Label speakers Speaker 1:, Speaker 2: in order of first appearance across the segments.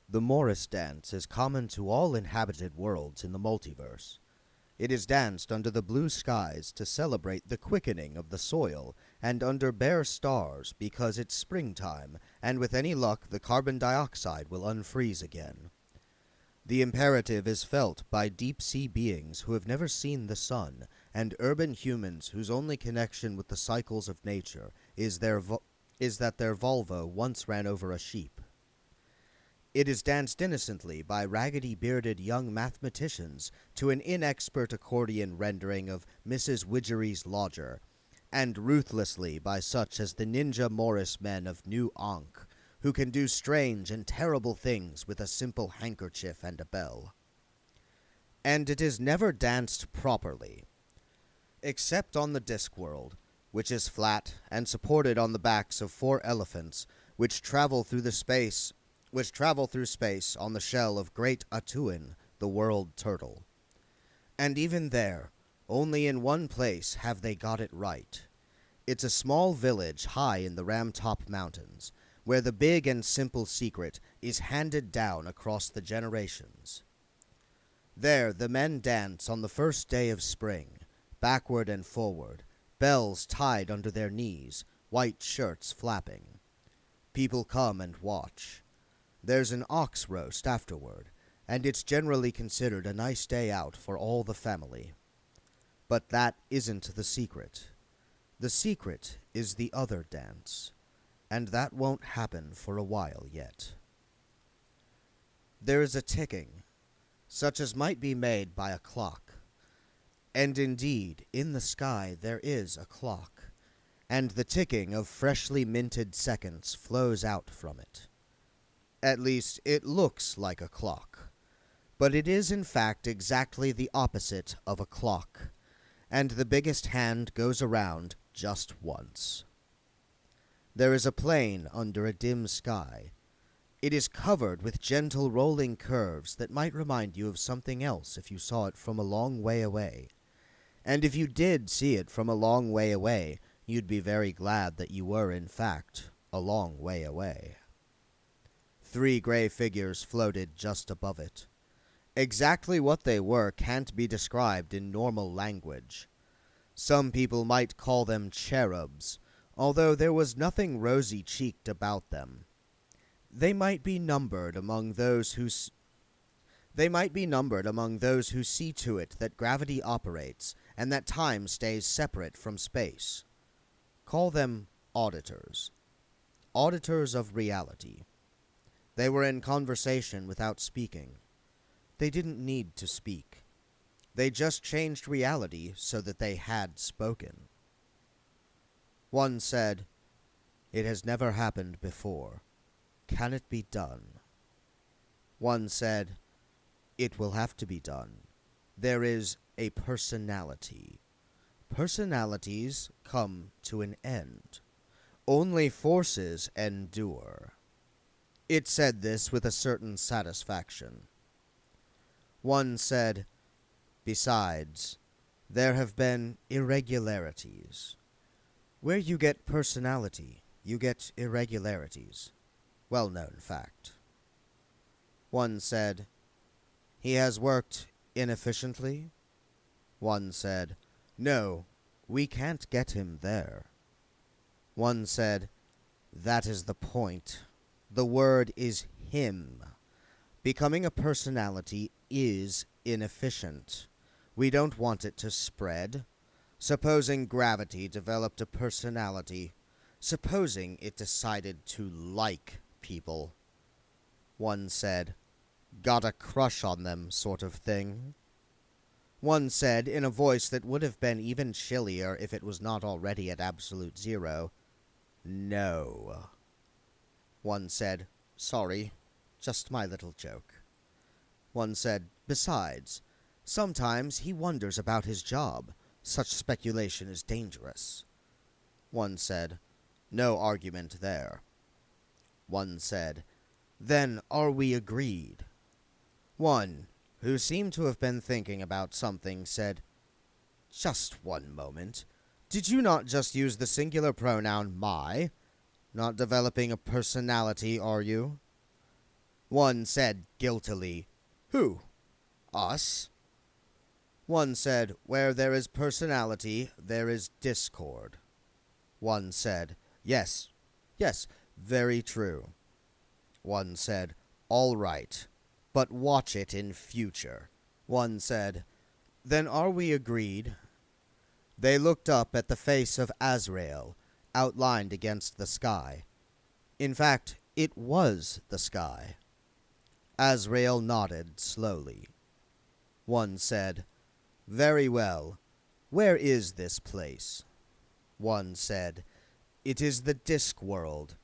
Speaker 1: The Morris dance is common to all inhabited worlds in the multiverse. It is danced under the blue skies to celebrate the quickening of the soil and under bare stars because it's springtime and with any luck the carbon dioxide will unfreeze again. The imperative is felt by deep-sea beings who have never seen the sun and urban humans whose only connection with the cycles of nature is that their vulva once ran over a sheep. It is danced innocently by raggedy-bearded young mathematicians to an inexpert accordion rendering of Mrs. Widgery's Lodger, and ruthlessly by such as the ninja Morris men of New Ankh, who can do strange and terrible things with a simple handkerchief and a bell. And it is never danced properly, except on the Discworld, which is flat and supported on the backs of 4 elephants, which travel through space on the shell of Great Atuin, the world turtle. And even there, only in one place have they got it right. It's a small village high in the Ramtop Mountains, where the big and simple secret is handed down across the generations. There the men dance on the first day of spring, backward and forward, bells tied under their knees, white shirts flapping. People come and watch. There's an ox roast afterward, and it's generally considered a nice day out for all the family. But that isn't the secret. The secret is the other dance, and that won't happen for a while yet. There is a ticking, such as might be made by a clock. And indeed, in the sky there is a clock, and the ticking of freshly minted seconds flows out from it. At least, it looks like a clock. But it is in fact exactly the opposite of a clock, and the biggest hand goes around just once. There is a plane under a dim sky. It is covered with gentle rolling curves that might remind you of something else if you saw it from a long way away. And if you did see it from a long way away, you'd be very glad that you were, in fact, a long way away. 3 gray figures floated just above it. Exactly what they were can't be described in normal language. Some people might call them cherubs, although there was nothing rosy-cheeked about them. They might be numbered among those who see to it that gravity operates and that time stays separate from space. Call them auditors. Auditors of reality. They were in conversation without speaking. They didn't need to speak. They just changed reality so that they had spoken. One said, "It has never happened before. Can it be done?" One said, "It will have to be done. There is a personality. Personalities come to an end. Only forces endure." It said this with a certain satisfaction. One said, "Besides, there have been irregularities. Where you get personality, you get irregularities. Well-known fact." One said, "He has worked inefficiently?" One said, "No, we can't get him there." One said, "That is the point. The word is him. Becoming a personality is inefficient. We don't want it to spread. Supposing gravity developed a personality. Supposing it decided to like people." One said, "Got a crush on them, sort of thing." One said, in a voice that would have been even chillier if it was not already at absolute zero, "No." One said, "Sorry, just my little joke." One said, "Besides, sometimes he wonders about his job. Such speculation is dangerous." One said, "No argument there." One said, "Then are we agreed?" One, who seemed to have been thinking about something, said, "Just one moment. Did you not just use the singular pronoun my? Not developing a personality, are you?" One said guiltily, "Who? Us?" One said, "Where there is personality, there is discord." One said, "Yes, yes, very true." One said, "All right, but watch it in future." One said, "Then are we agreed?" They looked up at the face of Azrael, outlined against the sky. In fact, it was the sky. Azrael nodded slowly. One said, "Very well. Where is this place?" One said, "It is the disk world.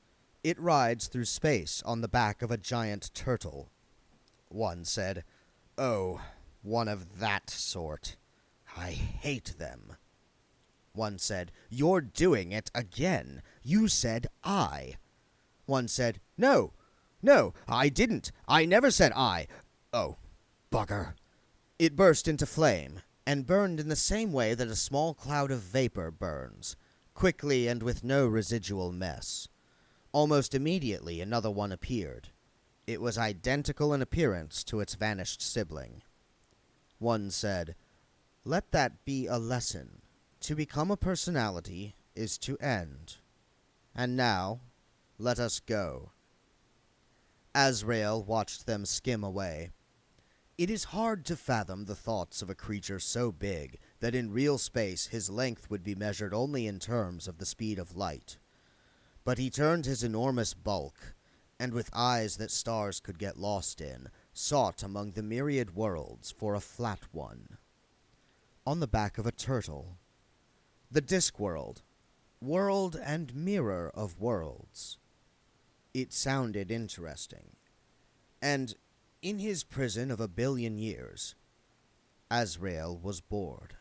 Speaker 1: It rides through space on the back of a giant turtle." One said, "Oh, one of that sort. I hate them." One said, "You're doing it again. You said I." One said, "No, no, I didn't. I never said I. Oh, bugger." It burst into flame, and burned in the same way that a small cloud of vapor burns, quickly and with no residual mess. Almost immediately another one appeared. It was identical in appearance to its vanished sibling. One said, "Let that be a lesson. To become a personality is to end. And now, let us go." Azrael watched them skim away. It is hard to fathom the thoughts of a creature so big that in real space his length would be measured only in terms of the speed of light. But he turned his enormous bulk, and with eyes that stars could get lost in, sought among the myriad worlds for a flat one. On the back of a turtle. The disk world. World and mirror of worlds. It sounded interesting. And in his prison of 1,000,000,000 years, Azrael was bored.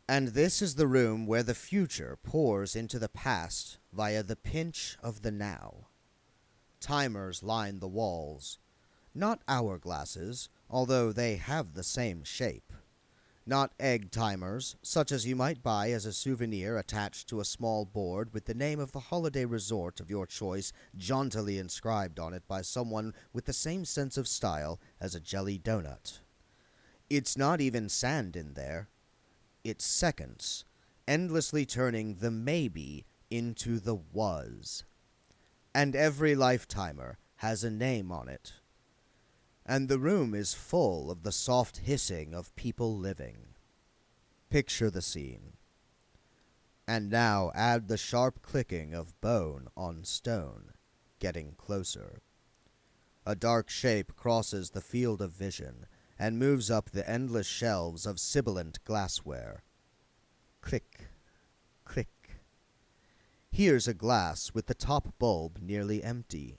Speaker 1: And this is the room where the future pours into the past via the pinch of the now. Timers line the walls. Not hourglasses, although they have the same shape. Not egg timers, such as you might buy as a souvenir attached to a small board with the name of the holiday resort of your choice jauntily inscribed on it by someone with the same sense of style as a jelly donut. It's not even sand in there. It's seconds, endlessly turning the maybe into the was. And every lifetimer has a name on it. And the room is full of the soft hissing of people living. Picture the scene. And now add the sharp clicking of bone on stone, getting closer. A dark shape crosses the field of vision and moves up the endless shelves of sibilant glassware. Click, click. Here's a glass with the top bulb nearly empty.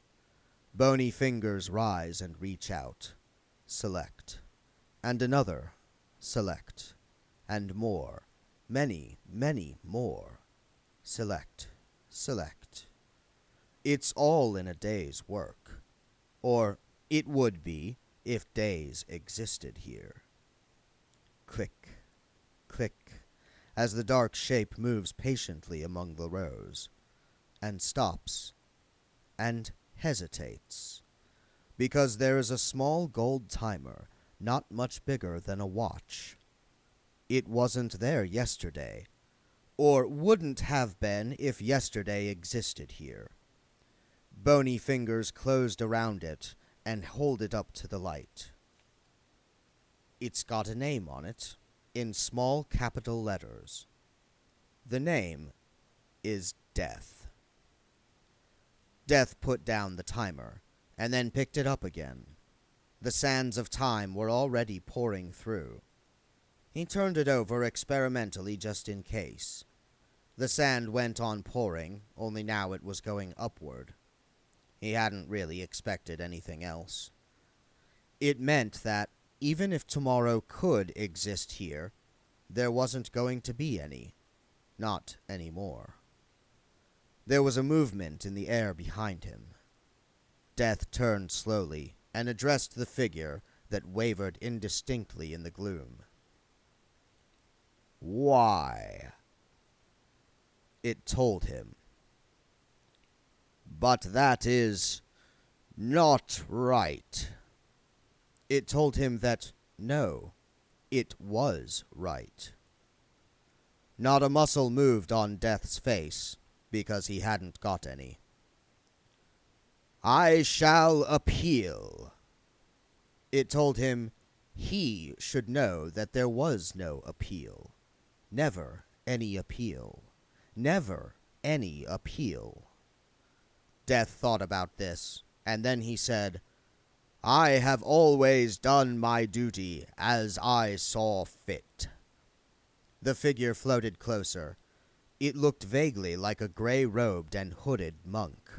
Speaker 1: Bony fingers rise and reach out. Select. And another. Select. And more. Many, many more. Select. Select. It's all in a day's work. Or it would be if days existed here. Click. Click. As the dark shape moves patiently among the rows. And stops. And hesitates, because there is a small gold timer, not much bigger than a watch. It wasn't there yesterday, or wouldn't have been if yesterday existed here. Bony fingers closed around it and hold it up to the light. It's got a name on it, in small capital letters. The name is Death. Death put down the timer, and then picked it up again. The sands of time were already pouring through. He turned it over experimentally just in case. The sand went on pouring, only now it was going upward. He hadn't really expected anything else. It meant that, even if tomorrow could exist here, there wasn't going to be any. Not anymore. There was a movement in the air behind him. Death turned slowly and addressed the figure that wavered indistinctly in the gloom. "Why?" It told him. But that is not right. It told him that, no, it was right. Not a muscle moved on Death's face, because he hadn't got any. I shall appeal. It told him he should know that there was no appeal. Never any appeal. Never any appeal. Death thought about this, and then he said, I have always done my duty as I saw fit. The figure floated closer. It looked vaguely like a gray-robed and hooded monk.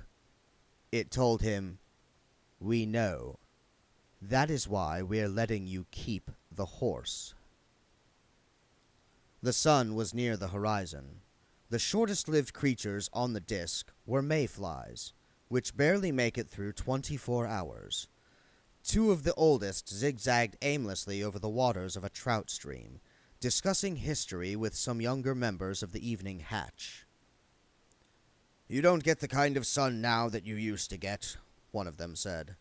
Speaker 1: It told him, we know. That is why we're letting you keep the horse. The sun was near the horizon. The shortest-lived creatures on the disk were mayflies, which barely make it through 24 hours. Two of the oldest zigzagged aimlessly over the waters of a trout stream, discussing history with some younger members of the evening hatch. You don't get the kind of sun now that you used to get, one of them said.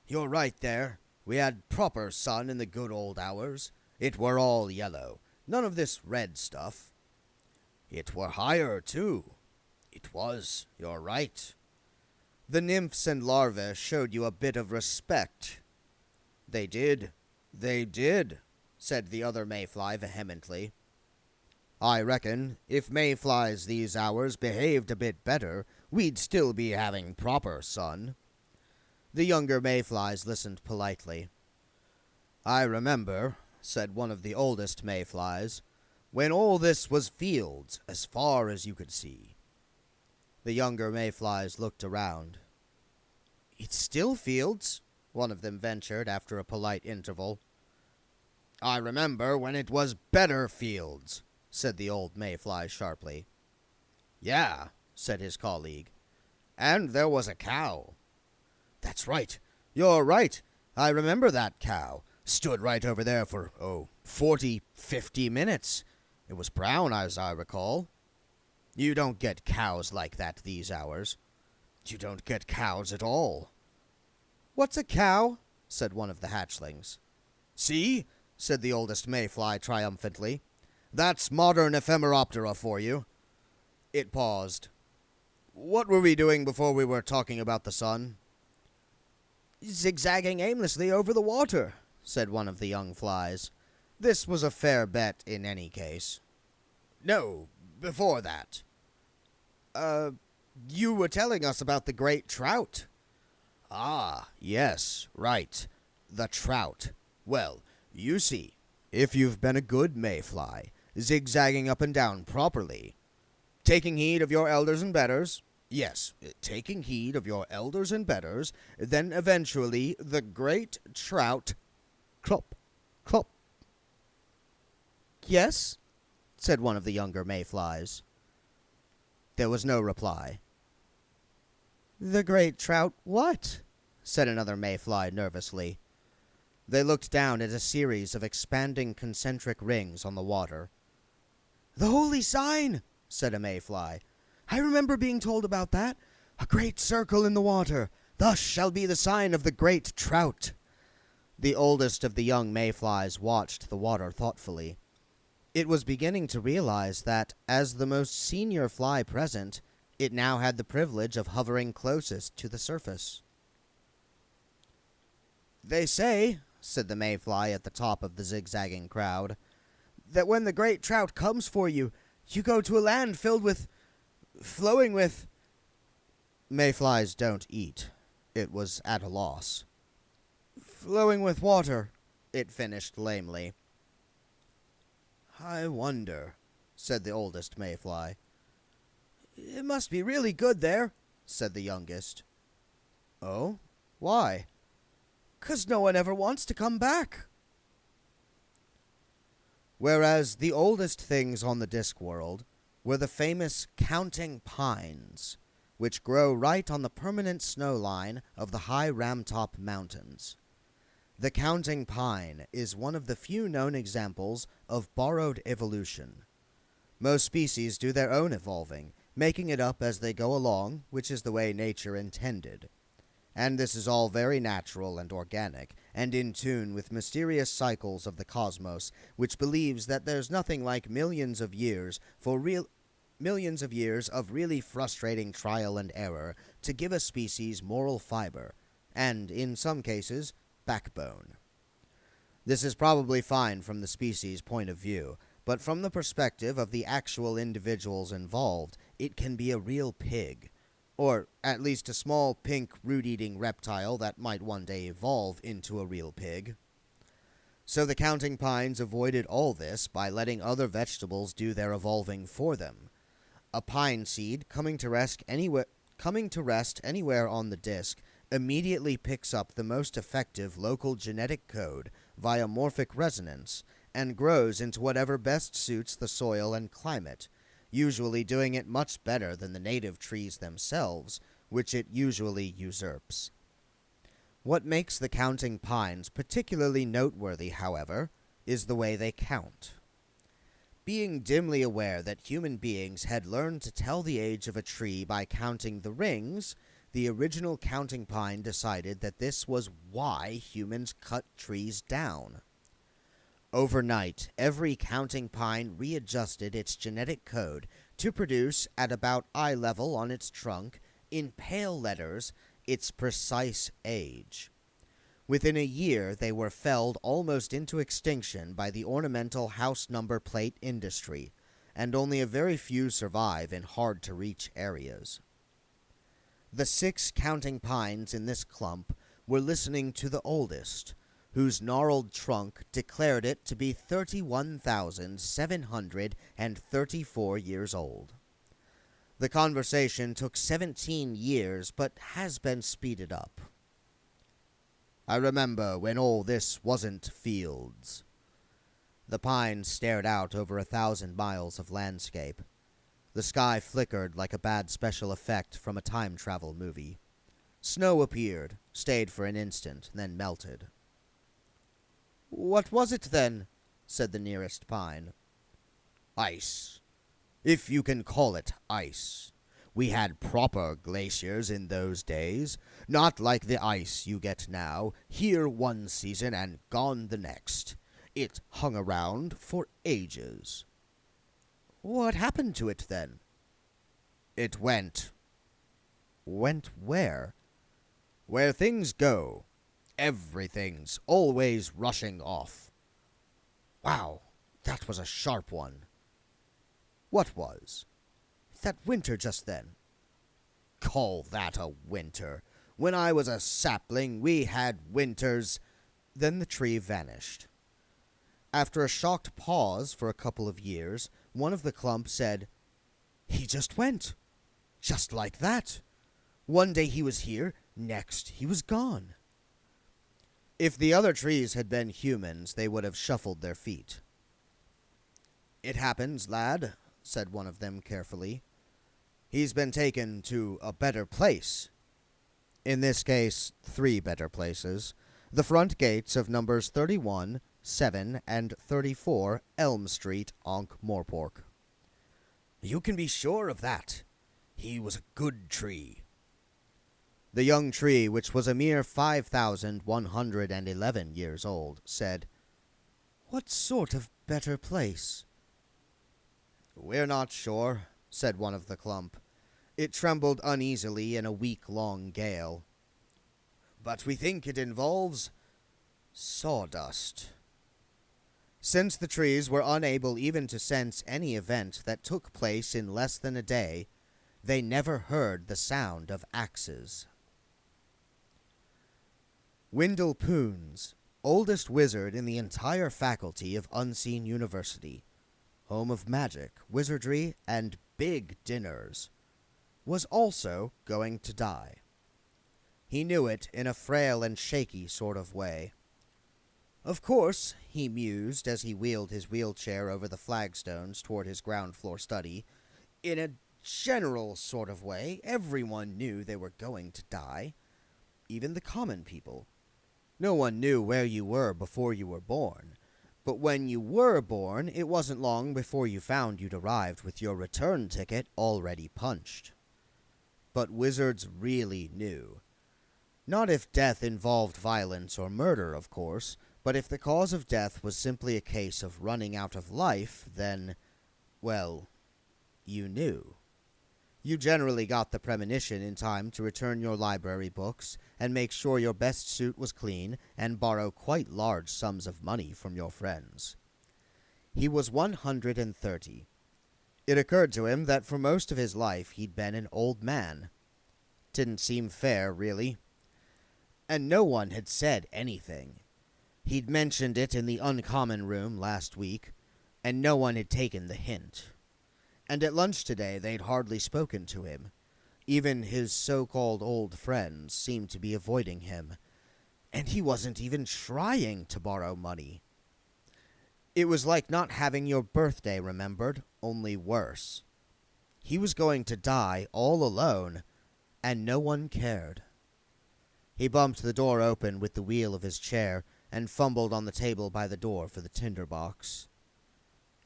Speaker 1: You're right there. We had proper sun in the good old hours. It were all yellow. None of this red stuff. It were higher, too. It was. You're right. The nymphs and larvae showed you a bit of respect. They did, said the other mayfly vehemently. I reckon if mayflies these hours behaved a bit better, we'd still be having proper sun. The younger mayflies listened politely. I remember, said one of the oldest mayflies, when all this was fields as far as you could see. The younger mayflies looked around. It's still fields, one of them ventured after a polite interval. I remember when it was better fields, said the old mayfly sharply. Yeah, said his colleague. And there was a cow. That's right. You're right. I remember that cow. Stood right over there for, 40, 50 minutes. It was brown, as I recall. You don't get cows like that these hours. You don't get cows at all. What's a cow? Said one of the hatchlings. See? Said the oldest mayfly triumphantly. That's modern ephemeroptera for you. It paused. What were we doing before we were talking about the sun? Zigzagging aimlessly over the water, said one of the young flies. This was a fair bet in any case. No, before that. You were telling us about the great trout. Ah, yes, right. The trout. Well, you see, if you've been a good mayfly, zigzagging up and down properly, taking heed of your elders and betters, yes, taking heed of your elders and betters, then eventually the great trout, clop, clop. Yes, said one of the younger mayflies. There was no reply. The great trout what? Said another mayfly nervously. They looked down at a series of expanding concentric rings on the water. The holy sign, said a mayfly. I remember being told about that. A great circle in the water. Thus shall be the sign of the great trout. The oldest of the young mayflies watched the water thoughtfully. It was beginning to realize that, as the most senior fly present, it now had the privilege of hovering closest to the surface. They say, said the mayfly at the top of the zigzagging crowd, that when the great trout comes for you, you go to a land flowing with... Mayflies don't eat. It was at a loss. Flowing with water, it finished lamely. I wonder, said the oldest mayfly. It must be really good there, said the youngest. Oh? Why? 'Cause no one ever wants to come back. Whereas the oldest things on the Discworld were the famous counting pines, which grow right on the permanent snow line of the high Ramtop Mountains. The counting pine is one of the few known examples of borrowed evolution. Most species do their own evolving, making it up as they go along, which is the way nature intended. And this is all very natural and organic, and in tune with mysterious cycles of the cosmos, which believes that there's nothing like millions of years of really frustrating trial and error to give a species moral fiber, and, in some cases, backbone. This is probably fine from the species' point of view, but from the perspective of the actual individuals involved, it can be a real pig. Or at least a small pink root-eating reptile that might one day evolve into a real pig. So the counting pines avoided all this by letting other vegetables do their evolving for them. A pine seed coming to rest anywhere on the disc immediately picks up the most effective local genetic code via morphic resonance and grows into whatever best suits the soil and climate, usually doing it much better than the native trees themselves, which it usually usurps. What makes the counting pines particularly noteworthy, however, is the way they count. Being dimly aware that human beings had learned to tell the age of a tree by counting the rings, the original counting pine decided that this was why humans cut trees down. Overnight, every counting pine readjusted its genetic code to produce, at about eye level on its trunk, in pale letters, its precise age. Within a year, they were felled almost into extinction by the ornamental house number plate industry, and only a very few survive in hard-to-reach areas. The 6 counting pines in this clump were listening to the oldest, whose gnarled trunk declared it to be 31,734 years old. The conversation took 17 years, but has been speeded up. I remember when all this wasn't fields. The pines stared out over 1,000 miles of landscape. The sky flickered like a bad special effect from a time travel movie. Snow appeared, stayed for an instant, then melted. "What was it, then?" said the nearest pine. "Ice. If you can call it ice. We had proper glaciers in those days, not like the ice you get now, here one season and gone the next. It hung around for ages." "What happened to it, then?" "It went." "Went where?" "Where things go. Everything's always rushing off." "Wow, that was a sharp one." "What was?" "That winter just then." "Call that a winter? When I was a sapling, we had winters." Then the tree vanished. After a shocked pause for a couple of years, one of the clump said, "He just went. Just like that. One day he was here, next he was gone." If the other trees had been humans, they would have shuffled their feet. "It happens, lad," said one of them carefully. "He's been taken to a better place." In this case, 3 better places. The front gates of numbers 31, 7, and 34 Elm Street, Ankh-Morpork. "You can be sure of that. He was a good tree." The young tree, which was a mere 5,111 years old, said, "What sort of better place?" "We're not sure," said one of the clump. It trembled uneasily in a week-long gale. "But we think it involves sawdust." Since the trees were unable even to sense any event that took place in less than a day, they never heard the sound of axes. Wendell Poons, oldest wizard in the entire faculty of Unseen University, home of magic, wizardry, and big dinners, was also going to die. He knew it in a frail and shaky sort of way. Of course, he mused as he wheeled his wheelchair over the flagstones toward his ground-floor study, in a general sort of way, everyone knew they were going to die. Even the common people. No one knew where you were before you were born. But when you were born, it wasn't long before you found you'd arrived with your return ticket already punched. But wizards really knew. Not if death involved violence or murder, of course, but if the cause of death was simply a case of running out of life, then, well, you knew. You generally got the premonition in time to return your library books and make sure your best suit was clean and borrow quite large sums of money from your friends. He was 130. It occurred to him that for most of his life he'd been an old man. Didn't seem fair, really. And no one had said anything. He'd mentioned it in the uncommon room last week, and no one had taken the hint. And at lunch today they'd hardly spoken to him. Even his so-called old friends seemed to be avoiding him. And he wasn't even trying to borrow money. It was like not having your birthday remembered, only worse. He was going to die all alone, and no one cared. He bumped the door open with the wheel of his chair and fumbled on the table by the door for the tinderbox.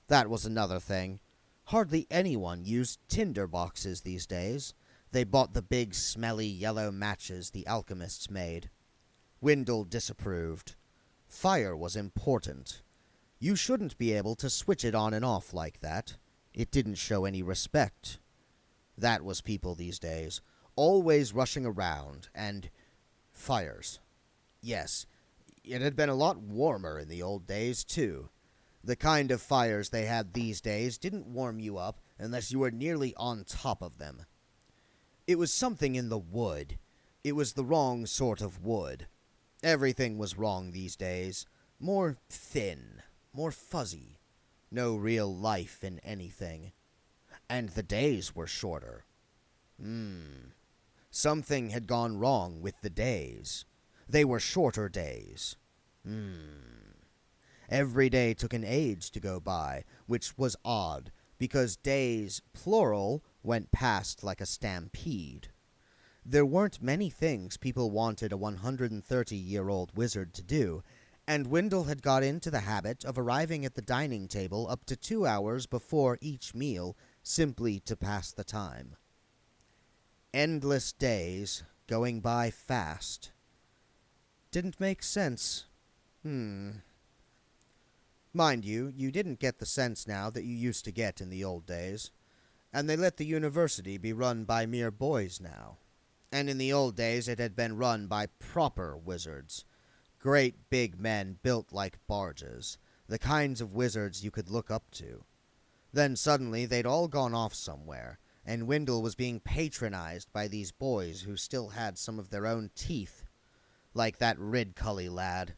Speaker 1: That was another thing. Hardly anyone used tinder boxes these days. They bought the big, smelly yellow matches the alchemists made. Wendell disapproved. Fire was important. You shouldn't be able to switch it on and off like that. It didn't show any respect. That was people these days, always rushing around, and fires. Yes, it had been a lot warmer in the old days, too. The kind of fires they had these days didn't warm you up unless you were nearly on top of them. It was something in the wood. It was the wrong sort of wood. Everything was wrong these days. More thin, more fuzzy. No real life in anything. And the days were shorter. Something had gone wrong with the days. They were shorter days. Every day took an age to go by, which was odd, because days, plural, went past like a stampede. There weren't many things people wanted a 130-year-old wizard to do, and Wendell had got into the habit of arriving at the dining table up to 2 hours before each meal, simply to pass the time. Endless days, going by fast. Didn't make sense. Mind you, you didn't get the sense now that you used to get in the old days. And they let the university be run by mere boys now. And in the old days it had been run by proper wizards. Great big men built like barges. The kinds of wizards you could look up to. Then suddenly they'd all gone off somewhere, and Wendell was being patronized by these boys who still had some of their own teeth. Like that Ridcully lad.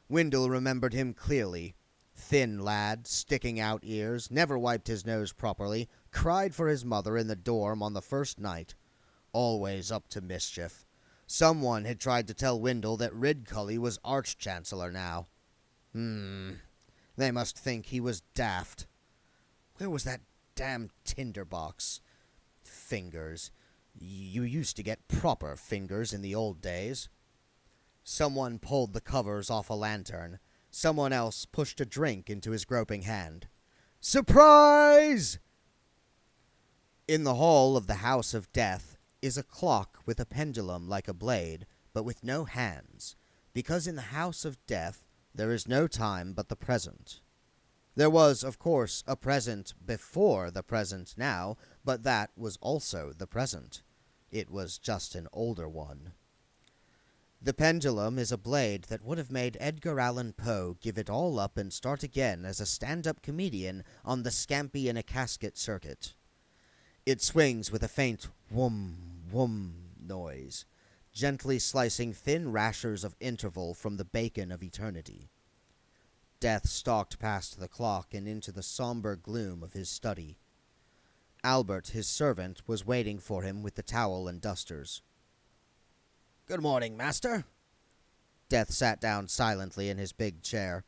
Speaker 1: Wendell remembered him clearly. Thin lad, sticking out ears, never wiped his nose properly, cried for his mother in the dorm on the first night. Always up to mischief. Someone had tried to tell Wendell that Ridcully was Arch-Chancellor now. They must think he was daft. Where was that damn tinderbox? Fingers. You used to get proper fingers in the old days. Someone pulled the covers off a lantern. Someone else pushed a drink into his groping hand. Surprise! In the hall of the House of Death is a clock with a pendulum like a blade, but with no hands, because in the House of Death there is no time but the present. There was, of course, a present before the present now, but that was also the present. It was just an older one. The pendulum is a blade that would have made Edgar Allan Poe give it all up and start again as a stand-up comedian on the Scampi-in-a-Casket circuit. It swings with a faint whum noise, gently slicing thin rashers of interval from the bacon of eternity. Death stalked past the clock and into the somber gloom of his study. Albert, his servant, was waiting for him with the towel and dusters. "Good morning, master." Death sat down silently in his big chair.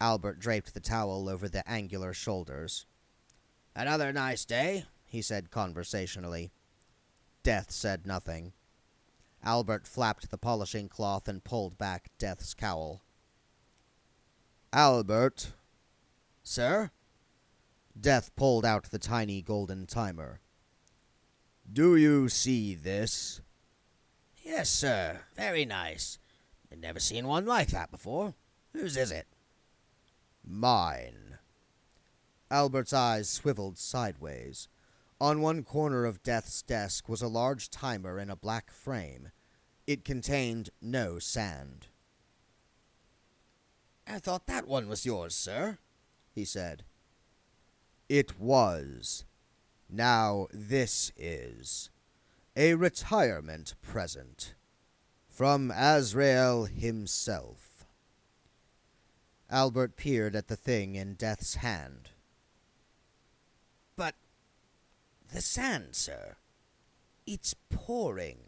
Speaker 1: Albert draped the towel over the angular shoulders. "Another nice day," he said conversationally. Death said nothing. Albert flapped the polishing cloth and pulled back Death's cowl. Albert.
Speaker 2: Sir?
Speaker 1: Death pulled out the tiny golden timer. Do you see this?
Speaker 2: Yes, sir. Very nice. I've never seen one like that before. Whose is it?
Speaker 1: Mine. Albert's eyes swiveled sideways. On one corner of Death's desk was a large timer in a black frame. It contained no sand.
Speaker 2: I thought that one was yours, sir, he said.
Speaker 1: It was. Now this is. A retirement present. From Azrael himself. Albert peered at the thing in Death's hand.
Speaker 2: But the sand, sir. It's pouring.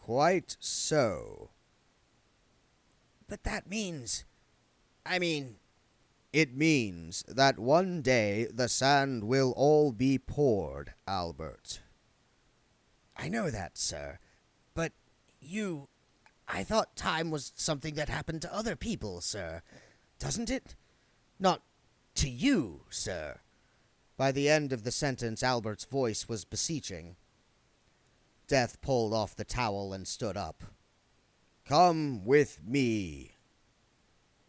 Speaker 1: Quite so.
Speaker 2: But that means...
Speaker 1: It means that one day the sand will all be poured, Albert.
Speaker 2: I know that, sir. But I thought time was something that happened to other people, sir. Doesn't it? Not to you, sir.
Speaker 1: By the end of the sentence, Albert's voice was beseeching. Death pulled off the towel and stood up. Come with me.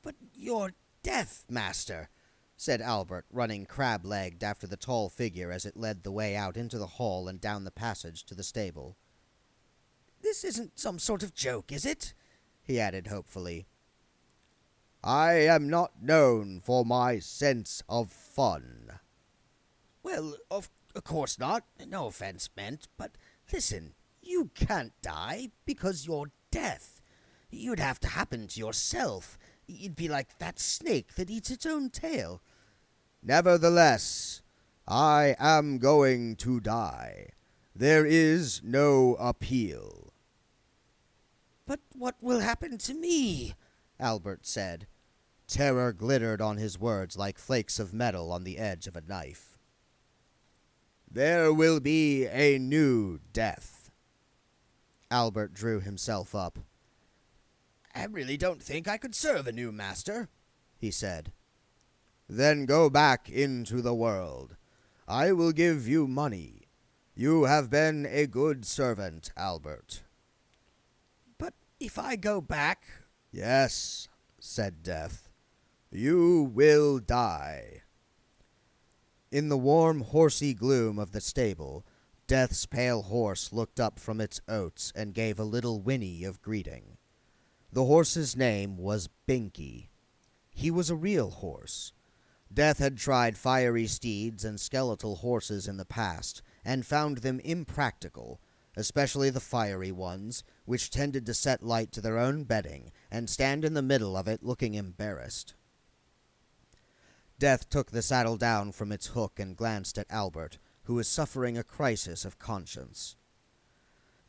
Speaker 2: But you're Death, master,
Speaker 1: said Albert, running crab-legged after the tall figure as it led the way out into the hall and down the passage to the stable.
Speaker 2: This isn't some sort of joke, is it?
Speaker 1: He added hopefully. I am not known for my sense of fun.
Speaker 2: Well, of course not. No offense meant. But listen, you can't die because you're Death. You'd have to happen to yourself. You'd be like that snake that eats its own tail.
Speaker 1: Nevertheless, I am going to die. There is no appeal.
Speaker 2: But what will happen to me?
Speaker 1: Albert said. Terror glittered on his words like flakes of metal on the edge of a knife. There will be a new death. Albert drew himself up.
Speaker 2: I really don't think I could serve a new master, he said.
Speaker 1: Then go back into the world. I will give you money. You have been a good servant, Albert.
Speaker 2: But if I go back...
Speaker 1: Yes, said Death. You will die. In the warm, horsey gloom of the stable, Death's pale horse looked up from its oats and gave a little whinny of greeting. The horse's name was Binky. He was a real horse. Death had tried fiery steeds and skeletal horses in the past, and found them impractical, especially the fiery ones, which tended to set light to their own bedding and stand in the middle of it looking embarrassed. Death took the saddle down from its hook and glanced at Albert, who was suffering a crisis of conscience.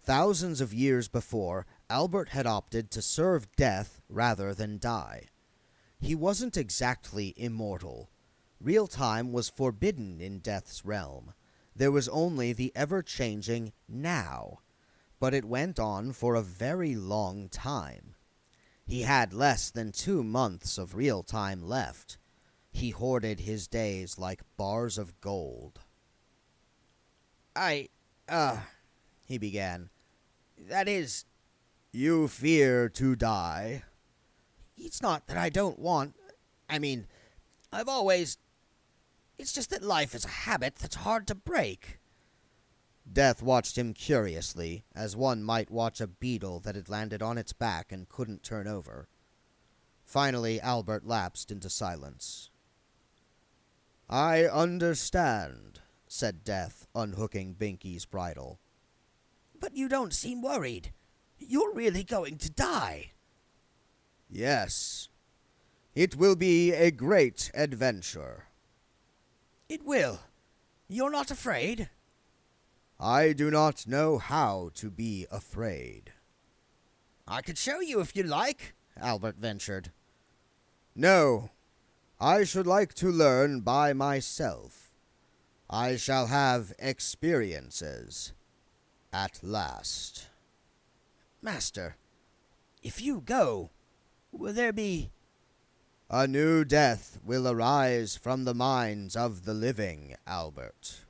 Speaker 1: Thousands of years before, Albert had opted to serve Death rather than die. He wasn't exactly immortal. Real time was forbidden in Death's realm. There was only the ever-changing now, but it went on for a very long time. He had less than 2 months of real time left. He hoarded his days like bars of gold.
Speaker 2: he began. That is...
Speaker 1: You fear to die?
Speaker 2: It's not that I don't want... I've always... It's just that life is a habit that's hard to break.
Speaker 1: Death watched him curiously, as one might watch a beetle that had landed on its back and couldn't turn over. Finally, Albert lapsed into silence. I understand, said Death, unhooking Binky's bridle.
Speaker 2: But you don't seem worried. You're really going to die.
Speaker 1: Yes. It will be a great adventure.
Speaker 2: It will. You're not afraid?
Speaker 1: I do not know how to be afraid.
Speaker 2: I could show you if you like, Albert ventured.
Speaker 1: No. I should like to learn by myself. I shall have experiences. At last.
Speaker 2: Master, if you go, will there be...
Speaker 1: A new death will arise from the minds of the living, Albert.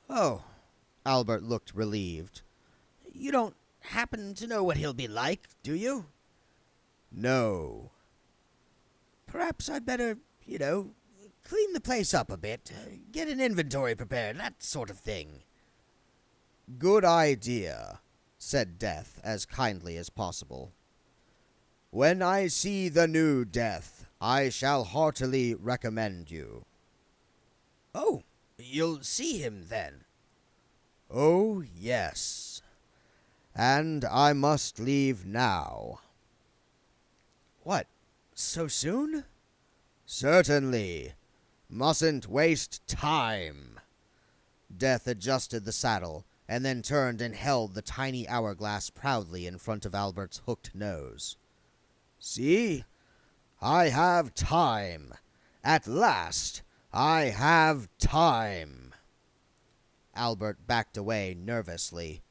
Speaker 2: Oh,
Speaker 1: Albert looked relieved.
Speaker 2: you don't happen to know what he'll be like, do you?
Speaker 1: No.
Speaker 2: Perhaps I'd better, clean the place up a bit, get an inventory prepared, that sort of thing.
Speaker 1: Good idea, said Death as kindly as possible. When I see the new Death, I shall heartily recommend you.
Speaker 2: Oh, you'll see him then?
Speaker 1: Oh, yes. And I must leave now.
Speaker 2: What, so soon?
Speaker 1: Certainly. Mustn't waste time. Death adjusted the saddle, and then turned and held the tiny hourglass proudly in front of Albert's hooked nose. See? I have time. At last, I have time. Albert backed away nervously.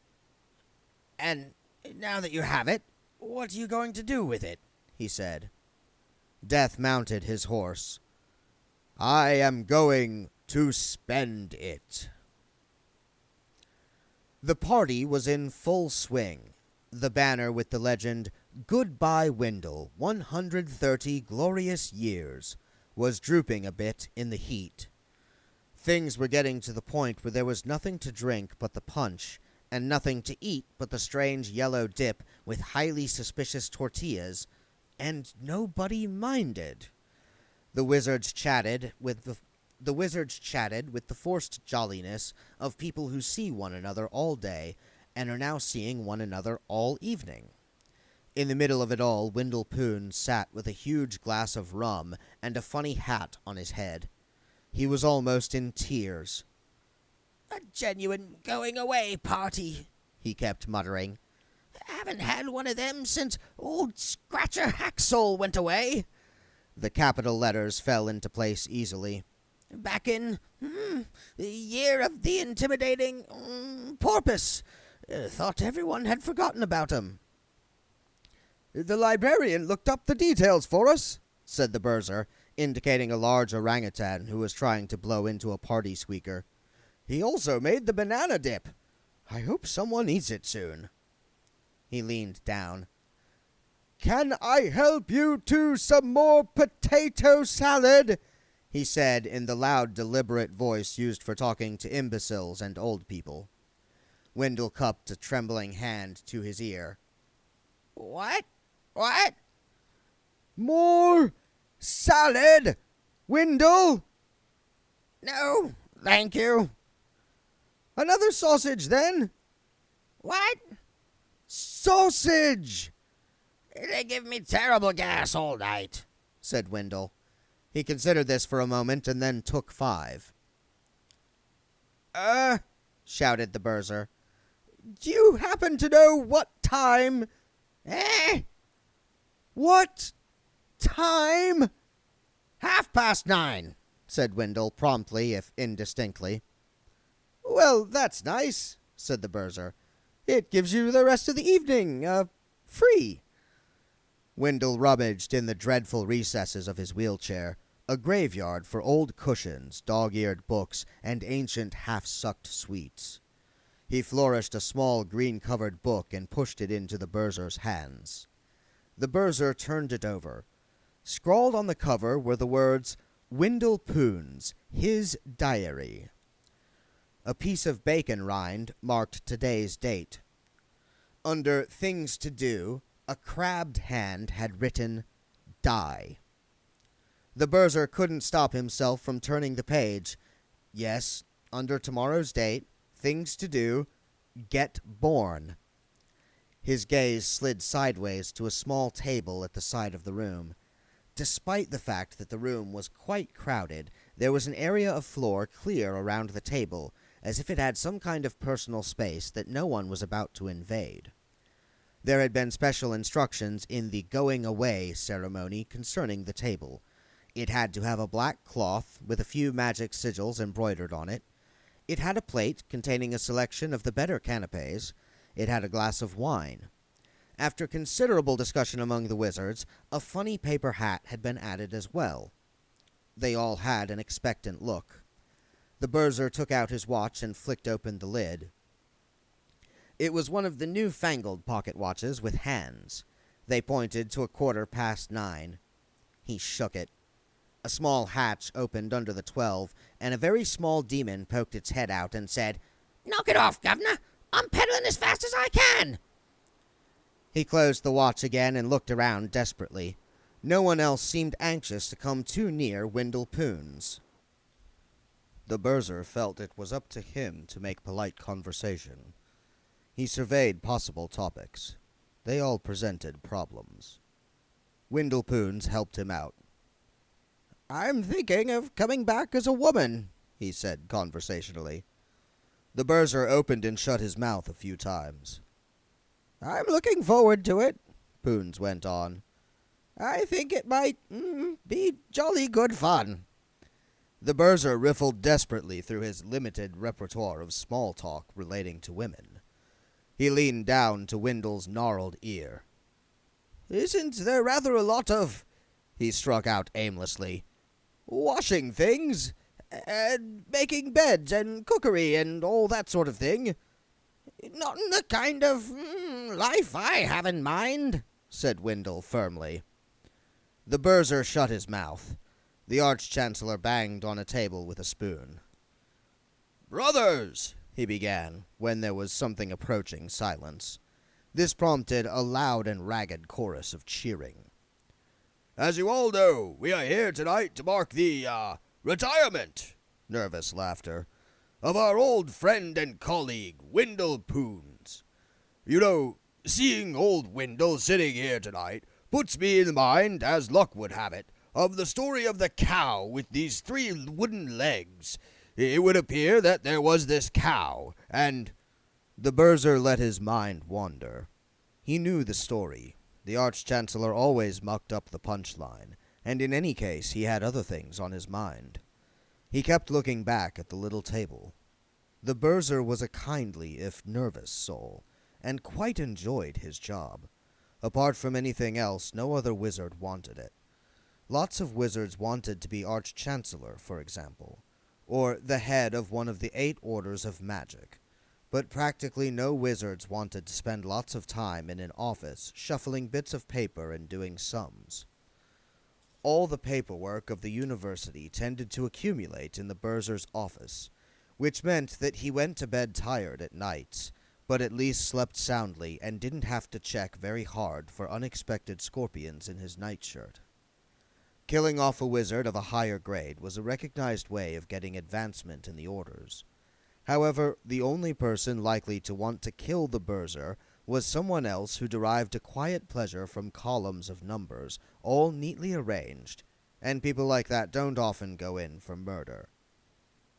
Speaker 2: And now that you have it, what are you going to do with it?
Speaker 1: He said. Death mounted his horse. I am going to spend it. The party was in full swing. The banner with the legend, Goodbye Wendell, 130 glorious years, was drooping a bit in the heat. Things were getting to the point where there was nothing to drink but the punch, and nothing to eat but the strange yellow dip with highly suspicious tortillas, and nobody minded. The wizards chatted with the forced jolliness of people who see one another all day and are now seeing one another all evening. In the middle of it all, Wendell Poon sat with a huge glass of rum and a funny hat on his head. He was almost in tears.
Speaker 2: A genuine going-away party, he kept muttering. Haven't had one of them since old Scratcher Hacksoul went away.
Speaker 1: The capital letters fell into place easily.
Speaker 2: Back in the year of the intimidating porpoise. Thought everyone had forgotten about him.
Speaker 1: The librarian looked up the details for us, said the Berser, indicating a large orangutan who was trying to blow into a party squeaker. He also made the banana dip. I hope someone eats it soon. He leaned down. Can I help you to some more potato salad? He said in the loud, deliberate voice used for talking to imbeciles and old people. Wendell cupped a trembling hand to his ear.
Speaker 2: What? What?
Speaker 1: More salad, Wendell?
Speaker 2: No, thank you.
Speaker 1: Another sausage, then?
Speaker 2: What?
Speaker 1: Sausage!
Speaker 2: They give me terrible gas all night,
Speaker 1: said Wendell. He considered this for a moment and then took 5. Shouted the Berser. Do you happen to know what time? What time?
Speaker 2: 9:30,
Speaker 1: said Wendell promptly, if indistinctly. Well, that's nice, said the Berser. It gives you the rest of the evening, free. Wendell rummaged in the dreadful recesses of his wheelchair, a graveyard for old cushions, dog-eared books, and ancient half-sucked sweets. He flourished a small green-covered book and pushed it into the Berser's hands. The Berser turned it over. Scrawled on the cover were the words, Wendell Poon's, his diary. A piece of bacon rind marked today's date. Under Things to Do, a crabbed hand had written, Die. The Berser couldn't stop himself from turning the page. Yes, under tomorrow's date, Things to Do, Get Born. His gaze slid sideways to a small table at the side of the room. Despite the fact that the room was quite crowded, there was an area of floor clear around the table, as if it had some kind of personal space that no one was about to invade. There had been special instructions in the going away ceremony concerning the table. It had to have a black cloth with a few magic sigils embroidered on it. It had a plate containing a selection of the better canapes. It had a glass of wine. After considerable discussion among the wizards, a funny paper hat had been added as well. They all had an expectant look. The Berser took out his watch and flicked open the lid. It was one of the new-fangled pocket watches with hands. They pointed to 9:15. He shook it. A small hatch opened under the 12, and a very small demon poked its head out and said,
Speaker 2: "Knock it off, Governor! I'm pedaling as fast as I can!"
Speaker 1: He closed the watch again and looked around desperately. No one else seemed anxious to come too near Wendell Poons. The Berser felt it was up to him to make polite conversation. He surveyed possible topics. They all presented problems. Wendell Poons helped him out. "I'm thinking of coming back as a woman," he said conversationally. The Berser opened and shut his mouth a few times. "I'm looking forward to it," Poons went on. "I think it might be jolly good fun." The Berser riffled desperately through his limited repertoire of small talk relating to women. He leaned down to Wendell's gnarled ear. "Isn't there rather a lot of," he struck out aimlessly, "washing things, and making beds, and cookery, and all that sort of thing?"
Speaker 2: "Not in the kind of life I have in mind," said Wendell firmly.
Speaker 1: The Berser shut his mouth. The Arch-Chancellor banged on a table with a spoon. "Brothers," he began, when there was something approaching silence. This prompted a loud and ragged chorus of cheering. "As you all know, we are here tonight to mark the, retirement," nervous laughter, "of our old friend and colleague, Wendell Poons. You know, seeing old Wendell sitting here tonight puts me in mind, as luck would have it, of the story of the cow with these 3 wooden legs. It would appear that there was this cow, and—" The Berser let his mind wander. He knew the story. The Arch-Chancellor always mucked up the punchline, and in any case he had other things on his mind. He kept looking back at the little table. The Berser was a kindly, if nervous, soul, and quite enjoyed his job. Apart from anything else, no other wizard wanted it. Lots of wizards wanted to be Arch-Chancellor, for example, or the head of one of the 8 orders of magic, but practically no wizards wanted to spend lots of time in an office shuffling bits of paper and doing sums. All the paperwork of the university tended to accumulate in the Berser's office, which meant that he went to bed tired at nights, but at least slept soundly and didn't have to check very hard for unexpected scorpions in his nightshirt. Killing off a wizard of a higher grade was a recognized way of getting advancement in the orders. However, the only person likely to want to kill the Berser was someone else who derived a quiet pleasure from columns of numbers, all neatly arranged, and people like that don't often go in for murder.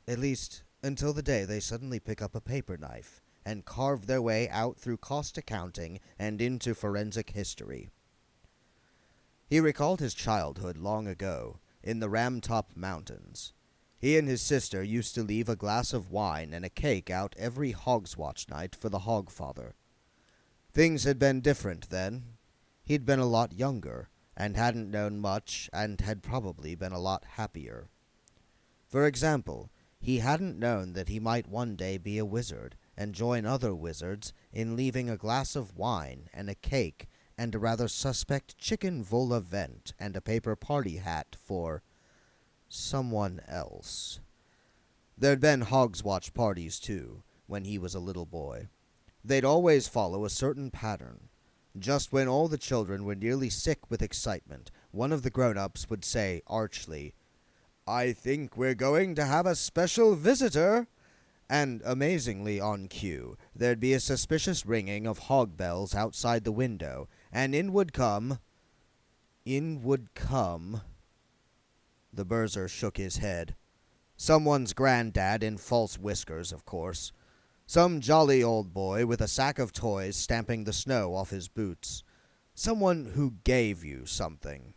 Speaker 1: At least, until the day they suddenly pick up a paper knife and carve their way out through cost accounting and into forensic history. He recalled his childhood long ago, in the Ramtop Mountains. He and his sister used to leave a glass of wine and a cake out every Hogswatch night for the Hogfather. Things had been different then. He'd been a lot younger, and hadn't known much, and had probably been a lot happier. For example, he hadn't known that he might one day be a wizard, and join other wizards in leaving a glass of wine and a cake and a rather suspect chicken vol au vent and a paper party hat for someone else. There'd been Hogswatch parties, too, when he was a little boy. They'd always follow a certain pattern. Just when all the children were nearly sick with excitement, one of the grown-ups would say archly, "I think we're going to have a special visitor," and amazingly on cue, there'd be a suspicious ringing of hog bells outside the window, and in would come... The Berser shook his head. Someone's granddad in false whiskers, of course. Some jolly old boy with a sack of toys stamping the snow off his boots. Someone who gave you something.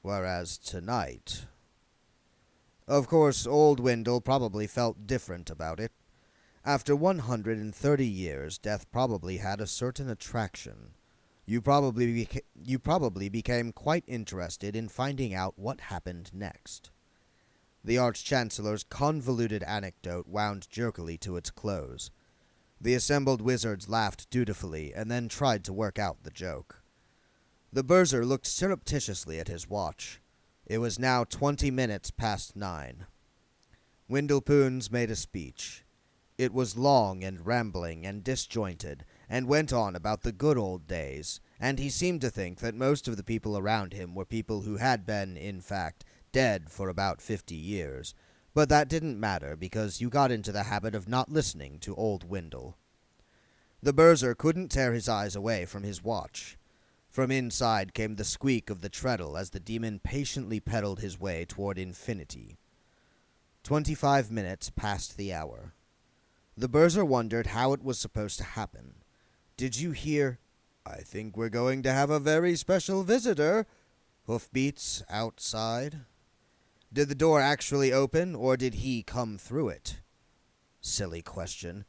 Speaker 1: Whereas tonight... Of course, old Wendell probably felt different about it. After 130 years, death probably had a certain attraction. You probably became quite interested in finding out what happened next. The Arch-Chancellor's convoluted anecdote wound jerkily to its close. The assembled wizards laughed dutifully and then tried to work out the joke. The Burzr looked surreptitiously at his watch. It was now 20 minutes past 9. Windlepoons made a speech. It was long and rambling and disjointed, and went on about the good old days, and he seemed to think that most of the people around him were people who had been, in fact, dead for about 50 years, but that didn't matter because you got into the habit of not listening to old Windle. The Burzr couldn't tear his eyes away from his watch. From inside came the squeak of the treadle as the demon patiently pedaled his way toward infinity. 25 minutes past the hour. The Burzr wondered how it was supposed to happen. Did you hear, "I think we're going to have a very special visitor," hoofbeats outside? Did the door actually open, or did he come through it? Silly question.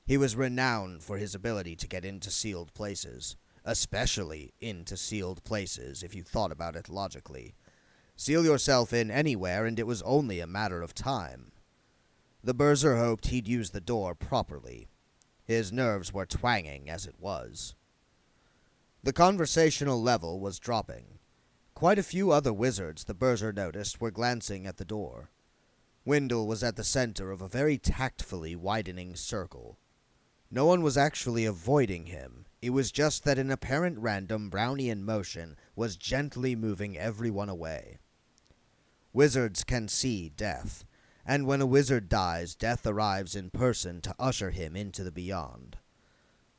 Speaker 1: He was renowned for his ability to get into sealed places. Especially into sealed places, if you thought about it logically. Seal yourself in anywhere, and it was only a matter of time. The Burzr hoped he'd use the door properly. His nerves were twanging as it was. The conversational level was dropping. Quite a few other wizards, the Burzr noticed, were glancing at the door. Windle was at the center of a very tactfully widening circle. No one was actually avoiding him. It was just that an apparent random Brownian motion was gently moving everyone away. Wizards can see death, and when a wizard dies, death arrives in person to usher him into the beyond.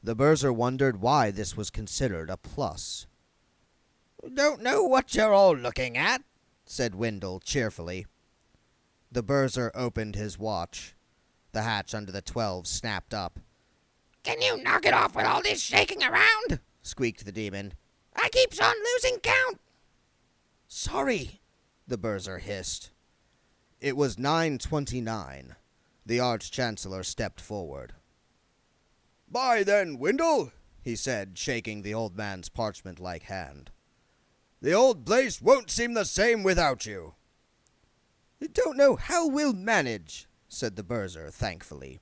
Speaker 1: The Burzr wondered why this was considered a plus.
Speaker 2: "Don't know what you're all looking at," said Windle cheerfully.
Speaker 1: The Burzr opened his watch. The hatch under the 12 snapped up.
Speaker 2: "Can you knock it off with all this shaking around?"
Speaker 1: squeaked the demon.
Speaker 2: "I keeps on losing count."
Speaker 1: "Sorry," the Burzr hissed. It was 9:29. The Arch-Chancellor stepped forward. "Bye then, Windle," he said, shaking the old man's parchment-like hand. "The old place won't seem the same without you." "Don't know how we'll manage," said the Burzr thankfully.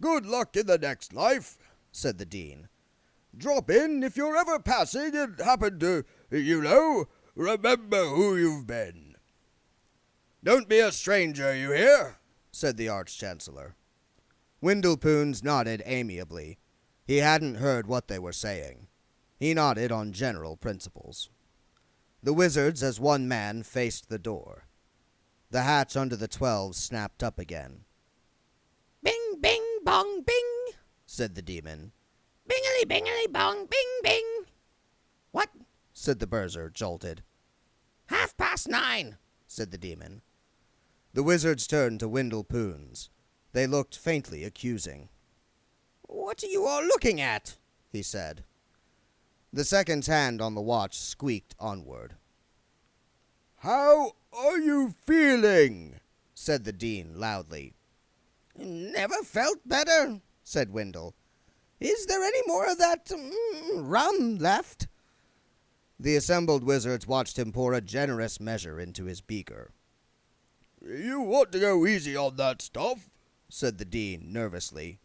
Speaker 1: "Good luck in the next life," said the Dean. "Drop in if you're ever passing and happen to, remember who you've been." "Don't be a stranger, you hear?" said the Arch-Chancellor. Windlepoons nodded amiably. He hadn't heard what they were saying. He nodded on general principles. The wizards, as one man, faced the door. The hatch under the 12 snapped up again.
Speaker 2: "Bing, bing, bong, bing,"
Speaker 1: said the demon.
Speaker 2: "Bingily, bingily, bong, bing, bing." "What?"
Speaker 1: said the Burzr, jolted.
Speaker 2: 9:30,
Speaker 1: said the demon. The wizards turned to Windlepoons. They looked faintly accusing.
Speaker 2: "What are you all looking at?"
Speaker 1: he said. The second's hand on the watch squeaked onward. "How are you feeling?" said the Dean loudly.
Speaker 2: "Never felt better," said Windle. "Is there any more of that rum left?"
Speaker 1: The assembled wizards watched him pour a generous measure into his beaker. "You want to go easy on that stuff," said the Dean nervously.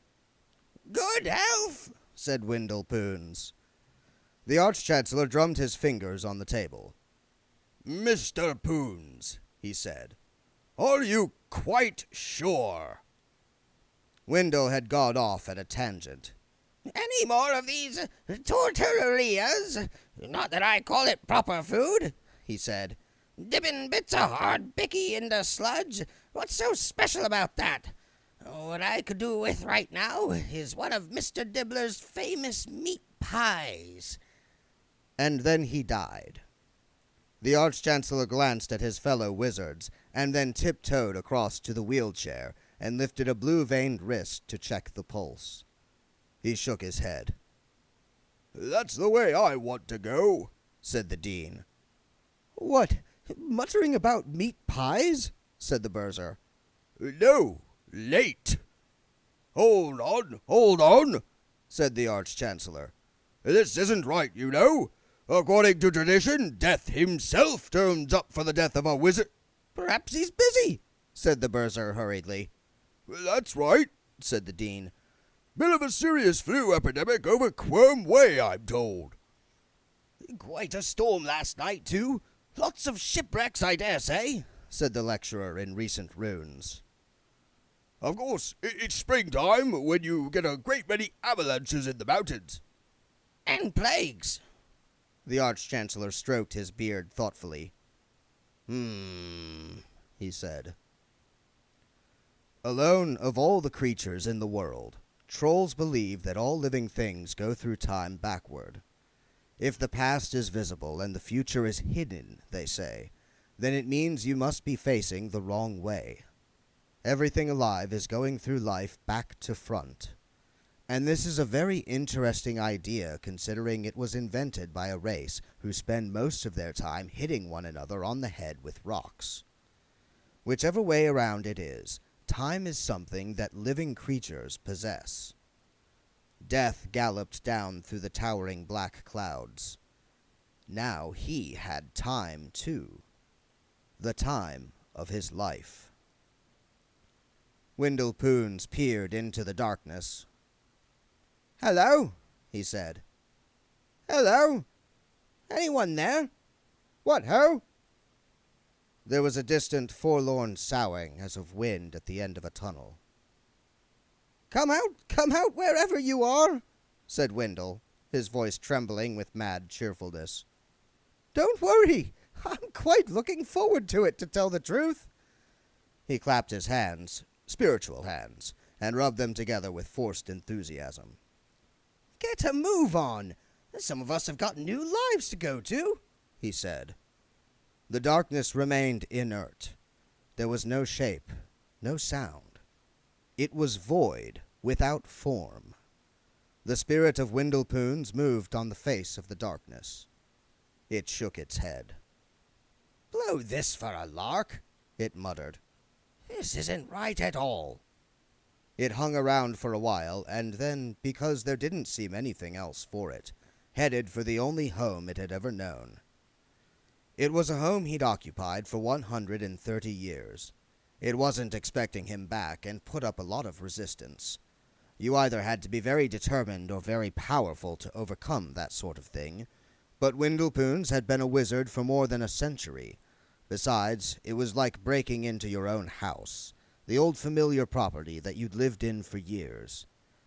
Speaker 2: "Good health,"
Speaker 1: said Windlepoons. The Arch-Chancellor drummed his fingers on the table. "Mr. Poons," he said, "are you quite sure?" Windle had gone off at a tangent.
Speaker 2: "Any more of these tortillerias? Not that I call it proper food," he said. "Dipping bits of hard bicky into sludge. What's so special about that? What I could do with right now is one of Mr. Dibbler's famous meat pies."
Speaker 1: And then he died. The Arch-Chancellor glanced at his fellow wizards, and then tiptoed across to the wheelchair and lifted a blue-veined wrist to check the pulse. He shook his head. "That's the way I want to go," said the Dean. "What, muttering about meat pies?" said the Burzr. "No, late." Hold on," said the Arch-Chancellor.
Speaker 3: This isn't right, you know. According to tradition, Death himself turns up for the death of a wizard.
Speaker 2: Perhaps he's busy, said the bursar hurriedly.
Speaker 3: That's right, said the dean. Bit of a serious flu epidemic over Quirm Way, I'm told.
Speaker 2: Quite a storm last night, too. Lots of shipwrecks, I dare say, said the lecturer in recent runes.
Speaker 3: Of course, it's springtime when you get a great many avalanches in the mountains.
Speaker 2: And plagues.
Speaker 1: The Arch-Chancellor stroked his beard thoughtfully. He said. Alone of all the creatures in the world, trolls believe that all living things go through time backward. If the past is visible and the future is hidden, they say, then it means you must be facing the wrong way. Everything alive is going through life back to front. And this is a very interesting idea, considering it was invented by a race who spend most of their time hitting one another on the head with rocks. Whichever way around it is, time is something that living creatures possess. Death galloped down through the towering black clouds. Now he had time, too. The time of his life. Wendell Poons peered into the darkness. "Hello," he said. "Hello? Anyone there? What ho?" There was a distant, forlorn soughing as of wind at the end of a tunnel. Come out wherever you are," said Wendell, his voice trembling with mad cheerfulness. "Don't worry. I'm quite looking forward to it, to tell the truth." He clapped his hands, spiritual hands, and rubbed them together with forced enthusiasm. "Get a move on. Some of us have got new lives to go to," he said. The darkness remained inert. There was no shape, no sound. It was void, without form. The spirit of Wendell Poons moved on the face of the darkness. It shook its head.
Speaker 2: "Blow this for a lark,"
Speaker 1: it muttered.
Speaker 2: "This isn't right at all."
Speaker 1: It hung around for a while, and then, because there didn't seem anything else for it, headed for the only home it had ever known. It was a home he'd occupied for 130 years. It wasn't expecting him back, and put up a lot of resistance. You either had to be very determined or very powerful to overcome that sort of thing, but Wendell Poons had been a wizard for more than a century. Besides, it was like breaking into your own house, the old familiar property that you'd lived in for years.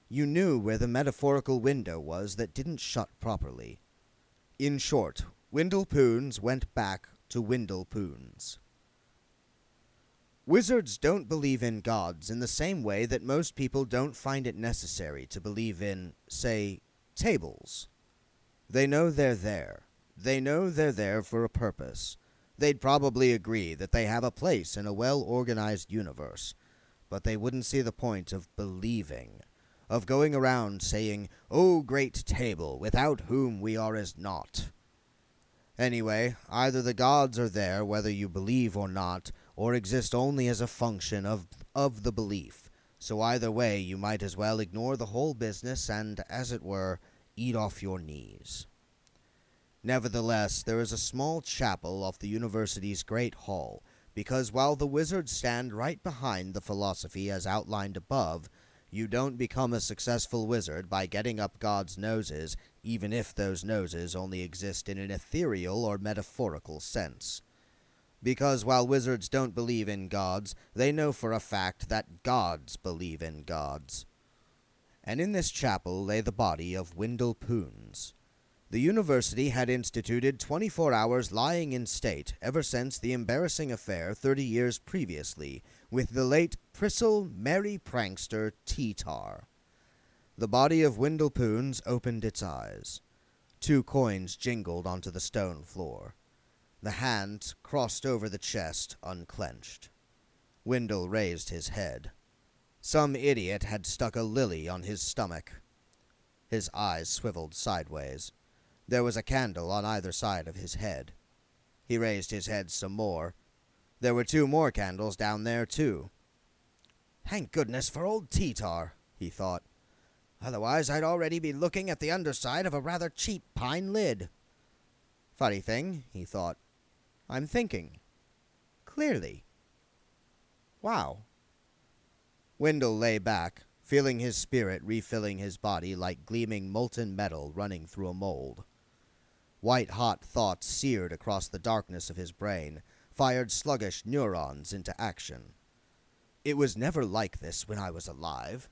Speaker 1: You knew where the metaphorical window was that didn't shut properly. In short, Wendell Poons went back to Wendell Poons. Wizards don't believe in gods in the same way that most people don't find it necessary to believe in, say, tables. They know they're there. They know they're there for a purpose. They'd probably agree that they have a place in a well-organized universe, but they wouldn't see the point of believing, of going around saying, "Oh, great table, without whom we are as naught." Anyway, either the gods are there whether you believe or not, or exist only as a function of the belief, so either way you might as well ignore the whole business and, as it were, eat off your knees. Nevertheless, there is a small chapel off the university's great hall, because while the wizards stand right behind the philosophy as outlined above, you don't become a successful wizard by getting up God's noses, even if those noses only exist in an ethereal or metaphorical sense. Because while wizards don't believe in gods, they know for a fact that gods believe in gods. And in this chapel lay the body of Wendell Poons. The university had instituted 24 hours lying in state ever since the embarrassing affair 30 years previously with the late Priscil Merry Prankster T-Tar. The body of Wendell Poons opened its eyes. 2 coins jingled onto the stone floor. The hand crossed over the chest, unclenched. Wendell raised his head. Some idiot had stuck a lily on his stomach. His eyes swiveled sideways. There was a candle on either side of his head. He raised his head some more. There were 2 more candles down there, too. "Thank goodness for old T-Tar," he thought. Otherwise, I'd already be looking at the underside of a rather cheap pine lid. Funny thing, he thought. I'm thinking. Clearly. Wow. Wendell lay back, feeling his spirit refilling his body like gleaming molten metal running through a mold. White-hot thoughts seared across the darkness of his brain, fired sluggish neurons into action. It was never like this when I was alive.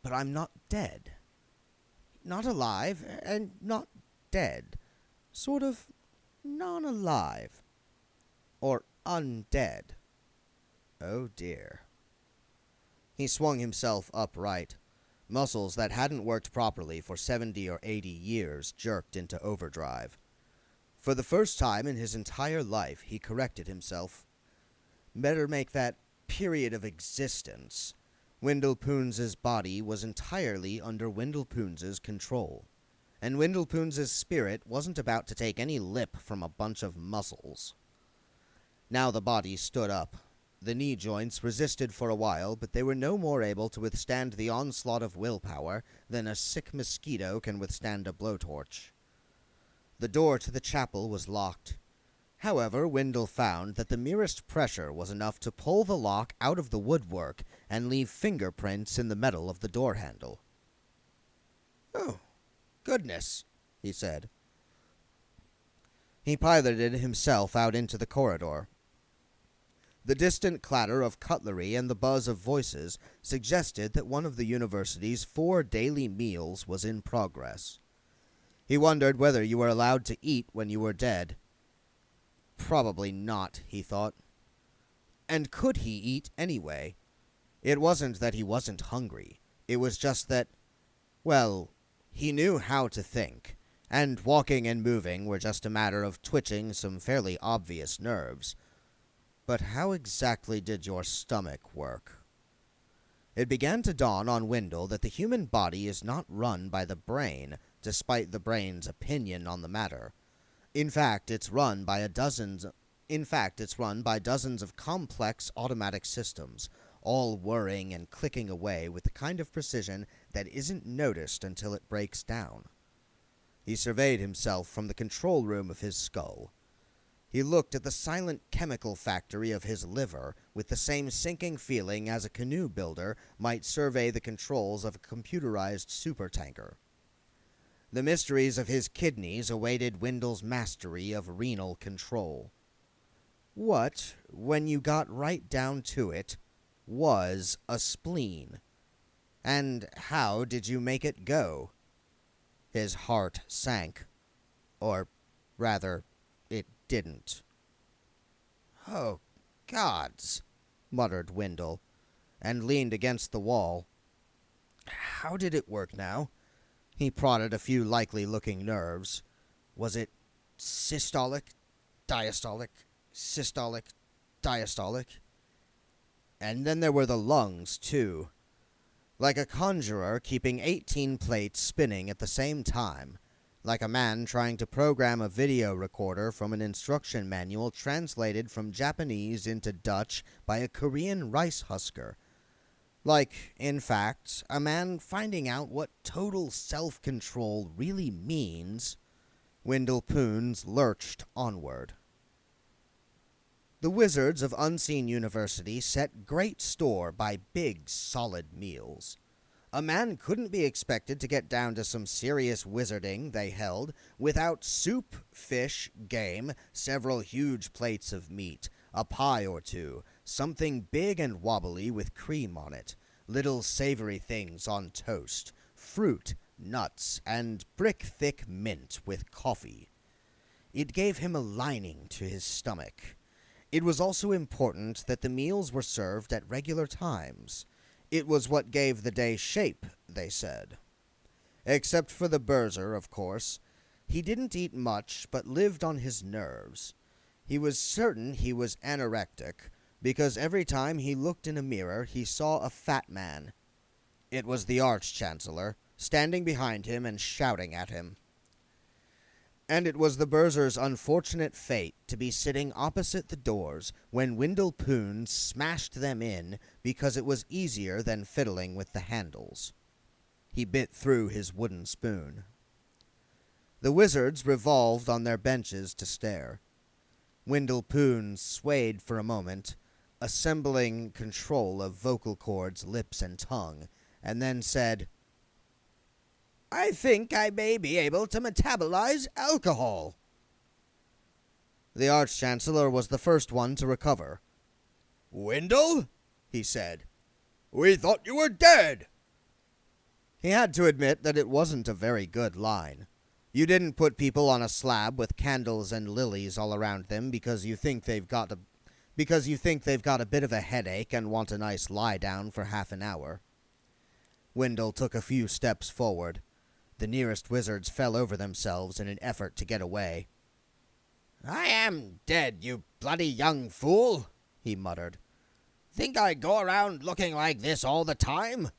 Speaker 1: But I'm not dead. Not alive, and not dead. Sort of non-alive. Or undead. Oh dear. He swung himself upright. Muscles that hadn't worked properly for 70 or 80 years jerked into overdrive. For the first time in his entire life, he corrected himself. Better make that period of existence. Wendell Poons's body was entirely under Wendell Poons's control, and Wendell Poons's spirit wasn't about to take any lip from a bunch of muscles. Now the body stood up. The knee joints resisted for a while, but they were no more able to withstand the onslaught of willpower than a sick mosquito can withstand a blowtorch. The door to the chapel was locked. However, Wendell found that the merest pressure was enough to pull the lock out of the woodwork and leave fingerprints in the metal of the door handle. "Oh, goodness," he said. He piloted himself out into the corridor. The distant clatter of cutlery and the buzz of voices suggested that one of the university's 4 daily meals was in progress. He wondered whether you were allowed to eat when you were dead. Probably not, he thought. And could he eat anyway? It wasn't that he wasn't hungry. It was just that, well, he knew how to think, and walking and moving were just a matter of twitching some fairly obvious nerves. But how exactly did your stomach work? It began to dawn on Wendell that the human body is not run by the brain, despite the brain's opinion on the matter. In fact, it's run by dozens of complex automatic systems, all whirring and clicking away with the kind of precision that isn't noticed until it breaks down. He surveyed himself from the control room of his skull. He looked at the silent chemical factory of his liver with the same sinking feeling as a canoe builder might survey the controls of a computerized supertanker. The mysteries of his kidneys awaited Wendell's mastery of renal control. What, when you got right down to it, was a spleen? And how did you make it go? His heart sank. Or, rather, it didn't. "Oh, gods," muttered Wendell, and leaned against the wall. How did it work now? He prodded a few likely-looking nerves. Was it systolic, diastolic, systolic, diastolic? And then there were the lungs, too. Like a conjurer keeping 18 plates spinning at the same time. Like a man trying to program a video recorder from an instruction manual translated from Japanese into Dutch by a Korean rice husker. Like, in fact, a man finding out what total self-control really means. Wendell Poons lurched onward. The wizards of Unseen University set great store by big, solid meals. A man couldn't be expected to get down to some serious wizarding, they held, without soup, fish, game, several huge plates of meat, a pie or two, something big and wobbly with cream on it, little savory things on toast, fruit, nuts, and brick-thick mint with coffee. It gave him a lining to his stomach. It was also important that the meals were served at regular times. It was what gave the day shape, they said. Except for the Berser, of course. He didn't eat much, but lived on his nerves. He was certain he was anorectic, because every time he looked in a mirror, he saw a fat man. It was the Arch-Chancellor, standing behind him and shouting at him. And it was the Berser's unfortunate fate to be sitting opposite the doors when Wendell smashed them in because it was easier than fiddling with the handles. He bit through his wooden spoon. The wizards revolved on their benches to stare. Windlepoon swayed for a moment, assembling control of vocal cords, lips, and tongue, and then said, "I think I may be able to metabolize alcohol." The Arch-Chancellor was the first one to recover.
Speaker 3: "Windle," he said, "we thought you were dead."
Speaker 1: He had to admit that it wasn't a very good line. You didn't put people on a slab with candles and lilies all around them because you think they've got a bit of a headache and want a nice lie down for half an hour. Windle took a few steps forward. The nearest wizards fell over themselves in an effort to get away.
Speaker 2: "I am dead, you bloody young fool," he muttered. "Think I go around looking like this all the time?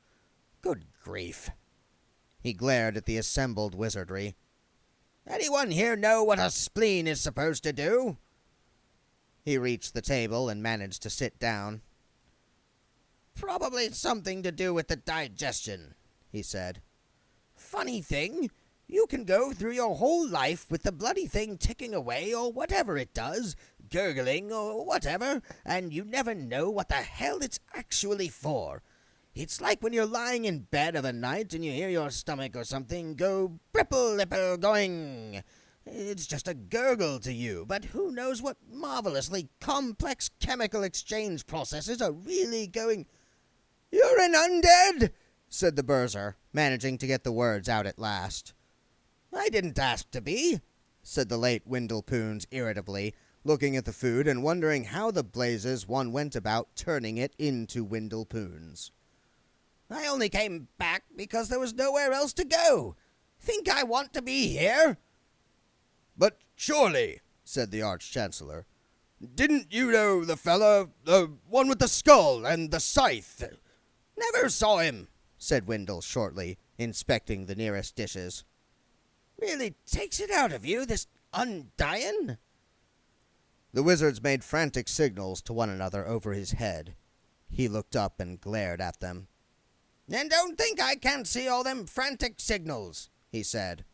Speaker 2: Good grief."
Speaker 1: He glared at the assembled wizardry.
Speaker 2: "Anyone here know what a spleen is supposed to do?"
Speaker 1: He reached the table and managed to sit down.
Speaker 2: "Probably something to do with the digestion," he said. "Funny thing, you can go through your whole life with the bloody thing ticking away or whatever it does, gurgling or whatever, and you never know what the hell it's actually for. It's like when you're lying in bed of a night and you hear your stomach or something go bripple-lipple going. It's just a gurgle to you, but who knows what marvelously complex chemical exchange processes are really going—"
Speaker 1: "You're an undead," said the Berser, managing to get the words out at last.
Speaker 2: "I didn't ask to be,"
Speaker 1: said the late Windlepoons irritably, looking at the food and wondering how the blazes one went about turning it into Windlepoons.
Speaker 2: "I only came back because there was nowhere else to go. Think I want to be here?"
Speaker 3: "But surely," said the Arch-Chancellor, "didn't you know the fella, the one with the skull and the scythe?"
Speaker 2: "Never saw him,"
Speaker 1: said Windle shortly, inspecting the nearest dishes.
Speaker 2: "Really takes it out of you, this undying."
Speaker 1: The wizards made frantic signals to one another over his head. He looked up and glared at them.
Speaker 2: "And don't think I can't see all them frantic signals,"
Speaker 1: he said,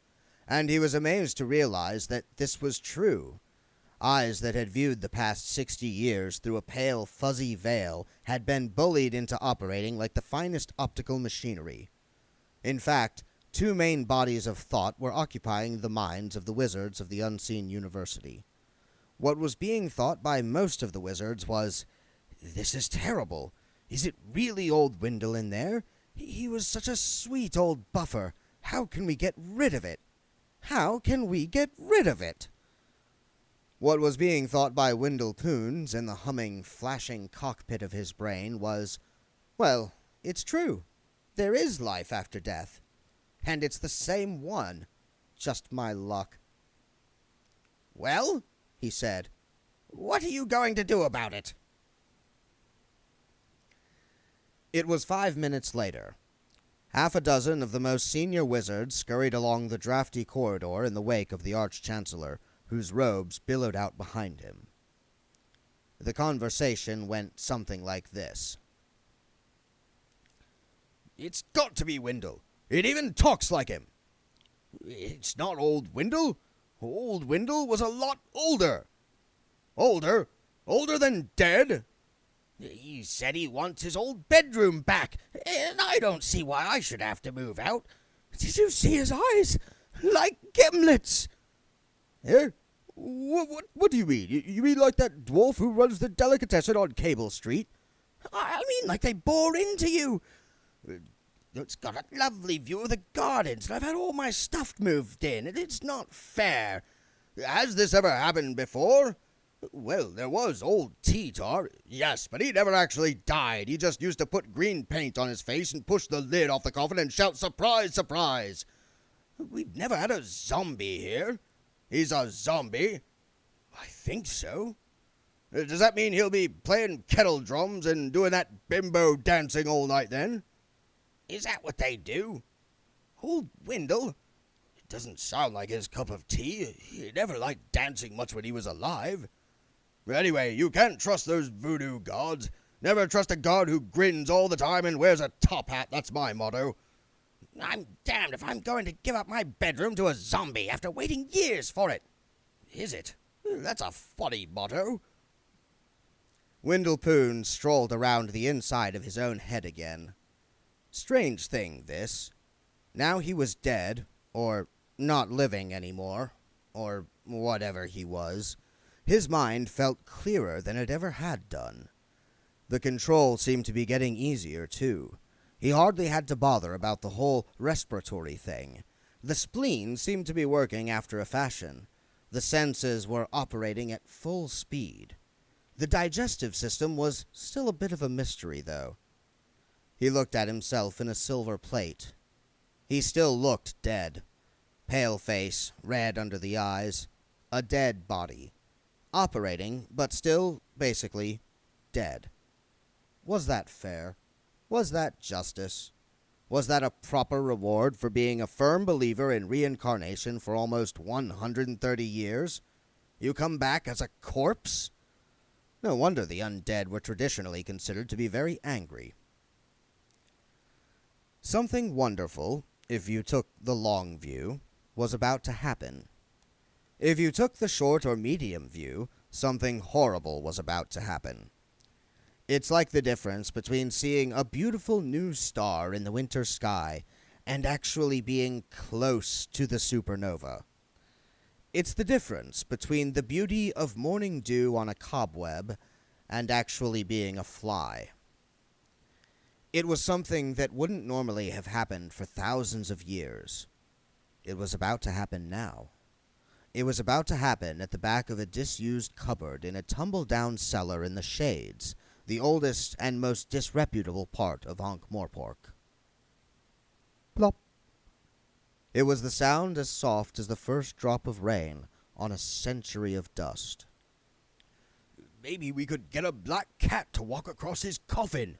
Speaker 1: and he was amazed to realize that this was true. Eyes that had viewed the past 60 years through a pale, fuzzy veil had been bullied into operating like the finest optical machinery. In fact, two main bodies of thought were occupying the minds of the wizards of the Unseen University. What was being thought by most of the wizards was, "This is terrible. Is it really old Windle in there? He was such a sweet old buffer. How can we get rid of it? How can we get rid of it?" What was being thought by Windlepoons in the humming, flashing cockpit of his brain was, well, it's true. There is life after death. And it's the same one. Just my luck.
Speaker 2: "Well," he said, "what are you going to do about it?"
Speaker 1: It was 5 minutes later. Half a dozen of the most senior wizards scurried along the drafty corridor in the wake of the Arch-Chancellor, whose robes billowed out behind him. The conversation went something like this.
Speaker 3: "It's got to be Windle. It even talks like him." "It's not old Windle. Old Windle was a lot older." "Older? Older than dead?"
Speaker 2: "He said he wants his old bedroom back, and I don't see why I should have to move out. Did you see his eyes? Like gimlets."
Speaker 3: "Eh? What do you mean? You mean like that dwarf who runs the delicatessen on Cable Street?"
Speaker 2: "I mean like they bore into you. It's got a lovely view of the gardens, and I've had all my stuff moved in, and it's not fair."
Speaker 3: "Has this ever happened before?" "Well, there was old T-Tar." "Yes, but he never actually died. He just used to put green paint on his face and push the lid off the coffin and shout, 'Surprise, surprise!' We've never had a zombie here." "He's a zombie?" "I think so." "Does that mean he'll be playing kettle drums and doing that bimbo dancing all night then?"
Speaker 2: "Is that what they do?"
Speaker 3: "Old Windle? It doesn't sound like his cup of tea. He never liked dancing much when he was alive. Anyway, you can't trust those voodoo gods. Never trust a god who grins all the time and wears a top hat. That's my motto."
Speaker 2: I'm damned if I'm going to give up my bedroom to a zombie after waiting years for it. Is it? That's a funny motto.
Speaker 1: Windlepoon strolled around the inside of his own head again. Strange thing, this. Now he was dead, or not living anymore, or whatever he was. His mind felt clearer than it ever had done. The control seemed to be getting easier, too. He hardly had to bother about the whole respiratory thing. The spleen seemed to be working after a fashion. The senses were operating at full speed. The digestive system was still a bit of a mystery, though. He looked at himself in a silver plate. He still looked dead. Pale face, red under the eyes. A dead body. Operating, but still, basically, dead. Was that fair? Was that justice? Was that a proper reward for being a firm believer in reincarnation for almost 130 years? You come back as a corpse? No wonder the undead were traditionally considered to be very angry. Something wonderful, if you took the long view, was about to happen. If you took the short or medium view, something horrible was about to happen. It's like the difference between seeing a beautiful new star in the winter sky and actually being close to the supernova. It's the difference between the beauty of morning dew on a cobweb and actually being a fly. It was something that wouldn't normally have happened for thousands of years. It was about to happen now. It was about to happen at the back of a disused cupboard in a tumble-down cellar in the Shades, the oldest and most disreputable part of Ankh-Morpork. Plop. It was the sound as soft as the first drop of rain on a century of dust.
Speaker 2: Maybe we could get a black cat to walk across his coffin.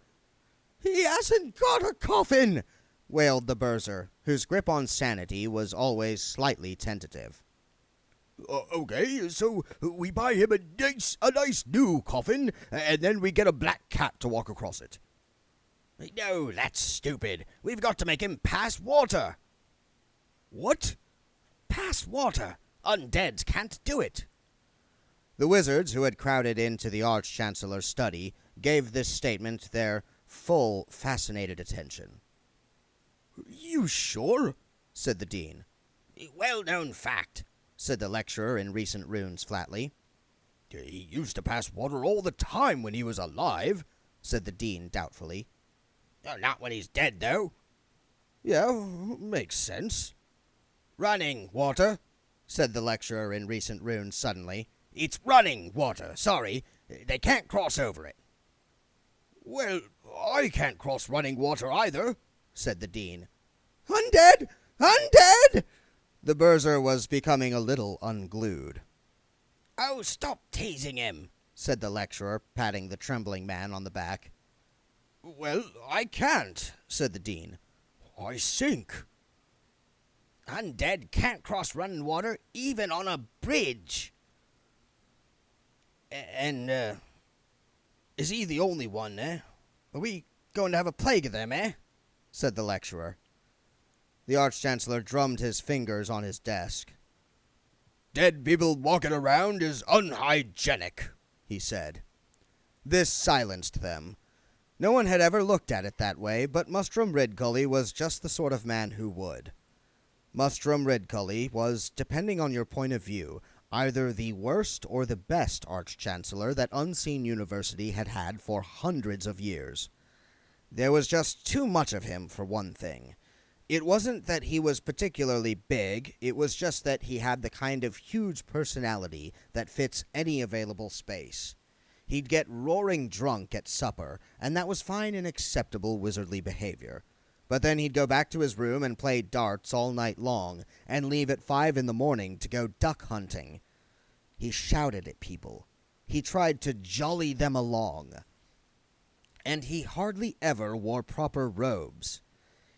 Speaker 1: He hasn't got a coffin, wailed the Berser, whose grip on sanity was always slightly tentative.
Speaker 3: Okay, so we buy him a nice new coffin, and then we get a black cat to walk across it.
Speaker 2: No, that's stupid. We've got to make him pass water.
Speaker 3: What?
Speaker 2: Pass water. Undeads can't do it.
Speaker 1: The wizards who had crowded into the Arch-Chancellor's study gave this statement their full, fascinated attention.
Speaker 3: You sure?
Speaker 1: Said the dean.
Speaker 2: Well-known fact,
Speaker 1: said the lecturer in recent runes flatly.
Speaker 3: He used to pass water all the time when he was alive,
Speaker 1: said the dean doubtfully.
Speaker 2: Not when he's dead, though.
Speaker 3: Yeah, makes sense.
Speaker 2: Running water,
Speaker 1: said the lecturer in recent runes suddenly.
Speaker 2: It's running water, sorry. They can't cross over it.
Speaker 3: Well, I can't cross running water either,
Speaker 1: said the dean.
Speaker 3: Undead! Undead!
Speaker 1: The Berser was becoming a little unglued.
Speaker 2: Oh, stop teasing him,
Speaker 1: said the lecturer, patting the trembling man on the back.
Speaker 3: Well, I can't,
Speaker 1: said the dean.
Speaker 3: I sink.
Speaker 2: Undead can't cross running water even on a bridge.
Speaker 3: And, is he the only one, eh? Are we going to have a plague of them, eh?
Speaker 1: Said the lecturer. The Arch-Chancellor drummed his fingers on his desk.
Speaker 3: Dead people walking around is unhygienic, he said.
Speaker 1: This silenced them. No one had ever looked at it that way, but Mustrum Ridcully was just the sort of man who would. Mustrum Ridcully was, depending on your point of view, either the worst or the best Arch-Chancellor that Unseen University had had for hundreds of years. There was just too much of him, for one thing. It wasn't that he was particularly big, it was just that he had the kind of huge personality that fits any available space. He'd get roaring drunk at supper, and that was fine and acceptable wizardly behavior. But then he'd go back to his room and play darts all night long, and leave at 5 a.m. to go duck hunting. He shouted at people. He tried to jolly them along. And he hardly ever wore proper robes.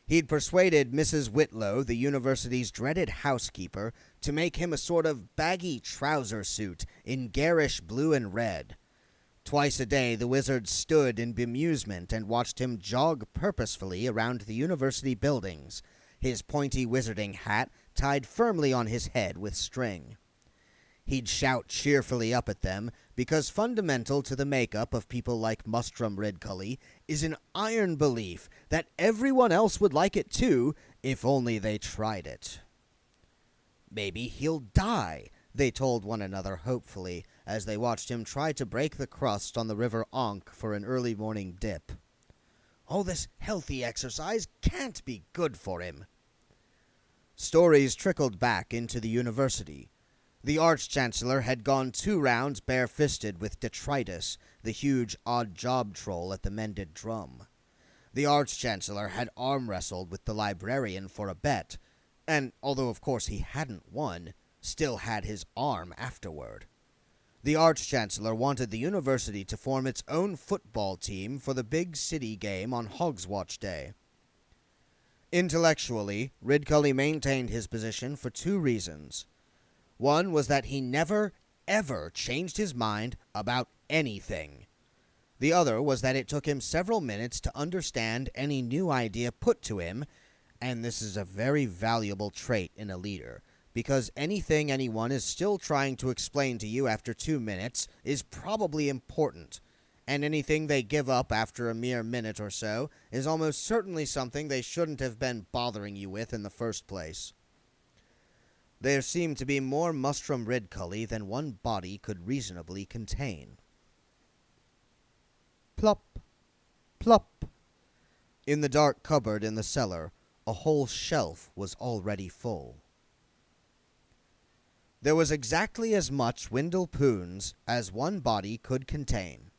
Speaker 1: He'd persuaded Mrs. Whitlow, the university's dreaded housekeeper, to make him a sort of baggy trouser suit in garish blue and red. Twice a day the wizard stood in bemusement and watched him jog purposefully around the university buildings, his pointy wizarding hat tied firmly on his head with string. He'd shout cheerfully up at them, because fundamental to the makeup of people like Mustrum Ridcully is an iron belief that everyone else would like it too, if only they tried it. "Maybe he'll die," they told one another hopefully, as they watched him try to break the crust on the River Ankh for an early morning dip. "All this healthy exercise can't be good for him." Stories trickled back into the university. The Arch-Chancellor had gone 2 rounds bare-fisted with Detritus, the huge odd-job troll at the Mended Drum. The Arch-Chancellor had arm-wrestled with the librarian for a bet, and although of course he hadn't won, still had his arm afterward. The Arch-Chancellor wanted the university to form its own football team for the big city game on Hogswatch Day. Intellectually, Ridcully maintained his position for 2 reasons. One was that he never, ever changed his mind about anything. The other was that it took him several minutes to understand any new idea put to him, and this is a very valuable trait in a leader, because anything anyone is still trying to explain to you after 2 minutes is probably important, and anything they give up after a mere minute or so is almost certainly something they shouldn't have been bothering you with in the first place. There seemed to be more Mustrum Ridcully than one body could reasonably contain. Plop, plop. In the dark cupboard in the cellar, a whole shelf was already full. There was exactly as much Windle Poons as one body could contain,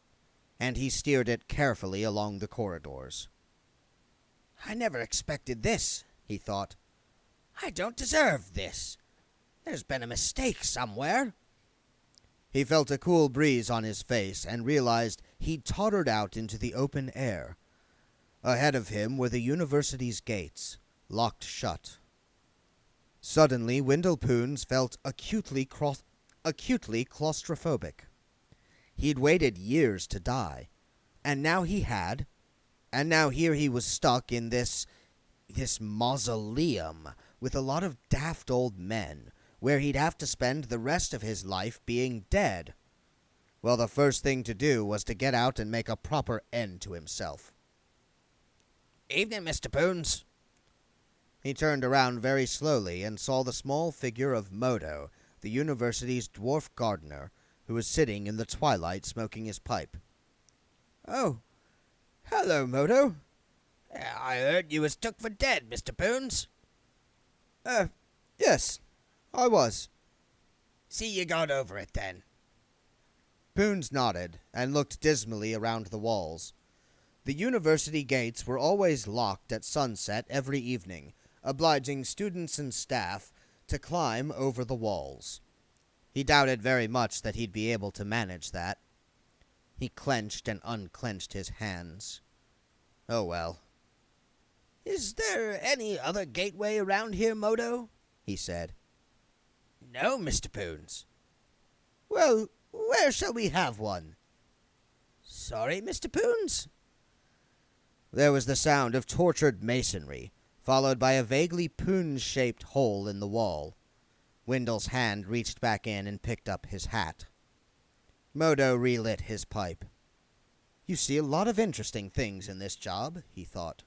Speaker 1: and he steered it carefully along the corridors. "I never expected this," he thought. "I don't deserve this. There's been a mistake somewhere." He felt a cool breeze on his face and realized he'd tottered out into the open air. Ahead of him were the university's gates, locked shut. Suddenly, Windle Poons felt acutely claustrophobic. He'd waited years to die, and now he had, and now here he was stuck in this mausoleum with a lot of daft old men, where he'd have to spend the rest of his life being dead. Well, the first thing to do was to get out and make a proper end to himself. "Evening, Mr. Poons." He turned around very slowly and saw the small figure of Modo, the university's dwarf gardener, who was sitting in the twilight smoking his pipe. "Oh, hello, Modo." "I heard you was took for dead, Mr. Poons." Yes, I was."
Speaker 2: "See you got over it, then."
Speaker 1: Poons nodded and looked dismally around the walls. The university gates were always locked at sunset every evening, obliging students and staff to climb over the walls. He doubted very much that he'd be able to manage that. He clenched and unclenched his hands. Oh well.
Speaker 2: "Is there any other gateway around here, Modo?" he said. "No, Mr. Poons."
Speaker 1: "Well, where shall we have one?"
Speaker 2: "Sorry, Mr. Poons?"
Speaker 1: There was the sound of tortured masonry, followed by a vaguely poon-shaped hole in the wall. Windle's hand reached back in and picked up his hat. Modo relit his pipe. "You see a lot of interesting things in this job," he thought.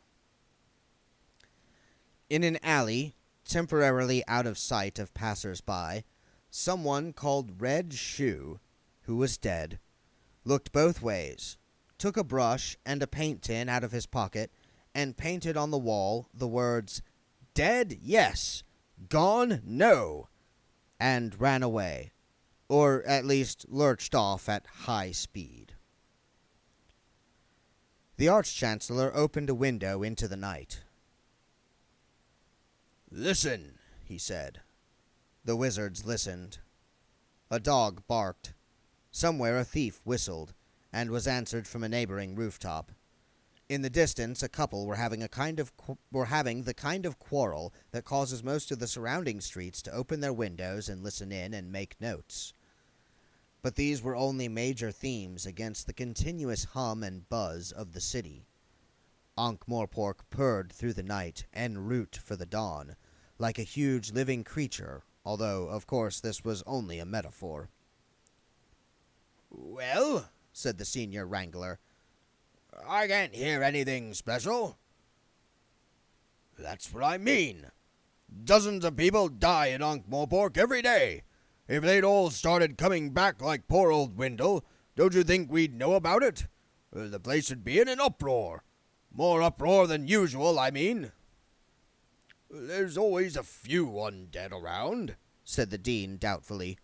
Speaker 1: In an alley, temporarily out of sight of passers-by, someone called Red Shoe, who was dead, looked both ways, took a brush and a paint tin out of his pocket, and painted on the wall the words, "Dead, yes. Gone, no," and ran away, or at least lurched off at high speed. The Arch-Chancellor opened a window into the night. "Listen," he said. The wizards listened. A dog barked. Somewhere a thief whistled, and was answered from a neighboring rooftop. In the distance, a couple were having the kind of quarrel that causes most of the surrounding streets to open their windows and listen in and make notes. But these were only major themes against the continuous hum and buzz of the city. Ankh-Morpork purred through the night en route for the dawn, like a huge living creature, although, of course, this was only a metaphor.
Speaker 3: "Well," said the senior wrangler, "I can't hear anything special." "That's what I mean. Dozens of people die in Ankh-Morpork every day. If they'd all started coming back like poor old Windle, don't you think we'd know about it? The place would be in an uproar. More uproar than usual, I mean." "There's always a few undead around," said the Dean doubtfully.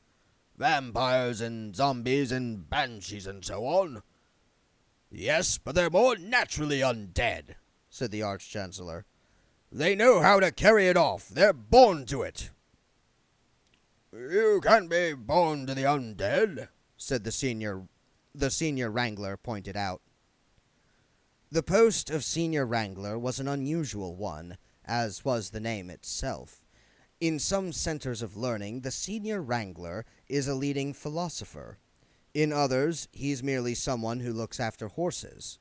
Speaker 3: "Vampires and zombies and banshees and so on." "Yes, but they're more naturally undead," said the Arch-Chancellor. "They know how to carry it off. They're born to it." "You can't be born to the undead," said the senior wrangler pointed out.
Speaker 1: The post of senior wrangler was an unusual one, as was the name itself. In some centers of learning, the senior wrangler is a leading philosopher. In others, he's merely someone who looks after horses.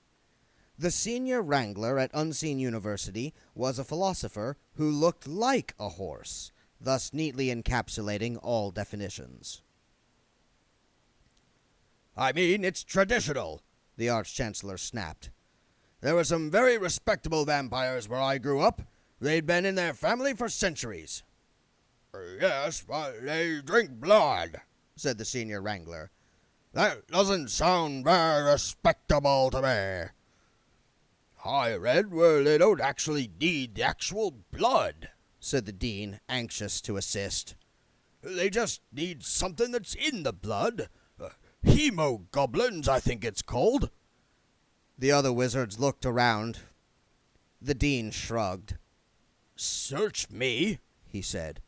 Speaker 1: The senior wrangler at Unseen University was a philosopher who looked like a horse, thus neatly encapsulating all definitions.
Speaker 3: "I mean, it's traditional," the Arch-Chancellor snapped. "There were some very respectable vampires where I grew up. They'd been in their family for centuries." "Yes, but they drink blood," said the senior wrangler. "That doesn't sound very respectable to me." "I read where they don't actually need the actual blood," said the Dean, anxious to assist. "They just need something that's in the blood. Hemoglobins, I think it's called."
Speaker 1: The other wizards looked around. The Dean shrugged.
Speaker 3: "Search me," he said.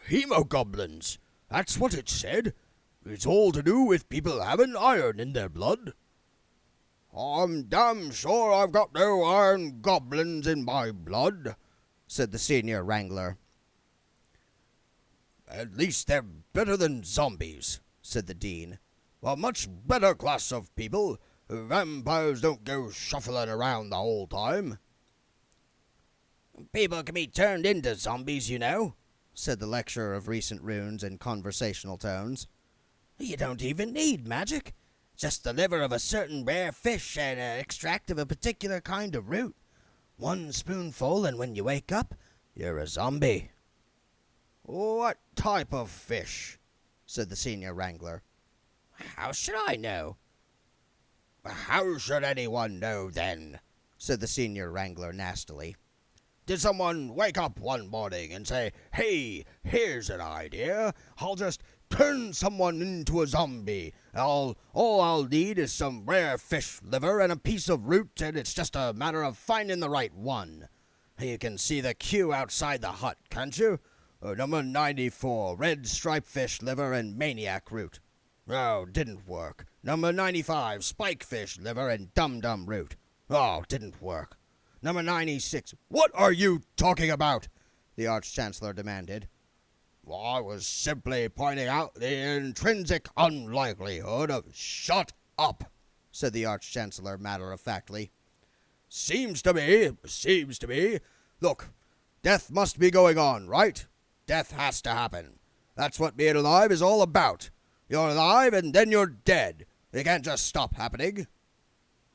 Speaker 3: "Hemoglobins, that's what it said. It's all to do with people having iron in their blood." "I'm damn sure I've got no iron goblins in my blood," said the senior wrangler. "At least they're better than zombies," said the Dean. "A much better class of people. Vampires don't go shuffling around the whole time." "People can be turned into zombies, you know," said the lecturer of recent runes in conversational tones. "You don't even need magic. Just the liver of a certain rare fish and an extract of a particular kind of root. One spoonful, and when you wake up, you're a zombie." "What type of fish?" said the senior wrangler. "How should I know?" "How should anyone know, then?" said the senior wrangler nastily. "Did someone wake up one morning and say, 'Hey, here's an idea. I'll just turn someone into a zombie. All I'll need is some rare fish liver and a piece of root, and it's just a matter of finding the right one.' You can see the queue outside the hut, can't you? Number 94, red striped fish liver and maniac root. Oh, didn't work. Number 95, spike fish liver and dum-dum root. Oh, didn't work. Number 96, what are you talking about?" the Arch-Chancellor demanded. "I was simply pointing out the intrinsic unlikelihood of—" "Shut up," said the Arch-Chancellor matter-of-factly. Seems to me. Look, death must be going on, right? Death has to happen. That's what being alive is all about. You're alive and then you're dead. It can't just stop happening."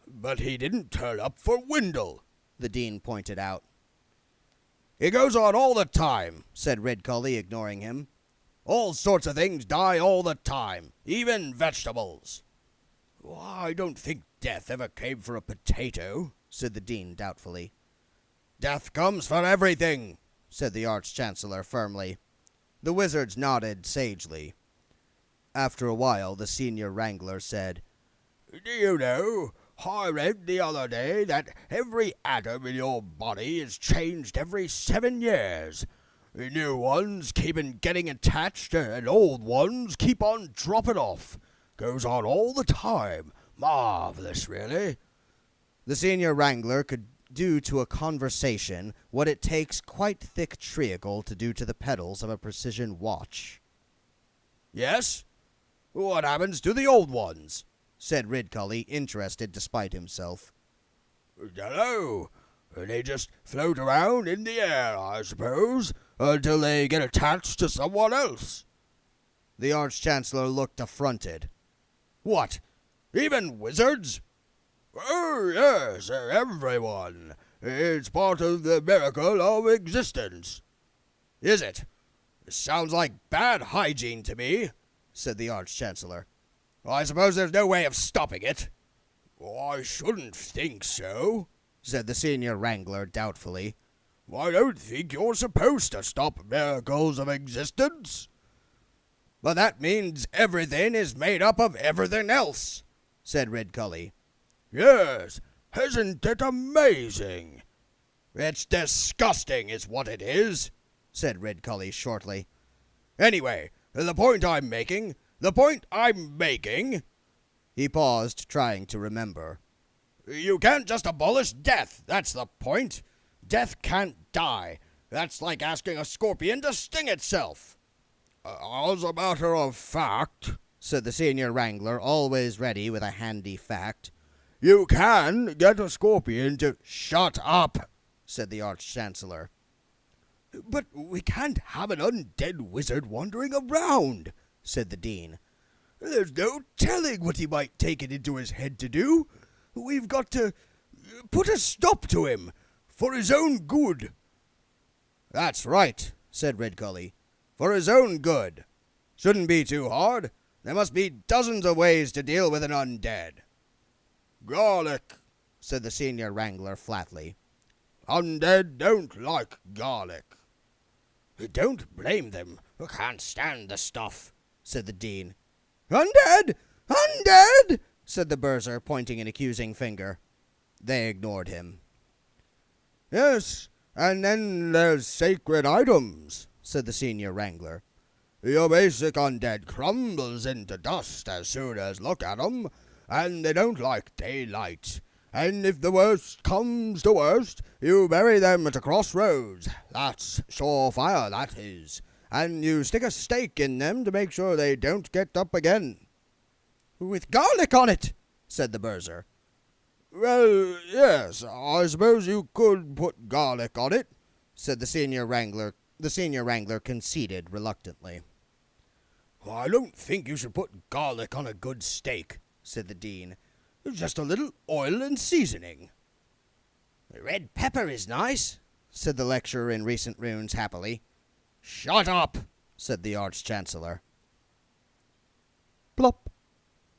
Speaker 3: "But he didn't turn up for Windle," the Dean pointed out. "It goes on all the time," said Ridcully, ignoring him. "All sorts of things die all the time, even vegetables." "I don't think death ever came for a potato," said the Dean doubtfully. "Death comes for everything," said the Arch-Chancellor firmly. The wizards nodded sagely. After a while, the senior wrangler said, "Do you know, I read the other day that every atom in your body is changed every 7 years. New ones keep on getting attached, and old ones keep on dropping off. Goes on all the time. Marvelous, really." The senior wrangler could do to a conversation what it takes quite thick treacle to do to the pedals of a precision watch. "Yes? What happens to the old ones?" said Ridcully, interested despite himself. "Dunno. They just float around in the air, I suppose, until they get attached to someone else."
Speaker 1: The Arch-Chancellor looked affronted.
Speaker 3: "What? Even wizards?" "Oh, yes, everyone. It's part of the miracle of existence." "Is it? Sounds like bad hygiene to me," said the Arch-Chancellor. "I suppose there's no way of stopping it." "I shouldn't think so," said the Senior Wrangler doubtfully. "I don't think you're supposed to stop miracles of existence." "But that means everything is made up of everything else," said Ridcully. "Yes, isn't it amazing?" "It's disgusting is what it is," said Ridcully shortly. "Anyway, the point I'm making... He paused, trying to remember. "You can't just abolish death, that's the point. Death can't die. That's like asking a scorpion to sting itself." "As a matter of fact," said the Senior Wrangler, always ready with a handy fact, "you can get a scorpion to—" "Shut up," said the Arch-Chancellor. "But we can't have an undead wizard wandering around," said the Dean. "There's no telling what he might take it into his head to do. We've got to put a stop to him, for his own good." "That's right," said Ridcully. "For his own good. Shouldn't be too hard. There must be dozens of ways to deal with an undead." "Garlic," said the Senior Wrangler flatly. "Undead don't like garlic." "Don't blame them. I can't stand the stuff," said the Dean. "Undead! Undead!" said the Burzar, pointing an accusing finger. They ignored him. "Yes, and then there's sacred items," said the Senior Wrangler. "Your basic undead crumbles into dust as soon as look at 'em, and they don't like daylight. And if the worst comes to worst, you bury them at a crossroads. That's surefire, that is. And you stick a stake in them to make sure they don't get up again." "With garlic on it," said the Burzar. "Well, yes, I suppose you could put garlic on it," said the Senior Wrangler. The Senior Wrangler conceded reluctantly. "I don't think you should put garlic on a good steak," said the Dean. "Just a little oil and seasoning." "Red pepper is nice," said the lecturer in recent runes happily. "Shut up," said the Arch-Chancellor. Plop!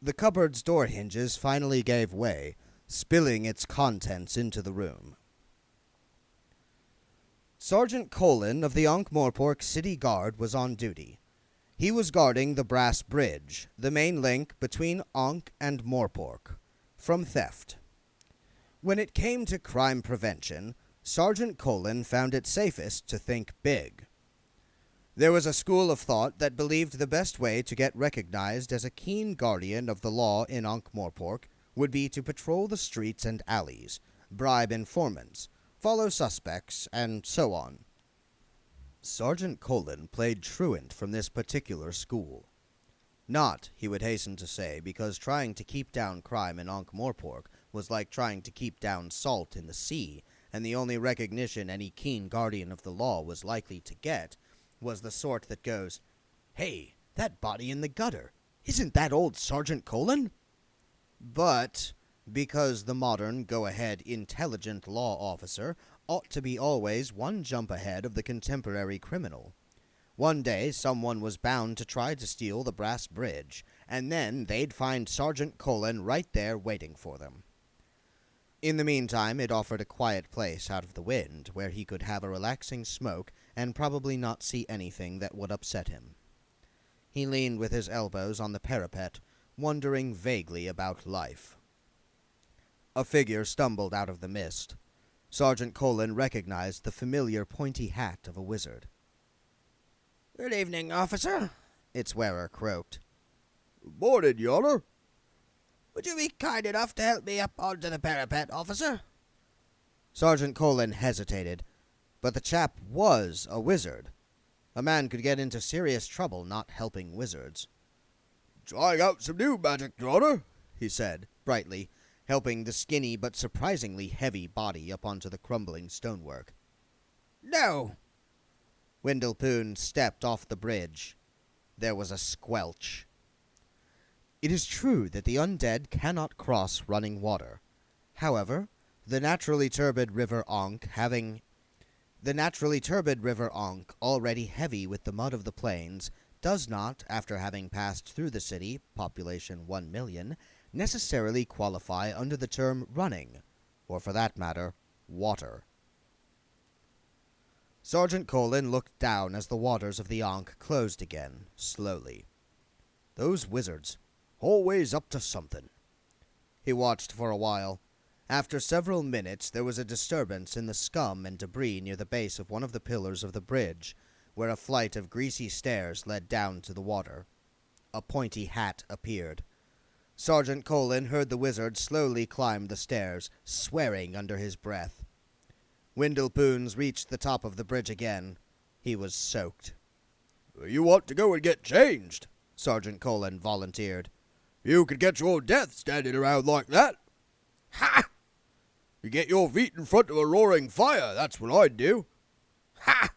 Speaker 3: The cupboard's door hinges finally gave way, spilling its contents into the room. Sergeant Colin of the Ankh-Morpork City Guard was on duty. He was guarding the Brass Bridge, the main link between Ankh and Morpork, from theft. When it came to crime prevention, Sergeant Colin found it safest to think big. There was a school of thought that believed the best way to get recognized as a keen guardian of the law in Ankh-Morpork would be to patrol the streets and alleys, bribe informants, follow suspects, and so on. Sergeant Colin played truant from this particular school. Not, he would hasten to say, because trying to keep down crime in Ankh-Morpork was like trying to keep down salt in the sea, and the only recognition any keen guardian of the law was likely to get was the sort that goes, "Hey, that body in the gutter, isn't that old Sergeant Colin?" But because the modern, go-ahead, intelligent law officer ought to be always one jump ahead of the contemporary criminal. One day someone was bound to try to steal the Brass Bridge, and then they'd find Sergeant Colin right there waiting for them. In the meantime, it offered a quiet place out of the wind, where he could have a relaxing smoke and probably not see anything that would upset him. He leaned with his elbows on the parapet, wondering vaguely about life. A figure stumbled out of the mist. Sergeant Colin recognized the familiar pointy hat of a wizard. "Good evening, officer," its wearer croaked. "Morning, Your Honor."
Speaker 2: "Would you be kind enough to help me up onto the parapet, officer?"
Speaker 1: Sergeant Colin hesitated, but the chap was a wizard. A man could get into serious trouble not helping wizards.
Speaker 3: "Trying out some new magic, Your Honor,"
Speaker 1: he said, brightly, helping the skinny but surprisingly heavy body up onto the crumbling stonework.
Speaker 2: No!
Speaker 1: Windlepoon stepped off the bridge. There was a squelch. It is true that the undead cannot cross running water. However, the naturally turbid River Ankh, already heavy with the mud of the plains, does not, after having passed through the city, population 1 million, necessarily qualify under the term running, or for that matter, water. Sergeant Colin looked down as the waters of the Ankh closed again, slowly. Those wizards, always up to something. He watched for a while. After several minutes, there was a disturbance in the scum and debris near the base of one of the pillars of the bridge, where a flight of greasy stairs led down to the water. A pointy hat appeared. Sergeant Colin heard the wizard slowly climb the stairs, swearing under his breath. Windlepoons reached the top of the bridge again. He was soaked.
Speaker 3: You want to go and get changed?
Speaker 1: Sergeant Colin volunteered.
Speaker 3: You could get your death standing around like that.
Speaker 2: Ha!
Speaker 3: You get your feet in front of a roaring fire, that's what I'd do.
Speaker 2: Ha!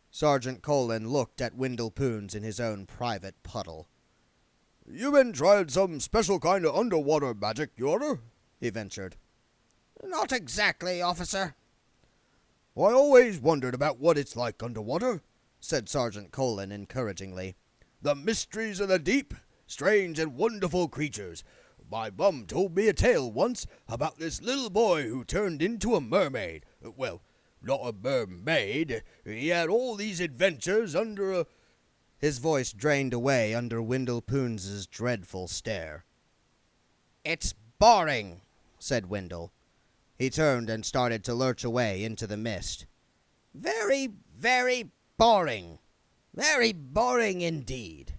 Speaker 1: Sergeant Colin looked at Windlepoons in his own private puddle.
Speaker 3: You been trying some special kind of underwater magic, Yorter?
Speaker 1: He ventured.
Speaker 2: Not exactly, officer.
Speaker 3: I always wondered about what it's like underwater,
Speaker 1: said Sergeant Colin encouragingly.
Speaker 3: The mysteries of the deep, strange and wonderful creatures. My mum told me a tale once about this little boy who turned into a mermaid. Well, not a mermaid. He had all these adventures under a...
Speaker 1: His voice drained away under Windlepoons' dreadful stare.
Speaker 2: It's boring,
Speaker 1: said Windle. He turned and started to lurch away into the mist.
Speaker 2: Very, very boring. Very boring indeed.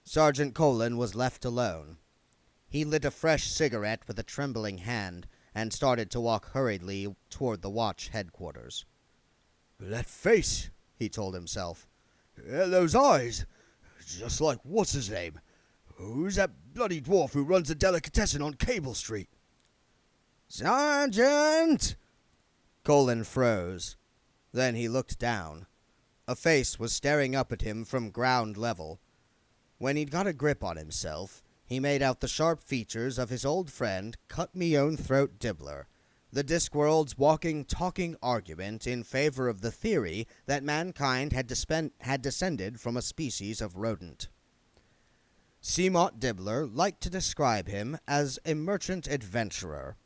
Speaker 1: Sergeant Colin was left alone. He lit a fresh cigarette with a trembling hand and started to walk hurriedly toward the watch headquarters.
Speaker 3: That face, he told himself. Those eyes. Just like what's-his-name. Who's that bloody dwarf who runs the delicatessen on Cable Street?
Speaker 2: Sergeant!
Speaker 1: Colin froze. Then he looked down. A face was staring up at him from ground level. When he'd got a grip on himself, he made out the sharp features of his old friend, Cut-Me-Own-Throat Dibbler, the Discworld's walking, talking argument in favor of the theory that mankind had descended from a species of rodent. Seamot Dibbler liked to describe him as a merchant adventurer.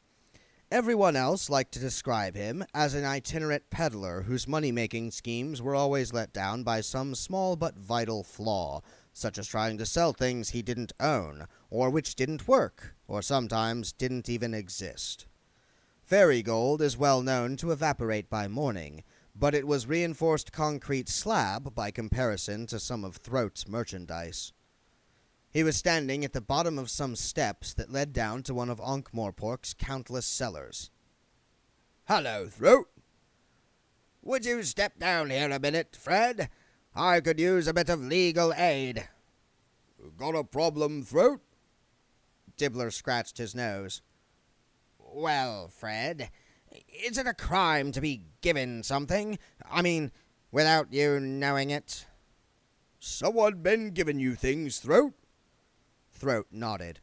Speaker 1: Everyone else liked to describe him as an itinerant peddler whose money-making schemes were always let down by some small but vital flaw, such as trying to sell things he didn't own, or which didn't work, or sometimes didn't even exist. Fairy gold is well known to evaporate by morning, but it was reinforced concrete slab by comparison to some of Throat's merchandise. He was standing at the bottom of some steps that led down to one of Ankh-Morpork's countless cellars.
Speaker 3: Hello, Throat.
Speaker 2: Would you step down here a minute, Fred? I could use a bit of legal aid.
Speaker 3: Got a problem, Throat?
Speaker 1: Dibbler scratched his nose.
Speaker 2: Well, Fred, is it a crime to be given something? I mean, without you knowing it?
Speaker 3: Someone been giving you things, Throat?
Speaker 1: Throat nodded.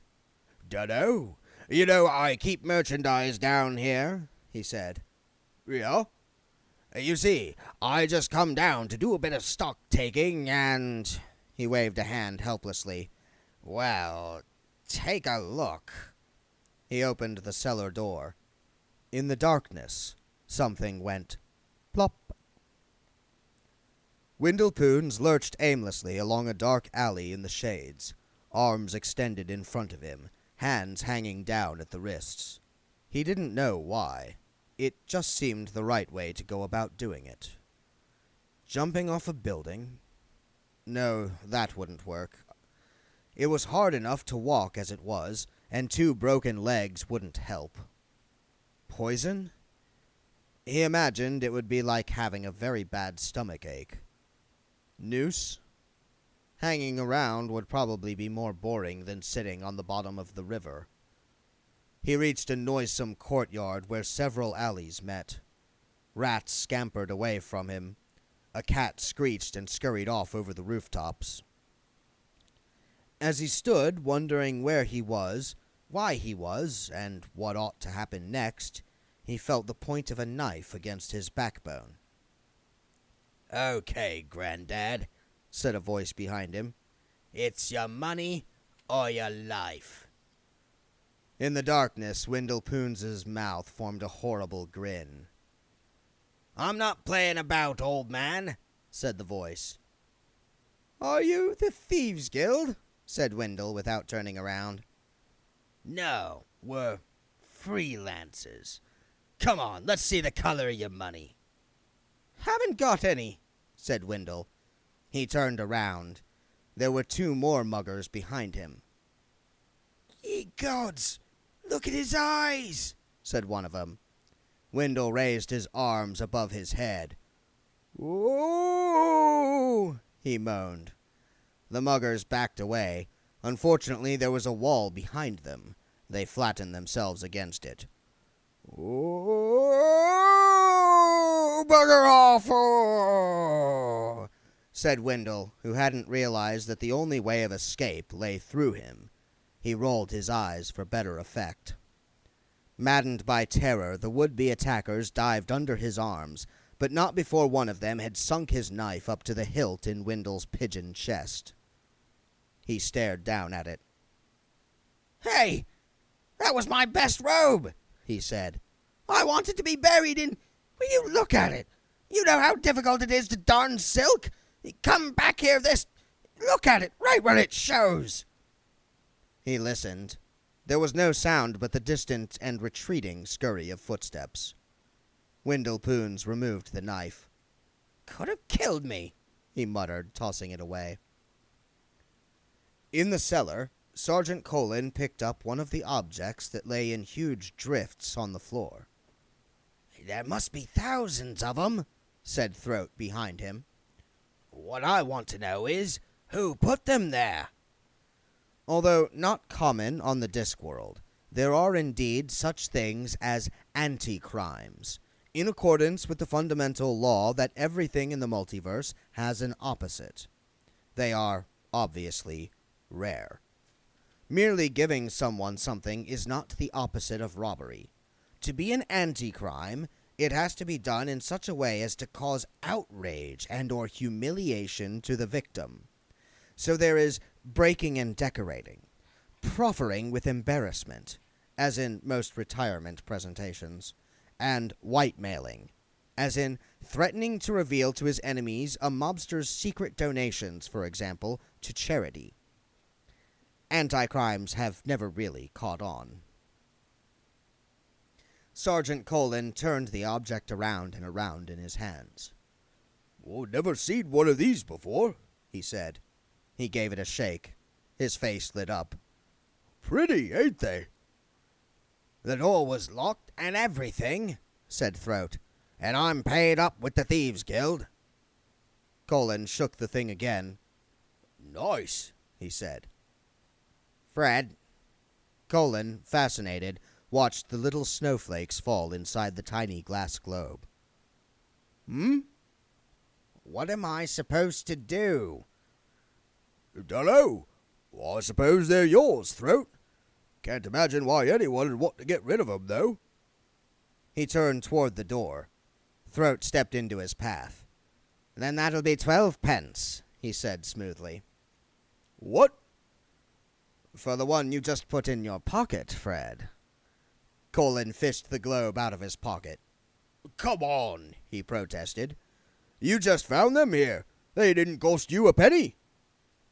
Speaker 2: Dunno. You know, I keep merchandise down here, he said.
Speaker 3: Yeah?
Speaker 2: You see, I just come down to do a bit of stock-taking and...
Speaker 1: He waved a hand helplessly.
Speaker 2: Well, take a look.
Speaker 1: He opened the cellar door. In the darkness, something went plop. Windlepoons lurched aimlessly along a dark alley in the shades, arms extended in front of him, hands hanging down at the wrists. He didn't know why. It just seemed the right way to go about doing it. Jumping off a building? No, that wouldn't work. It was hard enough to walk as it was, and 2 broken legs wouldn't help. Poison? He imagined it would be like having a very bad stomachache. Noose? Hanging around would probably be more boring than sitting on the bottom of the river. He reached a noisome courtyard where several alleys met. Rats scampered away from him. A cat screeched and scurried off over the rooftops. As he stood, wondering where he was, why he was, and what ought to happen next, he felt the point of a knife against his backbone.
Speaker 2: "Okay, Grandad," said a voice behind him. "It's your money or your life."
Speaker 1: In the darkness, Wendell Poons's mouth formed a horrible grin.
Speaker 2: "I'm not playing about, old man," said the voice.
Speaker 1: "Are you the Thieves' Guild?" said Wendell without turning around.
Speaker 2: "No, we're freelancers. Come on, let's see the color of your money."
Speaker 1: "Haven't got any," said Wendell. He turned around. There were 2 more muggers behind him.
Speaker 2: "Ye gods, look at his eyes,"
Speaker 1: said one of them. Wendell raised his arms above his head. "Ooh!" he moaned. The muggers backed away. Unfortunately, there was a wall behind them. They flattened themselves against it. "Ooh! Bugger off!" Oh! said Wendell, who hadn't realized that the only way of escape lay through him. He rolled his eyes for better effect. Maddened by terror, the would-be attackers dived under his arms, but not before one of them had sunk his knife up to the hilt in Wendell's pigeon chest. He stared down at it.
Speaker 2: "Hey, that was my best robe," he said. "I wanted to be buried in... Will you look at it? You know how difficult it is to darn silk? Come back here, this... Look at it, right where it shows."
Speaker 1: He listened. There was no sound but the distant and retreating scurry of footsteps. Wendell Poons removed the knife.
Speaker 2: "Could have killed me,"
Speaker 1: he muttered, tossing it away. In the cellar, Sergeant Colin picked up one of the objects that lay in huge drifts on the floor.
Speaker 2: "There must be thousands of them,"
Speaker 1: said Throat behind him.
Speaker 2: "What I want to know is, who put them there?"
Speaker 1: Although not common on the Discworld, there are indeed such things as anti-crimes, in accordance with the fundamental law that everything in the multiverse has an opposite. They are, obviously, rare. Merely giving someone something is not the opposite of robbery. To be an anti-crime, it has to be done in such a way as to cause outrage and or humiliation to the victim. So there is breaking and decorating, proffering with embarrassment, as in most retirement presentations, and white-mailing, as in threatening to reveal to his enemies a mobster's secret donations, for example, to charity. Anti-crimes have never really caught on. Sergeant Colin turned the object around and around in his hands.
Speaker 3: Never seen one of these before,"
Speaker 1: he said. He gave it a shake. His face lit up.
Speaker 3: "Pretty, ain't they?"
Speaker 2: "The door was locked and everything,"
Speaker 1: said Throat.
Speaker 2: "and I'm paid up with the Thieves' Guild."
Speaker 1: Colin shook the thing again.
Speaker 3: "Nice,"
Speaker 1: he said. "Fred." Colin, fascinated, watched the little snowflakes fall inside the tiny glass globe.
Speaker 2: "What am I supposed to do?"
Speaker 3: "Dunno. I suppose they're yours, Throat. Can't imagine why anyone would want to get rid of 'em, though."
Speaker 1: He turned toward the door. Throat stepped into his path. "Then that'll be 12 pence, he said smoothly.
Speaker 3: "What?"
Speaker 1: "For the one you just put in your pocket, Fred." Colin fished the globe out of his pocket.
Speaker 3: "Come on," he protested. "You just found them here. They didn't cost you a penny."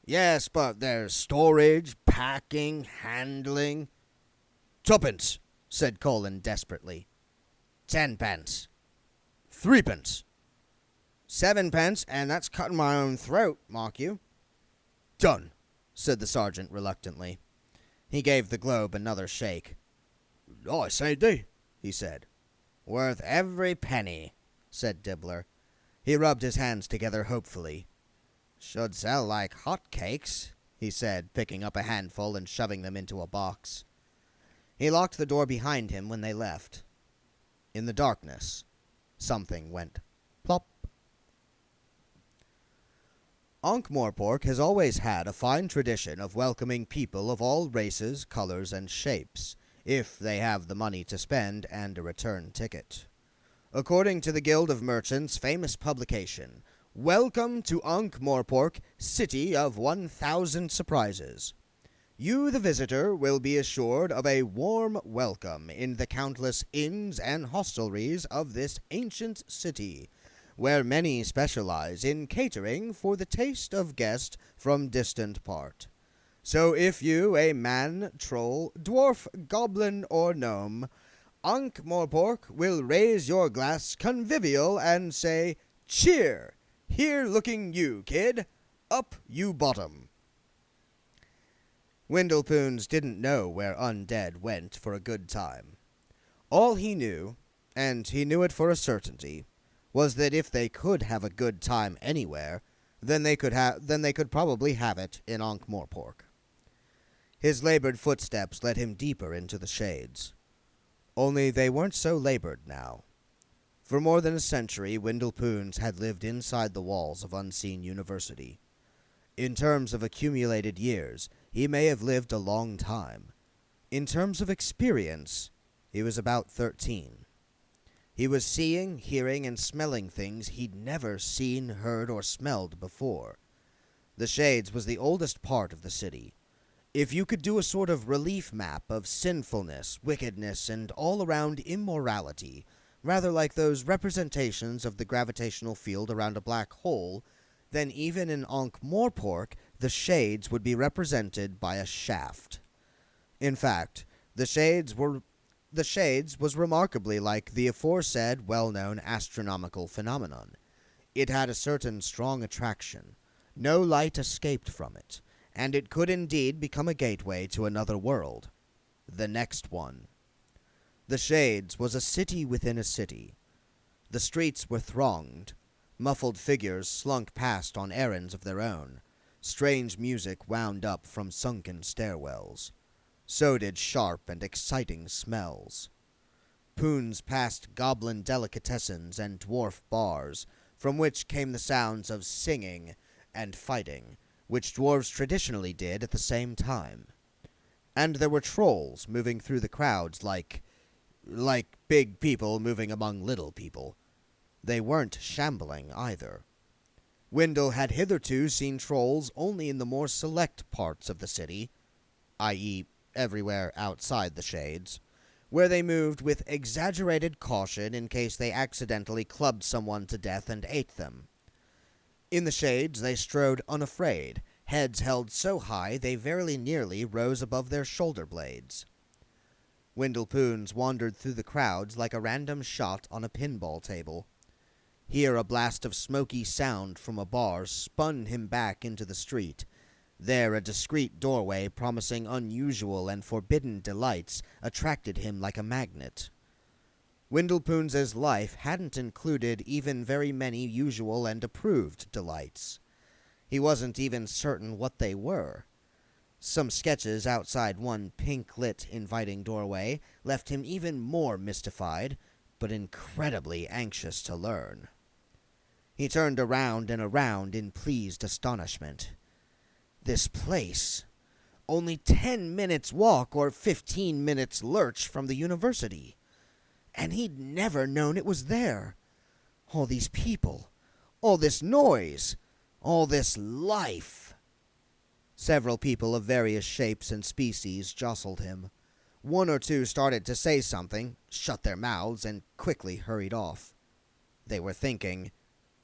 Speaker 1: "Yes, but there's storage, packing, handling."
Speaker 3: "Tuppence,"
Speaker 1: said Colin desperately.
Speaker 2: 10 pence.
Speaker 3: 3 pence.
Speaker 1: 7 pence, and that's cutting my own throat, mark you.
Speaker 3: "Done,"
Speaker 1: said the sergeant reluctantly. He gave the globe another shake.
Speaker 3: "Nice, ain't they?"
Speaker 1: he said. "Worth every penny," said Dibbler. He rubbed his hands together hopefully. "Should sell like hot cakes," he said, picking up a handful and shoving them into a box. He locked the door behind him when they left. In the darkness, something went plop. Ankh-Morpork has always had a fine tradition of welcoming people of all races, colors, and shapes, if they have the money to spend and a return ticket. According to the Guild of Merchants' famous publication, Welcome to Ankh-Morpork, City of 1,000 Surprises. You, the visitor, will be assured of a warm welcome in the countless inns and hostelries of this ancient city, where many specialize in catering for the taste of guests from distant part. So if you, a man, troll, dwarf, goblin, or gnome, Ankh-Morpork will raise your glass convivial and say, "Cheer! Here looking you, kid! Up you bottom!" Windlepoons didn't know where Undead went for a good time. All he knew, and he knew it for a certainty, was that if they could have a good time anywhere, then they could probably have it in Ankh-Morpork. His labored footsteps led him deeper into the shades. Only they weren't so labored now. For more than a century, Windlepoons had lived inside the walls of Unseen University. In terms of accumulated years, he may have lived a long time. In terms of experience, he was about 13. He was seeing, hearing, and smelling things he'd never seen, heard, or smelled before. The Shades was the oldest part of the city. If you could do a sort of relief map of sinfulness, wickedness, and all-around immorality, rather like those representations of the gravitational field around a black hole, then even in Ankh-Morpork, the Shades would be represented by a shaft. In fact, the Shades was remarkably like the aforesaid well-known astronomical phenomenon. It had a certain strong attraction. No light escaped from it, and it could indeed become a gateway to another world. The next one. The Shades was a city within a city. The streets were thronged. Muffled figures slunk past on errands of their own. Strange music wound up from sunken stairwells. So did sharp and exciting smells. Poons passed goblin delicatessens and dwarf bars, from which came the sounds of singing and fighting, which dwarves traditionally did at the same time. And there were trolls moving through the crowds like big people moving among little people. They weren't shambling either. Windle had hitherto seen trolls only in the more select parts of the city, i.e., everywhere outside the Shades, where they moved with exaggerated caution in case they accidentally clubbed someone to death and ate them. In the Shades they strode unafraid, heads held so high they very nearly rose above their shoulder blades. Windlepoons wandered through the crowds like a random shot on a pinball table. Here a blast of smoky sound from a bar spun him back into the street. There a discreet doorway promising unusual and forbidden delights attracted him like a magnet. Windlepoons' life hadn't included even very many usual and approved delights. He wasn't even certain what they were. Some sketches outside one pink-lit, inviting doorway left him even more mystified, but incredibly anxious to learn. He turned around and around in pleased astonishment. This place! Only 10 minutes walk or 15 minutes lurch from the university. And he'd never known it was there. All these people, all this noise, all this life. Several people of various shapes and species jostled him. One or two started to say something, shut their mouths, and quickly hurried off. They were thinking,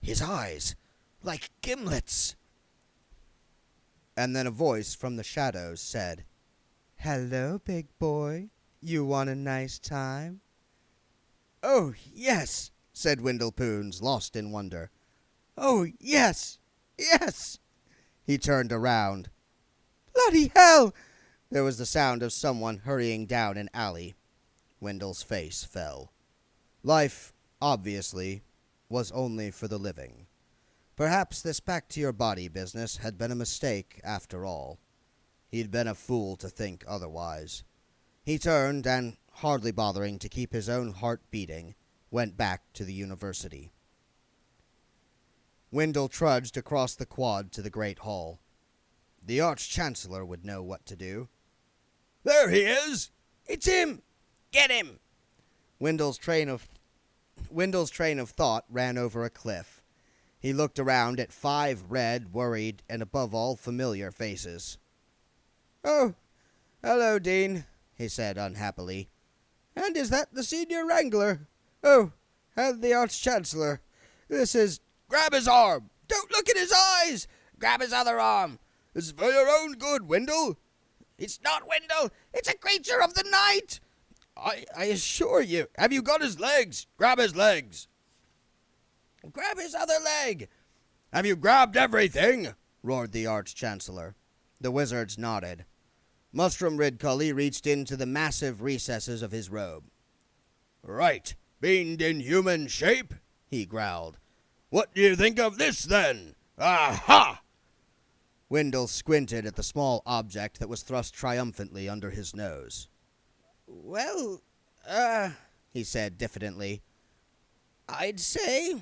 Speaker 1: "His eyes, like gimlets." And then a voice from the shadows said, "Hello, big boy. You want a nice time?" "Oh, yes," said Windlepoons, lost in wonder. "Oh, yes, yes." He turned around. "Bloody hell!" There was the sound of someone hurrying down an alley. Wendell's face fell. Life, obviously, was only for the living. Perhaps this back-to-your-body business had been a mistake after all. He'd been a fool to think otherwise. He turned and, hardly bothering to keep his own heart beating, went back to the university. Wendell trudged across the quad to the Great Hall. The Arch-Chancellor would know what to do.
Speaker 3: There he is!
Speaker 2: It's him! Get him!
Speaker 1: Wendell's train of thought ran over a cliff. He looked around at 5 red, worried, and above all familiar faces. "Oh, hello, Dean," he said unhappily. "And is that the Senior Wrangler? Oh, and the Arch-Chancellor. This is—"
Speaker 3: Grab his arm!
Speaker 2: Don't look at his eyes! Grab his other arm!
Speaker 3: It's for your own good, Wendell.
Speaker 2: It's not Wendell! It's a creature of the night!
Speaker 3: I assure you. Have you got his legs? Grab his legs.
Speaker 2: Grab his other leg!
Speaker 3: Have you grabbed everything?
Speaker 1: roared the Arch-Chancellor. The wizards nodded. Mustrum Ridcully reached into the massive recesses of his robe.
Speaker 3: Right. Being in human shape?
Speaker 1: He growled.
Speaker 3: What do you think of this, then? Aha!
Speaker 1: Wendell squinted at the small object that was thrust triumphantly under his nose.
Speaker 2: Well,
Speaker 1: he said diffidently.
Speaker 2: I'd say,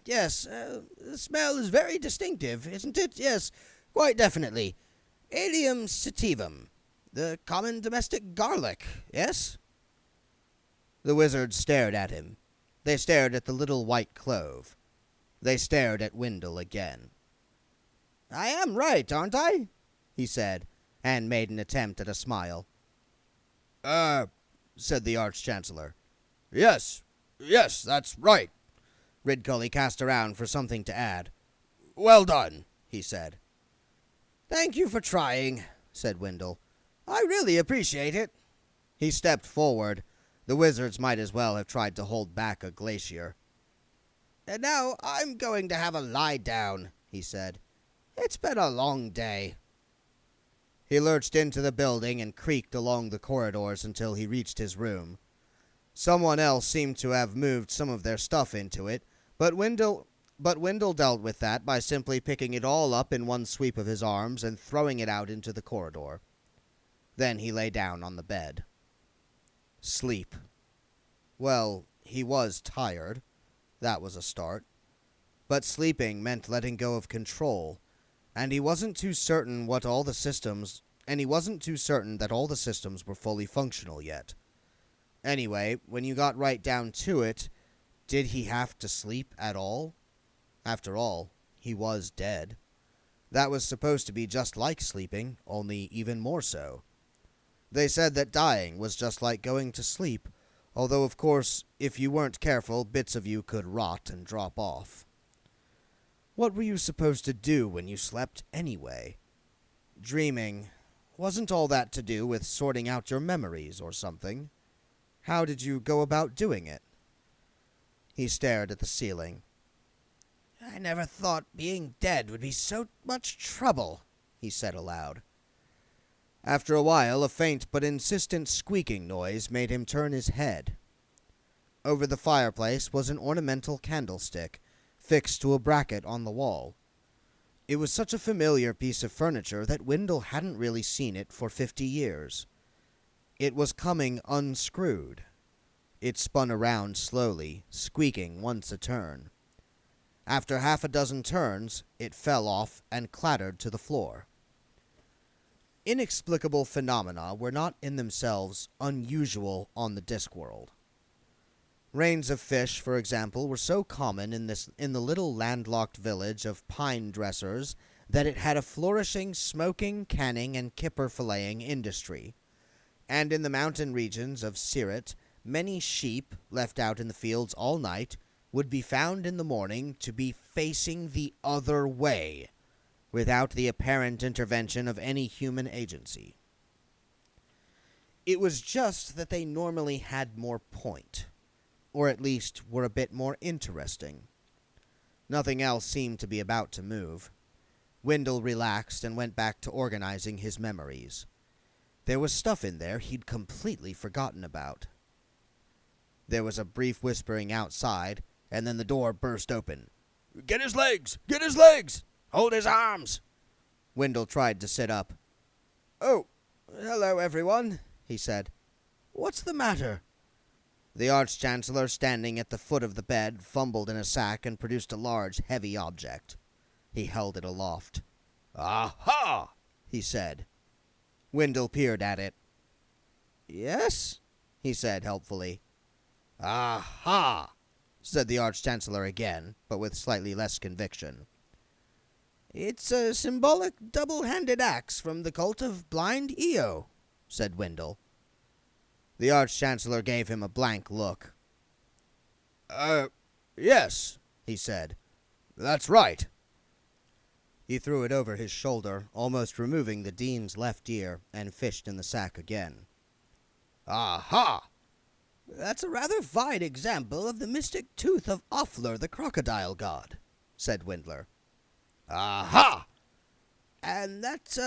Speaker 2: yes, the smell is very distinctive, isn't it? Yes, quite definitely. Allium sativum, the common domestic garlic, yes?
Speaker 1: The wizards stared at him. They stared at the little white clove. They stared at Wendell again.
Speaker 2: I am right, aren't I?
Speaker 1: He said, and made an attempt at a smile.
Speaker 3: Said the Arch-Chancellor. Yes, that's right.
Speaker 1: Ridcully cast around for something to add.
Speaker 3: Well done,
Speaker 1: he said.
Speaker 2: Thank you for trying, said Wendell. I really appreciate it.
Speaker 1: He stepped forward. The wizards might as well have tried to hold back a glacier.
Speaker 2: And now I'm going to have a lie down, he said. It's been a long day.
Speaker 1: He lurched into the building and creaked along the corridors until he reached his room. Someone else seemed to have moved some of their stuff into it, but Wendell dealt with that by simply picking it all up in one sweep of his arms and throwing it out into the corridor. Then he lay down on the bed. Sleep. Well, he was tired. That was a start. But sleeping meant letting go of control, and he wasn't too certain that all the systems were fully functional yet. Anyway, when you got right down to it, did he have to sleep at all? After all, he was dead. That was supposed to be just like sleeping, only even more so. They said that dying was just like going to sleep, although of course, if you weren't careful, bits of you could rot and drop off. What were you supposed to do when you slept anyway? Dreaming. Wasn't all that to do with sorting out your memories or something? How did you go about doing it? He stared at the ceiling.
Speaker 2: I never thought being dead would be so much trouble, he said aloud.
Speaker 1: After a while, a faint but insistent squeaking noise made him turn his head. Over the fireplace was an ornamental candlestick, fixed to a bracket on the wall. It was such a familiar piece of furniture that Wendell hadn't really seen it for 50 years. It was coming unscrewed. It spun around slowly, squeaking once a turn. After half a dozen turns, it fell off and clattered to the floor. Inexplicable phenomena were not in themselves unusual on the Discworld. Rains of fish, for example, were so common in the little landlocked village of pine dressers that it had a flourishing smoking, canning, and kipper filleting industry. And in the mountain regions of Siret, many sheep, left out in the fields all night, would be found in the morning to be facing the other way, without the apparent intervention of any human agency. It was just that they normally had more point, or at least were a bit more interesting. Nothing else seemed to be about to move. Wendell relaxed and went back to organizing his memories. There was stuff in there he'd completely forgotten about. There was a brief whispering outside, and then the door burst open.
Speaker 3: Get his legs! Get his legs! Hold his arms!
Speaker 1: Wendell tried to sit up. "Oh, hello, everyone," he said.
Speaker 2: What's the matter?
Speaker 1: The Arch-Chancellor, standing at the foot of the bed, fumbled in a sack and produced a large, heavy object. He held it aloft.
Speaker 3: Aha!
Speaker 1: he said. Wendell peered at it.
Speaker 2: Yes?
Speaker 1: he said helpfully.
Speaker 3: Aha!
Speaker 1: said the Arch-Chancellor again, but with slightly less conviction.
Speaker 2: It's a symbolic double-handed axe from the cult of Blind Io,
Speaker 1: said Wendell. The Arch-Chancellor gave him a blank look.
Speaker 3: Yes,
Speaker 1: he said.
Speaker 3: That's right.
Speaker 1: He threw it over his shoulder, almost removing the Dean's left ear, and fished in the sack again.
Speaker 3: Aha!
Speaker 2: That's a rather fine example of the mystic tooth of Offler, the crocodile god, said Wendler.
Speaker 3: Aha!
Speaker 2: And that's,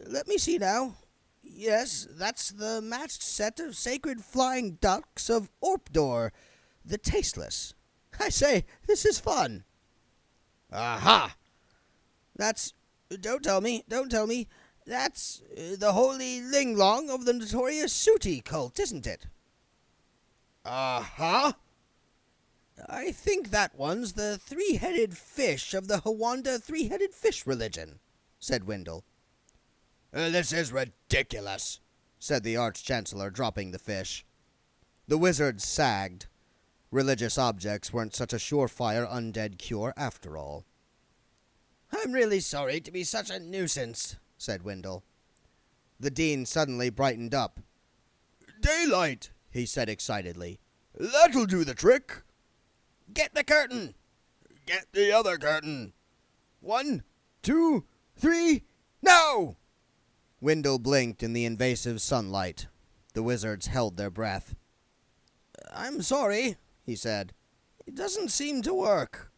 Speaker 2: let me see now. Yes, that's the matched set of sacred flying ducks of Orpdor, the Tasteless. I say, this is fun.
Speaker 3: Aha!
Speaker 2: That's, don't tell me, that's the holy Linglong of the notorious Sooty cult, isn't it?
Speaker 3: Aha!
Speaker 2: I think that one's the three-headed fish of the Hawanda three-headed fish religion, said Wendell.
Speaker 3: This is ridiculous,
Speaker 1: said the Arch-Chancellor, dropping the fish. The wizards sagged. Religious objects weren't such a surefire undead cure after all.
Speaker 2: I'm really sorry to be such a nuisance, said Wendell.
Speaker 1: The Dean suddenly brightened up.
Speaker 3: Daylight,
Speaker 1: he said excitedly.
Speaker 3: That'll do the trick.
Speaker 2: Get the curtain.
Speaker 3: Get the other curtain. 1, 2, 3, now!
Speaker 1: Wendell blinked in the invasive sunlight. The wizards held their breath.
Speaker 2: I'm sorry,
Speaker 1: he said.
Speaker 2: It doesn't seem to work.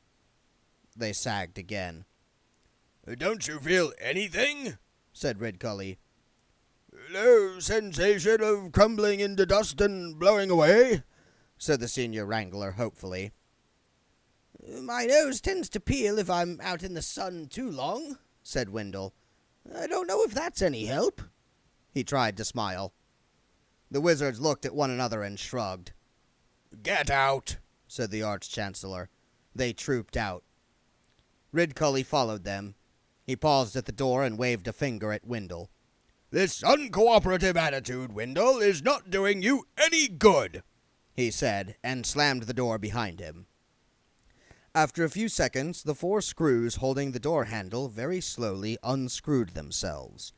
Speaker 1: They sagged again.
Speaker 3: Don't you feel anything?
Speaker 1: said Ridcully.
Speaker 3: No sensation of crumbling into dust and blowing away?
Speaker 1: said the senior wrangler hopefully.
Speaker 2: My nose tends to peel if I'm out in the sun too long,
Speaker 1: said Wendell.
Speaker 2: I don't know if that's any help.
Speaker 1: He tried to smile. The wizards looked at one another and shrugged.
Speaker 3: Get out,
Speaker 1: said the Arch-Chancellor. They trooped out. Ridcully followed them. He paused at the door and waved a finger at Wendell.
Speaker 3: This uncooperative attitude, Wendell, is not doing you any good,
Speaker 1: he said, and slammed the door behind him. After a few seconds, the 4 screws holding the door handle very slowly unscrewed themselves.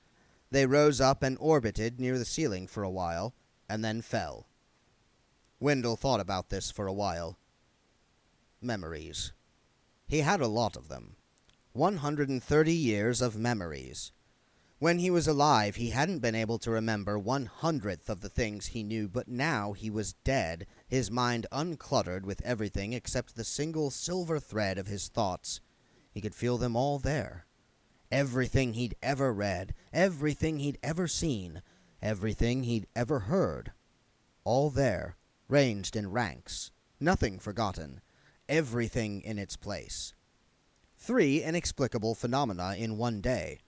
Speaker 1: They rose up and orbited near the ceiling for a while, and then fell. Wendell thought about this for a while. Memories. He had a lot of them. 130 years of memories. When he was alive, he hadn't been able to remember 1/100th of the things he knew, but now he was dead, his mind uncluttered with everything except the single silver thread of his thoughts. He could feel them all there. Everything he'd ever read, everything he'd ever seen, everything he'd ever heard. All there, ranged in ranks, nothing forgotten, everything in its place. 3 inexplicable phenomena in one day.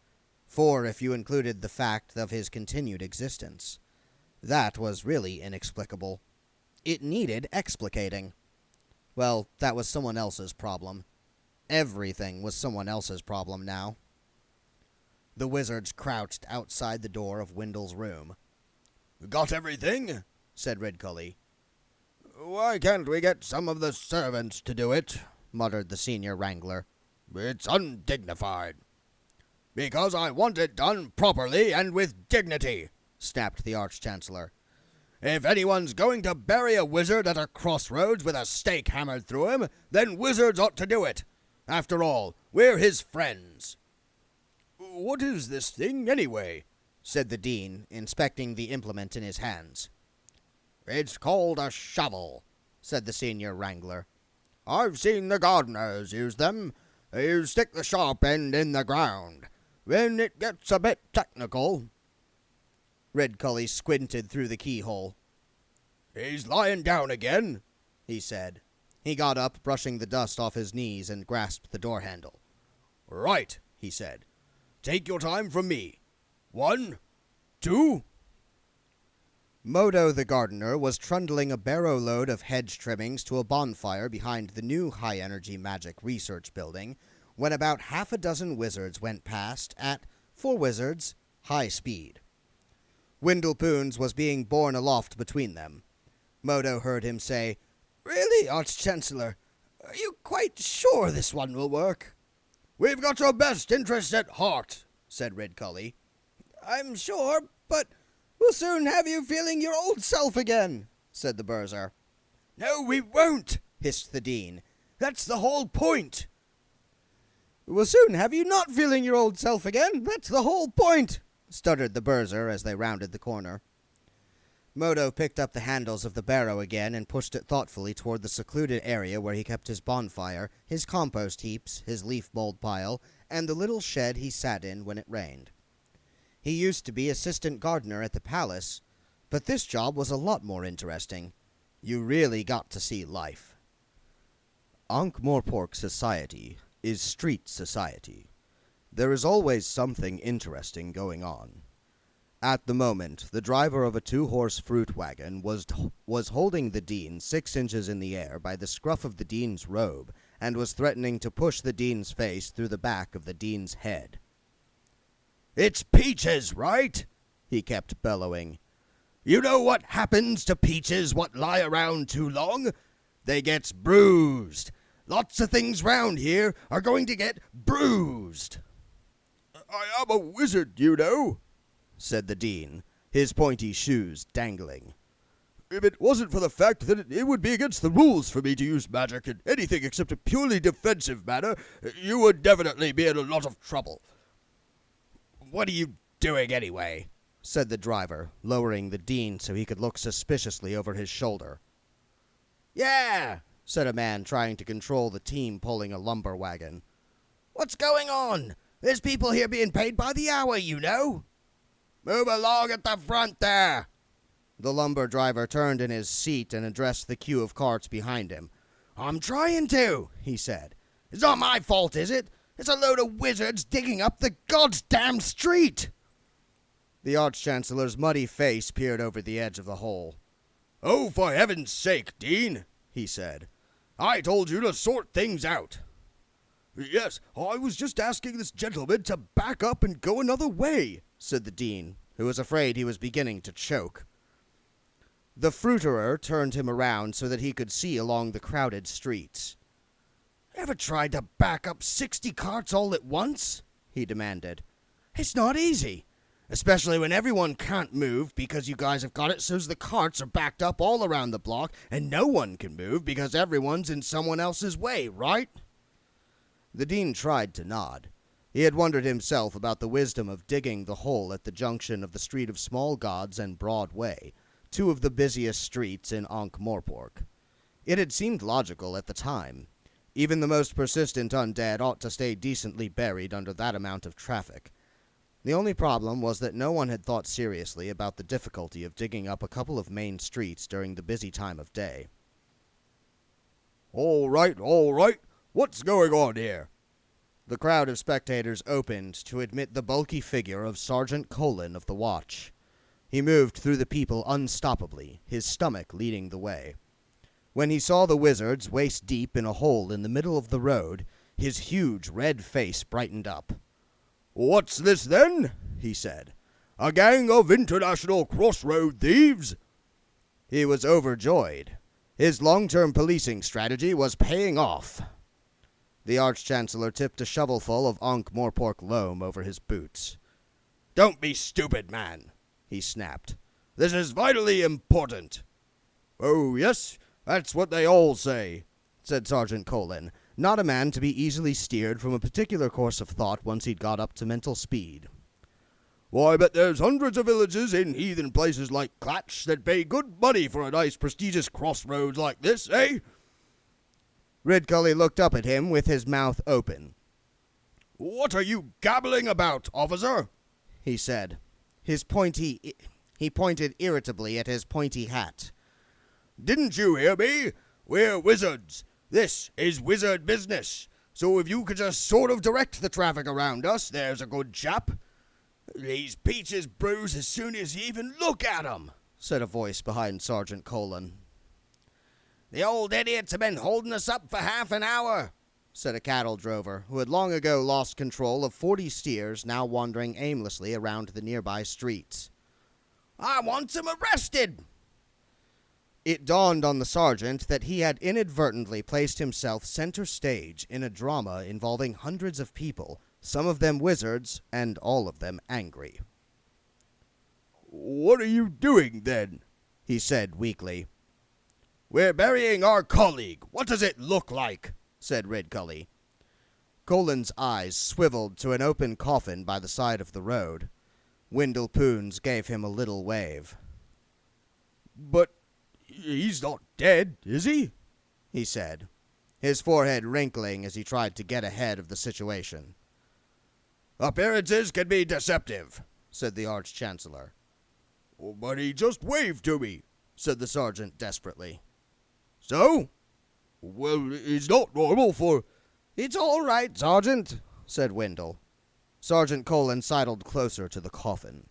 Speaker 1: 4 if you included the fact of his continued existence. That was really inexplicable. It needed explicating. Well, that was someone else's problem. Everything was someone else's problem now. The wizards crouched outside the door of Wendell's room.
Speaker 3: Got everything?
Speaker 1: said Ridcully.
Speaker 3: Why can't we get some of the servants to do it?
Speaker 1: muttered the senior wrangler.
Speaker 3: It's undignified. Because I want it done properly and with dignity,
Speaker 1: snapped the Arch-Chancellor.
Speaker 3: If anyone's going to bury a wizard at a crossroads with a stake hammered through him, then wizards ought to do it. After all, we're his friends. What is this thing, anyway?
Speaker 1: said the Dean, inspecting the implement in his hands.
Speaker 3: It's called a shovel,
Speaker 1: said the senior wrangler.
Speaker 3: I've seen the gardeners use them. You stick the sharp end in the ground. When it gets a bit technical...
Speaker 1: Ridcully squinted through the keyhole.
Speaker 3: He's lying down again,
Speaker 1: he said. He got up, brushing the dust off his knees, and grasped the door handle.
Speaker 3: Right, he said. Take your time from me. 1, 2...
Speaker 1: Modo the gardener was trundling a barrow load of hedge trimmings to a bonfire behind the new high-energy magic research building when about half a dozen wizards went past at, for wizards, high speed. Windlepoons was being borne aloft between them. Modo heard him say,
Speaker 2: "Really, Arch-Chancellor? Are you quite sure this one will work?"
Speaker 3: "We've got your best interests at heart," said Ridcully.
Speaker 2: "I'm sure, but we'll soon have you feeling your old self again," said the Burzar.
Speaker 3: "No, we won't,"
Speaker 1: hissed the Dean.
Speaker 3: "That's the whole point."
Speaker 2: "We'll soon have you not feeling your old self again. That's the whole point,"
Speaker 1: stuttered the Burzar as they rounded the corner. Modo picked up the handles of the barrow again and pushed it thoughtfully toward the secluded area where he kept his bonfire, his compost heaps, his leaf mold pile, and the little shed he sat in when it rained. He used to be assistant gardener at the palace, but this job was a lot more interesting. You really got to see life. Ankh-Morpork society is street society. There is always something interesting going on. At the moment, the driver of a 2-horse fruit wagon was holding the Dean 6 inches in the air by the scruff of the Dean's robe and was threatening to push the Dean's face through the back of the Dean's head.
Speaker 3: "It's peaches, right?" he kept bellowing. "You know what happens to peaches what lie around too long? They gets bruised. Lots of things round here are going to get bruised." "I am a wizard, you know," said the Dean, his pointy shoes dangling. "If it wasn't for the fact that it would be against the rules for me to use magic in anything except a purely defensive manner, you would definitely be in a lot of trouble."
Speaker 1: "What are you doing anyway?" said the driver, lowering the Dean so he could look suspiciously over his shoulder.
Speaker 2: "Yeah,"
Speaker 1: said a man trying to control the team pulling a lumber wagon.
Speaker 2: "What's going on? There's people here being paid by the hour, you know."
Speaker 3: "Move along at the front there."
Speaker 1: The lumber driver turned in his seat and addressed the queue of carts behind him.
Speaker 2: "I'm trying to," he said. "It's not my fault, is it? It's a load of wizards digging up the goddamn street."
Speaker 1: The Arch-Chancellor's muddy face peered over the edge of the hole.
Speaker 3: "Oh, for heaven's sake, Dean," he said. "I told you to sort things out." "Yes, I was just asking this gentleman to back up and go another way,"
Speaker 1: said the Dean, who was afraid he was beginning to choke. The fruiterer turned him around so that he could see along the crowded streets.
Speaker 2: "Ever tried to back up 60 carts all at once?" he demanded. "It's not easy, especially when everyone can't move because you guys have got it so the carts are backed up all around the block and no one can move because everyone's in someone else's way, right?"
Speaker 1: The Dean tried to nod. He had wondered himself about the wisdom of digging the hole at the junction of the Street of Small Gods and Broadway, 2 of the busiest streets in Ankh-Morpork. It had seemed logical at the time. Even the most persistent undead ought to stay decently buried under that amount of traffic. The only problem was that no one had thought seriously about the difficulty of digging up a couple of main streets during the busy time of day.
Speaker 3: All right. What's going on here?"
Speaker 1: The crowd of spectators opened to admit the bulky figure of Sergeant Colin of the Watch. He moved through the people unstoppably, his stomach leading the way. When he saw the wizards waist deep in a hole in the middle of the road, his huge red face brightened up.
Speaker 3: "What's this, then?" he said. "A gang of international crossroad thieves?"
Speaker 1: He was overjoyed. His long-term policing strategy was paying off. The Arch-Chancellor tipped a shovelful of Ankh-Morpork loam over his boots.
Speaker 3: "Don't be stupid, man," he snapped. "This is vitally important." "Oh, yes, that's what they all say," said Sergeant Colin, not a man to be easily steered from a particular course of thought once he'd got up to mental speed. "Why, but there's hundreds of villages in heathen places like Clatch that pay good money for a nice prestigious crossroads like this, eh?"
Speaker 1: Ridcully looked up at him with his mouth open.
Speaker 3: "What are you gabbling about, officer?"
Speaker 1: he said. He pointed irritably at his pointy hat.
Speaker 3: "Didn't you hear me? We're wizards. This is wizard business. So if you could just sort of direct the traffic around us, there's a good chap." "These peaches bruise as soon as you even look at 'em,"
Speaker 1: said a voice behind Sergeant Colin.
Speaker 2: "The old idiots have been holding us up for half an hour,"
Speaker 1: said a cattle drover who had long ago lost control of 40 steers now wandering aimlessly around the nearby streets.
Speaker 2: "I want them arrested."
Speaker 1: It dawned on the sergeant that he had inadvertently placed himself center stage in a drama involving hundreds of people, some of them wizards, and all of them angry.
Speaker 3: "What are you doing, then?"
Speaker 1: he said weakly.
Speaker 3: "We're burying our colleague. What does it look like?"
Speaker 1: said Ridcully. Colin's eyes swiveled to an open coffin by the side of the road. Wendell Poons gave him a little wave.
Speaker 3: "But he's not dead, is he?"
Speaker 1: he said, his forehead wrinkling as he tried to get ahead of the situation.
Speaker 3: "Appearances can be deceptive,"
Speaker 1: said the Arch-Chancellor.
Speaker 3: "But he just waved to me,"
Speaker 1: said the sergeant desperately.
Speaker 3: "So? Well, it's not normal for—"
Speaker 1: "It's all right, Sergeant," said Wendell. Sergeant Colin sidled closer to the coffin.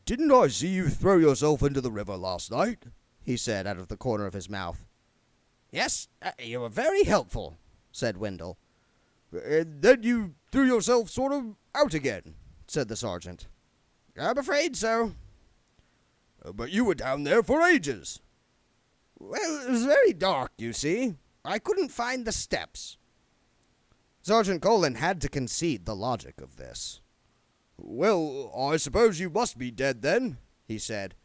Speaker 3: "Didn't I see you throw yourself into the river last night?"
Speaker 1: he said out of the corner of his mouth.
Speaker 2: "Yes, you were very helpful,"
Speaker 1: said Wendell.
Speaker 3: "And then you threw yourself sort of out again,"
Speaker 1: said the sergeant.
Speaker 2: "I'm afraid so."
Speaker 3: "But you were down there for ages."
Speaker 2: "Well, it was very dark, you see. I couldn't find the steps."
Speaker 1: Sergeant Colin had to concede the logic of this.
Speaker 3: "Well, I suppose you must be dead then,"
Speaker 1: he said.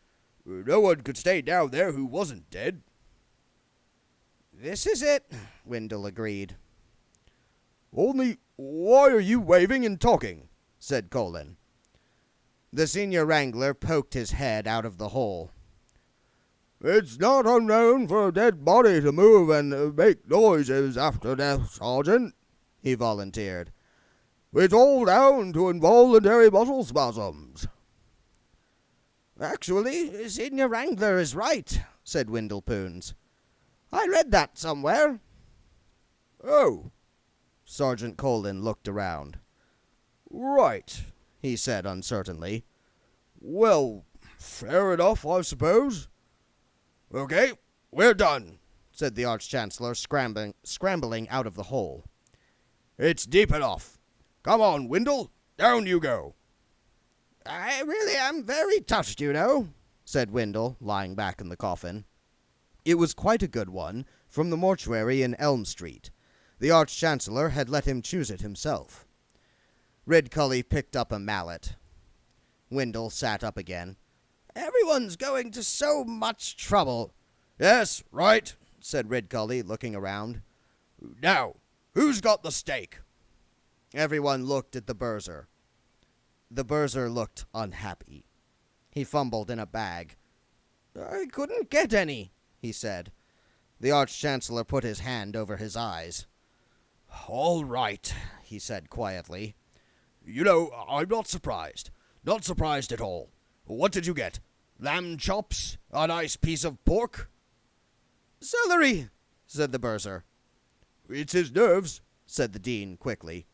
Speaker 3: "No one could stay down there who wasn't dead."
Speaker 1: "This is it," Wendell agreed.
Speaker 3: "Only, why are you waving and talking?"
Speaker 1: said Colin. The senior wrangler poked his head out of the hole.
Speaker 3: "It's not unknown for a dead body to move and make noises after death, Sergeant,"
Speaker 1: he volunteered.
Speaker 3: "It's all down to involuntary muscle spasms."
Speaker 1: "Actually, Senior Wrangler is right," said Wendell Poons. "I read that somewhere."
Speaker 3: "Oh."
Speaker 1: Sergeant Colin looked around.
Speaker 3: "Right,"
Speaker 1: he said uncertainly.
Speaker 3: "Well, fair enough, I suppose." "Okay, we're done,"
Speaker 1: said the Arch-Chancellor, scrambling out of the hole.
Speaker 3: "It's deep enough. Come on, Wendell, down you go."
Speaker 2: "I really am very touched, you know,"
Speaker 1: said Wendell, lying back in the coffin. It was quite a good one, from the mortuary in Elm Street. The Arch-Chancellor had let him choose it himself. Ridcully picked up a mallet. Wendell sat up again.
Speaker 2: "Everyone's going to so much trouble."
Speaker 3: "Yes, right,"
Speaker 1: said Ridcully, looking around.
Speaker 3: "Now, who's got the stake?"
Speaker 1: Everyone looked at the Berser. The Berser looked unhappy. He fumbled in a bag.
Speaker 2: "I couldn't get any,"
Speaker 1: he said. The Arch-Chancellor put his hand over his eyes.
Speaker 3: "All right,"
Speaker 1: he said quietly.
Speaker 3: "You know, I'm not surprised. Not surprised at all. What did you get? Lamb chops? A nice piece of pork?"
Speaker 1: "Celery," said the Berser.
Speaker 3: "It's his nerves,"
Speaker 1: said the Dean quickly.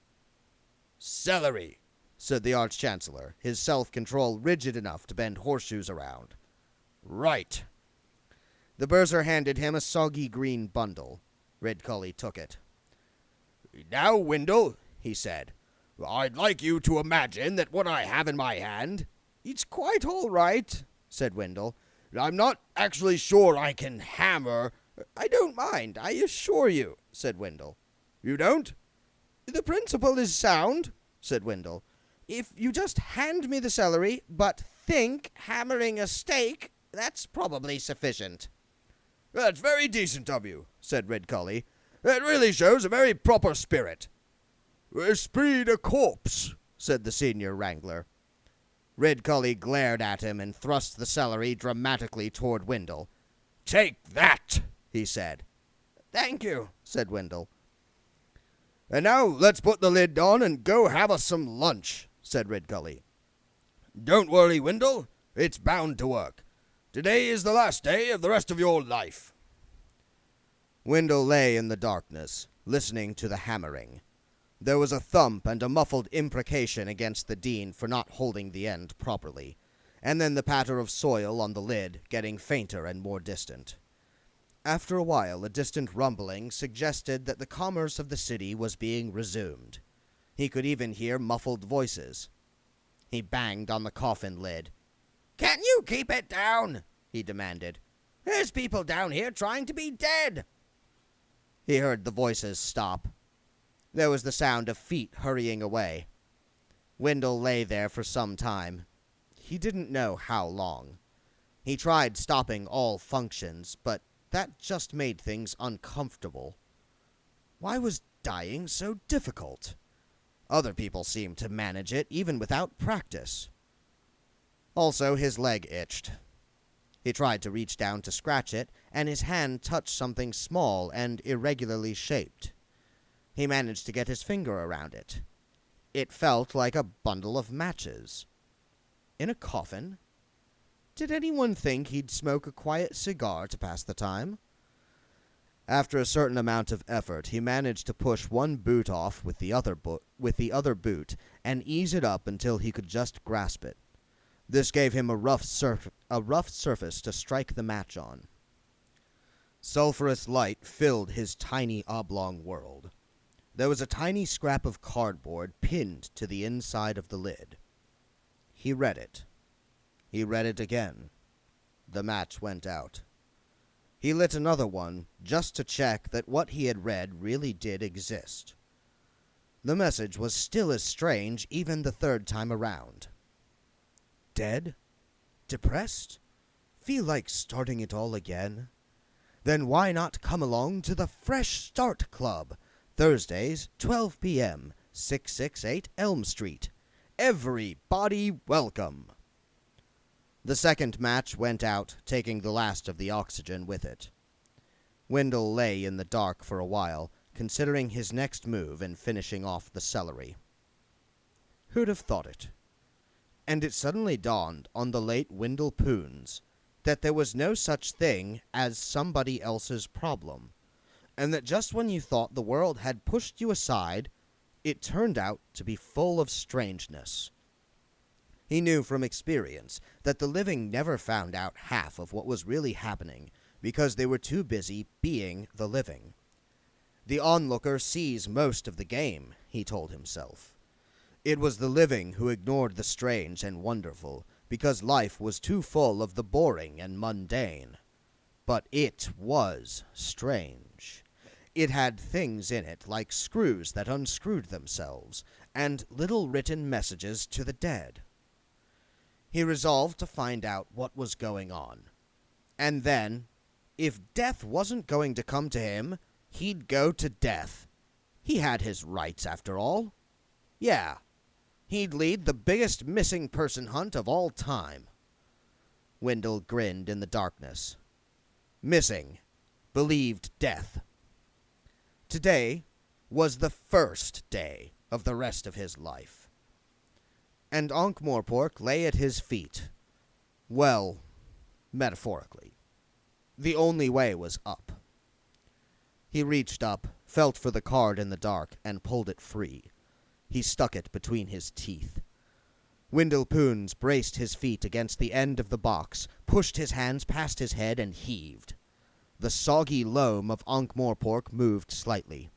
Speaker 3: "Celery,"
Speaker 1: said the Arch-Chancellor, his self-control rigid enough to bend horseshoes around.
Speaker 3: "Right."
Speaker 1: The Berser handed him a soggy green bundle. Ridcully took it.
Speaker 3: "Now, Wendell," he said, "I'd like you to imagine that what I have in my hand—"
Speaker 1: "It's quite all right," said Wendell.
Speaker 3: "I'm not actually sure I can hammer—"
Speaker 1: "I don't mind, I assure you," said Wendell.
Speaker 3: "You don't?"
Speaker 1: "The principle is sound," said Wendell. "If you just hand me the celery, but think hammering a stake, that's probably sufficient."
Speaker 3: "That's very decent of you," said Ridcully. "It really shows a very proper spirit." "Esprit de corps,"
Speaker 1: said the senior wrangler. Ridcully glared at him and thrust the celery dramatically toward Wendell.
Speaker 3: "Take that,"
Speaker 1: he said.
Speaker 2: "Thank you,"
Speaker 1: said Wendell.
Speaker 3: "And now let's put the lid on and go have us some lunch," said Ridcully. "Don't worry, Wendell. It's bound to work. Today is the last day of the rest of your life."
Speaker 1: Wendell lay in the darkness, listening to the hammering. There was a thump and a muffled imprecation against the Dean for not holding the end properly, and then the patter of soil on the lid getting fainter and more distant. After a while, a distant rumbling suggested that the commerce of the city was being resumed. He could even hear muffled voices. He banged on the coffin lid.
Speaker 2: "Can you keep it down?" he demanded. "There's people down here trying to be dead."
Speaker 1: He heard the voices stop. There was the sound of feet hurrying away. Wendell lay there for some time. He didn't know how long. He tried stopping all functions, but that just made things uncomfortable. Why was dying so difficult? Other people seemed to manage it even without practice. Also, his leg itched. He tried to reach down to scratch it, and his hand touched something small and irregularly shaped. He managed to get his finger around it. It felt like a bundle of matches. In a coffin? Did anyone think he'd smoke a quiet cigar to pass the time? After a certain amount of effort, he managed to push one boot off with the other boot and ease it up until he could just grasp it. This gave him a rough surface to strike the match on. Sulphurous light filled his tiny oblong world. There was a tiny scrap of cardboard pinned to the inside of the lid. He read it. He read it again. The match went out. He lit another one just to check that what he had read really did exist. The message was still as strange even the third time around. Dead? Depressed? Feel like starting it all again? Then why not come along to the Fresh Start Club, Thursdays, 12 p.m., 668 Elm Street. Everybody welcome. The second match went out, taking the last of the oxygen with it. Wendell lay in the dark for a while, considering his next move and finishing off the celery. Who'd have thought it? And it suddenly dawned on the late Wendell Poons that there was no such thing as somebody else's problem, and that just when you thought the world had pushed you aside, it turned out to be full of strangeness. He knew from experience that the living never found out half of what was really happening because they were too busy being the living. The onlooker sees most of the game, he told himself. It was the living who ignored the strange and wonderful because life was too full of the boring and mundane. But it was strange. It had things in it like screws that unscrewed themselves, and little written messages to the dead. He resolved to find out what was going on. And then, if death wasn't going to come to him, he'd go to death. He had his rights, after all. Yeah, he'd lead the biggest missing person hunt of all time. Wendell grinned in the darkness. Missing. Believed death. Today was the first day of the rest of his life. And Ankh-Morpork lay at his feet. Well, metaphorically. The only way was up. He reached up, felt for the card in the dark, and pulled it free. He stuck it between his teeth. Wendell Poons braced his feet against the end of the box, pushed his hands past his head, and heaved. The soggy loam of Ankh-Morpork moved slightly.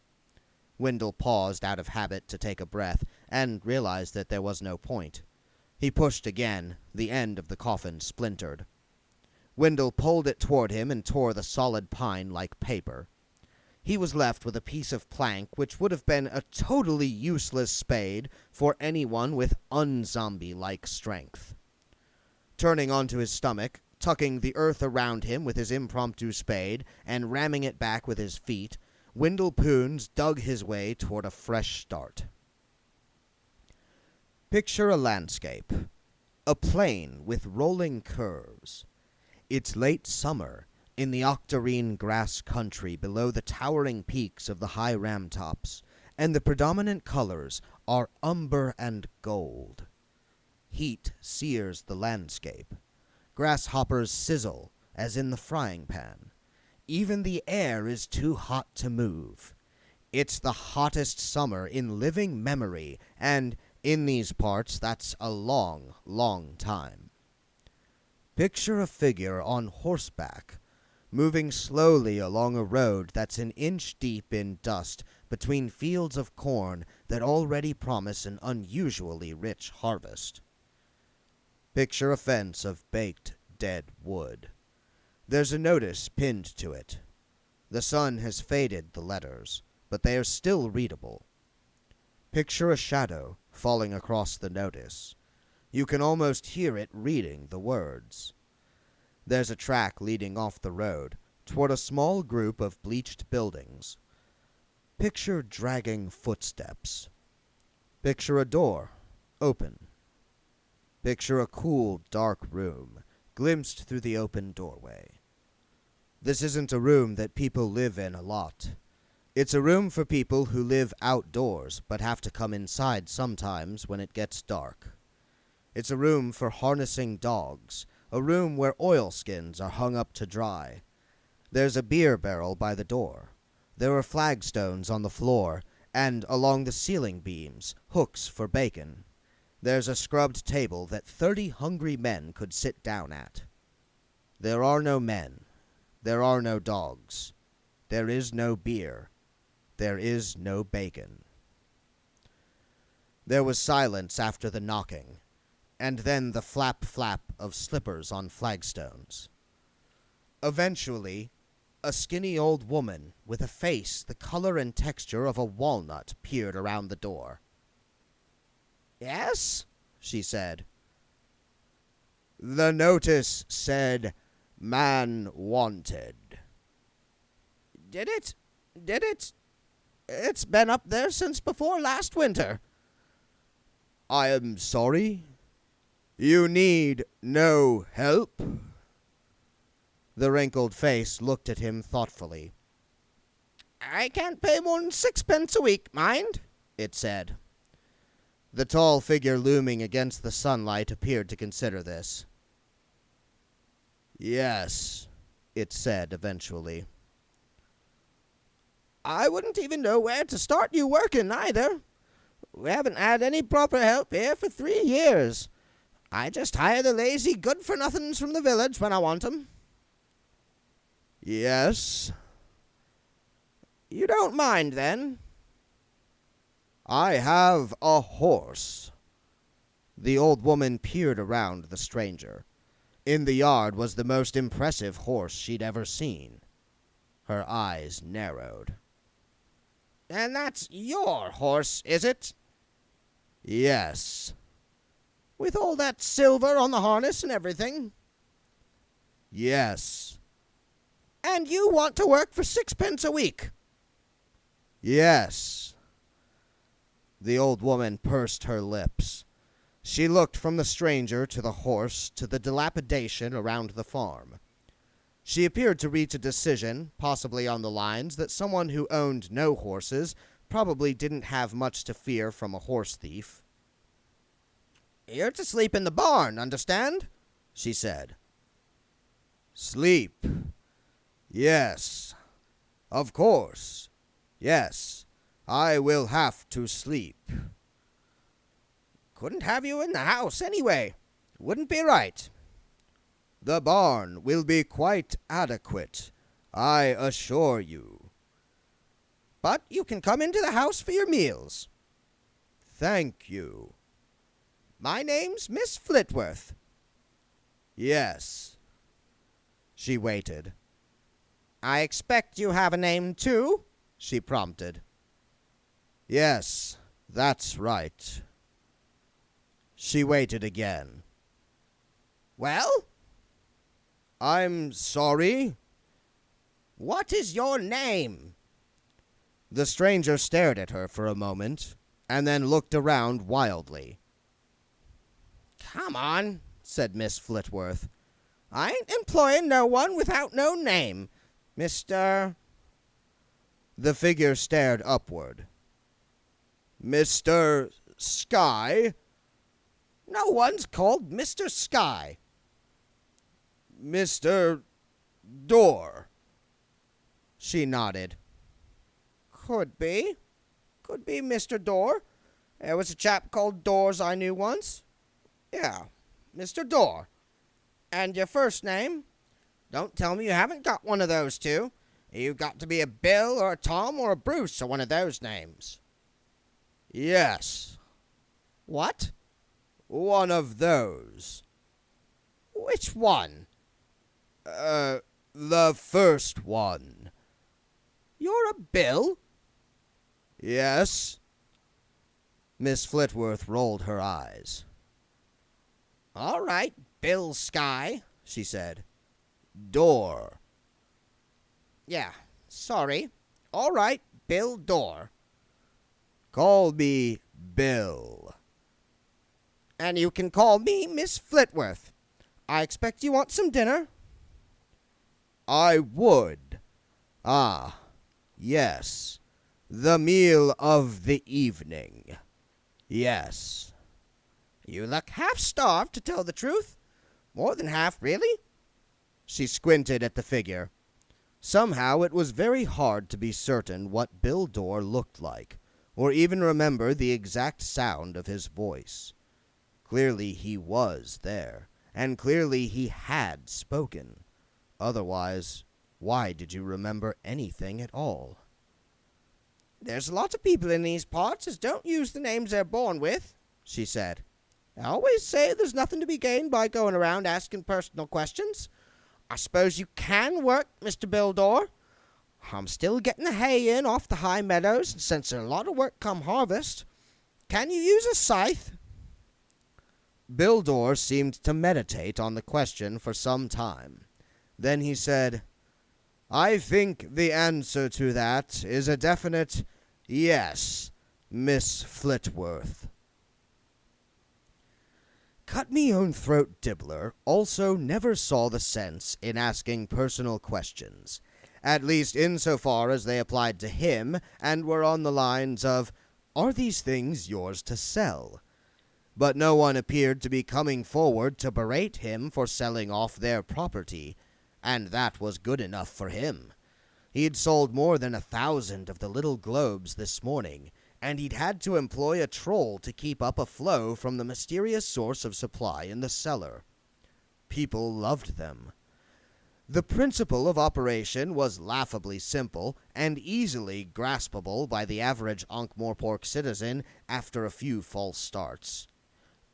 Speaker 1: Wendell paused out of habit to take a breath, and realized that there was no point. He pushed again. The end of the coffin splintered. Wendell pulled it toward him and tore the solid pine like paper. He was left with a piece of plank which would have been a totally useless spade for anyone with unzombie-like strength. Turning onto his stomach, tucking the earth around him with his impromptu spade, and ramming it back with his feet, Wendell Poons dug his way toward a fresh start. Picture a landscape. A plain with rolling curves. It's late summer in the octarine grass country below the towering peaks of the high ram tops, and the predominant colors are umber and gold. Heat sears the landscape. Grasshoppers sizzle as in the frying pan. Even the air is too hot to move. It's the hottest summer in living memory, and in these parts that's a long, long time. Picture a figure on horseback, moving slowly along a road that's an inch deep in dust between fields of corn that already promise an unusually rich harvest. Picture a fence of baked, dead wood. There's a notice pinned to it. The sun has faded the letters, but they are still readable. Picture a shadow falling across the notice. You can almost hear it reading the words. There's a track leading off the road toward a small group of bleached buildings. Picture dragging footsteps. Picture a door, open. Picture a cool, dark room, glimpsed through the open doorway. This isn't a room that people live in a lot. It's a room for people who live outdoors but have to come inside sometimes when it gets dark. It's a room for harnessing dogs, a room where oilskins are hung up to dry. There's a beer barrel by the door. There are flagstones on the floor, and along the ceiling beams, hooks for bacon. There's a scrubbed table that 30 hungry men could sit down at. There are no men. There are no dogs. There is no beer. There is no bacon. There was silence after the knocking, and then the flap-flap of slippers on flagstones. Eventually, a skinny old woman with a face the color and texture of a walnut peered around the door.
Speaker 2: "Yes?" she said.
Speaker 1: The notice said, "Man wanted."
Speaker 2: Did it? It's been up there since before last winter."
Speaker 1: "I am sorry. You need no help?" The wrinkled face looked at him thoughtfully.
Speaker 2: "I can't pay more than 6 pence a week, mind," it said.
Speaker 1: The tall figure looming against the sunlight appeared to consider this. "Yes," it said eventually.
Speaker 2: "I wouldn't even know where to start you working, either. We haven't had any proper help here for 3 years. I just hire the lazy good-for-nothings from the village when I want 'em."
Speaker 1: "Yes."
Speaker 2: "You don't mind, then?"
Speaker 1: "I have a horse." The old woman peered around the stranger. In the yard was the most impressive horse she'd ever seen. Her eyes narrowed.
Speaker 2: "And that's your horse, is it?"
Speaker 1: "Yes."
Speaker 2: "With all that silver on the harness and everything?"
Speaker 1: "Yes."
Speaker 2: "And you want to work for 6 pence a week?"
Speaker 1: "Yes." The old woman pursed her lips. She looked from the stranger to the horse to the dilapidation around the farm. She appeared to reach a decision, possibly on the lines that someone who owned no horses probably didn't have much to fear from a horse thief.
Speaker 2: "You're to sleep in the barn, understand?" she said.
Speaker 1: "Sleep? Yes. Of course. Yes. I will have to sleep."
Speaker 2: "Couldn't have you in the house, anyway. Wouldn't be right."
Speaker 1: "The barn will be quite adequate, I assure you."
Speaker 2: "But you can come into the house for your meals."
Speaker 1: "Thank you."
Speaker 2: "My name's Miss Flitworth."
Speaker 1: "Yes." She waited.
Speaker 2: "I expect you have a name, too?" she prompted.
Speaker 1: "Yes, that's right." She waited again.
Speaker 2: "Well?"
Speaker 1: "I'm sorry."
Speaker 2: "What is your name?"
Speaker 1: The stranger stared at her for a moment, and then looked around wildly.
Speaker 2: "Come on," said Miss Flitworth. "I ain't employing no one without no name. Mr.
Speaker 1: The figure stared upward. "Mr. Sky?"
Speaker 2: No one's called Mr. Sky."
Speaker 1: "Mr. Door?" She nodded.
Speaker 2: Could be Mr. Door. There was a chap called Doors I knew once. Yeah, Mr. Door." And your first name? Don't tell me you haven't got one of those two. You've got to be a Bill or a Tom or a Bruce or one of those names.
Speaker 3: Yes.
Speaker 2: What?
Speaker 3: One of those.
Speaker 2: Which one?
Speaker 3: The first one.
Speaker 2: You're a Bill?
Speaker 3: Yes.
Speaker 1: Miss Flitworth rolled her eyes.
Speaker 2: All right, Bill Sky, she said.
Speaker 3: Door.
Speaker 2: Yeah, sorry. All right, Bill Door.
Speaker 3: Call me Bill.
Speaker 2: And you can call me Miss Flitworth. I expect you want some dinner.
Speaker 3: I would. Ah, yes. The meal of the evening. Yes.
Speaker 2: You look half-starved, to tell the truth. More than half, really.
Speaker 1: She squinted at the figure. Somehow it was very hard to be certain what Bill Dorr looked like, or even remember the exact sound of his voice. Clearly he was there, and clearly he had spoken. Otherwise, why did you remember anything at all?
Speaker 2: There's a lot of people in these parts as don't use the names they're born with, she said. I always say there's nothing to be gained by going around asking personal questions. I suppose you can work, Mr. Bill Dorr. I'm still getting the hay in off the high meadows, and since there's a lot of work come harvest, can you use a scythe?
Speaker 1: Bill Dorr seemed to meditate on the question for some time. Then he said, I think the answer to that is a definite yes, Miss Flitworth. Cut-me-own-throat Dibbler also never saw the sense in asking personal questions, at least insofar as they applied to him and were on the lines of, are these things yours to sell? But no one appeared to be coming forward to berate him for selling off their property, and that was good enough for him. He'd sold more than 1,000 of the little globes this morning, and he'd had to employ a troll to keep up a flow from the mysterious source of supply in the cellar. People loved them. The principle of operation was laughably simple and easily graspable by the average Ankh-Morpork citizen after a few false starts.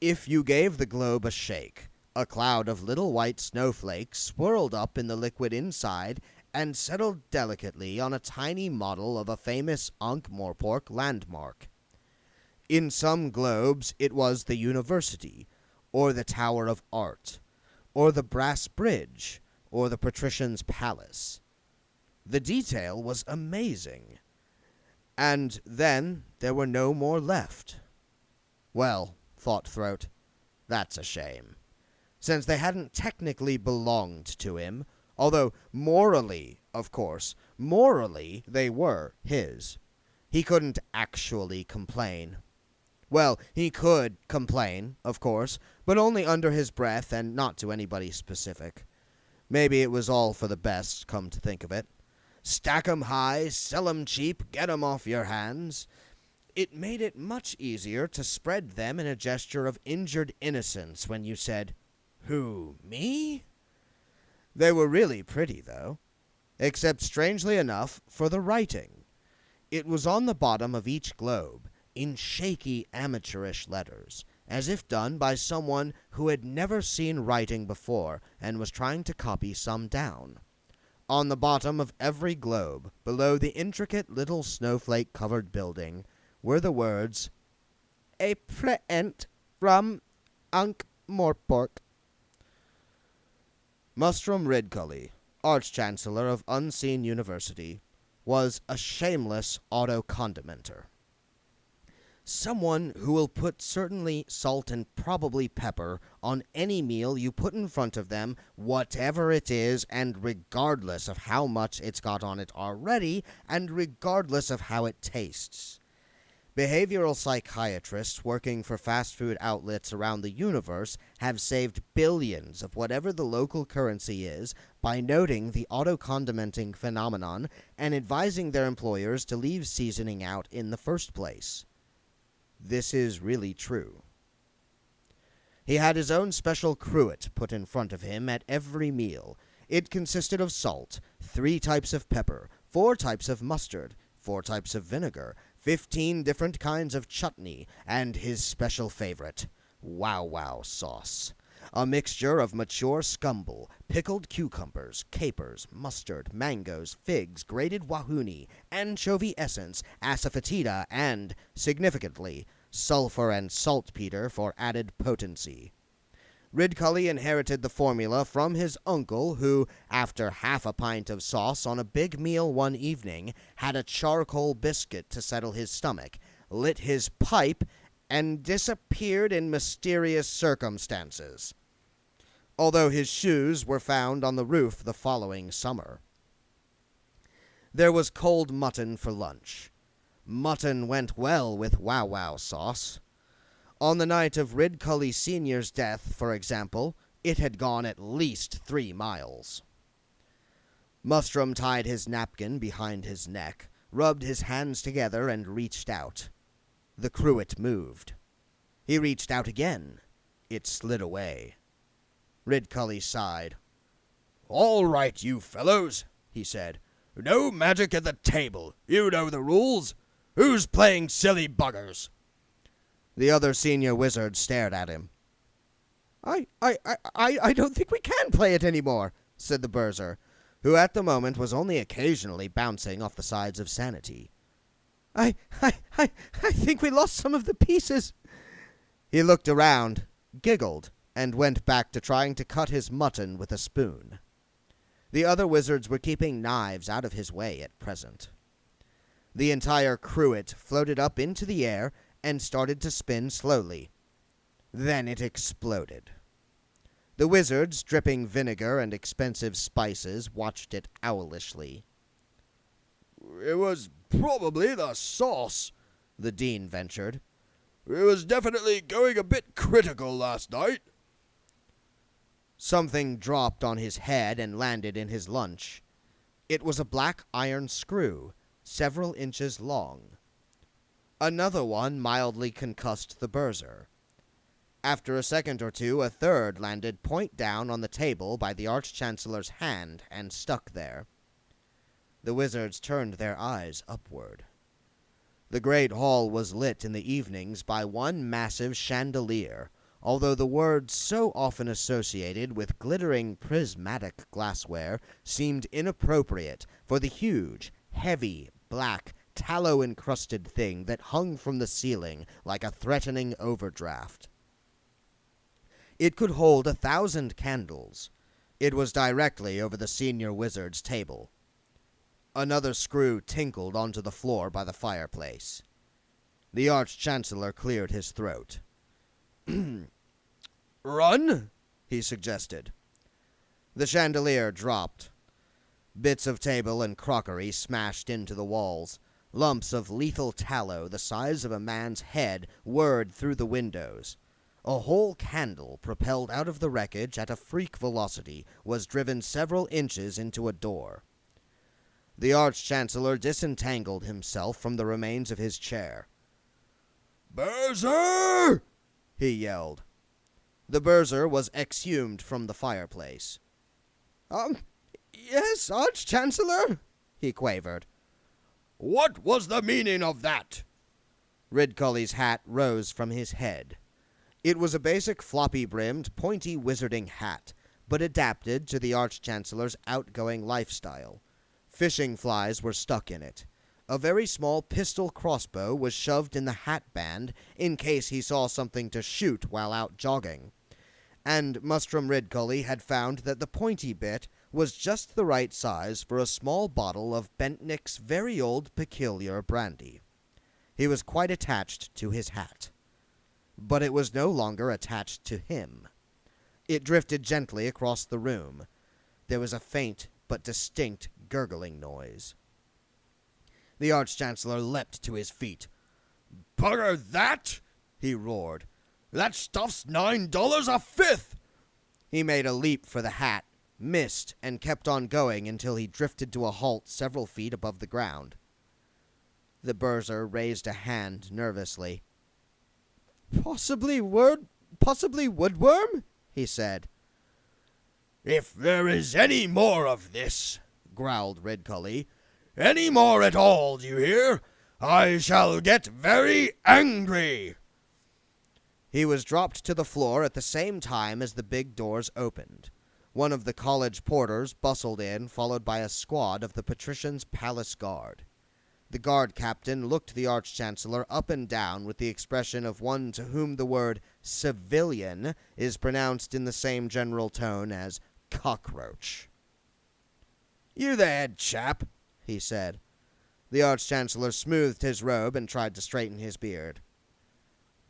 Speaker 1: If you gave the globe a shake, a cloud of little white snowflakes swirled up in the liquid inside and settled delicately on a tiny model of a famous Ankh-Morpork landmark. In some globes it was the university, or the Tower of Art, or the Brass Bridge, or the Patrician's Palace. The detail was amazing. And then there were no more left. Well, thought Throat, that's a shame, since they hadn't technically belonged to him, although morally, of course, morally they were his. He couldn't actually complain. Well, he could complain, of course, but only under his breath and not to anybody specific. Maybe it was all for the best, come to think of it. Stack 'em high, sell 'em cheap, get 'em off your hands. It made it much easier to spread them in a gesture of injured innocence when you said, "Who, me?" They were really pretty, though, except, strangely enough, for the writing. It was on the bottom of each globe, in shaky, amateurish letters, as if done by someone who had never seen writing before and was trying to copy some down. On the bottom of every globe, below the intricate little snowflake-covered building, were the words, "A present from Ankh-Morpork." Mustrum Ridcully, Arch-Chancellor of Unseen University, was a shameless auto-condimenter. Someone who will put certainly salt and probably pepper on any meal you put in front of them, whatever it is, and regardless of how much it's got on it already, and regardless of how it tastes. Behavioral psychiatrists working for fast food outlets around the universe have saved billions of whatever the local currency is by noting the auto-condimenting phenomenon and advising their employers to leave seasoning out in the first place. This is really true. He had his own special cruet put in front of him at every meal. It consisted of salt, 3 types of pepper, 4 types of mustard, 4 types of vinegar, 15 different kinds of chutney, and his special favorite, wow sauce. A mixture of mature scumble, pickled cucumbers, capers, mustard, mangoes, figs, grated wahoonie, anchovy essence, asafoetida, and, significantly, sulfur and saltpeter for added potency. Ridcully inherited the formula from his uncle, who, after half a pint of sauce on a big meal one evening, had a charcoal biscuit to settle his stomach, lit his pipe, and disappeared in mysterious circumstances, although his shoes were found on the roof the following summer. There was cold mutton for lunch. Mutton went well with wow sauce. On the night of Ridcully Sr.'s death, for example, it had gone at least 3 miles. Mustrum tied his napkin behind his neck, rubbed his hands together, and reached out. The cruet moved. He reached out again. It slid away. Ridcully sighed.
Speaker 3: "All right, you fellows," he said. "No magic at the table. You know the rules. Who's playing silly buggers?"
Speaker 1: The other senior wizard stared at him. I don't think we can play it anymore," said the Berser, who at the moment was only occasionally bouncing off the sides of sanity. I think we lost some of the pieces." He looked around, giggled, and went back to trying to cut his mutton with a spoon. The other wizards were keeping knives out of his way at present. The entire cruet floated up into the air and started to spin slowly. Then it exploded. The wizards, dripping vinegar and expensive spices, watched it owlishly.
Speaker 3: "It was probably the sauce,"
Speaker 1: the dean ventured.
Speaker 3: "It was definitely going a bit critical last night."
Speaker 1: Something dropped on his head and landed in his lunch. It was a black iron screw, several inches long. Another one mildly concussed the Berser. After a second or two, a third landed point down on the table by the Arch-Chancellor's hand and stuck there. The wizards turned their eyes upward. The great hall was lit in the evenings by one massive chandelier, although the words so often associated with glittering prismatic glassware seemed inappropriate for the huge, heavy, black, tallow-encrusted thing that hung from the ceiling like a threatening overdraft. It could hold 1,000 candles. It was directly over the senior wizard's table. Another screw tinkled onto the floor by the fireplace. The Arch-Chancellor cleared his throat.
Speaker 3: "Run?"
Speaker 1: he suggested. The chandelier dropped. Bits of table and crockery smashed into the walls. Lumps of lethal tallow the size of a man's head whirred through the windows. A whole candle, propelled out of the wreckage at a freak velocity, was driven several inches into a door. The Arch-Chancellor disentangled himself from the remains of his chair.
Speaker 3: "Berser!"
Speaker 1: he yelled. The Berser was exhumed from the fireplace.
Speaker 2: Yes, Arch-Chancellor?" he quavered.
Speaker 3: "What was the meaning of that?"
Speaker 1: Ridcully's hat rose from his head. It was a basic floppy-brimmed, pointy wizarding hat, but adapted to the Arch-Chancellor's outgoing lifestyle. Fishing flies were stuck in it. A very small pistol crossbow was shoved in the hat band in case he saw something to shoot while out jogging. And Mustrum Ridcully had found that the pointy bit was just the right size for a small bottle of Bentnick's very old peculiar brandy. He was quite attached to his hat. But it was no longer attached to him. It drifted gently across the room. There was a faint but distinct gurgling noise. The Arch-Chancellor leapt to his feet.
Speaker 3: "Bugger that!" he roared. "That stuff's $9 a fifth!"
Speaker 1: He made a leap for the hat, missed, and kept on going until he drifted to a halt several feet above the ground. The Berser raised a hand nervously.
Speaker 2: "Possibly word
Speaker 1: Possibly woodworm? He said.
Speaker 3: If there is any more of this, growled Redcully, any more at all, do you hear? I shall get very angry.
Speaker 1: He was dropped to the floor at the same time as the big doors opened. One of the college porters bustled in, followed by a squad of the patrician's palace guard. The guard captain looked the Arch-Chancellor up and down with the expression of one to whom the word civilian is pronounced in the same general tone as cockroach.
Speaker 3: You the head chap, he said.
Speaker 1: The Arch-Chancellor smoothed his robe and tried to straighten his beard.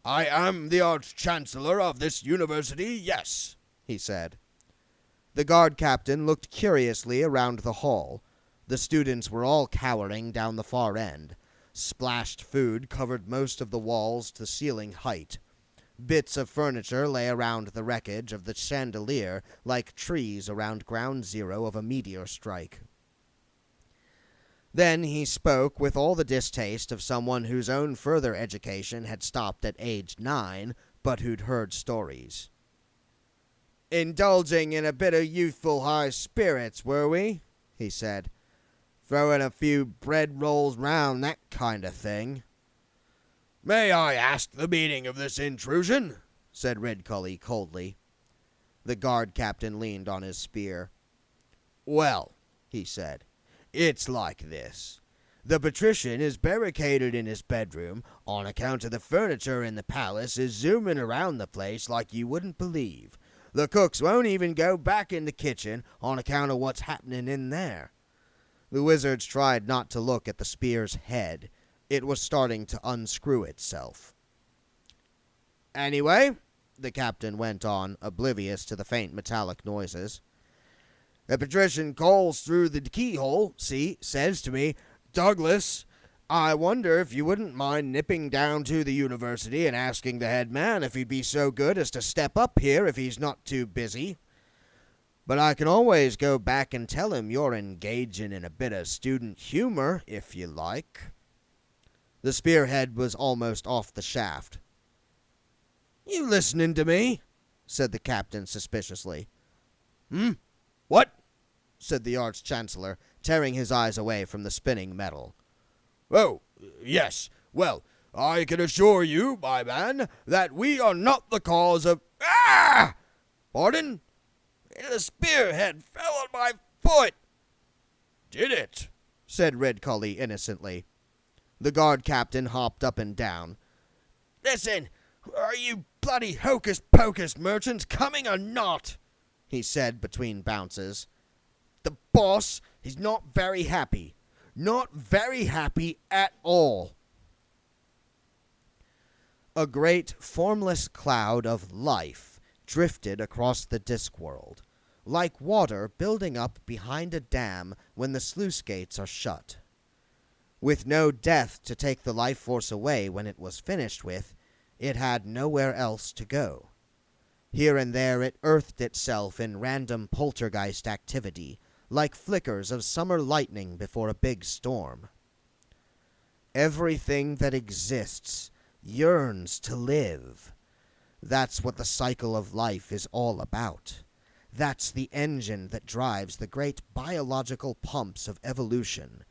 Speaker 3: I am the Arch-Chancellor of this university, yes, he said.
Speaker 1: The guard captain looked curiously around the hall. The students were all cowering down the far end. Splashed food covered most of the walls to ceiling height. Bits of furniture lay around the wreckage of the chandelier like trees around ground zero of a meteor strike. Then he spoke with all the distaste of someone whose own further education had stopped at age 9, but who'd heard stories. "Indulging in a bit of youthful high spirits, were we?" he said. "Throwing a few bread rolls round, that kind of thing."
Speaker 3: "May I ask the meaning of this intrusion?"
Speaker 1: said Redcully coldly. The guard captain leaned on his spear.
Speaker 3: "Well," he said, "it's like this. The patrician is barricaded in his bedroom on account of the furniture in the palace is zooming around the place like you wouldn't believe. The cooks won't even go back in the kitchen on account of what's happening in there."
Speaker 1: The wizards tried not to look at the spear's head. It was starting to unscrew itself. "Anyway," the captain went on, oblivious to the faint metallic noises,
Speaker 3: "the patrician calls through the keyhole, says to me, 'Douglas, I wonder if you wouldn't mind nipping down to the university and asking the head man if he'd be so good as to step up here if he's not too busy. But I can always go back and tell him you're engaging in a bit of student humor, if you like.'"
Speaker 1: The spearhead was almost off the shaft.
Speaker 3: "You listening to me?"
Speaker 1: said the captain suspiciously.
Speaker 3: What?"
Speaker 1: said the Arch-Chancellor, tearing his eyes away from the spinning metal.
Speaker 3: "Oh, yes. Well, I can assure you, my man, that we are not the cause of— Ah! Pardon? The spearhead fell on my foot." "Did it?"
Speaker 1: said Redcully innocently. The guard captain hopped up and down.
Speaker 3: "Listen, are you bloody hocus-pocus merchants coming or not?"
Speaker 1: he said between bounces. "The boss is not very happy. Not very happy at all." A great, formless cloud of life drifted across the Discworld, like water building up behind a dam when the sluice gates are shut. With no death to take the life force away when it was finished with, it had nowhere else to go. Here and there it earthed itself in random poltergeist activity, like flickers of summer lightning before a big storm. Everything that exists yearns to live. That's what the cycle of life is all about. That's the engine that drives the great biological pumps of evolution.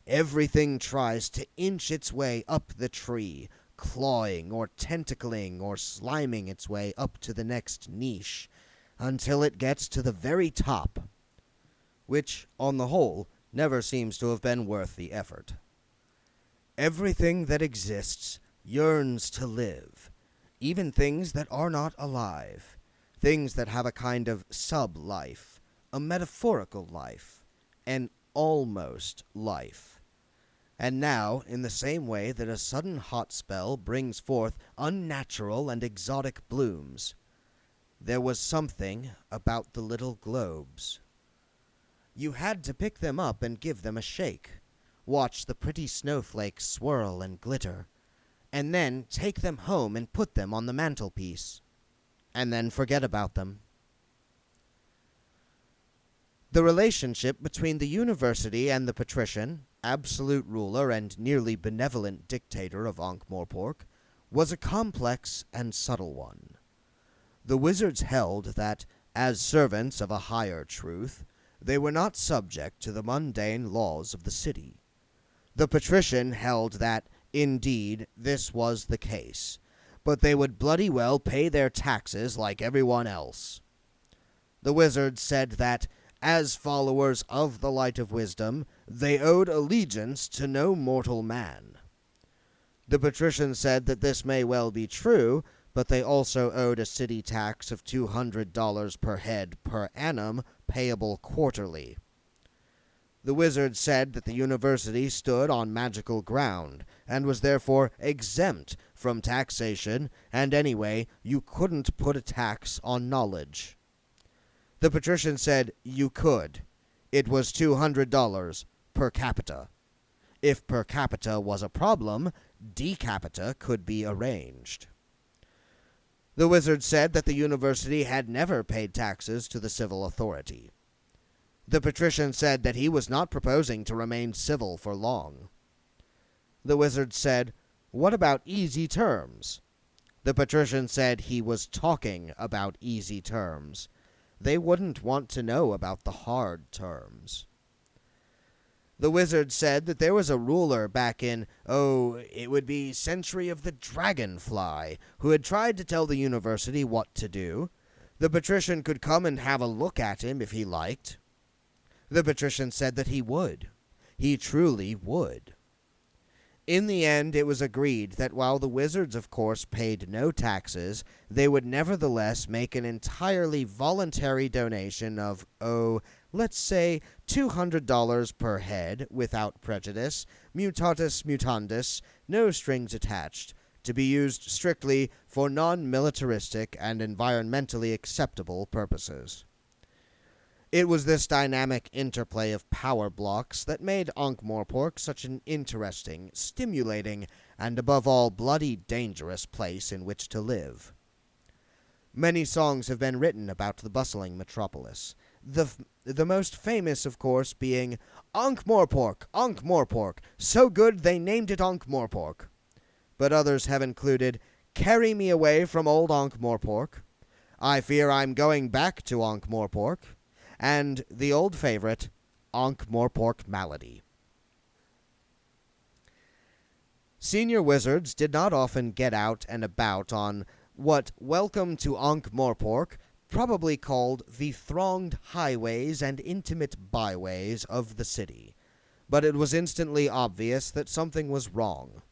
Speaker 1: Everything tries to inch its way up the tree, clawing or tentacling or sliming its way up to the next niche, until it gets to the very top, which, on the whole, never seems to have been worth the effort. Everything that exists yearns to live, even things that are not alive, things that have a kind of sub-life, a metaphorical life, an almost life. And now, in the same way that a sudden hot spell brings forth unnatural and exotic blooms, there was something about the little globes. You had to pick them up and give them a shake, watch the pretty snowflakes swirl and glitter, and then take them home and put them on the mantelpiece, and then forget about them. The relationship between the university and the patrician, absolute ruler and nearly benevolent dictator of Ankh-Morpork, was a complex and subtle one. The wizards held that, as servants of a higher truth, they were not subject to the mundane laws of the city. The patrician held that, indeed, this was the case, but they would bloody well pay their taxes like everyone else. The wizards said that, as followers of the light of wisdom, they owed allegiance to no mortal man. The patrician said that this may well be true, but they also owed a city tax of $200 per head per annum, payable quarterly. The wizard said that the university stood on magical ground, and was therefore exempt from taxation, and anyway, you couldn't put a tax on knowledge. The patrician said you could. It was $200 per capita. If per capita was a problem, decapita could be arranged. The wizard said that the university had never paid taxes to the civil authority. The patrician said that he was not proposing to remain civil for long. The wizard said, "What about easy terms?" The patrician said he was talking about easy terms. They wouldn't want to know about the hard terms. The wizard said that there was a ruler back in, it would be century of the dragonfly, who had tried to tell the university what to do. The patrician could come and have a look at him if he liked. The patrician said that he would. He truly would. In the end, it was agreed that while the wizards, of course, paid no taxes, they would nevertheless make an entirely voluntary donation of, let's say, $200 per head, without prejudice, mutatis mutandis, no strings attached, to be used strictly for non-militaristic and environmentally acceptable purposes. It was this dynamic interplay of power blocks that made Ankh-Morpork such an interesting, stimulating, and above all bloody dangerous place in which to live. Many songs have been written about the bustling metropolis, the most famous, of course, being Ankh-Morpork, Ankh-Morpork, so good they named it Ankh-Morpork. But others have included Carry Me Away from Old Ankh-Morpork, I Fear I'm Going Back to Ankh-Morpork, and the old favorite, Ankh-Morpork Malady. Senior wizards did not often get out and about on what Welcome to Ankh-Morpork probably called the thronged highways and intimate byways of the city, but it was instantly obvious that something was wrong.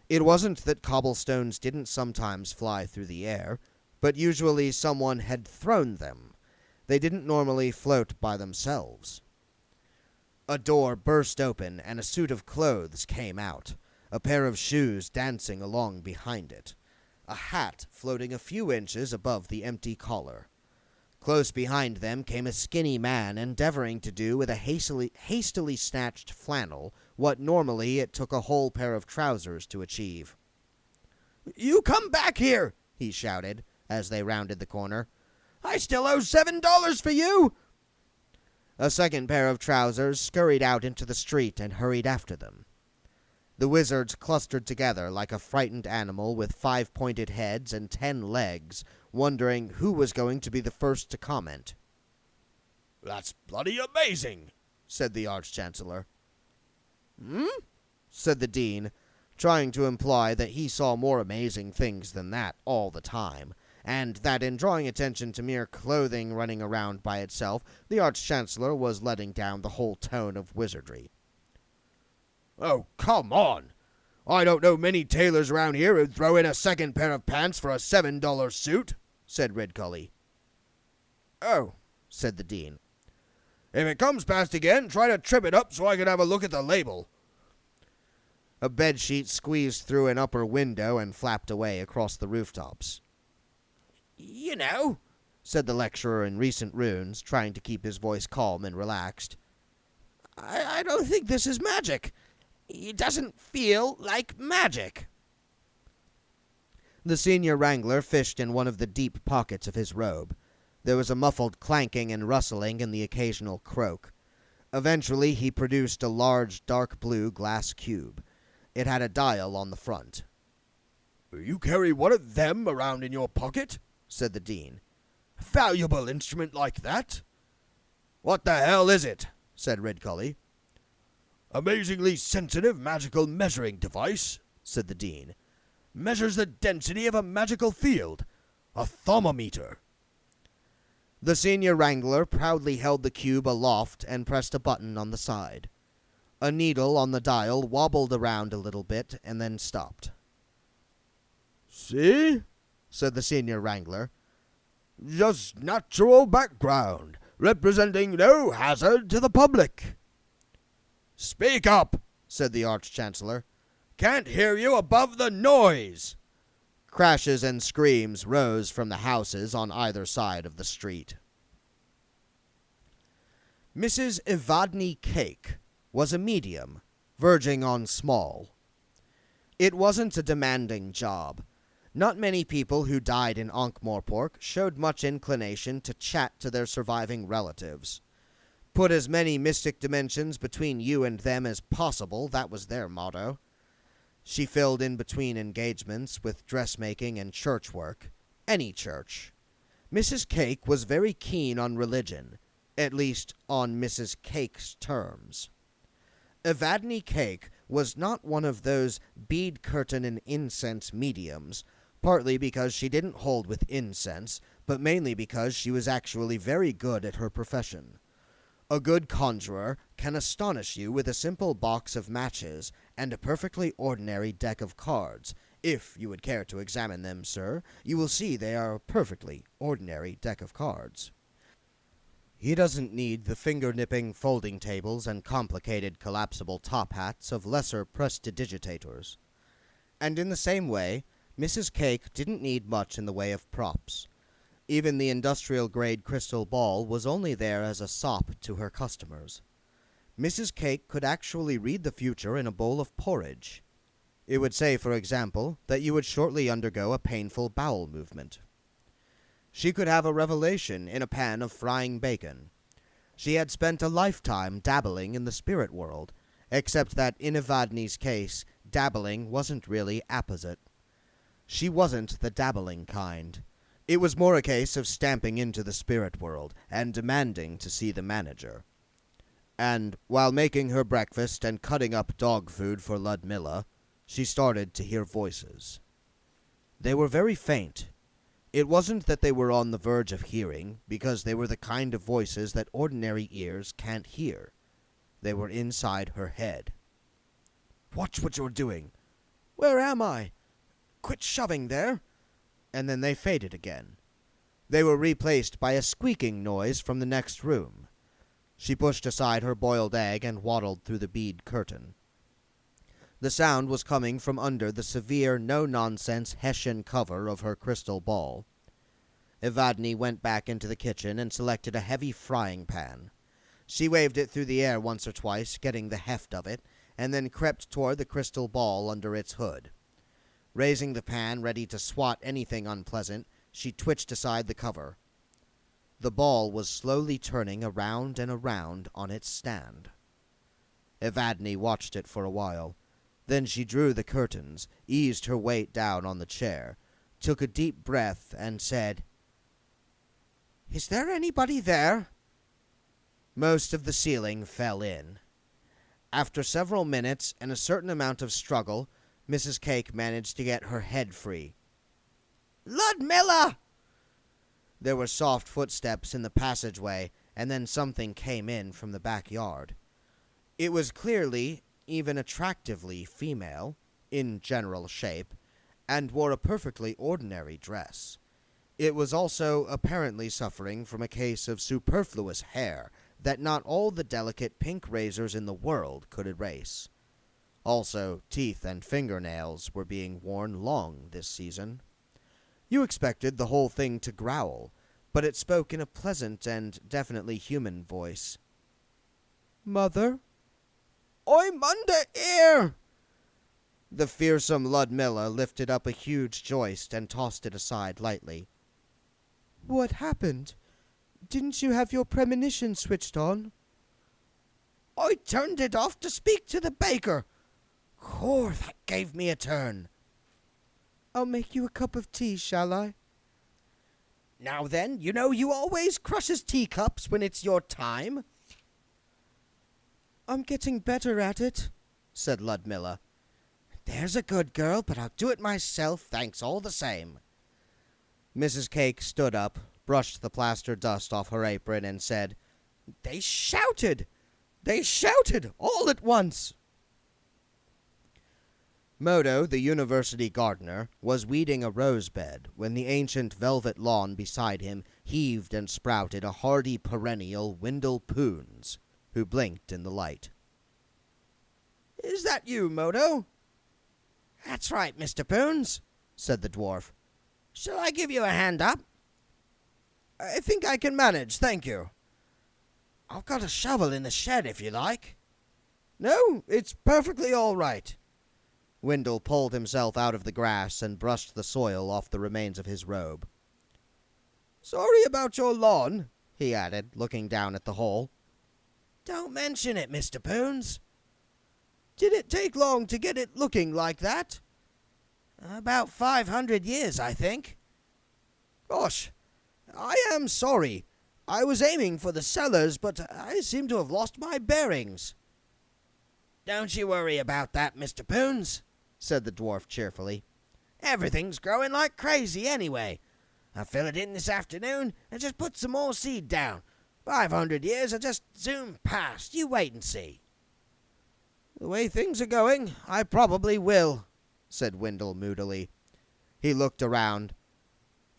Speaker 1: It wasn't that cobblestones didn't sometimes fly through the air, but usually someone had thrown them. They didn't normally float by themselves. A door burst open and a suit of clothes came out, a pair of shoes dancing along behind it, a hat floating a few inches above the empty collar. Close behind them came a skinny man endeavoring to do with a hastily snatched flannel what normally it took a whole pair of trousers to achieve. "You come back here!" he shouted as they rounded the corner. "I still owe $7 for you!" A second pair of trousers scurried out into the street and hurried after them. The wizards clustered together like a frightened animal with 5 pointed heads and 10 legs, wondering who was going to be the first to comment.
Speaker 3: "That's bloody amazing,"
Speaker 1: said the Arch-Chancellor. Said the Dean, trying to imply that he saw more amazing things than that all the time, and that in drawing attention to mere clothing running around by itself, the Arch-Chancellor was letting down the whole tone of wizardry.
Speaker 3: "Oh, come on! I don't know many tailors around here who'd throw in a second pair of pants for a $7 suit," said Redcully.
Speaker 1: "Oh," said the Dean.
Speaker 3: "If it comes past again, try to trip it up so I can have a look at the label."
Speaker 1: A bedsheet squeezed through an upper window and flapped away across the rooftops.
Speaker 2: "You know,"
Speaker 1: said the lecturer in recent runes, trying to keep his voice calm and relaxed,
Speaker 2: I don't think this is magic. It doesn't feel like magic."
Speaker 1: The senior wrangler fished in one of the deep pockets of his robe. There was a muffled clanking and rustling and the occasional croak. Eventually he produced a large dark blue glass cube. It had a dial on the front.
Speaker 3: "You carry one of them around in your pocket?"
Speaker 1: said the dean.
Speaker 3: Valuable instrument like that? What the hell is it? Said Ridcully. Amazingly sensitive magical measuring device, said the dean. Measures the density of a magical field. A thermometer.
Speaker 1: The senior wrangler proudly held the cube aloft and pressed a button on the side. A needle on the dial wobbled around a little bit and then stopped.
Speaker 3: See? Said the senior wrangler. Just natural background, representing no hazard to the public. Speak up, said the Arch-Chancellor. Can't hear you above the noise.
Speaker 1: Crashes and screams rose from the houses on either side of the street. Mrs. Evadne Cake was a medium, verging on small. It wasn't a demanding job. Not many people who died in Ankh-Morpork showed much inclination to chat to their surviving relatives. Put as many mystic dimensions between you and them as possible, that was their motto. She filled in between engagements with dressmaking and church work. Any church. Mrs. Cake was very keen on religion, at least on Mrs. Cake's terms. Evadne Cake was not one of those bead curtain and incense mediums, partly because she didn't hold with incense, but mainly because she was actually very good at her profession. A good conjurer can astonish you with a simple box of matches and a perfectly ordinary deck of cards. If you would care to examine them, sir, you will see they are a perfectly ordinary deck of cards. He doesn't need the finger-nipping folding tables and complicated collapsible top hats of lesser prestidigitators. And in the same way, Mrs. Cake didn't need much in the way of props. Even the industrial-grade crystal ball was only there as a sop to her customers. Mrs. Cake could actually read the future in a bowl of porridge. It would say, for example, that you would shortly undergo a painful bowel movement. She could have a revelation in a pan of frying bacon. She had spent a lifetime dabbling in the spirit world, except that in Evadne's case, dabbling wasn't really apposite. She wasn't the dabbling kind. It was more a case of stamping into the spirit world and demanding to see the manager. And while making her breakfast and cutting up dog food for Ludmilla, she started to hear voices. They were very faint. It wasn't that they were on the verge of hearing, because they were the kind of voices that ordinary ears can't hear. They were inside her head. "Watch what you're doing." "Where am I?" "Quit shoving there." And then they faded again. They were replaced by a squeaking noise from the next room. She pushed aside her boiled egg and waddled through the bead curtain. The sound was coming from under the severe, no-nonsense Hessian cover of her crystal ball. Evadne went back into the kitchen and selected a heavy frying pan. She waved it through the air once or twice, getting the heft of it, and then crept toward the crystal ball under its hood. Raising the pan ready to swat anything unpleasant, she twitched aside the cover. The ball was slowly turning around and around on its stand. Evadne watched it for a while. Then she drew the curtains, eased her weight down on the chair, took a deep breath, and said, "Is there anybody there?" Most of the ceiling fell in. After several minutes and a certain amount of struggle, Mrs. Cake managed to get her head free. "Ludmilla!" There were soft footsteps in the passageway, and then something came in from the backyard. It was clearly, even attractively female, in general shape, and wore a perfectly ordinary dress. It was also apparently suffering from a case of superfluous hair that not all the delicate pink razors in the world could erase. Also, teeth and fingernails were being worn long this season. You expected the whole thing to growl, but it spoke in a pleasant and definitely human voice. "Mother?" "I'm under here!" The fearsome Ludmilla lifted up a huge joist and tossed it aside lightly. "What happened? Didn't you have your premonition switched on?" "I turned it off to speak to the baker. Core, that gave me a turn." "I'll make you a cup of tea, shall I?"
Speaker 2: Now then, you know you always crushes teacups when it's your time.
Speaker 1: I'm getting better at it, said Ludmilla.
Speaker 2: There's a good girl, but I'll do it myself, thanks all the same.
Speaker 1: Mrs. Cake stood up, brushed the plaster dust off her apron, and said,
Speaker 2: They shouted! All at once!
Speaker 1: Modo, the university gardener, was weeding a rose bed when the ancient velvet lawn beside him heaved and sprouted a hardy perennial Wendell Poons, who blinked in the light.
Speaker 2: Is that you, Modo? That's right, Mr. Poons, said the dwarf. Shall I give you a hand up?
Speaker 1: I think I can manage, thank you.
Speaker 2: I've got a shovel in the shed if you like.
Speaker 1: No, it's perfectly all right. Wendell pulled himself out of the grass and brushed the soil off the remains of his robe. Sorry about your lawn, he added, looking down at the hole.
Speaker 2: Don't mention it, Mr. Poons.
Speaker 1: Did it take long to get it looking like that?
Speaker 2: About 500 years, I think.
Speaker 1: Gosh, I am sorry. I was aiming for the cellars, but I seem to have lost my bearings.
Speaker 2: Don't you worry about that, Mr. Poons, said the dwarf cheerfully. Everything's growing like crazy anyway. I fill it in this afternoon and just put some more seed down. 500 years will just zoom past. You wait and see.
Speaker 1: The way things are going, I probably will, said Wendell moodily. He looked around.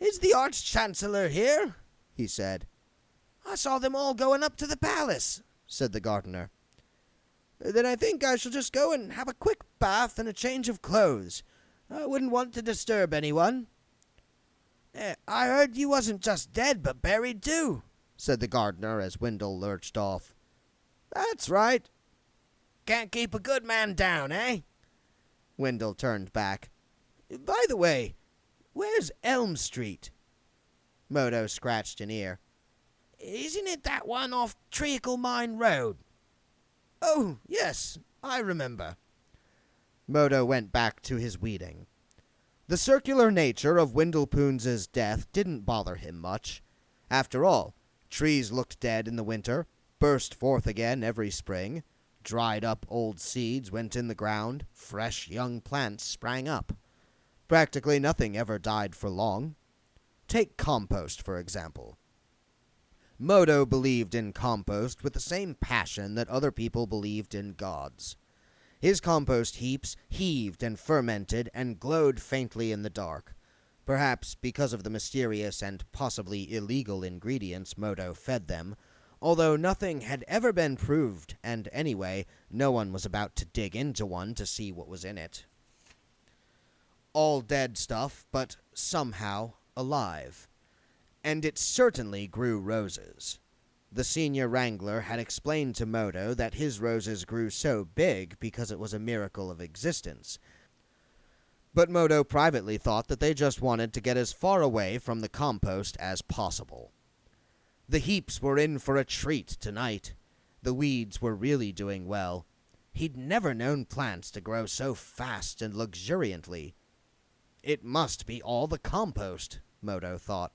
Speaker 2: Is the Arch-Chancellor here?
Speaker 1: He said.
Speaker 2: I saw them all going up to the palace,
Speaker 1: said the gardener. Then I think I shall just go and have a quick bath and a change of clothes. I wouldn't want to disturb anyone.
Speaker 2: I heard you wasn't just dead, but buried too,
Speaker 1: said the gardener as Wendell lurched off. That's right.
Speaker 2: Can't keep a good man down, eh?
Speaker 1: Wendell turned back. By the way, where's Elm Street? Modo scratched an ear.
Speaker 2: Isn't it that one off Treacle Mine Road?
Speaker 1: Oh, yes, I remember. Modo went back to his weeding. The circular nature of Wendell Poons's death didn't bother him much. After all, trees looked dead in the winter, burst forth again every spring. Dried up old seeds went in the ground, fresh young plants sprang up. Practically nothing ever died for long. Take compost, for example. Modo believed in compost with the same passion that other people believed in gods. His compost heaps heaved and fermented and glowed faintly in the dark, perhaps because of the mysterious and possibly illegal ingredients Modo fed them, although nothing had ever been proved, and anyway, no one was about to dig into one to see what was in it. All dead stuff, but somehow alive. And it certainly grew roses. The senior wrangler had explained to Modo that his roses grew so big because it was a miracle of existence. But Modo privately thought that they just wanted to get as far away from the compost as possible. The heaps were in for a treat tonight. The weeds were really doing well. He'd never known plants to grow so fast and luxuriantly. It must be all the compost, Modo thought.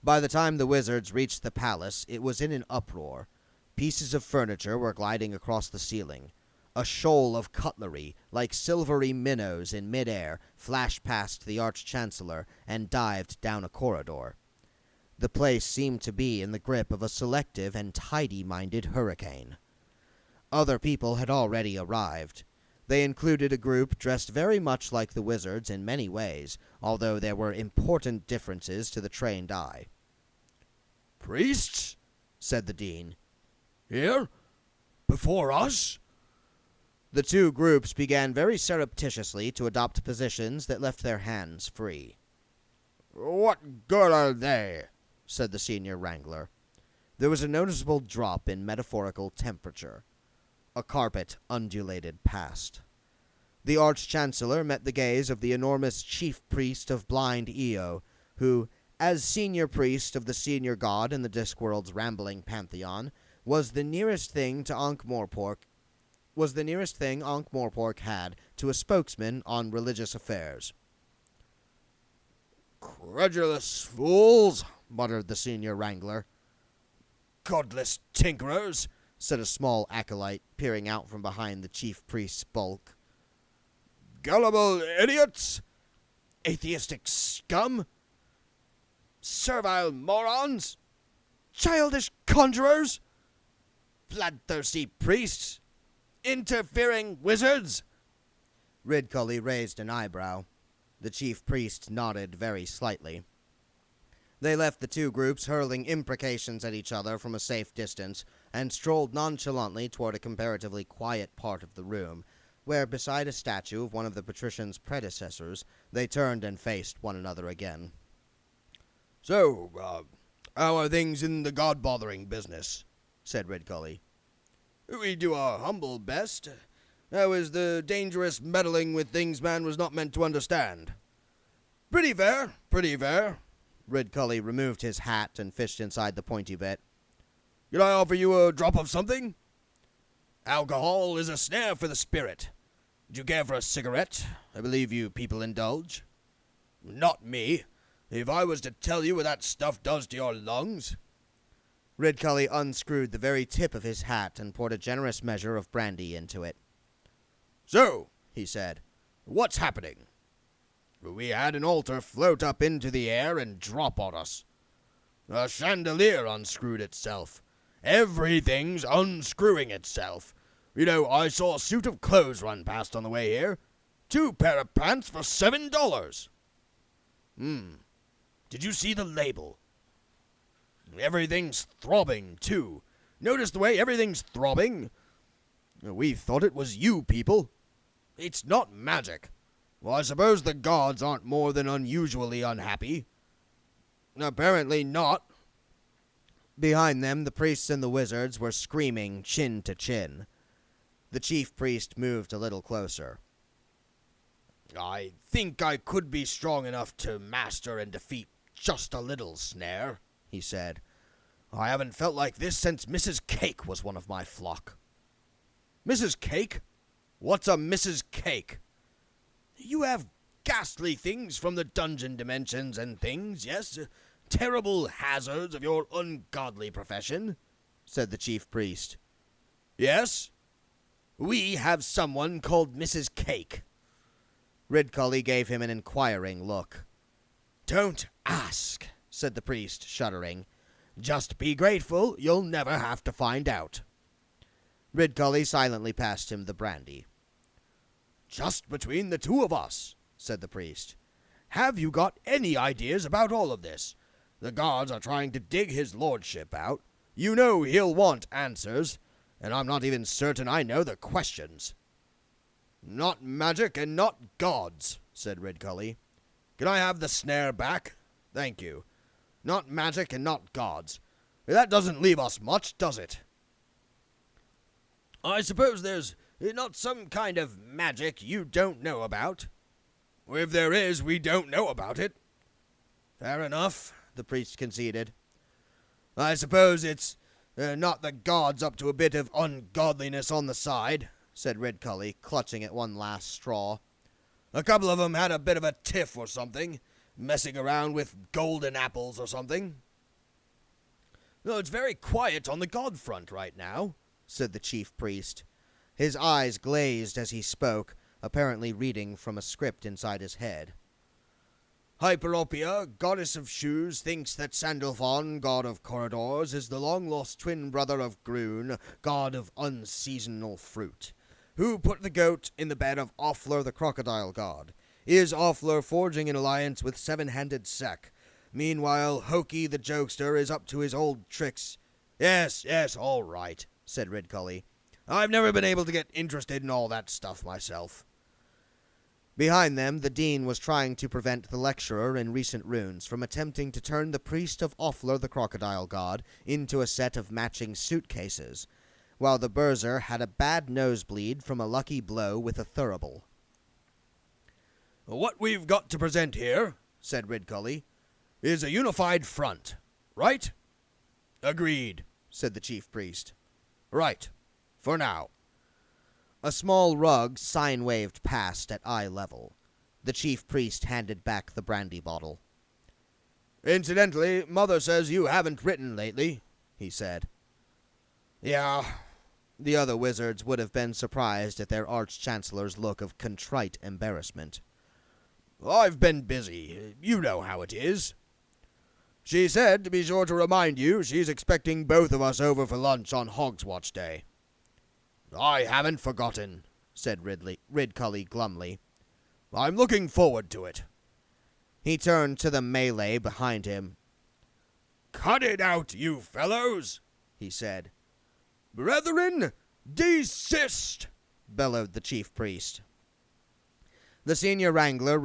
Speaker 1: By the time the wizards reached the palace, it was in an uproar. Pieces of furniture were gliding across the ceiling. A shoal of cutlery, like silvery minnows in midair, flashed past the Arch-Chancellor and dived down a corridor. The place seemed to be in the grip of a selective and tidy-minded hurricane. Other people had already arrived. They included a group dressed very much like the wizards in many ways, although there were important differences to the trained eye.
Speaker 3: "Priests?"
Speaker 1: said the dean.
Speaker 3: "Here? Before us?"
Speaker 1: The two groups began very surreptitiously to adopt positions that left their hands free.
Speaker 3: "What good are they?"
Speaker 1: said the senior wrangler. There was a noticeable drop in metaphorical temperature. A carpet undulated past. The Arch-Chancellor met the gaze of the enormous chief priest of blind Io, who, as senior priest of the senior god in the Discworld's rambling pantheon, was the nearest thing Ankh-Morpork had to a spokesman on religious affairs.
Speaker 3: Credulous fools, muttered the senior wrangler. Godless tinkerers,
Speaker 1: said a small acolyte, peering out from behind the chief priest's bulk.
Speaker 3: Gullible idiots, atheistic scum, servile morons, childish conjurers, bloodthirsty priests, interfering wizards.
Speaker 1: Ridcully raised an eyebrow. The chief priest nodded very slightly. They left the two groups hurling imprecations at each other from a safe distance and strolled nonchalantly toward a comparatively quiet part of the room, where, beside a statue of one of the patrician's predecessors, they turned and faced one another again.
Speaker 3: So, how are things in the god-bothering business? Said Ridcully. We do our humble best. How is the dangerous meddling with things man was not meant to understand? Pretty fair, pretty fair.
Speaker 1: Ridcully removed his hat and fished inside the pointy bit.
Speaker 3: Could I offer you a drop of something? Alcohol is a snare for the spirit. Would you care for a cigarette? I believe you people indulge. Not me. If I was to tell you what that stuff does to your lungs.
Speaker 1: Ridcully unscrewed the very tip of his hat and poured a generous measure of brandy into it.
Speaker 3: So, he said, what's happening? We had an altar float up into the air and drop on us. A chandelier unscrewed itself. Everything's unscrewing itself. You know, I saw a suit of clothes run past on the way here. 2 pair of pants for $7. Did you see the label? Everything's throbbing, too. Notice the way everything's throbbing? We thought it was you people. It's not magic. Well, I suppose the gods aren't more than unusually unhappy. Apparently not.
Speaker 1: Behind them, the priests and the wizards were screaming chin to chin. The chief priest moved a little closer.
Speaker 3: I think I could be strong enough to master and defeat just a little snare, he said. I haven't felt like this since Mrs. Cake was one of my flock. Mrs. Cake? What's a Mrs. Cake? You have ghastly things from the dungeon dimensions and things, yes? Terrible hazards of your ungodly profession, said the chief priest. Yes? We have someone called Mrs. Cake.
Speaker 1: Ridcully gave him an inquiring look.
Speaker 3: Don't ask, said the priest, shuddering. Just be grateful you'll never have to find out.
Speaker 1: Ridcully silently passed him the brandy.
Speaker 3: Just between the two of us, said the priest. Have you got any ideas about all of this? The gods are trying to dig his lordship out. You know he'll want answers, and I'm not even certain I know the questions. Not magic and not gods, said Ridcully. Can I have the snare back? Thank you. Not magic and not gods. That doesn't leave us much, does it? I suppose there's not some kind of magic you don't know about. If there is, we don't know about it. Fair enough, the priest conceded. I suppose it's not the gods up to a bit of ungodliness on the side, said Ridcully, clutching at one last straw. A couple of 'em had a bit of a tiff or something, messing around with golden apples or something. No, it's very quiet on the god front right now, said the chief priest. His eyes glazed as he spoke, apparently reading from a script inside his head. Hyperopia, goddess of shoes, thinks that Sandalphon, god of corridors, is the long-lost twin brother of Groon, god of unseasonal fruit. Who put the goat in the bed of Offler the crocodile god? Is Offler forging an alliance with seven-handed Sek? Meanwhile, Hokey the jokester is up to his old tricks. Yes, all right, said Ridcully. I've never been able to get interested in all that stuff myself.
Speaker 1: Behind them, the dean was trying to prevent the lecturer in recent runes from attempting to turn the priest of Offler the crocodile god into a set of matching suitcases, while the Berser had a bad nosebleed from a lucky blow with a thurible.
Speaker 3: What we've got to present here, said Ridcully, is a unified front, right? Agreed, said the chief priest. Right, for now.
Speaker 1: A small rug sine-waved past at eye level. The chief priest handed back the brandy bottle.
Speaker 3: Incidentally, Mother says you haven't written lately, he said.
Speaker 1: Yeah. The other wizards would have been surprised at their Arch-Chancellor's look of contrite embarrassment.
Speaker 3: I've been busy. You know how it is. She said to be sure to remind you she's expecting both of us over for lunch on Hogswatch Day. I haven't forgotten, said Ridcully glumly. I'm looking forward to it.
Speaker 1: He turned to the melee behind him.
Speaker 3: Cut it out, you fellows, he said. Brethren, desist,
Speaker 1: bellowed the chief priest. The senior wrangler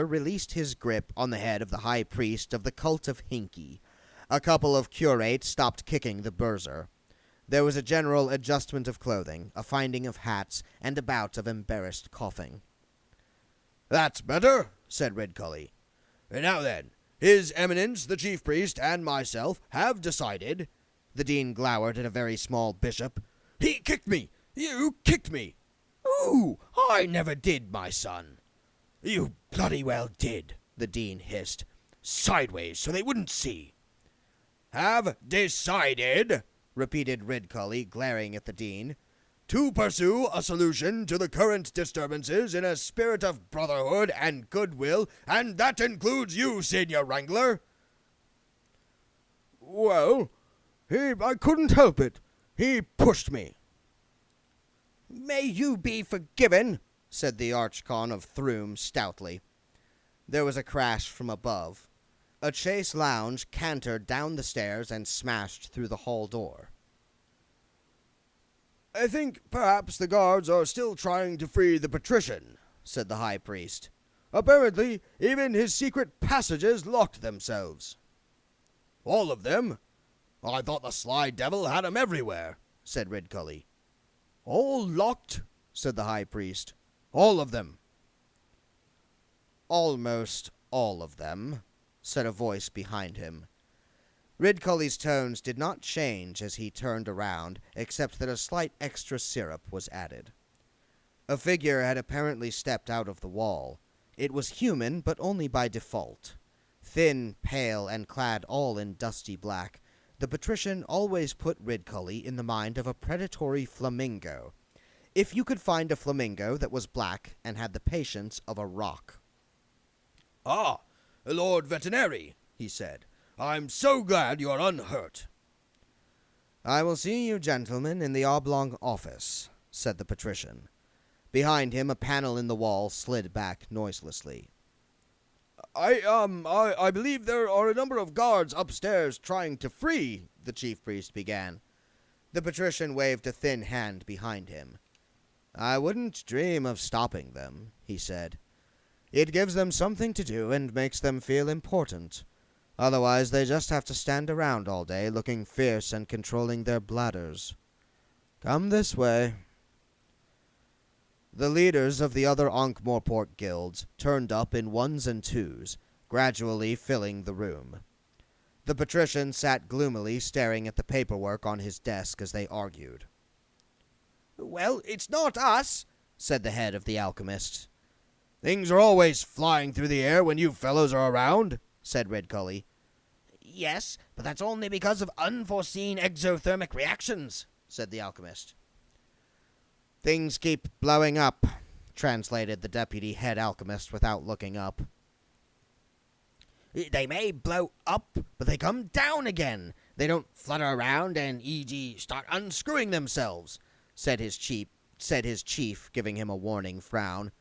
Speaker 1: released his grip on the head of the high priest of the cult of Hinky. A couple of curates stopped kicking the burzar. There was a general adjustment of clothing, a finding of hats, and a bout of embarrassed coughing.
Speaker 3: That's better, said Ridcully. Now then, His Eminence, the chief priest, and myself have decided.
Speaker 1: The dean glowered at a very small bishop.
Speaker 3: He kicked me! You kicked me! Ooh, I never did, my son. You bloody well did, the dean hissed. Sideways, so they wouldn't see. Have decided, repeated Ridcully, glaring at the dean, to pursue a solution to the current disturbances in a spirit of brotherhood and goodwill, and that includes you, Senior Wrangler. Well, I couldn't help it. He pushed me.
Speaker 1: May you be forgiven, said the Archcon of Throom stoutly. There was a crash from above. A chaise lounge cantered down the stairs and smashed through the hall door.
Speaker 3: I think perhaps the guards are still trying to free the patrician, said the high priest. Apparently, even his secret passages locked themselves. All of them? I thought the sly devil had 'em everywhere, said Ridcully. All locked, said the high priest. All of them.
Speaker 1: Almost all of them, said a voice behind him. Ridcully's tones did not change as he turned around, except that a slight extra syrup was added. A figure had apparently stepped out of the wall. It was human, but only by default. Thin, pale, and clad all in dusty black, the patrician always put Ridcully in the mind of a predatory flamingo. If you could find a flamingo that was black and had the patience of a rock.
Speaker 3: Ah, Lord Veterinary, he said. I'm so glad you're unhurt.
Speaker 1: I will see you gentlemen in the oblong office, said the patrician. Behind him, a panel in the wall slid back noiselessly.
Speaker 3: I believe there are a number of guards upstairs trying to free,
Speaker 1: the chief priest began. The patrician waved a thin hand behind him. I wouldn't dream of stopping them, he said. It gives them something to do and makes them feel important. Otherwise, they just have to stand around all day looking fierce and controlling their bladders. Come this way. The leaders of the other Ankh-Morpork guilds turned up in ones and twos, gradually filling the room. The patrician sat gloomily staring at the paperwork on his desk as they argued.
Speaker 2: Well, it's not us,
Speaker 1: said the head of the alchemists.
Speaker 3: Things are always flying through the air when you fellows are around, said Ridcully.
Speaker 2: Yes, but that's only because of unforeseen exothermic reactions, said the alchemist.
Speaker 1: Things keep blowing up, translated the deputy head alchemist without looking up.
Speaker 2: They may blow up, but they come down again. They don't flutter around and, e.g., start unscrewing themselves,
Speaker 1: said his chief, giving him a warning frown.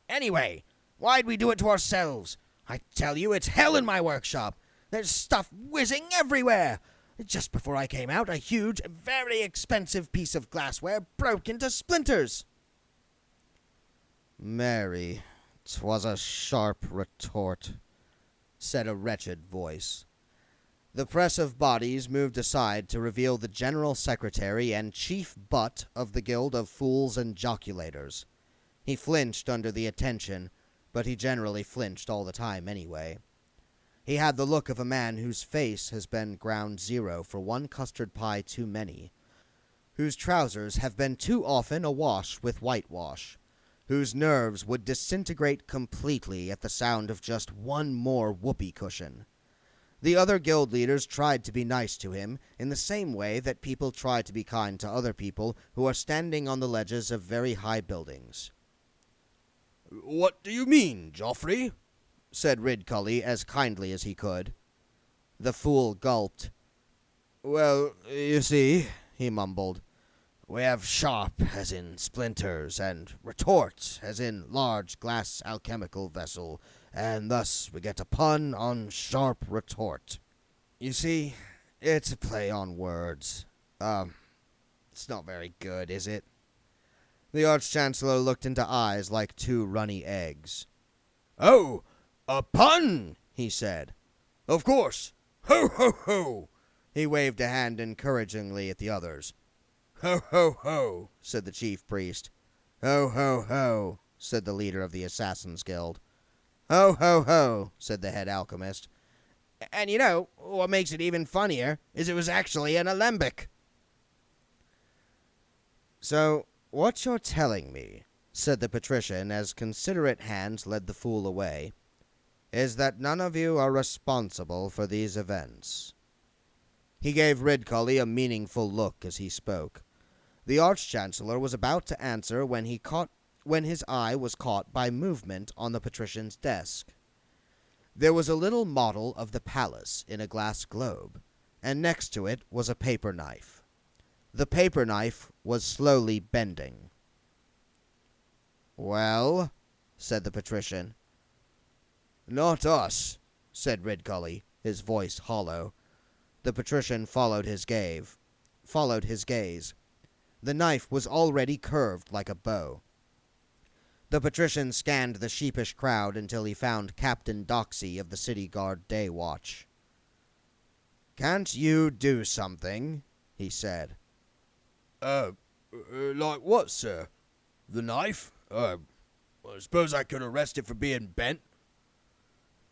Speaker 2: Anyway, why'd we do it to ourselves? I tell you, it's hell in my workshop. There's stuff whizzing everywhere. Just before I came out, a huge, very expensive piece of glassware broke into splinters.
Speaker 1: Mary, 'twas a sharp retort, said a wretched voice. The press of bodies moved aside to reveal the general secretary and chief butt of the Guild of Fools and Joculators. He flinched under the attention, but he generally flinched all the time anyway. He had the look of a man whose face has been ground zero for one custard pie too many, whose trousers have been too often awash with whitewash, whose nerves would disintegrate completely at the sound of just one more whoopee cushion. The other guild leaders tried to be nice to him in the same way that people try to be kind to other people who are standing on the ledges of very high buildings.
Speaker 3: "What do you mean, Joffrey?"
Speaker 1: said Ridcully as kindly as he could. The fool gulped. "Well, you see," he mumbled, "we have sharp, as in splinters, and retort, as in large glass alchemical vessel, and thus we get a pun on sharp retort. You see, it's a play on words. It's not very good, is it?" The Arch-Chancellor looked into eyes like two runny eggs.
Speaker 3: "Oh, a pun," he said. "Of course. Ho, ho, ho!"
Speaker 1: He waved a hand encouragingly at the others.
Speaker 3: "Ho, ho, ho!"
Speaker 1: said the chief priest. "Ho, ho, ho!" said the leader of the Assassin's Guild. "Ho, ho, ho!" said the head alchemist.
Speaker 2: And you know, what makes it even funnier is it was actually an alembic.
Speaker 1: "So, what you're telling me," said the patrician as considerate hands led the fool away, "is that none of you are responsible for these events." He gave Ridcully a meaningful look as he spoke. The Arch-Chancellor was about to answer when his eye was caught by movement on the patrician's desk. There was a little model of the palace in a glass globe, and next to it was a paper knife. The paper knife was slowly bending. "Well?" said the patrician.
Speaker 3: "Not us,"
Speaker 1: said Ridcully, his voice hollow. The patrician followed his gaze. The knife was already curved like a bow. The patrician scanned the sheepish crowd until he found Captain Doxy of the City Guard Day Watch. "Can't you do something?" he said.
Speaker 3: Like what, sir? The knife? I suppose I could arrest it for being bent."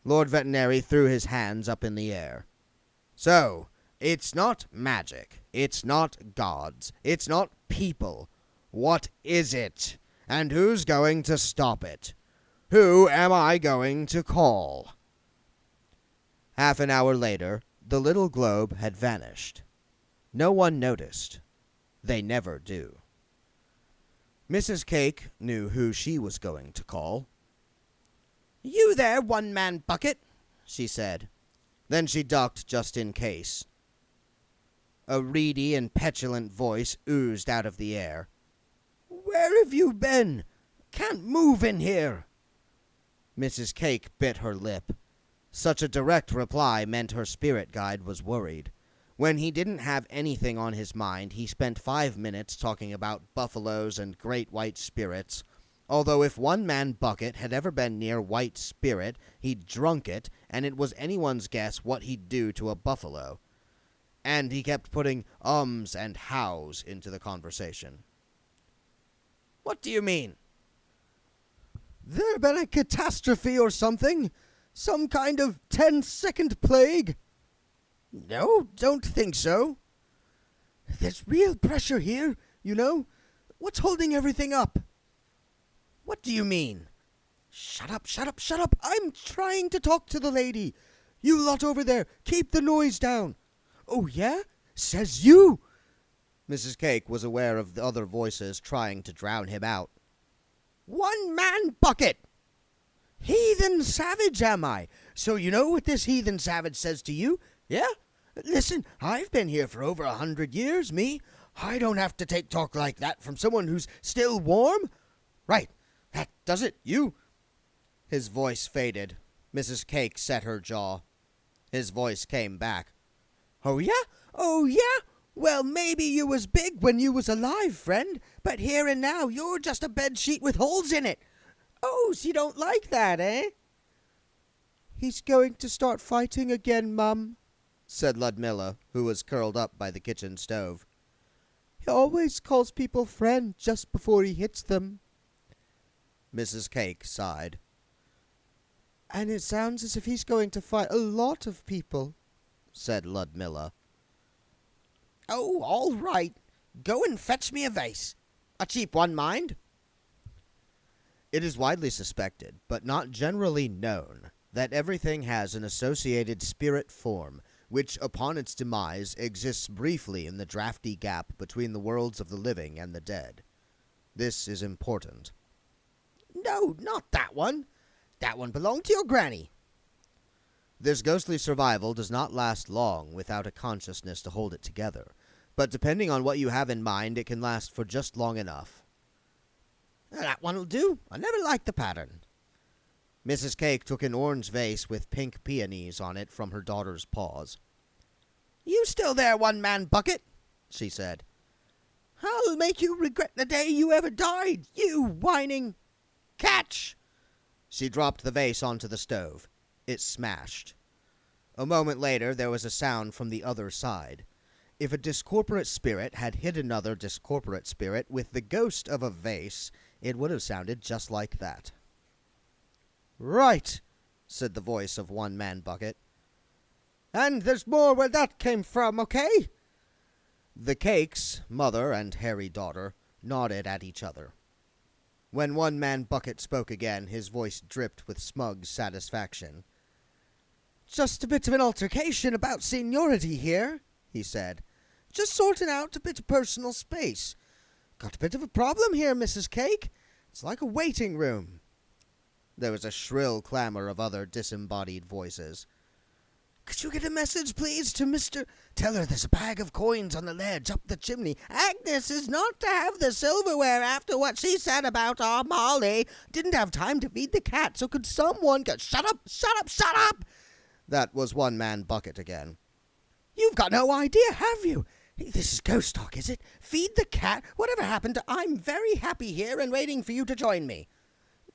Speaker 1: Lord Veterinary threw his hands up in the air. "So, it's not magic. It's not gods. It's not people. What is it? And who's going to stop it? Who am I going to call?" Half an hour later, the little globe had vanished. No one noticed. They never do. Mrs. Cake knew who she was going to call.
Speaker 2: "You there, one-man bucket,"
Speaker 1: she said. Then she ducked just in case. A reedy and petulant voice oozed out of the air.
Speaker 2: "Where have you been? Can't move in here."
Speaker 1: Mrs. Cake bit her lip. Such a direct reply meant her spirit guide was worried. When he didn't have anything on his mind, he spent 5 minutes talking about buffaloes and great white spirits, although if one-man bucket had ever been near white spirit, he'd drunk it, and it was anyone's guess what he'd do to a buffalo. And he kept putting ums and hows into the conversation.
Speaker 2: "What do you mean?"
Speaker 1: "There been a catastrophe or something? Some kind of 10-second plague?"
Speaker 2: "No, don't think so."
Speaker 1: "There's real pressure here, you know. What's holding everything up?"
Speaker 2: "What do you mean?"
Speaker 1: Shut up, shut up, shut up! I'm trying to talk to the lady. You lot over there, keep the noise down." "Oh, yeah? Says you!" Mrs. Cake was aware of the other voices trying to drown him out.
Speaker 2: "One-man bucket!"
Speaker 1: "Heathen savage, am I? So you know what this heathen savage says to you? Yeah? Listen, I've been here for over 100 years, me. I don't have to take talk like that from someone who's still warm. Right, that does it, you." His voice faded. Mrs. Cake set her jaw. His voice came back. "Oh, yeah? Oh, yeah? Well, maybe you was big when you was alive, friend, but here and now you're just a bedsheet with holes in it. Oh, so you don't like that, eh?" "He's going to start fighting again, Mum," said Ludmilla, who was curled up by the kitchen stove. "He always calls people friend just before he hits them." Mrs. Cake sighed. "And it sounds as if he's going to fight a lot of people," said Ludmilla.
Speaker 2: "Oh, all right. Go and fetch me a vase. A cheap one, mind."
Speaker 1: It is widely suspected, but not generally known, that everything has an associated spirit form, which upon its demise exists briefly in the drafty gap between the worlds of the living and the dead. This is important.
Speaker 2: No, not that one. That one belonged to your granny.
Speaker 1: This ghostly survival does not last long without a consciousness to hold it together, but depending on what you have in mind, it can last for just long enough.
Speaker 2: That one'll do. I never liked the pattern.
Speaker 1: Mrs. Cake took an orange vase with pink peonies on it from her daughter's paws.
Speaker 2: You still there, one-man bucket?
Speaker 1: She said.
Speaker 2: I'll make you regret the day you ever died, you whining... Catch!
Speaker 1: She dropped the vase onto the stove. It smashed. A moment later, there was a sound from the other side. If a discorporate spirit had hit another discorporate spirit with the ghost of a vase, it would have sounded just like that.
Speaker 2: Right,
Speaker 1: said the voice of One-Man Bucket.
Speaker 2: And there's more where that came from, okay?
Speaker 1: The Cakes, mother and hairy daughter, nodded at each other. When One-Man Bucket spoke again, his voice dripped with smug satisfaction.
Speaker 2: Just a bit of an altercation about seniority here, he said. Just sorting out a bit of personal space. Got a bit of a problem here, Mrs. Cake. It's like a waiting room.
Speaker 1: There was a shrill clamor of other disembodied voices.
Speaker 2: Could you get a message, please, to Mr. Tell her there's a bag of coins on the ledge up the chimney. Agnes is not to have the silverware after what she said about our Molly. Didn't have time to feed the cat, so could someone go... Shut up, shut up, shut up!
Speaker 1: That was One-Man Bucket again.
Speaker 2: You've got no idea, have you? This is ghost talk, is it? Feed the cat? Whatever happened to I'm very happy here and waiting for you to join me?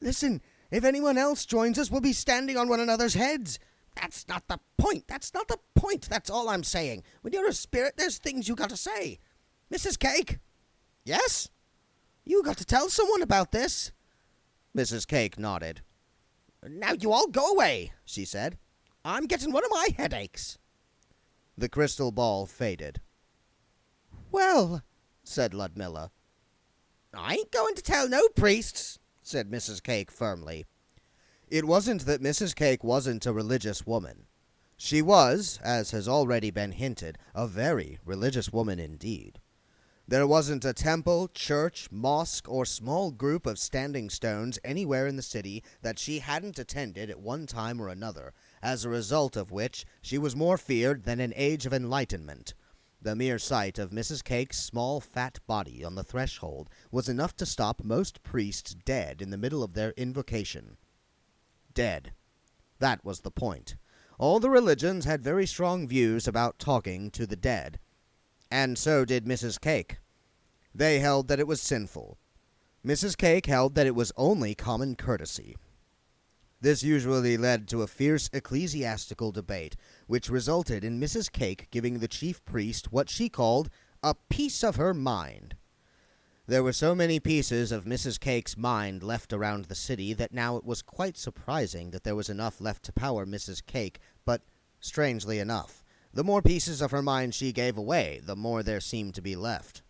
Speaker 2: Listen, if anyone else joins us, we'll be standing on one another's heads. That's not the point. That's not the point. That's all I'm saying. When you're a spirit, there's things you got to say. Mrs. Cake? Yes? You got to tell someone about this.
Speaker 1: Mrs. Cake nodded.
Speaker 2: Now you all go away, she said. I'm getting one of my headaches.
Speaker 1: The crystal ball faded.
Speaker 2: Well, said Ludmilla. I ain't going to tell no priests, said Mrs. Cake firmly.
Speaker 1: It wasn't that Mrs. Cake wasn't a religious woman. She was, as has already been hinted, a very religious woman indeed. There wasn't a temple, church, mosque, or small group of standing stones anywhere in the city that she hadn't attended at one time or another, as a result of which she was more feared than an age of enlightenment. The mere sight of Mrs. Cake's small fat body on the threshold was enough to stop most priests dead in the middle of their invocation. Dead. That was the point. All the religions had very strong views about talking to the dead. And so did Mrs. Cake. They held that it was sinful. Mrs. Cake held that it was only common courtesy. This usually led to a fierce ecclesiastical debate, which resulted in Mrs. Cake giving the chief priest what she called a piece of her mind. There were so many pieces of Mrs. Cake's mind left around the city that now it was quite surprising that there was enough left to power Mrs. Cake, but, strangely enough, the more pieces of her mind she gave away, the more there seemed to be left.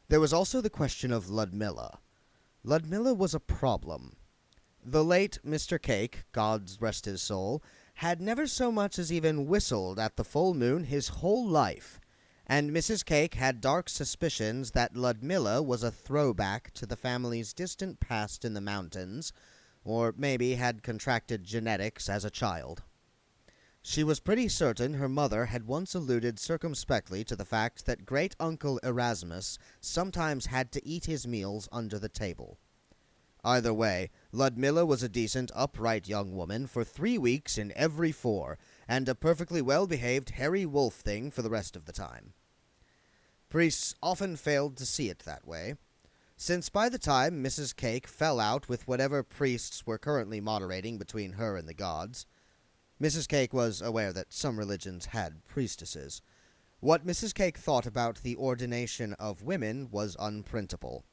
Speaker 1: There was also the question of Ludmilla. Ludmilla was a problem. The late Mr. Cake, God rest his soul, had never so much as even whistled at the full moon his whole life, and Mrs. Cake had dark suspicions that Ludmilla was a throwback to the family's distant past in the mountains, or maybe had contracted genetics as a child. She was pretty certain her mother had once alluded circumspectly to the fact that great-uncle Erasmus sometimes had to eat his meals under the table. Either way, Ludmilla was a decent, upright young woman for 3 weeks in every 4, and a perfectly well-behaved hairy wolf thing for the rest of the time. Priests often failed to see it that way, since by the time Mrs. Cake fell out with whatever priests were currently moderating between her and the gods, Mrs. Cake was aware that some religions had priestesses. What Mrs. Cake thought about the ordination of women was unprintable.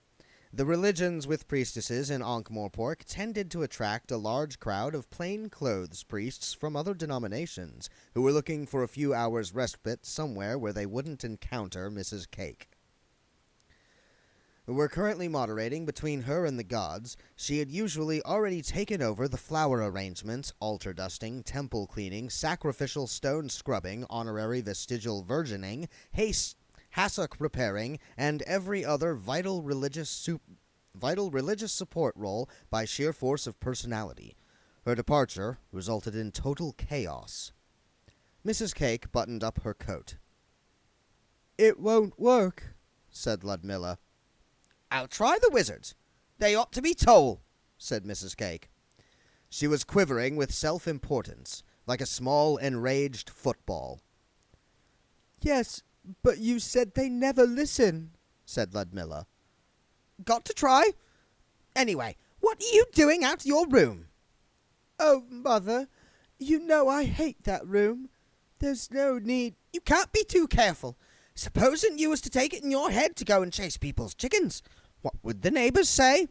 Speaker 1: The religions with priestesses in Ankh-Morpork tended to attract a large crowd of plain-clothes priests from other denominations who were looking for a few hours' respite somewhere where they wouldn't encounter Mrs. Cake. were currently moderating between her and the gods. She had usually already taken over the flower arrangements, altar dusting, temple cleaning, sacrificial stone scrubbing, honorary vestigial virgining, hassock repairing, and every other vital religious support role by sheer force of personality. Her departure resulted in total chaos. Mrs. Cake buttoned up her coat. "It won't work," said Ludmilla.
Speaker 2: "I'll try the wizards. They ought to be told," said Mrs. Cake.
Speaker 1: She was quivering with self-importance, like a small, enraged football. "Yes, but you said they never listen," said Ludmilla.
Speaker 2: "Got to try. Anyway, what are you doing out of your room?"
Speaker 1: "Oh, Mother, you know I hate that room. There's no need—"
Speaker 2: "You can't be too careful. Supposing you was to take it in your head to go and chase people's chickens, what would the neighbors say?"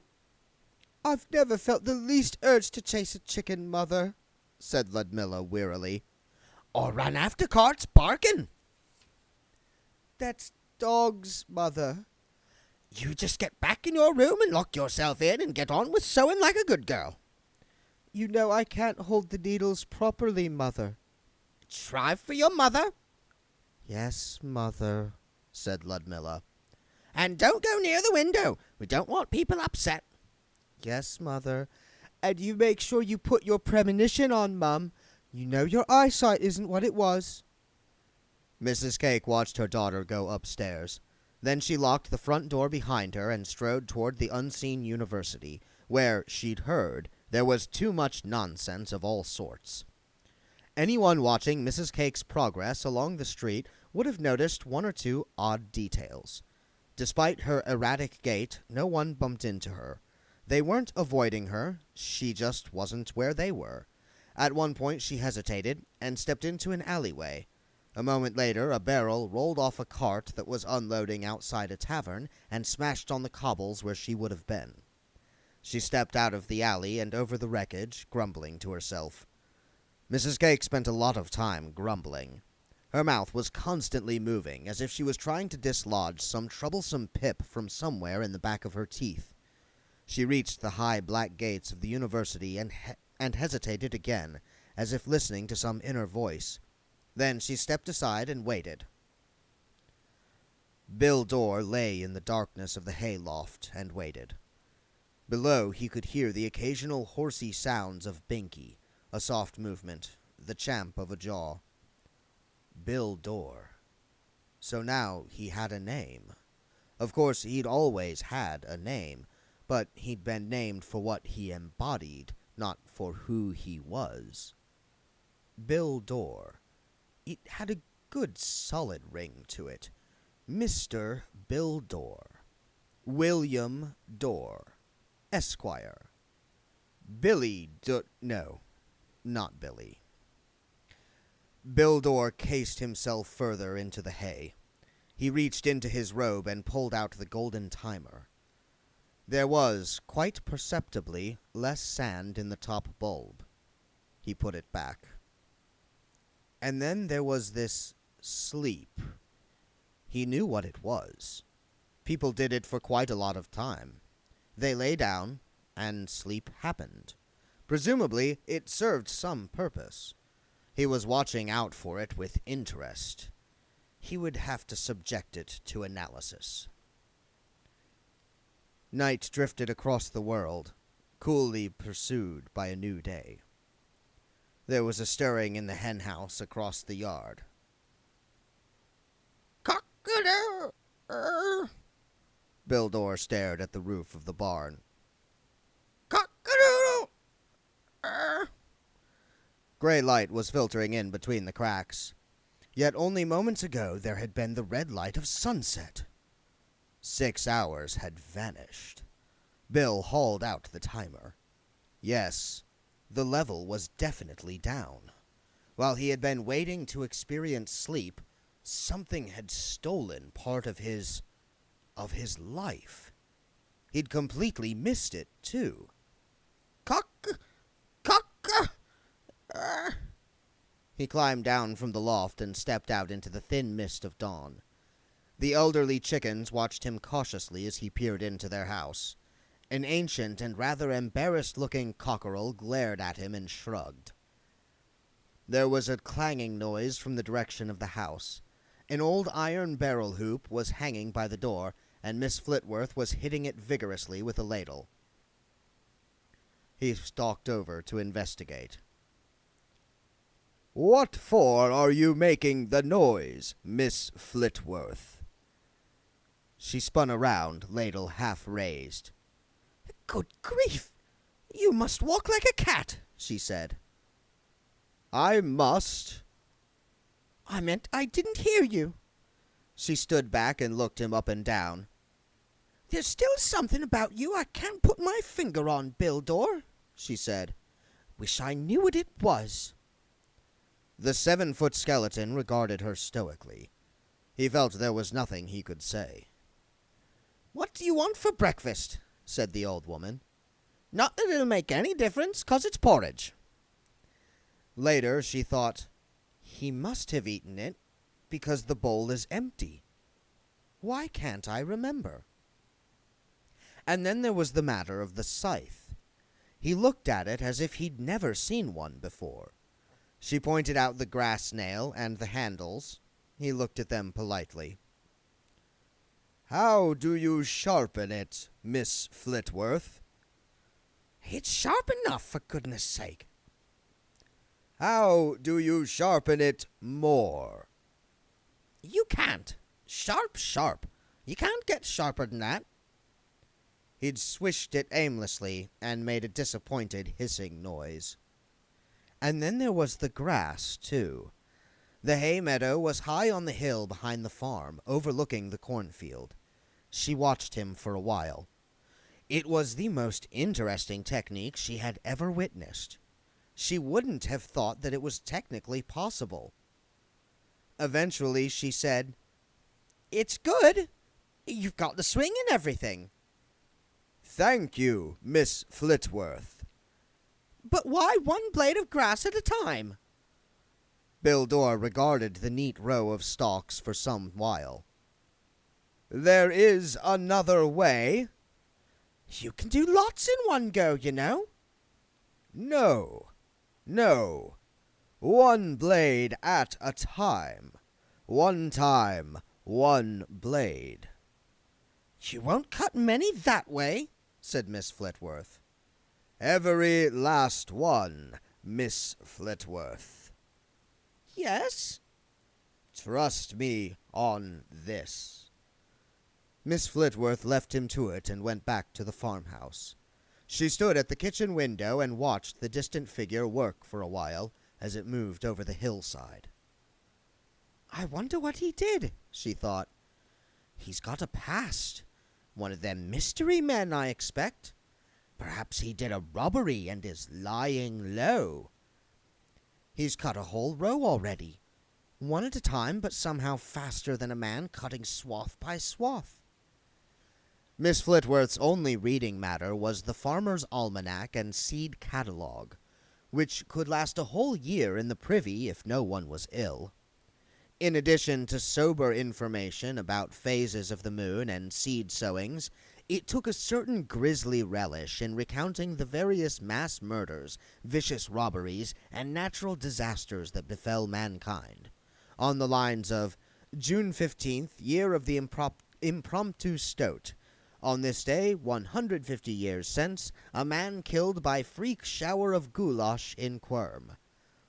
Speaker 1: "I've never felt the least urge to chase a chicken, Mother," said Ludmilla wearily.
Speaker 2: "Or run after carts barking."
Speaker 1: "That's dogs, Mother."
Speaker 2: "You just get back in your room and lock yourself in and get on with sewing like a good girl."
Speaker 1: "You know I can't hold the needles properly, Mother."
Speaker 2: "Try for your mother."
Speaker 1: "Yes, Mother," said Ludmilla.
Speaker 2: "And don't go near the window. We don't want people upset."
Speaker 1: "Yes, Mother. And you make sure you put your premonition on, Mum. You know your eyesight isn't what it was." Mrs. Cake watched her daughter go upstairs. Then she locked the front door behind her and strode toward the unseen university, where, she'd heard, there was too much nonsense of all sorts. Anyone watching Mrs. Cake's progress along the street would have noticed one or two odd details. Despite her erratic gait, no one bumped into her. They weren't avoiding her, she just wasn't where they were. At one point she hesitated and stepped into an alleyway. A moment later, a barrel rolled off a cart that was unloading outside a tavern and smashed on the cobbles where she would have been. She stepped out of the alley and over the wreckage, grumbling to herself. Mrs. Cake spent a lot of time grumbling. Her mouth was constantly moving, as if she was trying to dislodge some troublesome pip from somewhere in the back of her teeth. She reached the high black gates of the university and hesitated again, as if listening to some inner voice. Then she stepped aside and waited. Bill Dorr lay in the darkness of the hayloft and waited. Below he could hear the occasional horsey sounds of Binky, a soft movement, the champ of a jaw. Bill Dorr. So now he had a name. Of course, he'd always had a name, but he'd been named for what he embodied, not for who he was. Bill Dorr. It had a good solid ring to it. Mr. Bill Dorr. William Dorr, Esquire. Billy no, not Billy. Bill Dorr cased himself further into the hay. He reached into his robe and pulled out the golden timer. There was, quite perceptibly, less sand in the top bulb. He put it back. And then there was this sleep. He knew what it was. People did it for quite a lot of time. They lay down, and sleep happened. Presumably, it served some purpose. He was watching out for it with interest. He would have to subject it to analysis. Night drifted across the world, coolly pursued by a new day. There was a stirring in the henhouse across the yard.
Speaker 2: "Cock-a-doodle!"
Speaker 1: Bill Dorr stared at the roof of the barn.
Speaker 2: "Cock-a-doodle!"
Speaker 1: Gray light was filtering in between the cracks. Yet only moments ago there had been the red light of sunset. 6 hours had vanished. Bill hauled out the timer. Yes, the level was definitely down. While he had been waiting to experience sleep, something had stolen part of his life. He'd completely missed it, too. He climbed down from the loft and stepped out into the thin mist of dawn. The elderly chickens watched him cautiously as he peered into their house. An ancient and rather embarrassed-looking cockerel glared at him and shrugged. There was a clanging noise from the direction of the house. An old iron barrel hoop was hanging by the door, and Miss Flitworth was hitting it vigorously with a ladle. He stalked over to investigate.
Speaker 3: "What for are you making the noise, Miss Flitworth?"
Speaker 1: She spun around, ladle half raised.
Speaker 2: "Good grief! You must walk like a cat," she said.
Speaker 3: "I must."
Speaker 2: "I meant I didn't hear you."
Speaker 1: She stood back and looked him up and down.
Speaker 2: "There's still something about you I can't put my finger on, Bildor," she said. "Wish I knew what it was."
Speaker 1: The 7-foot skeleton regarded her stoically. He felt there was nothing he could say.
Speaker 2: "What do you want for breakfast?" said the old woman. "Not that it'll make any difference, 'cause it's porridge."
Speaker 1: Later, she thought, he must have eaten it, because the bowl is empty. Why can't I remember? And then there was the matter of the scythe. He looked at it as if he'd never seen one before. She pointed out the grass nail and the handles. He looked at them politely.
Speaker 3: "How do you sharpen it, Miss Flitworth?"
Speaker 2: "It's sharp enough, for goodness sake."
Speaker 3: "How do you sharpen it more?"
Speaker 2: "You can't. Sharp, sharp. You can't get sharper than that."
Speaker 1: He'd swished it aimlessly and made a disappointed hissing noise. And then there was the grass, too. The hay meadow was high on the hill behind the farm, overlooking the cornfield. She watched him for a while. It was the most interesting technique she had ever witnessed. She wouldn't have thought that it was technically possible. Eventually she said,
Speaker 2: "It's good. You've got the swing and everything."
Speaker 3: "Thank you, Miss Flitworth."
Speaker 2: "But why one blade of grass at a time?"
Speaker 1: Bildor regarded the neat row of stalks for some while.
Speaker 3: "There is another way."
Speaker 2: "You can do lots in one go, you know."
Speaker 3: No. One blade at a time. One time, one blade."
Speaker 2: "You won't cut many that way," said Miss Flitworth.
Speaker 3: "Every last one, Miss Flitworth."
Speaker 2: "Yes?"
Speaker 3: "Trust me on this."
Speaker 1: Miss Flitworth left him to it and went back to the farmhouse. She stood at the kitchen window and watched the distant figure work for a while as it moved over the hillside.
Speaker 2: "I wonder what he did," she thought. "He's got a past. One of them mystery men, I expect. Perhaps he did a robbery and is lying low. He's cut a whole row already. One at a time, but somehow faster than a man cutting swath by swath."
Speaker 1: Miss Flitworth's only reading matter was the Farmer's Almanac and Seed Catalogue, which could last a whole year in the privy if no one was ill. In addition to sober information about phases of the moon and seed sowings, it took a certain grisly relish in recounting the various mass murders, vicious robberies, and natural disasters that befell mankind, on the lines of June 15th, year of the impromptu stoat. On this day, 150 years since, a man killed by freak shower of goulash in Quirm.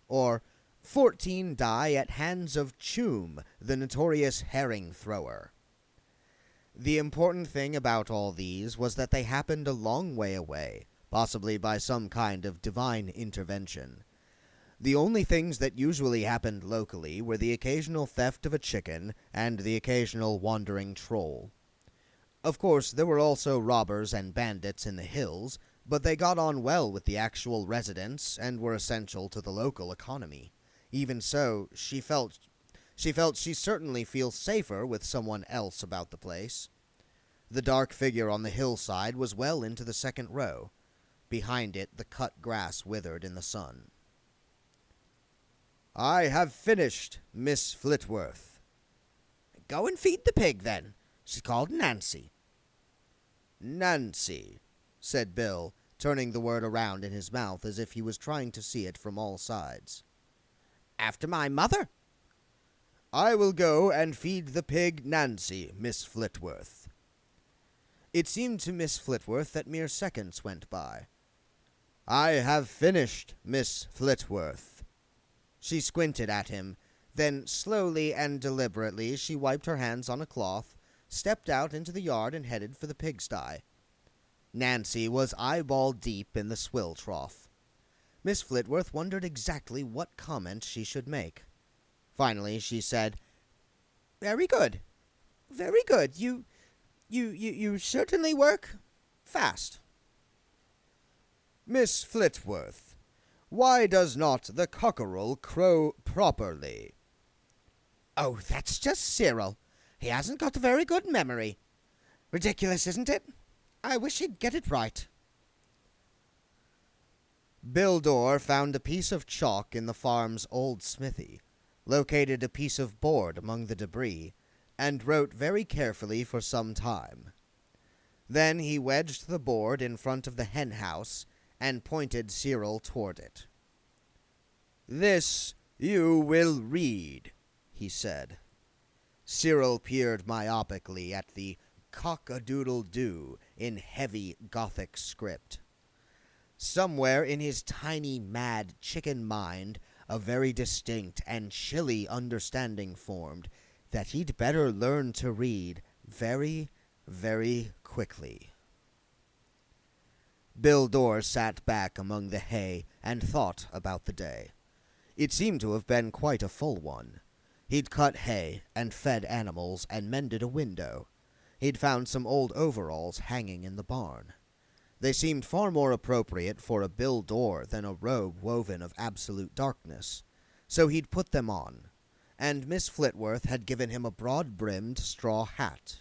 Speaker 1: Or 14 die at hands of Choom, the notorious herring thrower. The important thing about all these was that they happened a long way away, possibly by some kind of divine intervention. The only things that usually happened locally were the occasional theft of a chicken and the occasional wandering troll. Of course, there were also robbers and bandits in the hills, but they got on well with the actual residents and were essential to the local economy. Even so, she felt she certainly feels safer with someone else about the place. The dark figure on the hillside was well into the second row. Behind it, the cut grass withered in the sun.
Speaker 3: "I have finished, Miss Flitworth."
Speaker 2: Go and feed the pig, then. She's called Nancy.
Speaker 1: Nancy, said Bill, turning the word around in his mouth as if he was trying to see it from all sides.
Speaker 2: After my mother.
Speaker 1: I will go and feed the pig Nancy, Miss Flitworth. It seemed to Miss Flitworth that mere seconds went by. I have finished, Miss Flitworth. She squinted at him, then slowly and deliberately she wiped her hands on a cloth, stepped out into the yard and headed for the pigsty. Nancy was eyeball deep in the swill trough. Miss Flitworth wondered exactly what comment she should make. Finally she said,
Speaker 2: Very good. Very good. You certainly work fast.
Speaker 1: Miss Flitworth, why does not the cockerel crow properly?
Speaker 2: Oh, that's just Cyril. He hasn't got a very good memory. Ridiculous, isn't it? I wish he'd get it right.
Speaker 1: Bill Dorr found a piece of chalk in the farm's old smithy, located a piece of board among the debris, and wrote very carefully for some time. Then he wedged the board in front of the hen house and pointed Cyril toward it. This you will read, he said. Cyril peered myopically at the cock-a-doodle-doo in heavy Gothic script. Somewhere in his tiny, mad chicken mind, a very distinct and chilly understanding formed that he'd better learn to read very, very quickly. Bill Dorr sat back among the hay and thought about the day. It seemed to have been quite a full one. He'd cut hay and fed animals and mended a window. He'd found some old overalls hanging in the barn. They seemed far more appropriate for a Bill Dorr than a robe woven of absolute darkness, so he'd put them on, and Miss Flitworth had given him a broad-brimmed straw hat.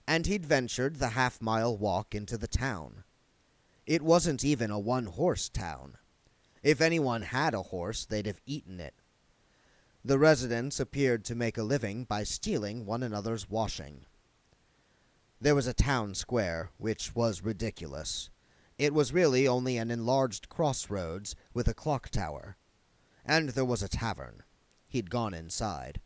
Speaker 1: And he'd ventured the half-mile walk into the town. It wasn't even a one-horse town. If anyone had a horse, they'd have eaten it. The residents appeared to make a living by stealing one another's washing. There was a town square, which was ridiculous. It was really only an enlarged crossroads with a clock tower. And there was a tavern. He'd gone inside.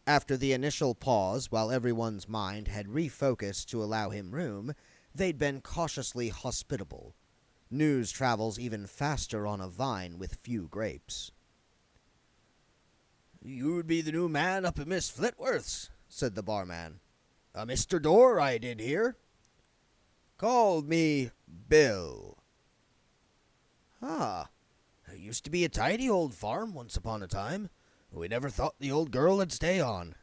Speaker 1: After the initial pause, while everyone's mind had refocused to allow him room, they'd been cautiously hospitable. News travels even faster on a vine with few grapes.
Speaker 2: You'd be the new man up at Miss Flitworth's, said the barman. Mr. Dorr, I did hear.
Speaker 1: Call me Bill.
Speaker 2: Ah, it used to be a tidy old farm once upon a time. We never thought the old girl would stay on.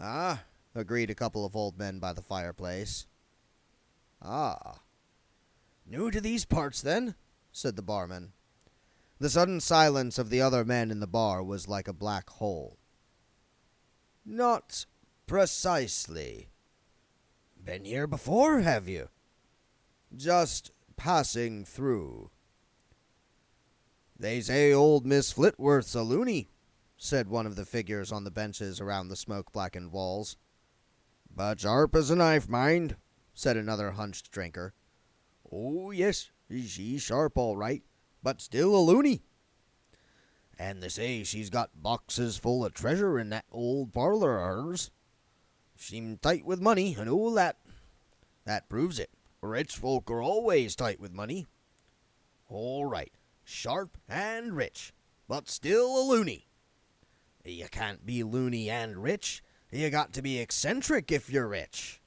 Speaker 1: Ah, agreed a couple of old men by the fireplace. Ah.
Speaker 2: New to these parts, then,
Speaker 1: said the barman. The sudden silence of the other men in the bar was like a black hole. Not precisely.
Speaker 2: Been here before, have you?
Speaker 1: Just passing through. They say old Miss Flitworth's a loony, said one of the figures on the benches around the smoke-blackened walls.
Speaker 3: But sharp as a knife, mind,
Speaker 1: said another hunched drinker.
Speaker 3: Oh, yes, she's sharp all right, but still a loony. And they say she's got boxes full of treasure in that old parlor of hers. Seemed tight with money, and all that. That proves it. Rich folk are always tight with money. All right, sharp and rich, but still a loony. You can't be loony and rich. You got to be eccentric if you're rich.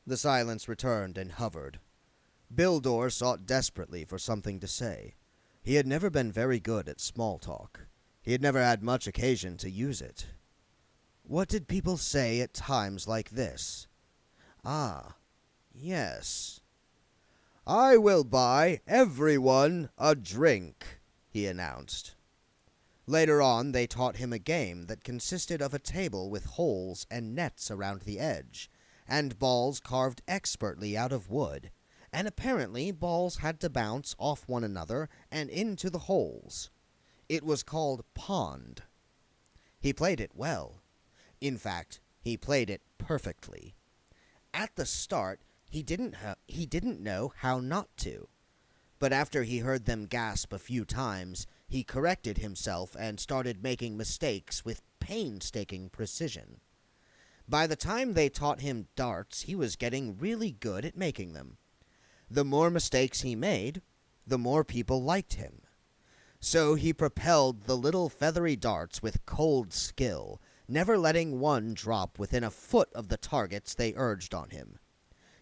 Speaker 1: The silence returned and hovered. Bill Dorr sought desperately for something to say. He had never been very good at small talk. He had never had much occasion to use it. What did people say at times like this? Ah, yes. I will buy everyone a drink, he announced. Later on, they taught him a game that consisted of a table with holes and nets around the edge, and balls carved expertly out of wood, and apparently balls had to bounce off one another and into the holes. It was called Pond. He played it well. In fact, he played it perfectly. At the start, he didn't know how not to. But after he heard them gasp a few times, he corrected himself and started making mistakes with painstaking precision. By the time they taught him darts, he was getting really good at making them. The more mistakes he made, the more people liked him. So he propelled the little feathery darts with cold skill, never letting one drop within a foot of the targets they urged on him.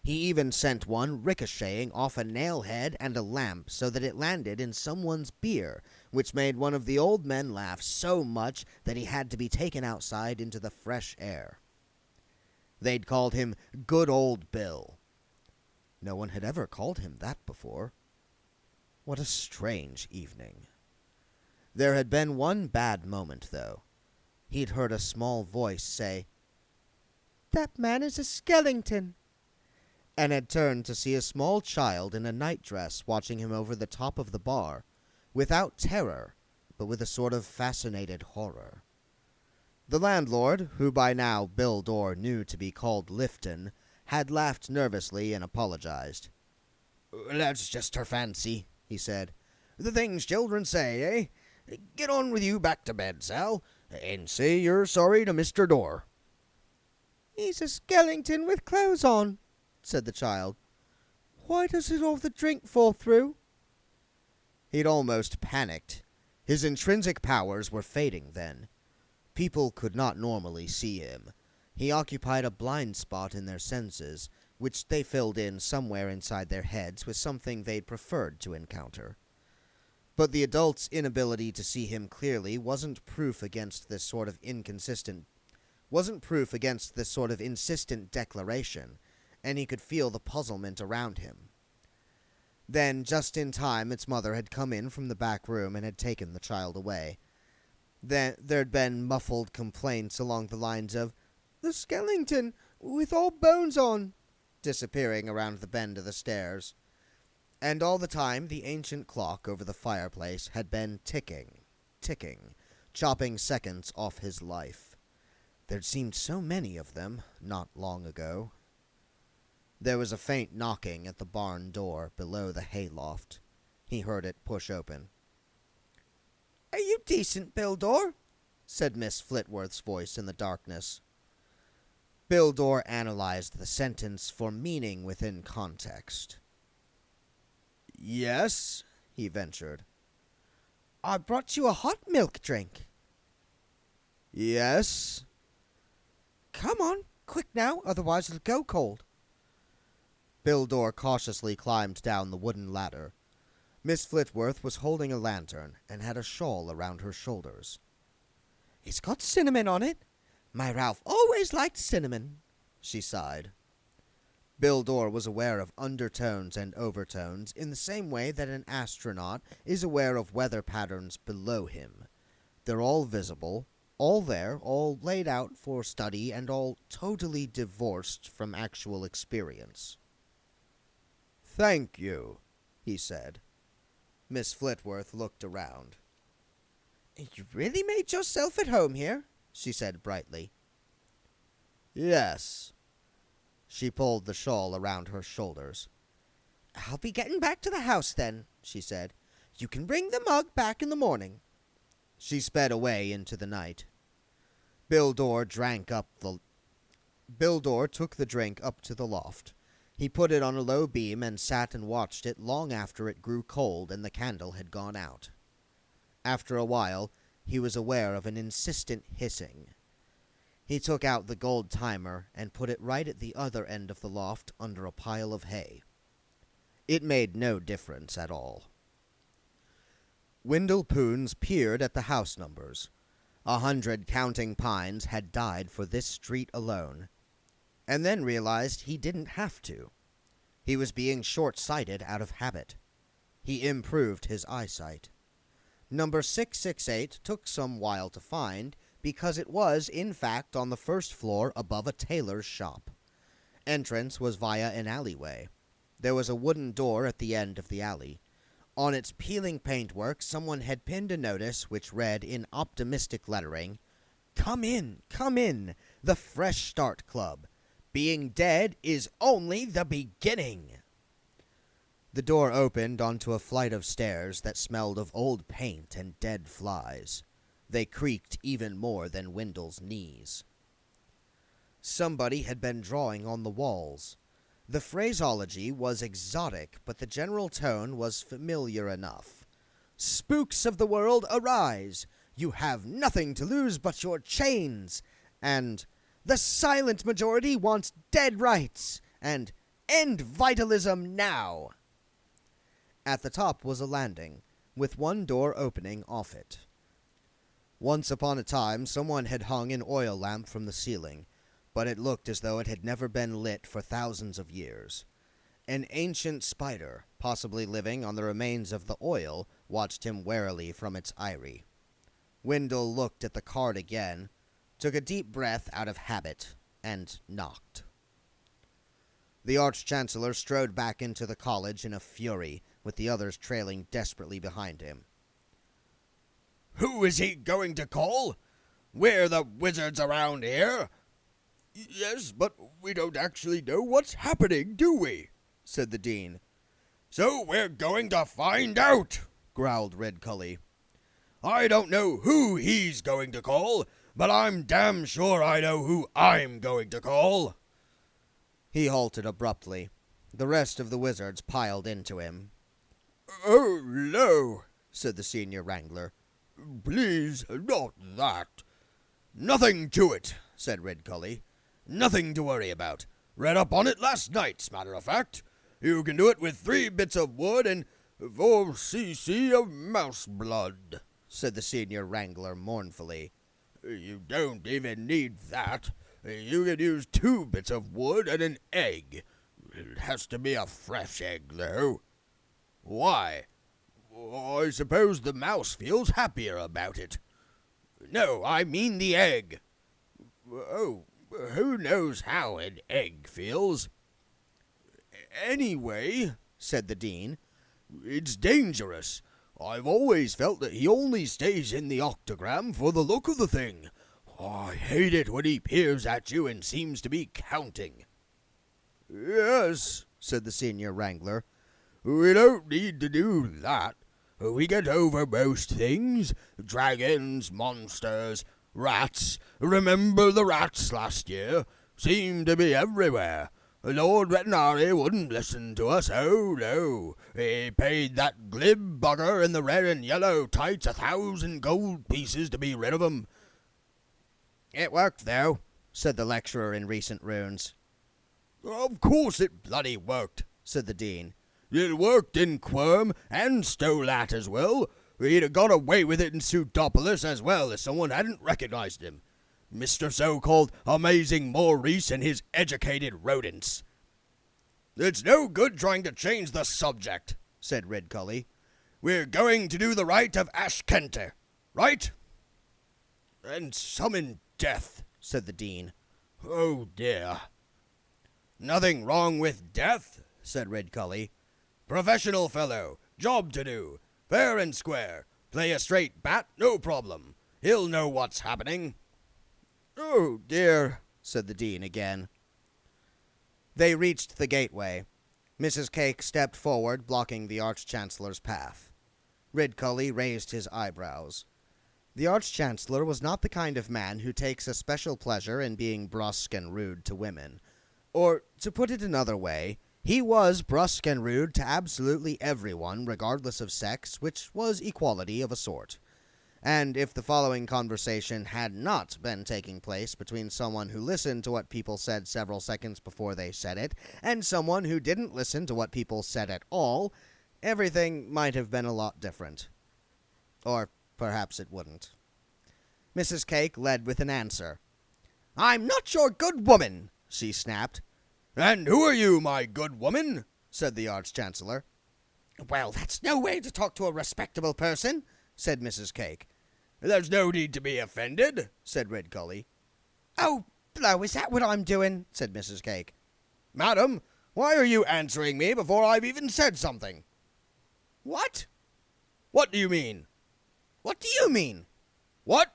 Speaker 1: He even sent one ricocheting off a nail head and a lamp so that it landed in someone's beer, which made one of the old men laugh so much that he had to be taken outside into the fresh air. They'd called him Good Old Bill. No one had ever called him that before. What a strange evening. There had been one bad moment, though. He'd heard a small voice say, "That man is a skeleton," and had turned to see a small child in a nightdress watching him over the top of the bar, without terror, but with a sort of fascinated horror. The landlord, who by now Bill Dorr knew to be called Lifton, had laughed nervously and apologized.
Speaker 3: "That's just her fancy," he said. "The things children say, eh? Get on with you back to bed, Sal, and say you're sorry to Mr. Dorr."
Speaker 1: "He's a skeleton with clothes on," said the child. "Why doesn't all the drink fall through?" He'd almost panicked. His intrinsic powers were fading then. People could not normally see him. He occupied a blind spot in their senses, which they filled in somewhere inside their heads with something they'd preferred to encounter. But the adult's inability to see him clearly wasn't proof against this sort of insistent declaration, and he could feel the puzzlement around him. Then, just in time, its mother had come in from the back room and had taken the child away. Then there'd been muffled complaints along the lines of, "The skeleton, with all bones on," disappearing around the bend of the stairs. And all the time, the ancient clock over the fireplace had been ticking, chopping seconds off his life. There'd seemed so many of them, not long ago. There was a faint knocking at the barn door below the hayloft. He heard it push open. "Are you decent, Bill Dorr?" said Miss Flitworth's voice in the darkness. Bill Dorr analyzed the sentence for meaning within context.
Speaker 3: "Yes," he ventured.
Speaker 1: "I brought you a hot milk drink."
Speaker 3: "Yes."
Speaker 1: "Come on, quick now, otherwise it'll go cold." Bill Dorr cautiously climbed down the wooden ladder. Miss Flitworth was holding a lantern and had a shawl around her shoulders. "It's got cinnamon on it. My Ralph always liked cinnamon," she sighed. Bill Dorr was aware of undertones and overtones in the same way that an astronaut is aware of weather patterns below him. They're all visible, all there, all laid out for study, and all totally divorced from actual experience.
Speaker 3: "Thank you,"
Speaker 1: he said. Miss Flitworth looked around. "You really made yourself at home here," she said brightly.
Speaker 3: "Yes."
Speaker 1: She pulled the shawl around her shoulders. "I'll be getting back to the house then," she said. "You can bring the mug back in the morning." She sped away into the night. Bill Dorr took the drink up to the loft. He put it on a low beam and sat and watched it long after it grew cold and the candle had gone out. After a while, he was aware of an insistent hissing. He took out the gold timer and put it right at the other end of the loft under a pile of hay. It made no difference at all. Wendell Poons peered at the house numbers. 100 counting pines had died for this street alone, and then realized he didn't have to. He was being short-sighted out of habit. He improved his eyesight. Number 668 took some while to find, because it was, in fact, on the first floor above a tailor's shop. Entrance was via an alleyway. There was a wooden door at the end of the alley. On its peeling paintwork, someone had pinned a notice which read in optimistic lettering, "Come in, the Fresh Start Club. Being dead is only the beginning. The door opened onto a flight of stairs that smelled of old paint and dead flies. They creaked even more than Wendell's knees. Somebody had been drawing on the walls. The phraseology was exotic, but the general tone was familiar enough. "Spooks of the world, arise! You have nothing to lose but your chains!" And "The silent majority wants dead rights!" And "End vitalism now!" At the top was a landing, with one door opening off it. Once upon a time, someone had hung an oil lamp from the ceiling, but it looked as though it had never been lit for thousands of years. An ancient spider, possibly living on the remains of the oil, watched him warily from its eyrie. Wendell looked at the card again, took a deep breath out of habit, and knocked. The Arch-Chancellor strode back into the college in a fury, with the others trailing desperately behind him.
Speaker 3: "Who is he going to call? We're the wizards around here." "Yes, but we don't actually know what's happening, do we?" said the Dean.
Speaker 2: "So we're going to find out," growled Red Cully. "I don't know who he's going to call, but I'm damn sure I know who I'm going to call."
Speaker 1: He halted abruptly. The rest of the wizards piled into him.
Speaker 3: "Oh, no,"
Speaker 1: said the senior wrangler.
Speaker 3: "Please, not that."
Speaker 2: "Nothing to it," said Red Cully. "Nothing to worry about. Read up on it last night, matter of fact. You can do it with 3 bits of wood and
Speaker 3: 4 cc of mouse blood,"
Speaker 1: said the senior wrangler mournfully.
Speaker 3: "You don't even need that. You can use 2 bits of wood and an egg. It has to be a fresh egg, though."
Speaker 2: "Why?"
Speaker 3: "I suppose the mouse feels happier about it."
Speaker 2: "No, I mean the egg."
Speaker 3: "Oh, who knows how an egg feels?"
Speaker 2: "Anyway," said the Dean,
Speaker 3: "it's dangerous. I've always felt that he only stays in the octagram for the look of the thing. I hate it when he peers at you and seems to be counting."
Speaker 1: "Yes," said the senior wrangler.
Speaker 3: "We don't need to do that. We get over most things. Dragons, monsters, rats. Remember the rats last year? Seemed to be everywhere. Lord Vetinari wouldn't listen to us, oh no. He paid that glib bugger in the red and yellow tights 1,000 gold pieces to be rid of 'em."
Speaker 1: "It worked, though," said the lecturer in recent runes.
Speaker 3: "Of course it bloody worked,"
Speaker 1: said the Dean.
Speaker 3: "It worked in Quirm and Stolat as well. He'd have got away with it in Pseudopolis as well if someone hadn't recognized him. Mr. So-called Amazing Maurice and his educated rodents."
Speaker 2: "It's no good trying to change the subject," said Red Cully. "We're going to do the rite of Ashkente, right?"
Speaker 3: "And summon death,"
Speaker 1: said the Dean.
Speaker 3: "Oh dear."
Speaker 2: "Nothing wrong with death," said Red Cully. "Professional fellow, job to do, fair and square. Play a straight bat, no problem. He'll know what's happening."
Speaker 1: "Oh, dear," said the Dean again. They reached the gateway. Mrs. Cake stepped forward, blocking the Arch-Chancellor's path. Red Cully raised his eyebrows. The Arch-Chancellor was not the kind of man who takes a special pleasure in being brusque and rude to women. Or, to put it another way, he was brusque and rude to absolutely everyone, regardless of sex, which was equality of a sort. And if the following conversation had not been taking place between someone who listened to what people said several seconds before they said it, and someone who didn't listen to what people said at all, everything might have been a lot different. Or perhaps it wouldn't. Mrs. Cake led with an answer.
Speaker 2: "I'm not your good woman,"
Speaker 1: she snapped.
Speaker 2: "And who are you, my good woman?"
Speaker 1: said the Arch-Chancellor.
Speaker 2: "Well, that's no way to talk to a respectable person," said Mrs. Cake.
Speaker 3: "There's no need to be offended,"
Speaker 1: said Red Cully.
Speaker 2: "Oh, blow, is that what I'm doing?"
Speaker 1: said Mrs. Cake.
Speaker 2: "Madam, why are you answering me before I've even said something?"
Speaker 1: "What?"
Speaker 2: "What do you mean?"
Speaker 1: "What do you mean?"
Speaker 2: "What?"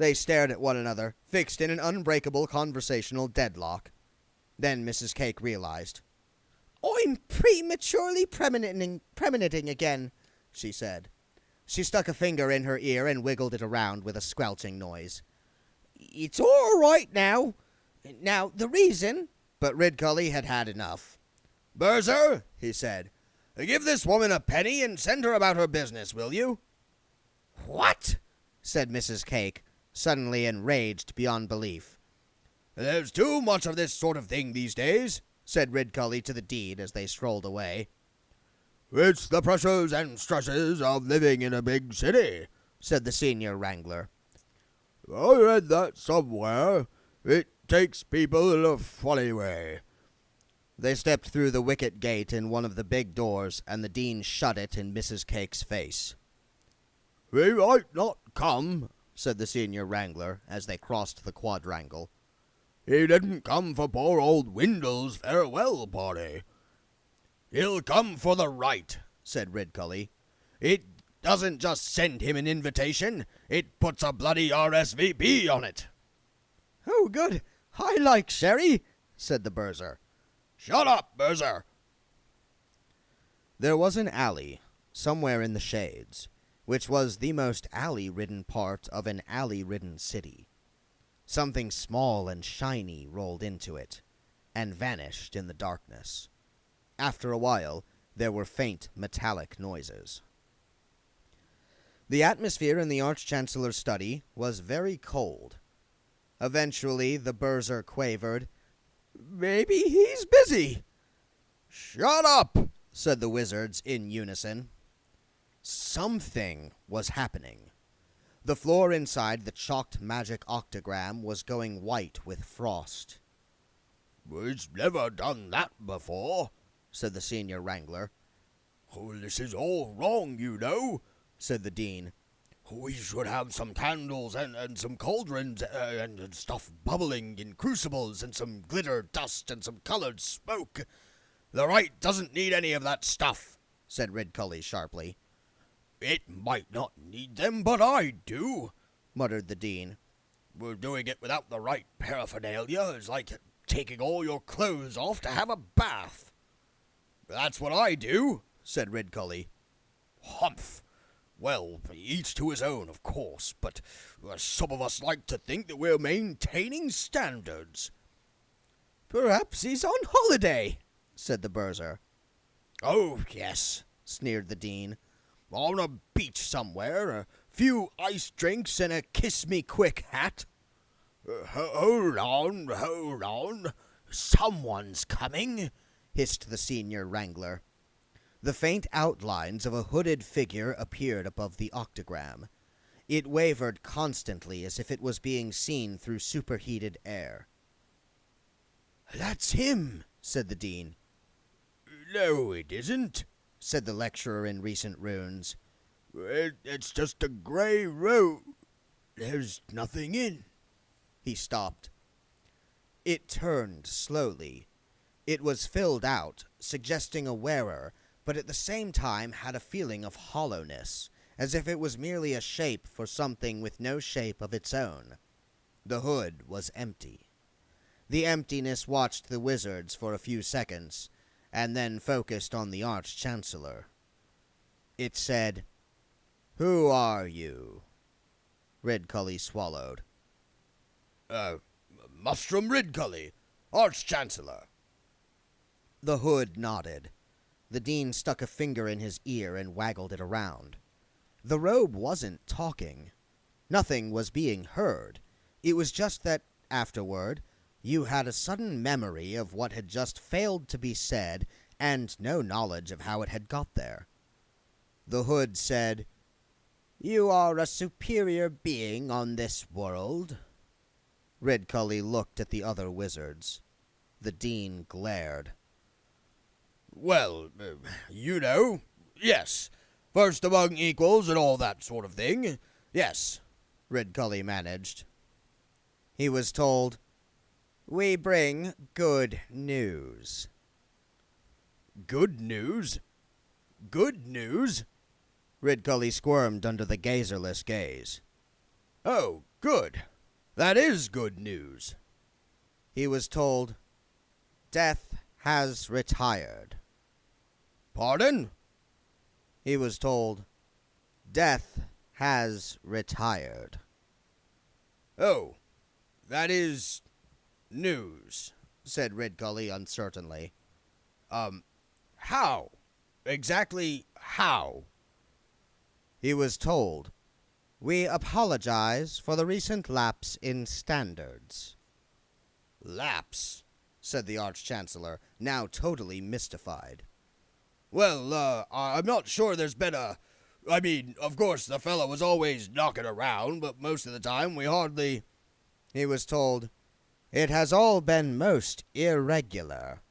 Speaker 1: They stared at one another, fixed in an unbreakable conversational deadlock. Then Mrs. Cake realized. "I'm prematurely premoniting again," she said. She stuck a finger in her ear and wiggled it around with a squelching noise. "It's all right now. Now, the reason—" But Ridcully had had enough.
Speaker 3: "Berser," he said, "give this woman a penny and send her about her business, will you?"
Speaker 1: "What?" said Mrs. Cake, suddenly enraged beyond belief.
Speaker 3: "There's too much of this sort of thing these days,"
Speaker 1: said Ridcully to the Dean as they strolled away.
Speaker 3: "It's the pressures and stresses of living in a big city,"
Speaker 1: said the senior wrangler.
Speaker 3: "I read that somewhere. It takes people in a funny way."
Speaker 1: They stepped through the wicket gate in one of the big doors, and the Dean shut it in Mrs. Cake's face.
Speaker 3: "We might not come,"
Speaker 1: said the senior wrangler as they crossed the quadrangle.
Speaker 3: "He didn't come for poor old Windle's farewell party." "He'll come for the right," said Ridcully. "It doesn't just send him an invitation, it puts a bloody RSVP on it."
Speaker 1: "Oh, good. I like sherry," said the Berser.
Speaker 3: "Shut up, Berser."
Speaker 1: There was an alley, somewhere in the shades, which was the most alley-ridden part of an alley-ridden city. Something small and shiny rolled into it, and vanished in the darkness. After a while, there were faint metallic noises. The atmosphere in the Archchancellor's study was very cold. Eventually, the Berser quavered, "Maybe he's busy."
Speaker 3: "Shut up,"
Speaker 1: said the wizards in unison. Something was happening. The floor inside the chalked magic octagram was going white with frost.
Speaker 3: "It's never done that before,"
Speaker 1: said the senior wrangler.
Speaker 3: "Oh, this is all wrong, you know,"
Speaker 1: said the Dean.
Speaker 3: "We should have some candles and some cauldrons and stuff bubbling in crucibles and some glitter dust and some colored smoke. The right doesn't need any of that stuff,"
Speaker 1: said Ridcully sharply.
Speaker 3: "It might not need them, but I do,"
Speaker 1: muttered the Dean.
Speaker 3: "We're doing it without the right paraphernalia is like taking all your clothes off to have a bath." "That's what I do," said Ridcully. "Humph. Well, each to his own, of course, but some of us like to think that we're maintaining standards."
Speaker 1: "Perhaps he's on holiday," said the Berser.
Speaker 3: "Oh, yes,"
Speaker 1: sneered the Dean.
Speaker 3: "On a beach somewhere, a few ice drinks and a kiss-me-quick hat." Hold on. Someone's coming,"
Speaker 1: hissed the senior wrangler. The faint outlines of a hooded figure appeared above the octagram. It wavered constantly as if it was being seen through superheated air.
Speaker 3: "That's him,"
Speaker 1: said the Dean.
Speaker 3: "No, it isn't,"
Speaker 1: said the lecturer in recent runes.
Speaker 3: "It's just a gray robe. There's nothing in."
Speaker 1: He stopped. It turned slowly. It was filled out, suggesting a wearer, but at the same time had a feeling of hollowness, as if it was merely a shape for something with no shape of its own. The hood was empty. The emptiness watched the wizards for a few seconds, and then focused on the Arch-Chancellor. It said, "Who are you?" Ridcully swallowed.
Speaker 3: Mustrum Ridcully, Arch-Chancellor."
Speaker 1: The hood nodded. The Dean stuck a finger in his ear and waggled it around. The robe wasn't talking. Nothing was being heard. It was just that, afterward, you had a sudden memory of what had just failed to be said, and no knowledge of how it had got there. The hood said, "You are a superior being on this world." Ridcully looked at the other wizards. The Dean glared.
Speaker 3: "Well, you know, yes. First among equals and all that sort of thing. Yes,"
Speaker 1: Ridcully managed. He was told, "We bring good news."
Speaker 3: "Good news? Good news?"
Speaker 1: Ridcully squirmed under the gazerless gaze.
Speaker 3: Oh, good. That is good news.
Speaker 1: He was told, "Death has retired."
Speaker 3: Pardon?
Speaker 1: He was told, "Death has retired."
Speaker 3: Oh, that is news.
Speaker 1: said Ridgully uncertainly.
Speaker 3: How? Exactly how?
Speaker 1: He was told, "We apologize for the recent lapse in standards."
Speaker 3: Lapse?
Speaker 1: said the Arch-Chancellor, now totally mystified.
Speaker 3: Well, I'm not sure there's been I mean, of course, the fellow was always knocking around, but most of the time we hardly...
Speaker 1: He was told, "It has all been most irregular."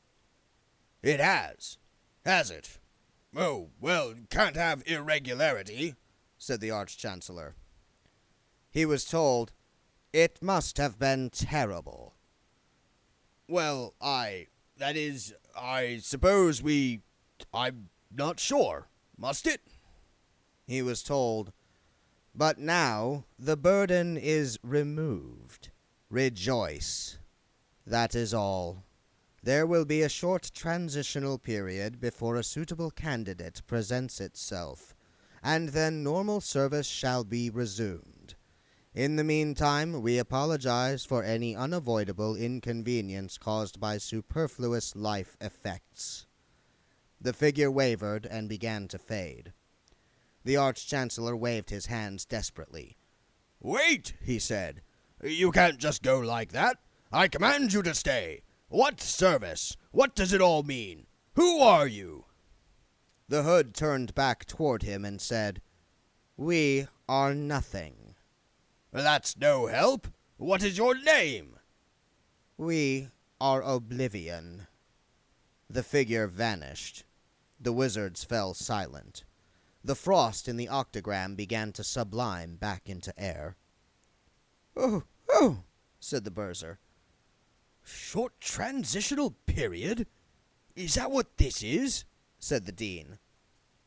Speaker 3: It has it? Oh, well, can't have irregularity,
Speaker 1: said the Arch-Chancellor. He was told, "It must have been terrible."
Speaker 3: Well, that is, I suppose I'm not sure. Must it?
Speaker 1: He was told, "But now the burden is removed. Rejoice. That is all. There will be a short transitional period before a suitable candidate presents itself, and then normal service shall be resumed. In the meantime, we apologize for any unavoidable inconvenience caused by superfluous life effects." The figure wavered and began to fade. The Arch-Chancellor waved his hands desperately.
Speaker 3: "Wait," he said. "You can't just go like that. I command you to stay. What service? What does it all mean? Who are you?"
Speaker 1: The hood turned back toward him and said, "We are nothing."
Speaker 3: "That's no help. What is your name?"
Speaker 1: "We are Oblivion." The figure vanished. The wizards fell silent. The frost in the octagram began to sublime back into air. "Oh," said the Burzar.
Speaker 3: "Short transitional period? Is that what this is?"
Speaker 1: said the Dean.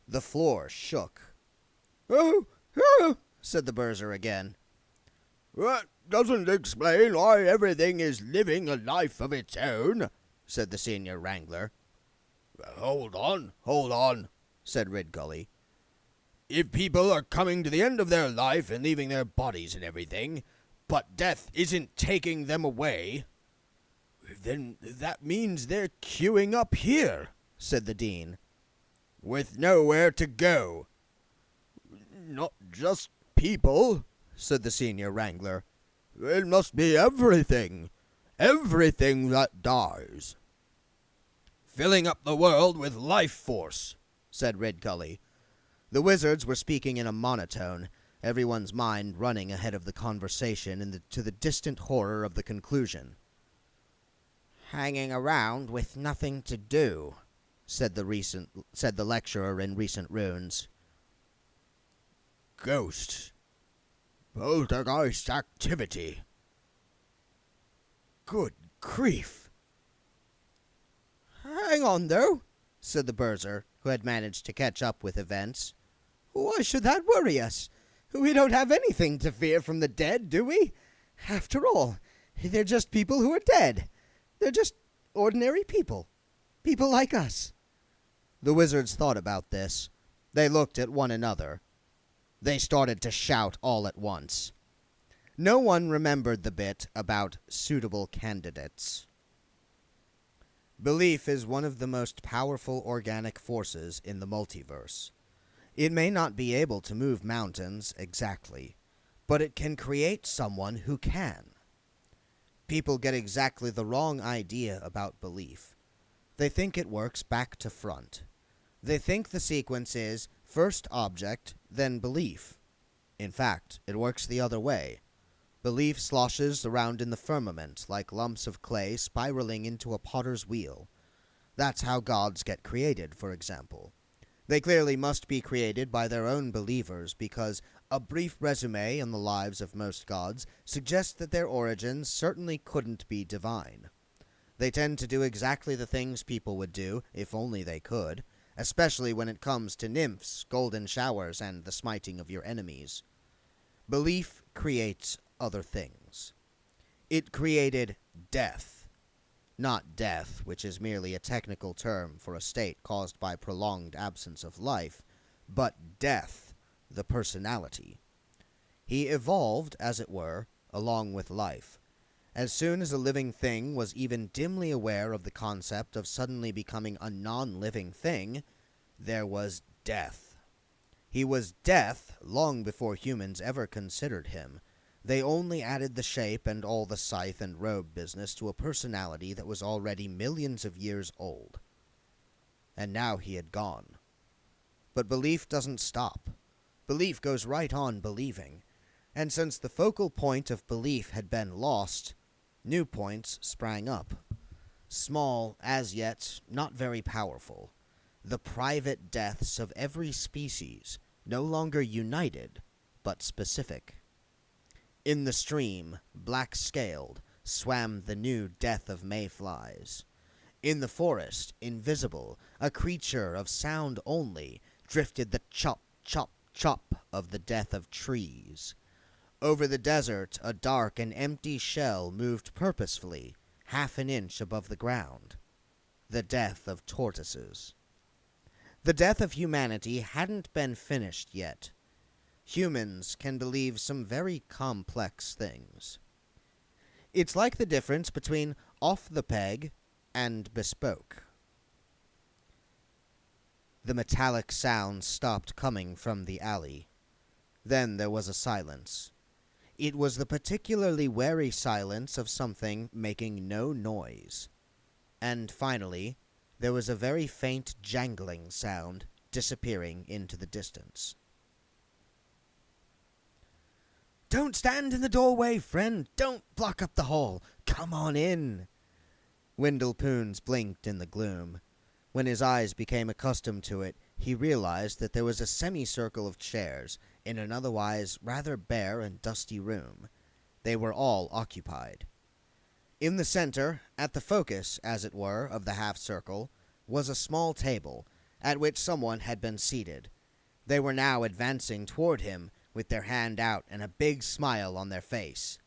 Speaker 1: The floor shook.
Speaker 3: "Oh,"
Speaker 1: said the Burzar again.
Speaker 3: "That doesn't explain why everything is living a life of its own,"
Speaker 1: said the Senior Wrangler.
Speaker 3: Hold on,"
Speaker 1: said Ridgully.
Speaker 3: "If people are coming to the end of their life and leaving their bodies and everything, but death isn't taking them away, then that means they're queuing up here,"
Speaker 1: said the Dean.
Speaker 3: "with nowhere to go." "Not just people,"
Speaker 1: said the Senior Wrangler.
Speaker 3: "It must be everything. Everything that dies. Filling up the world with life force,"
Speaker 1: said Ridgully. The wizards were speaking in a monotone, everyone's mind running ahead of the conversation to the distant horror of the conclusion. "Hanging around with nothing to do," said the lecturer in recent runes.
Speaker 3: "Ghosts. Poltergeist activity. Good grief."
Speaker 1: "Hang on, though," said the Burzar, who had managed to catch up with events. "Why should that worry us? We don't have anything to fear from the dead, do we? After all, they're just people who are dead. They're just ordinary people. People like us." The wizards thought about this. They looked at one another. They started to shout all at once. No one remembered the bit about suitable candidates. Belief is one of the most powerful organic forces in the multiverse. It may not be able to move mountains exactly, but it can create someone who can. People get exactly the wrong idea about belief. They think it works back to front. They think the sequence is first object, then belief. In fact, it works the other way. Belief sloshes around in the firmament like lumps of clay spiraling into a potter's wheel. That's how gods get created, for example. They clearly must be created by their own believers because a brief resume on the lives of most gods suggests that their origins certainly couldn't be divine. They tend to do exactly the things people would do, if only they could, especially when it comes to nymphs, golden showers, and the smiting of your enemies. Belief create other things. It created death. Not death, which is merely a technical term for a state caused by prolonged absence of life, but death, the personality. He evolved, as it were, along with life. As soon as a living thing was even dimly aware of the concept of suddenly becoming a non-living thing, there was death. He was death long before humans ever considered him. They only added the shape and all the scythe and robe business to a personality that was already millions of years old. And now he had gone. But belief doesn't stop. Belief goes right on believing. And since the focal point of belief had been lost, new points sprang up. Small, as yet, not very powerful. The private deaths of every species, no longer united, but specific. In the stream, black-scaled, swam the new death of mayflies. In the forest, invisible, a creature of sound only, drifted the chop, chop, chop of the death of trees. Over the desert, a dark and empty shell moved purposefully, half an inch above the ground. The death of tortoises. The death of humanity hadn't been finished yet. Humans can believe some very complex things. It's like the difference between off the peg and bespoke. The metallic sound stopped coming from the alley. Then there was a silence. It was the particularly wary silence of something making no noise. And finally, there was a very faint jangling sound disappearing into the distance. "Don't stand in the doorway, friend! Don't block up the hall! Come on in!" Wendell Poons blinked in the gloom. When his eyes became accustomed to it, he realized that there was a semicircle of chairs in an otherwise rather bare and dusty room. They were all occupied. In the center, at the focus, as it were, of the half-circle, was a small table, at which someone had been seated. They were now advancing toward him, with their hand out and a big smile on their face.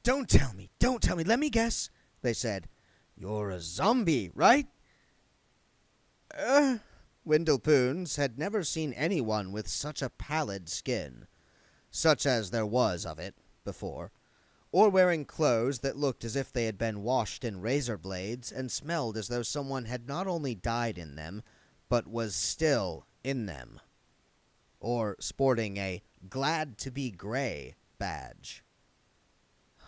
Speaker 1: Don't tell me, let me guess," they said. "You're a zombie, right?" Wendell Poons had never seen anyone with such a pallid skin, such as there was of it, before, or wearing clothes that looked as if they had been washed in razor blades and smelled as though someone had not only died in them, but was still in them, or sporting a "glad to be gray" badge.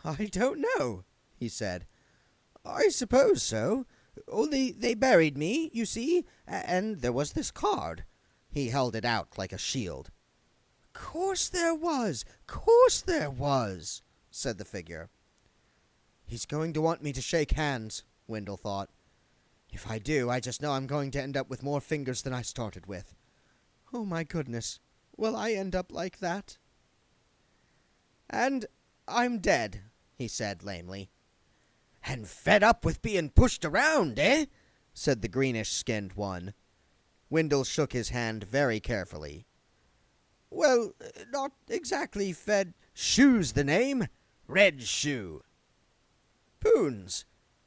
Speaker 1: "I don't know," he said. "I suppose so. Only they buried me, you see, and there was this card." He held it out like a shield. Course there was, said the figure. He's going to want me to shake hands, Wendell thought. If I do, I just know I'm going to end up with more fingers than I started with. Oh my goodness, will I end up like that? And I'm dead, he said lamely. And fed up with being pushed around, eh? Said the greenish-skinned one. Wendell shook his hand very carefully. Well, not exactly fed. Shoe's the name. Red Shoe. Poons.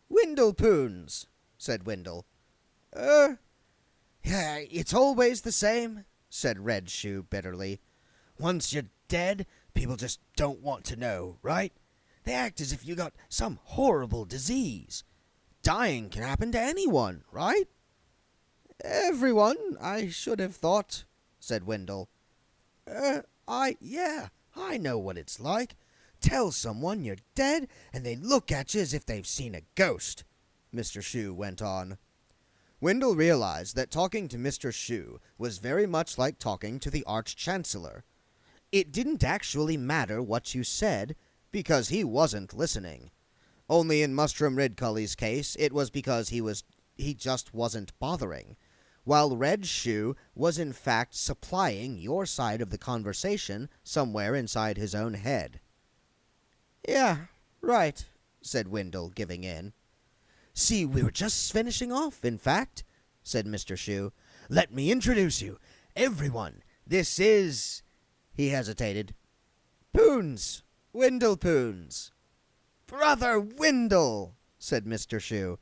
Speaker 1: Wendell Poons, said Wendell. Yeah, it's always the same, said Red Shoe bitterly. Once you're dead, people just don't want to know, right? They act as if you got some horrible disease. Dying can happen to anyone, right? Everyone, I should have thought, said Wendell. I know what it's like. Tell someone you're dead, and they look at you as if they've seen a ghost, Mr. Shoe went on. Wendell realized that talking to Mr. Shoe was very much like talking to the Arch-Chancellor. It didn't actually matter what you said, because he wasn't listening. Only in Mustrum Ridcully's case, it was because he just wasn't bothering, while Red Shoe was in fact supplying your side of the conversation somewhere inside his own head. Yeah, right, said Wendell, giving in. See, we were just finishing off, in fact, said Mr. Shoe. Let me introduce you. Everyone, this is... He hesitated. Poons! Windle Poons! Brother Windle, said Mr. Shoe.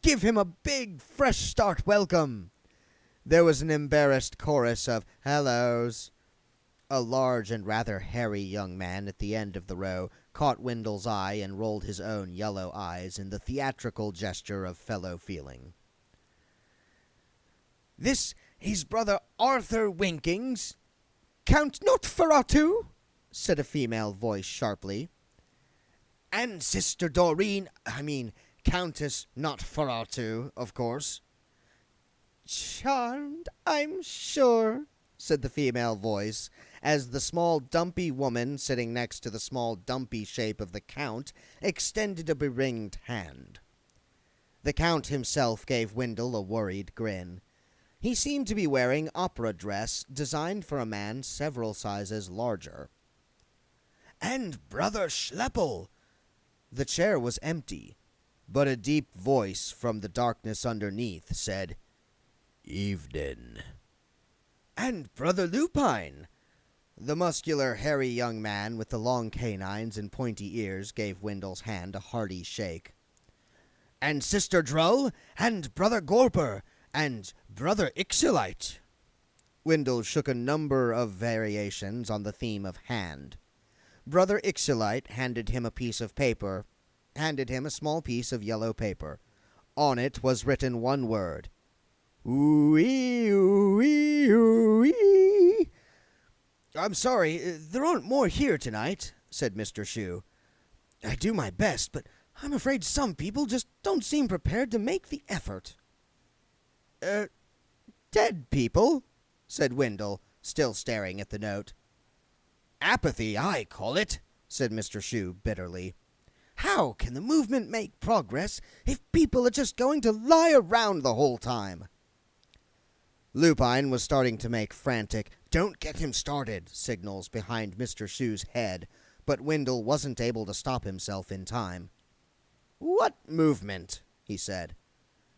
Speaker 1: Give him a big, fresh start welcome. There was an embarrassed chorus of hellos. A large and rather hairy young man at the end of the row caught Windle's eye and rolled his own yellow eyes in the theatrical gesture of fellow feeling. This is Brother Arthur Winkings. Count Nosferatu, said a female voice sharply. And Sister Doreen, Countess Nosferatu, of course. Charmed, I'm sure, said the female voice, as the small dumpy woman sitting next to the small dumpy shape of the Count extended a beringed hand. The Count himself gave Windle a worried grin. He seemed to be wearing opera dress designed for a man several sizes larger. And Brother Schleppel! The chair was empty, but a deep voice from the darkness underneath said, Evening. And Brother Lupine! The muscular, hairy young man with the long canines and pointy ears gave Windle's hand a hearty shake. And Sister Drull, and Brother Gorper, and Brother Ixolite. Windle shook a number of variations on the theme of hand. Brother Ixolite handed him a small piece of yellow paper. On it was written one word. Ooh-wee, ooh-wee, ooh-wee. I'm sorry, there aren't more here tonight, said Mr. Shoe. I do my best, but I'm afraid some people just don't seem prepared to make the effort. Dead people, said Windle, still staring at the note. Apathy, I call it, said Mr. Shoe bitterly. How can the movement make progress if people are just going to lie around the whole time? Lupine was starting to make frantic, don't get him started signals behind Mr. Shoe's head, but Windle wasn't able to stop himself in time. What movement? He said.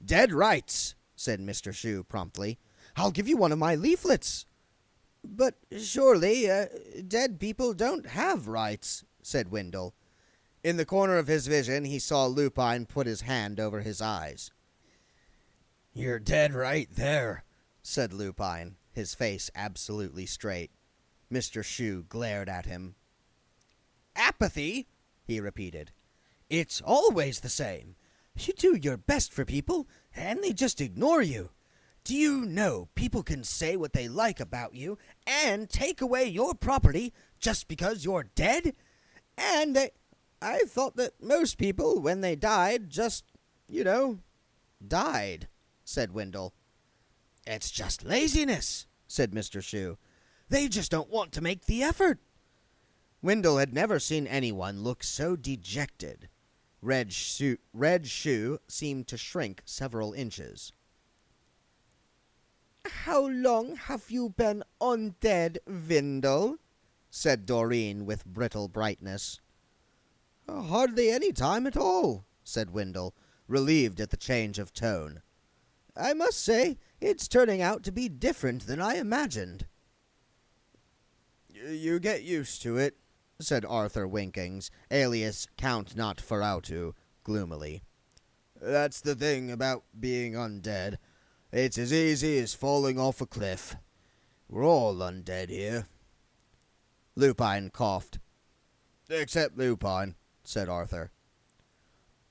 Speaker 1: Dead rights, said Mr. Shoe promptly. I'll give you one of my leaflets. But surely, dead people don't have rights, said Windle. In the corner of his vision, he saw Lupine put his hand over his eyes. You're dead right there, said Lupine, his face absolutely straight. Mr. Shoe glared at him. Apathy, he repeated. It's always the same. You do your best for people, and they just ignore you. Do you know people can say what they like about you and take away your property just because you're dead? And I thought that most people, when they died, just, died, said Windle. It's just laziness, said Mr. Shoe. They just don't want to make the effort. Windle had never seen anyone look so dejected. Red Shoe seemed to shrink several inches. How long have you been undead, Windle? Said Doreen with brittle brightness. Hardly any time at all, said Windle, relieved at the change of tone. I must say, it's turning out to be different than I imagined. You get used to it, said Arthur Winkings, alias Count Nosferatu, gloomily. That's the thing about being undead. It's as easy as falling off a cliff. We're all undead here. Lupine coughed. Except Lupine, said Arthur.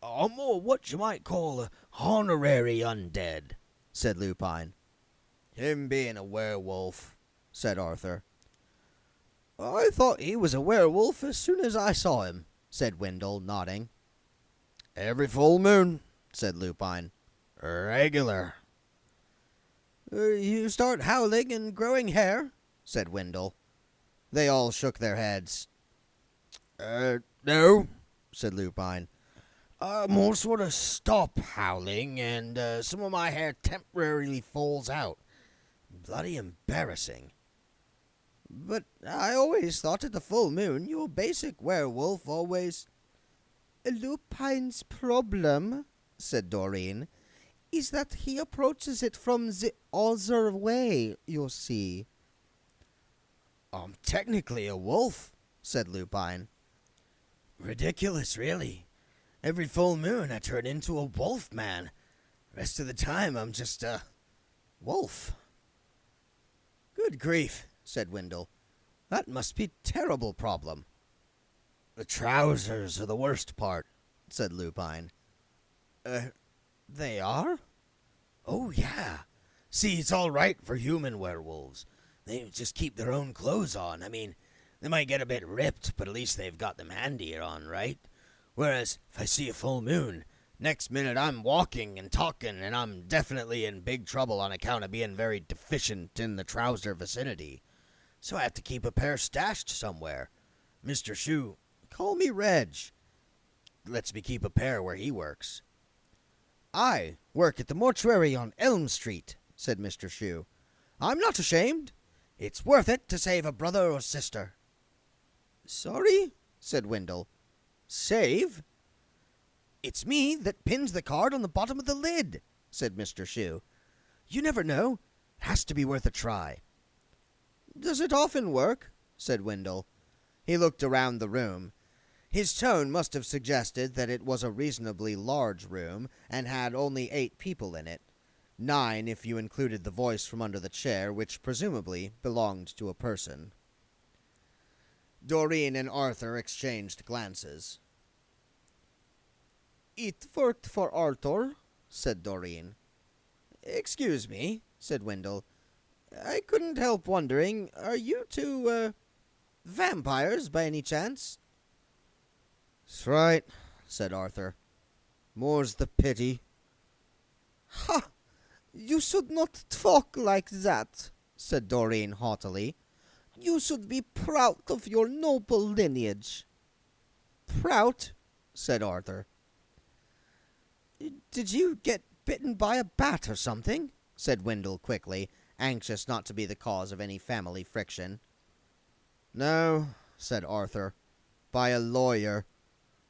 Speaker 1: I'm more what you might call a honorary undead, said Lupine. Him being a werewolf, said Arthur. I thought he was a werewolf as soon as I saw him, said Windle, nodding. Every full moon, said Lupine. Regular. You start howling and growing hair, said Windle. They all shook their heads. No, said Lupine. More sort of stop howling, and some of my hair temporarily falls out. Bloody embarrassing. But I always thought at the full moon your basic werewolf always... Lupine's problem, said Doreen, is that he approaches it from the other way, you see. I'm technically a wolf, said Lupine.
Speaker 2: Ridiculous, really. Every full moon I turn into a wolf man. Rest of the time I'm just a wolf.
Speaker 1: Good grief, said Wendell. That must be a terrible problem.
Speaker 2: The trousers are the worst part,
Speaker 1: said Lupine. They are?
Speaker 2: Oh, yeah. See, it's all right for human werewolves. They just keep their own clothes on. I mean, they might get a bit ripped, but at least they've got them handier on, right? Whereas, if I see a full moon, next minute I'm walking and talking, and I'm definitely in big trouble on account of being very deficient in the trouser vicinity. So I have to keep a pair stashed somewhere. Mr. Shoe,
Speaker 1: call me Reg,
Speaker 2: lets me keep a pair where he works.
Speaker 1: I work at the mortuary on Elm Street, said Mr. Shoe. I'm not ashamed. It's worth it to save a brother or sister. Sorry, said Wendell. Save? It's me that pins the card on the bottom of the lid, said Mr. Shoe. You never know. It has to be worth a try. Does it often work? Said Wendell. He looked around the room. His tone must have suggested that it was a reasonably large room and had only 8 people in it. 9 if you included the voice from under the chair, which presumably belonged to a person. Doreen and Arthur exchanged glances. It worked for Arthur, said Doreen. Excuse me, said Wendell. I couldn't help wondering, are you two, vampires by any chance? That's right, said Arthur. More's the pity. Ha! You should not talk like that, said Doreen haughtily. You should be proud of your noble lineage. Proud? Said Arthur. Did you get bitten by a bat or something? Said Wendell quickly, anxious not to be the cause of any family friction. No, said Arthur. By a lawyer.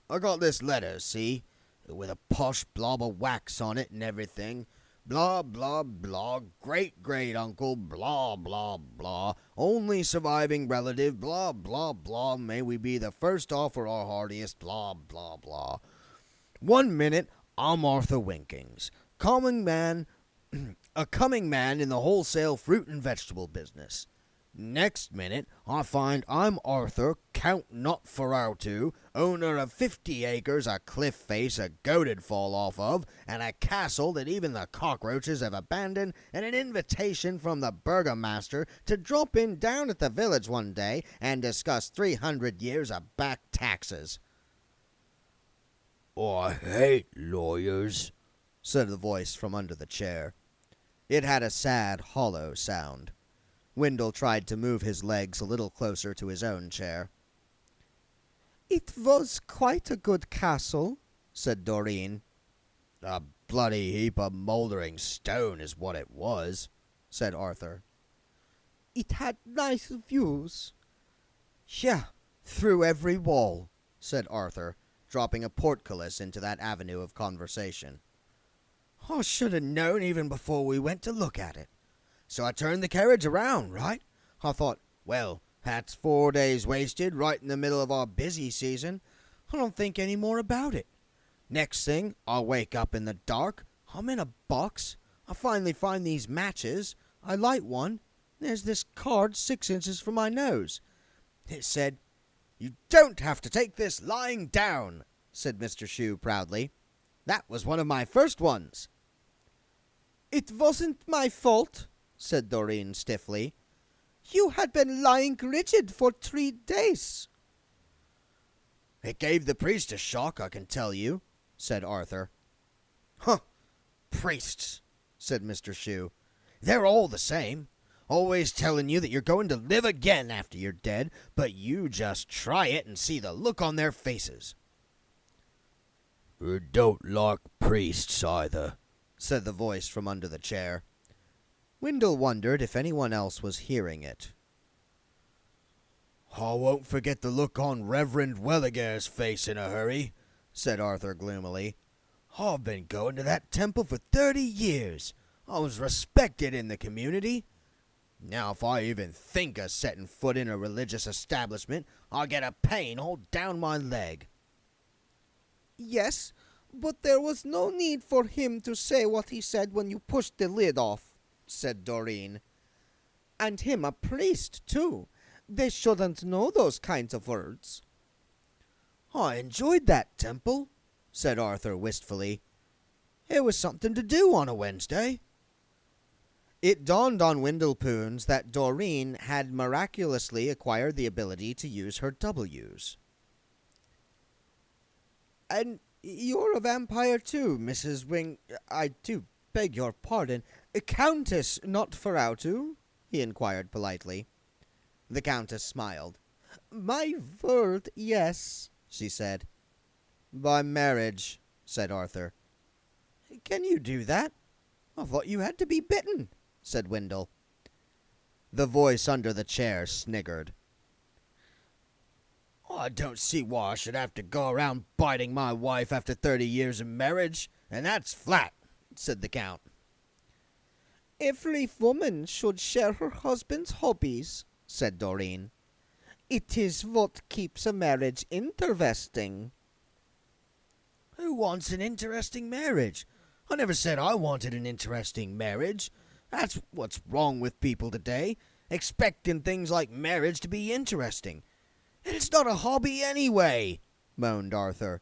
Speaker 1: I got this letter, see? With a posh blob of wax on it and everything. Blah, blah, blah, great-great-uncle, blah, blah, blah, only surviving relative, blah, blah, blah, may we be the first off or our heartiest, blah, blah, blah. 1 minute, I'm Arthur Winkings, a coming man in the wholesale fruit and vegetable business. Next minute, I find I'm Arthur, Count Notferatu, owner of 50 acres, a cliff face a goat'd fall off of, and a castle that even the cockroaches have abandoned, and an invitation from the burgomaster to drop in down at the village one day and discuss 300 years of back taxes.
Speaker 2: I hate lawyers,
Speaker 1: said the voice from under the chair. It had a sad, hollow sound. Wendell tried to move his legs a little closer to his own chair. It was quite a good castle, said Doreen.
Speaker 2: A bloody heap of mouldering stone is what it was,
Speaker 1: said Arthur. It had nice views. Yeah, through every wall, said Arthur, dropping a portcullis into that avenue of conversation. I should have known even before we went to look at it. So I turned the carriage around, right? I thought, well, that's 4 days wasted right in the middle of our busy season. I don't think any more about it. Next thing, I wake up in the dark. I'm in a box. I finally find these matches. I light one. There's this card 6 inches from my nose. It said, "You don't have to take this lying down," said Mr. Shoe proudly. That was one of my first ones. It wasn't my fault, said Doreen stiffly. You had been lying rigid for 3 days. It gave the priest a shock, I can tell you, said Arthur. Huh, priests, said Mr. Shoe. They're all the same. Always telling you that you're going to live again after you're dead, but you just try it and see the look on their faces.
Speaker 2: Don't like priests either,
Speaker 1: said the voice from under the chair. Wendell wondered if anyone else was hearing it.
Speaker 2: I won't forget the look on Reverend Welliger's face in a hurry,
Speaker 1: said Arthur gloomily.
Speaker 2: I've been going to that temple for 30 years. I was respected in the community. Now, if I even think of setting foot in a religious establishment, I'll get a pain all down my leg.
Speaker 4: Yes, but there was no need for him to say what he said when you pushed the lid off, said Doreen. And him a priest, too. They shouldn't know those kinds of words.
Speaker 2: I enjoyed that temple, said Arthur wistfully. It was something to do on a Wednesday.
Speaker 1: It dawned on Windlepoons that Doreen had miraculously acquired the ability to use her W's.
Speaker 4: And you're a vampire too, Mrs. I do beg your pardon. Countess Notferautu?
Speaker 1: He inquired politely. The Countess smiled.
Speaker 4: My word, yes, she said.
Speaker 1: By marriage, said Arthur.
Speaker 4: Can you do that?
Speaker 1: I thought you had to be bitten, said Windle. The voice under the chair sniggered.
Speaker 2: I don't see why I should have to go around biting my wife after 30 years of marriage, and that's flat, said the Count.
Speaker 4: Every woman should share her husband's hobbies, said Doreen. It is what keeps a marriage interesting.
Speaker 2: Who wants an interesting marriage? I never said I wanted an interesting marriage. That's what's wrong with people today, expecting things like marriage to be interesting. And it's not a hobby anyway, moaned Arthur.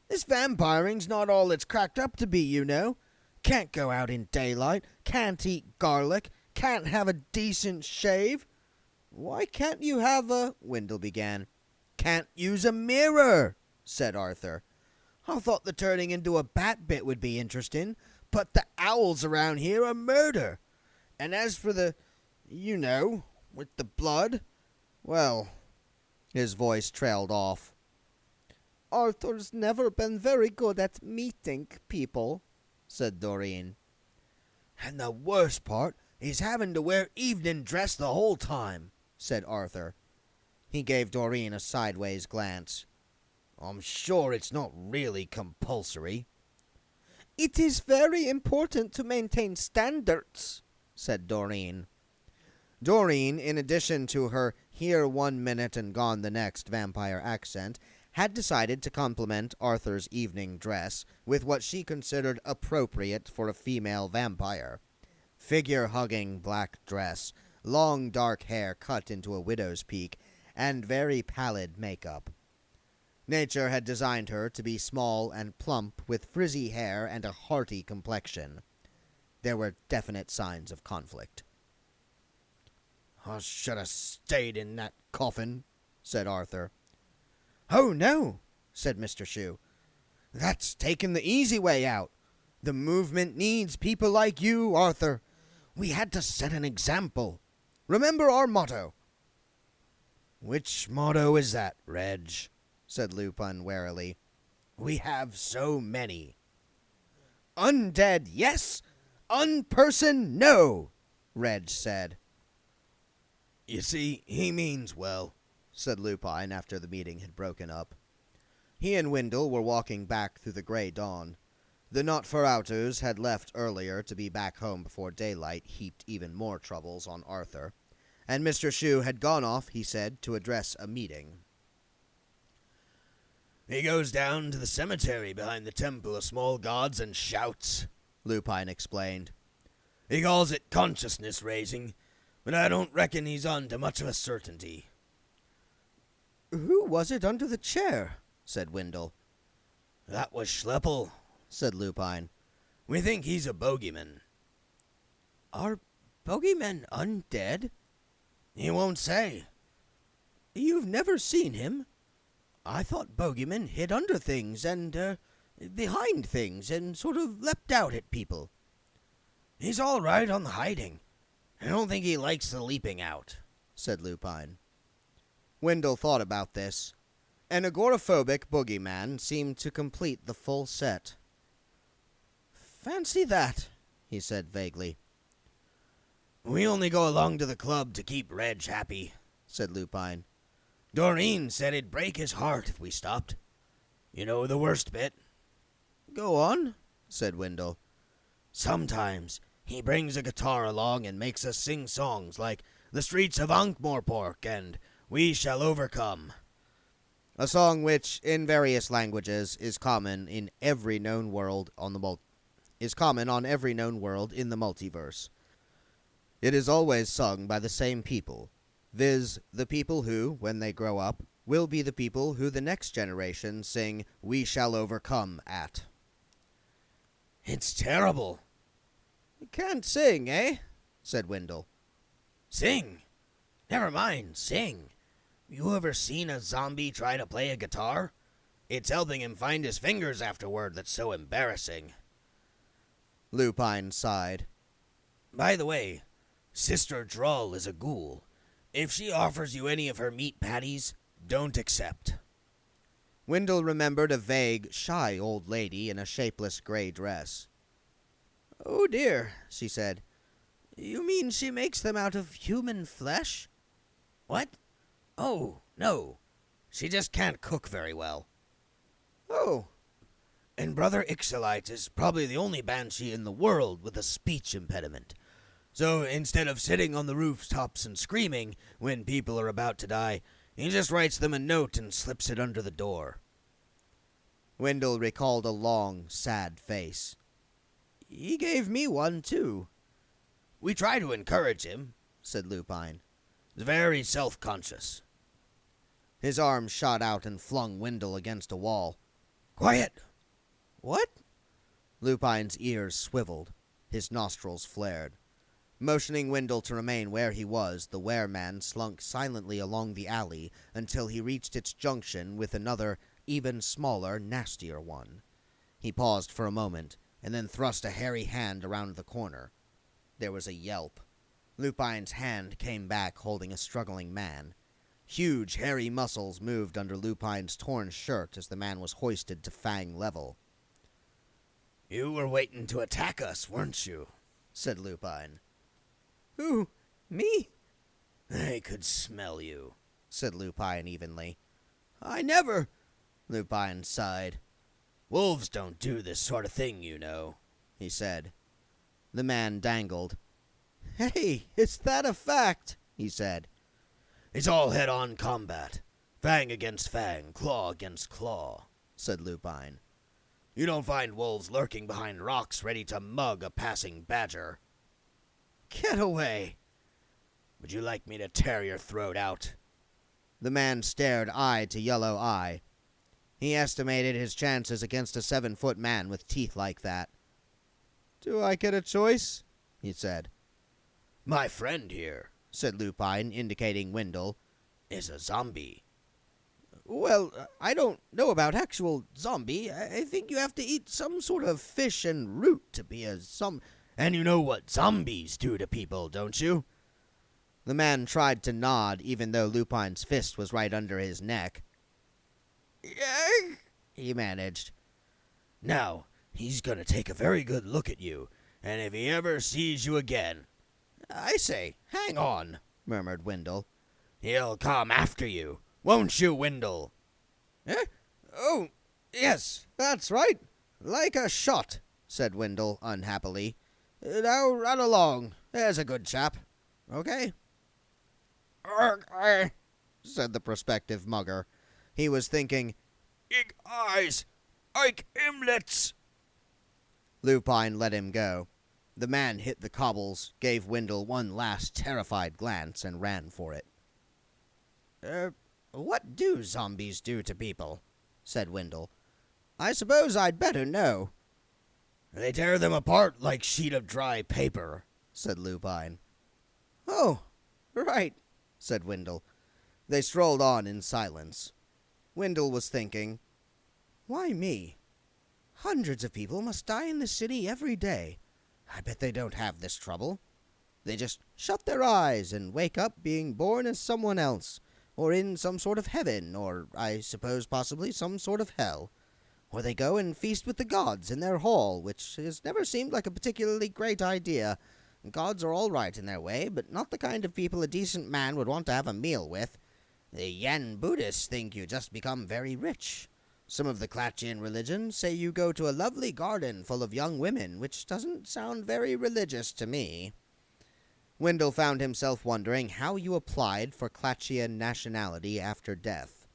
Speaker 2: This vampiring's not all it's cracked up to be, you know. Can't go out in daylight, can't eat garlic, can't have a decent shave.
Speaker 1: Why can't you have a...
Speaker 2: Windle began. Can't use a mirror, said Arthur. I thought the turning into a bat bit would be interesting, but the owls around here are murder. And as for the, you know, with the blood, well...
Speaker 1: His voice trailed off.
Speaker 4: Arthur's never been very good at meeting people, said Doreen.
Speaker 2: And the worst part is having to wear evening dress the whole time, said Arthur.
Speaker 1: He gave Doreen a sideways glance.
Speaker 2: I'm sure it's not really compulsory.
Speaker 4: It is very important to maintain standards, said Doreen.
Speaker 1: Doreen, in addition to her here 1 minute and gone the next vampire accent, had decided to compliment Arthur's evening dress with what she considered appropriate for a female vampire. Figure-hugging black dress, long dark hair cut into a widow's peak, and very pallid makeup. Nature had designed her to be small and plump with frizzy hair and a hearty complexion. There were definite signs of conflict.
Speaker 2: I should have stayed in that coffin, said Arthur.
Speaker 1: Oh, no, said Mr. Shoe. That's taking the easy way out. The movement needs people like you, Arthur. We had to set an example. Remember our motto.
Speaker 2: Which motto is that, Reg?
Speaker 1: Said Lupin warily.
Speaker 2: We have so many.
Speaker 1: Undead, yes. Unperson, no, Reg said.
Speaker 2: You see, he means well,
Speaker 1: said Lupin after the meeting had broken up. He and Windle were walking back through the grey dawn. The Notferautus had left earlier to be back home before daylight heaped even more troubles on Arthur, and Mr. Shoe had gone off, he said, to address a meeting.
Speaker 2: He goes down to the cemetery behind the Temple of Small Gods and shouts, Lupin explained. He calls it consciousness-raising, but I don't reckon he's on to much of a certainty.
Speaker 1: Who was it under the chair? Said Windle.
Speaker 2: That was Schleppel,
Speaker 1: said Lupin.
Speaker 2: We think he's a bogeyman.
Speaker 1: Are bogeymen undead?
Speaker 2: He won't say.
Speaker 1: You've never seen him? I thought bogeymen hid under things and, behind things and sort of leapt out at people.
Speaker 2: He's all right on the hiding. I don't think he likes the leaping out,
Speaker 1: said Lupin. Windle thought about this. An agoraphobic boogeyman seemed to complete the full set. Fancy that, he said vaguely.
Speaker 2: We only go along to the club to keep Reg happy, said Lupin. Doreen said it'd break his heart if we stopped. You know the worst bit?
Speaker 1: Go on, said Windle.
Speaker 2: Sometimes He brings a guitar along and makes us sing songs like The Streets of Ankh-Morpork and We Shall Overcome.
Speaker 1: A song which, in various languages, is common on every known world in the multiverse. It is always sung by the same people, viz., the people who, when they grow up, will be the people who the next generation sing We Shall Overcome at.
Speaker 2: It's terrible.
Speaker 1: Can't sing, eh? Said Wendell.
Speaker 2: Sing? Never mind, sing. You ever seen a zombie try to play a guitar? It's helping him find his fingers afterward that's so embarrassing.
Speaker 1: Lupine sighed.
Speaker 2: By the way, Sister Drull is a ghoul. If she offers you any of her meat patties, don't accept.
Speaker 1: Wendell remembered a vague, shy old lady in a shapeless gray dress. Oh dear, she said. You mean she makes them out of human flesh?
Speaker 2: What? Oh, no. She just can't cook very well.
Speaker 1: Oh.
Speaker 2: And Brother Ixolite is probably the only banshee in the world with a speech impediment. So instead of sitting on the rooftops and screaming when people are about to die, he just writes them a note and slips it under the door.
Speaker 1: Wendell recalled a long, sad face. He gave me one, too.
Speaker 2: We try to encourage him,
Speaker 1: said Lupine.
Speaker 2: He's very self-conscious.
Speaker 1: His arm shot out and flung Wendell against a wall.
Speaker 2: Quiet!
Speaker 1: What? Lupine's ears swiveled. His nostrils flared. Motioning Wendell to remain where he was, the wereman slunk silently along the alley until he reached its junction with another, even smaller, nastier one. He paused for a moment, and then thrust a hairy hand around the corner. There was a yelp. Lupine's hand came back holding a struggling man. Huge, hairy muscles moved under Lupine's torn shirt as the man was hoisted to fang level.
Speaker 2: You were waiting to attack us, weren't you?
Speaker 1: Said Lupine.
Speaker 4: Who? Me?
Speaker 2: I could smell you,
Speaker 1: said Lupine evenly. I never... Lupine sighed.
Speaker 2: Wolves don't do this sort of thing, you know,
Speaker 1: he said. The man dangled. Hey, is that a fact? He said.
Speaker 2: It's all head-on combat. Fang against fang, claw against claw, said Lupine. You don't find wolves lurking behind rocks ready to mug a passing badger.
Speaker 1: Get away!
Speaker 2: Would you like me to tear your throat out?
Speaker 1: The man stared eye to yellow eye. He estimated his chances against a 7-foot man with teeth like that. Do I get a choice? He said.
Speaker 2: My friend here,
Speaker 1: said Lupine, indicating Wendell,
Speaker 2: is a zombie.
Speaker 1: Well, I don't know about actual zombie. I think you have to eat some sort of fish and root to be a
Speaker 2: And you know what zombies do to people, don't you?
Speaker 1: The man tried to nod, even though Lupine's fist was right under his neck.
Speaker 2: Yeah,
Speaker 1: he managed.
Speaker 2: Now, he's gonna take a very good look at you, and if he ever sees you again...
Speaker 1: I say, hang on, murmured Wendell.
Speaker 2: He'll come after you, won't you, Wendell?
Speaker 1: Eh? Oh, yes, that's right. Like a shot, said Wendell unhappily. Now run along. There's a good chap. Okay? Said the prospective mugger. He was thinking,
Speaker 2: Ich eyes, Ike imlets.
Speaker 1: Lupine let him go. The man hit the cobbles, gave Wendell one last terrified glance, and ran for it. What do zombies do to people? Said Wendell. I suppose I'd better know.
Speaker 2: They tear them apart like sheet of dry paper,
Speaker 1: said Lupine. Oh, right, said Wendell. They strolled on in silence. Wendell was thinking, why me? Hundreds of people must die in the city every day. I bet they don't have this trouble. They just shut their eyes and wake up being born as someone else, or in some sort of heaven, or, I suppose, possibly some sort of hell. Or they go and feast with the gods in their hall, which has never seemed like a particularly great idea. Gods are all right in their way, but not the kind of people a decent man would want to have a meal with. The Yen Buddhists think you just become very rich. Some of the Clatchian religions say you go to a lovely garden full of young women, which doesn't sound very religious to me. Wendell found himself wondering how you applied for Clatchian nationality after death.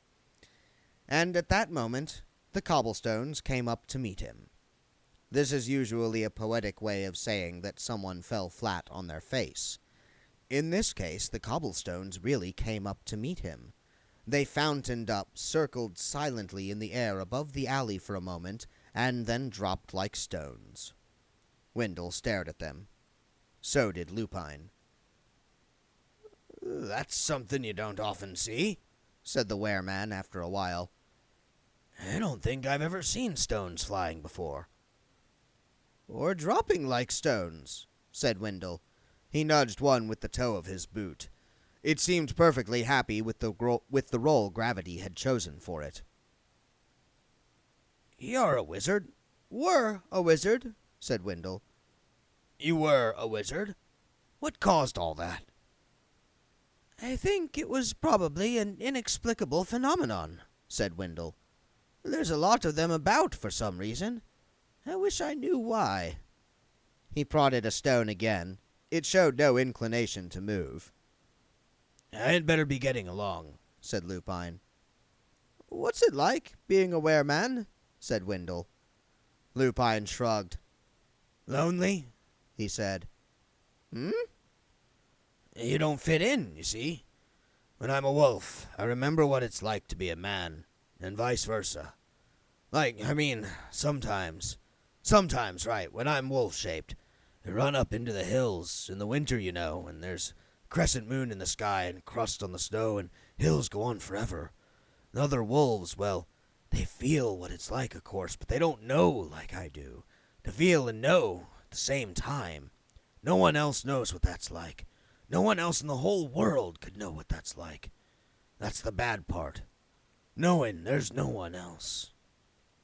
Speaker 1: And at that moment, the cobblestones came up to meet him. This is usually a poetic way of saying that someone fell flat on their face. In this case, the cobblestones really came up to meet him. They fountained up, circled silently in the air above the alley for a moment, and then dropped like stones. Wendell stared at them. So did Lupine.
Speaker 2: "That's something you don't often see,"
Speaker 1: said the wereman after a while.
Speaker 2: "I don't think I've ever seen stones flying before."
Speaker 1: "Or dropping like stones," said Wendell. He nudged one with the toe of his boot. It seemed perfectly happy with the role gravity had chosen for it.
Speaker 2: "You're a wizard."
Speaker 1: "Were a wizard," said Wendell.
Speaker 2: "You were a wizard? What caused all that?"
Speaker 1: "I think it was probably an inexplicable phenomenon," said Wendell. "There's a lot of them about for some reason. I wish I knew why." He prodded a stone again. It showed no inclination to move.
Speaker 2: "I'd better be getting along,"
Speaker 1: said Lupine. "What's it like, being a wereman?" said Wendell. Lupine shrugged.
Speaker 2: "Lonely?"
Speaker 1: he said. "Hmm?"
Speaker 2: "You don't fit in, you see. When I'm a wolf, I remember what it's like to be a man, and vice versa. Sometimes, right, when I'm wolf-shaped, I run up into the hills, in the winter, you know, and there's a crescent moon in the sky and crust on the snow, and hills go on forever. And other wolves, well, they feel what it's like, of course, but they don't know like I do. To feel and know at the same time. No one else knows what that's like. No one else in the whole world could know what that's like. That's the bad part. Knowing there's no one else."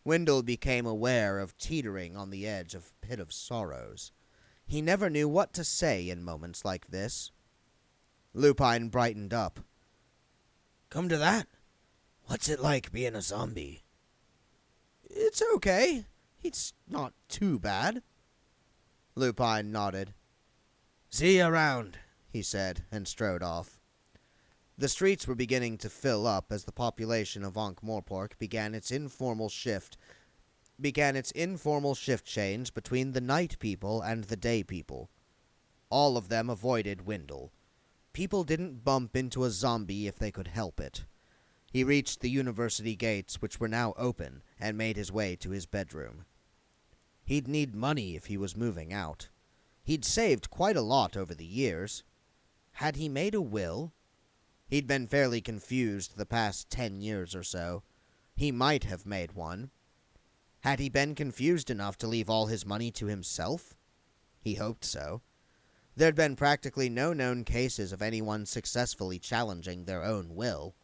Speaker 1: Wendell became aware of teetering on the edge of a pit of sorrows. He never knew what to say in moments like this. Lupine brightened up.
Speaker 2: "Come to that? What's it like being a zombie?"
Speaker 1: "It's okay. It's not too bad." Lupine nodded.
Speaker 2: "See you around,"
Speaker 1: he said, and strode off. The streets were beginning to fill up as the population of Ankh-Morpork began its informal shift change between the night people and the day people. All of them avoided Wendell. People didn't bump into a zombie if they could help it. He reached the university gates, which were now open, and made his way to his bedroom. He'd need money if he was moving out. He'd saved quite a lot over the years. Had he made a will? He'd been fairly confused the past 10 years or so. He might have made one. Had he been confused enough to leave all his money to himself? He hoped so. There'd been practically no known cases of anyone successfully challenging their own will.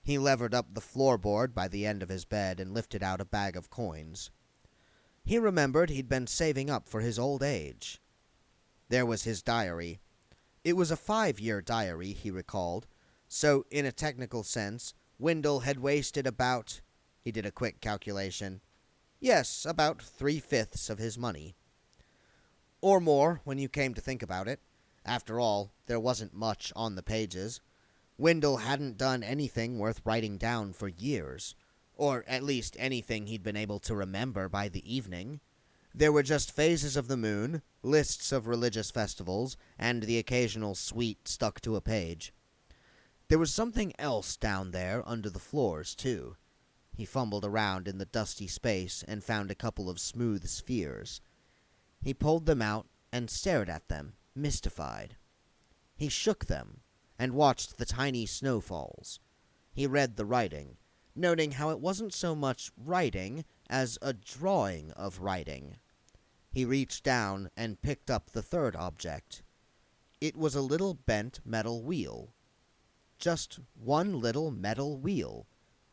Speaker 1: He levered up the floorboard by the end of his bed and lifted out a bag of coins. He remembered he'd been saving up for his old age. There was his diary. It was a 5-year diary, he recalled, so in a technical sense, Wendell had wasted about, he did a quick calculation, yes, about 3/5 of his money. Or more, when you came to think about it. After all, there wasn't much on the pages. Wendell hadn't done anything worth writing down for years, or at least anything he'd been able to remember by the evening. There were just phases of the moon, lists of religious festivals, and the occasional sweet stuck to a page. There was something else down there under the floors, too. He fumbled around in the dusty space and found a couple of smooth spheres. He pulled them out and stared at them, mystified. He shook them and watched the tiny snowfalls. He read the writing, noting how it wasn't so much writing as a drawing of writing. He reached down and picked up the third object. It was a little bent metal wheel. Just one little metal wheel,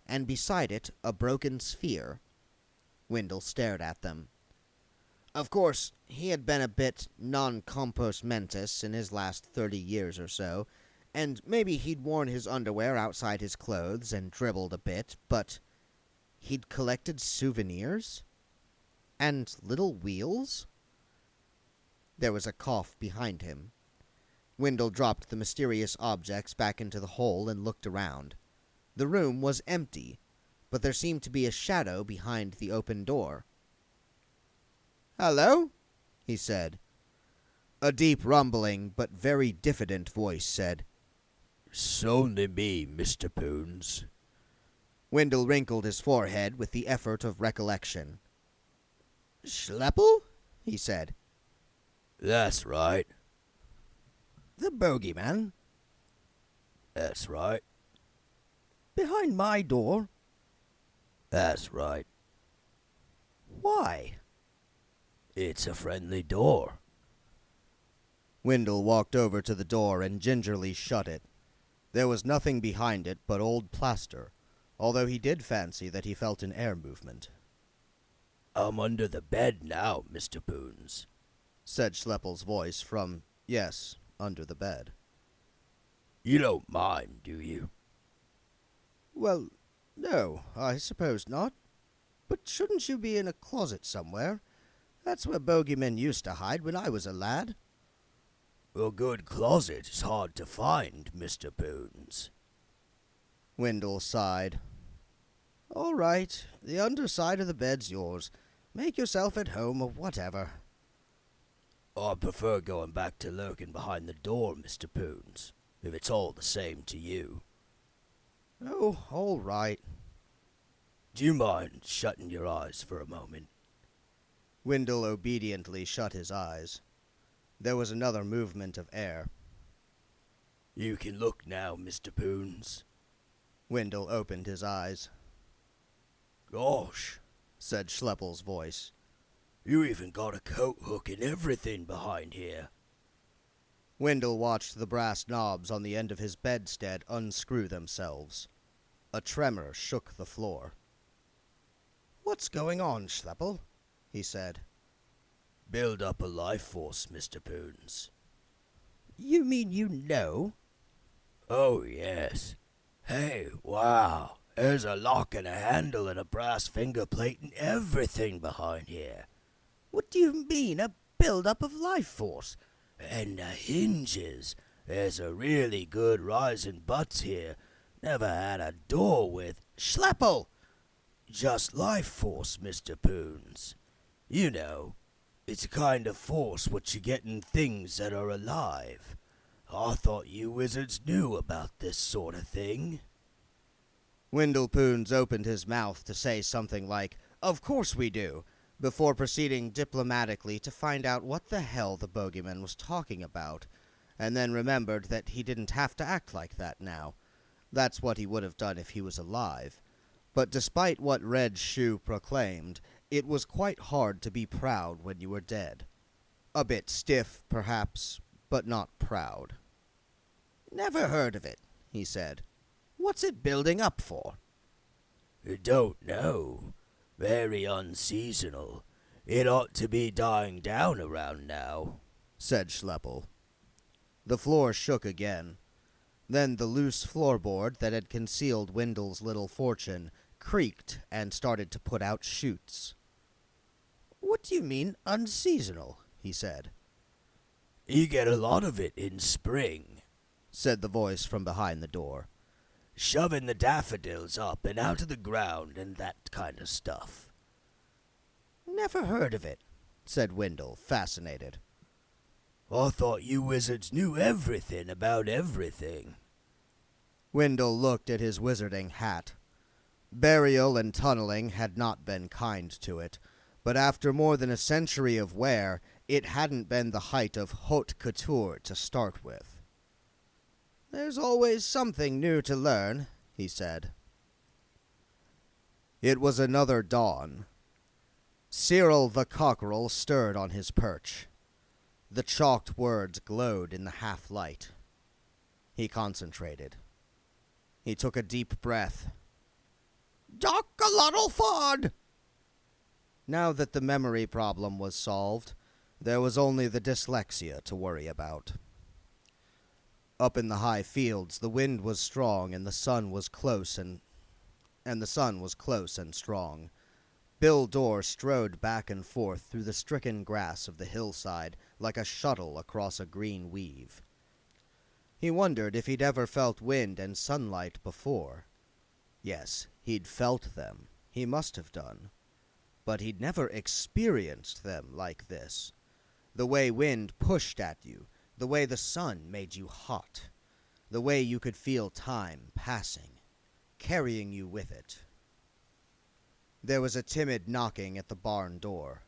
Speaker 1: and beside it a broken sphere. Wendell stared at them. Of course, he had been a bit non-compos mentis in his last 30 years or so, and maybe he'd worn his underwear outside his clothes and dribbled a bit, but he'd collected souvenirs? And little wheels? There was a cough behind him. Wendell dropped the mysterious objects back into the hole and looked around. The room was empty, but there seemed to be a shadow behind the open door. "Hello?" he said. A deep rumbling, but very diffident voice said,
Speaker 5: "'S only me, Mr. Poons."
Speaker 1: Wendell wrinkled his forehead with the effort of recollection. "Schleppel?" he said.
Speaker 5: "That's right."
Speaker 2: The bogeyman?
Speaker 5: "That's right."
Speaker 2: Behind my door?
Speaker 5: "That's right."
Speaker 2: Why?"
Speaker 5: "It's a friendly door."
Speaker 1: Wendell walked over to the door and gingerly shut it. There was nothing behind it but old plaster, although he did fancy that he felt an air movement.
Speaker 5: "I'm under the bed now, Mr. Poons,"
Speaker 1: said Schleppel's voice from, yes, under the bed.
Speaker 5: "You don't mind, do you?"
Speaker 1: "Well, no, I suppose not. But shouldn't you be in a closet somewhere? That's where bogeymen used to hide when I was a lad."
Speaker 5: "A good closet is hard to find, Mr. Poons."
Speaker 1: Wendell sighed. "All right, the underside of the bed's yours. Make yourself at home or whatever."
Speaker 5: "I prefer going back to lurking behind the door, Mr. Poons, if it's all the same to you."
Speaker 1: "Oh, all right."
Speaker 5: "Do you mind shutting your eyes for a moment?"
Speaker 1: Wendell obediently shut his eyes. There was another movement of air.
Speaker 5: "You can look now, Mr. Poons."
Speaker 1: Wendell opened his eyes.
Speaker 5: "Gosh,"
Speaker 1: said Schleppel's voice.
Speaker 5: "you even got a coat hook and everything behind here."
Speaker 1: Wendell watched the brass knobs on the end of his bedstead unscrew themselves. A tremor shook the floor. "What's going on, Schleppel?" he said.
Speaker 5: "Build up a life force, Mr. Poons."
Speaker 2: You mean you know?
Speaker 5: "Oh, yes. Hey, wow. There's a lock and a handle and a brass finger plate and everything behind here.
Speaker 2: What do you mean, a build-up of life force?
Speaker 5: And the hinges. There's a really good rising butts here. Never had a door with
Speaker 2: Schleppel!
Speaker 5: just life force, Mr. Poons. You know, it's a kind of force what you get in things that are alive. I thought you wizards knew about this sort of thing."
Speaker 1: Wendell Poons opened his mouth to say something like, "Of course we do," before proceeding diplomatically to find out what the hell the bogeyman was talking about, and then remembered that he didn't have to act like that now. That's what he would have done if he was alive. But despite what Red Shoe proclaimed, it was quite hard to be proud when you were dead. A bit stiff, perhaps, but not proud.
Speaker 2: Never heard of it, he said. What's it building up for?
Speaker 5: "Don't know. Very unseasonal. It ought to be dying down around now,"
Speaker 1: said Schleppel. The floor shook again. Then the loose floorboard that had concealed Wendell's little fortune creaked and started to put out shoots.
Speaker 2: "What do you mean, unseasonal?" he said.
Speaker 5: "You get a lot of it in spring,"
Speaker 1: said the voice from behind the door.
Speaker 5: "Shoving the daffodils up and out of the ground and that kind of stuff."
Speaker 2: Never heard of it,
Speaker 1: said Wendell, fascinated.
Speaker 5: "I thought you wizards knew everything about everything."
Speaker 1: Wendell looked at his wizarding hat. Burial and tunneling had not been kind to it, but after more than a century of wear, it hadn't been the height of haute couture to start with. "There's always something new to learn," he said. It was another dawn. Cyril the cockerel stirred on his perch. The chalked words glowed in the half-light. He concentrated. He took a deep breath.
Speaker 2: "Dock-a-lottle-fod!"
Speaker 1: Now that the memory problem was solved, there was only the dyslexia to worry about. Up in the high fields, the wind was strong and the sun was close and and the sun was close and strong. Bill Dorr strode back and forth through the stricken grass of the hillside like a shuttle across a green weave. He wondered if he'd ever felt wind and sunlight before. Yes, he'd felt them. He must have done. But he'd never experienced them like this. The way wind pushed at you, the way the sun made you hot, the way you could feel time passing, carrying you with it. There was a timid knocking at the barn door.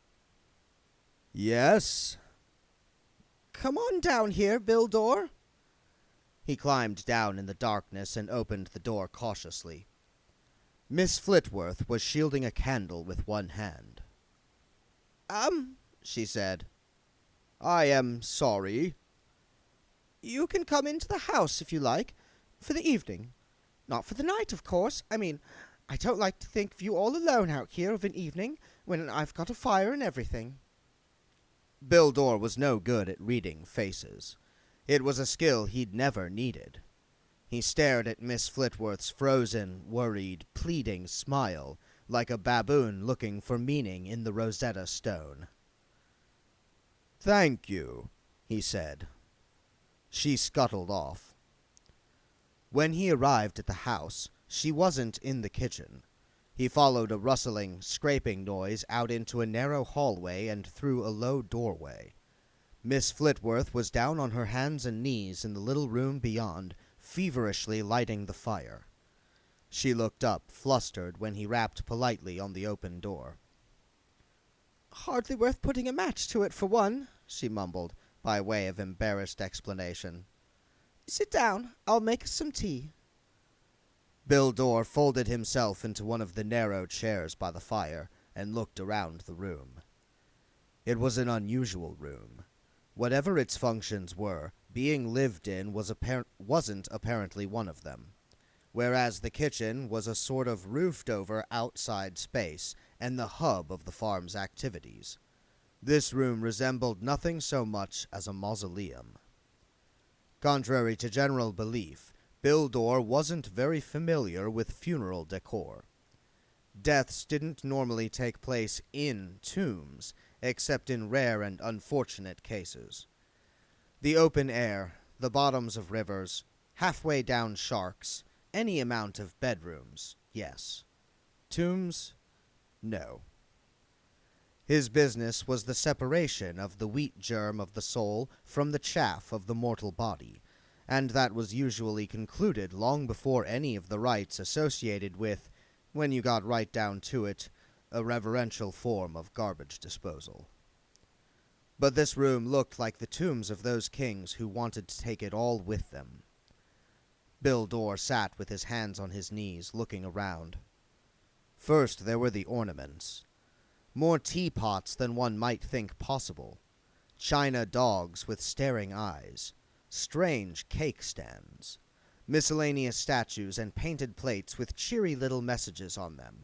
Speaker 4: Yes? Come on down here, Bill Dorr.
Speaker 1: He climbed down in the darkness and opened the door cautiously. Miss Flitworth was shielding a candle with one hand. She said. I am sorry.
Speaker 4: You can come into the house if you like, for the evening. Not for the night, of course. I don't like to think of you all alone out here of an evening, when I've got a fire and everything.
Speaker 1: Bill Dorr was no good at reading faces. It was a skill he'd never needed. He stared at Miss Flitworth's frozen, worried, pleading smile, like a baboon looking for meaning in the Rosetta Stone. "Thank you," he said. She scuttled off. When he arrived at the house, she wasn't in the kitchen. He followed a rustling, scraping noise out into a narrow hallway and through a low doorway. Miss Flitworth was down on her hands and knees in the little room beyond, feverishly lighting the fire. She looked up, flustered, when he rapped politely on the open door.
Speaker 4: Hardly worth putting a match to it, for one, she mumbled, by way of embarrassed explanation. Sit down. I'll make us some tea.
Speaker 1: Bill Dorr folded himself into one of the narrow chairs by the fire and looked around the room. It was an unusual room. Whatever its functions were, being lived in wasn't apparently one of them, whereas the kitchen was a sort of roofed-over outside space and the hub of the farm's activities. This room resembled nothing so much as a mausoleum. Contrary to general belief, Bill Dorr wasn't very familiar with funeral decor. Deaths didn't normally take place in tombs, except in rare and unfortunate cases. The open air, the bottoms of rivers, halfway down sharks, any amount of bedrooms, yes. Tombs? No. His business was the separation of the wheat germ of the soul from the chaff of the mortal body, and that was usually concluded long before any of the rites associated with, when you got right down to it, a reverential form of garbage disposal. But this room looked like the tombs of those kings who wanted to take it all with them. Bill Dorr sat with his hands on his knees, looking around. First there were the ornaments. More teapots than one might think possible. China dogs with staring eyes. Strange cake stands. Miscellaneous statues and painted plates with cheery little messages on them.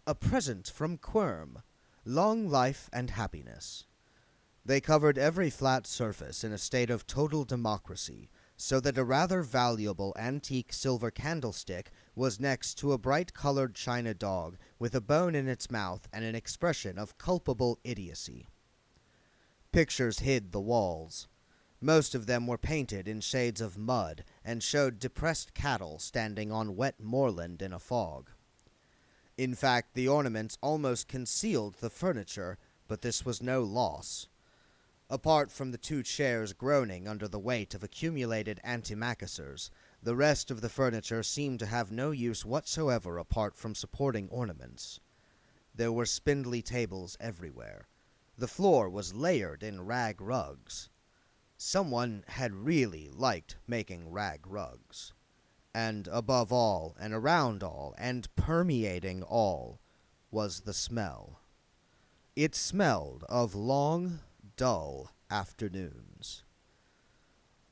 Speaker 1: A present from Quirm. Long life and happiness. They covered every flat surface in a state of total democracy, so that a rather valuable antique silver candlestick was next to a bright-colored china dog with a bone in its mouth and an expression of culpable idiocy. Pictures hid the walls. Most of them were painted in shades of mud and showed depressed cattle standing on wet moorland in a fog. In fact, the ornaments almost concealed the furniture, but this was no loss. Apart from the two chairs groaning under the weight of accumulated antimacassars, the rest of the furniture seemed to have no use whatsoever apart from supporting ornaments. There were spindly tables everywhere. The floor was layered in rag rugs. Someone had really liked making rag rugs. And above all, and around all, and permeating all, was the smell. It smelled of long, dull afternoons.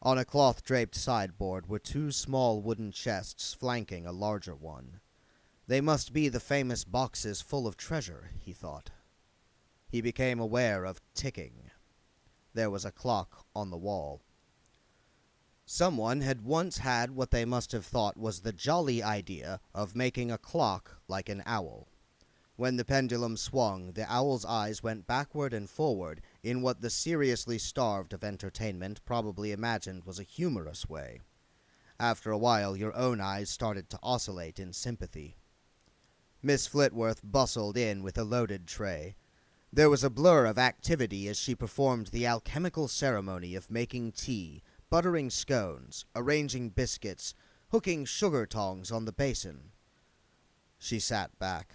Speaker 1: On a cloth-draped sideboard were two small wooden chests flanking a larger one. They must be the famous boxes full of treasure, he thought. He became aware of ticking. There was a clock on the wall. Someone had once had what they must have thought was the jolly idea of making a clock like an owl. When the pendulum swung, the owl's eyes went backward and forward in what the seriously starved of entertainment probably imagined was a humorous way. After a while, your own eyes started to oscillate in sympathy. Miss Flitworth bustled in with a loaded tray. There was a blur of activity as she performed the alchemical ceremony of making tea, buttering scones, arranging biscuits, hooking sugar tongs on the basin. She sat back.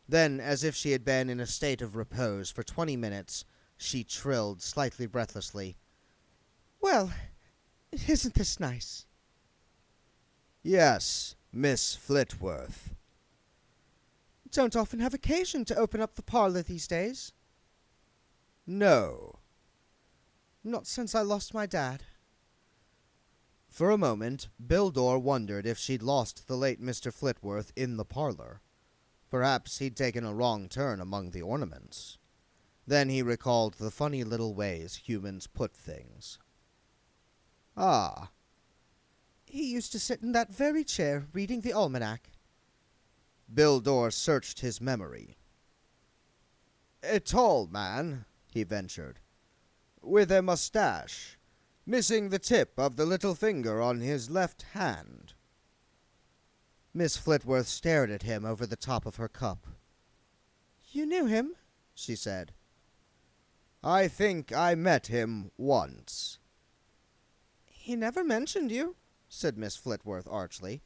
Speaker 1: Then, as if she had been in a state of repose for 20 minutes, she trilled slightly breathlessly,
Speaker 4: Well, isn't this nice?
Speaker 1: "Yes, Miss Flitworth."
Speaker 4: Don't often have occasion to open up the parlor these days.
Speaker 1: "No."
Speaker 4: Not since I lost my dad.
Speaker 1: For a moment, Bildor wondered if she'd lost the late Mr. Flitworth in the parlor. Perhaps he'd taken a wrong turn among the ornaments. Then he recalled the funny little ways humans put things. "Ah."
Speaker 4: He used to sit in that very chair reading the almanac.
Speaker 1: Bildor searched his memory. "A tall man," he ventured, "with a mustache, missing the tip of the little finger on his left hand." Miss Flitworth stared at him over the top of her cup.
Speaker 4: You knew him?
Speaker 1: She said. "I think I met him once."
Speaker 4: He never mentioned you, said Miss Flitworth archly.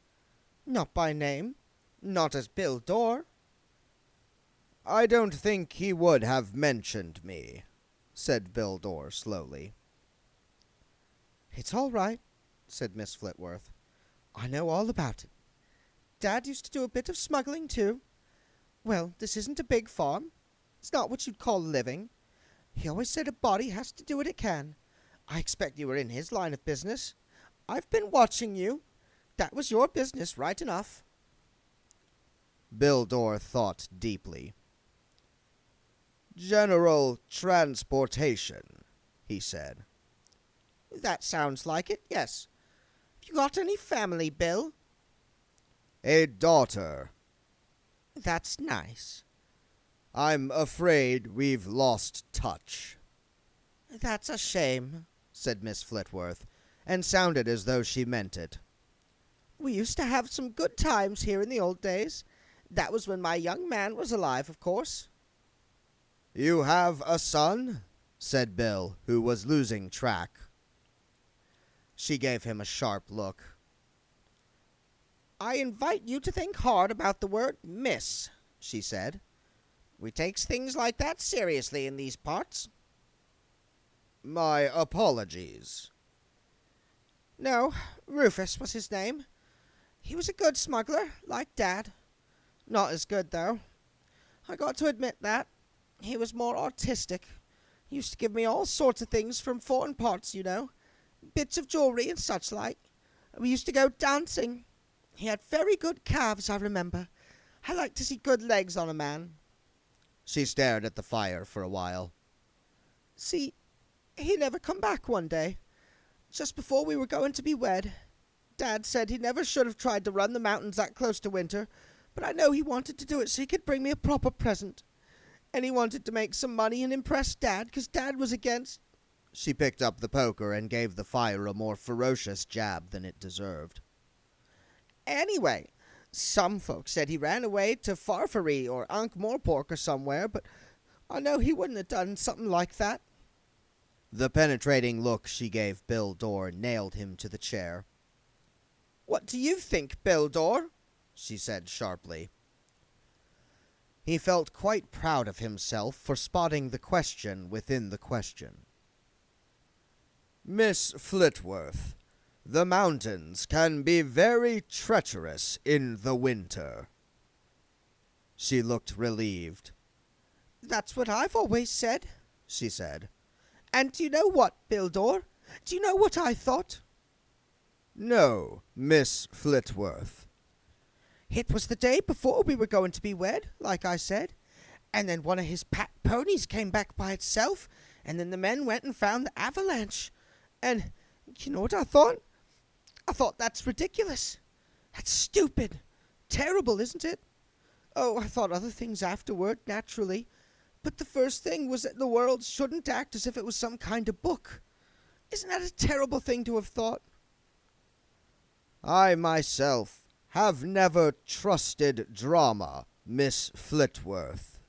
Speaker 4: Not by name. Not as Bildor.
Speaker 1: "I don't think he would have mentioned me," said Bildor slowly.
Speaker 4: It's all right, said Miss Flitworth. I know all about it. Dad used to do a bit of smuggling, too. Well, this isn't a big farm. It's not what you'd call living. He always said a body has to do what it can. I expect you were in his line of business. I've been watching you. That was your business, right enough.
Speaker 1: Bildor thought deeply. "General transportation," he said.
Speaker 4: That sounds like it, yes. Have you got any family, Bill?
Speaker 1: "A daughter."
Speaker 4: That's nice.
Speaker 1: "I'm afraid we've lost touch."
Speaker 4: That's a shame,
Speaker 1: said Miss Flitworth, and sounded as though she meant it.
Speaker 4: We used to have some good times here in the old days. That was when my young man was alive, of course.
Speaker 1: "You have a son?" said Bill, who was losing track. She gave him a sharp look.
Speaker 4: I invite you to think hard about the word miss, she said. We takes things like that seriously in these parts.
Speaker 1: "My apologies."
Speaker 4: No, Rufus was his name. He was a good smuggler, like Dad. Not as good, though. I got to admit that. He was more artistic. He used to give me all sorts of things from foreign parts, you know. Bits of jewellery and such like. We used to go dancing. He had very good calves, I remember. I like to see good legs on a man.
Speaker 1: She stared at the fire for a while.
Speaker 4: See, he never come back one day. Just before we were going to be wed. Dad said he never should have tried to run the mountains that close to winter, but I know he wanted to do it so he could bring me a proper present. And he wanted to make some money and impress Dad, because Dad was against...
Speaker 1: She picked up the poker and gave the fire a more ferocious jab than it deserved.
Speaker 4: Anyway, some folks said he ran away to Farfarie or Ankh-Morpork or somewhere, but I know he wouldn't have done something like that.
Speaker 1: The penetrating look she gave Bildor nailed him to the chair.
Speaker 4: What do you think, Bildor?
Speaker 1: She said sharply. He felt quite proud of himself for spotting the question within the question. "Miss Flitworth, the mountains can be very treacherous in the winter." She looked relieved.
Speaker 4: That's what I've always said,
Speaker 1: she said.
Speaker 4: And do you know what, Bildor? Do you know what I thought?
Speaker 1: "No, Miss Flitworth."
Speaker 4: It was the day before we were going to be wed, like I said, and then one of his pack ponies came back by itself, and then the men went and found the avalanche. And You know what I thought? I thought that's ridiculous. That's stupid. Terrible, isn't it? Oh, I thought other things afterward, naturally. But the first thing was that the world shouldn't act as if it was some kind of book. Isn't that a terrible thing to have thought?
Speaker 1: I myself have never trusted drama, Miss Flitworth.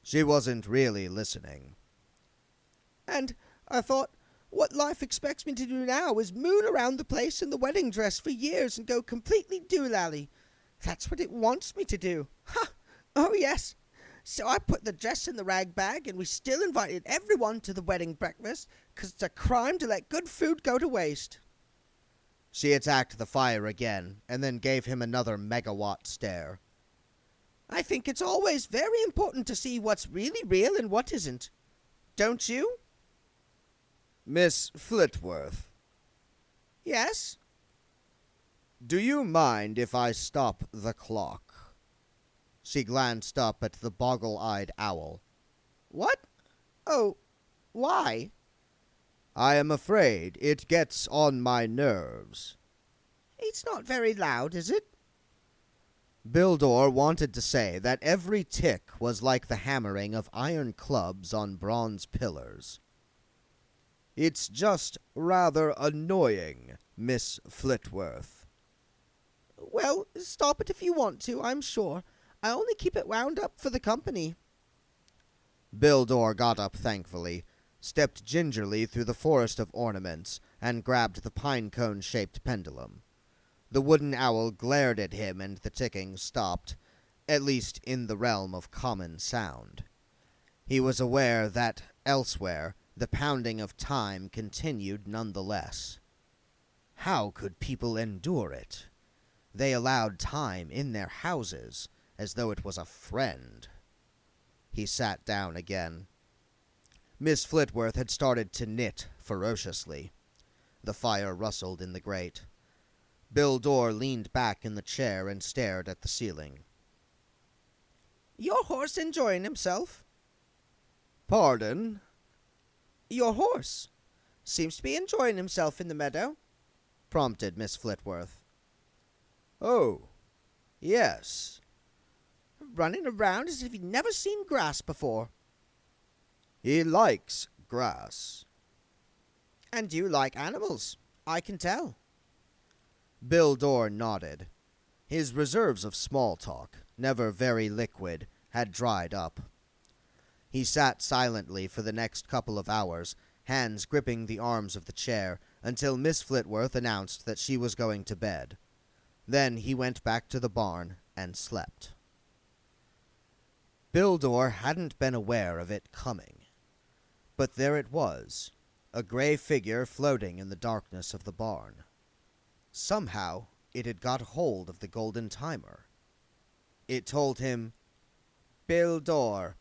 Speaker 1: She wasn't really listening.
Speaker 4: And I thought, what life expects me to do now is moon around the place in the wedding dress for years and go completely doolally. That's what it wants me to do. Ha! Oh, yes. So I put the dress in the rag bag, and we still invited everyone to the wedding breakfast, 'cause it's a crime to let good food go to waste.
Speaker 1: She attacked the fire again, and then gave him another megawatt stare.
Speaker 4: I think it's always very important to see what's really real and what isn't. Don't you?
Speaker 1: Miss Flitworth,
Speaker 4: Yes?
Speaker 1: do you mind if I stop the clock? She glanced up at the boggle-eyed owl.
Speaker 4: What? Oh, why?
Speaker 1: I am afraid it gets on my nerves.
Speaker 4: It's not very loud, is it?
Speaker 1: Bildor wanted to say that every tick was like the hammering of iron clubs on bronze pillars. It's just rather annoying, Miss Flitworth.
Speaker 4: Well, stop it if you want to, I'm sure. I only keep it wound up for the company.
Speaker 1: Bildor got up thankfully, stepped gingerly through the forest of ornaments, and grabbed the pine-cone-shaped pendulum. The wooden owl glared at him, and the ticking stopped, at least in the realm of common sound. He was aware that, elsewhere, the pounding of time continued nonetheless. How could people endure it? They allowed time in their houses, as though it was a friend. He sat down again. Miss Flitworth had started to knit ferociously. The fire rustled in the grate. Bildor leaned back in the chair and stared at the ceiling.
Speaker 4: Your horse enjoying himself?
Speaker 1: Pardon?
Speaker 4: Your horse seems to be enjoying himself in the meadow,
Speaker 1: Prompted Miss Flitworth. Oh, yes.
Speaker 4: running around as if he'd never seen grass before.
Speaker 1: He likes grass.
Speaker 4: And you like animals, I can tell.
Speaker 1: Bildor nodded. His reserves of small talk, never very liquid, had dried up. He sat silently for the next couple of hours, hands gripping the arms of the chair, until Miss Flitworth announced that she was going to bed. Then he went back to the barn and slept. Bildor hadn't been aware of it coming. But there it was, a gray figure floating in the darkness of the barn. Somehow, it had got hold of the golden timer. It told him, Bildor,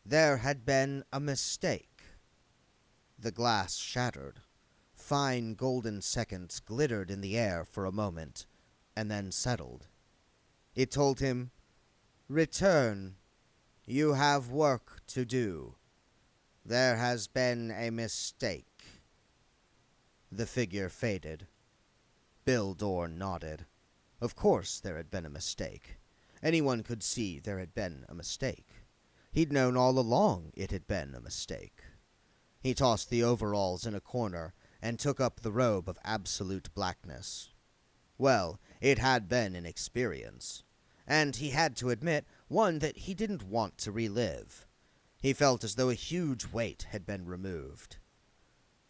Speaker 1: there had been a mistake. The glass shattered. Fine golden seconds glittered in the air for a moment, and then settled. It told him, Return. You have work to do. There has been a mistake. The figure faded. Bildor nodded. Of course there had been a mistake. Anyone could see there had been a mistake. He'd known all along it had been a mistake. He tossed the overalls in a corner and took up the robe of absolute blackness. Well, it had been an experience, and he had to admit one that he didn't want to relive. He felt as though a huge weight had been removed.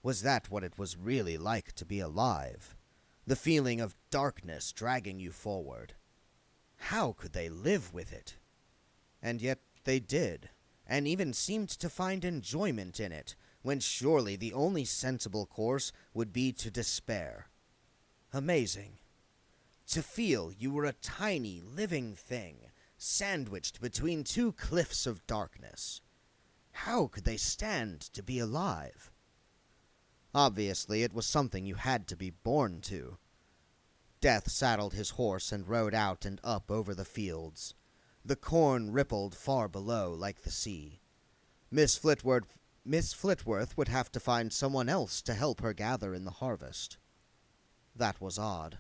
Speaker 1: Was that what it was really like to be alive? The feeling of darkness dragging you forward. How could they live with it? And yet they did, and even seemed to find enjoyment in it, when surely the only sensible course would be to despair. Amazing. To feel you were a tiny, living thing, sandwiched between two cliffs of darkness. How could they stand to be alive? Obviously, it was something you had to be born to. Death saddled his horse and rode out and up over the fields. The corn rippled far below like the sea. Miss Flitworth Miss Flitworth would have to find someone else to help her gather in the harvest. That was odd.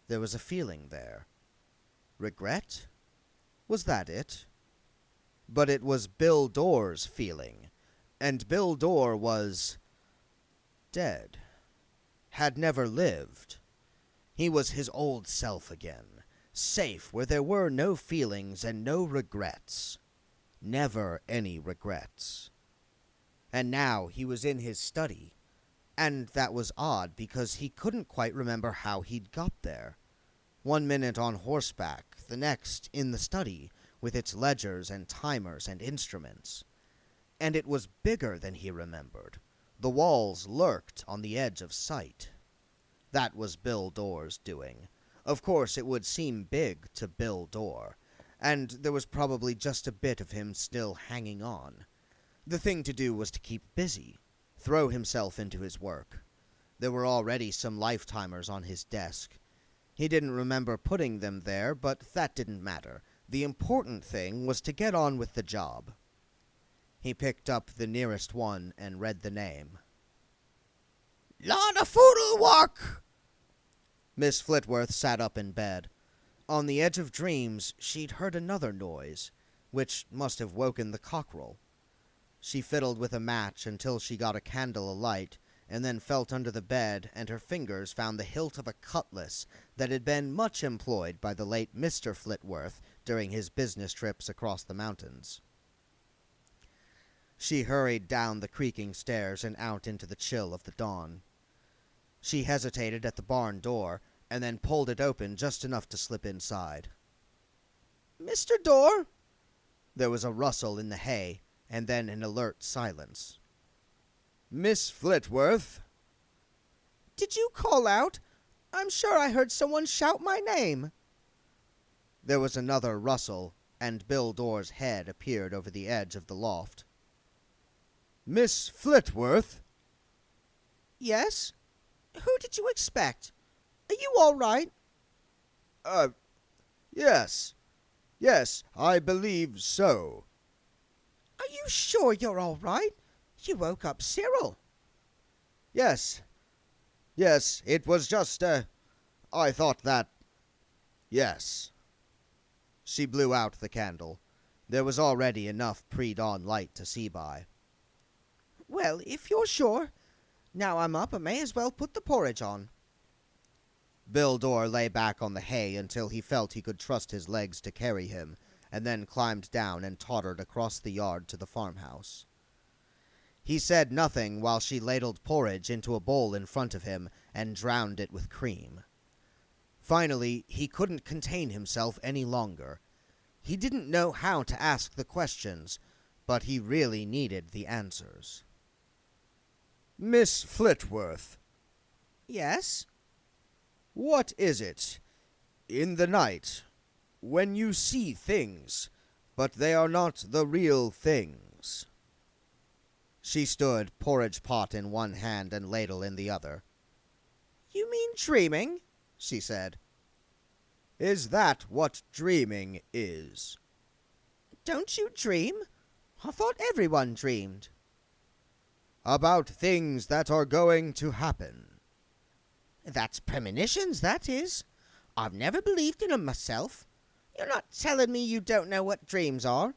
Speaker 1: There was a feeling there. Regret? Was that it? But it was Bill Dorr's feeling, and Bill Dorr was dead. Had never lived. He was his old self again, safe where there were no feelings and no regrets. Never any regrets. And now he was in his study, and that was odd because he couldn't quite remember how he'd got there. 1 minute on horseback, the next in the study, with its ledgers and timers and instruments. And it was bigger than he remembered. The walls lurked on the edge of sight. That was Bill Dorr's doing. Of course, it would seem big to Bill Dorr, and there was probably just a bit of him still hanging on. The thing to do was to keep busy, throw himself into his work. There were already some lifetimers on his desk. He didn't remember putting them there, but that didn't matter. The important thing was to get on with the job. He picked up the nearest one and read the name.
Speaker 2: Lot of food'll work!
Speaker 1: Miss Flitworth sat up in bed. On the edge of dreams, she'd heard another noise, which must have woken the cockerel. She fiddled with a match until she got a candle alight, and then felt under the bed, and her fingers found the hilt of a cutlass that had been much employed by the late Mr. Flitworth during his business trips across the mountains. She hurried down the creaking stairs and out into the chill of the dawn. She hesitated at the barn door, and then pulled it open just enough to slip inside.
Speaker 4: Mr. Dorr?
Speaker 1: There was a rustle in the hay, and then an alert silence.
Speaker 3: Miss Flitworth?
Speaker 4: Did you call out? I'm sure I heard someone shout my name.
Speaker 1: There was another rustle, and Bill Dorr's head appeared over the edge of the loft.
Speaker 3: Miss Flitworth?
Speaker 4: Yes? Who did you expect? Are you all right?
Speaker 3: Yes. Yes, I believe so.
Speaker 4: Are you sure you're all right? You woke up Cyril.
Speaker 3: Yes. Yes, it was just, I thought that... Yes.
Speaker 1: She blew out the candle. There was already enough pre-dawn light to see by.
Speaker 4: Well, if you're sure. Now I'm up, I may as well put the porridge on.
Speaker 1: Bill Dorr lay back on the hay until he felt he could trust his legs to carry him, and then climbed down and tottered across the yard to the farmhouse. He said nothing while she ladled porridge into a bowl in front of him and drowned it with cream. Finally, he couldn't contain himself any longer. He didn't know how to ask the questions, but he really needed the answers.
Speaker 3: Miss Flitworth,
Speaker 4: Yes?
Speaker 3: what is it, in the night, when you see things, but they are not the real things?
Speaker 1: She stood, porridge pot in one hand and ladle in the other.
Speaker 4: You mean dreaming?
Speaker 1: She said.
Speaker 3: Is that what dreaming is?
Speaker 4: Don't you dream? I thought everyone dreamed.
Speaker 3: About things that are going to happen.
Speaker 4: That's premonitions, that is. I've never believed in 'em myself. You're not telling me you don't know what dreams are?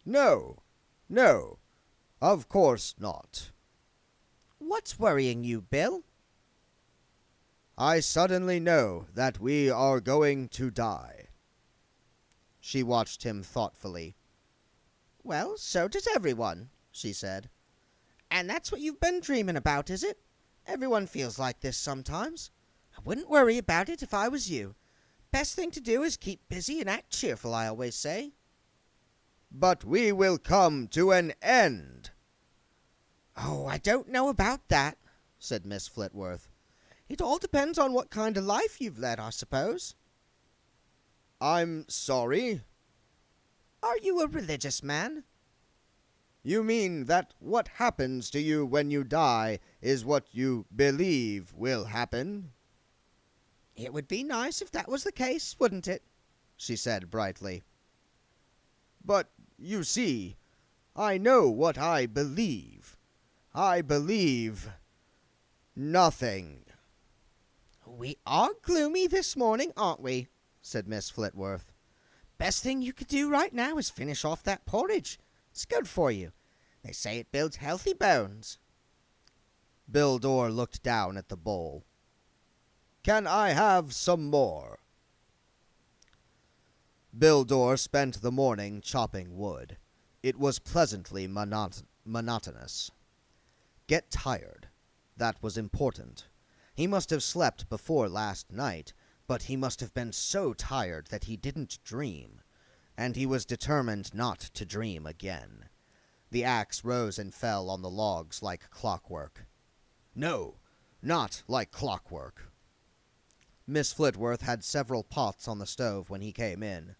Speaker 3: No, no, of course not.
Speaker 4: What's worrying you, Bill?
Speaker 3: I suddenly know that we are going to die.
Speaker 1: She watched him thoughtfully.
Speaker 4: Well, so does everyone, she said. And that's what you've been dreaming about, is it? Everyone feels like this sometimes. I wouldn't worry about it if I was you. Best thing to do is keep busy and act cheerful, I always say.
Speaker 3: But we will come to an end.
Speaker 4: Oh, I don't know about that, said Miss Flitworth. It all depends on what kind of life you've led, I suppose.
Speaker 3: I'm sorry?
Speaker 4: Are you a religious man?
Speaker 3: You mean that what happens to you when you die is what you believe will happen?
Speaker 4: It would be nice if that was the case, wouldn't it?
Speaker 1: She said brightly.
Speaker 3: But, you see, I know what I believe. I believe nothing.
Speaker 2: We are gloomy this morning, aren't we? Said Miss Flitworth. Best thing you could do right now is finish off that porridge. It's good for you. They say it builds healthy bones.
Speaker 1: Bill Dorr looked down at the bowl.
Speaker 3: Can I have some more?
Speaker 1: Bill Dorr spent the morning chopping wood. It was pleasantly monotonous. Get tired. That was important. He must have slept before last night, but he must have been so tired that he didn't dream, and he was determined not to dream again. The axe rose and fell on the logs like clockwork. No, not like clockwork. Miss Flitworth had several pots on the stove when he came in.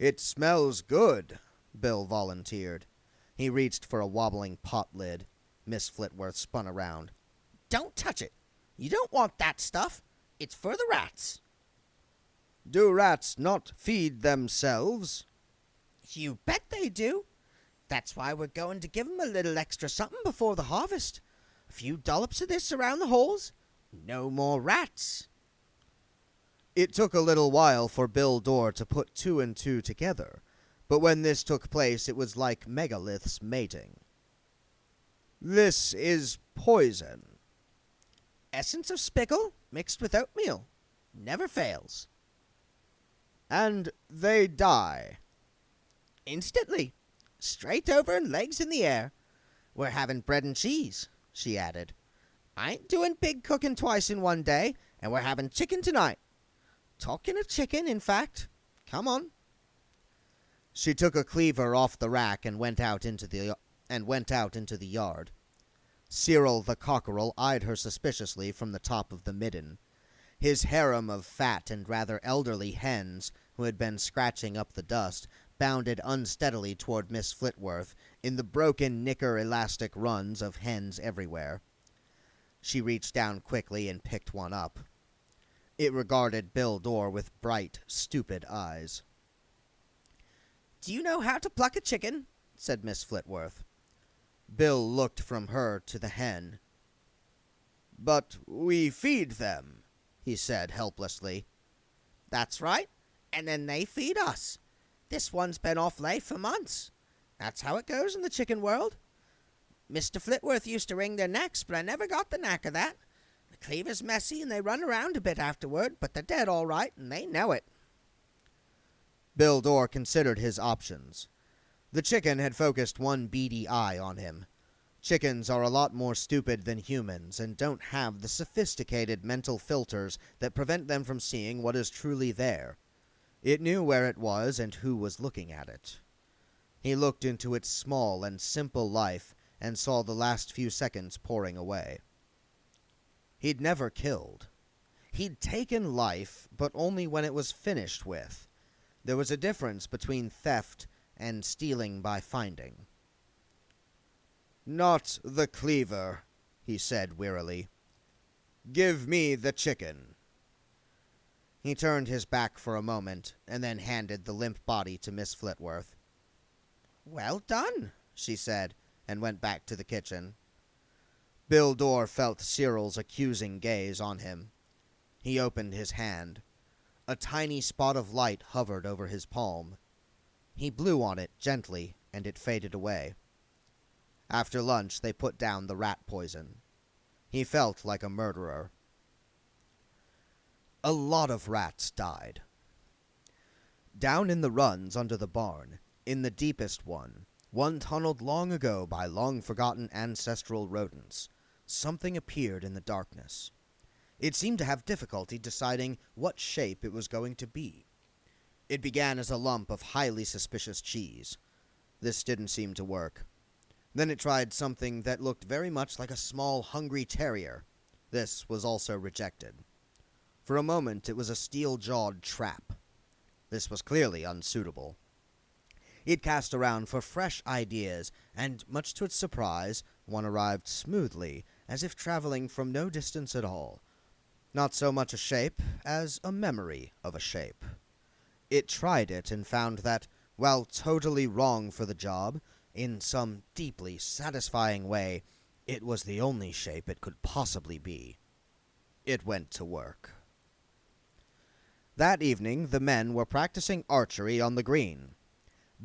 Speaker 3: It smells good,
Speaker 1: Bill volunteered. He reached for a wobbling pot lid. Miss Flitworth spun around.
Speaker 2: Don't touch it. You don't want that stuff. It's for the rats.
Speaker 3: Do rats not feed themselves?
Speaker 2: You bet they do. That's why we're going to give 'em a little extra something before the harvest. A few dollops of this around the holes. No more rats.
Speaker 1: It took a little while for Bill Dorr to put two and two together, but when this took place it was like megaliths mating.
Speaker 3: This is poison.
Speaker 2: Essence of spickle mixed with oatmeal. Never fails.
Speaker 3: And they die.
Speaker 2: Instantly. Straight over and legs in the air. We're having bread and cheese, she added. I ain't doing big cooking twice in one day, and we're having chicken tonight. Talking of chicken, in fact. Come on.
Speaker 1: She took a cleaver off the rack and went out into the yard. Cyril the cockerel eyed her suspiciously from the top of the midden. His harem of fat and rather elderly hens, who had been scratching up the dust, bounded unsteadily toward Miss Flitworth in the broken knicker-elastic runs of hens everywhere. She reached down quickly and picked one up. It regarded Bill Dorr with bright, stupid eyes.
Speaker 2: Do you know how to pluck a chicken? Said Miss Flitworth.
Speaker 1: Bill looked from her to the hen.
Speaker 3: But we feed them,
Speaker 1: he said helplessly.
Speaker 2: That's right, and then they feed us. This one's been off lay for months. That's how it goes in the chicken world. Mr. Flitworth used to wring their necks, but I never got the knack of that. The cleaver's messy, and they run around a bit afterward, but they're dead all right, and they know it.
Speaker 1: Bill Dorr considered his options. The chicken had focused one beady eye on him. Chickens are a lot more stupid than humans and don't have the sophisticated mental filters that prevent them from seeing what is truly there. It knew where it was and who was looking at it. He looked into its small and simple life and saw the last few seconds pouring away. He'd never killed. He'd taken life, but only when it was finished with. There was a difference between theft and stealing by finding.
Speaker 3: Not the cleaver, he said wearily. Give me the chicken.
Speaker 1: He turned his back for a moment, and then handed the limp body to Miss Flitworth.
Speaker 2: Well done,
Speaker 1: she said, and went back to the kitchen. Bill Dorr felt Cyril's accusing gaze on him. He opened his hand. A tiny spot of light hovered over his palm. He blew on it gently, and it faded away. After lunch, they put down the rat poison. He felt like a murderer. A lot of rats died. Down in the runs under the barn, in the deepest one tunneled long ago by long-forgotten ancestral rodents, something appeared in the darkness. It seemed to have difficulty deciding what shape it was going to be. It began as a lump of highly suspicious cheese. This didn't seem to work. Then it tried something that looked very much like a small, hungry terrier. This was also rejected. For a moment, it was a steel-jawed trap. This was clearly unsuitable. It cast around for fresh ideas, and, much to its surprise, one arrived smoothly, as if traveling from no distance at all. Not so much a shape as a memory of a shape. It tried it and found that, While totally wrong for the job, in some deeply satisfying way, it was the only shape it could possibly be. It went to work. That evening, the men were practicing archery on the green.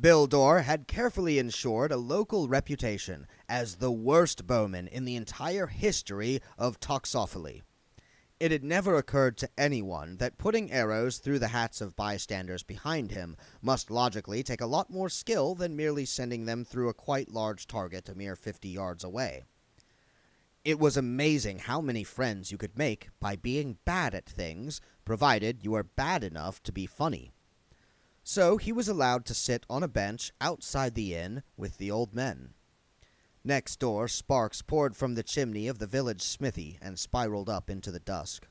Speaker 1: Bildor had carefully ensured a local reputation as the worst bowman in the entire history of Toxophily. It had never occurred to anyone that putting arrows through the hats of bystanders behind him must logically take a lot more skill than merely sending them through a quite large target a mere 50 yards away. It was amazing how many friends you could make by being bad at things, provided you were bad enough to be funny. So he was allowed to sit on a bench outside the inn with the old men. Next door, sparks poured from the chimney of the village smithy and spiraled up into the dusk.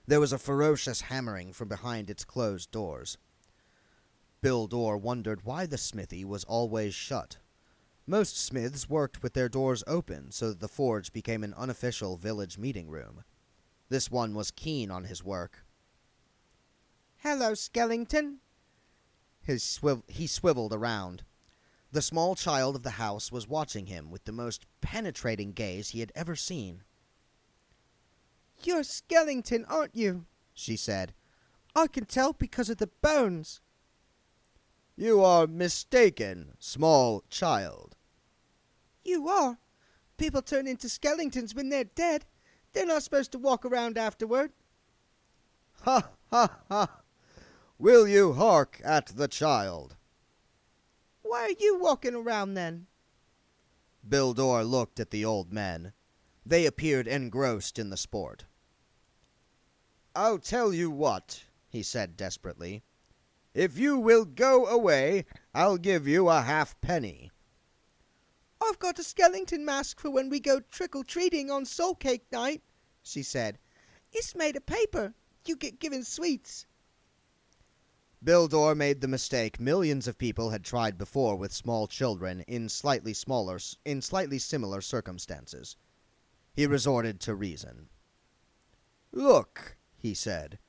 Speaker 1: There was a ferocious hammering from behind its closed doors. Bildor wondered why the smithy was always shut. Most smiths worked with their doors open so that the forge became an unofficial village meeting room. This one was keen on his work.
Speaker 4: "Hello, Skellington."
Speaker 1: He swiveled around. The small child of the house was watching him with the most penetrating gaze he had ever seen.
Speaker 4: "You're Skellington, aren't you?" she said. "I can tell because of the bones."
Speaker 1: "You are mistaken, small child."
Speaker 4: "You are. People turn into Skellingtons when they're dead. They're not supposed to walk around afterward."
Speaker 1: "Ha, ha, ha! Will you hark at the child?"
Speaker 4: "Why are you walking around then?"
Speaker 1: Bildor looked at the old men. They appeared engrossed in the sport. "I'll tell you what," he said desperately. "If you will go away, I'll give you a halfpenny."
Speaker 4: "I've got a Skellington mask for when we go trick-or-treating on Soul Cake night," she said. "It's made of paper. You get given sweets."
Speaker 1: Bildor made the mistake millions of people had tried before with small children in slightly similar circumstances. He resorted to reason. "Look," he said.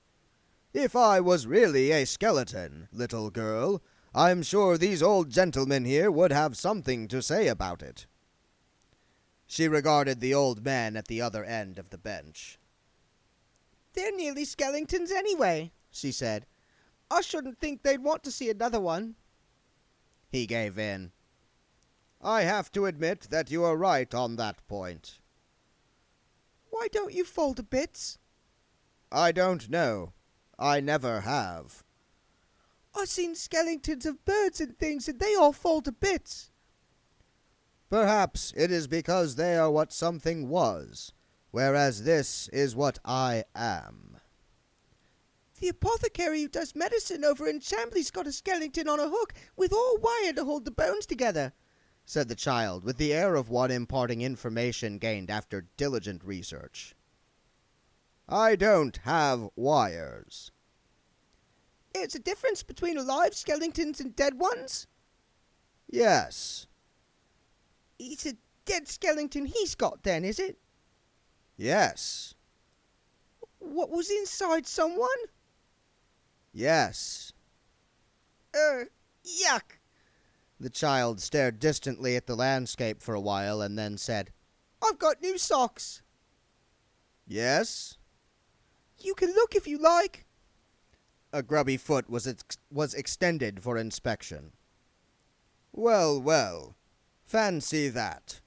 Speaker 1: "If I was really a skeleton, little girl, I'm sure these old gentlemen here would have something to say about it." She regarded the old men at the other end of the bench.
Speaker 4: "They're nearly Skellingtons anyway," she said. "I shouldn't think they'd want to see another one."
Speaker 1: He gave in. "I have to admit that you are right on that point."
Speaker 4: "Why don't you fall to bits?"
Speaker 1: "I don't know. I never have."
Speaker 4: "I've seen Skellingtons of birds and things, and they all fall to bits."
Speaker 1: "Perhaps it is because they are what something was, whereas this is what I am."
Speaker 4: "The apothecary who does medicine over in Chambly's got a Skellington on a hook with all wire to hold the bones together,"
Speaker 1: said the child, with the air of one imparting information gained after diligent research. "I don't have wires."
Speaker 4: "There's a difference between alive Skellingtons and dead ones?"
Speaker 1: "Yes."
Speaker 4: "It's a dead Skellington he's got then, is it?"
Speaker 1: "Yes."
Speaker 4: "What was inside someone?"
Speaker 1: "Yes."
Speaker 4: Yuck."
Speaker 1: The child stared distantly at the landscape for a while and then said,
Speaker 4: "I've got new socks."
Speaker 1: "Yes?"
Speaker 4: "You can look if you like."
Speaker 1: A grubby foot was extended for inspection. "Well, well, fancy that.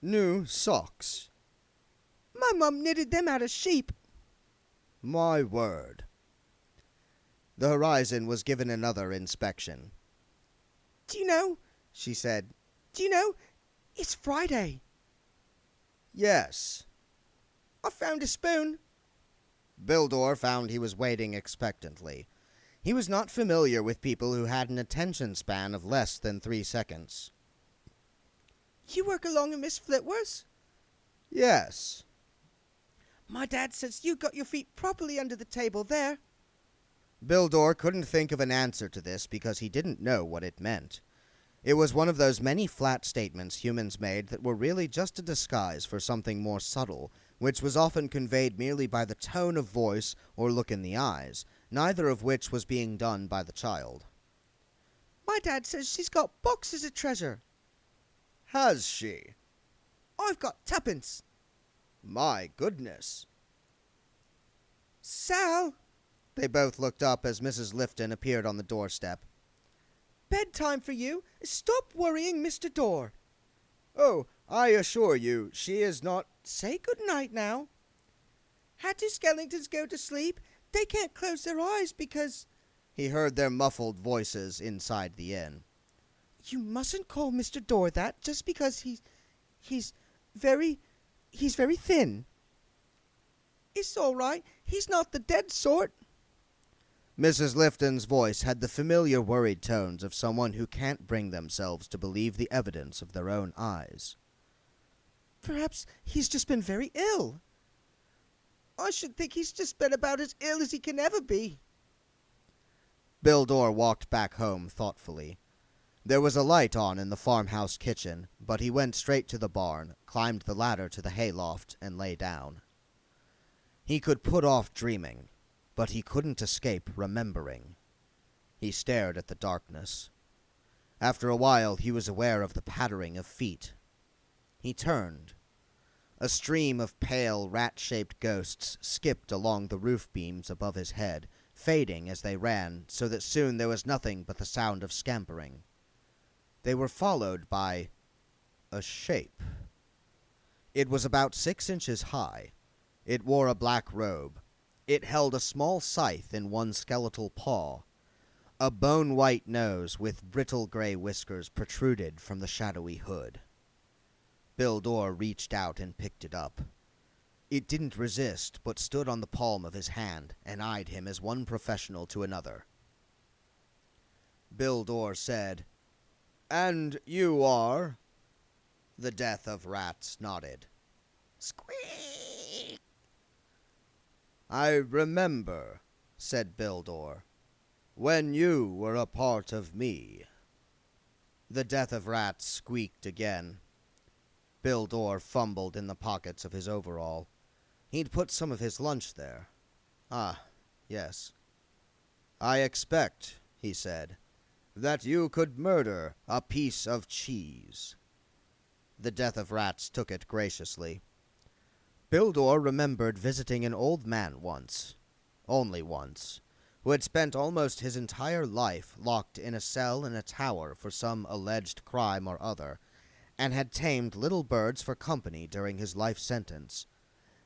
Speaker 1: New socks."
Speaker 4: "My mum knitted them out of sheep."
Speaker 1: "My word." The horizon was given another inspection.
Speaker 4: "Do you know,"
Speaker 1: she said,
Speaker 4: "do you know, it's Friday."
Speaker 1: "Yes."
Speaker 4: "I found a spoon."
Speaker 1: Bildor found he was waiting expectantly. He was not familiar with people who had an attention span of less than 3 seconds.
Speaker 4: "You work along in Miss Flitworth's?"
Speaker 1: "Yes."
Speaker 4: "My dad says you got your feet properly under the table there."
Speaker 1: Bildor couldn't think of an answer to this because he didn't know what it meant. It was one of those many flat statements humans made that were really just a disguise for something more subtle, which was often conveyed merely by the tone of voice or look in the eyes, neither of which was being done by the child.
Speaker 4: My dad says she's got boxes of treasure.
Speaker 3: Has she?
Speaker 4: I've got tuppence.
Speaker 3: My goodness.
Speaker 4: Sal,
Speaker 1: They both looked up as Mrs. Lifton appeared on the doorstep.
Speaker 4: bedtime for you. Stop worrying Mr. Dorr.
Speaker 3: Oh, I assure you, she is not.
Speaker 4: Say good night now. How do skeletons go to sleep? They can't close their eyes because...
Speaker 1: He heard their muffled voices inside the inn.
Speaker 4: You mustn't call Mr. Dorr that just because he's very thin. It's all right. He's not the dead sort.
Speaker 1: Mrs. Lifton's voice had the familiar worried tones of someone who can't bring themselves to believe the evidence of their own eyes.
Speaker 4: Perhaps he's just been very ill. I should think he's just been about as ill as he can ever be.
Speaker 1: Bill Dorr walked back home thoughtfully. There was a light on in the farmhouse kitchen, but he went straight to the barn, climbed the ladder to the hayloft, and lay down. He could put off dreaming, but he couldn't escape remembering. He stared at the darkness. After a while, he was aware of the pattering of feet. He turned. A stream of pale, rat-shaped ghosts skipped along the roof beams above his head, fading as they ran, so that soon there was nothing but the sound of scampering. They were followed by a shape. It was about 6 inches high. It wore a black robe. It held a small scythe in one skeletal paw. A bone-white nose with brittle gray whiskers protruded from the shadowy hood. Bill Dorr reached out and picked it up. It didn't resist, but stood on the palm of his hand and eyed him as one professional to another. Bill Dorr said, "And you are?" The Death of Rats nodded.
Speaker 2: Squeak!
Speaker 1: "I remember," said Bill Dorr, "when you were a part of me." The Death of Rats squeaked again. Bill Dorr fumbled in the pockets of his overall. He'd put some of his lunch there. Ah, yes. "I expect," he said, "that you could murder a piece of cheese." The Death of Rats took it graciously. Bill Dorr remembered visiting an old man once, only once, who had spent almost his entire life locked in a cell in a tower for some alleged crime or other, and had tamed little birds for company during his life sentence.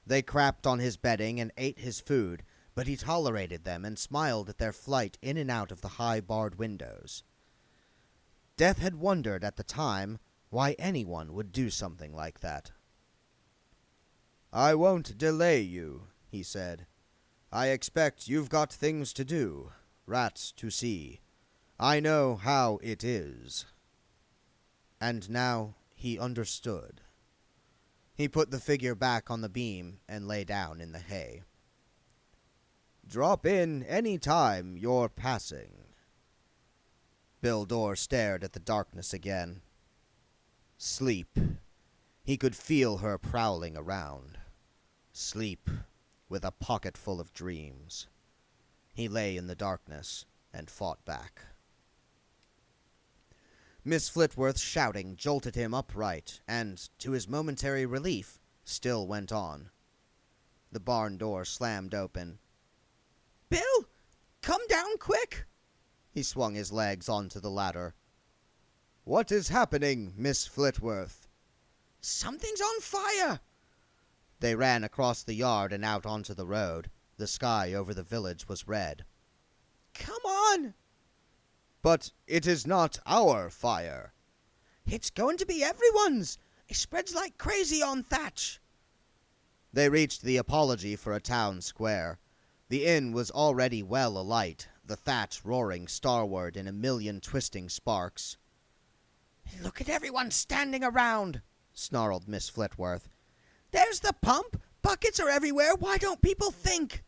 Speaker 1: They crapped on his bedding and ate his food, but he tolerated them and smiled at their flight in and out of the high barred windows. Death had wondered at the time why anyone would do something like that. "I won't delay you," he said. "I expect you've got things to do, rats to see. I know how it is." And now he understood. He put the figure back on the beam and lay down in the hay. "Drop in any time you're passing." Bill Dorr stared at the darkness again. Sleep. He could feel her prowling around. Sleep, with a pocket full of dreams. He lay in the darkness and fought back. Miss Flitworth's shouting jolted him upright, and, to his momentary relief, still went on. The barn door slammed open.
Speaker 4: Bill, come down quick.
Speaker 1: He swung his legs onto the ladder. "What is happening, Miss Flitworth?"
Speaker 4: Something's on fire.
Speaker 1: They ran across the yard and out onto the road. The sky over the village was red.
Speaker 4: Come on.
Speaker 1: "But it is not our fire."
Speaker 4: It's going to be everyone's. It spreads like crazy on thatch.
Speaker 1: They reached the apology for a town square. The inn was already well alight, the thatch roaring starward in a million twisting sparks.
Speaker 4: Look at everyone standing around,
Speaker 1: snarled Miss Flitworth.
Speaker 4: There's the pump. Buckets are everywhere. Why don't people think?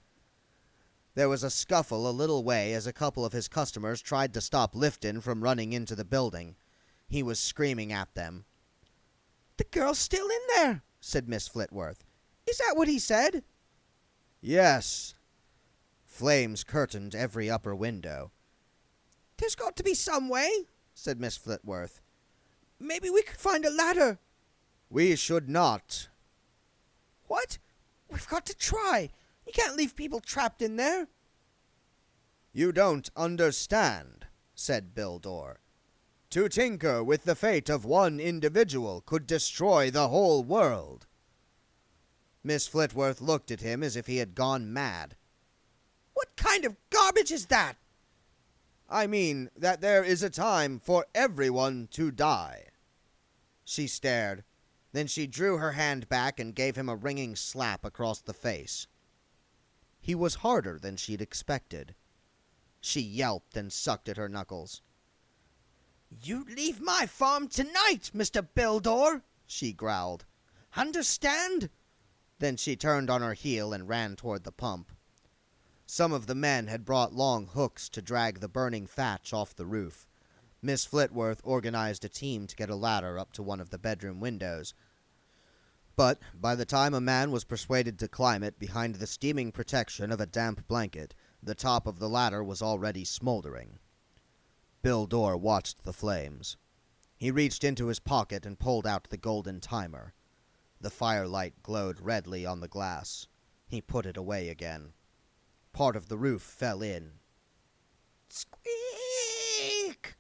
Speaker 1: There was a scuffle a little way as a couple of his customers tried to stop Lifton from running into the building. He was screaming at them.
Speaker 4: The girl's still in there, said Miss Flitworth. Is that what he said?
Speaker 1: Yes. Flames curtained every upper window.
Speaker 4: There's got to be some way, said Miss Flitworth. Maybe we could find a ladder.
Speaker 1: We should not.
Speaker 4: What? We've got to try. You can't leave people trapped in there.
Speaker 1: You don't understand, said Bill Dorr. To tinker with the fate of one individual could destroy the whole world. Miss Flitworth looked at him as if he had gone mad.
Speaker 4: What kind of garbage is that?
Speaker 1: I mean that there is a time for everyone to die. She stared. Then she drew her hand back and gave him a ringing slap across the face. He was harder than she'd expected. She yelped and sucked at her knuckles.
Speaker 4: You leave my farm tonight, Mr. Bildor, she growled. Understand?
Speaker 1: Then she turned on her heel and ran toward the pump. Some of the men had brought long hooks to drag the burning thatch off the roof. Miss Flitworth organized a team to get a ladder up to one of the bedroom windows. But by the time a man was persuaded to climb it behind the steaming protection of a damp blanket, the top of the ladder was already smoldering. Bill Dorr watched the flames. He reached into his pocket and pulled out the golden timer. The firelight glowed redly on the glass. He put it away again. Part of the roof fell in.
Speaker 4: Squeak!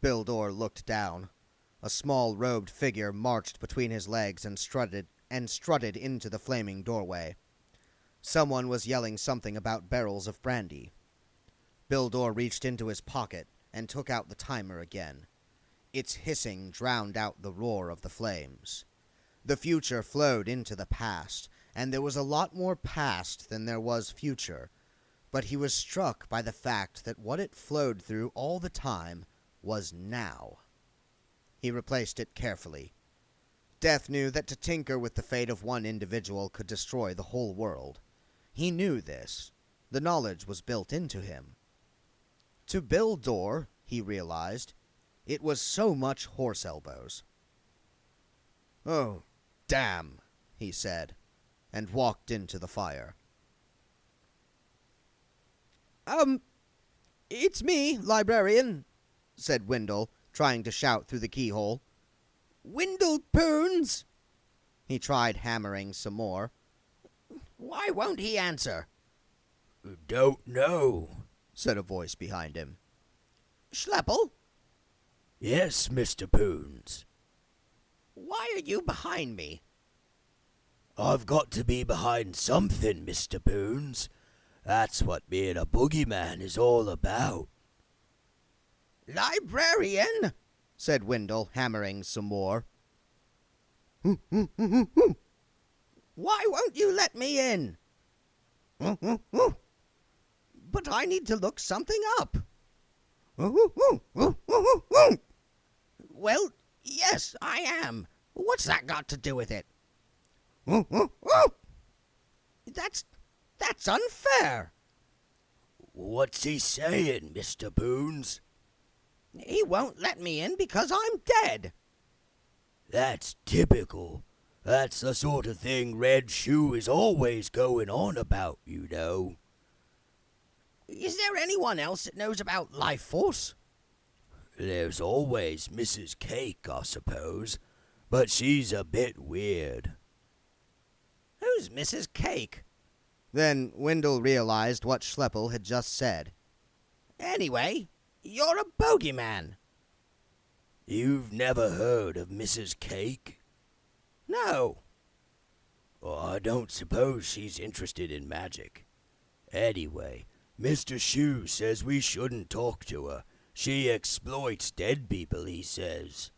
Speaker 1: Bill Dorr looked down. A small robed figure marched between his legs and strutted into the flaming doorway. Someone was yelling something about barrels of brandy. Bill Dorr reached into his pocket and took out the timer again. Its hissing drowned out the roar of the flames. The future flowed into the past, and there was a lot more past than there was future, but he was struck by the fact that what it flowed through all the time was now. He replaced it carefully. Death knew that to tinker with the fate of one individual could destroy the whole world. He knew this. The knowledge was built into him. To Bill Dorr, he realized, it was so much horse elbows. "Oh, damn," he said, and walked into the fire.
Speaker 4: It's me, librarian,"
Speaker 1: said Windle, trying to shout through the keyhole.
Speaker 4: "Windle Poons!"
Speaker 1: He tried hammering some more.
Speaker 2: Why won't he answer?
Speaker 5: Don't know,
Speaker 1: said a voice behind him.
Speaker 2: Schleppel?
Speaker 5: Yes, Mr. Poons.
Speaker 2: Why are you behind me?
Speaker 5: I've got to be behind something, Mr. Poons. That's what being a boogeyman is all about.
Speaker 2: Librarian?
Speaker 1: Said Windle, hammering some more.
Speaker 2: Why won't you let me in? But I need to look something up. Well, yes, I am. What's that got to do with it? That's unfair.
Speaker 5: What's he saying, Mr. Poons?
Speaker 2: He won't let me in because I'm dead.
Speaker 5: That's typical. That's the sort of thing Red Shoe is always going on about, you know.
Speaker 2: Is there anyone else that knows about life force?
Speaker 5: There's always Mrs. Cake, I suppose, but she's a bit weird.
Speaker 2: Who's Mrs. Cake?
Speaker 1: Then Windle realized what Schleppel had just said.
Speaker 2: Anyway, you're a bogeyman.
Speaker 5: You've never heard of Mrs. Cake?
Speaker 2: No.
Speaker 5: Well, I don't suppose she's interested in magic. Anyway, Mr. Shoe says we shouldn't talk to her. She exploits dead people, he says.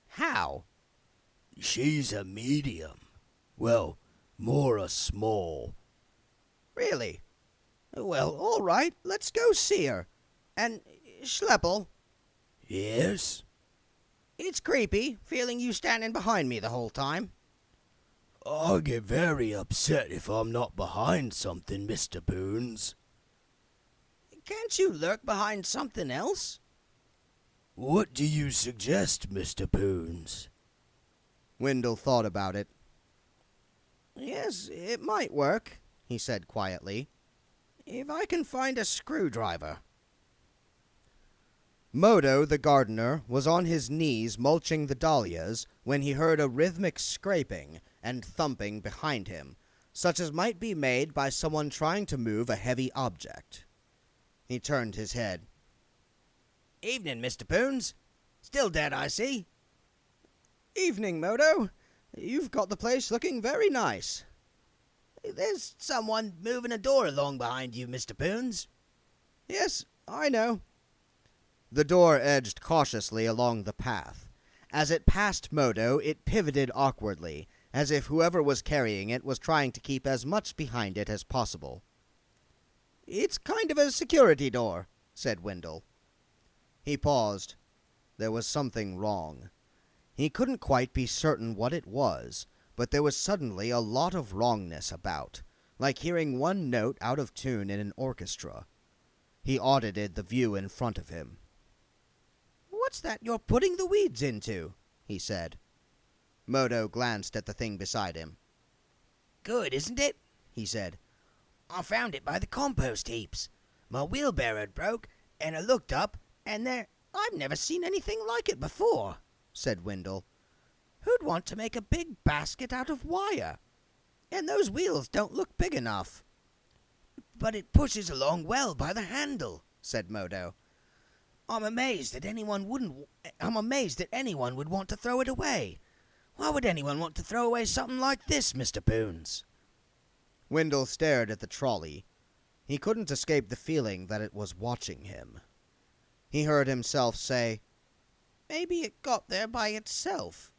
Speaker 2: How?
Speaker 5: She's a medium. Well, more a small.
Speaker 2: Really? Well, all right, let's go see her. And, Schleppel,
Speaker 5: Yes?
Speaker 2: it's creepy feeling you standing behind me the whole time.
Speaker 5: I get very upset if I'm not behind something, Mr. Poons.
Speaker 2: Can't you lurk behind something else?
Speaker 5: What do you suggest, Mr. Poons?
Speaker 1: Windle thought about it.
Speaker 2: Yes, it might work, he said quietly. If I can find a screwdriver.
Speaker 1: Modo, the gardener, was on his knees mulching the dahlias when he heard a rhythmic scraping and thumping behind him, such as might be made by someone trying to move a heavy object. He turned his head.
Speaker 2: Evening, Mr. Poons. Still dead, I see.
Speaker 1: Evening, Modo. You've got the place looking very nice.
Speaker 2: There's someone moving a door along behind you, Mr. Poons.
Speaker 1: Yes, I know. The door edged cautiously along the path. As it passed Modo, it pivoted awkwardly, as if whoever was carrying it was trying to keep as much behind it as possible. It's kind of a security door, said Wendell. He paused. There was something wrong. He couldn't quite be certain what it was, but there was suddenly a lot of wrongness about, like hearing one note out of tune in an orchestra. He audited the view in front of him. "What's that you're putting the weeds into?" he said. Modo glanced at the thing beside him.
Speaker 2: "Good, isn't it?" he said. "I found it by the compost heaps. My wheelbarrow broke, and I looked up, and I've never seen anything like it before," said Wendell. "Who'd want to make a big basket out of wire? And those wheels don't look big enough." "But it pushes along well by the handle," said Modo. I'm amazed that anyone would want to throw it away. Why would anyone want to throw away something like this, Mr. Poons?"
Speaker 1: Wendell stared at the trolley. He couldn't escape the feeling that it was watching him. He heard himself say, "Maybe it got there by itself."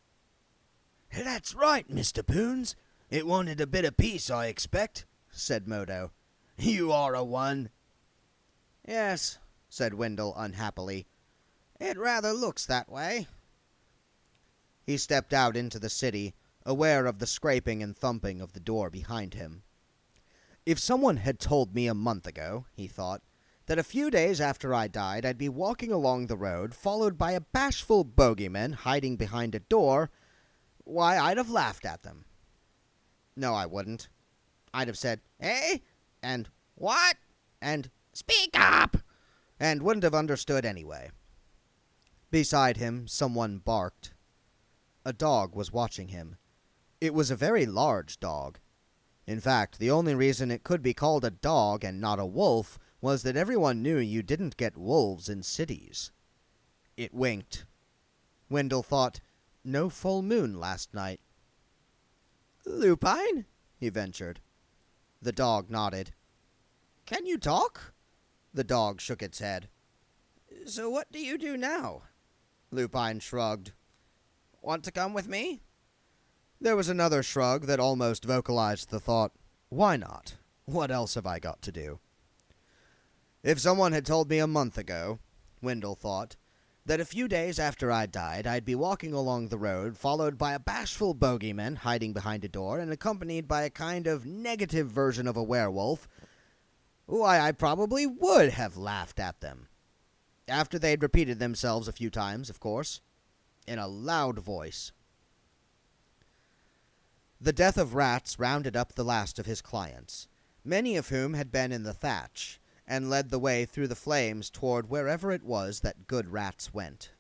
Speaker 2: "That's right, Mr. Poons. It wanted a bit of peace, I expect," said Modo. "You are a one."
Speaker 1: "Yes," said Wendell unhappily. "It rather looks that way." He stepped out into the city, aware of the scraping and thumping of the door behind him. If someone had told me a month ago, he thought, that a few days after I died I'd be walking along the road, followed by a bashful bogeyman hiding behind a door, why, I'd have laughed at them. No, I wouldn't. I'd have said, "Eh?" and "What?" and "Speak up!" and wouldn't have understood anyway. Beside him, someone barked. A dog was watching him. It was a very large dog. In fact, the only reason it could be called a dog and not a wolf was that everyone knew you didn't get wolves in cities. It winked. Wendell thought, no full moon last night. "Lupine?" he ventured. The dog nodded. "Can you talk?" The dog shook its head. "So what do you do now?" Lupine shrugged. "Want to come with me?" There was another shrug that almost vocalized the thought, why not? What else have I got to do? If someone had told me a month ago, Wendell thought, that a few days after I died I'd be walking along the road, followed by a bashful bogeyman hiding behind a door and accompanied by a kind of negative version of a werewolf, why, I probably would have laughed at them. After they'd repeated themselves a few times, of course, in a loud voice. The death of rats rounded up the last of his clients, many of whom had been in the thatch, and led the way through the flames toward wherever it was that good rats went.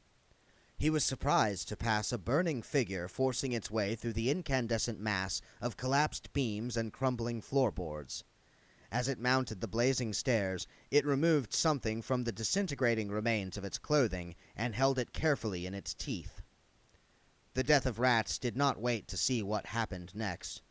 Speaker 1: He was surprised to pass a burning figure forcing its way through the incandescent mass of collapsed beams and crumbling floorboards. As it mounted the blazing stairs, it removed something from the disintegrating remains of its clothing and held it carefully in its teeth. The death of rats did not wait to see what happened next.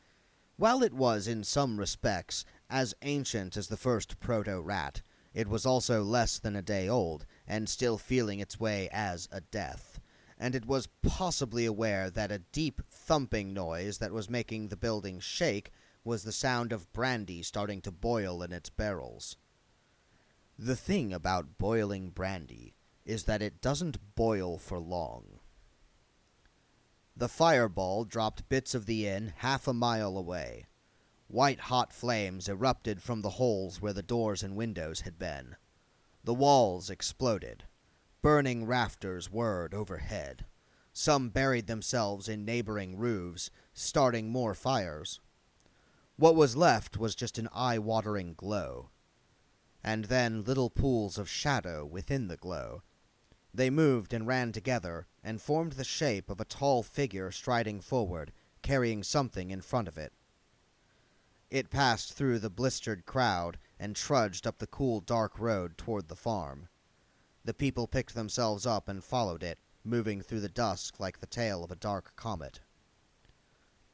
Speaker 1: While it was, in some respects, as ancient as the first proto-rat, it was also less than a day old, and still feeling its way as a death, and it was possibly aware that a deep thumping noise that was making the building shake was the sound of brandy starting to boil in its barrels. The thing about boiling brandy is that it doesn't boil for long. The fireball dropped bits of the inn half a mile away. White-hot flames erupted from the holes where the doors and windows had been. The walls exploded. Burning rafters whirred overhead. Some buried themselves in neighboring roofs, starting more fires. What was left was just an eye-watering glow. And then little pools of shadow within the glow. They moved and ran together, and formed the shape of a tall figure striding forward, carrying something in front of it. It passed through the blistered crowd and trudged up the cool, dark road toward the farm. The people picked themselves up and followed it, moving through the dusk like the tail of a dark comet.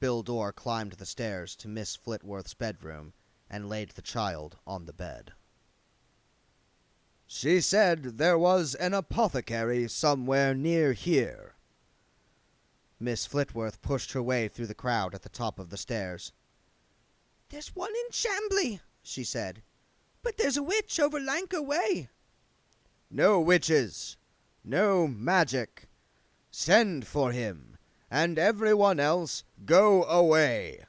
Speaker 1: Bill Dorr climbed the stairs to Miss Flitworth's bedroom and laid the child on the bed.
Speaker 3: She said there was an apothecary somewhere near here.
Speaker 1: Miss Flitworth pushed her way through the crowd at the top of the stairs.
Speaker 4: "There's one in Chambly," she said. "But there's a witch over Lanker Way."
Speaker 3: No witches, no magic. Send for him, and everyone else go away.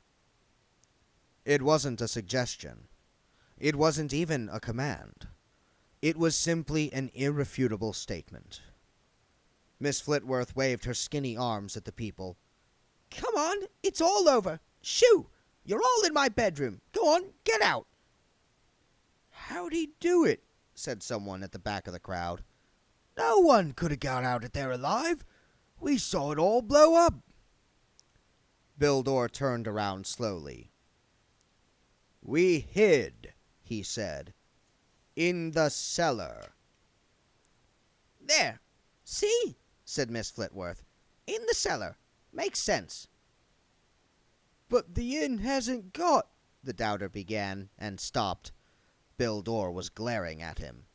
Speaker 1: It wasn't a suggestion. It wasn't even a command. It was simply an irrefutable statement. Miss Flitworth waved her skinny arms at the people.
Speaker 4: "Come on, it's all over. Shoo! You're all in my bedroom. Go on, get out."
Speaker 1: "How'd he do it?" said someone at the back of the crowd.
Speaker 5: No one could have got out of there alive. We saw it all blow up.
Speaker 1: Bill Dorr turned around slowly.
Speaker 3: We hid,
Speaker 1: he said,
Speaker 3: in the cellar.
Speaker 4: "There. See?" said Miss Flitworth. "In the cellar. Makes sense."
Speaker 1: "But the inn hasn't got—" the doubter began, and stopped. Bill Dorr was glaring at him.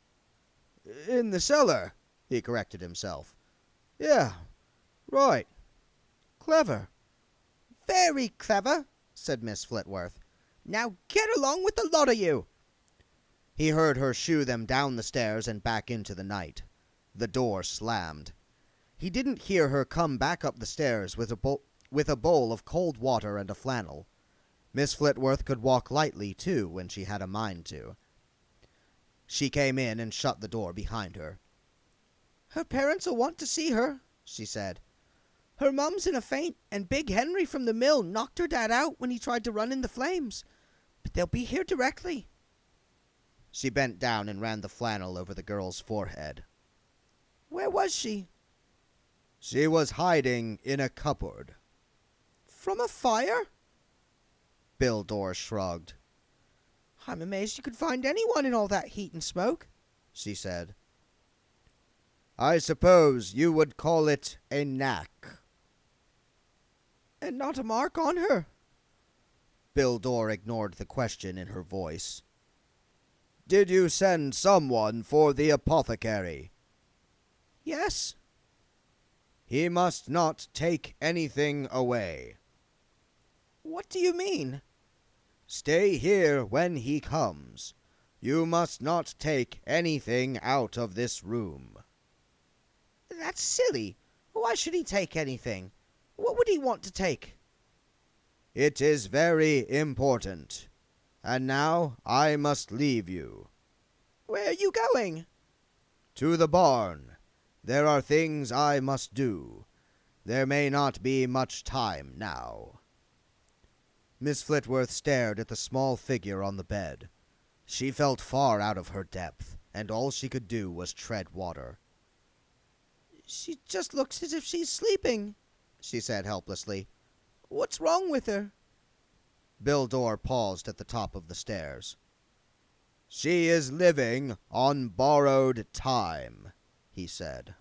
Speaker 3: "In the cellar," he corrected himself. "Yeah, right. Clever."
Speaker 4: "Very clever," said Miss Flitworth. "Now get along with the lot of you."
Speaker 1: He heard her shoo them down the stairs and back into the night. The door slammed. He didn't hear her come back up the stairs with a bowl of cold water and a flannel. Miss Flitworth could walk lightly, too, when she had a mind to. She came in and shut the door behind her.
Speaker 4: "Her parents'll want to see her," she said. "Her mum's in a faint, and Big Henry from the mill knocked her dad out when he tried to run in the flames. But they'll be here directly."
Speaker 1: She bent down and ran the flannel over the girl's forehead.
Speaker 4: "Where was she?"
Speaker 3: "She was hiding in a cupboard."
Speaker 4: "From a fire?"
Speaker 1: Bill Dorr shrugged.
Speaker 4: "I'm amazed you could find anyone in all that heat and smoke,"
Speaker 1: she said.
Speaker 3: "I suppose you would call it a knack."
Speaker 4: "And not a mark on her?"
Speaker 1: Bill Dorr ignored the question in her voice.
Speaker 3: "Did you send someone for the apothecary?"
Speaker 4: "Yes."
Speaker 3: "He must not take anything away."
Speaker 4: "What do you mean?"
Speaker 3: "Stay here when he comes. You must not take anything out of this room."
Speaker 4: "That's silly. Why should he take anything? What would he want to take?"
Speaker 3: "It is very important. And now I must leave you."
Speaker 4: "Where are you going?"
Speaker 3: "To the barn. There are things I must do. There may not be much time now."
Speaker 1: Miss Flitworth stared at the small figure on the bed. She felt far out of her depth, and all she could do was tread water.
Speaker 4: "She just looks as if she's sleeping," she said helplessly. "What's wrong with her?"
Speaker 1: Bill Dorr paused at the top of the stairs.
Speaker 3: "She is living on borrowed time," he said.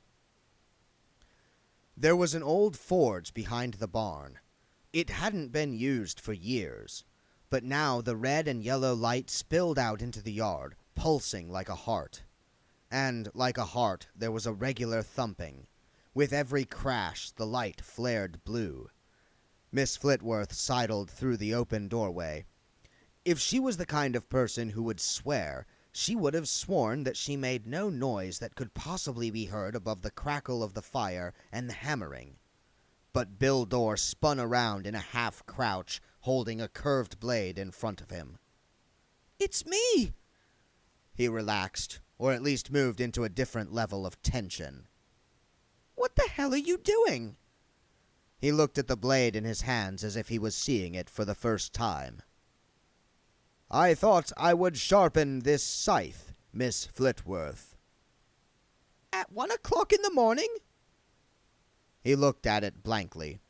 Speaker 1: There was an old forge behind the barn. It hadn't been used for years, but now the red and yellow light spilled out into the yard, pulsing like a heart. And, like a heart, there was a regular thumping. With every crash, the light flared blue. Miss Flitworth sidled through the open doorway. If she was the kind of person who would swear, she would have sworn that she made no noise that could possibly be heard above the crackle of the fire and the hammering. But Bill Dorr spun around in a half-crouch, holding a curved blade in front of him.
Speaker 4: "It's me!"
Speaker 1: He relaxed, or at least moved into a different level of tension.
Speaker 4: "What the hell are you doing?"
Speaker 1: He looked at the blade in his hands as if he was seeing it for the first time.
Speaker 3: "I thought I would sharpen this scythe, Miss Flitworth."
Speaker 4: At 1 o'clock in the morning?
Speaker 1: He looked at it blankly.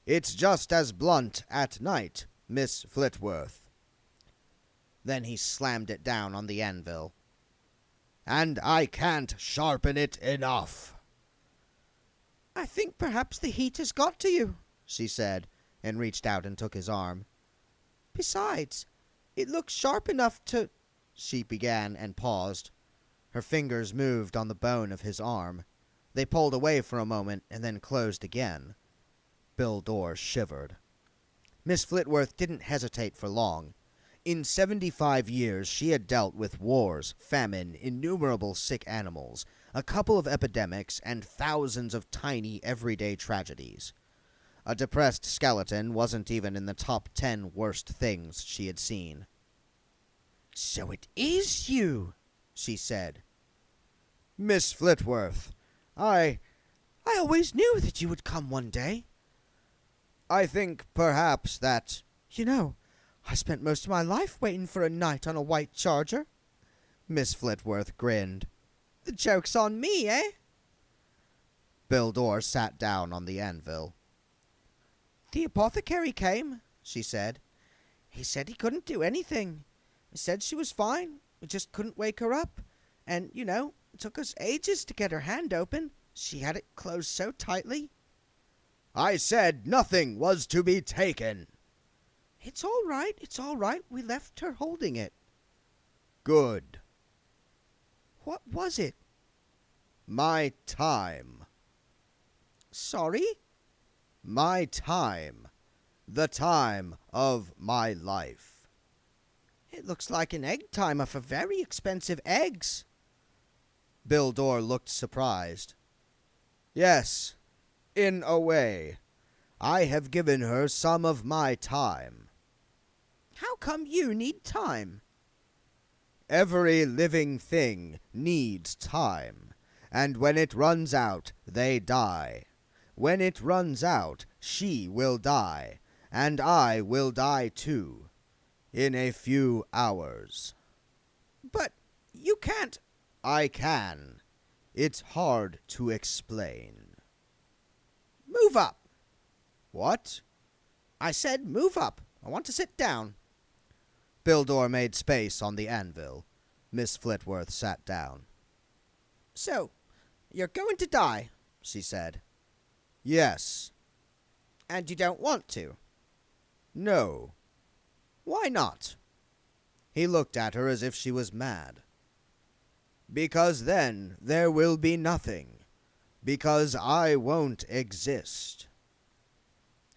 Speaker 1: It's just as blunt at night, Miss Flitworth. Then he slammed it down on the anvil. And I can't sharpen it enough.
Speaker 4: I think perhaps the heat has got to you,
Speaker 1: she said, and reached out and took his arm.
Speaker 4: Besides, it looks sharp enough to...
Speaker 1: She began and paused. Her fingers moved on the bone of his arm. They pulled away for a moment and then closed again. Bill Dorr shivered. Miss Flitworth didn't hesitate for long. In 75 years she had dealt with wars, famine, innumerable sick animals, a couple of epidemics, and thousands of tiny everyday tragedies. A depressed skeleton wasn't even in the top 10 worst things she had seen.
Speaker 4: So it is you, she said.
Speaker 1: Miss Flitworth, I
Speaker 4: always knew that you would come one day.
Speaker 1: I think perhaps that...
Speaker 4: You know, I spent most of my life waiting for a night on a white charger.
Speaker 1: Miss Flitworth grinned.
Speaker 4: The joke's on me, eh?
Speaker 1: Bill Dorr sat down on the anvil.
Speaker 4: The apothecary came, she said. He said he couldn't do anything. He said she was fine. We just couldn't wake her up. And, you know, it took us ages to get her hand open. She had it closed so tightly.
Speaker 1: I said nothing was to be taken.
Speaker 4: It's all right. We left her holding it.
Speaker 1: Good.
Speaker 4: What was it?
Speaker 1: My time.
Speaker 4: Sorry?
Speaker 1: My time. The time of my life.
Speaker 4: It looks like an egg timer for very expensive eggs.
Speaker 1: Bill Dorr looked surprised. Yes, in a way. I have given her some of my time.
Speaker 4: How come you need time?
Speaker 1: Every living thing needs time, and when it runs out, they die. When it runs out, she will die, and I will die too, in a few hours.
Speaker 4: But you can't...
Speaker 1: I can. It's hard to explain.
Speaker 4: Move up.
Speaker 1: What?
Speaker 4: I said move up. I want to sit down.
Speaker 1: Bill Dorr made space on the anvil. Miss Flitworth sat down.
Speaker 4: So, you're going to die, she said.
Speaker 1: Yes.
Speaker 4: And you don't want to?
Speaker 1: No.
Speaker 4: Why not?
Speaker 1: He looked at her as if she was mad. Because then there will be nothing. Because I won't exist.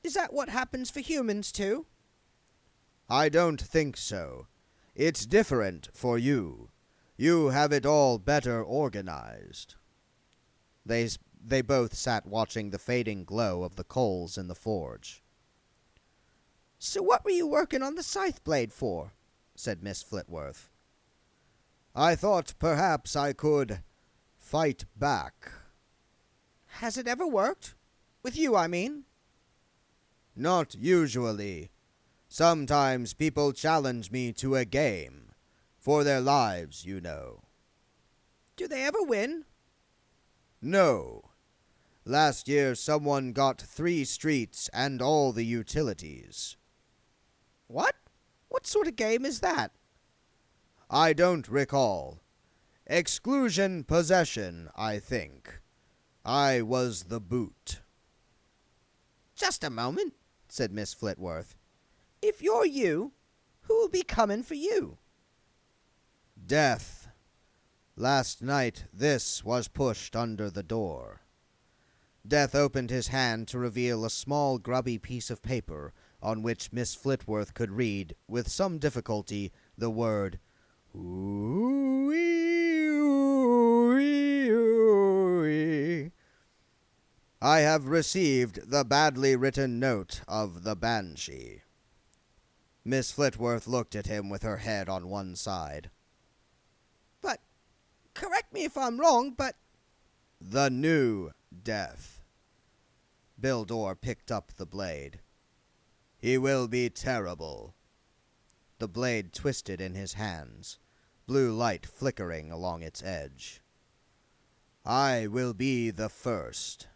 Speaker 4: Is that what happens for humans, too?
Speaker 1: I don't think so. It's different for you. You have it all better organized. They both sat watching the fading glow of the coals in the forge.
Speaker 4: So what were you working on the scythe blade for? Said Miss Flitworth.
Speaker 1: I thought perhaps I could fight back.
Speaker 4: Has it ever worked? With you, I mean.
Speaker 1: Not usually. Sometimes people challenge me to a game. For their lives, you know.
Speaker 4: Do they ever win?
Speaker 1: No. Last year someone got 3 streets and all the utilities.
Speaker 4: What? What sort of game is that?
Speaker 1: I don't recall. Exclusion possession, I think. I was the boot.
Speaker 4: Just a moment, said Miss Flitworth. If you're you, who will be coming for you?
Speaker 1: Death. Last night this was pushed under the door. Death opened his hand to reveal a small grubby piece of paper on which Miss Flitworth could read, with some difficulty, the word "ooey, ooey, ooey." I have received the badly written note of the Banshee. Miss Flitworth looked at him with her head on one side.
Speaker 4: But, correct me if I'm wrong, but...
Speaker 1: The new Death. Bill Dorr picked up the blade. He will be terrible. The blade twisted in his hands, blue light flickering along its edge. I will be the first.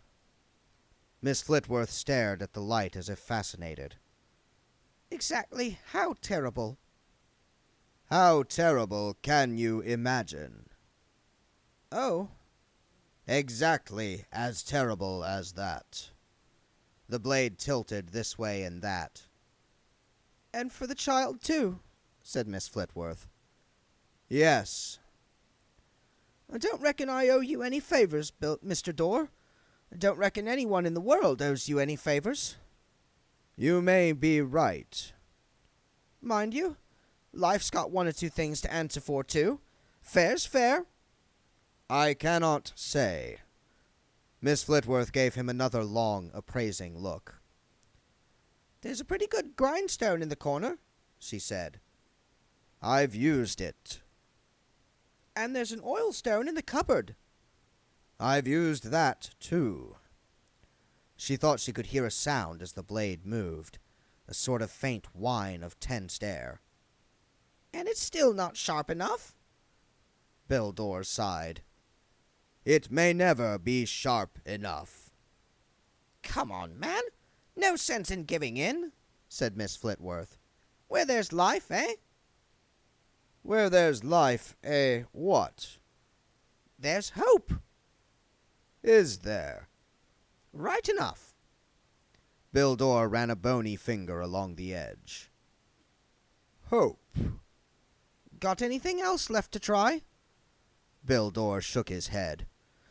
Speaker 1: Miss Flitworth stared at the light as if fascinated.
Speaker 4: Exactly how terrible?
Speaker 1: How terrible can you imagine?
Speaker 4: Oh,
Speaker 1: Exactly as terrible as that. The blade tilted this way and that.
Speaker 4: and for the child, too, said Miss Flitworth.
Speaker 1: Yes.
Speaker 4: I don't reckon I owe you any favors, Mr. Dorr. I don't reckon anyone in the world owes you any favors.
Speaker 1: You may be right.
Speaker 4: Mind you, life's got one or two things to answer for, too. Fair's fair.
Speaker 1: I cannot say. Miss Flitworth gave him another long, appraising look.
Speaker 4: There's a pretty good grindstone in the corner, she said.
Speaker 1: I've used it.
Speaker 4: And there's an oil stone in the cupboard.
Speaker 1: I've used that, too. She thought she could hear a sound as the blade moved, a sort of faint whine of tensed air.
Speaker 4: And it's still not sharp enough.
Speaker 1: Bill Dorr sighed. It may never be sharp enough.
Speaker 4: Come on, man. No sense in giving in,
Speaker 1: said Miss Flitworth.
Speaker 4: Where there's life, eh?
Speaker 1: Where there's life, what?
Speaker 4: There's hope.
Speaker 1: Is there?
Speaker 4: Right enough.
Speaker 1: Bill Dorr ran a bony finger along the edge. Hope.
Speaker 4: Got anything else left to try?
Speaker 1: Bill Dorr shook his head.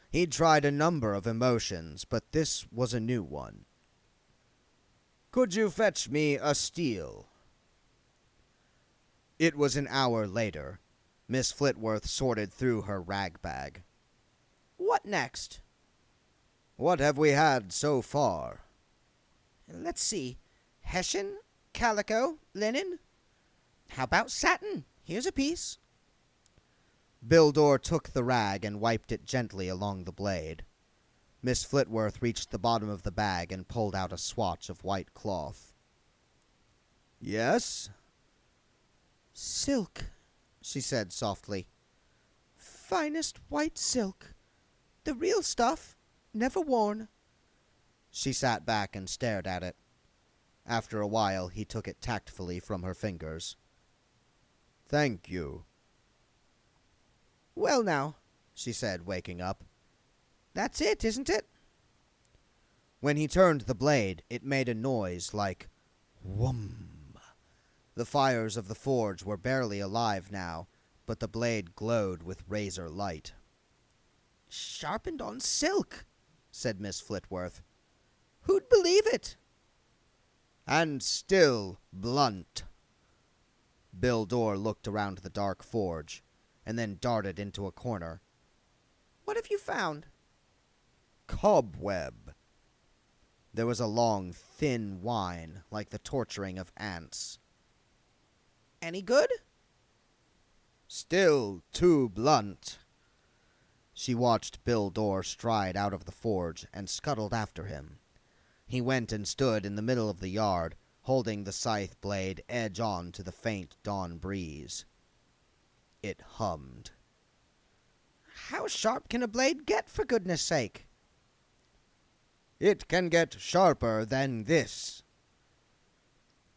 Speaker 1: He'd tried a number of emotions, but this was a new one. Could you fetch me a steel? It was an hour later. Miss Flitworth sorted through her rag bag.
Speaker 4: What next?
Speaker 1: What have we had so far?
Speaker 4: Let's see. Hessian, calico, linen. How about satin? Here's a piece.
Speaker 1: Bill Dorr took the rag and wiped it gently along the blade. Miss Flitworth reached the bottom of the bag and pulled out a swatch of white cloth. Yes?
Speaker 4: Silk, she said softly. Finest white silk. The real stuff, never worn.
Speaker 1: She sat back and stared at it. After a while, he took it tactfully from her fingers. Thank you.
Speaker 4: Well now,
Speaker 1: she said, waking up.
Speaker 4: That's it, isn't it?
Speaker 1: When he turned the blade, it made a noise like whum. The fires of the forge were barely alive now, but the blade glowed with razor light.
Speaker 4: Sharpened on silk,
Speaker 1: said Miss Flitworth.
Speaker 4: Who'd believe it?
Speaker 1: And still blunt. Bill Dorr looked around the dark forge, and then darted into a corner.
Speaker 4: What have you found?
Speaker 1: Cobweb. There was a long, thin whine, like the torturing of ants.
Speaker 4: Any good?
Speaker 1: Still too blunt. She watched Bill Dorr stride out of the forge and scuttled after him. He went and stood in the middle of the yard, holding the scythe blade edge on to the faint dawn breeze. It hummed.
Speaker 4: How sharp can a blade get, for goodness sake?
Speaker 1: It can get sharper than this.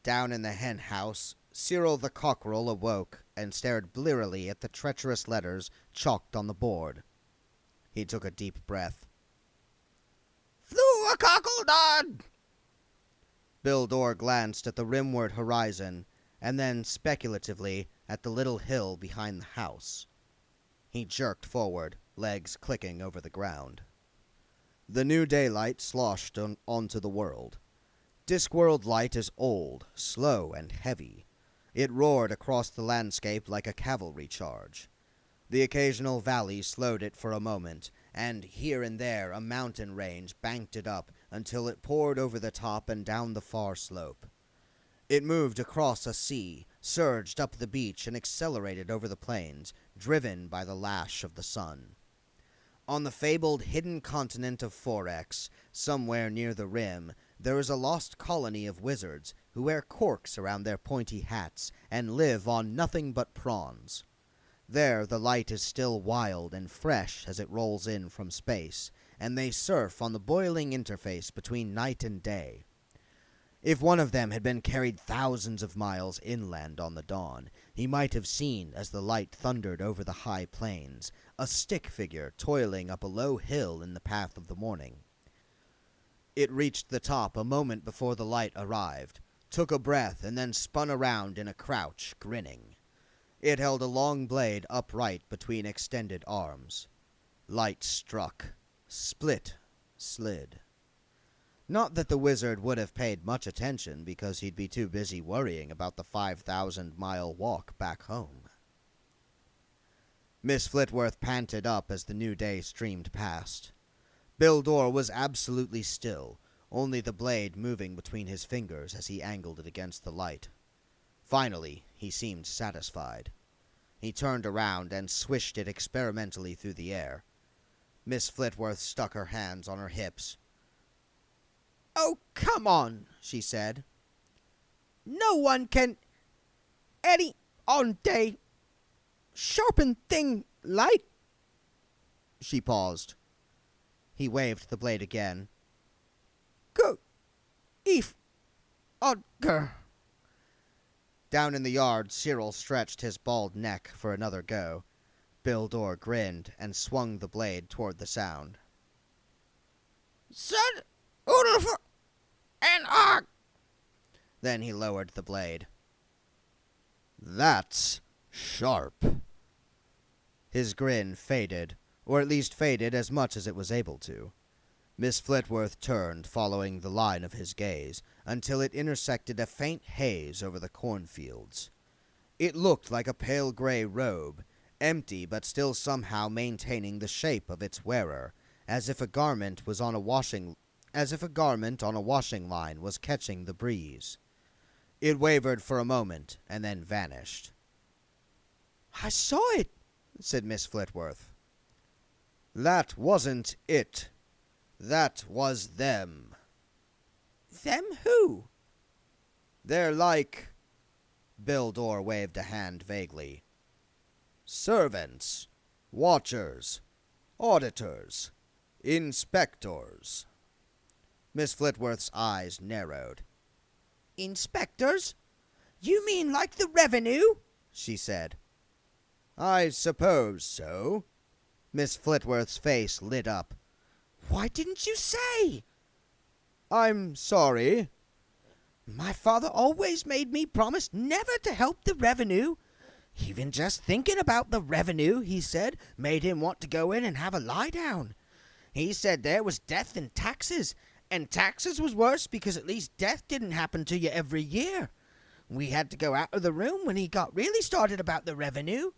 Speaker 1: Down in the hen house, Cyril the cockerel awoke and stared blearily at the treacherous letters chalked on the board. He took a deep breath.
Speaker 4: Flew a cockle dog!
Speaker 1: Bill Dorr glanced at the rimward horizon and then speculatively at the little hill behind the house. He jerked forward, legs clicking over the ground. The new daylight sloshed onto the world. Discworld light is old, slow, and heavy. It roared across the landscape like a cavalry charge. The occasional valley slowed it for a moment, and here and there a mountain range banked it up until it poured over the top and down the far slope. It moved across a sea, surged up the beach, and accelerated over the plains, driven by the lash of the sun. On the fabled hidden continent of Forex, somewhere near the rim, there is a lost colony of wizards who wear corks around their pointy hats and live on nothing but prawns. There, the light is still wild and fresh as it rolls in from space, and they surf on the boiling interface between night and day. If one of them had been carried thousands of miles inland on the dawn, he might have seen, as the light thundered over the high plains, a stick figure toiling up a low hill in the path of the morning. It reached the top a moment before the light arrived, took a breath, and then spun around in a crouch, grinning. It held a long blade upright between extended arms. Light struck, split, slid. Not that the wizard would have paid much attention, because he'd be too busy worrying about the 5,000-mile walk back home. Miss Flitworth panted up as the new day streamed past. Bildor was absolutely still, only the blade moving between his fingers as he angled it against the light. Finally, he seemed satisfied. He turned around and swished it experimentally through the air. Miss Flitworth stuck her hands on her hips.
Speaker 4: "Oh, come on," she said. "No one can any on day sharpen thing light."
Speaker 1: She paused. He waved the blade again.
Speaker 4: "Go if Odger."
Speaker 1: Down in the yard, Cyril stretched his bald neck for another go. Bildor grinned and swung the blade toward the sound.
Speaker 4: "Sud Ulf and Arg."
Speaker 1: Then he lowered the blade.
Speaker 5: That's sharp.
Speaker 1: His grin faded, or at least faded as much as it was able to. Miss Flitworth turned, following the line of his gaze, until it intersected a faint haze over the cornfields. It looked like a pale gray robe, empty but still somehow maintaining the shape of its wearer, as if a garment on a washing line was catching the breeze. It wavered for a moment, and then vanished.
Speaker 4: "I saw it,"
Speaker 1: said Miss Flitworth. "That wasn't it. That was them."
Speaker 4: "Them who?"
Speaker 1: "They're like—" Bildor waved a hand vaguely. "Servants, watchers, auditors, inspectors." Miss Flitworth's eyes narrowed.
Speaker 4: "Inspectors? You mean like the revenue?"
Speaker 1: she said. "I suppose so." Miss Flitworth's face lit up.
Speaker 4: "Why didn't you say?"
Speaker 1: "I'm sorry."
Speaker 4: "My father always made me promise never to help the revenue. Even just thinking about the revenue," he said, "made him want to go in and have a lie down. He said there was death and taxes was worse because at least death didn't happen to you every year. We had to go out of the room when he got really started about the revenue.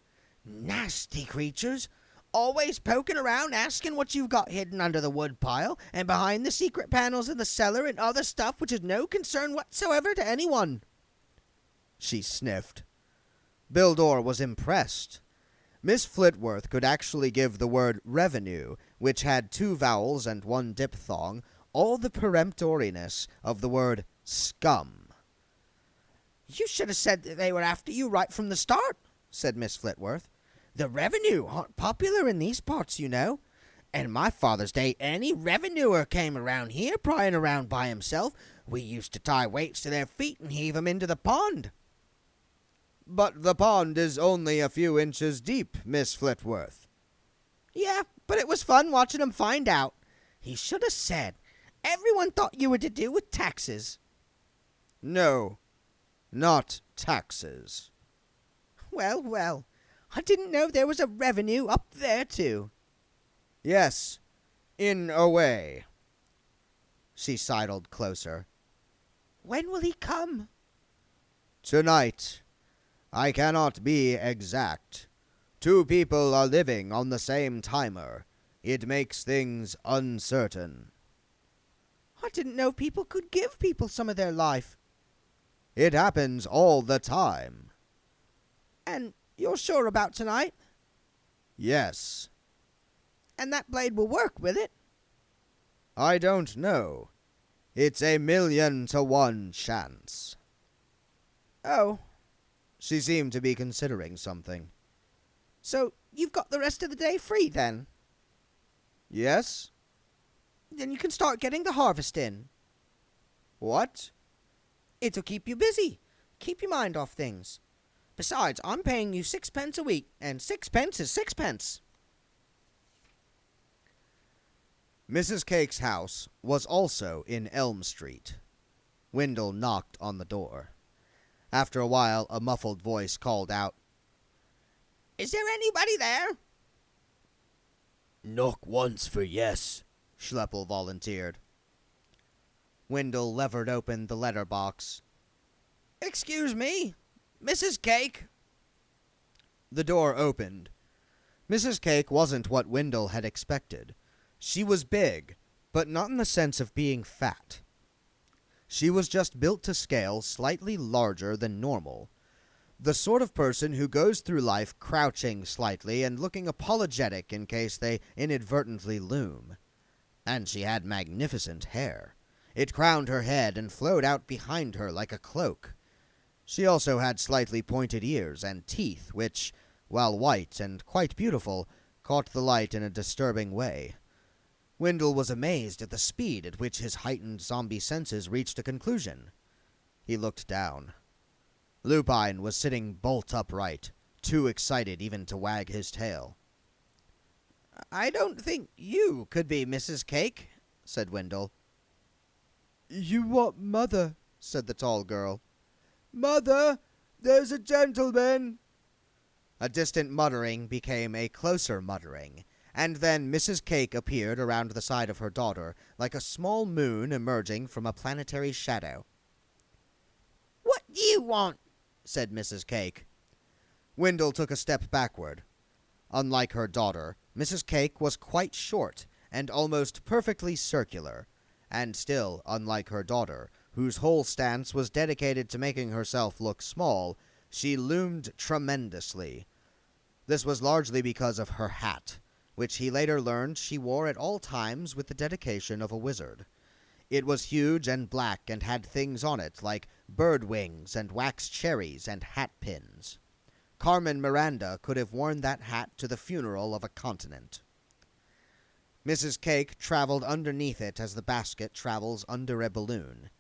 Speaker 4: Nasty creatures. Always poking around asking what you've got hidden under the woodpile and behind the secret panels in the cellar and other stuff which is no concern whatsoever to anyone."
Speaker 1: She sniffed. Bildor was impressed. Miss Flitworth could actually give the word revenue, which had 2 vowels and 1 diphthong, all the peremptoriness of the word scum.
Speaker 4: "You should have said that they were after you right from the start," said Miss Flitworth. "The revenue aren't popular in these parts, you know. And my father's day, any revenuer came around here prying around by himself, we used to tie weights to their feet and heave 'em into the pond."
Speaker 1: "But the pond is only a few inches deep, Miss Flitworth."
Speaker 4: "Yeah, but it was fun watching 'em find out. He should have said, everyone thought you were to do with taxes."
Speaker 1: "No, not taxes."
Speaker 4: Well, well, I didn't know there was a revenue up there, too."
Speaker 1: "Yes, in a way." She sidled closer.
Speaker 4: "When will he come?"
Speaker 1: "Tonight. I cannot be exact. 2 people are living on the same timer. It makes things uncertain."
Speaker 4: "I didn't know people could give people some of their life."
Speaker 1: "It happens all the time."
Speaker 4: "And you're sure about tonight?"
Speaker 1: "Yes."
Speaker 4: "And that blade will work with it?"
Speaker 1: "I don't know. It's a 1,000,000 to 1 chance."
Speaker 4: "Oh."
Speaker 1: She seemed to be considering something.
Speaker 4: So you've got the rest of the day free, then?
Speaker 1: Yes?
Speaker 4: Then you can start getting the harvest in.
Speaker 1: What?
Speaker 4: It'll keep you busy. Keep your mind off things. Besides, I'm paying you 6 pence a week, and 6 pence is 6 pence.
Speaker 1: Mrs. Cake's house was also in Elm Street. Wendell knocked on the door. After a while, a muffled voice called out,
Speaker 2: Is there anybody there?
Speaker 5: Knock once for yes.
Speaker 1: Schleppel volunteered. Wendell levered open the letter box.
Speaker 2: Excuse me, Mrs. Cake.
Speaker 1: The door opened. Mrs. Cake wasn't what Wendell had expected. She was big, but not in the sense of being fat. She was just built to scale slightly larger than normal. The sort of person who goes through life crouching slightly and looking apologetic in case they inadvertently loom. And she had magnificent hair. It crowned her head and flowed out behind her like a cloak. She also had slightly pointed ears and teeth which, while white and quite beautiful, caught the light in a disturbing way. Wendell was amazed at the speed at which his heightened zombie senses reached a conclusion. He looked down. Lupine was sitting bolt upright, too excited even to wag his tail.
Speaker 4: I don't think you could be Mrs. Cake, said Wendell.
Speaker 1: You want Mother, said the tall girl. Mother, there's a gentleman. A distant muttering became a closer muttering, and then Mrs. Cake appeared around the side of her daughter, like a small moon emerging from a planetary shadow.
Speaker 2: What do you want?
Speaker 1: Said Mrs. Cake. Wendell took a step backward. Unlike her daughter, Mrs. Cake was quite short and almost perfectly circular, and still, unlike her daughter, whose whole stance was dedicated to making herself look small, she loomed tremendously. This was largely because of her hat, which he later learned she wore at all times with the dedication of a wizard. It was huge and black and had things on it like bird wings and wax cherries and hat pins. Carmen Miranda could have worn that hat to the funeral of a continent. Mrs. Cake traveled underneath it as the basket travels under a balloon.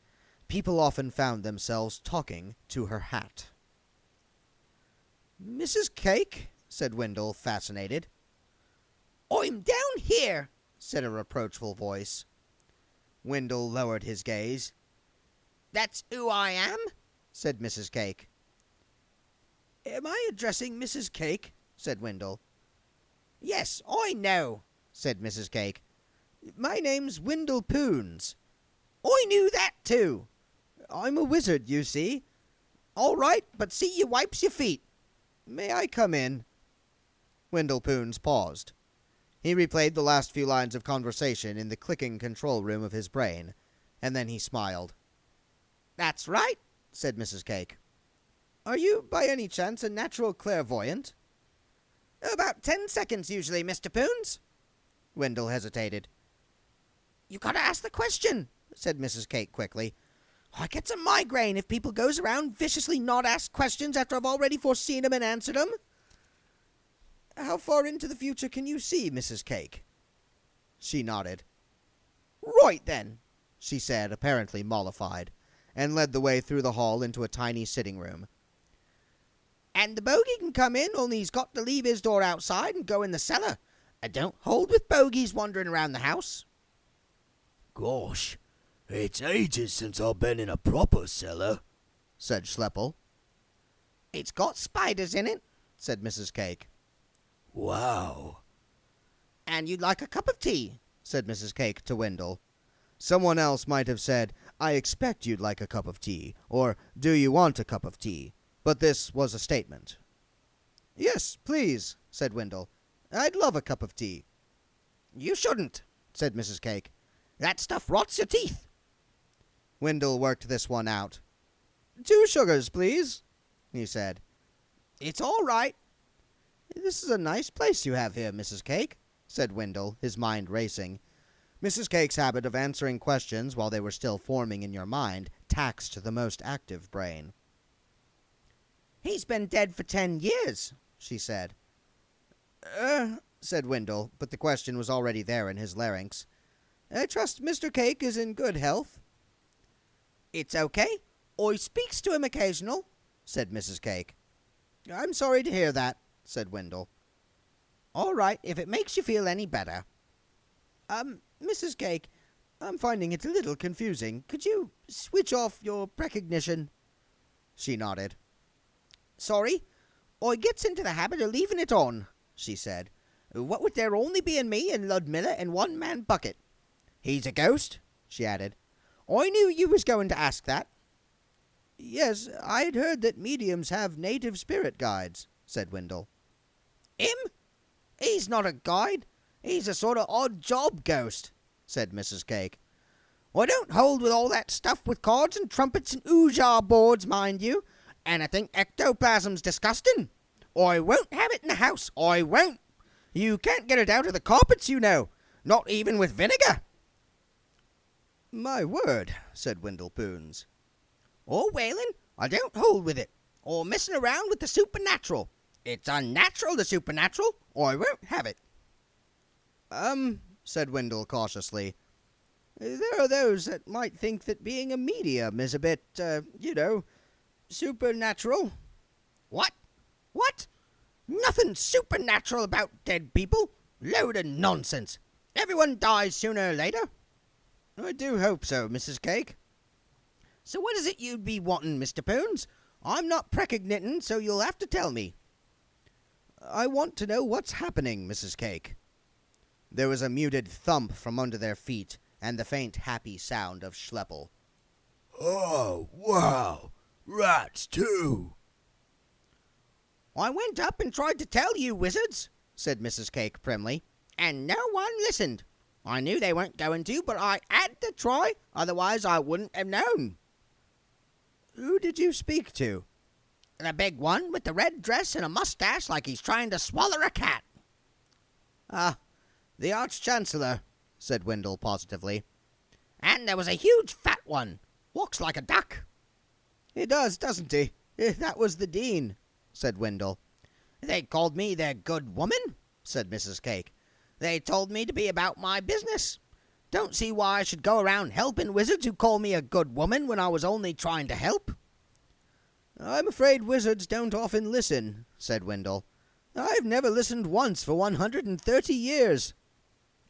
Speaker 1: People often found themselves talking to her hat.
Speaker 4: Mrs. Cake, said Wendell, fascinated.
Speaker 2: I'm down here,
Speaker 1: said a reproachful voice. Wendell lowered his gaze.
Speaker 2: That's who I am,
Speaker 1: said Mrs. Cake.
Speaker 4: Am I addressing Mrs. Cake? Said Wendell.
Speaker 2: Yes, I know,
Speaker 1: said Mrs. Cake.
Speaker 4: My name's Wendell Poons.
Speaker 2: I knew that too.
Speaker 4: I'm a wizard, you see.
Speaker 2: All right, but see you wipes your feet.
Speaker 4: May I come in?
Speaker 1: Wendell Poons paused. He replayed the last few lines of conversation in the clicking control room of his brain, and then he smiled.
Speaker 2: That's right,
Speaker 1: said Mrs. Cake.
Speaker 4: Are you, by any chance, a natural clairvoyant?
Speaker 2: About 10 seconds, usually, Mr. Poons.
Speaker 1: Wendell hesitated.
Speaker 2: You gotta ask the question, said Mrs. Cake quickly. I gets a migraine if people goes around viciously not ask questions after I've already foreseen 'em and answered 'em.
Speaker 4: How far into the future can you see, Mrs. Cake?
Speaker 1: She nodded.
Speaker 2: Right then,
Speaker 1: she said, apparently mollified, and led the way through the hall into a tiny sitting room.
Speaker 2: And the bogey can come in, only he's got to leave his door outside and go in the cellar. I don't hold with bogies wandering around the house.
Speaker 5: Gosh, it's ages since I've been in a proper cellar,
Speaker 1: said Schleppel.
Speaker 2: It's got spiders in it,
Speaker 1: said Mrs. Cake.
Speaker 5: Wow.
Speaker 2: And you'd like a cup of tea,
Speaker 1: said Mrs. Cake to Wendell. Someone else might have said, I expect you'd like a cup of tea, or do you want a cup of tea? But this was a statement. Yes, please, said Wendell. I'd love a cup of tea.
Speaker 2: You shouldn't, said Mrs. Cake. That stuff rots your teeth.
Speaker 1: Wendell worked this one out. 2 sugars, please, he said.
Speaker 2: It's all right.
Speaker 1: This is a nice place you have here, Mrs. Cake, said Wendell, his mind racing. Mrs. Cake's habit of answering questions while they were still forming in your mind taxed the most active brain.
Speaker 2: He's been dead for 10 years,
Speaker 1: she said. Said Wendell, but the question was already there in his larynx. I trust Mr. Cake is in good health. It's okay. I speaks to him occasional, said Mrs. Cake. I'm sorry to hear that, said Wendell. All right, if it makes you feel any better. Mrs. Cake, I'm finding it a little confusing. Could you switch off your precognition? She nodded. Sorry, I gets into the habit of leaving it on, she said. What with there only being me and Ludmilla and one man bucket? He's a ghost, she added. I knew you was going to ask that. Yes, I'd heard that mediums have native spirit guides, said Wendell. Him? He's not a guide. He's a sort of odd job ghost, said Mrs. Cake. I don't hold with all that stuff with cards and trumpets and oojar boards, mind you, and I think ectoplasm's disgusting. I won't have it in the house, I won't. You can't get it out of the carpets, you know, not even with vinegar. My word, said Wendell Poons. Oh, Whalen, I don't hold with it, or messing around with the supernatural. It's unnatural, the supernatural, or I won't have it. Said Wendell cautiously. There are those that might think that being a medium is a bit, supernatural. What? What? Nothing supernatural about dead people. Load of nonsense. Everyone dies sooner or later. I do hope so, Mrs. Cake. So what is it you'd be wanting, Mr. Poons? I'm not precognitin', so you'll have to tell me. I want to know what's happening, Mrs. Cake. There was a muted thump from under their feet, and the faint, happy sound of Schleppel.
Speaker 5: Oh, wow. Rats, too.
Speaker 2: I went up and tried to tell you, wizards, said Mrs. Cake primly, and no one listened. I knew they weren't going to, but I had to try, otherwise I wouldn't have known.
Speaker 1: Who did you speak to?
Speaker 2: The big one with the red dress and a mustache like he's trying to swallow a cat.
Speaker 1: Ah, the Arch-Chancellor, said Wendell positively.
Speaker 2: And there was a huge fat one. Walks like a duck.
Speaker 1: He does, doesn't he? That was the Dean, said Wendell.
Speaker 2: They called me their good woman, said Mrs. Cake. They told me to be about my business. Don't see why I should go around helping wizards who call me a good woman when I was only trying to help.
Speaker 1: I'm afraid wizards don't often listen, said Wendell. I've never listened once for 130 years.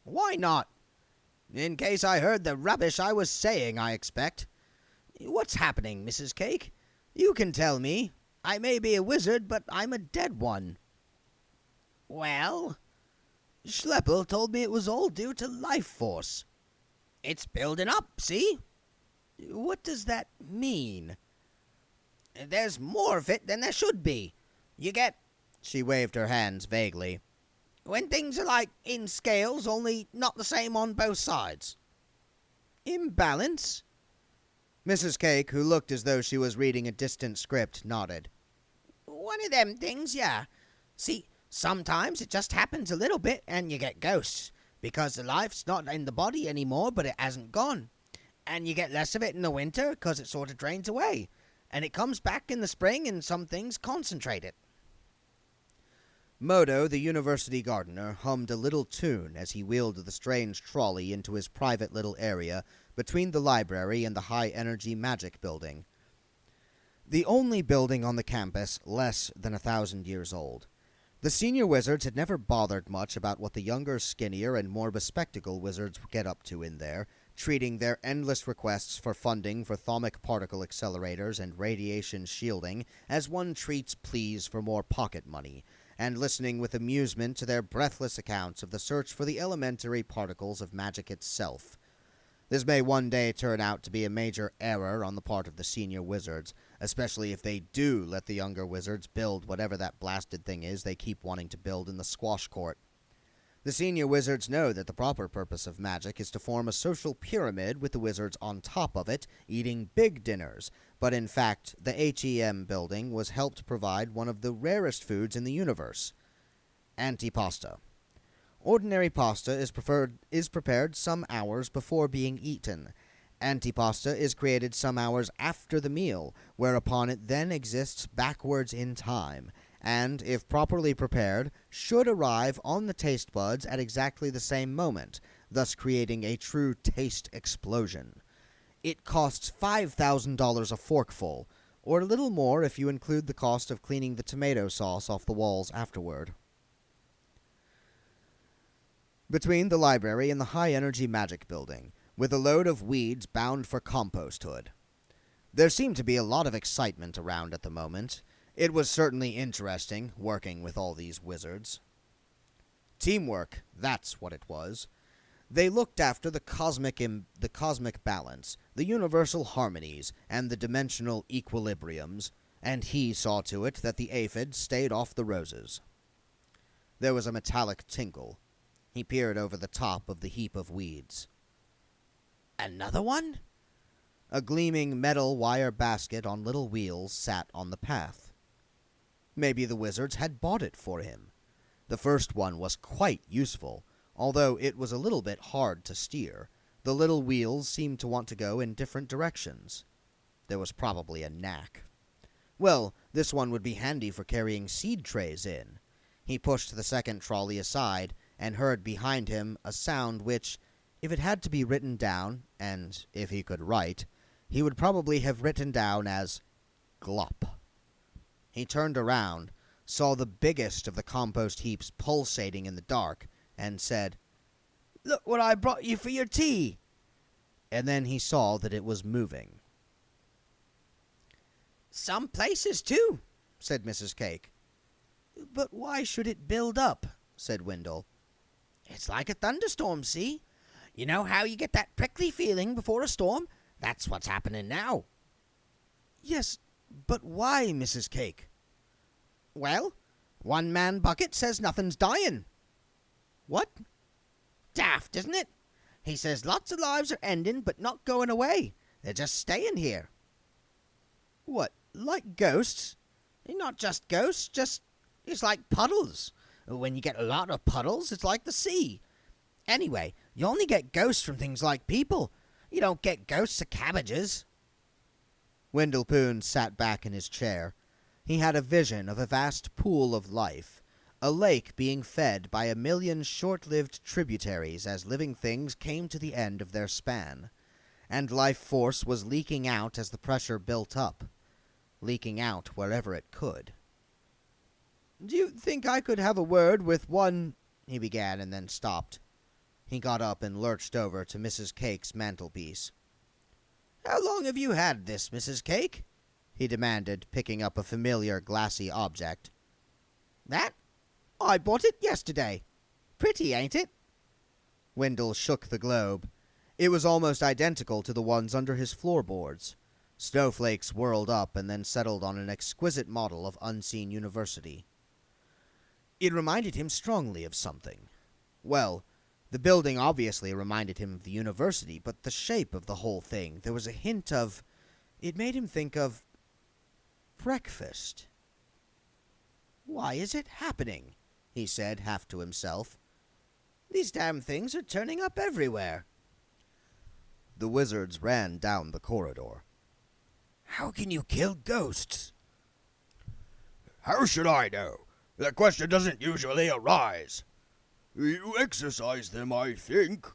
Speaker 2: Why not?
Speaker 1: In case I heard the rubbish I was saying, I expect.
Speaker 2: What's happening, Mrs. Cake?
Speaker 1: You can tell me. I may be a wizard, but I'm a dead one.
Speaker 2: Well?
Speaker 1: Schleppel told me it was all due to life force.
Speaker 2: It's building up, see?
Speaker 1: What does that mean?
Speaker 2: There's more of it than there should be. You get...
Speaker 1: She waved her hands vaguely.
Speaker 2: When things are like in scales, only not the same on both sides.
Speaker 1: Imbalance? Mrs. Cake, who looked as though she was reading a distant script, nodded.
Speaker 2: One of them things, yeah. See, sometimes it just happens a little bit and you get ghosts, because the life's not in the body anymore, but it hasn't gone. And you get less of it in the winter, because it sort of drains away. And it comes back in the spring, and some things concentrate it.
Speaker 1: Modo, the university gardener, hummed a little tune as he wheeled the strange trolley into his private little area between the library and the high-energy magic building. The only building on the campus less than 1,000 years old. The senior wizards had never bothered much about what the younger, skinnier, and more bespectacled wizards get up to in there, treating their endless requests for funding for thaumic particle accelerators and radiation shielding as one treats pleas for more pocket money, and listening with amusement to their breathless accounts of the search for the elementary particles of magic itself. This may one day turn out to be a major error on the part of the senior wizards, especially if they do let the younger wizards build whatever that blasted thing is they keep wanting to build in the squash court. The senior wizards know that the proper purpose of magic is to form a social pyramid with the wizards on top of it, eating big dinners, but in fact, the HEM building was helped provide one of the rarest foods in the universe, antipasta. Ordinary pasta is prepared some hours before being eaten. Antipasta is created some hours after the meal, whereupon it then exists backwards in time, and, if properly prepared, should arrive on the taste buds at exactly the same moment, thus creating a true taste explosion. It costs $5,000 a forkful, or a little more if you include the cost of cleaning the tomato sauce off the walls afterward. Between the library and the high-energy magic building, with a load of weeds bound for composthood. There seemed to be a lot of excitement around at the moment. It was certainly interesting, working with all these wizards. Teamwork, that's what it was. They looked after the cosmic balance, the universal harmonies, and the dimensional equilibriums, and he saw to it that the aphids stayed off the roses. There was a metallic tinkle. He peered over the top of the heap of weeds.
Speaker 2: Another one?
Speaker 1: A gleaming metal wire basket on little wheels sat on the path. Maybe the wizards had bought it for him. The first one was quite useful, although it was a little bit hard to steer. The little wheels seemed to want to go in different directions. There was probably a knack. Well, this one would be handy for carrying seed trays in. He pushed the second trolley aside and heard behind him a sound which, if it had to be written down, and if he could write, he would probably have written down as glop. He turned around, saw the biggest of the compost heaps pulsating in the dark, and said,
Speaker 2: "Look what I brought you for your tea!"
Speaker 1: And then he saw that it was moving.
Speaker 2: "Some places, too,"
Speaker 1: said Mrs. Cake.
Speaker 2: "But why should it build up?"
Speaker 1: said Wendell.
Speaker 2: "It's like a thunderstorm, see? You know how you get that prickly feeling before a storm? That's what's happening now."
Speaker 1: "Yes, but why, Mrs. Cake?"
Speaker 2: "Well, one man bucket says nothing's dying."
Speaker 1: "What?"
Speaker 2: "Daft, isn't it? He says lots of lives are ending, but not going away. They're just staying here."
Speaker 1: "What, like ghosts?"
Speaker 2: "Not just ghosts, it's like puddles. When you get a lot of puddles, it's like the sea. Anyway, you only get ghosts from things like people. You don't get ghosts of cabbages."
Speaker 1: Wendell Poon sat back in his chair. He had a vision of a vast pool of life, a lake being fed by 1,000,000 short-lived tributaries as living things came to the end of their span, and life force was leaking out as the pressure built up, leaking out wherever it could. "Do you think I could have a word with one—" he began and then stopped. He got up and lurched over to Mrs. Cake's mantelpiece. "How long have you had this, Mrs. Cake?" he demanded, picking up a familiar glassy object.
Speaker 2: "That? I bought it yesterday. Pretty, ain't it?"
Speaker 1: Wendell shook the globe. It was almost identical to the ones under his floorboards. Snowflakes whirled up and then settled on an exquisite model of Unseen University. It reminded him strongly of something. Well, the building obviously reminded him of the university, but the shape of the whole thing, there was a hint of... It made him think of... breakfast. "Why is it happening?" he said, half to himself. "These damn things are turning up everywhere." The wizards ran down the corridor.
Speaker 5: How can you kill ghosts?
Speaker 3: How should I know? That question doesn't usually arise. You exercise them, I think.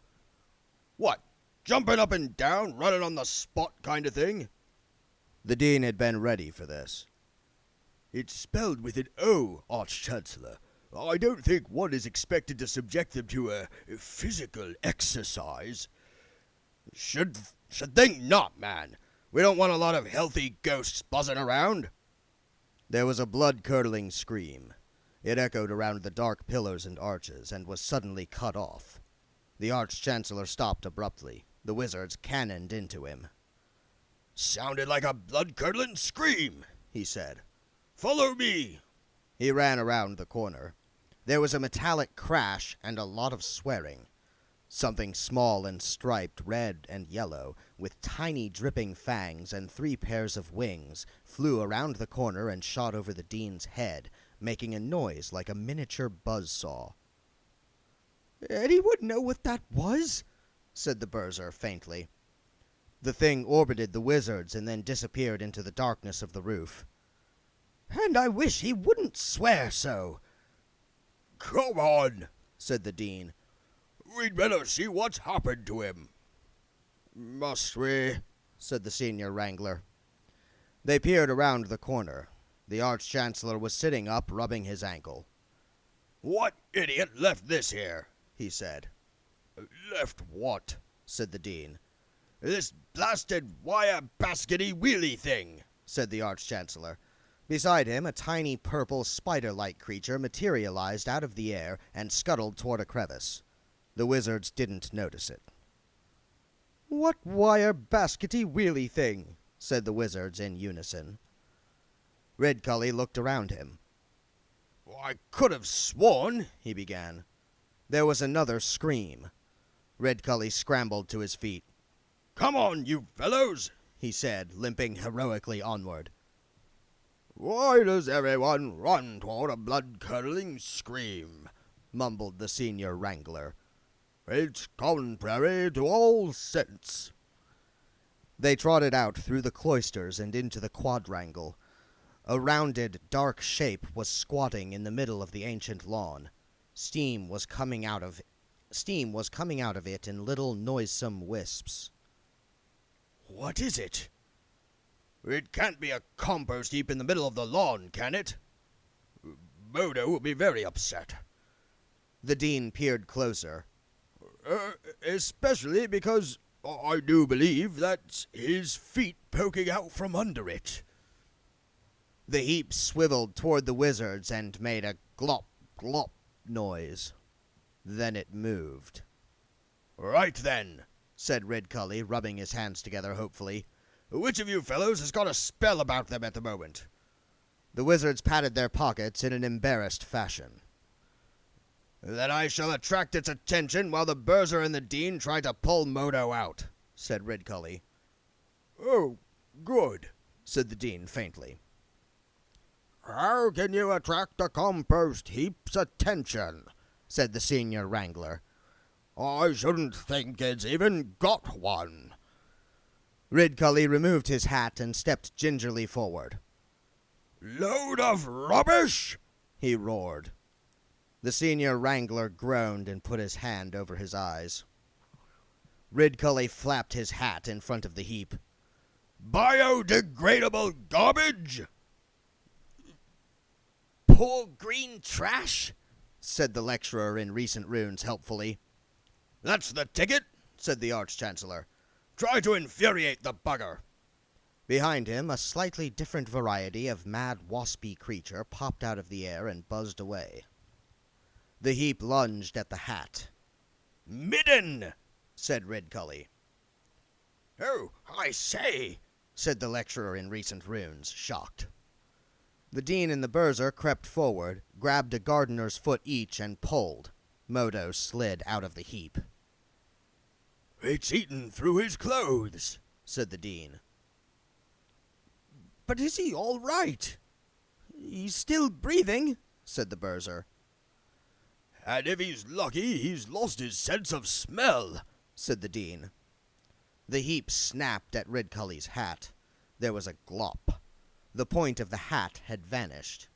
Speaker 3: What, jumping up and down, running on the spot kind of thing?
Speaker 1: The dean had been ready for this.
Speaker 5: It's spelled with an O, Arch-Chancellor. I don't think one is expected to subject them to a physical exercise.
Speaker 3: Should think not, man. We don't want a lot of healthy ghosts buzzing around.
Speaker 1: There was a blood-curdling scream. It echoed around the dark pillars and arches, and was suddenly cut off. The Arch-Chancellor stopped abruptly. The wizards cannoned into him.
Speaker 3: Sounded like a blood-curdling scream, he said.
Speaker 5: Follow me.
Speaker 1: He ran around the corner. There was a metallic crash and a lot of swearing. Something small and striped red and yellow, with tiny dripping fangs and 3 pairs of wings, flew around the corner and shot over the dean's head, making a noise like a miniature buzzsaw.
Speaker 4: "Anyone know what that was?"
Speaker 1: said the Berser faintly. The thing orbited the wizards and then disappeared into the darkness of the roof.
Speaker 2: And I wish he wouldn't swear so.
Speaker 3: Come on,
Speaker 1: said the dean.
Speaker 3: we'd better see what's happened to him.
Speaker 1: Must we? Said the senior wrangler. They peered around the corner. The Arch-Chancellor was sitting up, rubbing his ankle.
Speaker 3: What idiot left this here?
Speaker 1: He said.
Speaker 3: Left what?
Speaker 1: Said the dean.
Speaker 3: This blasted wire baskety wheelie thing,
Speaker 1: said the Arch-Chancellor. Beside him, a tiny purple spider-like creature materialized out of the air and scuttled toward a crevice. The wizards didn't notice it. What wire baskety wheelie thing? Said the wizards in unison. Redcully looked around him.
Speaker 3: I could have sworn,
Speaker 1: he began. There was another scream. Redcully scrambled to his feet.
Speaker 3: Come on, you fellows,
Speaker 1: he said, limping heroically onward.
Speaker 3: Why does everyone run toward a blood-curdling scream?
Speaker 1: Mumbled the senior wrangler.
Speaker 3: It's contrary to all sense.
Speaker 1: They trotted out through the cloisters and into the quadrangle. A rounded, dark shape was squatting in the middle of the ancient lawn. Steam was coming out of it in little noisome wisps.
Speaker 3: What is it? It can't be a compost heap in the middle of the lawn, can it? Modo will be very upset.
Speaker 1: The dean peered closer.
Speaker 3: Especially because I do believe that's his feet poking out from under it.
Speaker 1: The heap swiveled toward the wizards and made a glop, glop noise. Then it moved.
Speaker 3: Right then,
Speaker 1: said Redcully, rubbing his hands together hopefully.
Speaker 3: Which of you fellows has got a spell about them at the moment?
Speaker 1: The wizards patted their pockets in an embarrassed fashion.
Speaker 3: Then I shall attract its attention while the burzar and the dean try to pull Modo out,
Speaker 1: said Redcully.
Speaker 3: Oh, good,
Speaker 1: said the dean faintly.
Speaker 3: How can you attract a compost heap's attention?
Speaker 1: Said the senior wrangler.
Speaker 3: I shouldn't think it's even got one.
Speaker 1: Redcully removed his hat and stepped gingerly forward.
Speaker 3: Load of rubbish!
Speaker 1: He roared. The senior wrangler groaned and put his hand over his eyes. Redcully flapped his hat in front of the heap.
Speaker 3: Biodegradable garbage?
Speaker 2: Poor green trash,
Speaker 1: said the lecturer in recent runes helpfully.
Speaker 3: That's the ticket, said the Arch-Chancellor. Try to infuriate the bugger.
Speaker 1: Behind him, a slightly different variety of mad waspy creature popped out of the air and buzzed away. The heap lunged at the hat.
Speaker 3: Midden,
Speaker 1: said Redcully.
Speaker 3: Oh, I say,
Speaker 1: said the lecturer in recent runes, shocked. The dean and the burzar crept forward, grabbed a gardener's foot each, and pulled. Modo slid out of the heap.
Speaker 3: It's eaten through his clothes,
Speaker 1: said the dean.
Speaker 2: But is he all right?
Speaker 1: He's still breathing, said the burzar.
Speaker 3: And if he's lucky, he's lost his sense of smell,
Speaker 1: said the dean. The heap snapped at Redcully's hat. There was a glop. The point of the hat had vanished.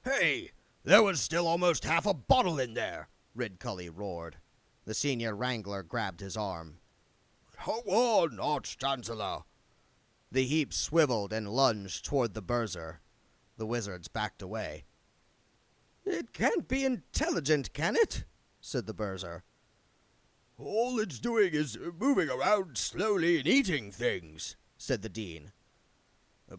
Speaker 3: Hey, there was still almost half a bottle in there,
Speaker 1: Redcully roared. The senior wrangler grabbed his arm.
Speaker 3: Go on, Arch-Chancellor.
Speaker 1: The heap swiveled and lunged toward the burzar. The wizards backed away.
Speaker 2: It can't be intelligent, can it?
Speaker 1: said the burzar.
Speaker 3: All it's doing is moving around slowly and eating things,
Speaker 1: said the dean.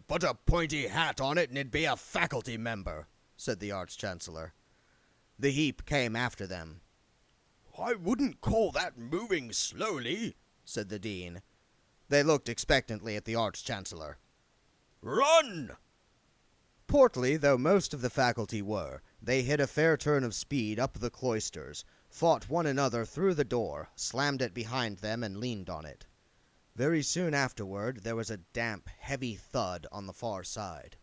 Speaker 3: Put a pointy hat on it and it'd be a faculty member,
Speaker 1: said the Arch-Chancellor. The heap came after them.
Speaker 3: I wouldn't call that moving slowly,
Speaker 1: said the dean. They looked expectantly at the Arch-Chancellor.
Speaker 3: Run!
Speaker 1: Portly though most of the faculty were, they hit a fair turn of speed up the cloisters, fought one another through the door, slammed it behind them, and leaned on it. Very soon afterward, there was a damp, heavy thud on the far side.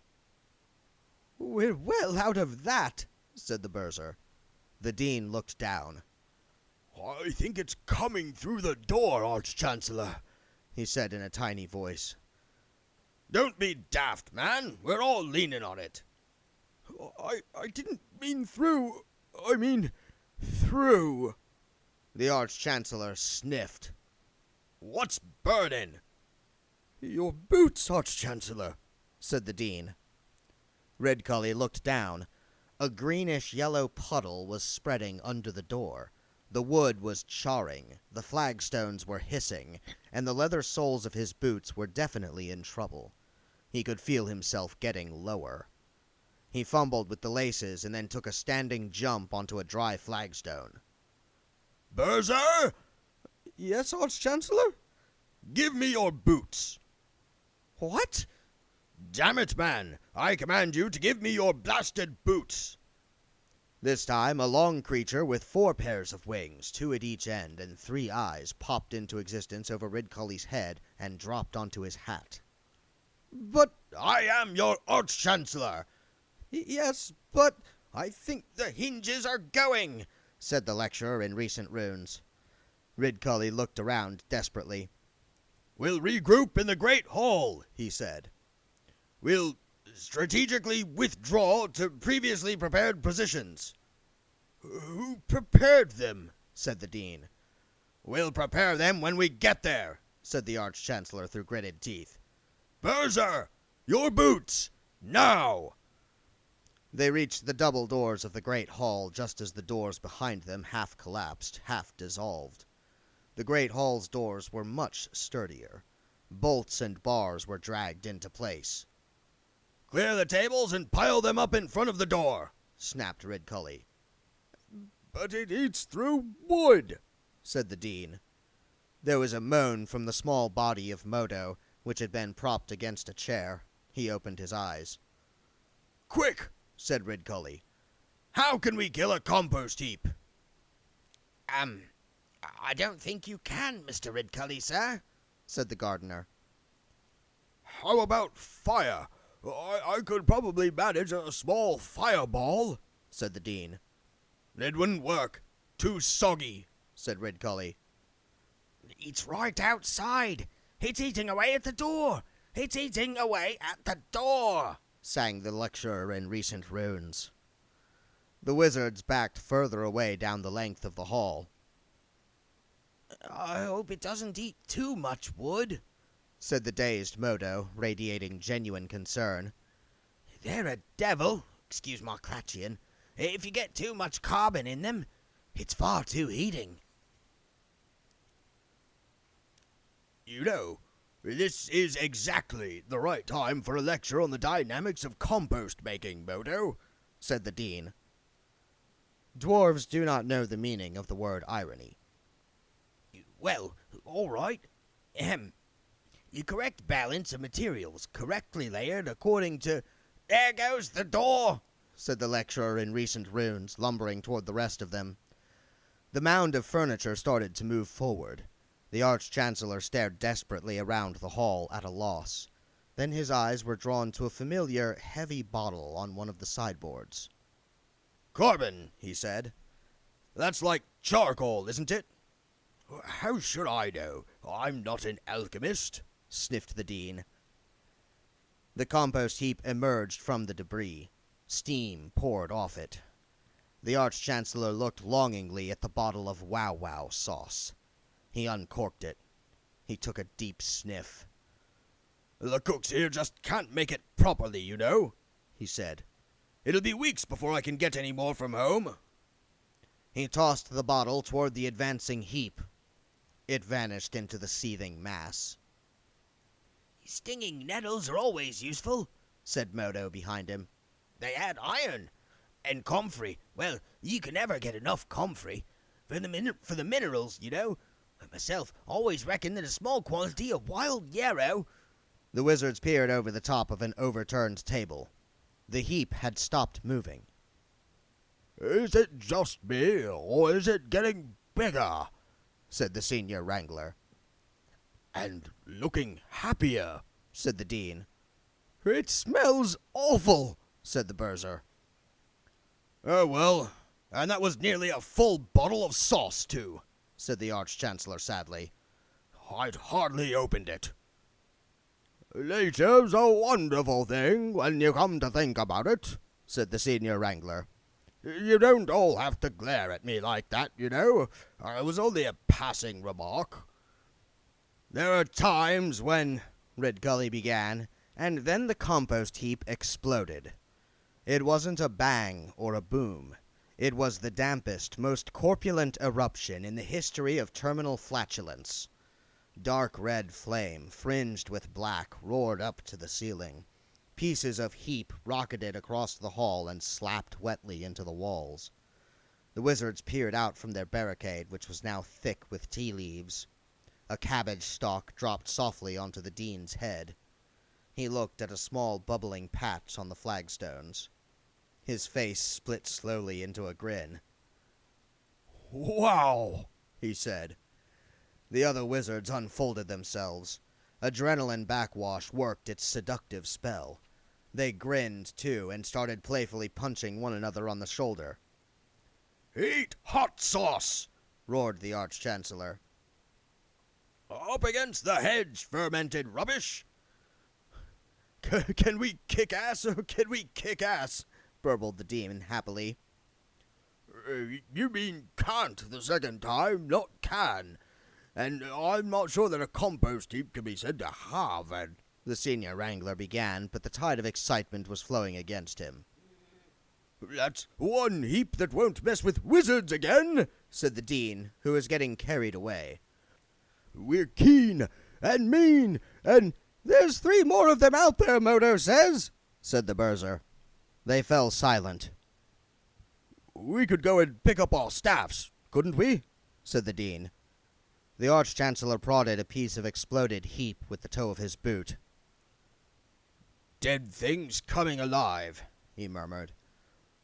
Speaker 2: We're well out of that,
Speaker 1: said the burzar. The dean looked down.
Speaker 3: I think it's coming through the door, Arch-Chancellor,
Speaker 1: he said in a tiny voice.
Speaker 3: Don't be daft, man. We're all leaning on it.
Speaker 5: I didn't mean through. I mean through.
Speaker 1: The Arch-Chancellor sniffed.
Speaker 3: What's burning?
Speaker 5: Your boots, Arch-Chancellor,
Speaker 1: said the Dean. Ridcully looked down. A greenish-yellow puddle was spreading under the door. The wood was charring, the flagstones were hissing, and the leather soles of his boots were definitely in trouble. He could feel himself getting lower. He fumbled with the laces and then took a standing jump onto a dry flagstone.
Speaker 3: Berser!
Speaker 5: Yes, Arch-Chancellor?
Speaker 3: Give me your boots.
Speaker 5: What?
Speaker 3: Damn it, man! I command you to give me your blasted boots!
Speaker 1: This time, a long creature with 4 pairs of wings, 2 at each end, and 3 eyes popped into existence over Ridcully's head and dropped onto his hat.
Speaker 3: But I am your Arch-Chancellor!
Speaker 5: Yes, but
Speaker 3: I think the hinges are going,
Speaker 1: said the lecturer in recent runes. Ridcully looked around desperately.
Speaker 3: We'll regroup in the Great Hall, he said. We'll strategically withdraw to previously prepared positions.
Speaker 1: Who prepared them? Said the Dean.
Speaker 3: We'll prepare them when we get there,
Speaker 1: said the Arch-Chancellor through gritted teeth.
Speaker 3: Berser! Your boots! Now!
Speaker 1: They reached the double doors of the Great Hall just as the doors behind them half collapsed, half dissolved. The Great Hall's doors were much sturdier. Bolts and bars were dragged into place.
Speaker 3: Clear the tables and pile them up in front of the door,
Speaker 1: snapped Ridcully.
Speaker 5: But it eats through wood,
Speaker 1: said the Dean. There was a moan from the small body of Modo, which had been propped against a chair. He opened his eyes.
Speaker 3: Quick,
Speaker 1: said Ridcully.
Speaker 3: How can we kill a compost heap?
Speaker 2: I don't think you can, Mr. Ridcully, sir,
Speaker 1: said the gardener.
Speaker 3: How about fire? I could probably manage a small fireball,
Speaker 1: said the Dean.
Speaker 3: It wouldn't work. Too soggy,
Speaker 1: said Ridcully.
Speaker 2: It's right outside. It's eating away at the door. It's eating away at the door,
Speaker 1: sang the lecturer in recent runes. The wizards backed further away down the length of the hall.
Speaker 2: I hope it doesn't eat too much wood,
Speaker 1: said the dazed Modo, radiating genuine concern.
Speaker 2: They're a devil, excuse my Clatchian. If you get too much carbon in them, it's far too heating.
Speaker 3: You know, this is exactly the right time for a lecture on the dynamics of compost making, Modo,
Speaker 1: said the Dean. Dwarves do not know the meaning of the word irony.
Speaker 2: Well, all right. The correct balance of materials, correctly layered according to... There goes the door,
Speaker 1: said the lecturer in recent runes, lumbering toward the rest of them. The mound of furniture started to move forward. The Arch-Chancellor stared desperately around the hall at a loss. Then his eyes were drawn to a familiar, heavy bottle on one of the sideboards.
Speaker 3: Carbon, he said. That's like charcoal, isn't it? How should I know? I'm not an alchemist,
Speaker 1: sniffed the Dean. The compost heap emerged from the debris. Steam poured off it. The Arch-Chancellor looked longingly at the bottle of wow-wow sauce. He uncorked it. He took a deep sniff.
Speaker 3: The cooks here just can't make it properly, you know, he said. It'll be weeks before I can get any more from home.
Speaker 1: He tossed the bottle toward the advancing heap. It vanished into the seething mass.
Speaker 2: Stinging nettles are always useful,
Speaker 1: said Modo behind him.
Speaker 2: They add iron. And comfrey. Well, you can never get enough comfrey. For the minerals, you know. I myself always reckon that a small quantity of wild yarrow...
Speaker 1: The wizards peered over the top of an overturned table. The heap had stopped moving.
Speaker 3: Is it just me, or is it getting bigger?
Speaker 1: Said the senior wrangler.
Speaker 3: And looking happier,
Speaker 1: said the Dean.
Speaker 3: It smells awful,
Speaker 1: said the Berser.
Speaker 3: Oh, well, and that was nearly a full bottle of sauce, too,
Speaker 1: said the Arch-Chancellor sadly.
Speaker 3: I'd hardly opened it. Nature's a wonderful thing when you come to think about it, said the senior wrangler. You don't all have to glare at me like that, you know. It was only a passing remark. There are times when,
Speaker 1: Red Gully began, and then the compost heap exploded. It wasn't a bang or a boom. It was the dampest, most corpulent eruption in the history of terminal flatulence. Dark red flame, fringed with black, roared up to the ceiling. Pieces of heap rocketed across the hall and slapped wetly into the walls. The wizards peered out from their barricade, which was now thick with tea leaves. A cabbage stalk dropped softly onto the dean's head. He looked at a small bubbling patch on the flagstones. His face split slowly into a grin.
Speaker 3: "Wow,"
Speaker 1: he said. The other wizards unfolded themselves. Adrenaline backwash worked its seductive spell. They grinned, too, and started playfully punching one another on the shoulder.
Speaker 3: "Eat hot sauce,"
Speaker 1: roared the Arch-Chancellor.
Speaker 3: "Up against the hedge, fermented rubbish."
Speaker 1: Can we kick ass, or can we kick ass? Burbled the demon happily.
Speaker 3: You mean can't the second time, not can. And I'm not sure that a compost heap can be said to have an...
Speaker 1: The senior wrangler began, but the tide of excitement was flowing against him.
Speaker 3: "That's one heap that won't mess with wizards again,"
Speaker 1: said the dean, who was getting carried away.
Speaker 3: "We're keen and mean, and
Speaker 1: there's 3 more of them out there, Modo says," said the Berser. They fell silent.
Speaker 3: "We could go and pick up our staffs, couldn't we?"
Speaker 1: said the dean. The Arch-Chancellor prodded a piece of exploded heap with the toe of his boot.
Speaker 3: "Dead things coming alive," he murmured.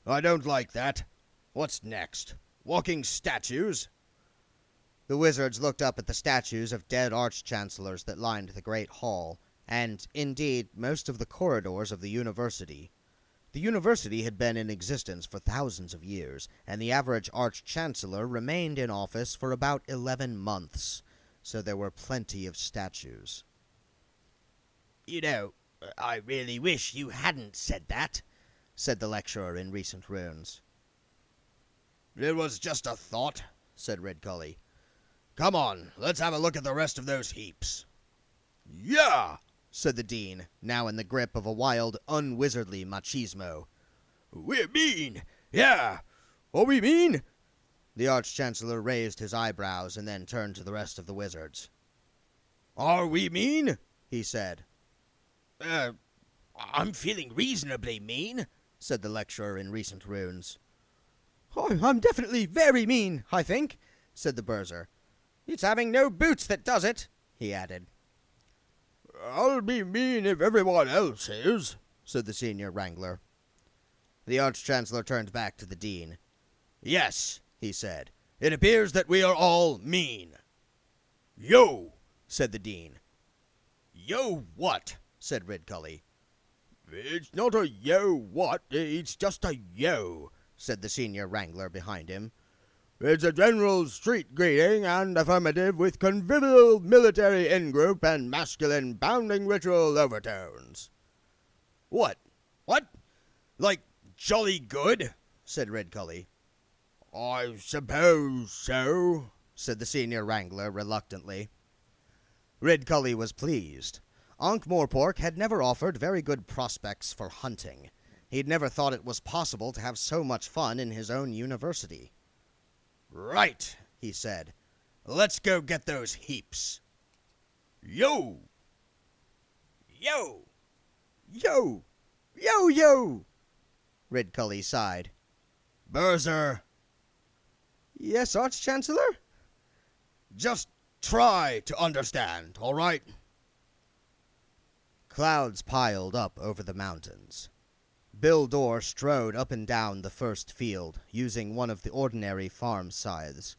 Speaker 3: "I don't like that. What's next? Walking statues?"
Speaker 1: The wizards looked up at the statues of dead Arch-Chancellors that lined the great hall, and, indeed, most of the corridors of the university. The university had been in existence for thousands of years, and the average Arch-Chancellor remained in office for about 11 months, so there were plenty of statues.
Speaker 2: "You know, I really wish you hadn't said that,"
Speaker 1: said the lecturer in recent runes.
Speaker 3: "It was just a thought," said Red Gully. "Come on, let's have a look at the rest of those heaps." "Yeah!"
Speaker 1: said the dean, now in the grip of a wild, unwizardly machismo.
Speaker 3: "We're mean! Yeah! Are we mean?"
Speaker 1: The Arch-Chancellor raised his eyebrows and then turned to the rest of the wizards.
Speaker 3: "Are we mean?"
Speaker 1: he said.
Speaker 2: I'm feeling reasonably mean,"
Speaker 1: said the lecturer in recent runes. I'm definitely very mean, I think," said the Berser. "It's having no boots that does it," he added.
Speaker 3: "I'll be mean if everyone else is,"
Speaker 1: said the senior wrangler. The Arch-Chancellor turned back to the dean.
Speaker 3: "Yes," he said, "it appears that we are all mean." "Yo!"
Speaker 1: said the dean.
Speaker 3: "Yo what?"
Speaker 1: said Red Gully.
Speaker 3: "It's not a yo what, it's just a yo,"
Speaker 1: said the senior wrangler behind him.
Speaker 3: "It's a general street greeting and affirmative with convivial military in-group and masculine bounding ritual overtones." "What? What? Like jolly good?" said Red Gully. "I suppose so," said the senior wrangler reluctantly.
Speaker 1: Red Gully was pleased. Ankh-Morpork had never offered very good prospects for hunting. He'd never thought it was possible to have so much fun in his own university.
Speaker 3: "Right," he said. "Let's go get those heaps." "Yo! Yo!
Speaker 1: Yo! Yo, yo!" Red Gully sighed.
Speaker 3: "Berser."
Speaker 1: "Yes, Arch-Chancellor?"
Speaker 3: "Just try to understand, all right?"
Speaker 1: Clouds piled up over the mountains. Bill Dorr strode up and down the first field, using one of the ordinary farm scythes.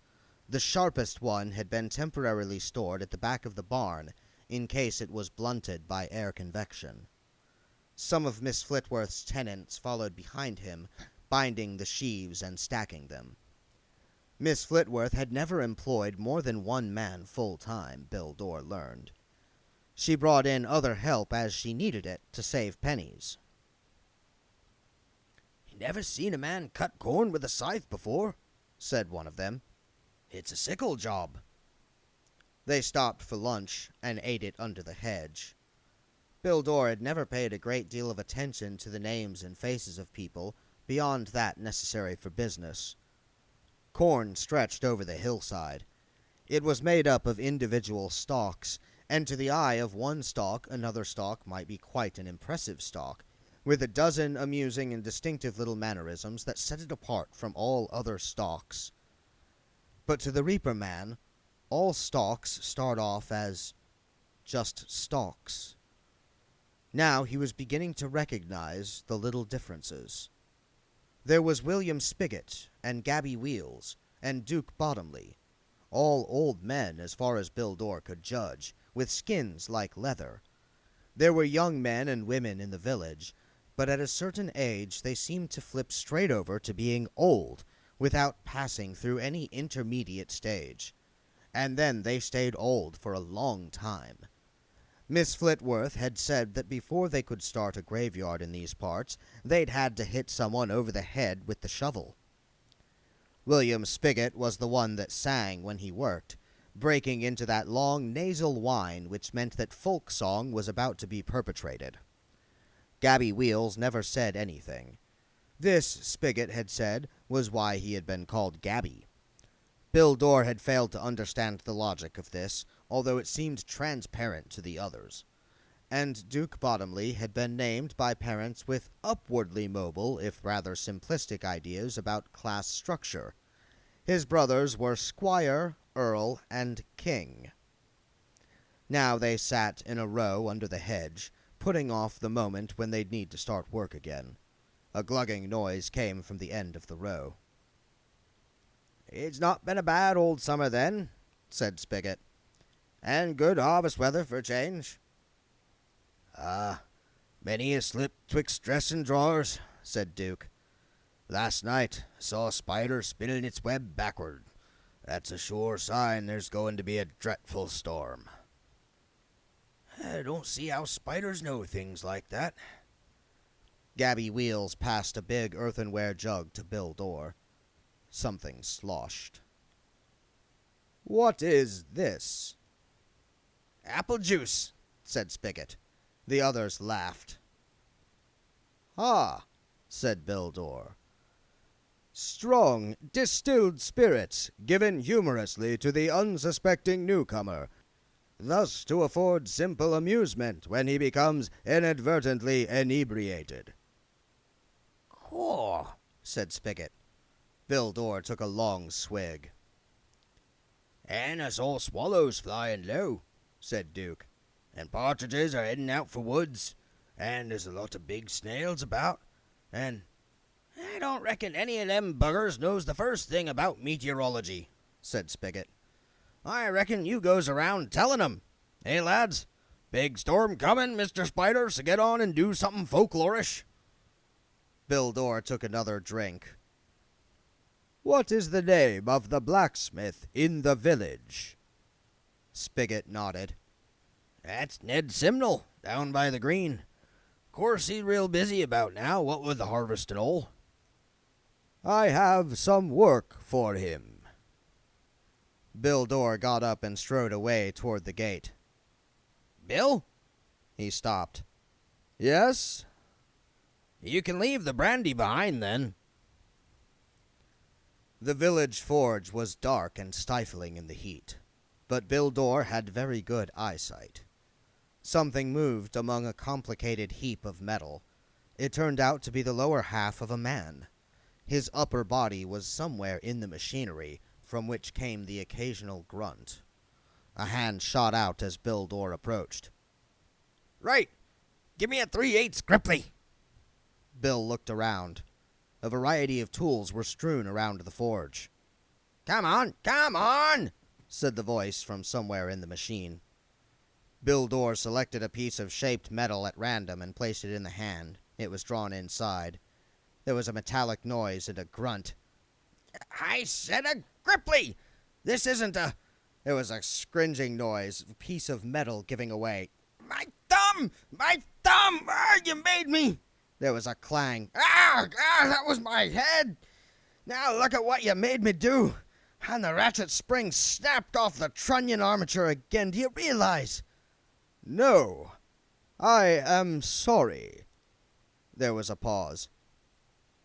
Speaker 1: The sharpest one had been temporarily stored at the back of the barn, in case it was blunted by air convection. Some of Miss Flitworth's tenants followed behind him, binding the sheaves and stacking them. Miss Flitworth had never employed more than one man full-time, Bill Dorr learned. She brought in other help as she needed it to save pennies.
Speaker 2: Never seen a man cut corn with a scythe before,
Speaker 1: said one of them.
Speaker 2: It's a sickle job.
Speaker 1: They stopped for lunch and ate it under the hedge. Bill Dorr had never paid a great deal of attention to the names and faces of people beyond that necessary for business. Corn stretched over the hillside. It was made up of individual stalks, and to the eye of one stalk, another stalk might be quite an impressive stalk, with a dozen amusing and distinctive little mannerisms that set it apart from all other stalks. But to the reaper man, all stalks start off as just stalks. Now he was beginning to recognize the little differences. There was William Spigot, and Gabby Wheels, and Duke Bottomley, all old men as far as Bill Dorr could judge, with skins like leather. There were young men and women in the village, but at a certain age they seemed to flip straight over to being old, without passing through any intermediate stage. And then they stayed old for a long time. Miss Flitworth had said that before they could start a graveyard in these parts, they'd had to hit someone over the head with the shovel. William Spigot was the one that sang when he worked, breaking into that long nasal whine which meant that folk song was about to be perpetrated. Gabby Wheels never said anything. This, Spigot had said, was why he had been called Gabby. Bill Dorr had failed to understand the logic of this, although it seemed transparent to the others. And Duke Bottomley had been named by parents with upwardly mobile, if rather simplistic ideas about class structure. His brothers were Squire, Earl, and King. Now they sat in a row under the hedge, putting off the moment when they'd need to start work again. A glugging noise came from the end of the row.
Speaker 2: "It's not been a bad old summer, then," said Spigot. "And good harvest weather for a change."
Speaker 5: Many a slip twixt dress and drawers," said Duke. "Last night I saw a spider spinning its web backward. That's a sure sign there's going to be a dreadful storm."
Speaker 2: "I don't see how spiders know things like that."
Speaker 1: Gabby Wheels passed a big earthenware jug to Bill Dorr. Something sloshed. "What is this?"
Speaker 2: "Apple juice,"
Speaker 1: said Spigot. The others laughed. "Ah," said Bill Dorr. "Strong, distilled spirits given humorously to the unsuspecting newcomer, thus to afford simple amusement when he becomes inadvertently inebriated."
Speaker 2: "Caw," said Spigot.
Speaker 1: Bill Dorr took a long swig.
Speaker 2: "And I saw swallows flying low," said Duke. "And partridges are heading out for woods. And there's a lot of big snails about. And I don't reckon any of them buggers knows the first thing about meteorology," said Spigot. "I reckon you goes around telling 'em. Hey, lads, big storm coming, Mr. Spider, so get on and do something folklorish."
Speaker 1: Bill Dorr took another drink. "What is the name of the blacksmith in the village?" Spigot nodded.
Speaker 2: "That's Ned Simnel, down by the green. Course he's real busy about now, what with the harvest and all."
Speaker 1: "I have some work for him." Bill Dorr got up and strode away toward the gate.
Speaker 2: "Bill?"
Speaker 1: He stopped. "Yes?"
Speaker 2: "You can leave the brandy behind, then."
Speaker 1: The village forge was dark and stifling in the heat, but Bill Dorr had very good eyesight. Something moved among a complicated heap of metal. It turned out to be the lower half of a man. His upper body was somewhere in the machinery, from which came the occasional grunt. A hand shot out as Bill Dorr approached.
Speaker 2: "Right. Give me a 3/8 Gripply."
Speaker 1: Bill looked around. A variety of tools were strewn around the forge.
Speaker 2: Come on,
Speaker 1: said the voice from somewhere in the machine. Bill Dorr selected a piece of shaped metal at random and placed it in the hand. It was drawn inside. There was a metallic noise and a grunt.
Speaker 2: "I said a Gripply! This isn't a—"
Speaker 1: There was a scringing noise, a piece of metal giving away.
Speaker 2: My thumb! My thumb! Ah, you made me! There was a clang. That was my head! Now look at what you made me do! And the ratchet spring snapped off the trunnion armature again. Do you realize?
Speaker 1: No, I am sorry. There was a pause.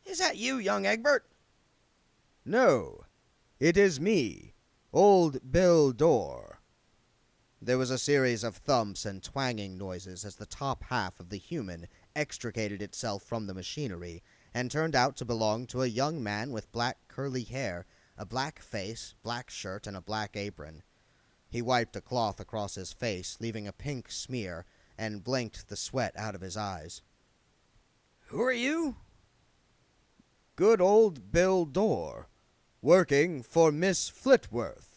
Speaker 2: Is that you, young Egbert?
Speaker 1: No, it is me, old Bill Dorr. There was a series of thumps and twanging noises as the top half of the human extricated itself from the machinery and turned out to belong to a young man with black curly hair, a black face, black shirt, and a black apron. He wiped a cloth across his face, leaving a pink smear, and blinked the sweat out of his eyes.
Speaker 2: Who are you?
Speaker 1: Good old Bill Dorr, working for Miss Flitworth.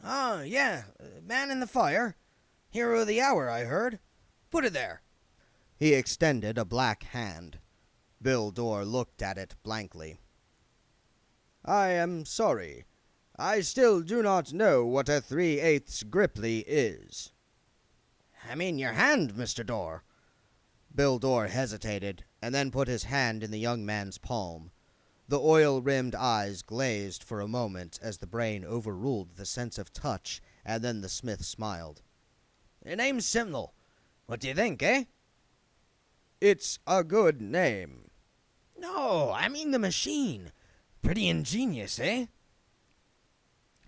Speaker 2: Oh, yeah, man in the fire. Hero of the hour, I heard. Put it there.
Speaker 1: He extended a black hand. Bill Dorr looked at it blankly. I am sorry. I still do not know what a 3/8 Gripply is.
Speaker 2: I'm in your hand, Mr. Dorr.
Speaker 1: Bill Dorr hesitated, and then put his hand in the young man's palm. The oil-rimmed eyes glazed for a moment as the brain overruled the sense of touch, and then the smith smiled.
Speaker 2: Your name's Simnel. What do you think, eh?
Speaker 1: It's a good name.
Speaker 2: No, I mean the machine. Pretty ingenious, eh?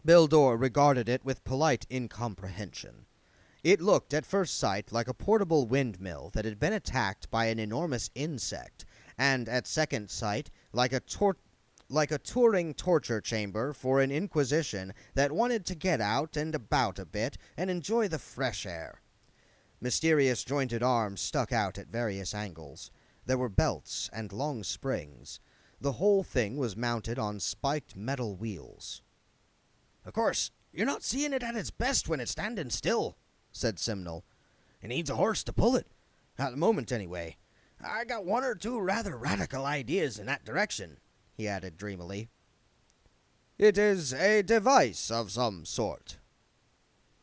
Speaker 1: Bill Dorr regarded it with polite incomprehension. It looked at first sight like a portable windmill that had been attacked by an enormous insect, and at second sight like a touring torture chamber for an inquisition that wanted to get out and about a bit and enjoy the fresh air. Mysterious jointed arms stuck out at various angles. There were belts and long springs. The whole thing was mounted on spiked metal wheels.
Speaker 2: Of course, you're not seeing it at its best when it's standing still, said Simnel. It needs a horse to pull it. At the moment, anyway. I got one or two rather radical ideas in that direction, he added dreamily.
Speaker 1: It is a device of some sort.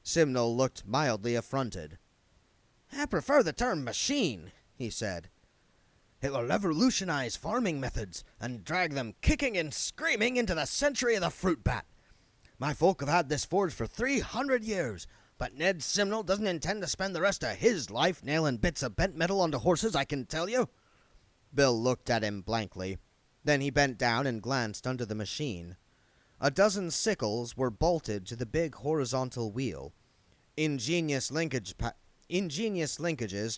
Speaker 1: Simnel looked mildly affronted.
Speaker 2: I prefer the term machine, he said. It will revolutionize farming methods and drag them kicking and screaming into the century of the fruit bat. My folk have had this forge for 300 years, but Ned Simnel doesn't intend to spend the rest of his life nailing bits of bent metal onto horses, I can tell you.
Speaker 1: Bill looked at him blankly. Then he bent down and glanced under the machine. A dozen sickles were bolted to the big horizontal wheel. Ingenious linkages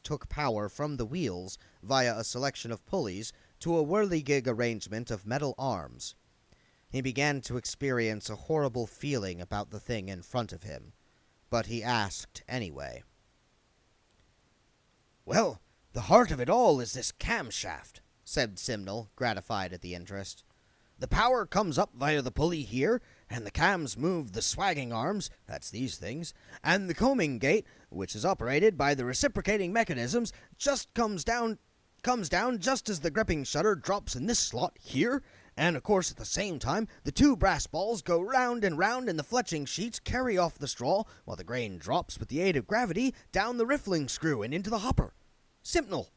Speaker 1: took power from the wheels via a selection of pulleys to a whirligig arrangement of metal arms. He began to experience a horrible feeling about the thing in front of him, but he asked anyway.
Speaker 2: Well, the heart of it all is this camshaft, said Simnel, gratified at the interest. The power comes up via the pulley here, and the cams move the swagging arms, that's these things, and the combing gate, which is operated by the reciprocating mechanisms, just comes down just as the gripping shutter drops in this slot here, and of course at the same time the two brass balls go round and round and the fletching sheets carry off the straw while the grain drops with the aid of gravity down the riffling screw and into the hopper. Simple.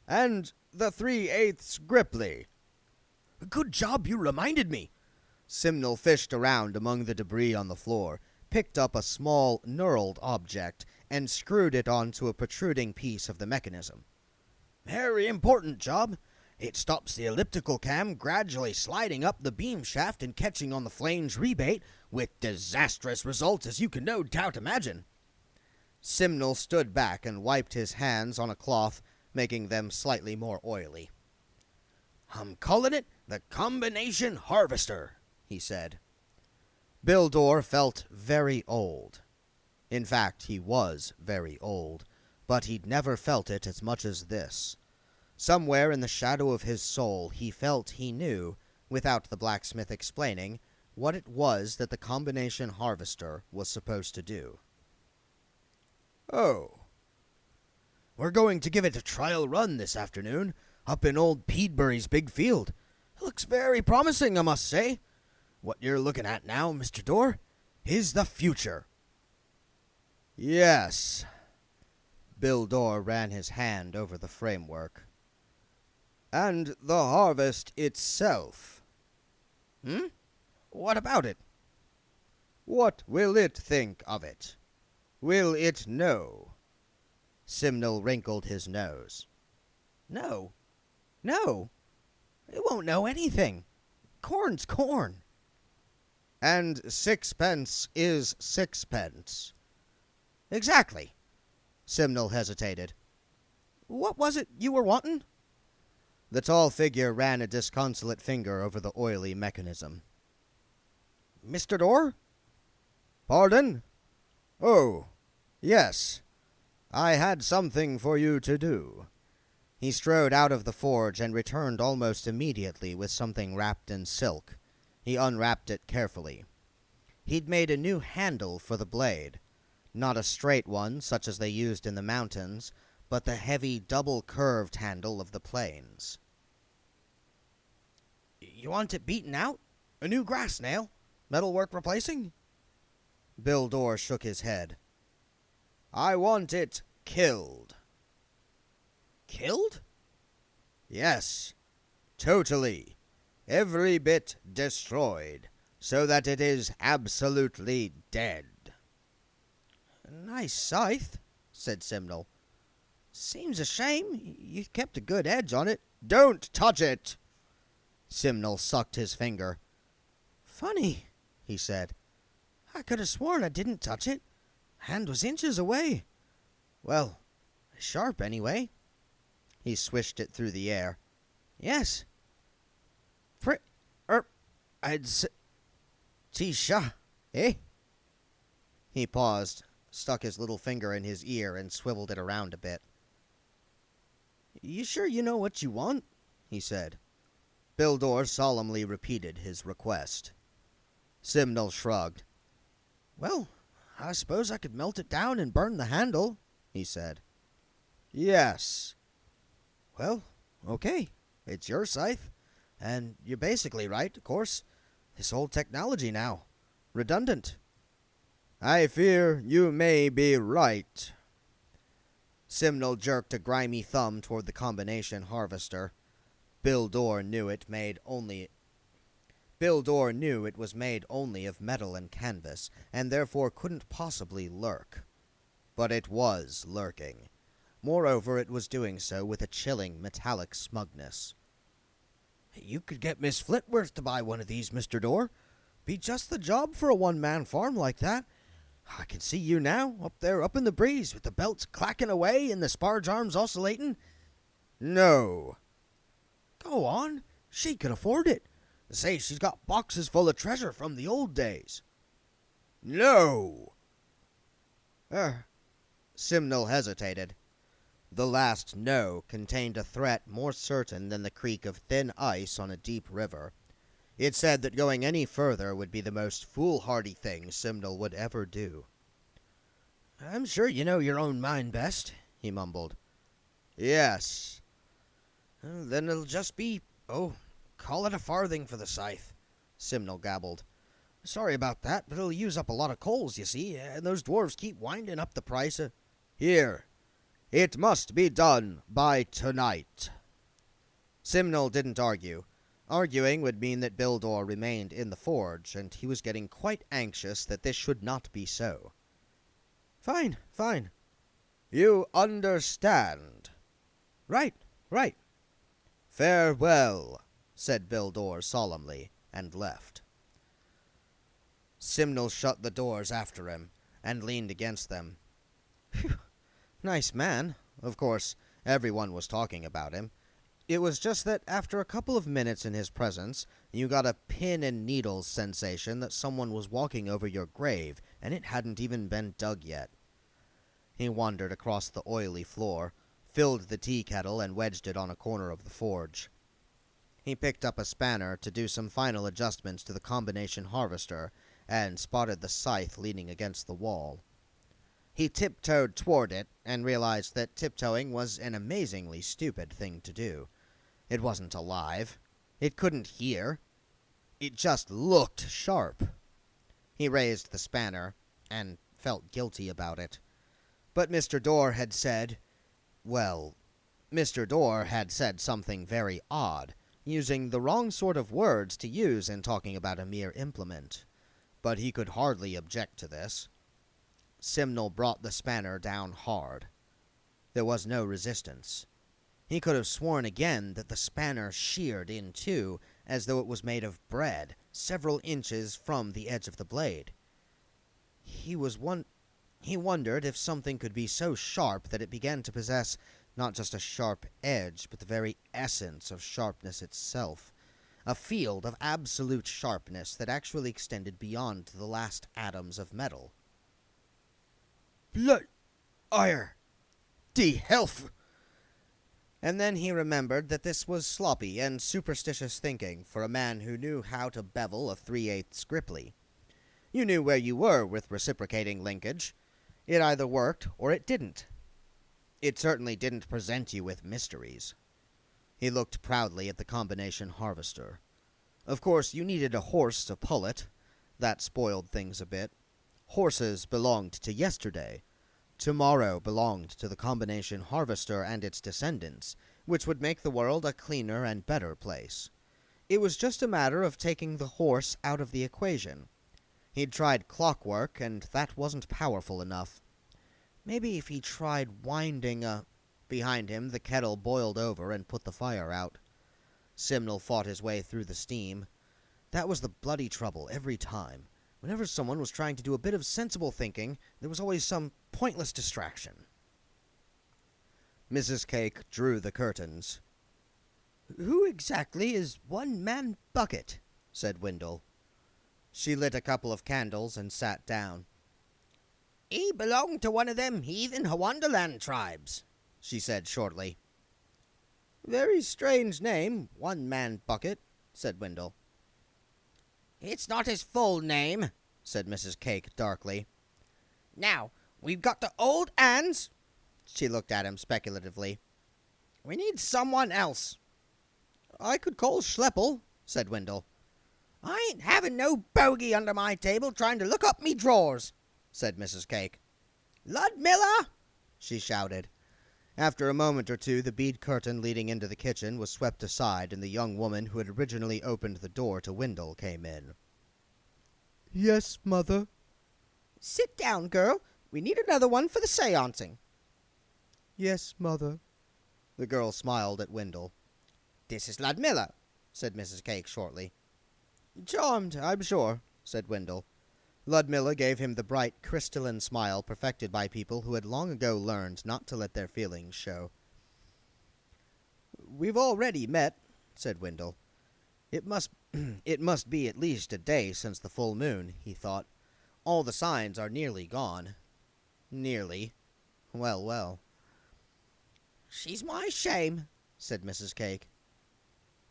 Speaker 1: And the 3/8 Gripply.
Speaker 2: Good job you reminded me.
Speaker 1: Simnel fished around among the debris on the floor, picked up a small, knurled object, and screwed it onto a protruding piece of the mechanism.
Speaker 2: Very important job. It stops the elliptical cam gradually sliding up the beam shaft and catching on the flange rebate, with disastrous results as you can no doubt imagine.
Speaker 1: Simnel stood back and wiped his hands on a cloth, making them slightly more oily.
Speaker 2: I'm calling it the combination harvester, he said.
Speaker 1: Bill Dorr felt very old. In fact, he was very old, but he'd never felt it as much as this. Somewhere in the shadow of his soul, he felt he knew, without the blacksmith explaining, what it was that the combination harvester was supposed to do.
Speaker 2: Oh. We're going to give it a trial run this afternoon, up in old Peedbury's big field. It looks very promising, I must say. What you're looking at now, Mr. Dorr, is the future.
Speaker 1: Yes. Bildor ran his hand over the framework. And the harvest itself.
Speaker 2: What about it?
Speaker 1: What will it think of it? Will it know? Simnel wrinkled his nose.
Speaker 2: No. No. It won't know anything. Corn's corn.
Speaker 1: And sixpence is sixpence.
Speaker 2: Exactly.
Speaker 1: Simnel hesitated.
Speaker 2: What was it you were wanting?
Speaker 1: The tall figure ran a disconsolate finger over the oily mechanism.
Speaker 2: Mr. Dorr?
Speaker 1: Pardon? Oh, yes. I had something for you to do. He strode out of the forge and returned almost immediately with something wrapped in silk. He unwrapped it carefully. He'd made a new handle for the blade. Not a straight one, such as they used in the mountains, but the heavy, double-curved handle of the plains.
Speaker 2: You want it beaten out? A new grass nail? Metalwork replacing?
Speaker 1: Bildor shook his head. I want it killed.
Speaker 2: Killed?
Speaker 1: Yes, totally. Every bit destroyed, so that it is absolutely dead.
Speaker 2: Nice scythe, said Simnel. Seems a shame. You kept a good edge on it.
Speaker 1: Don't touch it! Simnel sucked his finger.
Speaker 2: Funny, he said. I could have sworn I didn't touch it. Hand was inches away. Well, sharp anyway.
Speaker 1: He swished it through the air.
Speaker 2: Yes. I'd say... Tisha, eh?
Speaker 1: He paused, stuck his little finger in his ear, and swiveled it around a bit.
Speaker 2: You sure you know what you want? He said.
Speaker 1: Bildor solemnly repeated his request. Simnel shrugged.
Speaker 2: Well, I suppose I could melt it down and burn the handle, he said.
Speaker 1: Yes.
Speaker 2: Well, okay. It's your scythe. And you're basically right, of course. This old technology now. Redundant.
Speaker 1: I fear you may be right. Simnel jerked a grimy thumb toward the combination harvester. Bildor knew it was made only of metal and canvas, and therefore couldn't possibly lurk. But it was lurking. Moreover, it was doing so with a chilling, metallic smugness.
Speaker 2: You could get Miss Flitworth to buy one of these, Mr. Dorr. Be just the job for a one-man farm like that. I can see you now, up there, up in the breeze, with the belts clacking away and the sparge arms oscillating.
Speaker 1: No.
Speaker 2: Go on. She could afford it. Say, she's got boxes full of treasure from the old days.
Speaker 1: No. Simnel hesitated. The last no contained a threat more certain than the creak of thin ice on a deep river. It said that going any further would be the most foolhardy thing Simnel would ever do.
Speaker 2: I'm sure you know your own mind best, he mumbled.
Speaker 1: Yes.
Speaker 2: Then it'll just be, call it a farthing for the scythe, Simnel gabbled. Sorry about that, but it'll use up a lot of coals, you see, and those dwarves keep winding up the price.
Speaker 1: Here. It must be done by tonight. Simnel didn't argue. Arguing would mean that Bildor remained in the forge, and he was getting quite anxious that this should not be so.
Speaker 2: Fine.
Speaker 1: You understand?
Speaker 2: Right.
Speaker 1: Farewell, said Bildor solemnly, and left. Simnel shut the doors after him, and leaned against them.
Speaker 2: Phew. Nice man. Of course, everyone was talking about him. It was just that after a couple of minutes in his presence, you got a pin and needles sensation that someone was walking over your grave, and it hadn't even been dug yet. He wandered across the oily floor, filled the tea kettle, and wedged it on a corner of the forge. He picked up a spanner to do some final adjustments to the combination harvester, and spotted the scythe leaning against the wall. He tiptoed toward it, and realized that tiptoeing was an amazingly stupid thing to do. It wasn't alive. It couldn't hear. It just looked sharp. He raised the spanner, and felt guilty about it.
Speaker 1: But Mr. Dorr had said, well, Mr. Dorr had said something very odd, using the wrong sort of words to use in talking about a mere implement. But he could hardly object to this. Simnel brought the spanner down hard. There was no resistance. He could have sworn again that the spanner sheared in two, as though it was made of bread, several inches from the edge of the blade. He wondered if something could be so sharp that it began to possess not just a sharp edge, but the very essence of sharpness itself, a field of absolute sharpness that actually extended beyond the last atoms of metal.
Speaker 3: Blood, ire, de health.
Speaker 1: And then he remembered that this was sloppy and superstitious thinking for a man who knew how to bevel a 3/8 Ripley. You knew where you were with reciprocating linkage. It either worked or it didn't. It certainly didn't present you with mysteries. He looked proudly at the combination harvester. Of course, you needed a horse to pull it. That spoiled things a bit. Horses belonged to yesterday. Tomorrow belonged to the combination harvester and its descendants, which would make the world a cleaner and better place. It was just a matter of taking the horse out of the equation. He'd tried clockwork, and that wasn't powerful enough. Maybe if he tried winding Behind him, the kettle boiled over and put the fire out. Simnel fought his way through the steam. That was the bloody trouble every time. Whenever someone was trying to do a bit of sensible thinking, there was always some pointless distraction. Mrs. Cake drew the curtains. "Who exactly is One-Man Bucket?" said Wendell. She lit a couple of candles and sat down.
Speaker 2: "He belonged to one of them heathen Hawonderland tribes,"
Speaker 1: she said shortly. "Very strange name, One-Man Bucket," said Wendell.
Speaker 2: "It's not his full name,"
Speaker 1: said Mrs. Cake darkly.
Speaker 2: "Now, we've got the old Anne's."
Speaker 1: She looked at him speculatively.
Speaker 2: "We need someone else."
Speaker 1: "I could call Schleppel," said Wendell.
Speaker 2: "I ain't having no bogey under my table trying to look up me drawers,"
Speaker 1: said Mrs. Cake.
Speaker 2: "Ludmilla!"
Speaker 1: she shouted. After a moment or two, the bead curtain leading into the kitchen was swept aside, and the young woman who had originally opened the door to Wendell came in.
Speaker 4: "Yes, Mother."
Speaker 2: "Sit down, girl. We need another one for the seancing."
Speaker 4: "Yes, Mother."
Speaker 1: The girl smiled at Wendell.
Speaker 2: "This is Ludmilla,"
Speaker 1: said Mrs. Cake shortly.
Speaker 4: "Charmed, I'm sure,"
Speaker 1: said Wendell. Ludmilla gave him the bright, crystalline smile perfected by people who had long ago learned not to let their feelings show. "We've already met," said Wendell. It must be at least a day since the full moon, he thought. All the signs are nearly gone. Nearly. Well, well.
Speaker 2: "She's my shame,"
Speaker 1: said Mrs. Cake.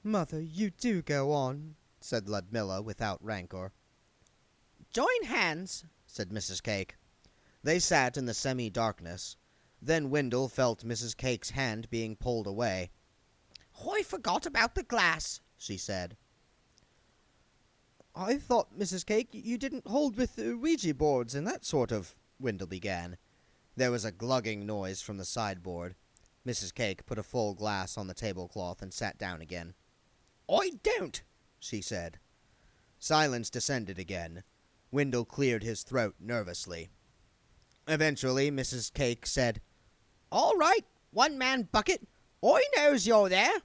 Speaker 4: "Mother, you do go on,"
Speaker 1: said Ludmilla without rancor.
Speaker 2: "Join hands,"
Speaker 1: said Mrs. Cake. They sat in the semi-darkness. Then Wendell felt Mrs. Cake's hand being pulled away.
Speaker 2: "I forgot about the glass,"
Speaker 1: she said.
Speaker 4: "I thought, Mrs. Cake, you didn't hold with Ouija boards and that sort of—"
Speaker 1: Wendell began. There was a glugging noise from the sideboard. Mrs. Cake put a full glass on the tablecloth and sat down again.
Speaker 2: "I don't,"
Speaker 1: she said. Silence descended again. Wendell cleared his throat nervously. Eventually, Mrs. Cake said,
Speaker 2: "All right, One-Man Bucket. I knows you're there."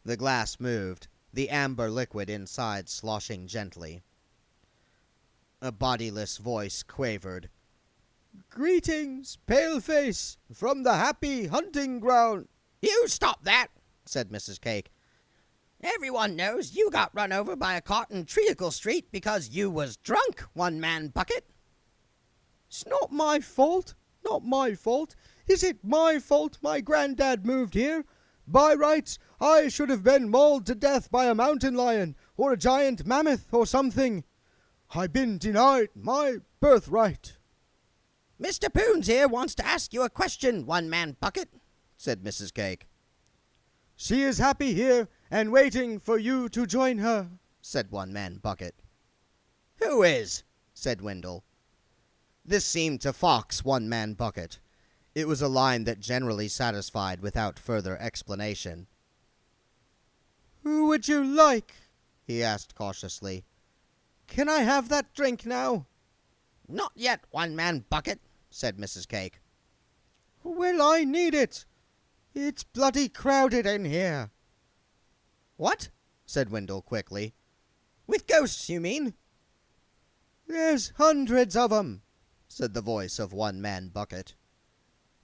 Speaker 1: The glass moved, the amber liquid inside sloshing gently. A bodiless voice quavered.
Speaker 4: "Greetings, Paleface, from the happy hunting ground."
Speaker 2: "You stop that,"
Speaker 1: said Mrs. Cake.
Speaker 2: "Everyone knows you got run over by a cart in Treacle Street because you was drunk, One-Man Bucket."
Speaker 4: "It's not my fault. Not my fault. Is it my fault my granddad moved here? By rights, I should have been mauled to death by a mountain lion or a giant mammoth or something. I've been denied my birthright."
Speaker 2: "Mr. Poons here wants to ask you a question, One-Man Bucket,"
Speaker 1: said Mrs. Cake.
Speaker 4: "She is happy here and waiting for you to join her,"
Speaker 1: said One-Man Bucket.
Speaker 2: "Who is?"
Speaker 1: said Wendell. This seemed to fox One-Man Bucket. It was a line that generally satisfied without further explanation.
Speaker 4: "Who would you like?"
Speaker 1: he asked cautiously.
Speaker 4: "Can I have that drink now?"
Speaker 2: Not yet, One-Man Bucket, said Mrs. Cake.
Speaker 4: "Well, I need it. It's bloody crowded in here."
Speaker 1: What? Said Wendell quickly.
Speaker 2: With ghosts, you mean?
Speaker 4: "There's hundreds of 'em,"
Speaker 1: said the voice of One-Man Bucket.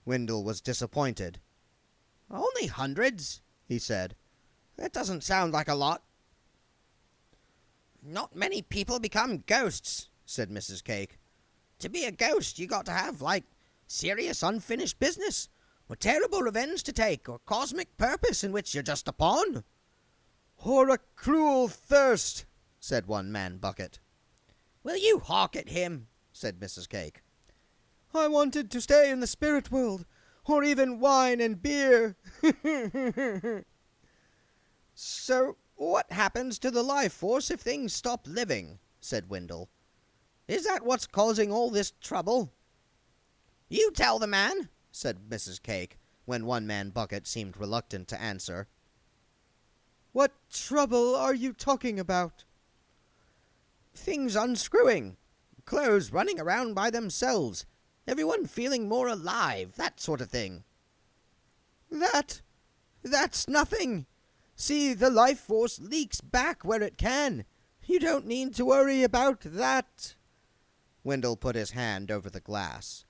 Speaker 1: Wendell was disappointed.
Speaker 2: Only hundreds,
Speaker 1: he said.
Speaker 2: That doesn't sound like a lot. Not many people become ghosts, said Mrs. Cake. To be a ghost, you got to have, like, serious unfinished business, or terrible revenge to take, or cosmic purpose in which you're just a pawn.
Speaker 4: "Or a cruel thirst,"
Speaker 1: said One-Man Bucket.
Speaker 2: Will you hawk at him,
Speaker 1: said Mrs. Cake.
Speaker 4: "I wanted to stay in the spirit world, or even wine and beer."
Speaker 2: So, what happens to the life force if things stop living? Said Wendell. Is that what's causing all this trouble? You tell the man, said Mrs. Cake, when One-Man Bucket seemed reluctant to answer.
Speaker 4: "What trouble are you talking about?"
Speaker 2: Things unscrewing, clothes running around by themselves, everyone feeling more alive, that sort of thing.
Speaker 4: That's nothing. See, the life force leaks back where it can. You don't need to worry about that."
Speaker 1: Wendell put his hand over the glass.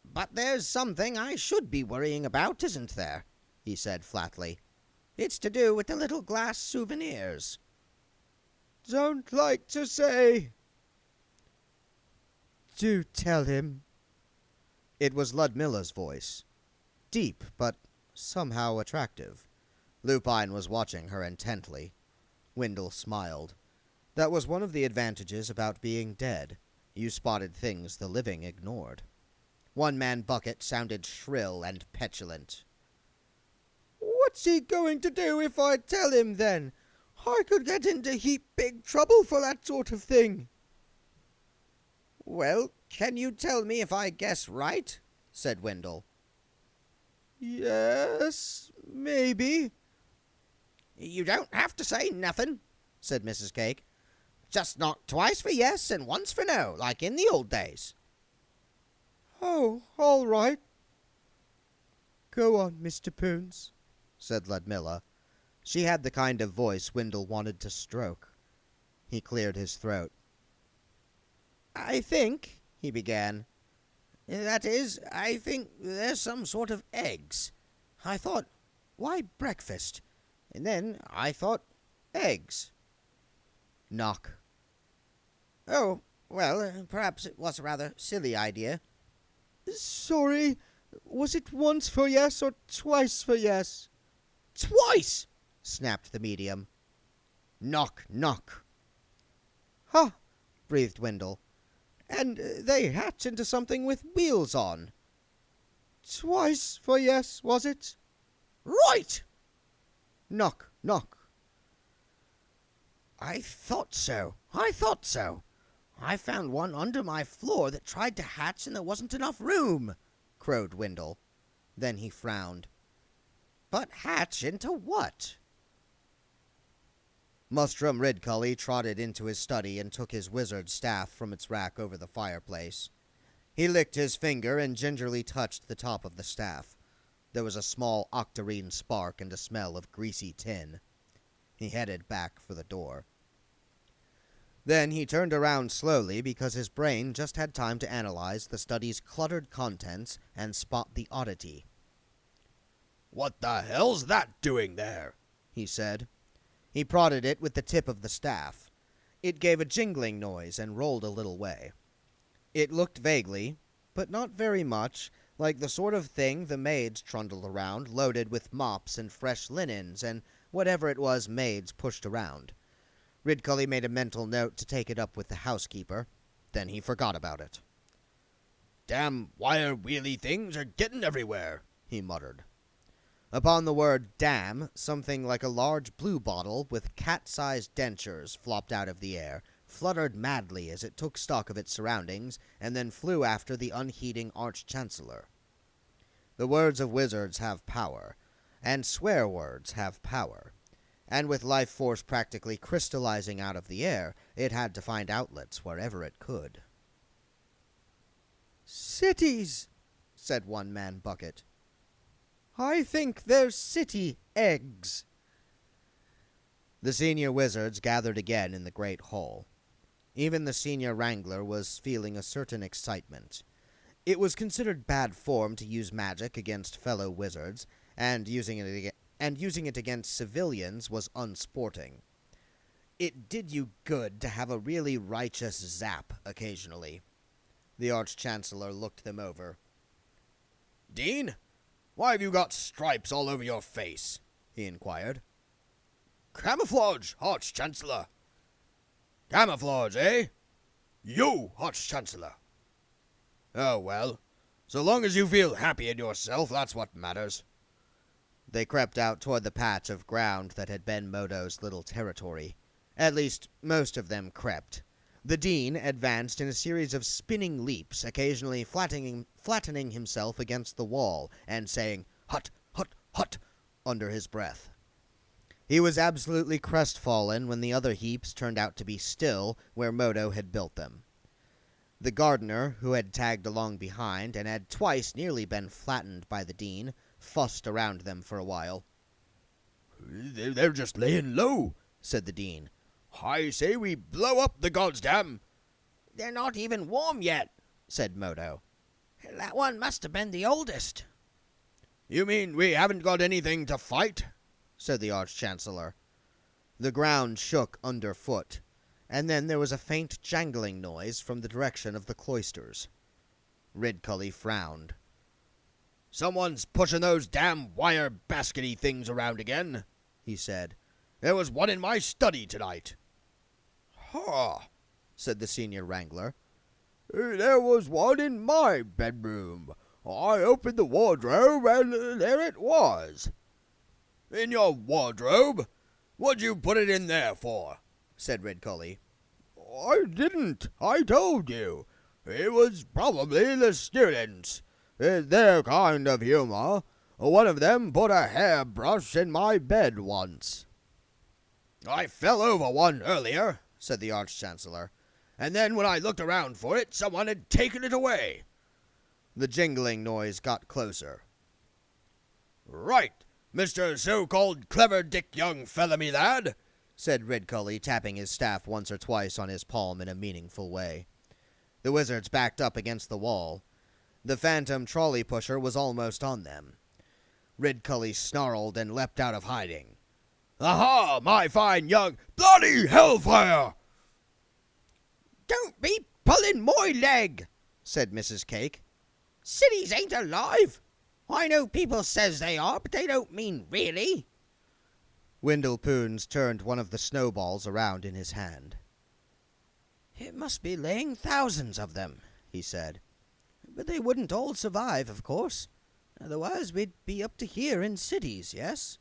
Speaker 2: But there's something I should be worrying about, isn't there? He said flatly. It's to do with the little glass souvenirs.
Speaker 4: "Don't like to say." "Do tell him."
Speaker 1: It was Ludmilla's voice. Deep, but somehow attractive. Lupine was watching her intently. Wendell smiled. That was one of the advantages about being dead. You spotted things the living ignored. One-Man Bucket sounded shrill and petulant.
Speaker 4: "What's he going to do if I tell him, then? I could get into heap big trouble for that sort of thing."
Speaker 2: Well, can you tell me if I guess right? Said Wendell.
Speaker 4: "Yes, maybe."
Speaker 2: You don't have to say nothing, said Mrs. Cake. Just knock twice for yes and once for no, like in the old days.
Speaker 4: "Oh, all right." "Go on, Mr. Poons,"
Speaker 1: said Ludmilla. She had the kind of voice Wendell wanted to stroke. He cleared his throat.
Speaker 2: I think, he began. That is, I think there's some sort of eggs. I thought, why breakfast? And then I thought, eggs.
Speaker 1: Knock.
Speaker 2: Oh, well, perhaps it was a rather silly idea.
Speaker 4: "Sorry, was it once for yes or twice for yes?"
Speaker 2: Twice!
Speaker 1: Snapped the medium. Knock, knock.
Speaker 4: "Ha!"
Speaker 1: Breathed Wendell.
Speaker 4: "And they hatch into something with wheels on." "Twice for yes, was it?"
Speaker 2: Right!
Speaker 1: Knock, knock.
Speaker 2: I thought so. I found one under my floor that tried to hatch and there wasn't enough room, crowed Wendell. Then he frowned. But hatch into what?
Speaker 1: Mustrum Ridcully trotted into his study and took his wizard staff from its rack over the fireplace. He licked his finger and gingerly touched the top of the staff. There was a small octarine spark and a smell of greasy tin. He headed back for the door. Then he turned around slowly because his brain just had time to analyze the study's cluttered contents and spot the oddity.
Speaker 5: What the hell's that doing there?
Speaker 1: He said. He prodded it with the tip of the staff. It gave a jingling noise and rolled a little way. It looked vaguely, but not very much, like the sort of thing the maids trundled around, loaded with mops and fresh linens and whatever it was maids pushed around. Ridcully made a mental note to take it up with the housekeeper. Then he forgot about it.
Speaker 5: Damn wire-wheely things are getting everywhere,
Speaker 1: he muttered. Upon the word damn, something like a large blue bottle with cat-sized dentures flopped out of the air, fluttered madly as it took stock of its surroundings, and then flew after the unheeding Arch-Chancellor. The words of wizards have power, and swear words have power, and with life force practically crystallizing out of the air, it had to find outlets wherever it could.
Speaker 4: "Cities," said one man bucket. "I think they're city eggs."
Speaker 1: The senior wizards gathered again in the great hall. Even the senior wrangler was feeling a certain excitement. It was considered bad form to use magic against fellow wizards, and using it against civilians was unsporting. It did you good to have a really righteous zap occasionally. The Arch-Chancellor looked them over.
Speaker 3: Dean, why have you got stripes all over your face? He inquired. Camouflage, Arch-Chancellor. Camouflage, eh? You, Arch-Chancellor. Oh, well, so long as you feel happy in yourself, that's what matters.
Speaker 1: They crept out toward the patch of ground that had been Modo's little territory. At least, most of them crept. The Dean advanced in a series of spinning leaps, occasionally flattening himself against the wall, and saying, "Hut, hut, hut," under his breath. He was absolutely crestfallen when the other heaps turned out to be still where Modo had built them. The gardener, who had tagged along behind and had twice nearly been flattened by the Dean, fussed around them for a while.
Speaker 3: "They're just laying low," said the Dean. "I say we blow up the goddamn."
Speaker 2: "They're not even warm yet," said Modo. "That one must have been the oldest."
Speaker 3: "You mean we haven't got anything to fight?"
Speaker 1: said the Arch-Chancellor. The ground shook underfoot, and then there was a faint jangling noise from the direction of the cloisters. Ridcully frowned.
Speaker 3: "Someone's pushing those damn wire baskety things around again," he said. "There was one in my study tonight."
Speaker 4: "Ha!" said the senior wrangler. "There was one in my bedroom. I opened the wardrobe, and there it was."
Speaker 3: "In your wardrobe? What'd you put it in there for?" said Ridcully.
Speaker 4: "I didn't. I told you. It was probably the students. It's their kind of humor. One of them put a hairbrush in my bed once."
Speaker 3: "I fell over one earlier," said the Arch-Chancellor, "and then when I looked around for it, someone had taken it away."
Speaker 1: The jingling noise got closer.
Speaker 3: "Right, Mr. So-called clever dick young fella me lad,"
Speaker 1: said Ridcully, tapping his staff once or twice on his palm in a meaningful way. The wizards backed up against the wall. The phantom trolley pusher was almost on them. Ridcully snarled and leapt out of hiding.
Speaker 3: "Aha, my fine young bloody hellfire!"
Speaker 2: "Don't be pulling my leg," said Mrs. Cake. "Cities ain't alive. I know people says they are, but they don't mean really."
Speaker 1: Windlepoons turned one of the snowballs around in his hand.
Speaker 2: "It must be laying thousands of them," he said. "But they wouldn't all survive, of course. Otherwise we'd be up to here in cities, yes?"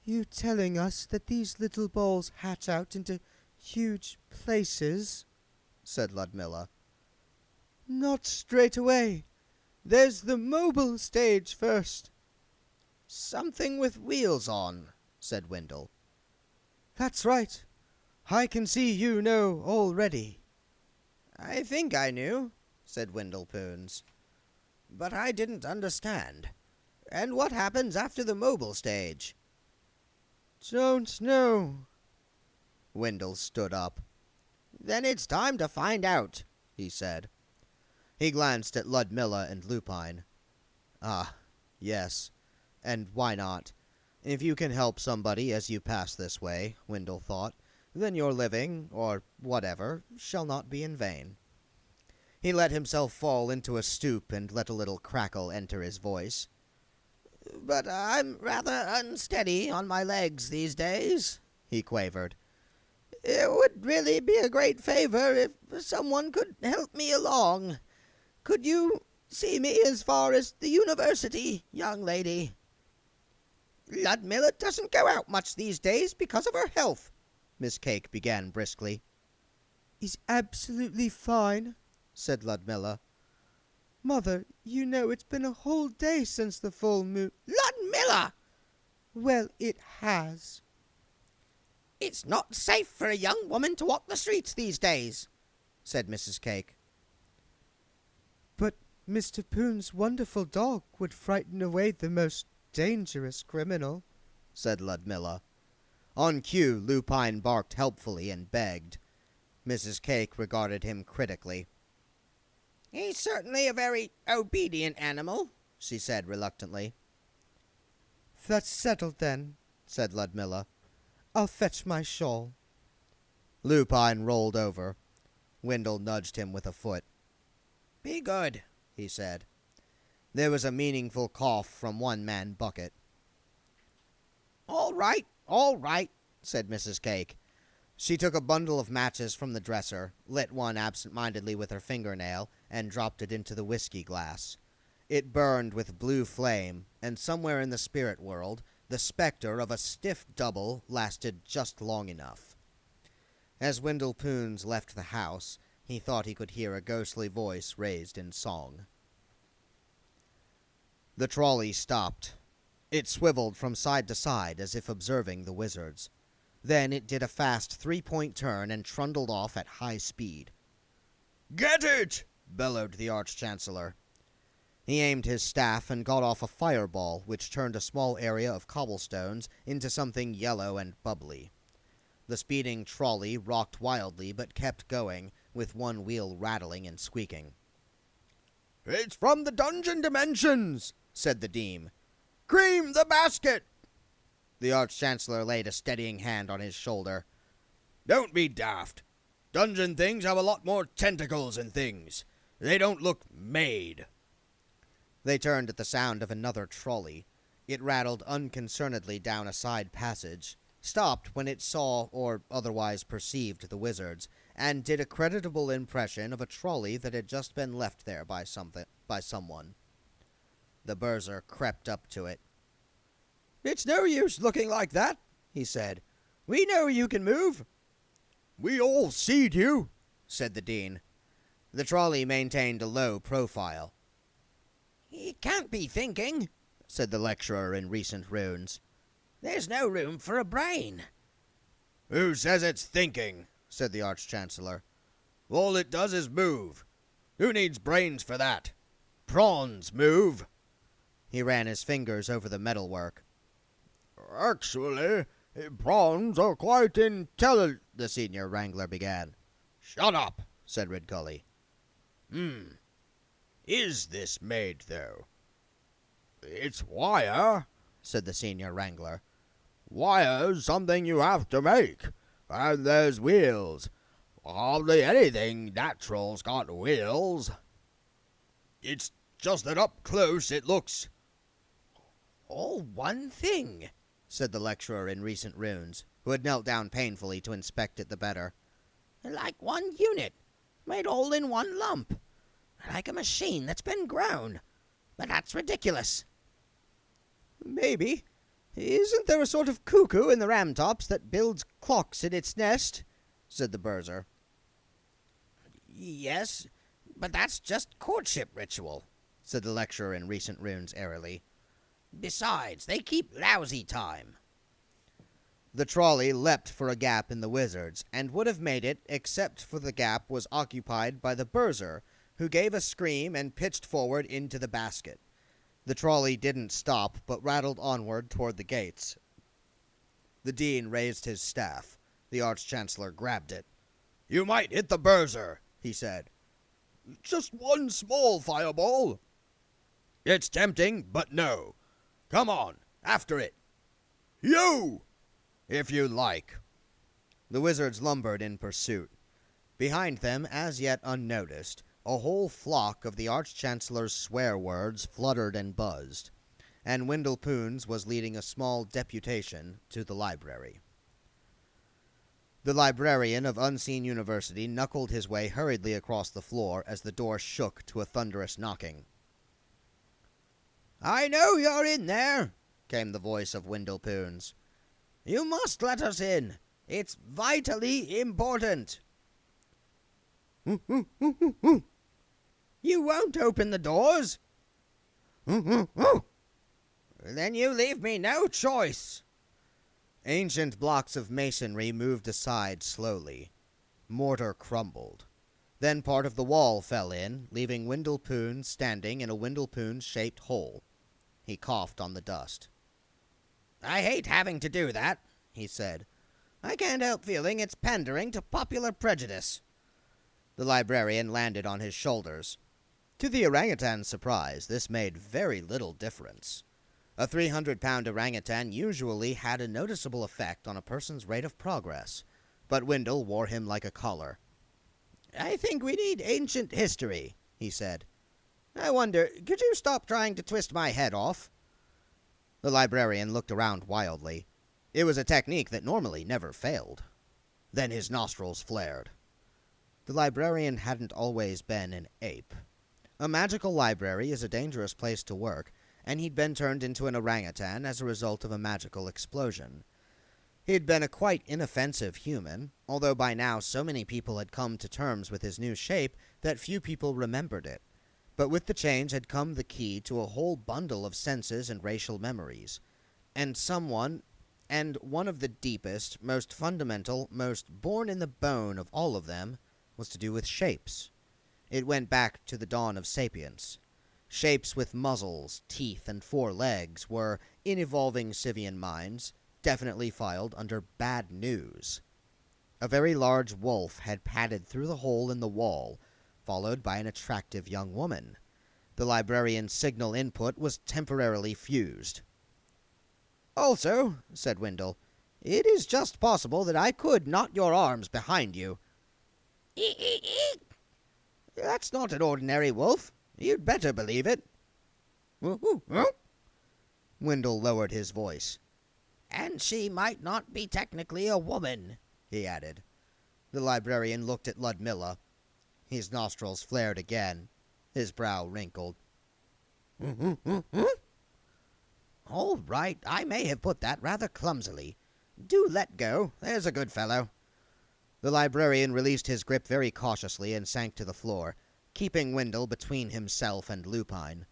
Speaker 4: "You telling us that these little balls hatch out into huge places?" said Ludmilla. "Not straight away. There's the mobile stage first."
Speaker 1: "Something with wheels on," said Windle.
Speaker 4: "That's right. I can see you know already."
Speaker 1: "I think I knew," said Windlepoons. "But I didn't understand. And what happens after the mobile stage?"
Speaker 4: "Don't know."
Speaker 1: Windle stood up. "Then it's time to find out," he said. He glanced at Ludmilla and Lupine. "Ah, yes. And why not? If you can help somebody as you pass this way," Windle thought, "then your living, or whatever, shall not be in vain." He let himself fall into a stoop and let a little crackle enter his voice. "But I'm rather unsteady on my legs these days," he quavered. "It would really be a great favor if someone could help me along. Could you see me as far as the university, young lady?" "Ludmilla doesn't go out much these days because of her health," Miss Cake began briskly.
Speaker 4: "He's absolutely fine," said Ludmilla. "Mother, you know it's been a whole day since the full moon—"
Speaker 2: Ludmilla!
Speaker 4: Well, it has.
Speaker 2: It's not safe for a young woman to walk the streets these days, said Mrs. Cake.
Speaker 4: But Mr. Poon's wonderful dog would frighten away the most dangerous criminal,
Speaker 1: said Ludmilla. On cue, Lupine barked helpfully and begged. Mrs. Cake regarded him critically.
Speaker 2: He's certainly a very obedient animal, she said reluctantly.
Speaker 4: That's settled then, said Ludmilla. I'll fetch my shawl.
Speaker 1: Lupine rolled over. Wendell nudged him with a foot.
Speaker 2: Be good,
Speaker 1: he said. There was a meaningful cough from one man bucket.
Speaker 2: All right, said Mrs. Cake.
Speaker 1: She took a bundle of matches from the dresser, lit one absent-mindedly with her fingernail, and dropped it into the whiskey glass. It burned with blue flame, and somewhere in the spirit world, the specter of a stiff double lasted just long enough. As Wendell Poons left the house, he thought he could hear a ghostly voice raised in song. The trolley stopped. It swiveled from side to side as if observing the wizards. Then it did a fast three-point turn and trundled off at high speed.
Speaker 3: "Get it!"
Speaker 1: bellowed the Arch-Chancellor. He aimed his staff and got off a fireball, which turned a small area of cobblestones into something yellow and bubbly. The speeding trolley rocked wildly but kept going, with one wheel rattling and squeaking.
Speaker 3: "It's from the dungeon dimensions,"
Speaker 1: said the Deem.
Speaker 3: "Cream the basket!"
Speaker 1: The Arch-Chancellor laid a steadying hand on his shoulder.
Speaker 3: "Don't be daft. Dungeon things have a lot more tentacles and things. They don't look made."
Speaker 1: They turned at the sound of another trolley. It rattled unconcernedly down a side passage, stopped when it saw or otherwise perceived the wizards, and did a creditable impression of a trolley that had just been left there by someone. The Berser crept up to it.
Speaker 3: "It's no use looking like that," he said. "We know you can move." "We all seed you,"
Speaker 1: said the Dean. The trolley maintained a low profile.
Speaker 2: "He can't be thinking,"
Speaker 1: said the lecturer in recent runes.
Speaker 2: "There's no room for a brain."
Speaker 3: "Who says it's thinking?"
Speaker 1: said the Arch-Chancellor.
Speaker 3: "All it does is move. Who needs brains for that? Prawns move."
Speaker 1: He ran his fingers over the metalwork.
Speaker 3: "Actually, prawns are quite intelligent,"
Speaker 1: the senior wrangler began.
Speaker 3: "Shut up,"
Speaker 1: said Ridgully.
Speaker 3: Is this made, though?" "It's wire,"
Speaker 1: said the senior wrangler.
Speaker 3: "Wire's something you have to make. And there's wheels. Hardly anything natural's got wheels. It's just that up close it looks—"
Speaker 2: "All one thing,"
Speaker 1: said the lecturer in recent runes, who had knelt down painfully to inspect it the better.
Speaker 2: "Like one unit, made all in one lump. Like a machine that's been grown. But that's ridiculous."
Speaker 1: Maybe. Isn't there a sort of cuckoo in the Ramtops that builds clocks in its nest? Said the Berser.
Speaker 2: "Yes, but that's just courtship ritual,"
Speaker 1: said the lecturer in recent runes airily.
Speaker 2: "Besides, they keep lousy time."
Speaker 1: The trolley leapt for a gap in the wizards, and would have made it, except for the gap was occupied by the Berser, who gave a scream and pitched forward into the basket. The trolley didn't stop, but rattled onward toward the gates. The Dean raised his staff. The Arch-Chancellor grabbed it.
Speaker 3: "You might hit the Berser,"
Speaker 1: he said.
Speaker 3: "Just one small fireball." "It's tempting, but no. Come on, after it." "You!"
Speaker 1: If you like. The wizards lumbered in pursuit. Behind them, as yet unnoticed, a whole flock of the Arch-Chancellor's swear words fluttered and buzzed, and Wendell Poons was leading a small deputation to the library. The librarian of Unseen University knuckled his way hurriedly across the floor as the door shook to a thunderous knocking.
Speaker 2: "I know you're in there,"
Speaker 1: came the voice of Wendell Poons.
Speaker 2: "You must let us in. It's vitally important. You won't open the doors? Then you leave me no choice.
Speaker 1: Ancient blocks of masonry moved aside slowly. Mortar crumbled. Then part of the wall fell in, leaving Windlepoon standing in a Windlepoon-shaped hole. He coughed on the dust.
Speaker 2: I hate having to do that, he said. I can't help feeling it's pandering to popular prejudice.
Speaker 1: The librarian landed on his shoulders. To the orangutan's surprise, this made very little difference. A 300-pound orangutan usually had a noticeable effect on a person's rate of progress, but Windle wore him like a collar.
Speaker 2: I think we need ancient history, he said. I wonder, could you stop trying to twist my head off?
Speaker 1: The librarian looked around wildly. It was a technique that normally never failed. Then his nostrils flared. The librarian hadn't always been an ape. A magical library is a dangerous place to work, and he'd been turned into an orangutan as a result of a magical explosion. He'd been a quite inoffensive human, although by now so many people had come to terms with his new shape that few people remembered it. But with the change had come the key to a whole bundle of senses and racial memories. And one of the deepest, most fundamental, most born in the bone of all of them was to do with shapes. It went back to the dawn of sapience. Shapes with muzzles, teeth, and 4 legs were, in evolving Sivian minds, definitely filed under bad news. A very large wolf had padded through the hole in the wall, followed by an attractive young woman. The librarian's signal input was temporarily fused.
Speaker 2: Also, said Windle, it is just possible that I could knot your arms behind you. That's not an ordinary wolf. You'd better believe it.
Speaker 1: Windle lowered his voice.
Speaker 2: And she might not be technically a woman, he added.
Speaker 1: The librarian looked at Ludmilla. His nostrils flared again. His brow wrinkled.
Speaker 2: All right, I may have put that rather clumsily. Do let go, there's a good fellow.
Speaker 1: The librarian released his grip very cautiously and sank to the floor, keeping Windle between himself and Lupine.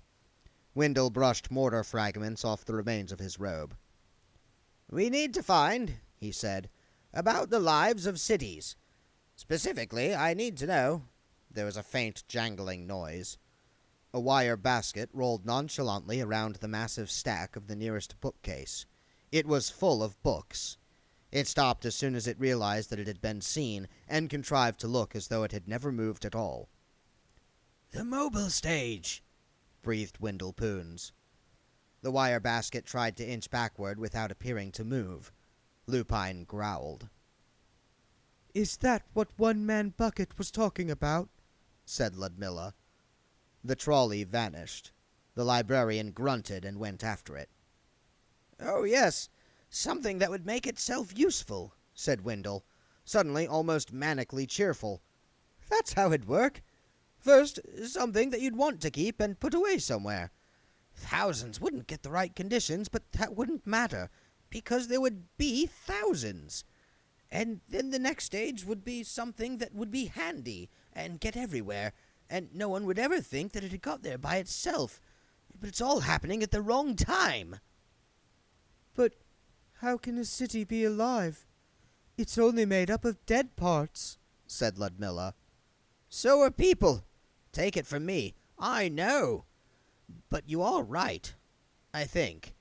Speaker 1: Windle brushed mortar fragments off the remains of his robe.
Speaker 2: We need to find, he said, about the lives of cities. Specifically, I need to know.
Speaker 1: There was a faint jangling noise. A wire basket rolled nonchalantly around the massive stack of the nearest bookcase. It was full of books. It stopped as soon as it realized that it had been seen, and contrived to look as though it had never moved at all.
Speaker 5: The mobile stage,
Speaker 1: breathed Windlepoons. The wire basket tried to inch backward without appearing to move. Lupine growled.
Speaker 4: Is that what One-Man Bucket was talking about?
Speaker 1: Said Ludmilla. The trolley vanished. The librarian grunted and went after it.
Speaker 2: Oh, yes, something that would make itself useful, said Windle, suddenly almost manically cheerful. That's how it'd work. First, something that you'd want to keep and put away somewhere. Thousands wouldn't get the right conditions, but that wouldn't matter, because there would be thousands. And then the next stage would be something that would be handy and get everywhere, and no one would ever think that it had got there by itself. But it's all happening at the wrong time.
Speaker 4: But how can a city be alive? It's only made up of dead parts,
Speaker 1: said Ludmilla.
Speaker 2: So are people. Take it from me. I know. But you are right, I think.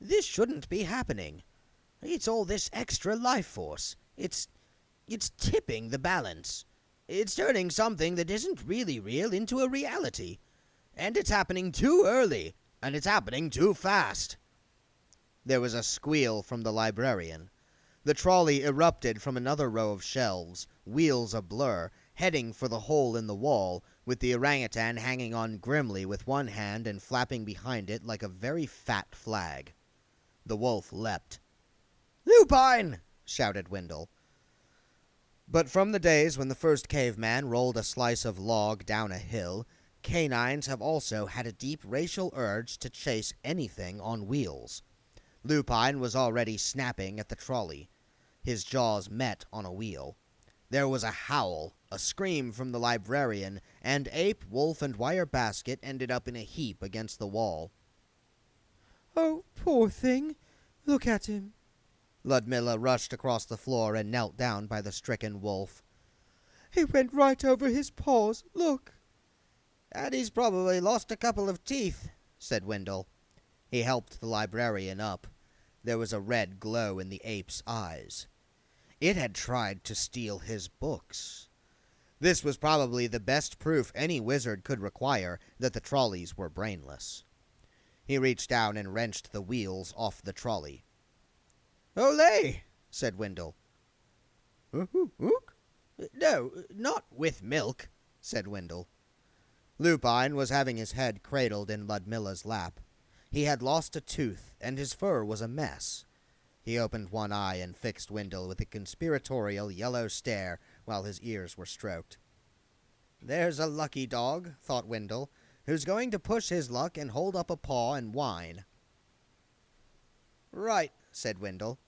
Speaker 2: This shouldn't be happening. It's all this extra life force. It's tipping the balance. It's turning something that isn't really real into a reality. And it's happening too early, and it's happening too fast.
Speaker 1: There was a squeal from the librarian. The trolley erupted from another row of shelves, wheels ablur, heading for the hole in the wall, with the orangutan hanging on grimly with one hand and flapping behind it like a very fat flag. The wolf leapt.
Speaker 2: "Lupine!"
Speaker 1: shouted Windle. But from the days when the first caveman rolled a slice of log down a hill, canines have also had a deep racial urge to chase anything on wheels. Lupine was already snapping at the trolley. His jaws met on a wheel. There was a howl, a scream from the librarian, and Ape, Wolf, and Wire Basket ended up in a heap against the wall.
Speaker 4: Oh, poor thing. Look at him.
Speaker 1: Ludmilla rushed across the floor and knelt down by the stricken wolf.
Speaker 4: He went right over his paws. Look.
Speaker 1: And he's probably lost a couple of teeth, said Wendell. He helped the librarian up. There was a red glow in the ape's eyes. It had tried to steal his books. This was probably the best proof any wizard could require that the trolleys were brainless. He reached down and wrenched the wheels off the trolley.
Speaker 2: Olé,
Speaker 1: said Wendell.
Speaker 2: Ook? No, not with milk,
Speaker 1: said Wendell. Lupine was having his head cradled in Ludmilla's lap. He had lost a tooth, and his fur was a mess. He opened one eye and fixed Wendell with a conspiratorial yellow stare while his ears were stroked. There's a lucky dog, thought Wendell, who's going to push his luck and hold up a paw and whine. Right, said Wendell.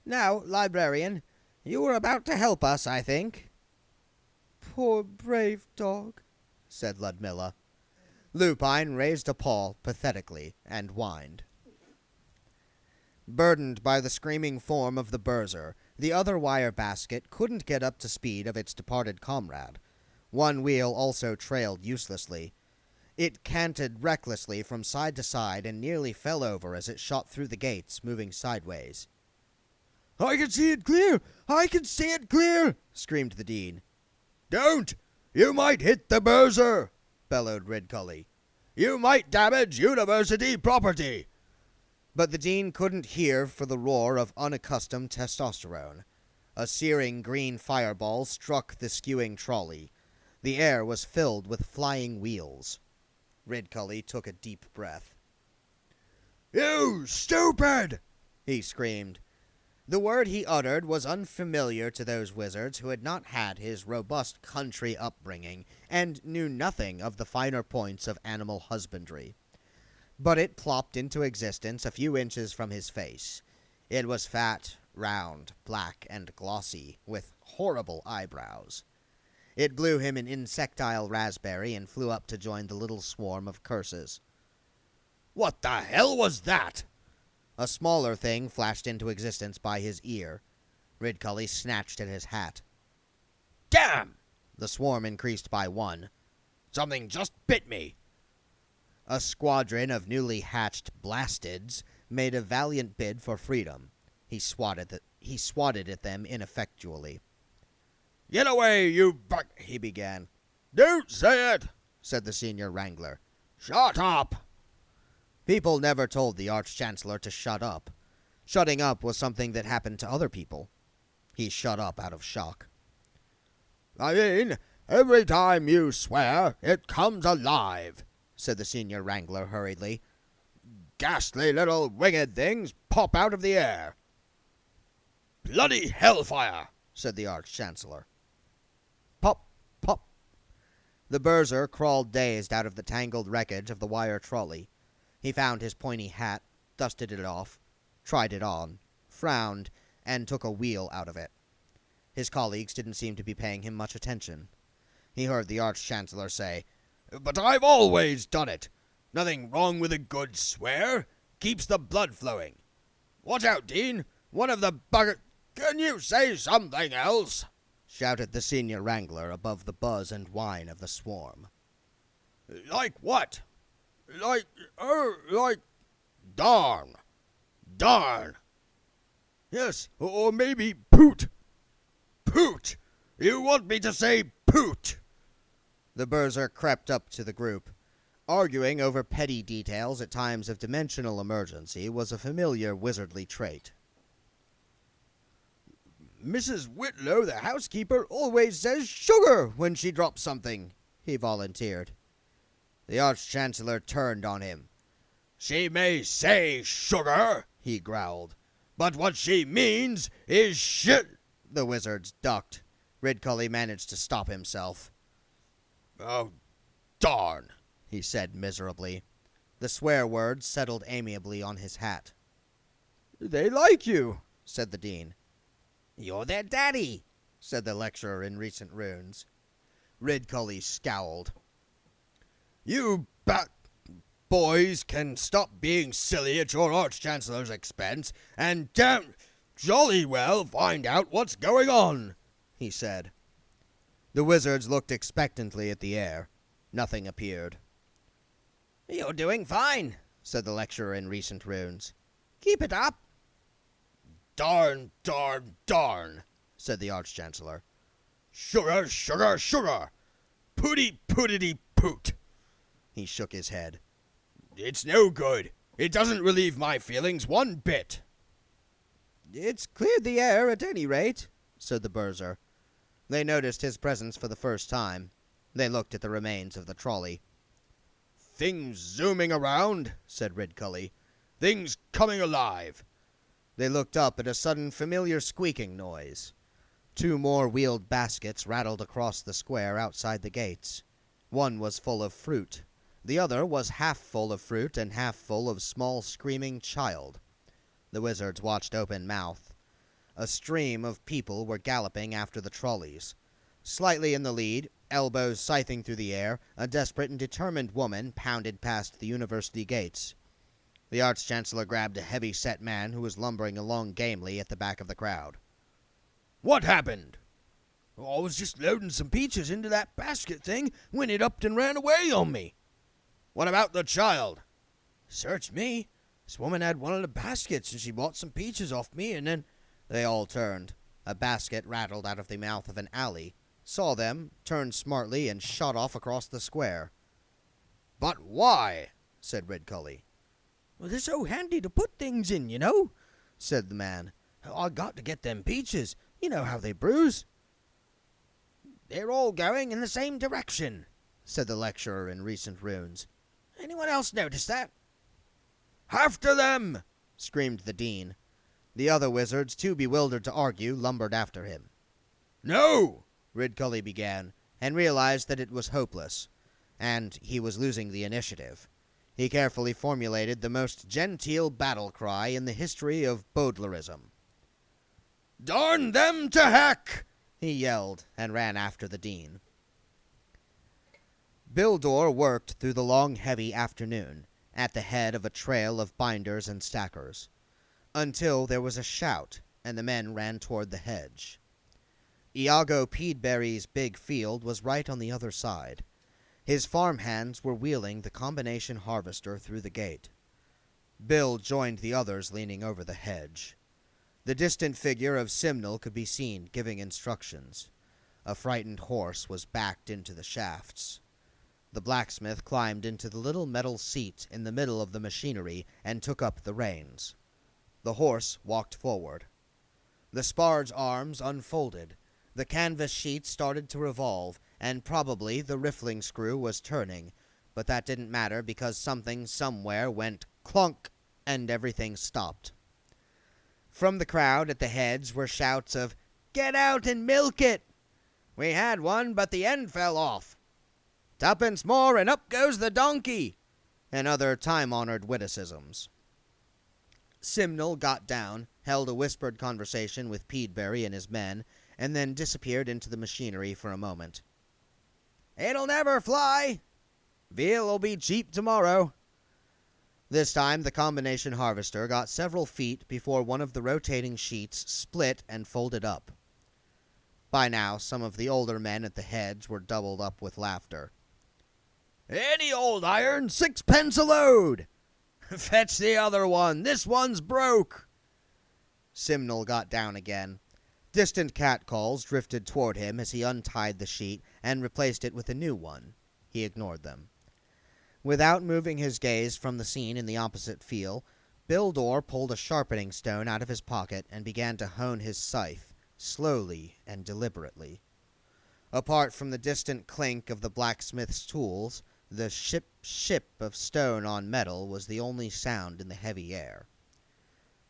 Speaker 1: Now, librarian, you were about to help us, I think.
Speaker 4: Poor brave dog,
Speaker 1: said Ludmilla. Lupine raised a paw pathetically and whined. Burdened by the screaming form of the Berser, the other wire basket couldn't get up to speed of its departed comrade. One wheel also trailed uselessly. It canted recklessly from side to side and nearly fell over as it shot through the gates, moving sideways.
Speaker 3: I can see it clear! I can see it clear!
Speaker 1: Screamed the Dean.
Speaker 3: Don't! You might hit the Berser!
Speaker 1: Bellowed Ridcully.
Speaker 3: You might damage university property!
Speaker 1: But the Dean couldn't hear for the roar of unaccustomed testosterone. A searing green fireball struck the skewing trolley. The air was filled with flying wheels. Ridcully took a deep breath.
Speaker 3: You stupid!
Speaker 1: He screamed. The word he uttered was unfamiliar to those wizards who had not had his robust country upbringing and knew nothing of the finer points of animal husbandry. But it plopped into existence a few inches from his face. It was fat, round, black, and glossy, with horrible eyebrows. It blew him an insectile raspberry and flew up to join the little swarm of curses.
Speaker 3: What the hell was that?
Speaker 1: A smaller thing flashed into existence by his ear. Ridcully snatched at his hat.
Speaker 3: Damn!
Speaker 1: The swarm increased by one.
Speaker 3: Something just bit me.
Speaker 1: A squadron of newly hatched blastids made a valiant bid for freedom. He swatted at them ineffectually.
Speaker 3: Get away, you
Speaker 1: he began.
Speaker 3: Don't say it,
Speaker 1: said the senior wrangler.
Speaker 3: Shut up!
Speaker 1: People never told the Arch-Chancellor to shut up. Shutting up was something that happened to other people. He shut up out of shock.
Speaker 3: I mean, every time you swear, it comes alive,
Speaker 1: said the senior wrangler hurriedly.
Speaker 3: Ghastly little winged things pop out of the air. Bloody hellfire,
Speaker 1: said the Arch-Chancellor. Pop, pop. The Berser crawled dazed out of the tangled wreckage of the wire trolley. He found his pointy hat, dusted it off, tried it on, frowned, and took a wheel out of it. His colleagues didn't seem to be paying him much attention. He heard the Arch-Chancellor say,
Speaker 3: But I've always done it. Nothing wrong with a good swear. Keeps the blood flowing. Watch out, Dean. One of the bugger... Can you say something else?
Speaker 1: Shouted the senior wrangler above the buzz and whine of the swarm.
Speaker 3: Like what? Like, darn. Darn. Yes, or maybe poot. Poot. You want me to say poot?
Speaker 1: The Berser crept up to the group. Arguing over petty details at times of dimensional emergency was a familiar wizardly trait.
Speaker 3: Mrs. Whitlow, the housekeeper,
Speaker 1: always says sugar when she drops something, he volunteered. The Arch-Chancellor turned on him.
Speaker 3: She may say sugar, he growled, but what she means is shit.
Speaker 1: The wizards ducked. Ridcully managed to stop himself.
Speaker 3: Oh, darn,
Speaker 1: he said miserably. The swear words settled amiably on his hat.
Speaker 4: They like you,
Speaker 1: said the Dean.
Speaker 2: You're their daddy,
Speaker 1: said the lecturer in recent runes.
Speaker 3: Ridcully scowled. You bat boys can stop being silly at your Arch-Chancellor's expense and damn jolly well find out what's going on, he said.
Speaker 1: The wizards looked expectantly at the air. Nothing appeared.
Speaker 2: You're doing fine,
Speaker 1: said the lecturer in recent runes.
Speaker 2: Keep it up.
Speaker 3: Darn, darn, darn,
Speaker 1: said the Arch-Chancellor.
Speaker 3: Sugar, sugar, sugar. Pooty, pootity, poot.
Speaker 1: He shook his head.
Speaker 3: It's no good. It doesn't relieve my feelings one bit.
Speaker 1: It's cleared the air at any rate, said the Burzar. They noticed his presence for the first time. They looked at the remains of the trolley.
Speaker 3: Things zooming around, said Ridcully. Things coming alive.
Speaker 1: They looked up at a sudden familiar squeaking noise. 2 more wheeled baskets rattled across the square outside the gates. One was full of fruit. The other was half full of fruit and half full of small screaming child. The wizards watched open-mouthed. A stream of people were galloping after the trolleys. Slightly in the lead, elbows scything through the air, a desperate and determined woman pounded past the university gates. The Arch-Chancellor grabbed a heavy-set man who was lumbering along gamely at the back of the crowd.
Speaker 3: What happened? I was just loading some peaches into that basket thing when it upped and ran away on me. What about the child?
Speaker 1: Search me. This woman had one of the baskets and she bought some peaches off me and then... They all turned. A basket rattled out of the mouth of an alley, saw them, turned smartly, and shot off across the square.
Speaker 3: But why?
Speaker 1: Said Ridcully.
Speaker 2: Well, they're so handy to put things in, you know,
Speaker 1: said the man. I got to get them peaches. You know how they bruise.
Speaker 2: They're all going in the same direction,
Speaker 1: said the lecturer in recent runes.
Speaker 2: Anyone else notice that?
Speaker 3: After them!
Speaker 1: Screamed the dean. The other wizards, too bewildered to argue, lumbered after him.
Speaker 3: No!
Speaker 1: Ridcully began, and realized that it was hopeless, and he was losing the initiative. He carefully formulated the most genteel battle cry in the history of Bowdlerism.
Speaker 3: Darn them to heck!
Speaker 1: He yelled, and ran after the dean. Bildor worked through the long, heavy afternoon, at the head of a trail of binders and stackers, until there was a shout, and the men ran toward the hedge. Iago Peedberry's big field was right on the other side. His farm hands were wheeling the combination harvester through the gate. Bill joined the others leaning over the hedge. The distant figure of Simnel could be seen giving instructions. A frightened horse was backed into the shafts. The blacksmith climbed into the little metal seat in the middle of the machinery and took up the reins. The horse walked forward. The spard's arms unfolded. The canvas sheet started to revolve, and probably the riffling screw was turning, but that didn't matter because something somewhere went clunk, and everything stopped. From the crowd at the hedge were shouts of, "Get out and milk it! We had one, but the end fell off. Tuppence more and up goes the donkey!" and other time-honored witticisms. Simnel got down, held a whispered conversation with Peedberry and his men, and then disappeared into the machinery for a moment. "It'll never fly! Veal'll be cheap tomorrow." This time the combination harvester got several feet before one of the rotating sheets split and folded up. By now, some of the older men at the hedge were doubled up with laughter.
Speaker 3: "Any old iron, 6 pence a load!"
Speaker 1: "Fetch the other one! This one's broke!" Simnel got down again. Distant catcalls drifted toward him as he untied the sheet and replaced it with a new one. He ignored them. Without moving his gaze from the scene in the opposite field, Bildor pulled a sharpening stone out of his pocket and began to hone his scythe, slowly and deliberately. Apart from the distant clink of the blacksmith's tools, the ship of stone on metal was the only sound in the heavy air.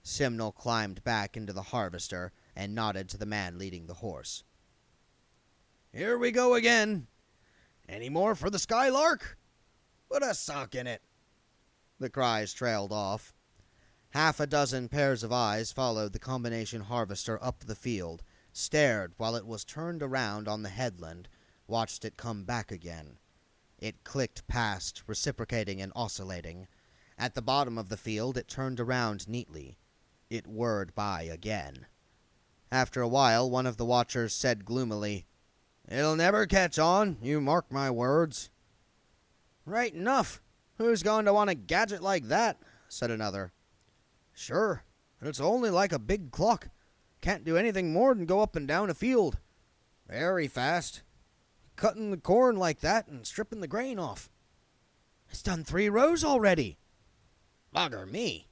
Speaker 1: Simnel climbed back into the harvester and nodded to the man leading the horse.
Speaker 3: "Here we go again. Any more for the Skylark? Put a sock in it."
Speaker 1: The cries trailed off. Half a dozen pairs of eyes followed the combination harvester up the field, stared while it was turned around on the headland, watched it come back again. It clicked past, reciprocating and oscillating. At the bottom of the field, it turned around neatly. It whirred by again. After a while, one of the watchers said gloomily, "It'll never catch on, you mark my words." "Right enough. Who's going to want a gadget like that?" said another. "Sure, and it's only like a big clock. Can't do anything more than go up and down a field. Very fast. Cutting the corn like that and stripping the grain off. It's done 3 rows already." "Bugger me.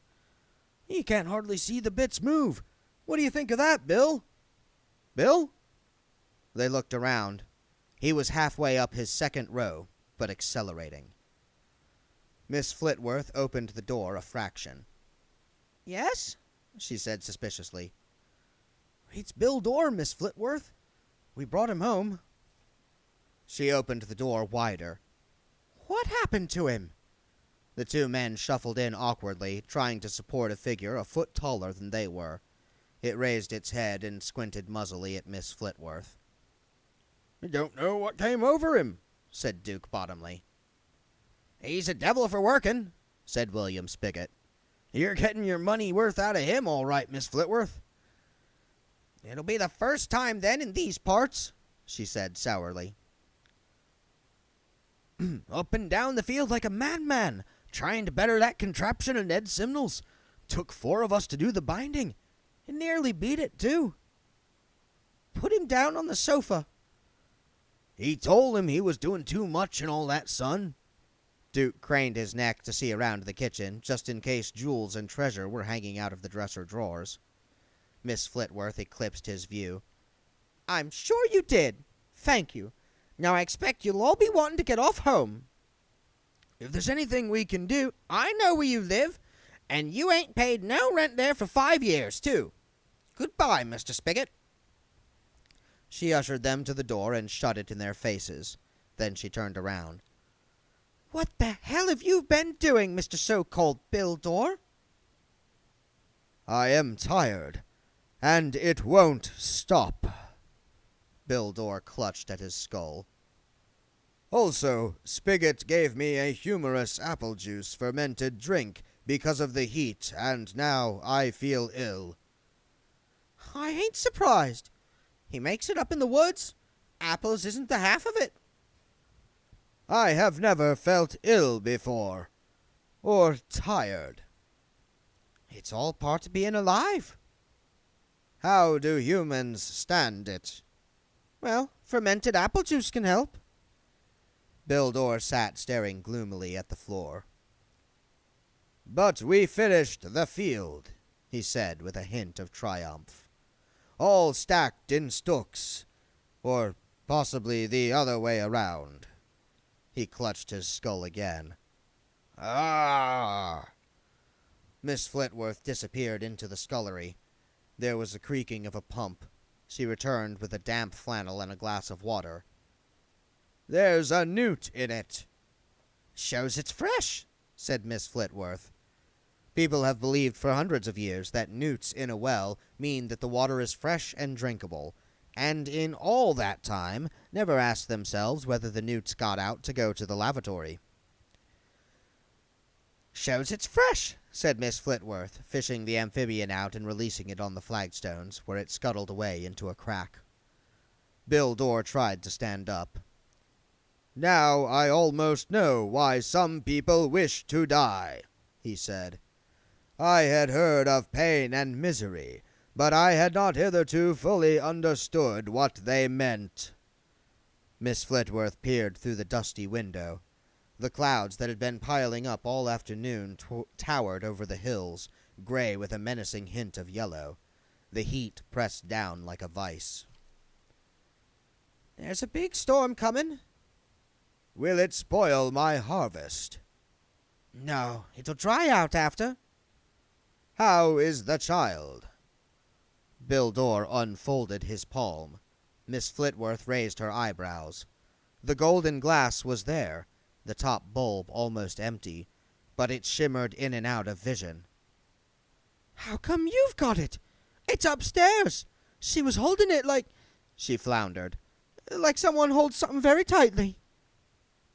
Speaker 1: You can't hardly see the bits move. What do you think of that, Bill?" "Bill?" They looked around. He was halfway up his second row, but accelerating. Miss Flitworth opened the door a fraction. "Yes?" she said suspiciously. "It's Bill Dorr, Miss Flitworth. We brought him home." She opened the door wider. "What happened to him?" The 2 men shuffled in awkwardly, trying to support a figure a foot taller than they were. It raised its head and squinted muzzily at Miss Flitworth. "I don't know what came over him," said Duke Bottomley. "He's a devil for working," said William Spigot. "You're getting your money worth out of him, all right, Miss Flitworth." "It'll be the first time, then, in these parts," she said sourly. "Up and down the field like a madman, trying to better that contraption of Ned Simnel's. Took 4 of us to do the binding. And nearly beat it, too." "Put him down on the sofa." "He told him he was doing too much and all that, son." Duke craned his neck to see around the kitchen, just in case jewels and treasure were hanging out of the dresser drawers. Miss Flitworth eclipsed his view. "I'm sure you did. Thank you. Now I expect you'll all be wanting to get off home." "If there's anything we can do—" "I know where you live, and you ain't paid no rent there for 5 years, too. Goodbye, Mr. Spigot." She ushered them to the door and shut it in their faces. Then she turned around. "What the hell have you been doing, Mr. So-called Bill Dorr?"
Speaker 3: "I am tired, and it won't stop."
Speaker 1: Bill Dorr clutched at his skull.
Speaker 3: "Also, Spigot gave me a humorous apple juice fermented drink because of the heat, and now I feel ill."
Speaker 1: "I ain't surprised. He makes it up in the woods. Apples isn't the half of it."
Speaker 3: "I have never felt ill before, or tired."
Speaker 1: "It's all part of being alive."
Speaker 3: "How do humans stand it?"
Speaker 1: "Well, fermented apple juice can help." Bill Dorr sat staring gloomily at the floor.
Speaker 3: "But we finished the field,"
Speaker 1: he said with a hint of triumph.
Speaker 3: "all stacked in stooks, or possibly the other way around."
Speaker 1: He clutched his skull again.
Speaker 3: "Ah!"
Speaker 1: Miss Flitworth disappeared into the scullery. There was the creaking of a pump. She returned with a damp flannel and a glass of water.
Speaker 3: "There's a newt in it."
Speaker 1: "Shows it's fresh," said Miss Flitworth. People have believed for hundreds of years that newts in a well mean that the water is fresh and drinkable, and in all that time never asked themselves whether the newts got out to go to the lavatory. "Shows it's fresh," said Miss Flitworth, fishing the amphibian out and releasing it on the flagstones, where it scuttled away into a crack. Bill Dorr tried to stand up.
Speaker 3: "Now I almost know why some people wish to die," he said. "I had heard of pain and misery, but I had not hitherto fully understood what they meant."
Speaker 1: Miss Flitworth peered through the dusty window. The clouds that had been piling up all afternoon towered over the hills, gray with a menacing hint of yellow. The heat pressed down like a vice. "There's a big storm coming."
Speaker 3: "Will it spoil my harvest?"
Speaker 1: "No, it'll dry out after."
Speaker 3: "How is the child?"
Speaker 1: Bill Dorr unfolded his palm. Miss Flitworth raised her eyebrows. The golden glass was there, the top bulb almost empty, but it shimmered in and out of vision.
Speaker 4: How come you've got it? It's upstairs. She was holding it like... She floundered. Like someone holds something very tightly.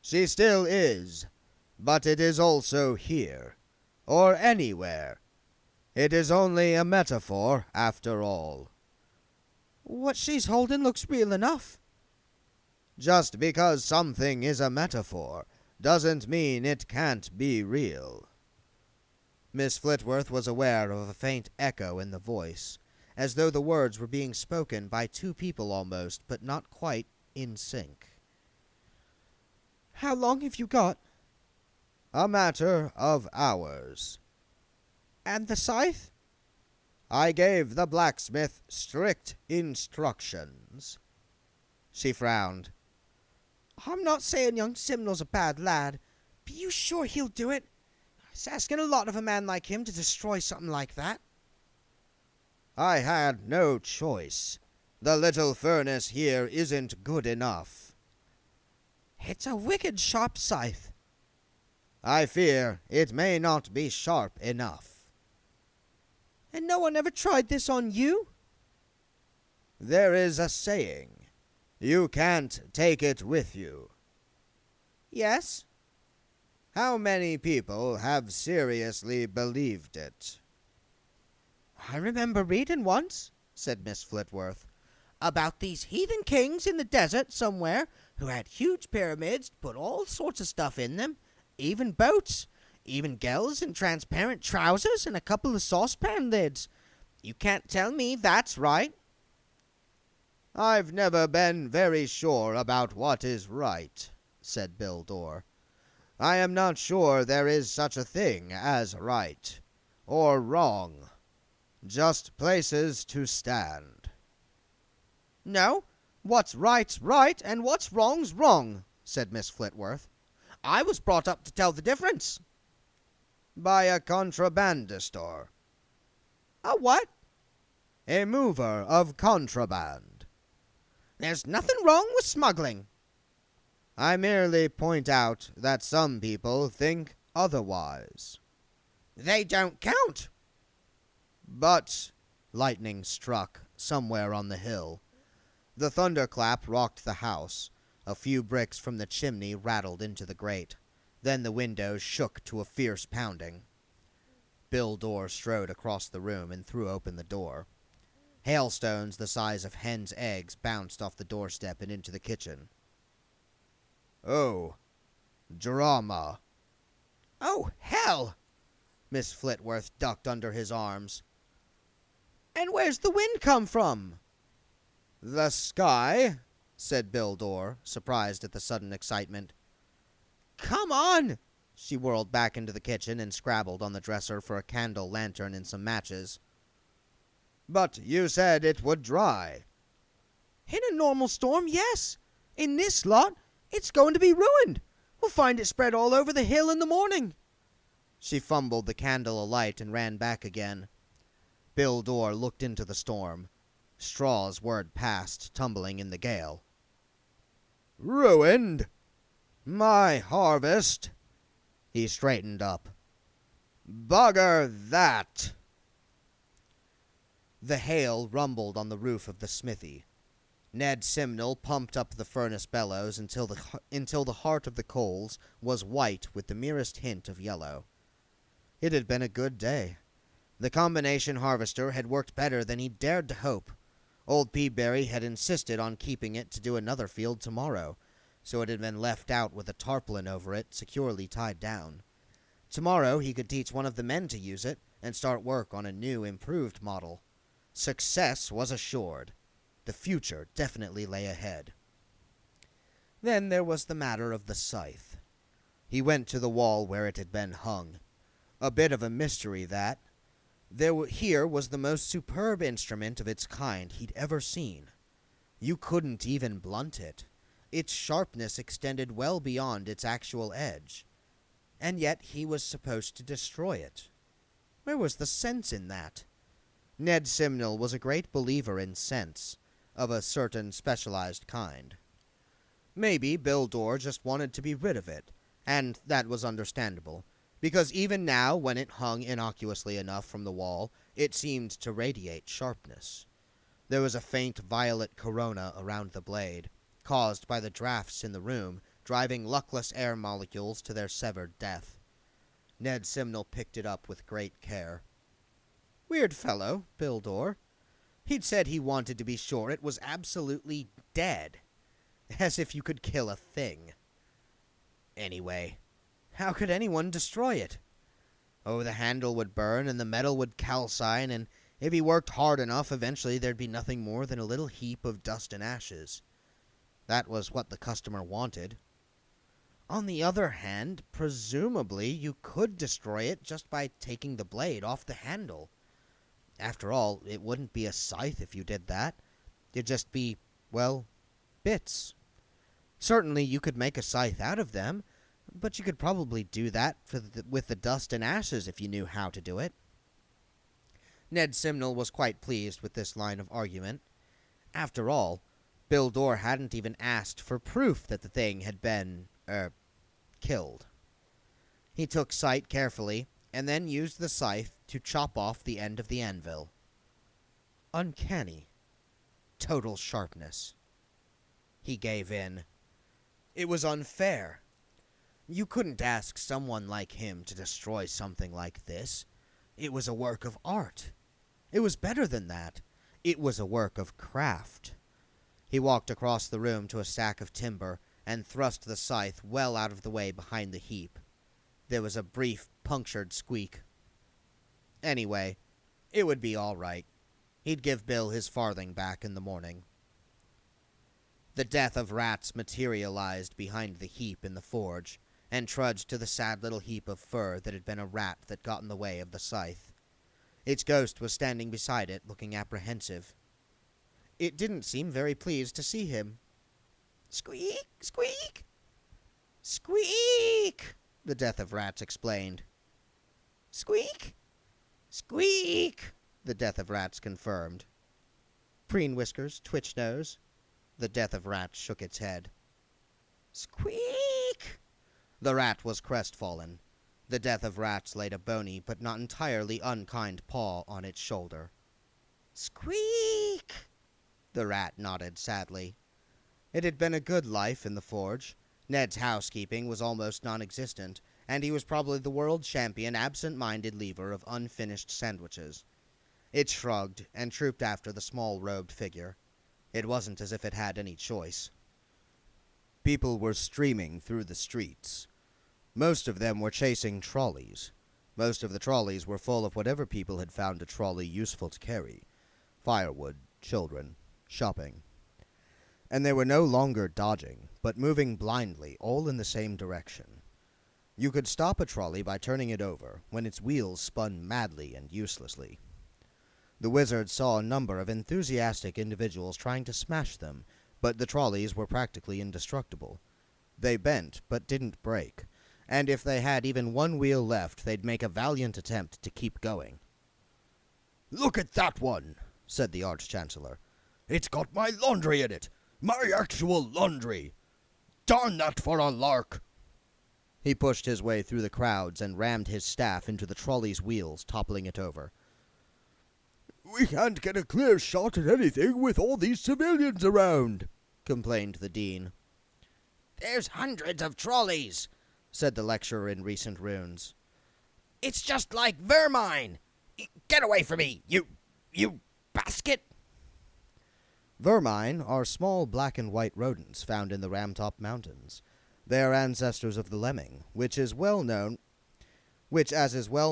Speaker 3: She still is, but it is also here, or anywhere. It is only a metaphor, after all.
Speaker 4: What she's holding looks real enough.
Speaker 3: Just because something is a metaphor doesn't mean it can't be real.
Speaker 1: Miss Flitworth was aware of a faint echo in the voice, as though the words were being spoken by two people almost, but not quite in sync.
Speaker 4: How long have you got?
Speaker 3: A matter of hours.
Speaker 4: And the scythe?
Speaker 3: I gave the blacksmith strict instructions.
Speaker 1: She frowned.
Speaker 4: I'm not saying young Simnel's a bad lad, but you sure he'll do it? It's asking a lot of a man like him to destroy something like that.
Speaker 3: I had no choice. The little furnace here isn't good enough.
Speaker 4: It's a wicked sharp scythe.
Speaker 3: I fear it may not be sharp enough.
Speaker 4: And no one ever tried this on you?
Speaker 3: There is a saying, you can't take it with you.
Speaker 4: Yes?
Speaker 3: How many people have seriously believed it?
Speaker 4: I remember reading once, said Miss Flitworth, about these heathen kings in the desert somewhere who had huge pyramids, put all sorts of stuff in them, even boats, even gels in transparent trousers and a couple of saucepan lids. You can't tell me that's right.
Speaker 3: I've never been very sure about what is right, said Bill Dorr. I am not sure there is such a thing as right or wrong. Just places to stand.
Speaker 4: No, what's right's right and what's wrong's wrong, said Miss Flitworth. I was brought up to tell the difference.
Speaker 3: By a contrabandistor.
Speaker 4: A what?
Speaker 3: A mover of contraband.
Speaker 4: There's nothing wrong with smuggling.
Speaker 3: I merely point out that some people think otherwise.
Speaker 4: They don't count.
Speaker 3: But
Speaker 1: Lightning struck somewhere on the hill. The thunderclap rocked the house. A few bricks from the chimney rattled into the grate. Then the windows shook to a fierce pounding. Bill Dorr strode across the room and threw open the door. Hailstones the size of hens' eggs bounced off the doorstep and into the kitchen.
Speaker 3: Oh, drama.
Speaker 4: Oh, hell!
Speaker 1: Miss Flitworth ducked under his arms.
Speaker 4: And where's the wind come from?
Speaker 3: The sky,
Speaker 1: said Bill Dorr, surprised at the sudden excitement.
Speaker 4: Come on!
Speaker 1: She whirled back into the kitchen and scrabbled on the dresser for a candle lantern and some matches.
Speaker 3: But you said it would dry.
Speaker 4: In a normal storm, yes. In this lot, it's going to be ruined. We'll find it spread all over the hill in the morning.
Speaker 1: She fumbled the candle alight and ran back again. Bill Dorr looked into the storm. Straws whirred past, tumbling in the gale.
Speaker 3: Ruined? My harvest?
Speaker 1: He straightened up.
Speaker 3: Bugger that!
Speaker 1: The hail rumbled on the roof of the smithy. Ned Simnel pumped up the furnace bellows until the heart of the coals was white with the merest hint of yellow. It had been a good day. The combination harvester had worked better than he dared to hope. Old Peaberry had insisted on keeping it to do another field tomorrow, so it had been left out with a tarpaulin over it, securely tied down. Tomorrow he could teach one of the men to use it and start work on a new, improved model. Success was assured. The future definitely lay ahead. Then there was the matter of the scythe. He went to the wall where it had been hung. A bit of a mystery, that. Here was the most superb instrument of its kind he'd ever seen. You couldn't even blunt it. Its sharpness extended well beyond its actual edge. And yet he was supposed to destroy it. Where was the sense in that? Ned Simnel was a great believer in sense, of a certain specialized kind. Maybe Bill Dorr just wanted to be rid of it, and that was understandable, because even now, when it hung innocuously enough from the wall, It seemed to radiate sharpness. There was a faint violet corona around the blade, caused by the drafts in the room, driving luckless air molecules to their severed death. Ned Simnel picked it up with great care. Weird fellow, Bildor. He'd said he wanted to be sure it was absolutely dead. As if you could kill a thing. Anyway, how could anyone destroy it? Oh, the handle would burn and the metal would calcine, and if he worked hard enough, eventually there'd be nothing more than a little heap of dust and ashes. That was what the customer wanted. On the other hand, presumably you could destroy it just by taking the blade off the handle. After all, it wouldn't be a scythe if you did that. It'd just be, well, bits. Certainly you could make a scythe out of them, but you could probably do that with the dust and ashes if you knew how to do it. Ned Simnel was quite pleased with this line of argument. After all, Bildor hadn't even asked for proof that the thing had been, killed. He took sight carefully, and then used the scythe to chop off the end of the anvil. Uncanny. Total sharpness. He gave in. It was unfair. You couldn't ask someone like him to destroy something like this. It was a work of art. It was better than that. It was a work of craft. He walked across the room to a stack of timber and thrust the scythe well out of the way behind the heap. There was a brief, punctured squeak. Anyway, it would be all right. He'd give Bill his farthing back in the morning. The death of rats materialized behind the heap in the forge, and trudged to the sad little heap of fur that had been a rat that got in the way of the scythe. Its ghost was standing beside it, looking apprehensive. It didn't seem very pleased to see him. Squeak! Squeak! Squeak! The death of rats explained. Squeak! Squeak! The death of rats confirmed. Preen whiskers, twitch nose. The death of rats shook its head. Squeak! The rat was crestfallen. The death of rats laid a bony but not entirely unkind paw on its shoulder. Squeak! The rat nodded sadly. It had been a good life in the forge. Ned's housekeeping was almost non-existent, and he was probably the world champion absent-minded leaver of unfinished sandwiches. It shrugged and trooped after the small-robed figure. It wasn't as if it had any choice. People were streaming through the streets. Most of them were chasing trolleys. Most of the trolleys were full of whatever people had found a trolley useful to carry. Firewood, children, shopping. And they were no longer dodging, but moving blindly, all in the same direction. You could stop a trolley by turning it over, when its wheels spun madly and uselessly. The wizard saw a number of enthusiastic individuals trying to smash them, but the trolleys were practically indestructible. They bent, but didn't break, and if they had even one wheel left, they'd make a valiant attempt to keep going.
Speaker 3: "Look at that one," said the Arch-Chancellor. "It's got my laundry in it! My actual laundry! Darn that for a lark!"
Speaker 1: He pushed his way through the crowds and rammed his staff into the trolley's wheels, toppling it over.
Speaker 3: "We can't get a clear shot at anything with all these civilians around,"
Speaker 1: complained the dean.
Speaker 2: There's hundreds of trolleys,
Speaker 1: said the lecturer in recent runes.
Speaker 2: It's just like vermine. Get away from me, you basket.
Speaker 1: Vermine are small black and white rodents found in the Ramtop Mountains. They are ancestors of the lemming, which, as is well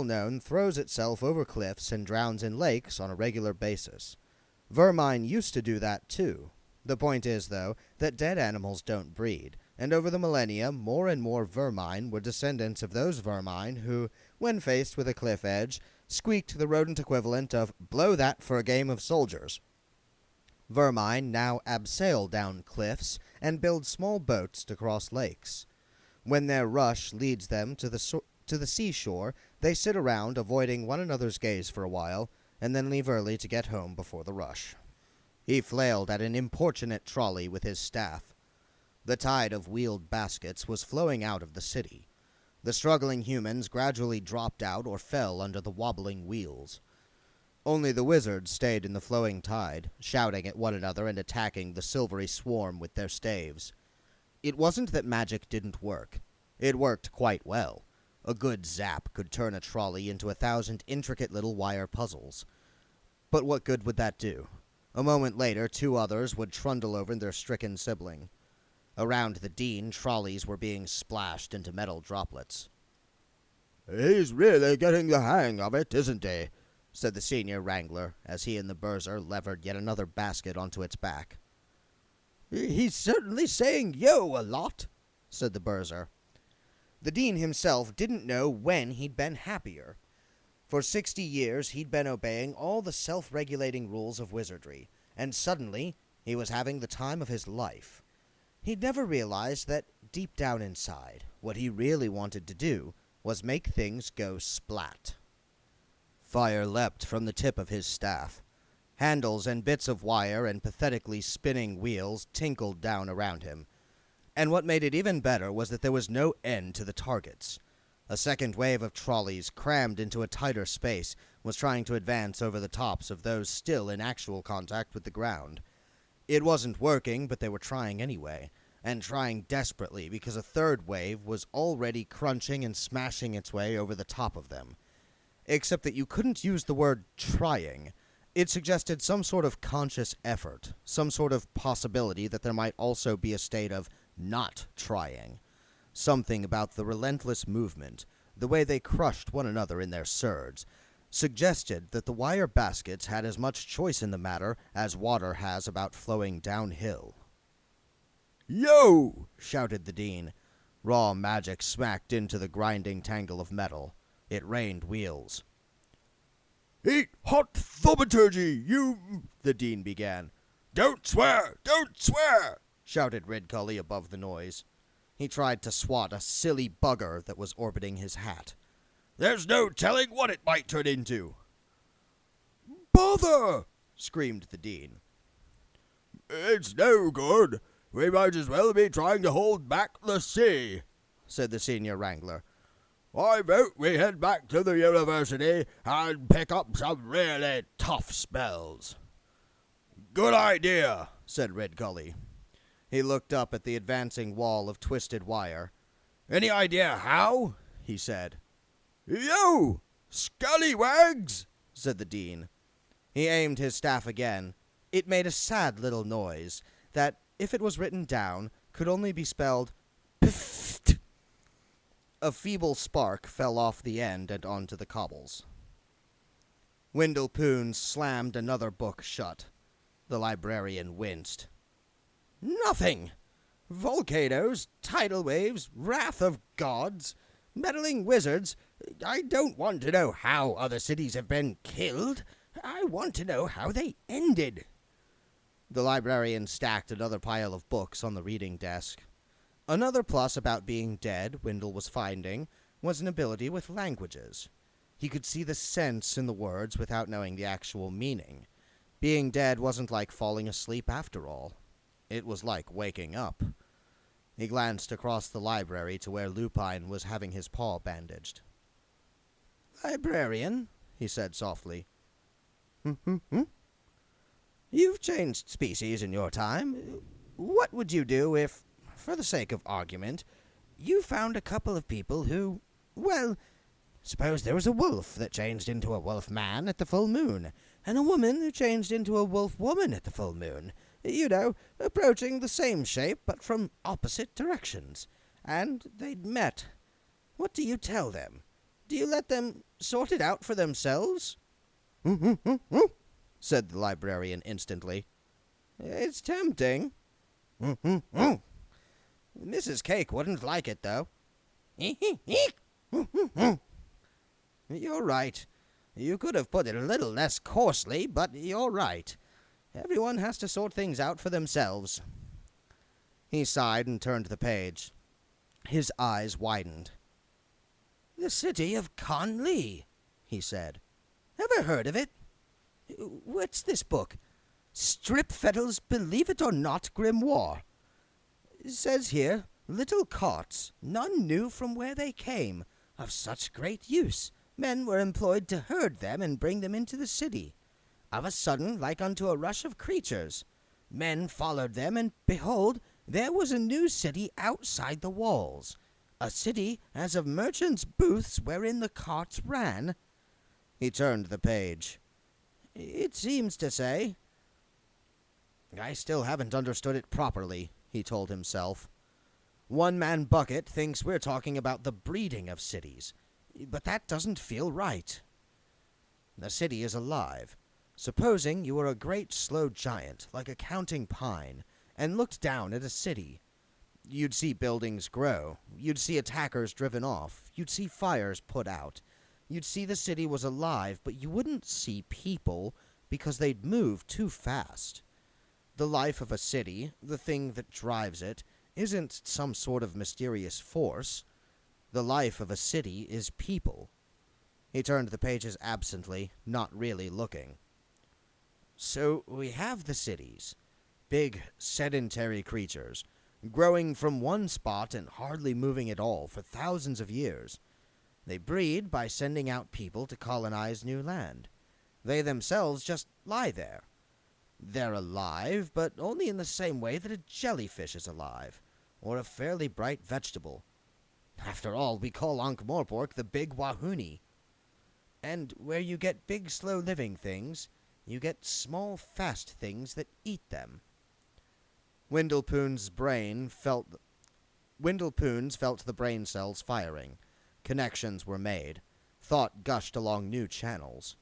Speaker 1: known, throws itself over cliffs and drowns in lakes on a regular basis. Vermine used to do that too. The point is, though, that dead animals don't breed, and over the millennia, more and more vermine were descendants of those vermine who, when faced with a cliff edge, squeaked the rodent equivalent of, "Blow that for a game of soldiers." Vermine now abseil down cliffs and build small boats to cross lakes. When their rush leads them to the seashore, they sit around avoiding one another's gaze for a while, and then leave early to get home before the rush. He flailed at an importunate trolley with his staff. The tide of wheeled baskets was flowing out of the city. The struggling humans gradually dropped out or fell under the wobbling wheels. Only the wizards stayed in the flowing tide, shouting at one another and attacking the silvery swarm with their staves. It wasn't that magic didn't work. It worked quite well. A good zap could turn a trolley into 1,000 intricate little wire puzzles. But what good would that do? A moment later, 2 others would trundle over their stricken sibling. Around the dean, trolleys were being splashed into metal droplets.
Speaker 3: He's really getting the hang of it, isn't he?
Speaker 1: Said the senior wrangler, as he and the burzar levered yet another basket onto its back.
Speaker 4: He's certainly saying yo a lot, said the burzar.
Speaker 1: The dean himself didn't know when he'd been happier. For 60 years he'd been obeying all the self-regulating rules of wizardry, and suddenly he was having the time of his life. He'd never realized that, deep down inside, what he really wanted to do was make things go splat. Fire leapt from the tip of his staff. Handles and bits of wire and pathetically spinning wheels tinkled down around him. And what made it even better was that there was no end to the targets. A second wave of trolleys, crammed into a tighter space, was trying to advance over the tops of those still in actual contact with the ground. It wasn't working, but they were trying anyway, and trying desperately because a third wave was already crunching and smashing its way over the top of them. Except that you couldn't use the word trying. It suggested some sort of conscious effort, some sort of possibility that there might also be a state of not trying. Something about the relentless movement, the way they crushed one another in their surge, suggested that the wire baskets had as much choice in the matter as water has about flowing downhill.
Speaker 3: Yo!
Speaker 1: Shouted the dean. Raw magic smacked into the grinding tangle of metal. It rained wheels.
Speaker 3: Eat hot thaumaturgy, you...
Speaker 1: The dean began.
Speaker 3: Don't swear! Don't swear!
Speaker 1: Shouted Ridcully above the noise. He tried to swat a silly bugger that was orbiting his hat.
Speaker 3: There's no telling what it might turn into.
Speaker 1: Bother! Screamed the dean.
Speaker 3: It's no good. We might as well be trying to hold back the sea,
Speaker 1: said the senior wrangler.
Speaker 3: I vote we head back to the university and pick up some really tough spells.
Speaker 1: Good idea, said Ridcully. He looked up at the advancing wall of twisted wire. Any idea how? He said.
Speaker 3: Yo! Scallywags!
Speaker 1: Said the dean. He aimed his staff again. It made a sad little noise that, if it was written down, could only be spelled pfft. A feeble spark fell off the end and onto the cobbles. Wendell Poon slammed another book shut. The librarian winced. Nothing! Volcanoes, tidal waves, wrath of gods, meddling wizards. I don't want to know how other cities have been killed. I want to know how they ended. The librarian stacked another pile of books on the reading desk. Another plus about being dead, Wendell was finding, was an ability with languages. He could see the sense in the words without knowing the actual meaning. Being dead wasn't like falling asleep after all. It was like waking up. He glanced across the library to where Lupine was having his paw bandaged. Librarian, he said softly. You've changed species in your time. What would you do if, for the sake of argument, you found a couple of people who, well, suppose there was a wolf that changed into a wolf man at the full moon, and a woman who changed into a wolf woman at the full moon, you know, approaching the same shape but from opposite directions, and they'd met. What do you tell them? Do you let them sort it out for themselves? Said the librarian instantly. It's tempting. Mrs. Cake wouldn't like it, though. You're right. You could have put it a little less coarsely, but you're right. Everyone has to sort things out for themselves. He sighed and turned the page. His eyes widened. The city of Conlee, he said. Ever heard of it? What's this book? Stripfettle's Believe It or Not Grimoire. It says here, little carts, none knew from where they came, of such great use,
Speaker 2: Men were employed to herd them and bring them into the city. Of a sudden, like unto a rush of creatures, men followed them, and behold, there was a new city outside the walls, a city as of merchants' booths wherein the carts ran.
Speaker 1: He turned the page.
Speaker 2: It seems to say.
Speaker 1: I still haven't understood it properly, he told himself. One Man Bucket thinks we're talking about the breeding of cities, but that doesn't feel right. The city is alive. Supposing you were a great slow giant, like a counting pine, and looked down at a city. You'd see buildings grow. You'd see attackers driven off. You'd see fires put out. You'd see the city was alive, but you wouldn't see people because they'd moved too fast. The life of a city, the thing that drives it, isn't some sort of mysterious force. The life of a city is people. He turned the pages absently, not really looking. So we have the cities. Big, sedentary creatures, growing from one spot and hardly moving at all for thousands of years. They breed by sending out people to colonize new land. They themselves just lie there. They're alive, but only in the same way that a jellyfish is alive, or a fairly bright vegetable. After all, we call Ankh-Morpork the Big Wahoonie. And where you get big, slow-living things, you get small, fast things that eat them. Windlepoon's felt the brain cells firing. Connections were made. Thought gushed along new channels.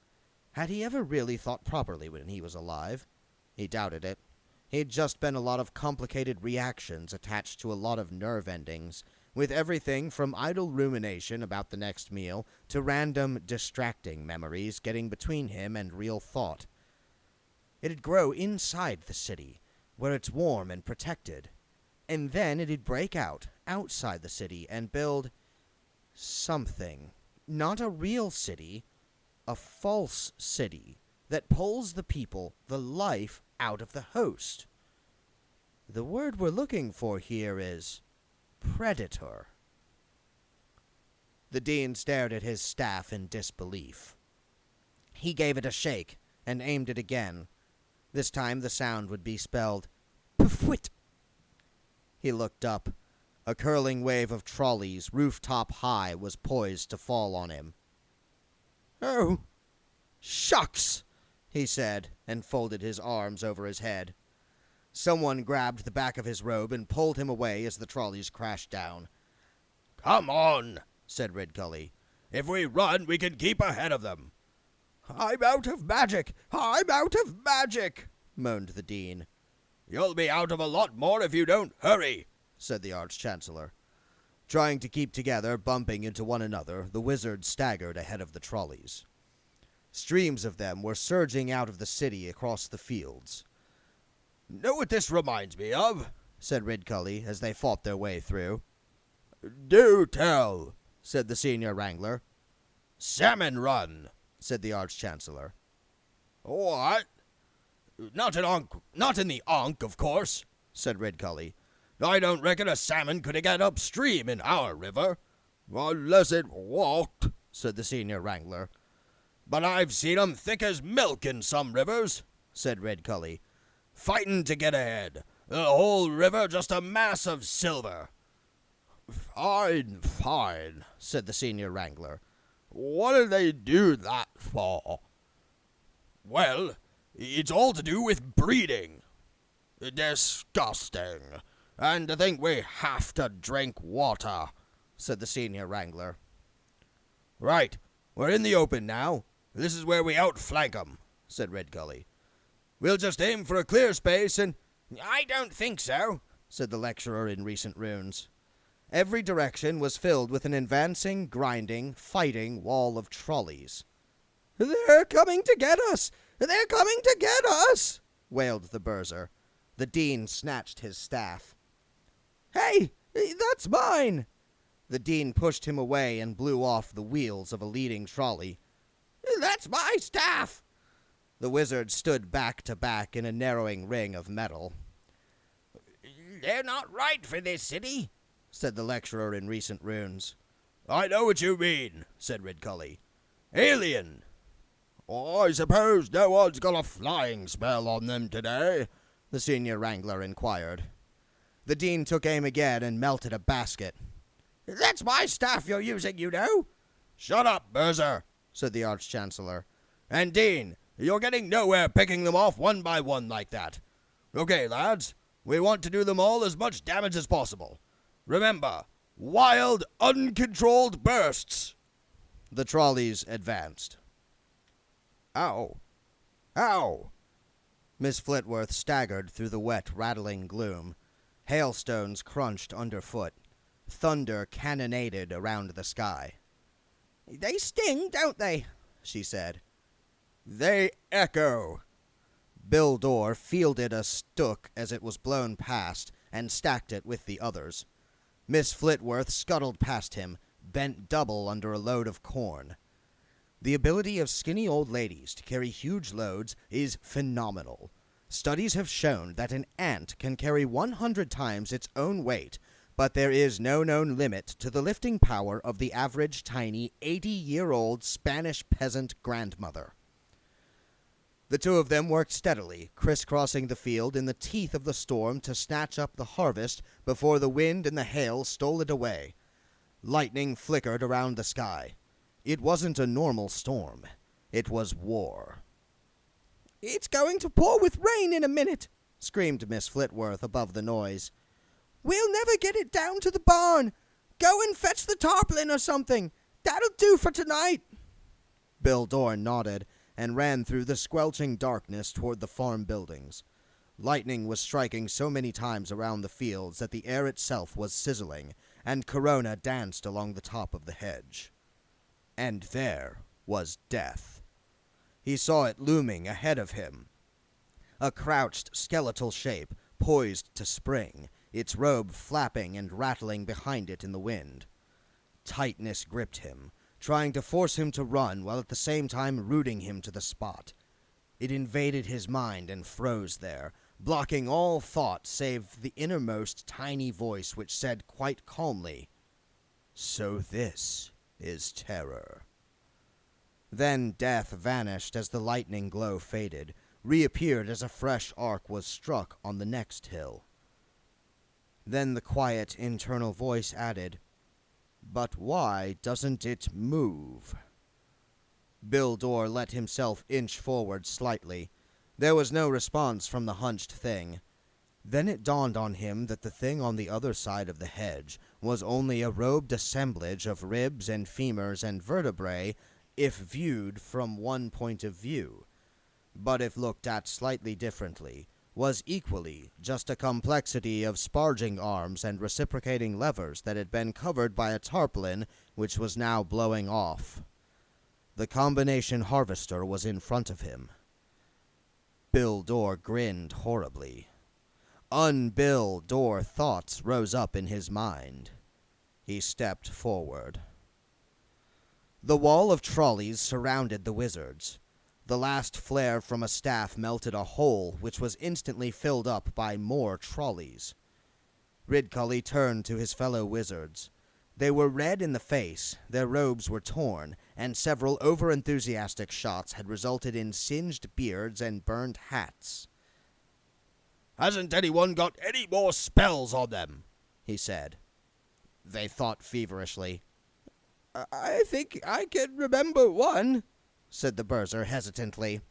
Speaker 1: Had he ever really thought properly when he was alive? He doubted it. He'd just been a lot of complicated reactions attached to a lot of nerve endings, with everything from idle rumination about the next meal to random, distracting memories getting between him and real thought. It'd grow inside the city, where it's warm and protected, and then it'd break out, outside the city, and build something. Not a real city, a false city that pulls the people, the life, out of the host. The word we're looking for here is predator. The dean stared at his staff in disbelief. He gave it a shake and aimed it again. This time the sound would be spelled pfwit. He looked up. A curling wave of trolleys, rooftop high, was poised to fall on him. "Oh, shucks!" he said, and folded his arms over his head. Someone grabbed the back of his robe and pulled him away as the trolleys crashed down.
Speaker 5: "Come on," said Ridcully. "If we run, we can keep ahead of them."
Speaker 1: "I'm out of magic! I'm out of magic!" moaned the dean.
Speaker 5: "You'll be out of a lot more if you don't hurry,"
Speaker 1: said the Arch-Chancellor. Trying to keep together, bumping into one another, the wizards staggered ahead of the trolleys. Streams of them were surging out of the city across the fields.
Speaker 5: "Know what this reminds me of?"
Speaker 1: said Ridcully as they fought their way through.
Speaker 5: "Do tell,"
Speaker 1: said the senior wrangler.
Speaker 5: "Salmon Run,"
Speaker 1: said the Arch-Chancellor.
Speaker 5: "What? Not in the Ankh, of course," said
Speaker 1: Ridcully.
Speaker 5: "I don't reckon a salmon could get upstream in our river." "Unless it walked," said the senior wrangler. "But I've seen 'em thick as milk in some rivers," said Ridcully. "Fightin' to get ahead. The whole river just a mass of silver."
Speaker 3: Fine, fine, said the senior wrangler. What do they do that for?
Speaker 5: "Well, it's all to do with breeding."
Speaker 3: Disgusting. And to think we have to drink water, said the senior wrangler.
Speaker 5: "Right, we're in the open now. This is where we outflank 'em," said Ridcully. "We'll just aim for a clear space and—"
Speaker 1: "I don't think so," said the lecturer in recent runes. Every direction was filled with an advancing, grinding, fighting wall of trolleys. "They're coming to get us! They're coming to get us!" wailed the Berser. The dean snatched his staff. "Hey, that's mine!" The dean pushed him away and blew off the wheels of a leading trolley. "That's my staff!" The wizard stood back to back in a narrowing ring of metal.
Speaker 2: "They're not right for this city," said the lecturer in recent runes.
Speaker 5: "I know what you mean," said Ridcully.
Speaker 3: Alien. I suppose no one's got a flying spell on them today,
Speaker 1: the senior wrangler inquired. The dean took aim again and melted a basket.
Speaker 2: That's my staff you're using, you know.
Speaker 3: Shut up, Berser,
Speaker 1: said the Arch-Chancellor.
Speaker 3: And Dean, you're getting nowhere picking them off one by one like that. Okay, lads, we want to do them all as much damage as possible. Remember, wild, uncontrolled bursts.
Speaker 1: The trolleys advanced.
Speaker 3: Ow. Ow.
Speaker 1: Miss Flitworth staggered through the wet, rattling gloom. Hailstones crunched underfoot. Thunder cannonaded around the sky.
Speaker 2: They sting, don't they?
Speaker 1: She said.
Speaker 3: They echo.
Speaker 1: Bill Dorr fielded a stook as it was blown past and stacked it with the others. Miss Flitworth scuttled past him, bent double under a load of corn. The ability of skinny old ladies to carry huge loads is phenomenal. Studies have shown that an ant can carry 100 times its own weight, but there is no known limit to the lifting power of the average tiny 80-year-old Spanish peasant grandmother. The two of them worked steadily, crisscrossing the field in the teeth of the storm to snatch up the harvest before the wind and the hail stole it away. Lightning flickered around the sky. It wasn't a normal storm. It was war.
Speaker 2: It's going to pour with rain in a minute,
Speaker 1: screamed Miss Flitworth above the noise.
Speaker 2: We'll never get it down to the barn. Go and fetch the tarpaulin or something. That'll do for tonight.
Speaker 1: Bill Dorr nodded and ran through the squelching darkness toward the farm buildings. Lightning was striking so many times around the fields that the air itself was sizzling, and Corona danced along the top of the hedge. And there was death. He saw it looming ahead of him. A crouched, skeletal shape, poised to spring, its robe flapping and rattling behind it in the wind. Tightness gripped him, trying to force him to run while at the same time rooting him to the spot. It invaded his mind and froze there, blocking all thought save the innermost tiny voice which said quite calmly, "So this is terror." Then death vanished as the lightning glow faded, reappeared as a fresh arc was struck on the next hill. Then the quiet internal voice added, "But why doesn't it move?" Bill Dorr let himself inch forward slightly. There was no response from the hunched thing. Then it dawned on him that the thing on the other side of the hedge was only a robed assemblage of ribs and femurs and vertebrae if viewed from one point of view, but if looked at slightly differently, was equally just a complexity of sparging arms and reciprocating levers that had been covered by a tarpaulin which was now blowing off. The combination harvester was in front of him. Bill Dorr grinned horribly. Un-Bill Dorr thoughts rose up in his mind. He stepped forward. The wall of trolleys surrounded the wizards. The last flare from a staff melted a hole which was instantly filled up by more trolleys. Ridcully turned to his fellow wizards. They were red in the face, their robes were torn, and several over-enthusiastic shots had resulted in singed beards and burned hats.
Speaker 3: "Hasn't anyone got any more spells on them?" he said.
Speaker 1: They thought feverishly.
Speaker 2: I think I can remember one,
Speaker 1: said the Berser hesitantly.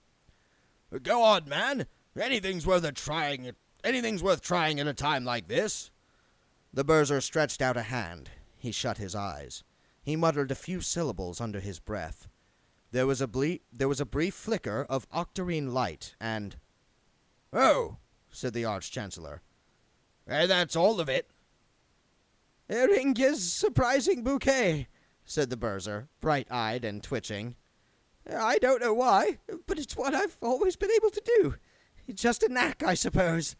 Speaker 3: "Go on, man. Anything's worth trying at a time like this."
Speaker 1: The Berser stretched out a hand. He shut his eyes. He muttered a few syllables under his breath. There was a brief flicker of octarine light, and...
Speaker 3: "Oh,"
Speaker 1: said the Arch-Chancellor.
Speaker 3: "And that's all of it?"
Speaker 2: "Eringa's surprising bouquet,"
Speaker 1: said the Berser, bright-eyed and twitching.
Speaker 2: "I don't know why, but it's what I've always been able to do. It's just a knack, I suppose."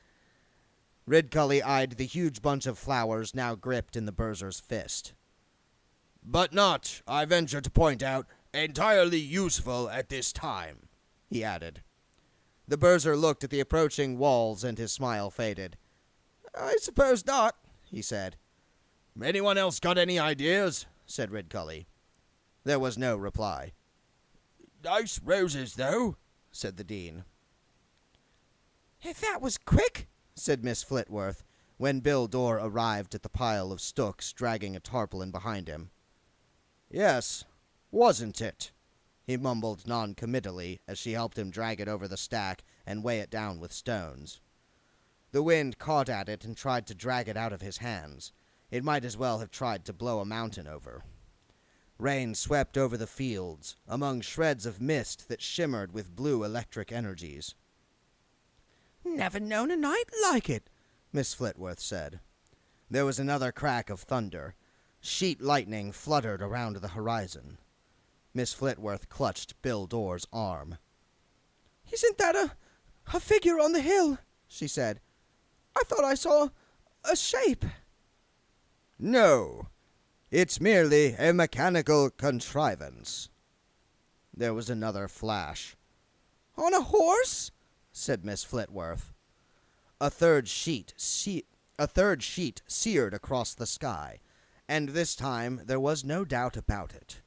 Speaker 1: Ridcully eyed the huge bunch of flowers now gripped in the Berser's fist.
Speaker 3: "But not, I venture to point out, entirely useful at this time,"
Speaker 1: he added. The Berser looked at the approaching walls and his smile faded.
Speaker 2: "I suppose not,"
Speaker 1: he said.
Speaker 3: "Anyone else got any ideas?"
Speaker 1: said Ridcully. There was no reply.
Speaker 3: Nice roses, though, said the Dean.
Speaker 1: "If that was quick," said Miss Flitworth, when Bill Dorr arrived at the pile of stooks, dragging a tarpaulin behind him. "Yes, wasn't it?" he mumbled non-committally as she helped him drag it over the stack and weigh it down with stones. The wind caught at it and tried to drag it out of his hands. It might as well have tried to blow a mountain over. Rain swept over the fields, among shreds of mist that shimmered with blue electric energies. "Never known a night like it," Miss Flitworth said. There was another crack of thunder. Sheet lightning fluttered around the horizon. Miss Flitworth clutched Bill Dorr's arm. "Isn't that a figure on the hill?" she said. "I thought I saw a shape." "No, it's merely a mechanical contrivance." There was another flash. "On a horse?" said Miss Flitworth. A third sheet seared across the sky, and this time there was no doubt about it.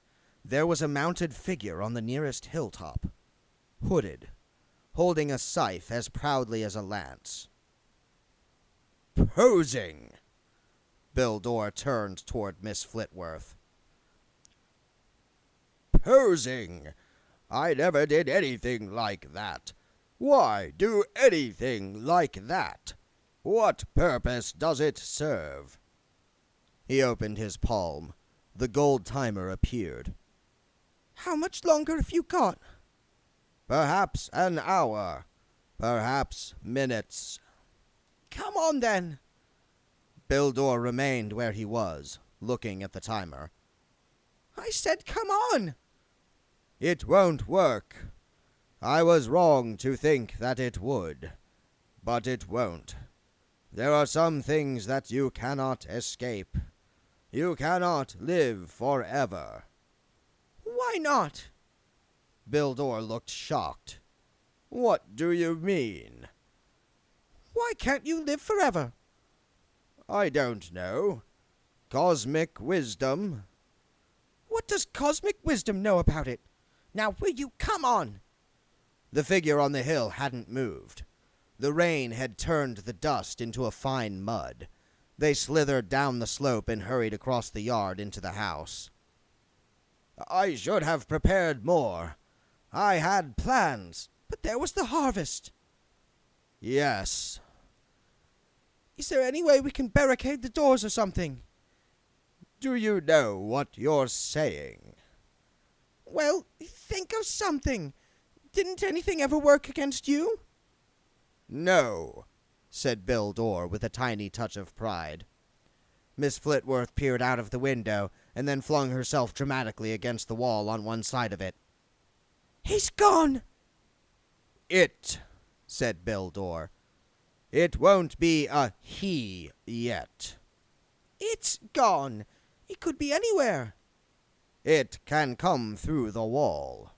Speaker 1: There was a mounted figure on the nearest hilltop, hooded, holding a scythe as proudly as a lance. "Posing!" Bill Dorr turned toward Miss Flitworth. "Posing! I never did anything like that. Why do anything like that? What purpose does it serve?" He opened his palm. The gold timer appeared. "How much longer have you got?" "Perhaps an hour. Perhaps minutes." "Come on, then." Bill Dorr remained where he was, looking at the timer. "I said come on." "It won't work. I was wrong to think that it would. But it won't. There are some things that you cannot escape. You cannot live forever." "Why not?" Bill Dorr looked shocked. "What do you mean?" "Why can't you live forever?" "I don't know. Cosmic wisdom." "What does cosmic wisdom know about it? Now will you come on?" The figure on the hill hadn't moved. The rain had turned the dust into a fine mud. They slithered down the slope and hurried across the yard into the house. "I should have prepared more. I had plans." "But there was the harvest." "Yes." "Is there any way we can barricade the doors or something?" "Do you know what you're saying?" "Well, think of something. Didn't anything ever work against you?" "No," said Bill Dorr with a tiny touch of pride. Miss Flitworth peered out of the window and then flung herself dramatically against the wall on one side of it. "He's gone!" "It," said Bill Dorr. "It won't be a he yet." "It's gone. It could be anywhere." "It can come through the wall."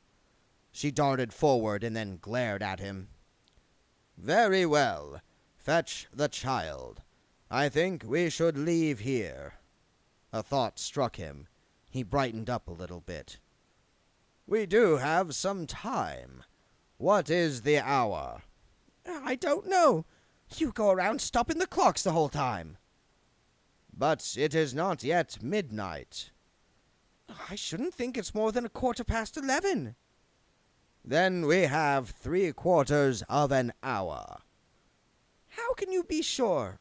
Speaker 1: She darted forward and then glared at him. "Very well. Fetch the child. I think we should leave here." A thought struck him. He brightened up a little bit. "We do have some time. What is the hour?" "I don't know. You go around stopping the clocks the whole time." "But it is not yet midnight." "I shouldn't think it's more than 11:15. "Then we have 3/4 of an hour." "How can you be sure?"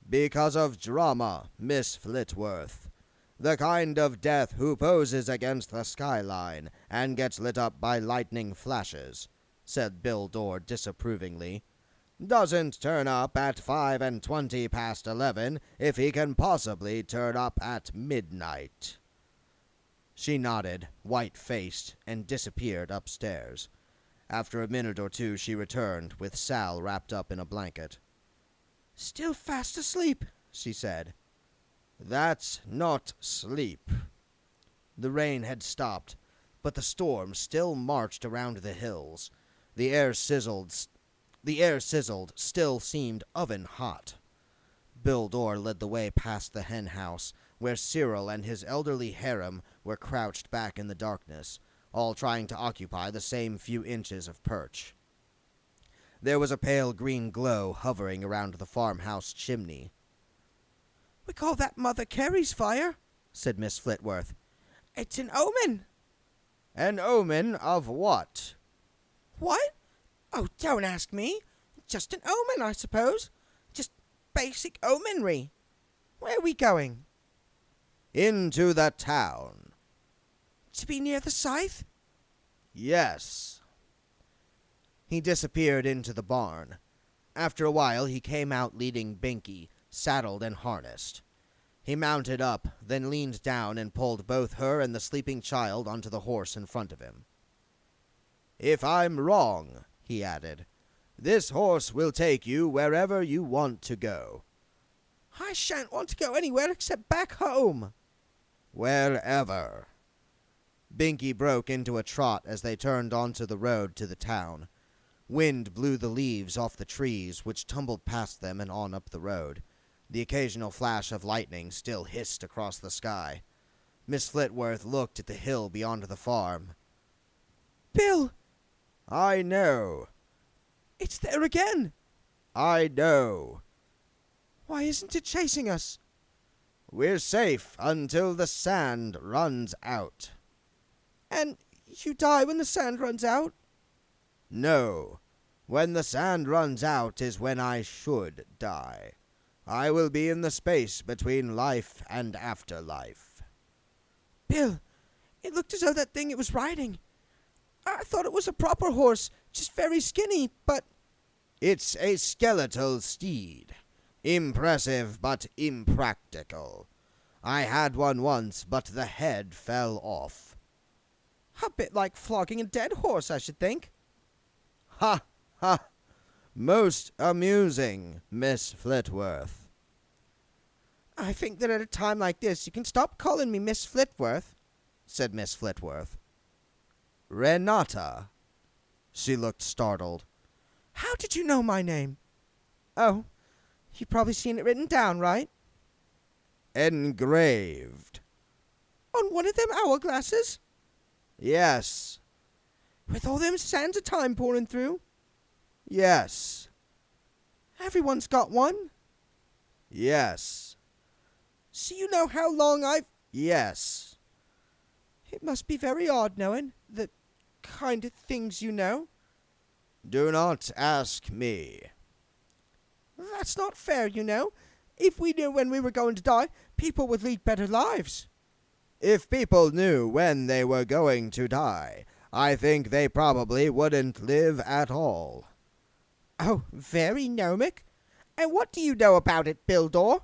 Speaker 1: "Because of drama, Miss Flitworth. The kind of death who poses against the skyline and gets lit up by lightning flashes," said Bill Dorr disapprovingly. "Doesn't turn up at 11:25 if he can possibly turn up at midnight." She nodded, white-faced, and disappeared upstairs. After a minute or two she returned, with Sal wrapped up in a blanket. "Still fast asleep," she said. "That's not sleep." The rain had stopped, but the storm still marched around the hills. The air sizzled, still seemed oven hot. Bill Dorr led the way past the hen house, where Cyril and his elderly harem were crouched back in the darkness, all trying to occupy the same few inches of perch. There was a pale green glow hovering around the farmhouse chimney.
Speaker 4: "We call that Mother Carey's fire," said Miss Flitworth. "It's an omen."
Speaker 1: An omen of what?
Speaker 4: "What? Oh, don't ask me. Just an omen, I suppose. Just basic omenry. Where are we going?"
Speaker 1: Into the town.
Speaker 4: "To be near the scythe?"
Speaker 1: Yes. He disappeared into the barn. After a while he came out leading Binky, saddled and harnessed. He mounted up, then leaned down and pulled both her and the sleeping child onto the horse in front of him. "If I'm wrong," he added, "this horse will take you wherever you want to go."
Speaker 4: "I shan't want to go anywhere except back home."
Speaker 1: "Wherever." Binky broke into a trot as they turned onto the road to the town. Wind blew the leaves off the trees, which tumbled past them and on up the road. The occasional flash of lightning still hissed across the sky. Miss Flitworth looked at the hill beyond the farm.
Speaker 4: "Bill!"
Speaker 1: "I know."
Speaker 4: "It's there again."
Speaker 1: "I know."
Speaker 4: "Why isn't it chasing us?"
Speaker 1: "We're safe until the sand runs out."
Speaker 4: "And you die when the sand runs out?"
Speaker 1: "No. When the sand runs out is when I should die. I will be in the space between life and afterlife."
Speaker 4: "Bill, it looked as though that thing it was riding. I thought it was a proper horse, just very skinny, but—"
Speaker 1: "It's a skeletal steed. Impressive but impractical. I had one once, but the head fell off."
Speaker 4: "A bit like flogging a dead horse, I should think."
Speaker 1: "Ha! Ha! Most amusing, Miss Flitworth."
Speaker 4: "I think that at a time like this you can stop calling me Miss Flitworth," said Miss Flitworth.
Speaker 1: "Renata." She looked startled.
Speaker 4: "How did you know my name?" "Oh, you've probably seen it written down, right?"
Speaker 1: "Engraved."
Speaker 4: "On one of them hourglasses?"
Speaker 1: "Yes."
Speaker 4: "With all them sands of time pouring through?"
Speaker 1: "Yes."
Speaker 4: "Everyone's got one?"
Speaker 1: "Yes."
Speaker 4: "So you know how long I've—"
Speaker 1: "Yes."
Speaker 4: "It must be very odd knowing the kind of things you know."
Speaker 1: "Do not ask me."
Speaker 4: "That's not fair, you know. If we knew when we were going to die, people would lead better lives."
Speaker 1: "If people knew when they were going to die, I think they probably wouldn't live at all."
Speaker 4: "Oh, very gnomic. And what do you know about it, Bildor?"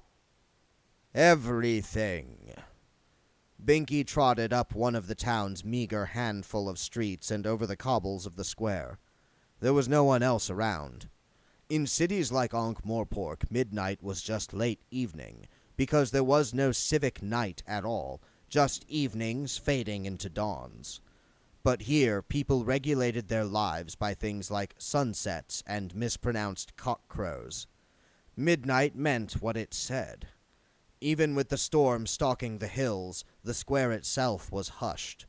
Speaker 1: "Everything." Binky trotted up one of the town's meager handful of streets and over the cobbles of the square. There was no one else around. In cities like Ankh-Morpork, midnight was just late evening, because there was no civic night at all, just evenings fading into dawns. But here, people regulated their lives by things like sunsets and mispronounced cockcrows. Midnight meant what it said. Even with the storm stalking the hills, the square itself was hushed.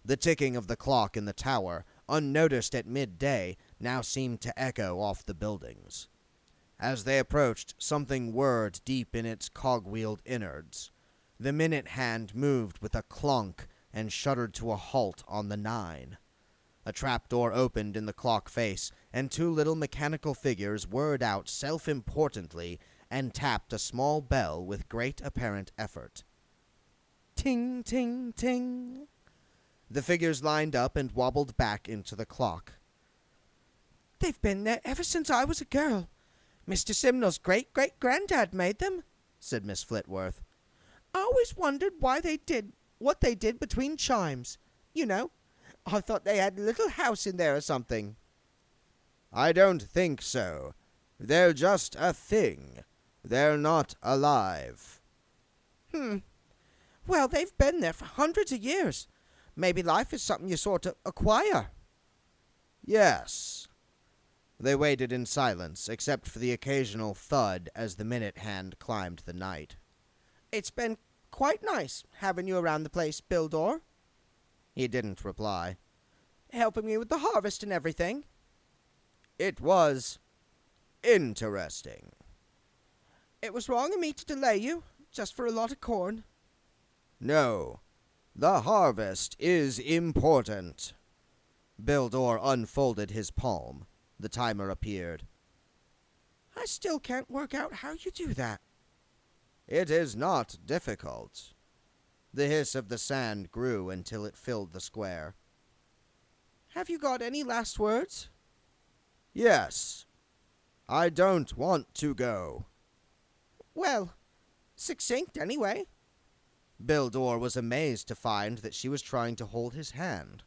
Speaker 1: The ticking of the clock in the tower, unnoticed at midday, now seemed to echo off the buildings. As they approached, something whirred deep in its cog-wheeled innards. The minute hand moved with a clunk and shuddered to a halt on the 9. A trapdoor opened in the clock face, and two little mechanical figures whirred out self-importantly and tapped a small bell with great apparent effort.
Speaker 4: Ting, ting, ting.
Speaker 1: The figures lined up and wobbled back into the clock.
Speaker 4: "They've been there ever since I was a girl. Mr. Simnel's great-great-granddad made them," said Miss Flitworth. "I always wondered why they did what they did between chimes. You know, I thought they had a little house in there or something."
Speaker 1: "I don't think so. They're just a thing. They're not alive."
Speaker 4: Well, they've been there for hundreds of years. Maybe life is something you sort of acquire."
Speaker 1: "Yes." They waited in silence, except for the occasional thud as the minute hand climbed the night.
Speaker 4: "It's been quite nice having you around the place, Bildor."
Speaker 1: He didn't reply.
Speaker 4: helping me with the harvest and everything.
Speaker 1: It was interesting.
Speaker 4: It was wrong of me to delay you, just for a lot of corn.
Speaker 1: No, the harvest is important. Bildor unfolded his palm. The timer appeared.
Speaker 4: I still can't work out how you do that.
Speaker 1: It is not difficult. The hiss of the sand grew until it filled the square.
Speaker 4: Have you got any last words?
Speaker 1: Yes. I don't want to go.
Speaker 4: Well, succinct anyway.
Speaker 1: Bildor was amazed to find that she was trying to hold his hand.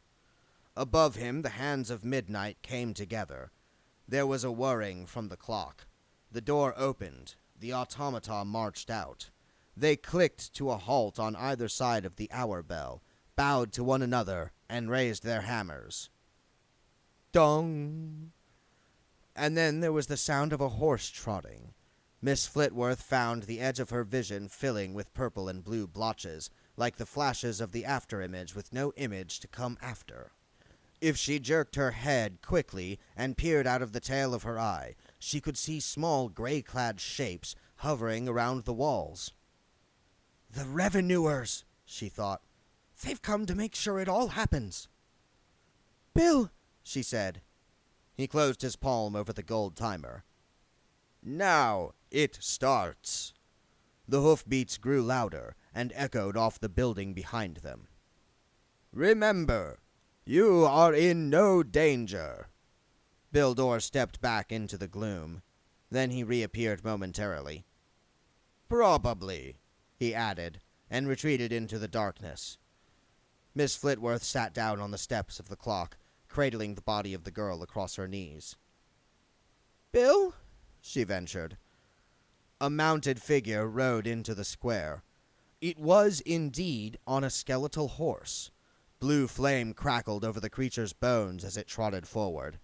Speaker 1: Above him, the hands of midnight came together. There was a whirring from the clock. The door opened. The automata marched out. They clicked to a halt on either side of the hour bell, bowed to one another, and raised their hammers. Dong! And then there was the sound of a horse trotting. Miss Flitworth found the edge of her vision filling with purple and blue blotches, like the flashes of the after-image with no image to come after. If she jerked her head quickly and peered out of the tail of her eye, she could see small gray-clad shapes hovering around the walls. The revenuers, she thought. They've come to make sure it all happens. Bill, she said. He closed his palm over the gold timer. Now it starts. The hoofbeats grew louder and echoed off the building behind them. Remember, you are in no danger. Bildor stepped back into the gloom. Then he reappeared momentarily. Probably, he added, and retreated into the darkness. Miss Flitworth sat down on the steps of the clock, cradling the body of the girl across her knees.
Speaker 4: Bill?
Speaker 1: She ventured. A mounted figure rode into the square. It was indeed on a skeletal horse. Blue flame crackled over the creature's bones as it trotted forward.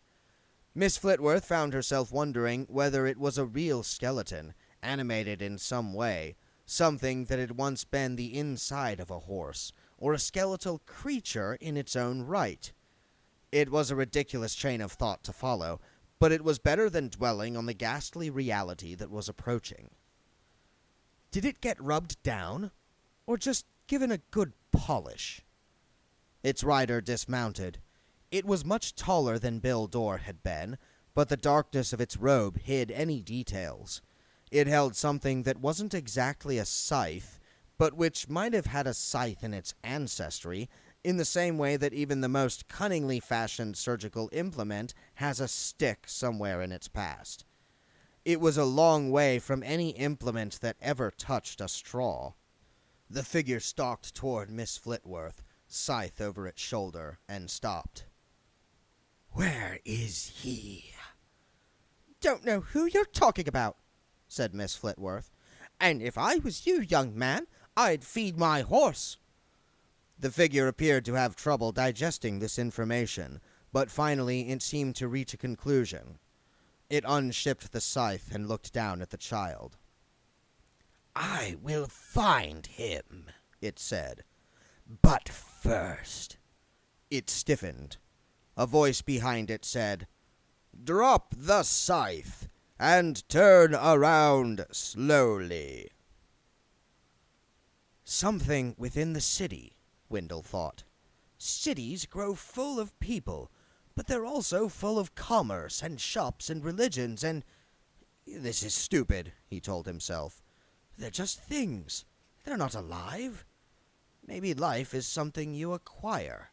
Speaker 1: Miss Flitworth found herself wondering whether it was a real skeleton, animated in some way, something that had once been the inside of a horse, or a skeletal creature in its own right. It was a ridiculous chain of thought to follow, but it was better than dwelling on the ghastly reality that was approaching. Did it get rubbed down, or just given a good polish? Its rider dismounted. It was much taller than Bildor had been, but the darkness of its robe hid any details. It held something that wasn't exactly a scythe, but which might have had a scythe in its ancestry, in the same way that even the most cunningly fashioned surgical implement has a stick somewhere in its past. It was a long way from any implement that ever touched a straw. The figure stalked toward Miss Flitworth, scythe over its shoulder, and stopped.
Speaker 5: Where is he?
Speaker 4: Don't know who you're talking about, said Miss Flitworth. And if I was you, young man, I'd feed my horse.
Speaker 1: The figure appeared to have trouble digesting this information, but finally it seemed to reach a conclusion. It unshipped the scythe and looked down at the child.
Speaker 5: I will find him,
Speaker 1: it said.
Speaker 5: but first.
Speaker 1: It stiffened. A voice behind it said, Drop the scythe and turn around slowly. Something within the city, Wendell thought. Cities grow full of people, but they're also full of commerce and shops and religions and... This is stupid, he told himself. They're just things. They're not alive. Maybe life is something you acquire.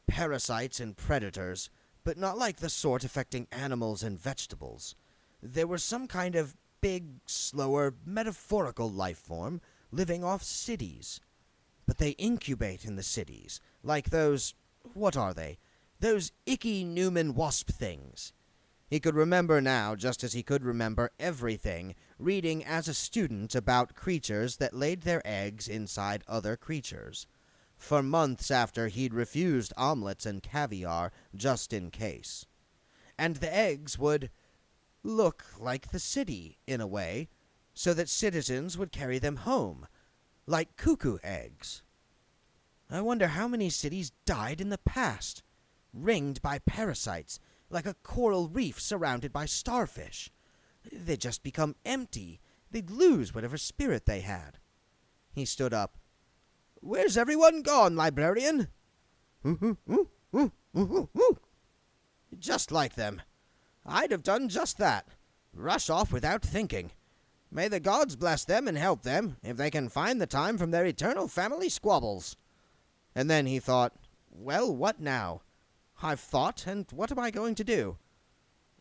Speaker 1: Parasites and predators, but not like the sort affecting animals and vegetables. There was some kind of big, slower, metaphorical life form living off cities. But they incubate in the cities, like those... what are they? Those icky Newman wasp things. He could remember now, just as he could remember everything, reading as a student about creatures that laid their eggs inside other creatures. For months after, he'd refused omelets and caviar just in case. And the eggs would look like the city, in a way, so that citizens would carry them home, like cuckoo eggs. I wonder how many cities died in the past, ringed by parasites, like a coral reef surrounded by starfish. They'd just become empty. They'd lose whatever spirit they had. He stood up. Where's everyone gone, librarian? Just like them. I'd have done just that. Rush off without thinking. May the gods bless them and help them, if they can find the time from their eternal family squabbles. And then he thought, well, what now? I've thought, and what am I going to do?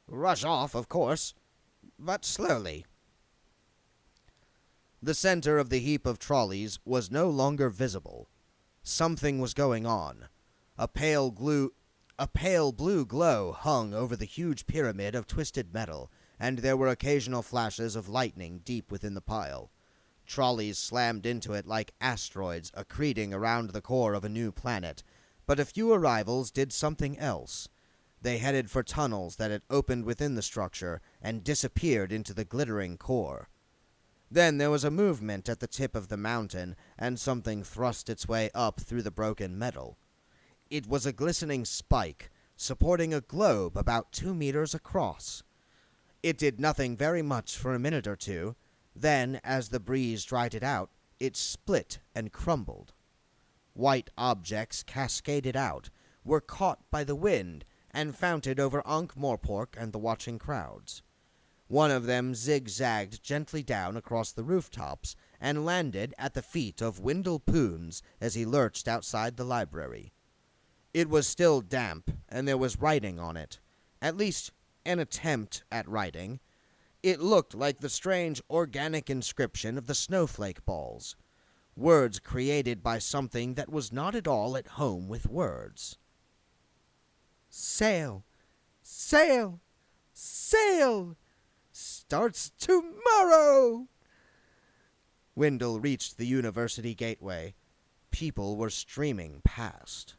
Speaker 1: Rush off, of course, but slowly. The center of the heap of trolleys was no longer visible. Something was going on. A pale blue glow hung over the huge pyramid of twisted metal, and there were occasional flashes of lightning deep within the pile. Trolleys slammed into it like asteroids accreting around the core of a new planet, but a few arrivals did something else. They headed for tunnels that had opened within the structure and disappeared into the glittering core. Then there was a movement at the tip of the mountain, and something thrust its way up through the broken metal. It was a glistening spike, supporting a globe about 2 meters across. It did nothing very much for a minute or two. Then, as the breeze dried it out, it split and crumbled. White objects cascaded out, were caught by the wind, and founted over Ankh-Morpork and the watching crowds. One of them zigzagged gently down across the rooftops and landed at the feet of Wendell Poons as he lurched outside the library. It was still damp, and there was writing on it. At least, an attempt at writing. It looked like the strange organic inscription of the snowflake balls. Words created by something that was not at all at home with words. Sail! Sail! Sail! Starts tomorrow! Wendell reached the university gateway. People were streaming past.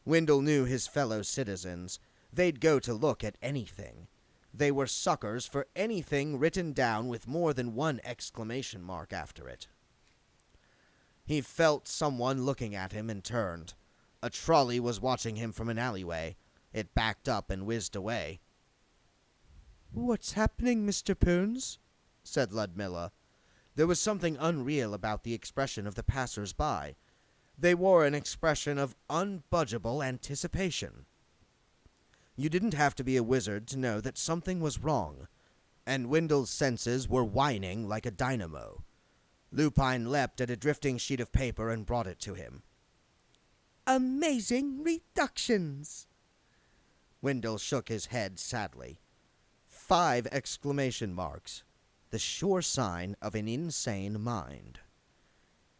Speaker 1: Wendell knew his fellow citizens. They'd go to look at anything. They were suckers for anything written down with more than one exclamation mark after it. He felt someone looking at him and turned. A trolley was watching him from an alleyway. It backed up and whizzed away. "What's happening, Mr. Poons?" said Ludmilla. There was something unreal about the expression of the passers-by. They wore an expression of unbudgeable anticipation. You didn't have to be a wizard to know that something was wrong, and Wendell's senses were whining like a dynamo. Lupine leapt at a drifting sheet of paper and brought it to him. "Amazing reductions!" Wendell shook his head sadly. 5 exclamation marks, the sure sign of an insane mind.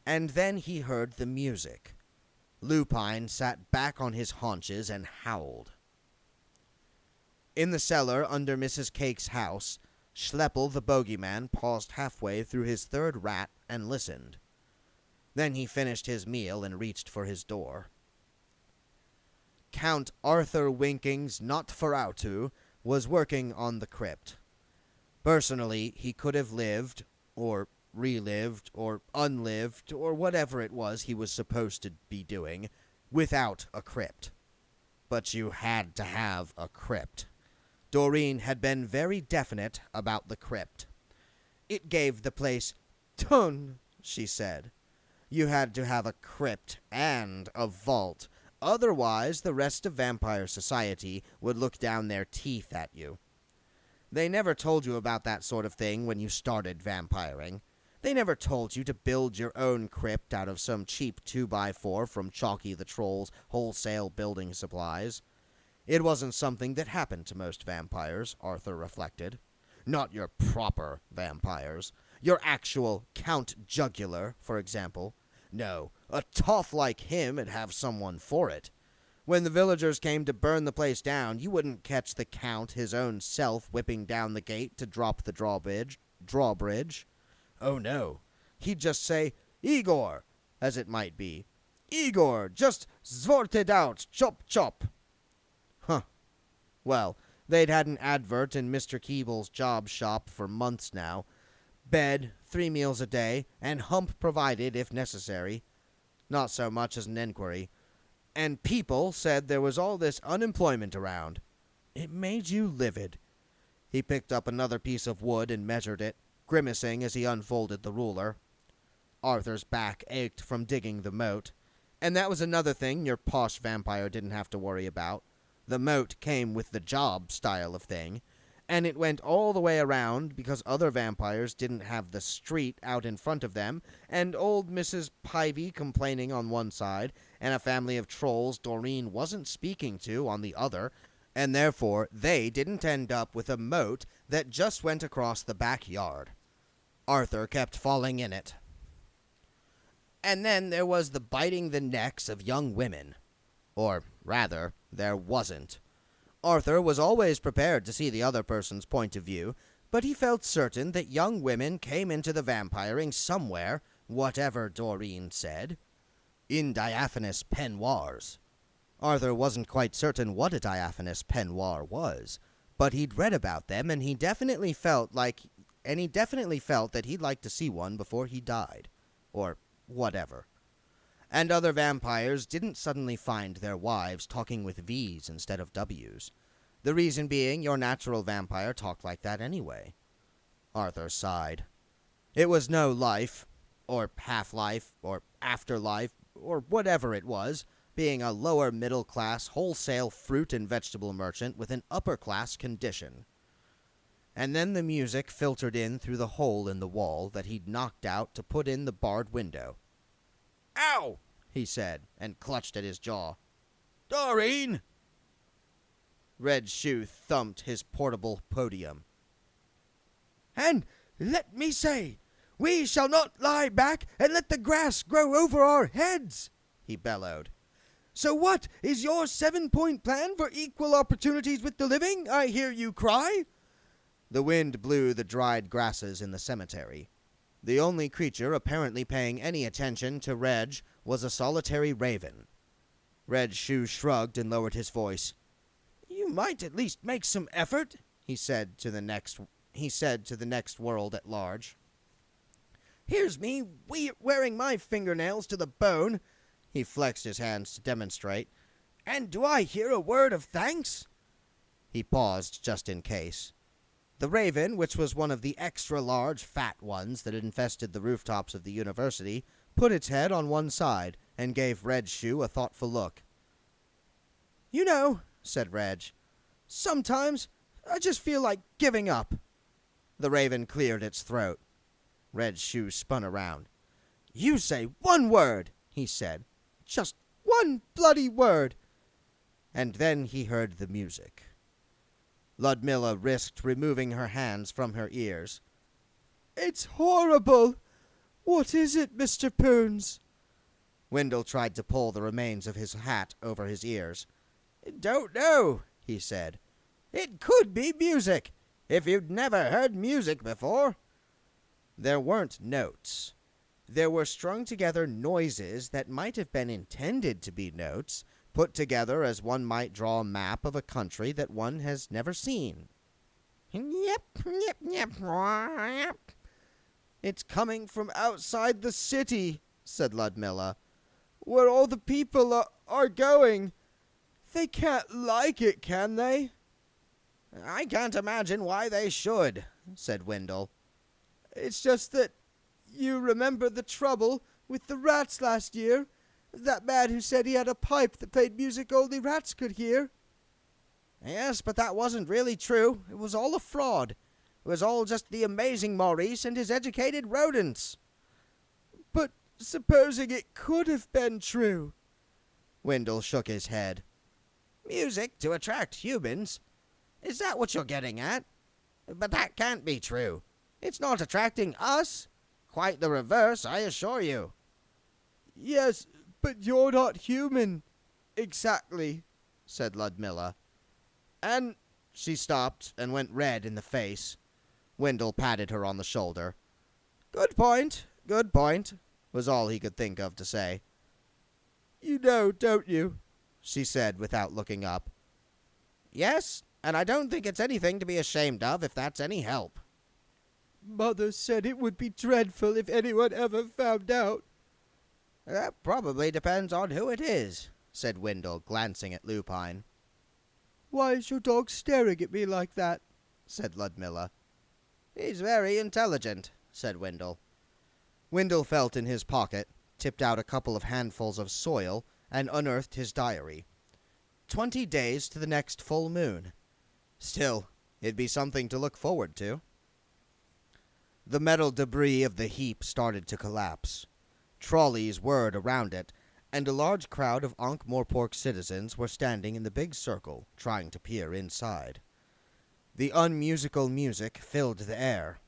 Speaker 1: And then he heard the music. Lupine sat back on his haunches and howled. In the cellar under Mrs. Cake's house, Schleppel the bogeyman paused halfway through his 3rd rat and listened. Then he finished his meal and reached for his door. Count Arthur Winking's Nosferatu was working on the crypt. Personally, he could have lived, or relived, or unlived, or whatever it was he was supposed to be doing, without a crypt. But you had to have a crypt. Doreen had been very definite about the crypt. It gave the place ton, she said. You had to have a crypt and a vault. Otherwise, the rest of vampire society would look down their teeth at you. They never told you about that sort of thing when you started vampiring. They never told you to build your own crypt out of some cheap 2x4 from Chalky the Troll's wholesale building supplies. It wasn't something that happened to most vampires, Arthur reflected. Not your proper vampires. Your actual Count Jugular, for example. No, a toff like him would have someone for it. When the villagers came to burn the place down, you wouldn't catch the Count his own self whipping down the gate to drop the drawbridge. Oh no, he'd just say, "Igor," as it might be. "Igor, just zwort it out, chop chop." Huh. Well, they'd had an advert in Mr. Keeble's job shop for months now. Bed, 3 meals a day, and hump provided if necessary. not so much as an inquiry. And people said there was all this unemployment around. It made you livid. He picked up another piece of wood and measured it, grimacing as he unfolded the ruler. Arthur's back ached from digging the moat, and that was another thing your posh vampire didn't have to worry about. The moat came with the job style of thing, and it went all the way around because other vampires didn't have the street out in front of them, and old Mrs. Pivy complaining on one side, and a family of trolls Doreen wasn't speaking to on the other, and therefore they didn't end up with a moat that just went across the backyard. Arthur kept falling in it. And then there was the biting the necks of young women. Or, rather, there wasn't. Arthur was always prepared to see the other person's point of view, but he felt certain that young women came into the vampiring somewhere, whatever Doreen said, in diaphanous peignoirs. Arthur wasn't quite certain what a diaphanous peignoir was, but he'd read about them, and he definitely felt that he'd like to see one before he died. Or whatever. And other vampires didn't suddenly find their wives talking with V's instead of W's. The reason being your natural vampire talked like that anyway. Arthur sighed. It was no life, or half-life, or afterlife, or whatever it was, being a lower middle-class wholesale fruit and vegetable merchant with an upper-class condition. And then the music filtered in through the hole in the wall that he'd knocked out to put in the barred window. "Ow!" he said, and clutched at his jaw. "Doreen!" Red Shoe thumped his portable podium. "And let me say, we shall not lie back and let the grass grow over our heads," he bellowed. "So what is your 7-point plan for equal opportunities with the living, I hear you cry?" The wind blew the dried grasses in the cemetery. The only creature apparently paying any attention to Reg was a solitary raven. Red Shoe shrugged and lowered his voice. "You might at least make some effort," he said to the next world at large. "Here's me wearing my fingernails to the bone," he flexed his hands to demonstrate, "and do I hear a word of thanks?" He paused just in case. The raven, which was one of the extra-large fat ones that infested the rooftops of the university, put its head on one side and gave Red Shoe a thoughtful look. "You know," said Reg, "sometimes I just feel like giving up." The raven cleared its throat. Red Shoe spun around. "You say one word," he said. "Just one bloody word." And then he heard the music. Ludmilla risked removing her hands from her ears. "It's horrible. What is it, Mr. Poons?" Wendell tried to pull the remains of his hat over his ears. "Don't know," he said. "It could be music, if you'd never heard music before." There weren't notes. There were strung together noises that might have been intended to be notes, put together as one might draw a map of a country that one has never seen. "Yep, yep, yep, yep. It's coming from outside the city," said Ludmilla. "Where all the people are going. They can't like it, can they?" "I can't imagine why they should," said Wendell. "It's just that you remember the trouble with the rats last year? That man who said he had a pipe that played music only rats could hear?" "Yes, but that wasn't really true. It was all a fraud. It was all just the amazing Maurice and his educated rodents." "But supposing it could have been true?" Wendell shook his head. "Music to attract humans? Is that what you're getting at? But that can't be true. It's not attracting us. Quite the reverse, I assure you." "Yes, but you're not human. Exactly," said Ludmilla. "And—" She stopped and went red in the face. Wendell patted her on the shoulder. Good point, was all he could think of to say. "You know, don't you?" she said without looking up. "Yes, and I don't think it's anything to be ashamed of, if that's any help." "Mother said it would be dreadful if anyone ever found out." That probably depends on who it is, said Wendell, glancing at Lupine.
Speaker 4: Why is your dog staring at me like that? Said Ludmilla.
Speaker 1: He's very intelligent, said Wendell. Wendell felt in his pocket, tipped out a couple of handfuls of soil, and unearthed his diary. 20 days to the next full moon. Still, it'd be something to look forward to. The metal debris of the heap started to collapse. Trolleys whirred around it, and a large crowd of Ankh-Morpork citizens were standing in the big circle, trying to peer inside. The unmusical music filled the air.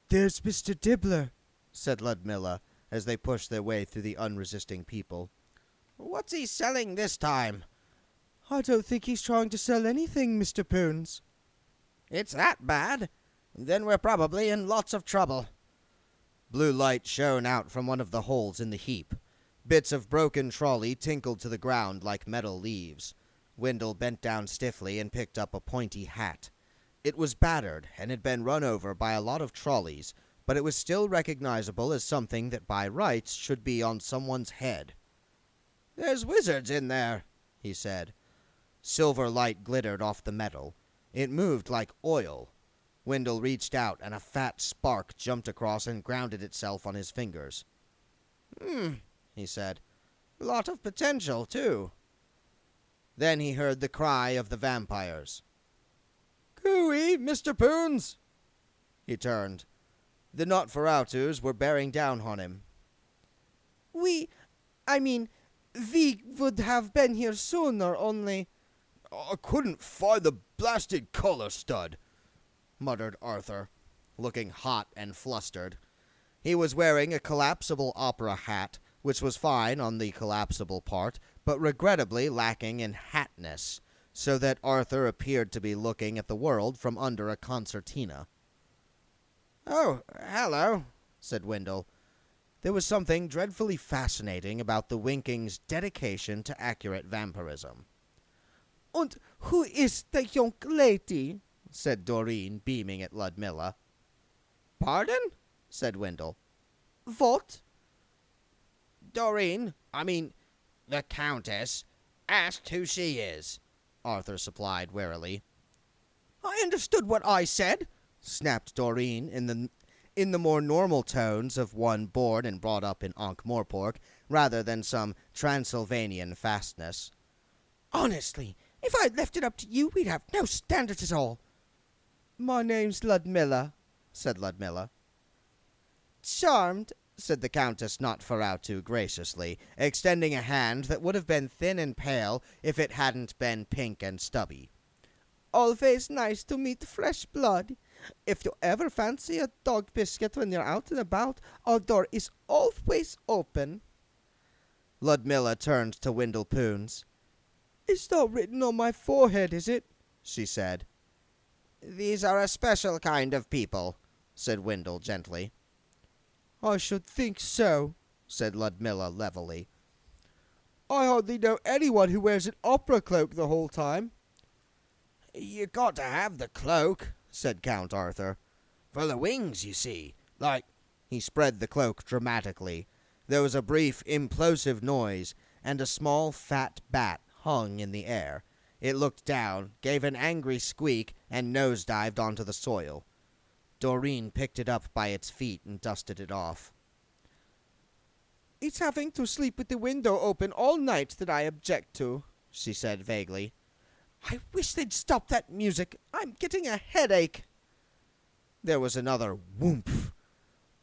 Speaker 4: There's Mr. Dibbler,
Speaker 1: said Ludmilla, as they pushed their way through the unresisting people. What's he selling this time?
Speaker 4: I don't think he's trying to sell anything, Mr. Poons.
Speaker 1: It's that bad? Then we're probably in lots of trouble. Blue light shone out from one of the holes in the heap. Bits of broken trolley tinkled to the ground like metal leaves. Wendell bent down stiffly and picked up a pointy hat. It was battered and had been run over by a lot of trolleys, but it was still recognizable as something that by rights should be on someone's head. There's wizards in there, he said. Silver light glittered off the metal. It moved like oil. Wendell reached out, and a fat spark jumped across and grounded itself on his fingers. He said. A lot of potential, too. Then he heard the cry of the vampires. Cooey, Mr. Poons! He turned. The Nosferatus were bearing down on him.
Speaker 4: We would have been here sooner, only...
Speaker 3: I couldn't find the blasted collar stud,
Speaker 1: muttered Arthur, looking hot and flustered. He was wearing a collapsible opera hat, which was fine on the collapsible part, but regrettably lacking in hatness, so that Arthur appeared to be looking at the world from under a concertina. Oh, hello, said Wendell. There was something dreadfully fascinating about the Winking's dedication to accurate vampirism.
Speaker 4: And who is the young lady?
Speaker 1: Said Doreen, beaming at Ludmilla. Pardon? Said Wendell.
Speaker 4: What?
Speaker 1: Doreen, the Countess, asked who she is, Arthur supplied warily. I understood what I said, snapped Doreen in the more normal tones of one born and brought up in Ankh-Morpork, rather than some Transylvanian fastness. Honestly, if I'd left it up to you, we'd have no standards at all.
Speaker 4: My name's Ludmilla,
Speaker 1: said Ludmilla.
Speaker 4: Charmed,
Speaker 1: said the Countess Nosferatu graciously, extending a hand that would have been thin and pale if it hadn't been pink and stubby.
Speaker 4: Always nice to meet fresh blood. If you ever fancy a dog biscuit when you're out and about, our door is always open.
Speaker 1: Ludmilla turned to Wendell Poons.
Speaker 4: It's not written on my forehead, is it?
Speaker 1: She said. These are a special kind of people, said Wendell gently.
Speaker 4: I should think so,
Speaker 1: said Ludmilla levelly.
Speaker 4: I hardly know anyone who wears an opera cloak the whole time.
Speaker 2: You got to have the cloak, said Count Arthur. For the wings, you see. Like...
Speaker 1: He spread the cloak dramatically. There was a brief, implosive noise, and a small, fat bat hung in the air. It looked down, gave an angry squeak, and nosedived onto the soil. Doreen picked it up by its feet and dusted it off.
Speaker 4: It's having to sleep with the window open all night that I object to, she said vaguely. I wish they'd stop that music. I'm getting a headache.
Speaker 1: There was another whoomph.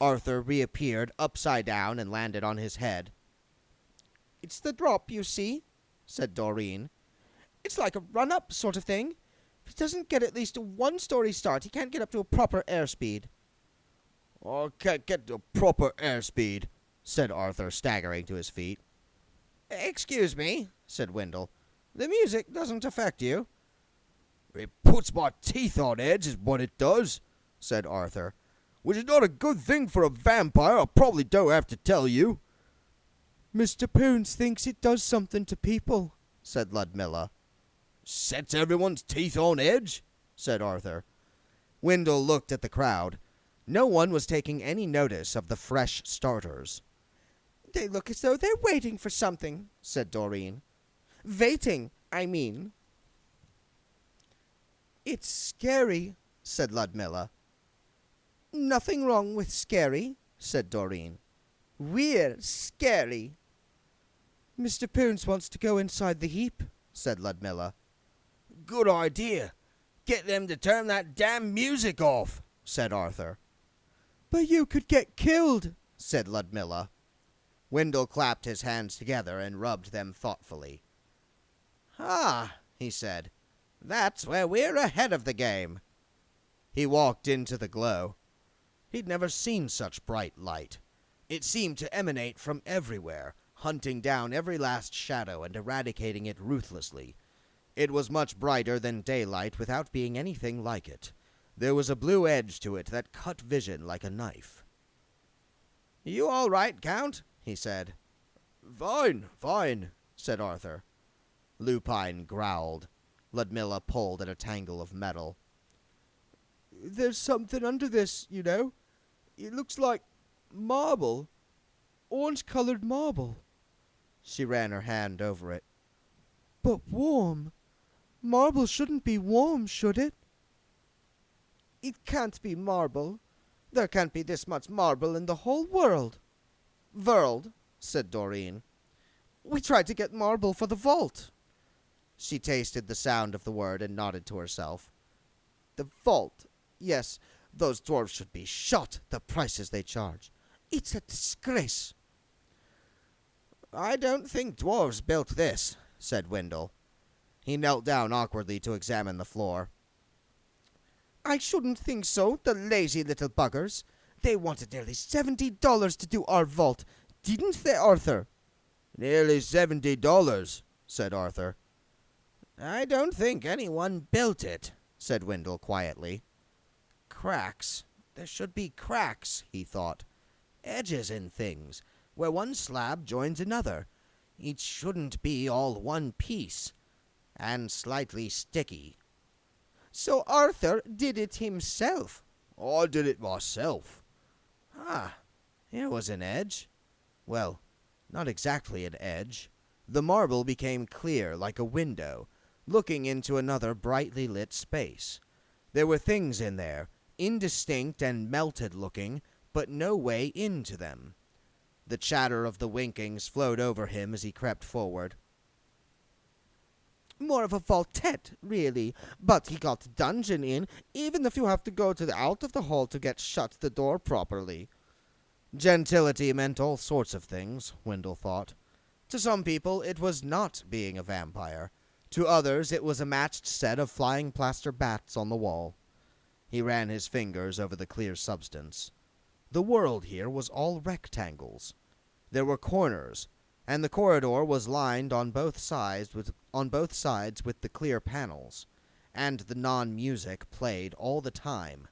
Speaker 1: Arthur reappeared upside down and landed on his head.
Speaker 4: It's the drop, you see, said Doreen. It's like a run-up sort of thing. If he doesn't get at least a one-story start, he can't get up to a proper airspeed.
Speaker 3: I can't get to proper airspeed,
Speaker 1: said Arthur, staggering to his feet. Excuse me, said Wendell. The music doesn't affect you.
Speaker 3: It puts my teeth on edge, is what it does, said Arthur. Which is not a good thing for a vampire, I probably don't have to tell you.
Speaker 4: Mr. Poons thinks it does something to people,
Speaker 1: said Ludmilla.
Speaker 3: Sets everyone's teeth on edge,
Speaker 1: said Arthur. Wendell looked at the crowd. No one was taking any notice of the fresh starters.
Speaker 4: They look as though they're waiting for something, said Doreen. Waiting, I mean. It's scary, said Ludmilla. Nothing wrong with scary, said Doreen. We're scary. Mr. Poons wants to go inside the heap, said Ludmilla.
Speaker 5: Good idea. Get them to turn that damn music off, said Arthur.
Speaker 4: But you could get killed,
Speaker 1: said Ludmilla. Wendell clapped his hands together and rubbed them thoughtfully. Ah, he said, that's where we're ahead of the game. He walked into the glow. He'd never seen such bright light. It seemed to emanate from everywhere, hunting down every last shadow and eradicating it ruthlessly. It was much brighter than daylight without being anything like it. There was a blue edge to it that cut vision like a knife. You all right, Count? He said.
Speaker 3: Fine, fine,
Speaker 1: said Arthur. Lupine growled. Ludmilla pulled at a tangle of metal.
Speaker 4: There's something under this, you know. It looks like marble. Orange-colored marble.
Speaker 1: She ran her hand over it.
Speaker 4: But warm. Marble shouldn't be warm, should it? It can't be marble. There can't be this much marble in the whole world.
Speaker 1: World, said Doreen.
Speaker 4: We tried to get marble for the vault.
Speaker 1: She tasted the sound of the word and nodded to herself.
Speaker 4: The vault. Yes, those dwarves should be shot, the prices they charge. It's a disgrace.
Speaker 1: I don't think dwarves built this, said Wendell. He knelt down awkwardly to examine the floor.
Speaker 4: I shouldn't think so, the lazy little buggers. They wanted nearly $70 to do our vault, didn't they, Arthur?
Speaker 1: Nearly $70, said Arthur. I don't think anyone built it, said Wendell quietly. Cracks. There should be cracks, he thought. Edges in things, where one slab joins another. It shouldn't be all one piece, and slightly sticky.
Speaker 4: So Arthur did it himself.
Speaker 3: I did it myself.
Speaker 1: Ah, here was an edge. Well, not exactly an edge. The marble became clear like a window, looking into another brightly lit space. There were things in there, indistinct and melted-looking, but no way into them. The chatter of the winkings flowed over him as he crept forward.
Speaker 4: More of a vaultet, really, but he got dungeon in, even if you have to go to the out of the hall to get shut the door properly.
Speaker 1: Gentility meant all sorts of things, Wendell thought. To some people it was not being a vampire. To others it was a matched set of flying plaster bats on the wall. He ran his fingers over the clear substance. The world here was all rectangles. There were corners, and the corridor was lined on both sides with the clear panels, and the non-music played all the time.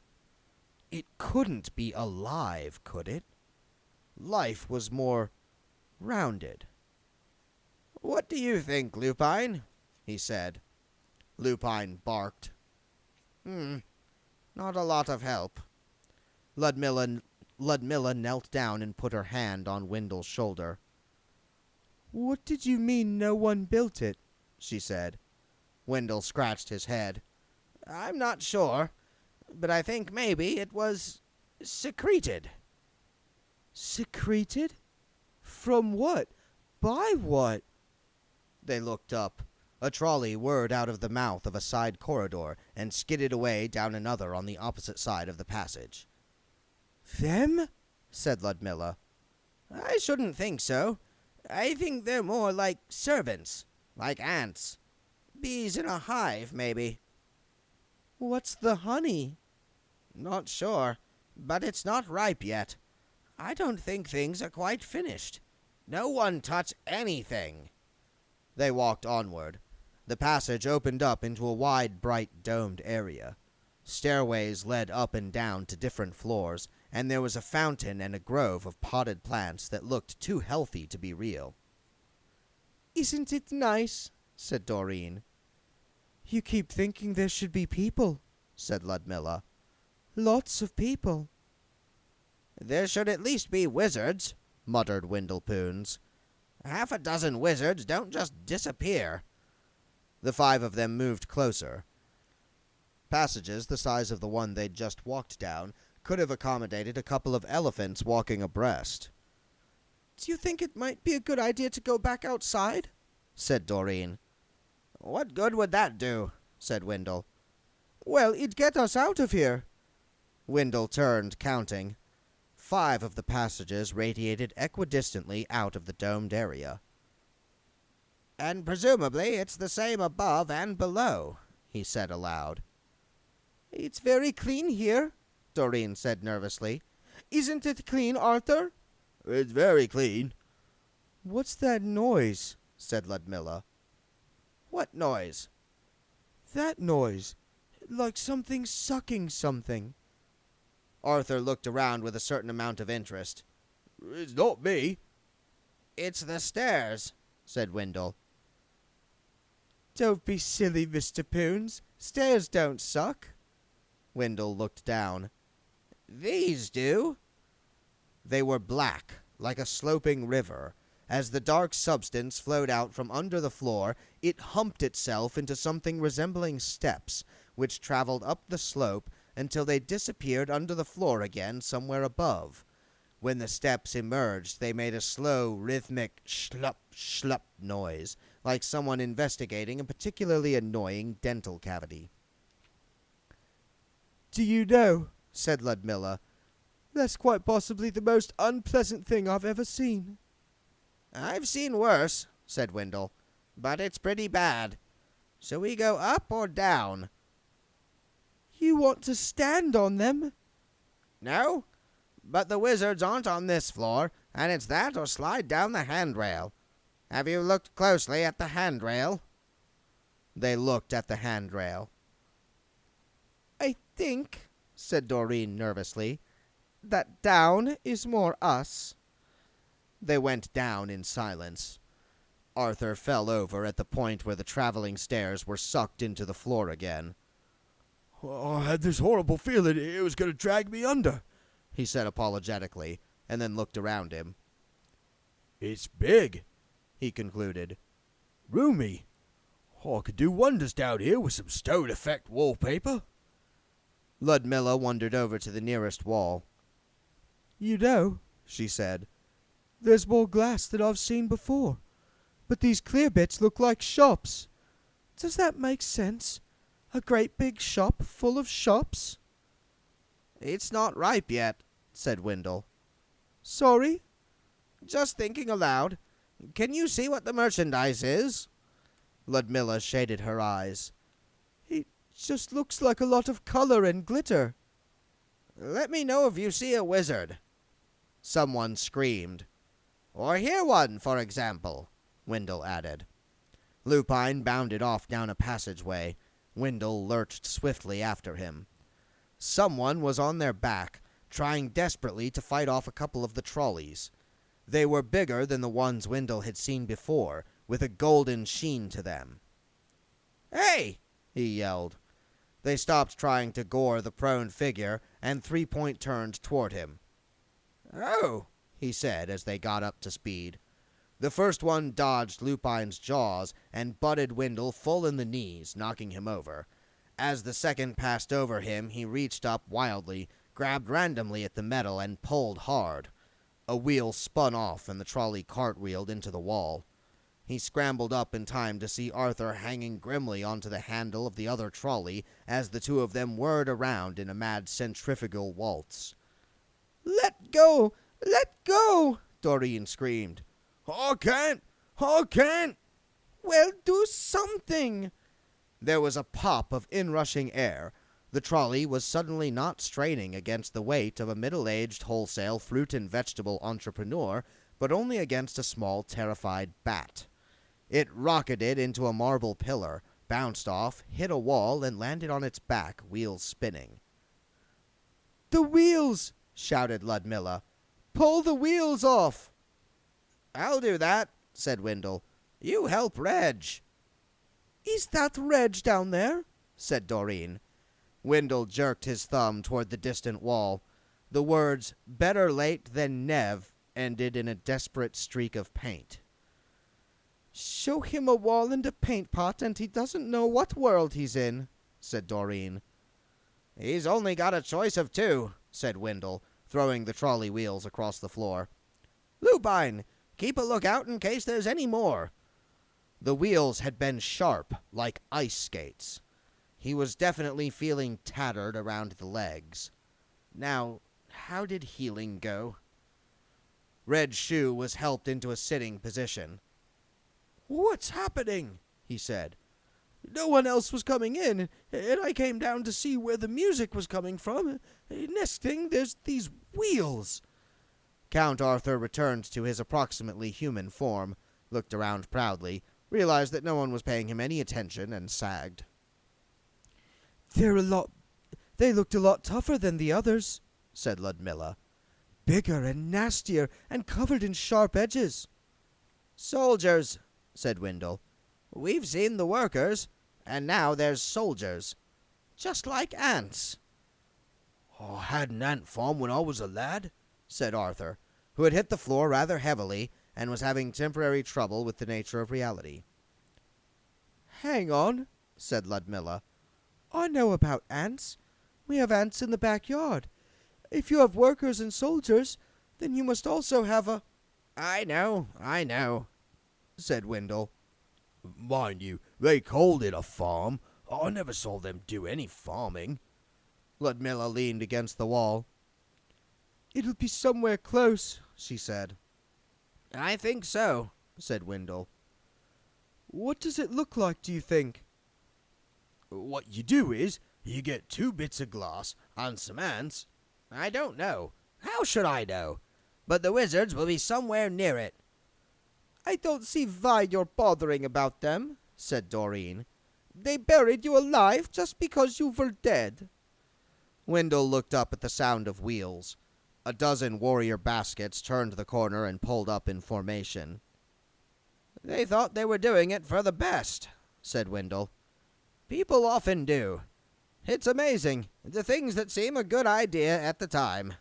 Speaker 1: It couldn't be alive, could it? Life was more rounded. What do you think, Lupine? He said. Lupine barked. Not a lot of help. Ludmilla knelt down and put her hand on Wendell's shoulder.
Speaker 4: What did you mean no one built it?
Speaker 1: She said. Wendell scratched his head. I'm not sure, but I think maybe it was secreted.
Speaker 4: Secreted? From what? By what?
Speaker 1: They looked up. A trolley whirred out of the mouth of a side corridor and skidded away down another on the opposite side of the passage.
Speaker 4: Them?
Speaker 1: Said Ludmilla. I shouldn't think so. I think they're more like servants, like ants. Bees in a hive, maybe.
Speaker 4: What's the honey?
Speaker 1: Not sure, but it's not ripe yet. I don't think things are quite finished. No one touch anything. They walked onward. The passage opened up into a wide, bright, domed area. Stairways led up and down to different floors, and there was a fountain and a grove of potted plants that looked too healthy to be real.
Speaker 4: Isn't it nice? Said Doreen. You keep thinking there should be people, said Ludmilla. Lots of people.
Speaker 1: There should at least be wizards, muttered Windlepoons.
Speaker 2: Half a dozen wizards don't just disappear.
Speaker 1: The 5 of them moved closer. Passages the size of the one they'd just walked down could have accommodated a couple of elephants walking abreast.
Speaker 4: Do you think it might be a good idea to go back outside?
Speaker 1: Said Doreen.
Speaker 2: What good would that do? Said Windle.
Speaker 4: Well, it'd get us out of here.
Speaker 1: Windle turned, counting. 5 of the passages radiated equidistantly out of the domed area.
Speaker 2: And presumably it's the same above and below, he said aloud.
Speaker 4: It's very clean here, Doreen said nervously. Isn't it clean, Arthur?
Speaker 3: It's very clean.
Speaker 1: What's that noise? Said Ludmilla.
Speaker 2: What noise?
Speaker 1: That noise. Like something sucking something. Arthur looked around with a certain amount of interest.
Speaker 3: It's not me.
Speaker 2: It's the stairs,
Speaker 1: said Windle.
Speaker 4: Don't be silly, Mr. Poons. Stairs don't suck.
Speaker 1: Windle looked down.
Speaker 2: These do.
Speaker 1: They were black, like a sloping river. As the dark substance flowed out from under the floor, it humped itself into something resembling steps, which traveled up the slope until they disappeared under the floor again somewhere above. When the steps emerged, they made a slow, rhythmic schlup, schlup noise, like someone investigating a particularly annoying dental cavity.
Speaker 4: Do you know, said Ludmilla, that's quite possibly the most unpleasant thing I've ever seen.
Speaker 2: I've seen worse, said Windle, but it's pretty bad. Shall we go up or down?
Speaker 4: You want to stand on them?
Speaker 2: No, but the wizards aren't on this floor, and it's that or slide down the handrail. Have you looked closely at the handrail?
Speaker 1: They looked at the handrail.
Speaker 4: I think, said Doreen nervously, that down is more us.
Speaker 1: They went down in silence. Arthur fell over at the point where the traveling stairs were sucked into the floor again.
Speaker 5: I had this horrible feeling it was going to drag me under,
Speaker 1: he said apologetically, and then looked around him.
Speaker 5: It's big,
Speaker 1: he concluded.
Speaker 5: Roomy. I could do wonders down here with some stone effect wallpaper.
Speaker 1: Ludmilla wandered over to the nearest wall.
Speaker 4: You know, she said, there's more glass than I've seen before, but these clear bits look like shops. Does that make sense? A great big shop full of shops?
Speaker 2: It's not ripe yet, said Windle.
Speaker 4: Sorry?
Speaker 2: Just thinking aloud. Can you see what the merchandise is?
Speaker 1: Ludmilla shaded her eyes.
Speaker 4: It just looks like a lot of color and glitter.
Speaker 2: Let me know if you see a wizard.
Speaker 1: Someone screamed.
Speaker 2: Or hear one, for example,
Speaker 1: Windle added. Lupine bounded off down a passageway. Windle lurched swiftly after him. Someone was on their back, trying desperately to fight off a couple of the trolleys. They were bigger than the ones Windle had seen before, with a golden sheen to them.
Speaker 2: Hey!
Speaker 1: He yelled. They stopped trying to gore the prone figure, and 3 Point turned toward him.
Speaker 2: Oh,
Speaker 1: he said as they got up to speed. The first one dodged Lupine's jaws and butted Windle full in the knees, knocking him over. As the second passed over him, he reached up wildly, grabbed randomly at the metal, and pulled hard. A wheel spun off, and the trolley cartwheeled into the wall. He scrambled up in time to see Arthur hanging grimly onto the handle of the other trolley as the two of them whirred around in a mad centrifugal waltz.
Speaker 4: Let go! Let go! Doreen screamed.
Speaker 5: I can't! I can't!
Speaker 4: Well, do something!
Speaker 1: There was a pop of inrushing air. The trolley was suddenly not straining against the weight of a middle-aged wholesale fruit and vegetable entrepreneur, but only against a small, terrified bat. It rocketed into a marble pillar, bounced off, hit a wall, and landed on its back, wheels spinning.
Speaker 4: The wheels! Shouted Ludmilla. Pull the wheels off!
Speaker 2: I'll do that, said Windle. You help Reg.
Speaker 4: Is that Reg down there? Said Doreen.
Speaker 1: Windle jerked his thumb toward the distant wall. The words, "Better late than nev," ended in a desperate streak of paint.
Speaker 4: "Show him a wall and a paint pot, and he doesn't know what world he's in," said Doreen.
Speaker 1: "He's only got a choice of two," said Wendell, throwing the trolley wheels across the floor. "Lupine, keep a lookout in case there's any more." The wheels had been sharp, like ice skates. He was definitely feeling tattered around the legs. Now, how did healing go? Red Shoe was helped into a sitting position.
Speaker 5: "What's happening?"
Speaker 1: he said.
Speaker 5: "No one else was coming in, and I came down to see where the music was coming from. Next thing, there's these wheels."
Speaker 1: Count Arthur returned to his approximately human form, looked around proudly, realized that no one was paying him any attention, and sagged.
Speaker 4: They looked a lot tougher than the others," said Ludmilla. "Bigger and nastier and covered in sharp edges."
Speaker 1: "Soldiers," said Wendell. "We've seen the workers, and now there's soldiers. Just like ants."
Speaker 5: "I had an ant farm when I was a lad,"
Speaker 1: said Arthur, who had hit the floor rather heavily and was having temporary trouble with the nature of reality.
Speaker 4: "Hang on," said Ludmilla. "I know about ants. We have ants in the backyard. If you have workers and soldiers, then you must also have a—"
Speaker 1: I know, said Wendell.
Speaker 5: "Mind you, they called it a farm. I never saw them do any farming."
Speaker 1: Ludmilla leaned against the wall.
Speaker 4: "It'll be somewhere close," she said.
Speaker 1: "I think so," said Wendell.
Speaker 4: "What does it look like, do you think?"
Speaker 5: "What you do is, you get 2 bits of glass and some ants."
Speaker 1: "I don't know. How should I know? But the wizards will be somewhere near it."
Speaker 4: "I don't see why you're bothering about them," said Doreen. "They buried you alive just because you were dead."
Speaker 1: Wendell looked up at the sound of wheels. A dozen warrior baskets turned the corner and pulled up in formation. "They thought they were doing it for the best," said Wendell. "People often do. It's amazing, the things that seem a good idea at the time."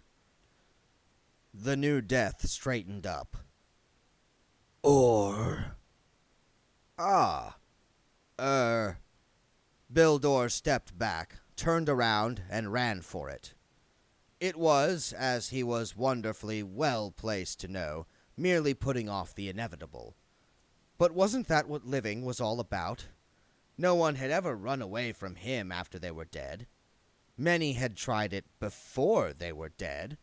Speaker 1: The new death straightened up.
Speaker 5: Ah.
Speaker 1: Bildor stepped back, turned around, and ran for it. It was, as he was wonderfully well placed to know, merely putting off the inevitable. But wasn't that what living was all about? No one had ever run away from him after they were dead. Many had tried it before they were dead,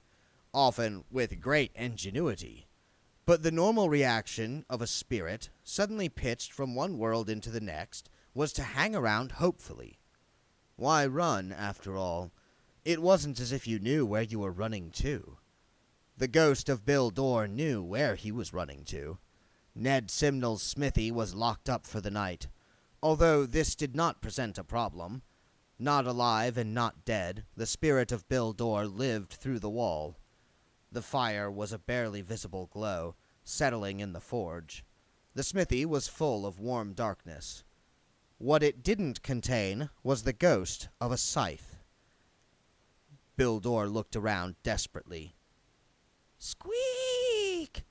Speaker 1: often with great ingenuity. But the normal reaction of a spirit, suddenly pitched from one world into the next, was to hang around hopefully. Why run, after all? It wasn't as if you knew where you were running to. The ghost of Bildor knew where he was running to. Ned Simnel's smithy was locked up for the night, although this did not present a problem. Not alive and not dead, the spirit of Bildor lived through the wall. The fire was a barely visible glow, settling in the forge. The smithy was full of warm darkness. What it didn't contain was the ghost of a scythe. Bildor looked around desperately. Squeak!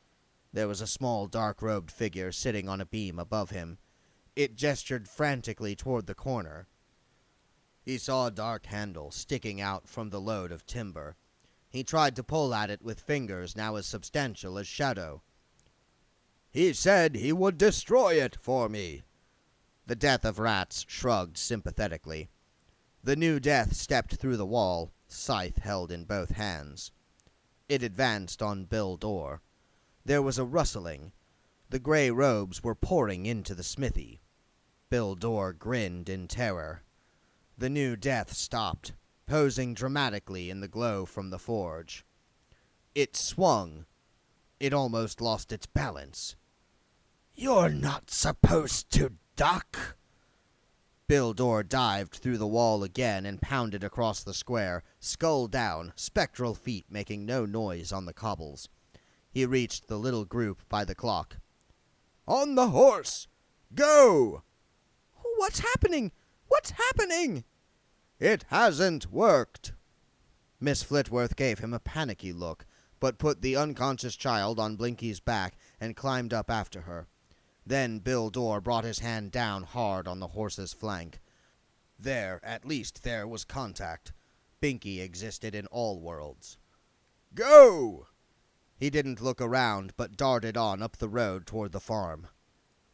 Speaker 1: There was a small dark-robed figure sitting on a beam above him. It gestured frantically toward the corner. He saw a dark handle sticking out from the load of timber. He tried to pull at it with fingers now as substantial as Shadow.
Speaker 5: "He said he would destroy it for me."
Speaker 1: The Death of Rats shrugged sympathetically. The new death stepped through the wall, scythe held in both hands. It advanced on Bildor. There was a rustling. The gray robes were pouring into the smithy. Bildor grinned in terror. The new death stopped, posing dramatically in the glow from the forge. It swung. It almost lost its balance.
Speaker 5: "You're not supposed to duck."
Speaker 1: Bildor dived through the wall again and pounded across the square, skull down, spectral feet making no noise on the cobbles. He reached the little group by the clock.
Speaker 3: On the horse! Go!
Speaker 4: "What's happening? What's happening?"
Speaker 3: It hasn't worked.
Speaker 1: Miss Flitworth gave him a panicky look, but put the unconscious child on Blinky's back and climbed up after her. Then Bill Dorr brought his hand down hard on the horse's flank. There, at least there was contact. Binky existed in all worlds.
Speaker 3: Go!
Speaker 1: He didn't look around, but darted on up the road toward the farm.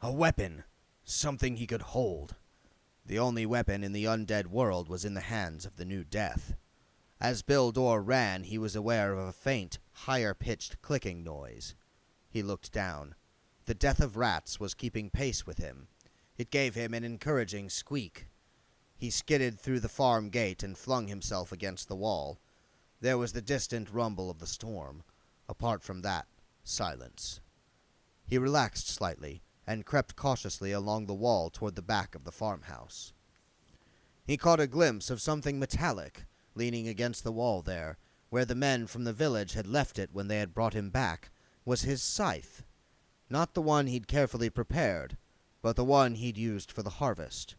Speaker 1: A weapon. Something he could hold. The only weapon in the undead world was in the hands of the new death. As Bill Dorr ran, he was aware of a faint, higher-pitched clicking noise. He looked down. The death of rats was keeping pace with him. It gave him an encouraging squeak. He skidded through the farm gate and flung himself against the wall. There was the distant rumble of the storm. Apart from that, silence. He relaxed slightly and crept cautiously along the wall toward the back of the farmhouse. He caught a glimpse of something metallic leaning against the wall there, where the men from the village had left it when they had brought him back, was his scythe. Not the one he'd carefully prepared, but the one he'd used for the harvest.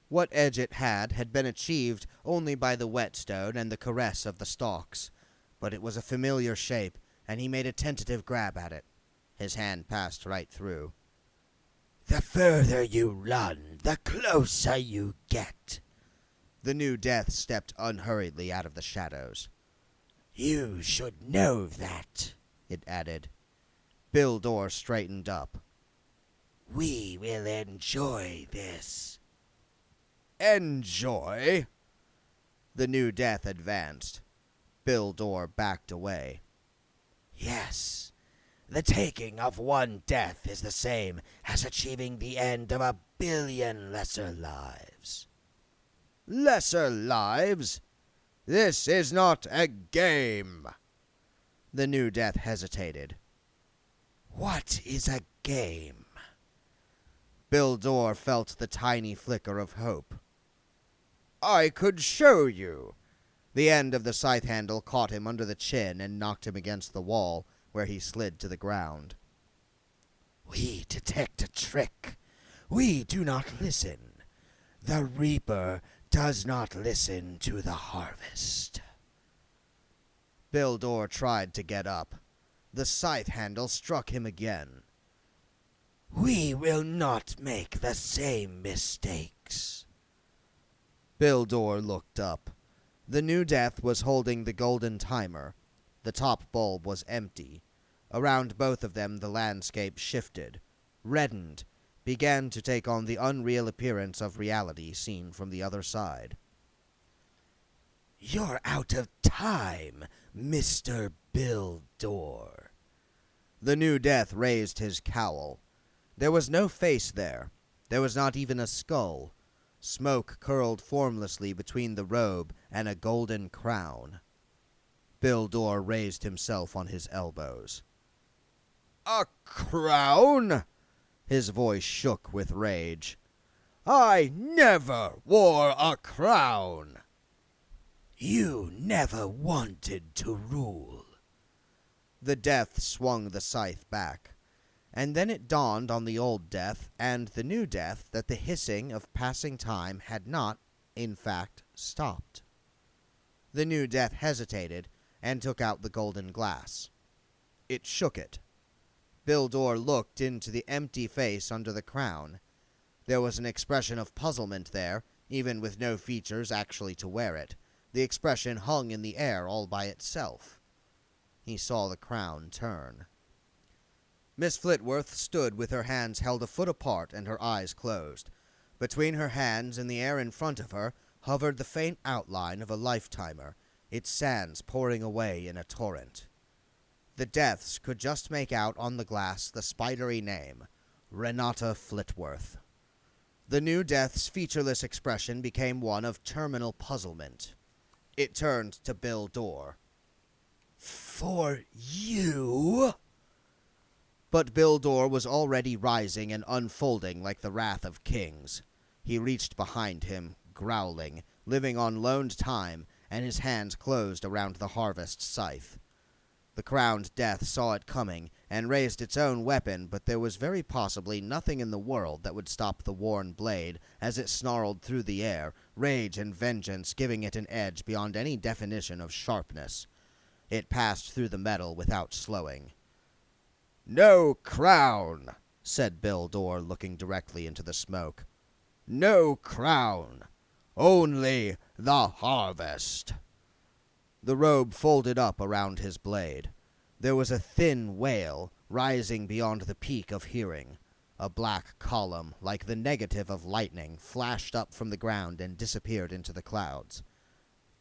Speaker 1: What edge it had been achieved only by the whetstone and the caress of the stalks, but it was a familiar shape, and he made a tentative grab at it. His hand passed right through.
Speaker 5: The further you run, the closer you get.
Speaker 1: The new death stepped unhurriedly out of the shadows.
Speaker 5: You should know that,
Speaker 1: it added. Bill Dorr straightened up.
Speaker 5: We will enjoy this.
Speaker 3: Enjoy?
Speaker 1: The new death advanced. Bill Dorr backed away.
Speaker 5: Yes, the taking of one death is the same as achieving the end of 1 billion lesser lives.
Speaker 3: Lesser lives? This is not a game.
Speaker 1: The new death hesitated.
Speaker 5: What is a game?
Speaker 1: Bill Dorr felt the tiny flicker of hope.
Speaker 3: I could show you.
Speaker 1: The end of the scythe handle caught him under the chin and knocked him against the wall, where he slid to the ground.
Speaker 5: We detect a trick. We do not listen. The reaper does not listen to the harvest.
Speaker 1: Bill Dorr tried to get up. The scythe handle struck him again.
Speaker 5: We will not make the same mistakes.
Speaker 1: Bill Dorr looked up. The new death was holding the golden timer. The top bulb was empty. Around both of them the landscape shifted, reddened, began to take on the unreal appearance of reality seen from the other side.
Speaker 5: You're out of time, Mr. Bill Dorr.
Speaker 1: The new death raised his cowl. There was no face there. There was not even a skull. Smoke curled formlessly between the robe and a golden crown. Bill Dorr raised himself on his elbows.
Speaker 3: A crown?
Speaker 1: His voice shook with rage.
Speaker 3: I never wore a crown.
Speaker 5: You never wanted to rule.
Speaker 1: The death swung the scythe back, and then it dawned on the old death and the new death that the hissing of passing time had not, in fact, stopped. The new death hesitated and took out the golden glass. It shook it. Bill Dorr looked into the empty face under the crown. There was an expression of puzzlement there, even with no features actually to wear it. The expression hung in the air all by itself. He saw the crown turn. Miss Flitworth stood with her hands held a foot apart and her eyes closed. Between her hands and the air in front of her hovered the faint outline of a lifetimer, its sands pouring away in a torrent. The deaths could just make out on the glass the spidery name, Renata Flitworth. The new death's featureless expression became one of terminal puzzlement. It turned to Bill Dorr.
Speaker 5: For you?
Speaker 1: But Bill Dorr was already rising and unfolding like the wrath of kings. He reached behind him, growling, living on loaned time, and his hands closed around the harvest scythe. The crowned death saw it coming and raised its own weapon, but there was very possibly nothing in the world that would stop the worn blade as it snarled through the air, rage and vengeance giving it an edge beyond any definition of sharpness. It passed through the metal without slowing.
Speaker 3: "No crown,"
Speaker 1: said Bill Dorr, looking directly into the smoke.
Speaker 3: "No crown. Only the harvest."
Speaker 1: The robe folded up around his blade. There was a thin wail rising beyond the peak of hearing. A black column, like the negative of lightning, flashed up from the ground and disappeared into the clouds.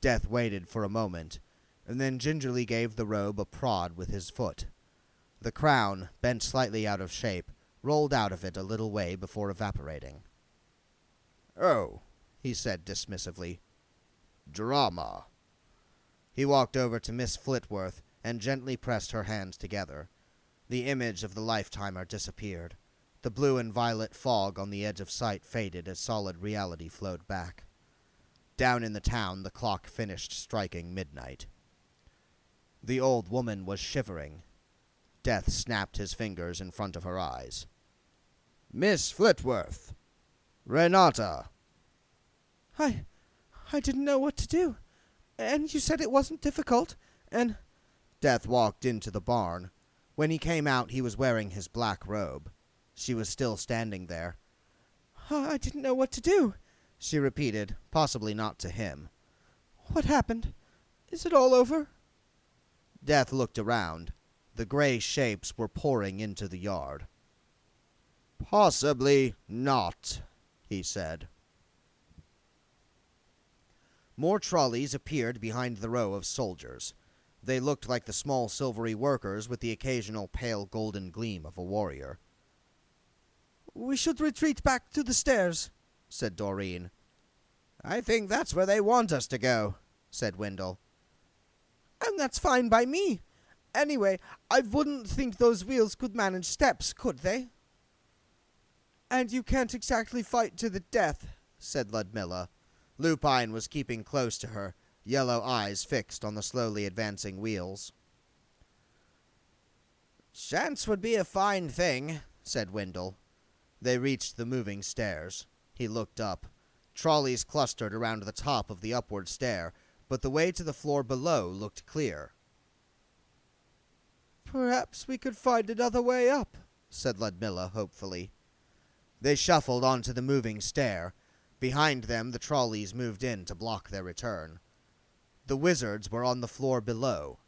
Speaker 1: Death waited for a moment, and then gingerly gave the robe a prod with his foot. The crown, bent slightly out of shape, rolled out of it a little way before evaporating.
Speaker 3: "Oh,"
Speaker 1: he said dismissively.
Speaker 3: "Drama."
Speaker 1: He walked over to Miss Flitworth and gently pressed her hands together. The image of the lifetimer disappeared. The blue and violet fog on the edge of sight faded as solid reality flowed back. Down in the town, the clock finished striking midnight. The old woman was shivering. Death snapped his fingers in front of her eyes.
Speaker 3: "Miss Flitworth. Renata."
Speaker 4: I didn't know what to do. And you said it wasn't difficult, and...
Speaker 1: Death walked into the barn. When he came out, he was wearing his black robe. She was still standing there.
Speaker 4: I didn't know what to do,
Speaker 1: she repeated, possibly not to him.
Speaker 4: What happened? Is it all over?
Speaker 1: Death looked around. The gray shapes were pouring into the yard.
Speaker 3: "Possibly not," he said.
Speaker 1: More trolleys appeared behind the row of soldiers. They looked like the small silvery workers with the occasional pale golden gleam of a warrior.
Speaker 4: "We should retreat back to the stairs," said Doreen.
Speaker 1: "I think that's where they want us to go," said Wendell.
Speaker 4: "And that's fine by me. Anyway, I wouldn't think those wheels could manage steps, could they?" "And you can't exactly fight to the death," said Ludmilla. Lupine was keeping close to her, yellow eyes fixed on the slowly advancing wheels. "Chance would be a fine thing," said Wendell. They reached the moving stairs. He looked up. Trolleys clustered around the top of the upward stair, but the way to the floor below looked clear. "Perhaps we could find another way up,"
Speaker 1: said Ludmilla hopefully. They shuffled onto the moving stair. Behind them, the trolleys moved in to block their return. The wizards were on the floor below.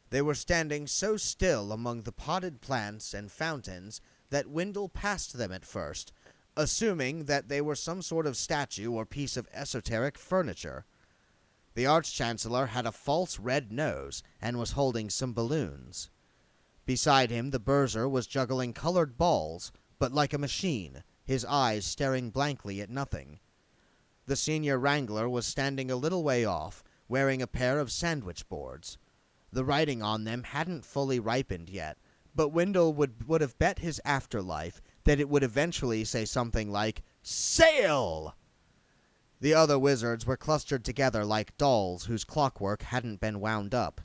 Speaker 1: They were standing so still among the potted plants and fountains that Wendell passed them at first, assuming that they were some sort of statue or piece of esoteric furniture. The Arch-Chancellor had a false red nose and was holding some balloons. Beside him, the Berser was juggling colored balls, but like a machine, his eyes staring blankly at nothing. The Senior Wrangler was standing a little way off, wearing a pair of sandwich boards. The writing on them hadn't fully ripened yet, but Wendell would have bet his afterlife that it would eventually say something like, "Sail!" The other wizards were clustered together like dolls whose clockwork hadn't been wound up.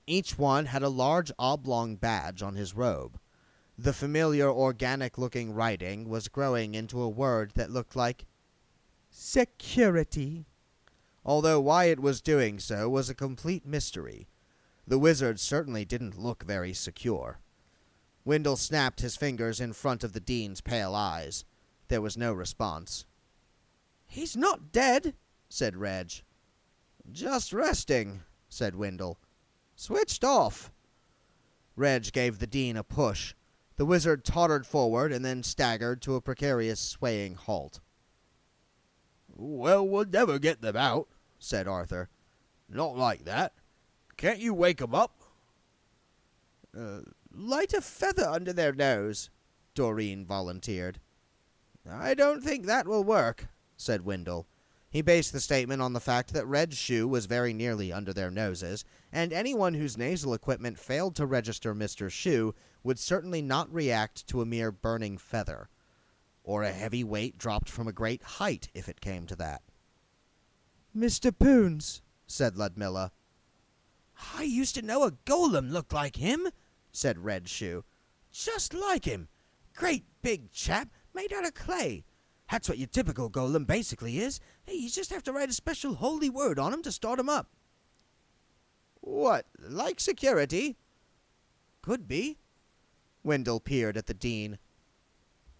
Speaker 1: Each one had a large oblong badge on his robe. The familiar organic-looking writing was growing into a word that looked like
Speaker 4: security.
Speaker 1: Although why it was doing so was a complete mystery. The wizards certainly didn't look very secure. Wendell snapped his fingers in front of the dean's pale eyes. There was no response.
Speaker 4: "He's not dead,"
Speaker 1: said Reg. "Just resting," said Wendell. "Switched off." Reg gave the dean a push. The wizard tottered forward and then staggered to a precarious swaying halt.
Speaker 3: "Well, we'll never get them out," said Arthur. "Not like that. Can't you wake 'em up?"
Speaker 1: Light a feather under their nose," Doreen volunteered. "I don't think that will work," said Wendell. He based the statement on the fact that Red's shoe was very nearly under their noses, and anyone whose nasal equipment failed to register Mr. Shoe would certainly not react to a mere burning feather, or a heavy weight dropped from a great height if it came to that.
Speaker 4: "Mr. Poons,"
Speaker 1: said Ludmilla.
Speaker 2: "I used to know a golem looked like him,"
Speaker 1: said Red Shoe.
Speaker 2: "Just like him. Great big chap, made out of clay. That's what your typical golem basically is. Hey, you just have to write a special holy word on him to start him up."
Speaker 1: What, like security? Could be. Wendell peered at the dean.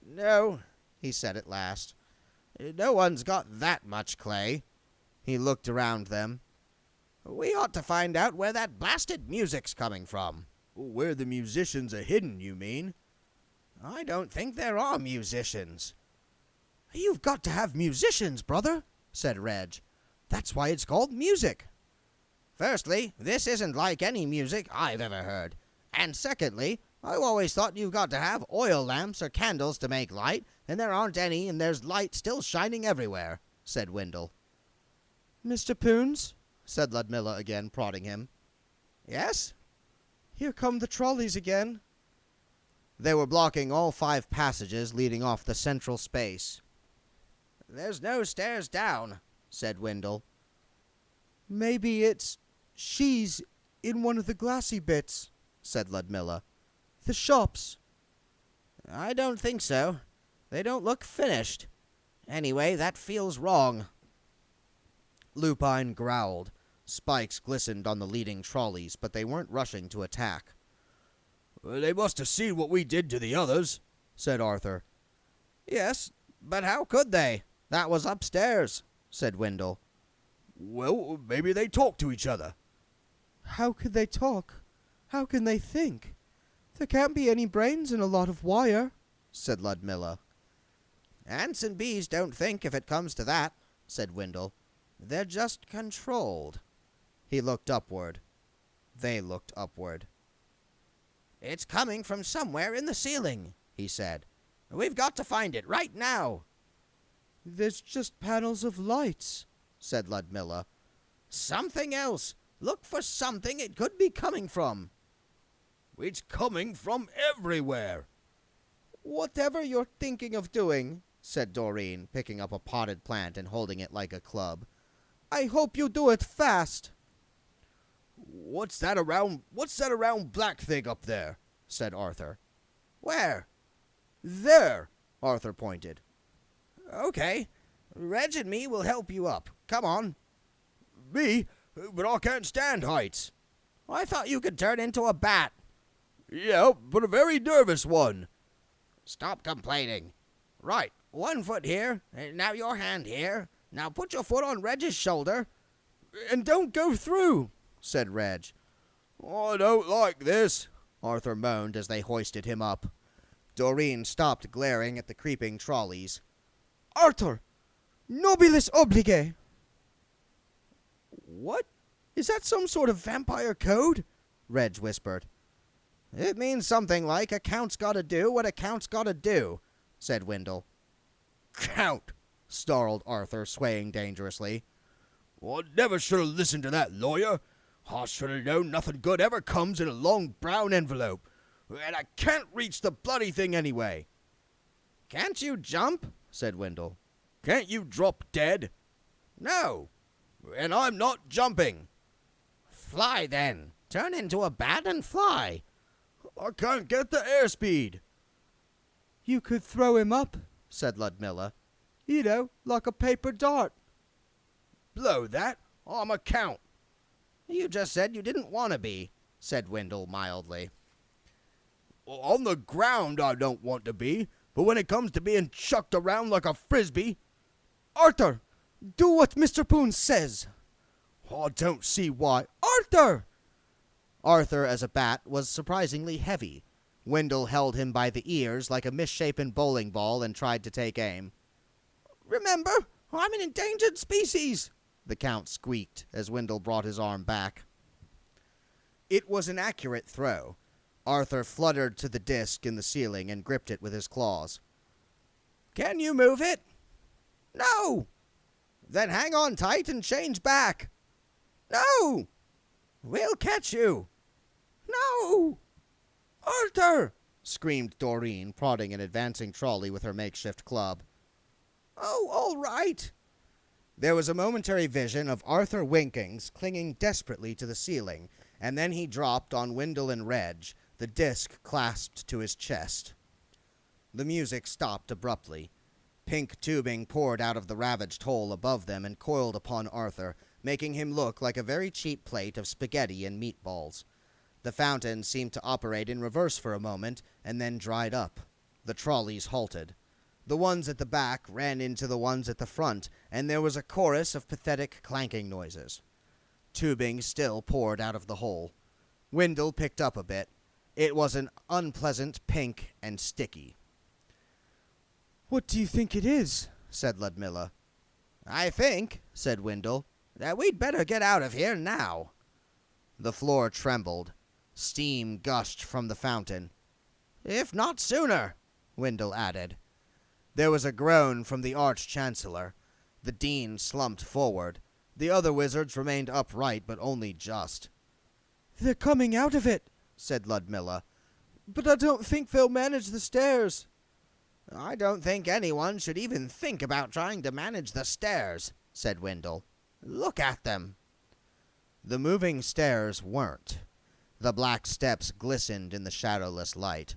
Speaker 1: No, he said at last. No one's got that much clay. He looked around them. We ought to find out where that blasted music's coming from.
Speaker 5: Where the musicians are hidden, you mean?
Speaker 1: I don't think there are musicians. You've got to have musicians, brother, said Reg. That's why it's called music. Firstly, this isn't like any music I've ever heard. And secondly, I've always thought you've got to have oil lamps or candles to make light, and there aren't any, and there's light still shining everywhere, said Wendell. Mr. Poons, said Ludmilla again, prodding him. Yes? Here come the trolleys again. They were blocking all 5 passages leading off the central space. There's no stairs down, said Wendell. Maybe she's in one of the glassy bits, said Ludmilla. The shops. I don't think so. They don't look finished. Anyway, that feels wrong. Lupine growled. Spikes glistened on the leading trolleys, but they weren't rushing to attack.
Speaker 5: They must have seen what we did to the others, said Arthur.
Speaker 1: Yes, but how could they? That was upstairs, said Wendell.
Speaker 5: Well, maybe they talked to each other.
Speaker 4: How could they talk? How can they think? There can't be any brains in a lot of wire, said Ludmilla.
Speaker 1: Ants and bees don't think if it comes to that, said Wendell. They're just controlled. He looked upward. They looked upward. It's coming from somewhere in the ceiling, he said. We've got to find it right now.
Speaker 4: There's just panels of lights, said Ludmilla.
Speaker 1: Something else. Look for something it could be coming from.
Speaker 5: It's coming from everywhere.
Speaker 4: Whatever you're thinking of doing, said Doreen, picking up a potted plant and holding it like a club, I hope you do it fast.
Speaker 5: What's that round black thing up there? Said Arthur.
Speaker 1: Where?
Speaker 5: There, Arthur pointed.
Speaker 1: Okay. Reg and me will help you up. Come on.
Speaker 5: Me? But I can't stand heights.
Speaker 1: I thought you could turn into a bat.
Speaker 5: Yeah, but a very nervous one.
Speaker 1: Stop complaining. Right, 1 foot here, and now your hand here. Now put your foot on Reg's shoulder.
Speaker 4: And don't go through, said Reg.
Speaker 5: I don't like this,
Speaker 1: Arthur moaned as they hoisted him up. Doreen stopped glaring at the creeping trolleys.
Speaker 4: Arthur! Nobilis oblige!
Speaker 1: What? Is that some sort of vampire code? Reg whispered. It means something like a count's gotta do what a count's gotta do, said Wendell.
Speaker 5: Count,
Speaker 1: snarled Arthur, swaying dangerously.
Speaker 5: I never should have listened to that lawyer. I should have known nothing good ever comes in a long brown envelope. And I can't reach the bloody thing anyway.
Speaker 1: Can't you jump? Said Wendell.
Speaker 5: Can't you drop dead?
Speaker 1: No.
Speaker 5: And I'm not jumping.
Speaker 1: Fly then. Turn into a bat and fly.
Speaker 5: I can't get the airspeed.
Speaker 4: You could throw him up,
Speaker 1: said Ludmilla.
Speaker 4: You know, like a paper dart.
Speaker 5: Blow that. I'm a count.
Speaker 1: You just said you didn't want to be, said Wendell mildly.
Speaker 5: On the ground I don't want to be, but when it comes to being chucked around like a frisbee...
Speaker 4: Arthur, do what Mr. Poons says.
Speaker 5: I don't see why...
Speaker 4: Arthur!
Speaker 1: Arthur, as a bat, was surprisingly heavy. Wendell held him by the ears like a misshapen bowling ball and tried to take aim. Remember, I'm an endangered species, the Count squeaked as Wendell brought his arm back. It was an accurate throw. Arthur fluttered to the disc in the ceiling and gripped it with his claws. Can you move it? No. Then hang on tight and change back. No. We'll catch you. No. Arthur, screamed Doreen, prodding an advancing trolley with her makeshift club. Oh, all right. There was a momentary vision of Arthur Winkings clinging desperately to the ceiling, and then he dropped on Wendell and Reg, the disc clasped to his chest. The music stopped abruptly. Pink tubing poured out of the ravaged hole above them and coiled upon Arthur, making him look like a very cheap plate of spaghetti and meatballs. The fountain seemed to operate in reverse for a moment and then dried up. The trolleys halted. The ones at the back ran into the ones at the front, and there was a chorus of pathetic clanking noises. Tubing still poured out of the hole. Wendell picked up a bit. It was an unpleasant pink and sticky.
Speaker 4: "What do you think it is?"
Speaker 1: said Ludmilla. "I think," said Wendell, "that we'd better get out of here now." The floor trembled. Steam gushed from the fountain. "If not sooner," Wendell added. There was a groan from the Arch-Chancellor. The Dean slumped forward. The other wizards remained upright, but only just.
Speaker 4: "They're coming out of it," said Ludmilla. "But I don't think they'll manage the stairs."
Speaker 1: "I don't think anyone should even think about trying to manage the stairs," said Wendell. "Look at them." The moving stairs weren't. The black steps glistened in the shadowless light.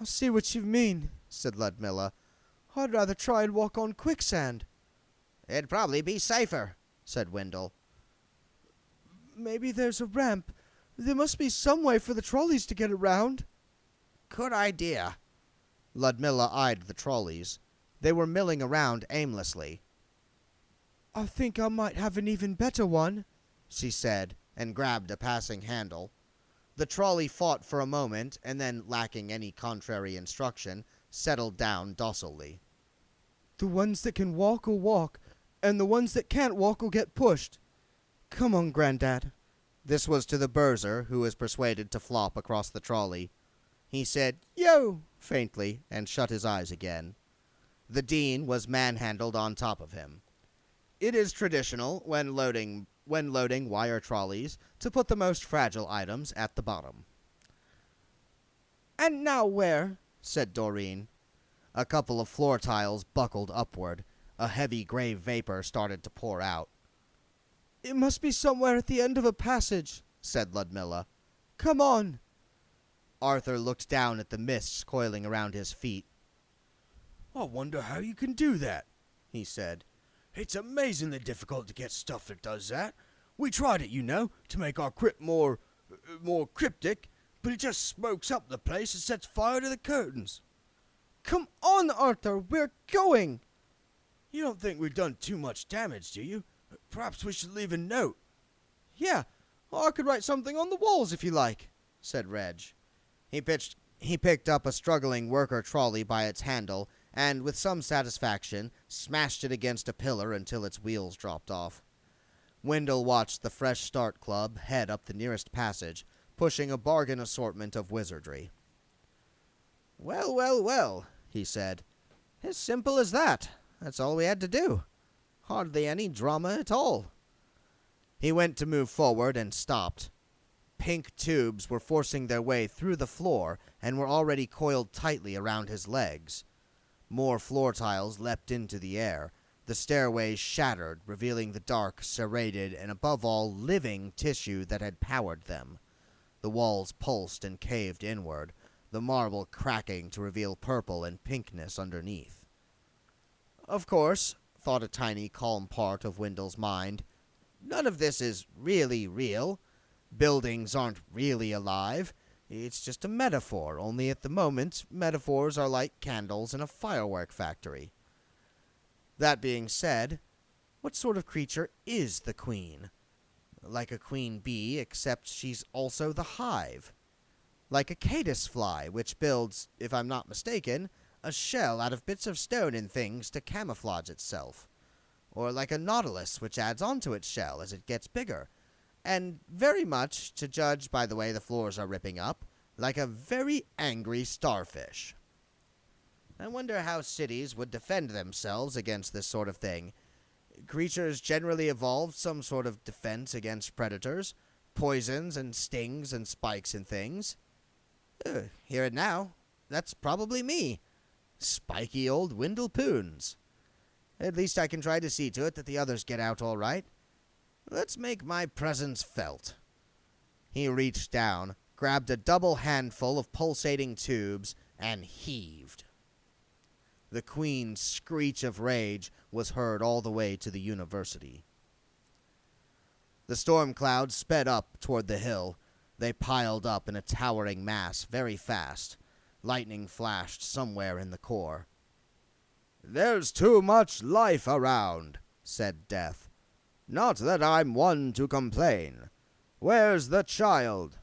Speaker 4: "I see what you mean," said Ludmilla. "I'd rather try and walk on quicksand."
Speaker 1: "It'd probably be safer," said Wendell.
Speaker 4: "Maybe there's a ramp. There must be some way for the trolleys to get around."
Speaker 1: "Good idea." Ludmilla eyed the trolleys. They were milling around aimlessly.
Speaker 4: "I think I might have an even better one,"
Speaker 1: she said, and grabbed a passing handle. The trolley fought for a moment, and then, lacking any contrary instruction, settled down docilely.
Speaker 4: "The ones that can walk will walk, and the ones that can't walk will get pushed. Come on, Grandad."
Speaker 1: This was to the Berser, who was persuaded to flop across the trolley. He said,
Speaker 4: "Yo!"
Speaker 1: faintly, and shut his eyes again. The Dean was manhandled on top of him. It is traditional, when loading wire trolleys, to put the most fragile items at the bottom.
Speaker 4: "And now where?"
Speaker 1: said Doreen. A couple of floor tiles buckled upward. A heavy gray vapor started to pour out.
Speaker 4: "It must be somewhere at the end of a passage,"
Speaker 1: said Ludmilla.
Speaker 4: "Come on."
Speaker 1: Arthur looked down at the mists coiling around his feet.
Speaker 5: I wonder how you can do that,
Speaker 1: he said.
Speaker 5: It's amazingly difficult to get stuff that does that. We tried it, you know, to make our crypt more cryptic, but it just smokes up the place and sets fire to the curtains.
Speaker 4: "Come on, Arthur, we're going."
Speaker 5: You don't think we've done too much damage, do you? Perhaps we should leave a note.
Speaker 4: "Yeah, I could write something on the walls if you like,"
Speaker 1: said Reg. He picked up a struggling worker trolley by its handle and, with some satisfaction, smashed it against a pillar until its wheels dropped off. Wendell watched the Fresh Start Club head up the nearest passage, pushing a bargain assortment of wizardry. "Well, well, well," he said. "As simple as that. That's all we had to do. Hardly any drama at all." He went to move forward and stopped. Pink tubes were forcing their way through the floor and were already coiled tightly around his legs. More floor tiles leapt into the air. The stairways shattered, revealing the dark, serrated, and above all, living tissue that had powered them. The walls pulsed and caved inward, the marble cracking to reveal purple and pinkness underneath. Of course, thought a tiny, calm part of Wendell's mind, none of this is really real. Buildings aren't really alive. It's just a metaphor, only at the moment, metaphors are like candles in a firework factory. That being said, what sort of creature is the queen? Like a queen bee, except she's also the hive. Like a caddisfly, which builds, if I'm not mistaken, a shell out of bits of stone and things to camouflage itself. Or like a nautilus, which adds onto its shell as it gets bigger. And very much, to judge by the way the floors are ripping up, like a very angry starfish. I wonder how cities would defend themselves against this sort of thing. Creatures generally evolved some sort of defense against predators, poisons and stings and spikes and things. Hear it now. That's probably me. Spiky old Wendell Poons. At least I can try to see to it that the others get out all right. Let's make my presence felt. He reached down, grabbed a double handful of pulsating tubes, and heaved. The queen's screech of rage was heard all the way to the university. The storm clouds sped up toward the hill. They piled up in a towering mass very fast. Lightning flashed somewhere in the core.
Speaker 3: "There's too much life around," said Death. "Not that I'm one to complain. Where's the child?"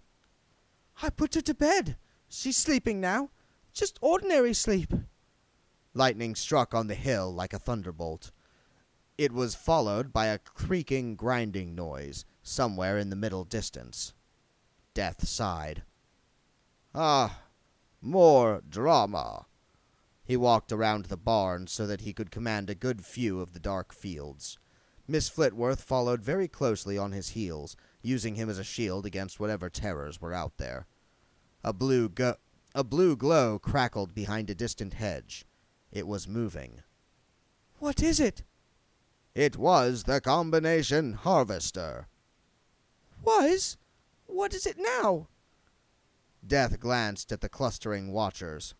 Speaker 4: I put her to bed. She's sleeping now. Just ordinary sleep.
Speaker 1: Lightning struck on the hill like a thunderbolt. It was followed by a creaking, grinding noise somewhere in the middle distance. Death sighed.
Speaker 3: "Ah, more drama."
Speaker 1: He walked around the barn so that he could command a good view of the dark fields. Miss Flitworth followed very closely on his heels, using him as a shield against whatever terrors were out there. A blue glow crackled behind a distant hedge. It was moving.
Speaker 4: What is it?
Speaker 3: It was the combination harvester.
Speaker 4: Was? What is it now?
Speaker 1: Death glanced at the clustering watchers.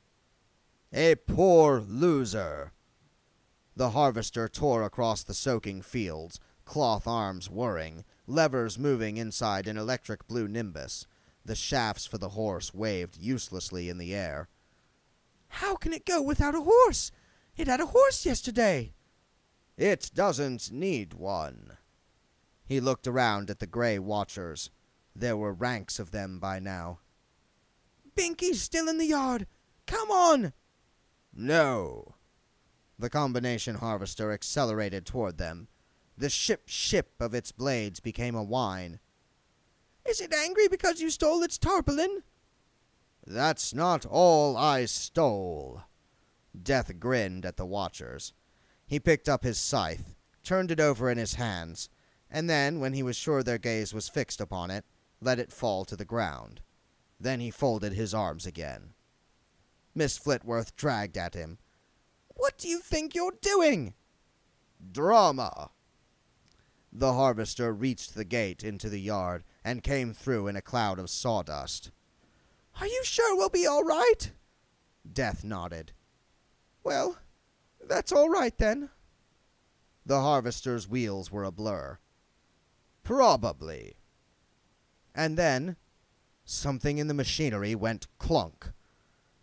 Speaker 3: A poor loser.
Speaker 1: The harvester tore across the soaking fields, cloth arms whirring, levers moving inside an electric blue nimbus. The shafts for the horse waved uselessly in the air.
Speaker 4: How can it go without a horse? It had a horse yesterday.
Speaker 3: It doesn't need one.
Speaker 1: He looked around at the gray watchers. There were ranks of them by now.
Speaker 4: Binky's still in the yard. Come on!
Speaker 3: No.
Speaker 1: The combination harvester accelerated toward them. The ship of its blades became a whine.
Speaker 4: Is it angry because you stole its tarpaulin?
Speaker 3: That's not all I stole.
Speaker 1: Death grinned at the watchers. He picked up his scythe, turned it over in his hands, and then, when he was sure their gaze was fixed upon it, let it fall to the ground. Then he folded his arms again. Miss Flitworth dragged at him.
Speaker 4: What do you think you're doing?
Speaker 3: Drama.
Speaker 1: The harvester reached the gate into the yard and came through in a cloud of sawdust.
Speaker 4: Are you sure we'll be all right?
Speaker 1: Death nodded.
Speaker 4: Well, that's all right then.
Speaker 1: The harvester's wheels were a blur.
Speaker 3: Probably.
Speaker 1: And then something in the machinery went clunk.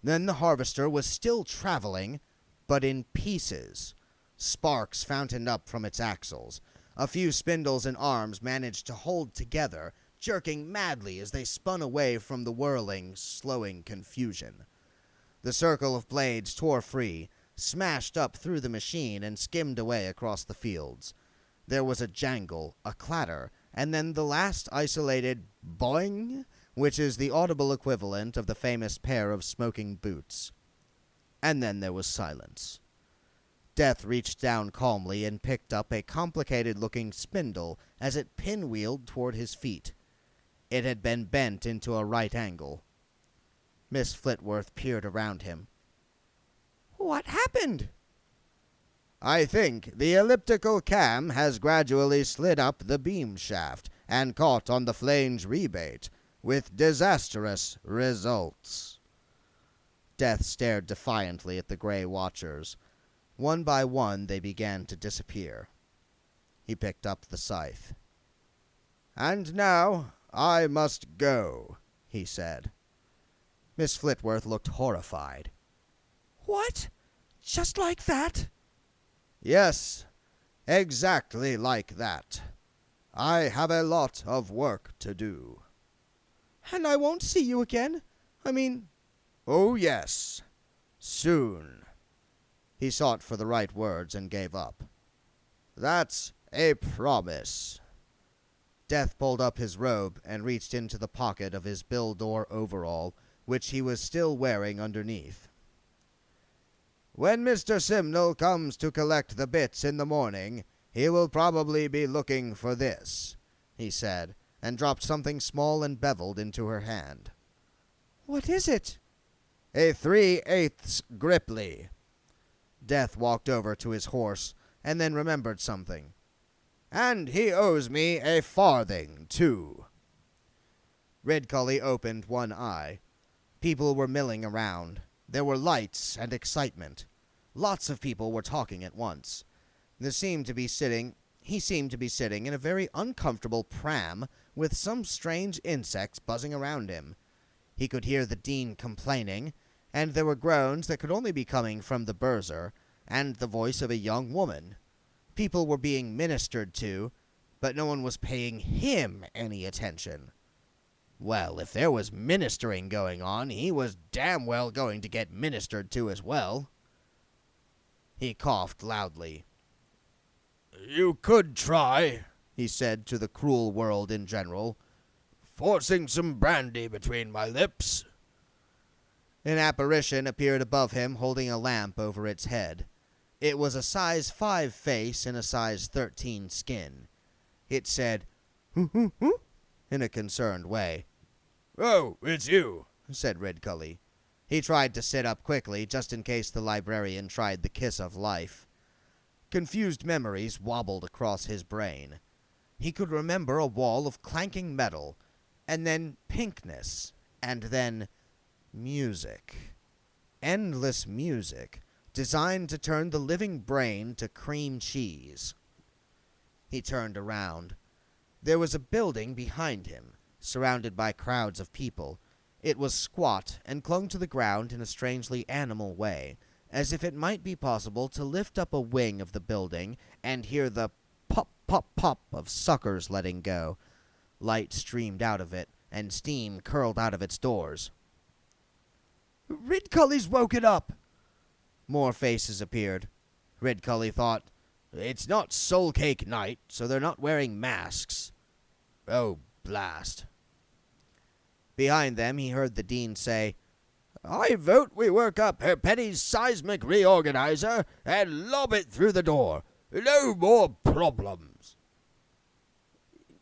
Speaker 1: Then the harvester was still traveling, but in pieces. Sparks fountained up from its axles. A few spindles and arms managed to hold together, jerking madly as they spun away from the whirling, slowing confusion. The circle of blades tore free, smashed up through the machine, and skimmed away across the fields. There was a jangle, a clatter, and then the last isolated boing, which is the audible equivalent of the famous pair of smoking boots. And then there was silence. Death reached down calmly and picked up a complicated-looking spindle as it pinwheeled toward his feet. It had been bent into a right angle. Miss Flitworth peered around him.
Speaker 4: What happened?
Speaker 3: I think the elliptical cam has gradually slid up the beam shaft and caught on the flange rebate, with disastrous results.
Speaker 1: Death stared defiantly at the gray watchers. One by one they began to disappear. He picked up the scythe.
Speaker 3: And now I must go, he said.
Speaker 1: Miss Flitworth looked horrified.
Speaker 4: What? Just like that?
Speaker 3: Yes, exactly like that. I have a lot of work to do.
Speaker 4: And I won't see you again?
Speaker 3: Oh yes, soon.
Speaker 1: He sought for the right words and gave up.
Speaker 3: That's a promise.
Speaker 1: Death pulled up his robe and reached into the pocket of his billdore overall, which he was still wearing underneath.
Speaker 3: When Mr. Simnel comes to collect the bits in the morning, he will probably be looking for this,
Speaker 1: he said, and dropped something small and beveled into her hand.
Speaker 4: What is it?
Speaker 3: A 3/8 Gripply.
Speaker 1: Death walked over to his horse, and then remembered something.
Speaker 3: And he owes me a farthing, too.
Speaker 1: Ridcully opened one eye. People were milling around. There were lights and excitement. Lots of people were talking at once. There seemed to be sitting He seemed to be sitting in a very uncomfortable pram with some strange insects buzzing around him. He could hear the Dean complaining, and there were groans that could only be coming from the Berser, and the voice of a young woman. People were being ministered to, but no one was paying him any attention. Well, if there was ministering going on, he was damn well going to get ministered to as well. He coughed loudly.
Speaker 5: You could try,
Speaker 1: he said to the cruel world in general,
Speaker 5: forcing some brandy between my lips.
Speaker 1: An apparition appeared above him, holding a lamp over its head. It was a size 5 face and a size 13 skin. It said, "Hoo, in a concerned way.
Speaker 5: Oh, it's you,
Speaker 1: said Ridcully. He tried to sit up quickly, just in case the librarian tried the kiss of life. Confused memories wobbled across his brain. He could remember a wall of clanking metal, and then pinkness, and then music. Endless music, designed to turn the living brain to cream cheese. He turned around. There was a building behind him, surrounded by crowds of people. It was squat and clung to the ground in a strangely animal way, as if it might be possible to lift up a wing of the building and hear the pop, pop, pop of suckers letting go. Light streamed out of it, and steam curled out of its doors.
Speaker 5: Ridcully's woken up!
Speaker 1: More faces appeared. Ridcully thought, it's not Soul Cake night, so they're not wearing masks. Oh, blast. Behind them, he heard the Dean say,
Speaker 5: I vote we work up Herpetty's seismic reorganizer and lob it through the door. No more problems.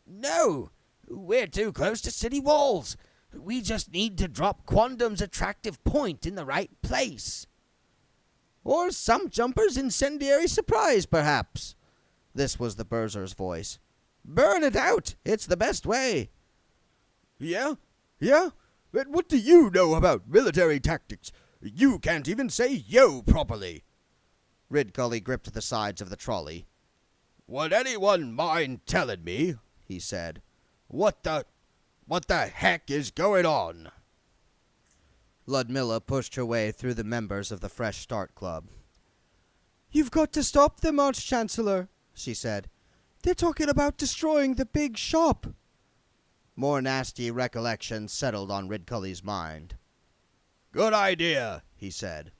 Speaker 2: No, we're too close to city walls. We just need to drop Quantum's attractive point in the right place.
Speaker 1: Or some jumper's incendiary surprise, perhaps. This was the Burzer's voice. Burn it out. It's the best way.
Speaker 5: Yeah? But what do you know about military tactics? You can't even say yo properly.
Speaker 1: Ridcully gripped the sides of the trolley.
Speaker 5: Would anyone mind telling me, he said, what the heck is going on?
Speaker 1: Ludmilla pushed her way through the members of the Fresh Start Club.
Speaker 4: You've got to stop them, Arch-Chancellor, she said. They're talking about destroying the big shop.
Speaker 1: More nasty recollections settled on Ridcully's mind.
Speaker 5: Good idea, he said.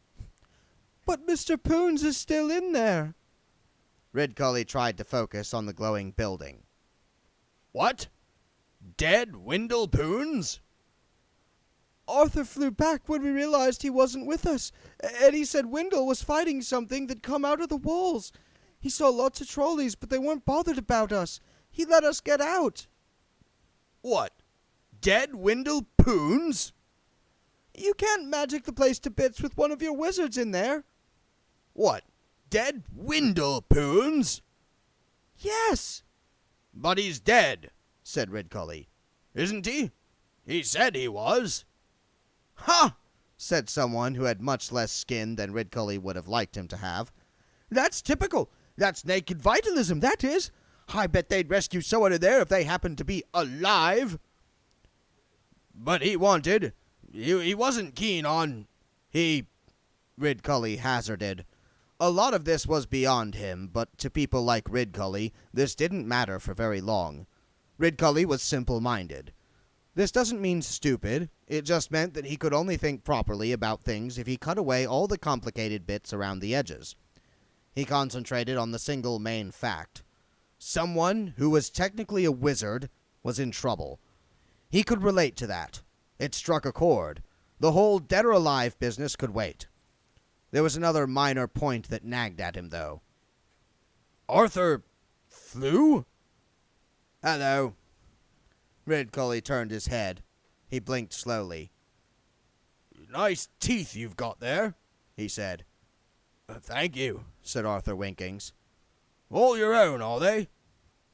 Speaker 4: But Mr. Poons is still in there.
Speaker 1: Ridcully tried to focus on the glowing building.
Speaker 5: What? Dead Wendell Poons?
Speaker 4: Arthur flew back when we realized he wasn't with us, and he said Wendell was fighting something that come out of the walls. He saw lots of trolleys, but they weren't bothered about us. He let us get out.
Speaker 5: What? Dead Wendell Poons?
Speaker 4: You can't magic the place to bits with one of your wizards in there.
Speaker 5: What? Dead Wendell Poons?
Speaker 4: Yes.
Speaker 5: But he's dead, said Ridcully. Isn't he? He said he was.
Speaker 1: Ha! Said someone who had much less skin than Ridcully would have liked him to have.
Speaker 5: That's typical. That's naked vitalism, that is. I bet they'd rescue someone in there if they happened to be alive. But he wanted. He wasn't keen on.
Speaker 1: Ridcully hazarded. A lot of this was beyond him, but to people like Ridcully, this didn't matter for very long. Ridcully was simple-minded. This doesn't mean stupid. It just meant that he could only think properly about things if he cut away all the complicated bits around the edges. He concentrated on the single main fact. Someone who was technically a wizard was in trouble. He could relate to that. It struck a chord. The whole dead or alive business could wait. There was another minor point that nagged at him, though.
Speaker 5: Arthur flew?
Speaker 1: Hello. Ridcully turned his head. He blinked slowly.
Speaker 5: Nice teeth you've got there,
Speaker 1: he said.
Speaker 5: Thank you,
Speaker 1: said Arthur Winkings.
Speaker 5: All your own, are they?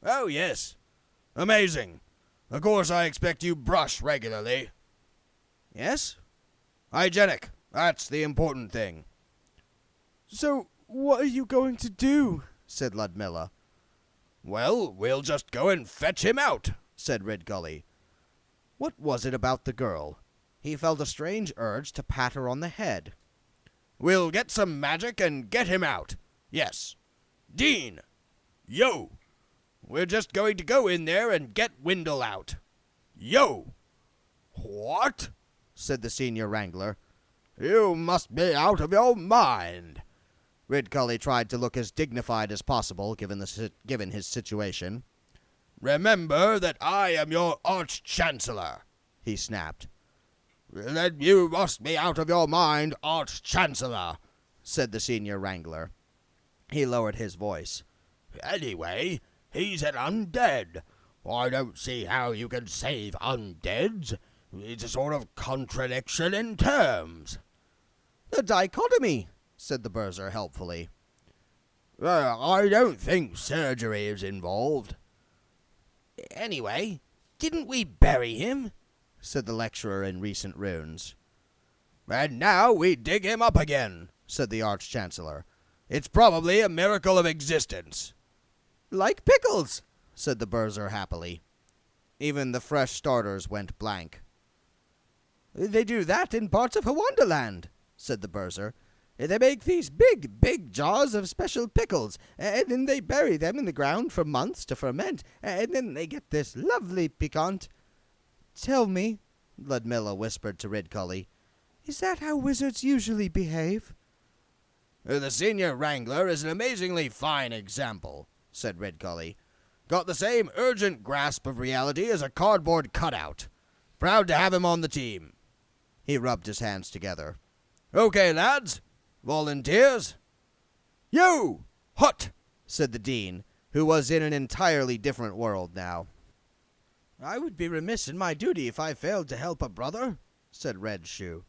Speaker 5: Oh, yes. Amazing. Of course I expect you brush regularly.
Speaker 1: Yes?
Speaker 5: Hygienic. That's the important thing.
Speaker 4: So, what are you going to do?
Speaker 1: Said Ludmilla.
Speaker 3: Well, we'll just go and fetch him out,
Speaker 1: said Ridgully. What was it about the girl? He felt a strange urge to pat her on the head.
Speaker 3: We'll get some magic and get him out. Yes. Dean! Yo! We're just going to go in there and get Windle out. Yo! What?
Speaker 1: Said the senior wrangler.
Speaker 3: You must be out of your mind.
Speaker 1: Ridgully tried to look as dignified as possible, given his situation.
Speaker 3: Remember that I am your Arch-Chancellor,
Speaker 1: he snapped.
Speaker 3: Then you must be out of your mind, Arch-Chancellor,
Speaker 1: said the senior wrangler. He lowered his voice.
Speaker 3: Anyway, he's an undead. I don't see how you can save undeads. It's a sort of contradiction in terms.
Speaker 1: The dichotomy, said the Berser helpfully.
Speaker 3: I don't think surgery is involved.
Speaker 2: Anyway, didn't we bury him?
Speaker 1: Said the lecturer in recent runes.
Speaker 3: And now we dig him up again,
Speaker 1: said the Arch-Chancellor.
Speaker 3: It's probably a miracle of existence.
Speaker 1: Like pickles, said the Berser happily. Even the fresh starters went blank. They do that in parts of Wonderland, said the Berser. They make these big, big jars of special pickles, and then they bury them in the ground for months to ferment, and then they get this lovely piquant. Tell me, Ludmilla whispered to Ridgully, is that how wizards usually behave?
Speaker 3: The senior wrangler is an amazingly fine example, said Ridgully. Got the same urgent grasp of reality as a cardboard cutout. Proud to have him on the team.
Speaker 1: He rubbed his hands together.
Speaker 3: Okay, lads. Volunteers? You! Hut!
Speaker 1: Said the dean, who was in an entirely different world now.
Speaker 2: I would be remiss in my duty if I failed to help a brother,
Speaker 1: said Red Shoe.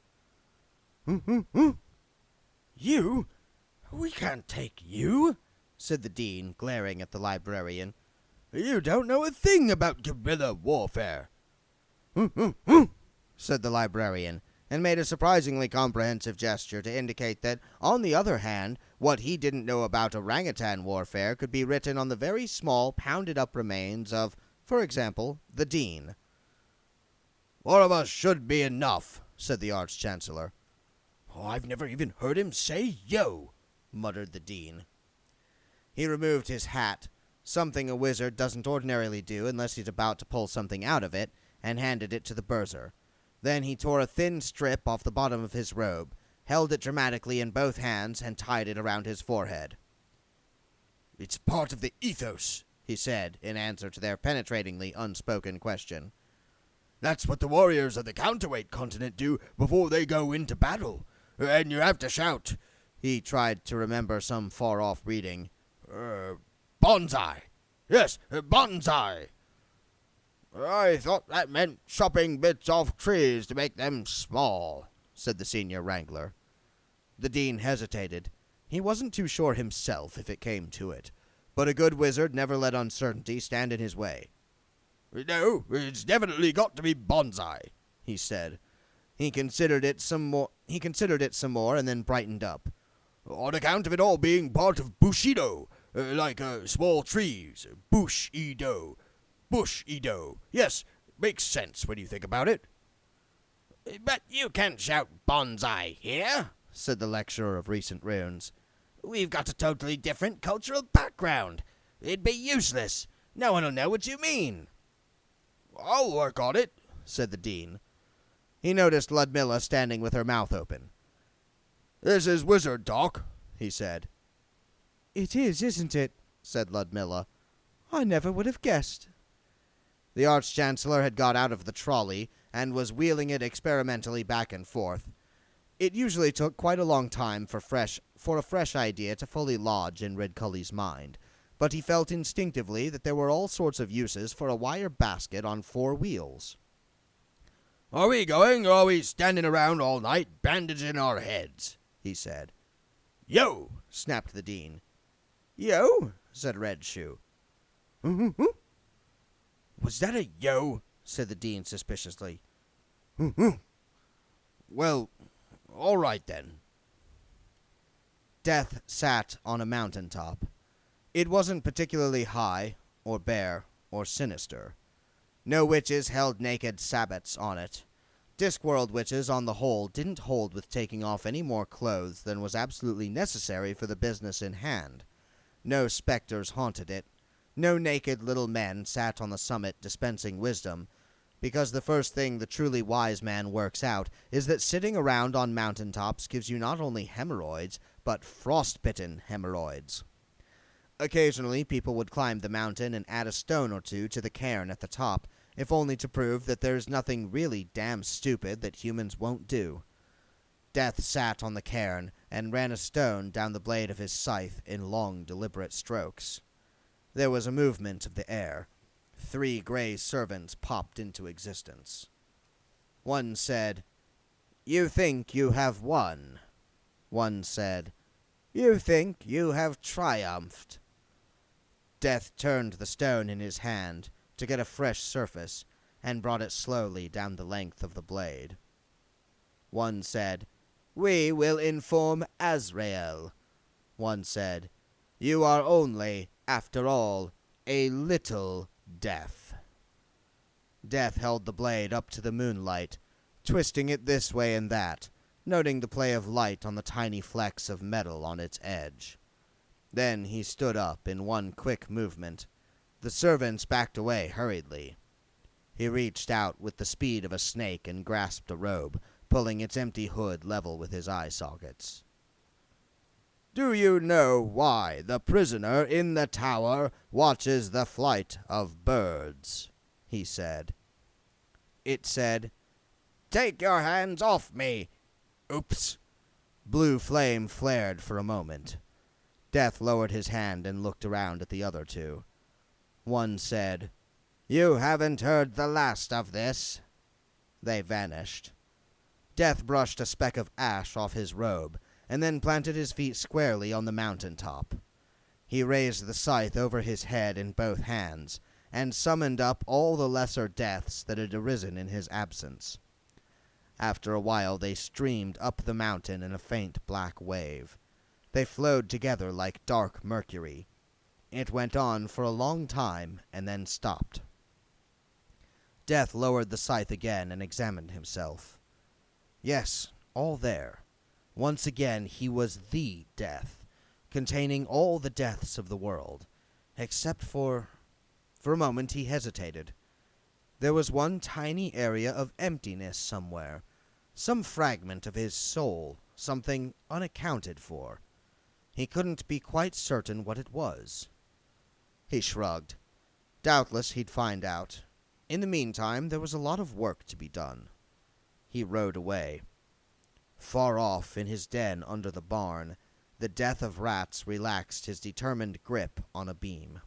Speaker 2: You? We can't take you,
Speaker 1: said the dean, glaring at the librarian.
Speaker 3: You don't know a thing about guerrilla warfare.
Speaker 1: Said the librarian, and made a surprisingly comprehensive gesture to indicate that, on the other hand, what he didn't know about orangutan warfare could be written on the very small, pounded-up remains of, for example, the dean.
Speaker 3: One of us should be enough, said the Arch-Chancellor.
Speaker 2: I've never even heard him say yo,
Speaker 1: muttered the dean. He removed his hat, something a wizard doesn't ordinarily do unless he's about to pull something out of it, and handed it to the Berser. Then he tore a thin strip off the bottom of his robe, held it dramatically in both hands, and tied it around his forehead.
Speaker 3: It's part of the ethos,
Speaker 1: he said, in answer to their penetratingly unspoken question.
Speaker 3: That's what the warriors of the counterweight continent do before they go into battle. And you have to shout.
Speaker 1: He tried to remember some far-off reading.
Speaker 3: Bonsai. Yes, bonsai. I thought that meant chopping bits off trees to make them small,
Speaker 1: said the senior wrangler. The dean hesitated. He wasn't too sure himself if it came to it, but a good wizard never let uncertainty stand in his way.
Speaker 3: No, it's definitely got to be bonsai,
Speaker 1: he said. He considered it some more, and then brightened up.
Speaker 3: On account of it all being part of Bushido, like small trees, Bushido. Bushido. Yes, makes sense when you think about it.
Speaker 2: But you can't shout bonsai here,
Speaker 1: said the lecturer of recent runes.
Speaker 2: We've got a totally different cultural background. It'd be useless. No one will know what you mean.
Speaker 3: I'll work on it,
Speaker 1: said the dean. He noticed Ludmilla standing with her mouth open.
Speaker 3: This is wizard talk, he said.
Speaker 4: It is, isn't it?
Speaker 1: said Ludmilla.
Speaker 4: I never would have guessed.
Speaker 1: The Arch-Chancellor had got out of the trolley and was wheeling it experimentally back and forth. It usually took quite a long time for a fresh idea to fully lodge in Ridgully's mind, but he felt instinctively that there were all sorts of uses for a wire basket on 4 wheels.
Speaker 3: Are we going, or are we standing around all night bandaging our heads? He said.
Speaker 1: Yo! Snapped the dean. Yo! Said Red Shoe.
Speaker 3: Was that a yo?
Speaker 1: Said the dean suspiciously.
Speaker 3: Well, all right then.
Speaker 1: Death sat on a mountaintop. It wasn't particularly high, or bare, or sinister. No witches held naked sabbats on it. Discworld witches, on the whole, didn't hold with taking off any more clothes than was absolutely necessary for the business in hand. No specters haunted it. No naked little men sat on the summit dispensing wisdom, because the first thing the truly wise man works out is that sitting around on mountaintops gives you not only hemorrhoids, but frostbitten hemorrhoids. Occasionally, people would climb the mountain and add a stone or two to the cairn at the top, if only to prove that there's nothing really damn stupid that humans won't do. Death sat on the cairn and ran a stone down the blade of his scythe in long, deliberate strokes. There was a movement of the air. 3 gray servants popped into existence. One said, "You think you have won." One said, "You think you have triumphed." Death turned the stone in his hand to get a fresh surface, and brought it slowly down the length of the blade. One said, "We will inform Azrael." One said, "You are only, after all, a little death." Death held the blade up to the moonlight, twisting it this way and that, noting the play of light on the tiny flecks of metal on its edge. Then he stood up in one quick movement. The servants backed away hurriedly. He reached out with the speed of a snake and grasped a robe, pulling its empty hood level with his eye sockets. "Do you know why the prisoner in the tower watches the flight of birds?" he said. It said, "Take your hands off me!" Oops! Blue flame flared for a moment. Death lowered his hand and looked around at the other two. One said, "You haven't heard the last of this." They vanished. Death brushed a speck of ash off his robe, and then planted his feet squarely on the mountain top. He raised the scythe over his head in both hands, and summoned up all the lesser deaths that had arisen in his absence. After a while they streamed up the mountain in a faint black wave. They flowed together like dark mercury. It went on for a long time, and then stopped. Death lowered the scythe again and examined himself. Yes, all there. Once again he was the Death, containing all the deaths of the world, except for... For a moment he hesitated. There was one tiny area of emptiness somewhere, some fragment of his soul, something unaccounted for. He couldn't be quite certain what it was. He shrugged. Doubtless he'd find out. In the meantime, there was a lot of work to be done. He rode away. Far off, in his den under the barn, the death of rats relaxed his determined grip on a beam.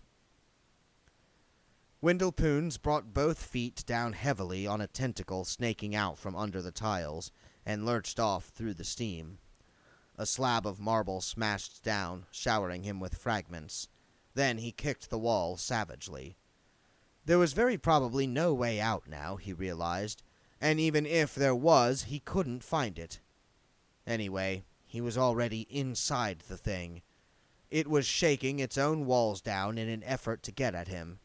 Speaker 1: Windlepoons brought both feet down heavily on a tentacle snaking out from under the tiles, and lurched off through the steam. A slab of marble smashed down, showering him with fragments. Then he kicked the wall savagely. There was very probably no way out now, he realized, and even if there was, he couldn't find it. Anyway, he was already inside the thing. It was shaking its own walls down in an effort to get at him.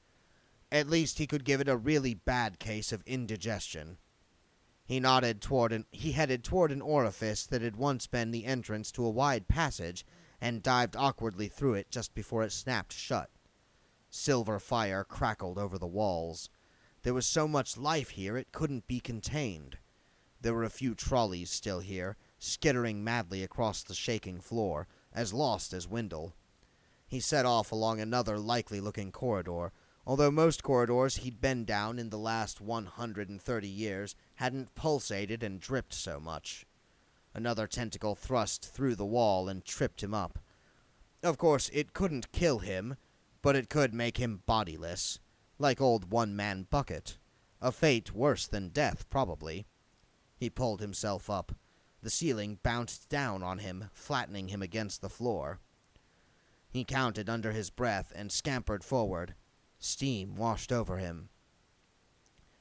Speaker 1: At least he could give it a really bad case of indigestion. He headed toward an orifice that had once been the entrance to a wide passage, and dived awkwardly through it just before it snapped shut. Silver fire crackled over the walls. There was so much life here it couldn't be contained. There were a few trolleys still here, skittering madly across the shaking floor, as lost as Windle. He set off along another likely-looking corridor, although most corridors he'd been down in the last 130 years hadn't pulsated and dripped so much. Another tentacle thrust through the wall and tripped him up. Of course, it couldn't kill him, but it could make him bodiless, like old One-Man Bucket. A fate worse than death, probably. He pulled himself up. The ceiling bounced down on him, flattening him against the floor. He counted under his breath and scampered forward. Steam washed over him.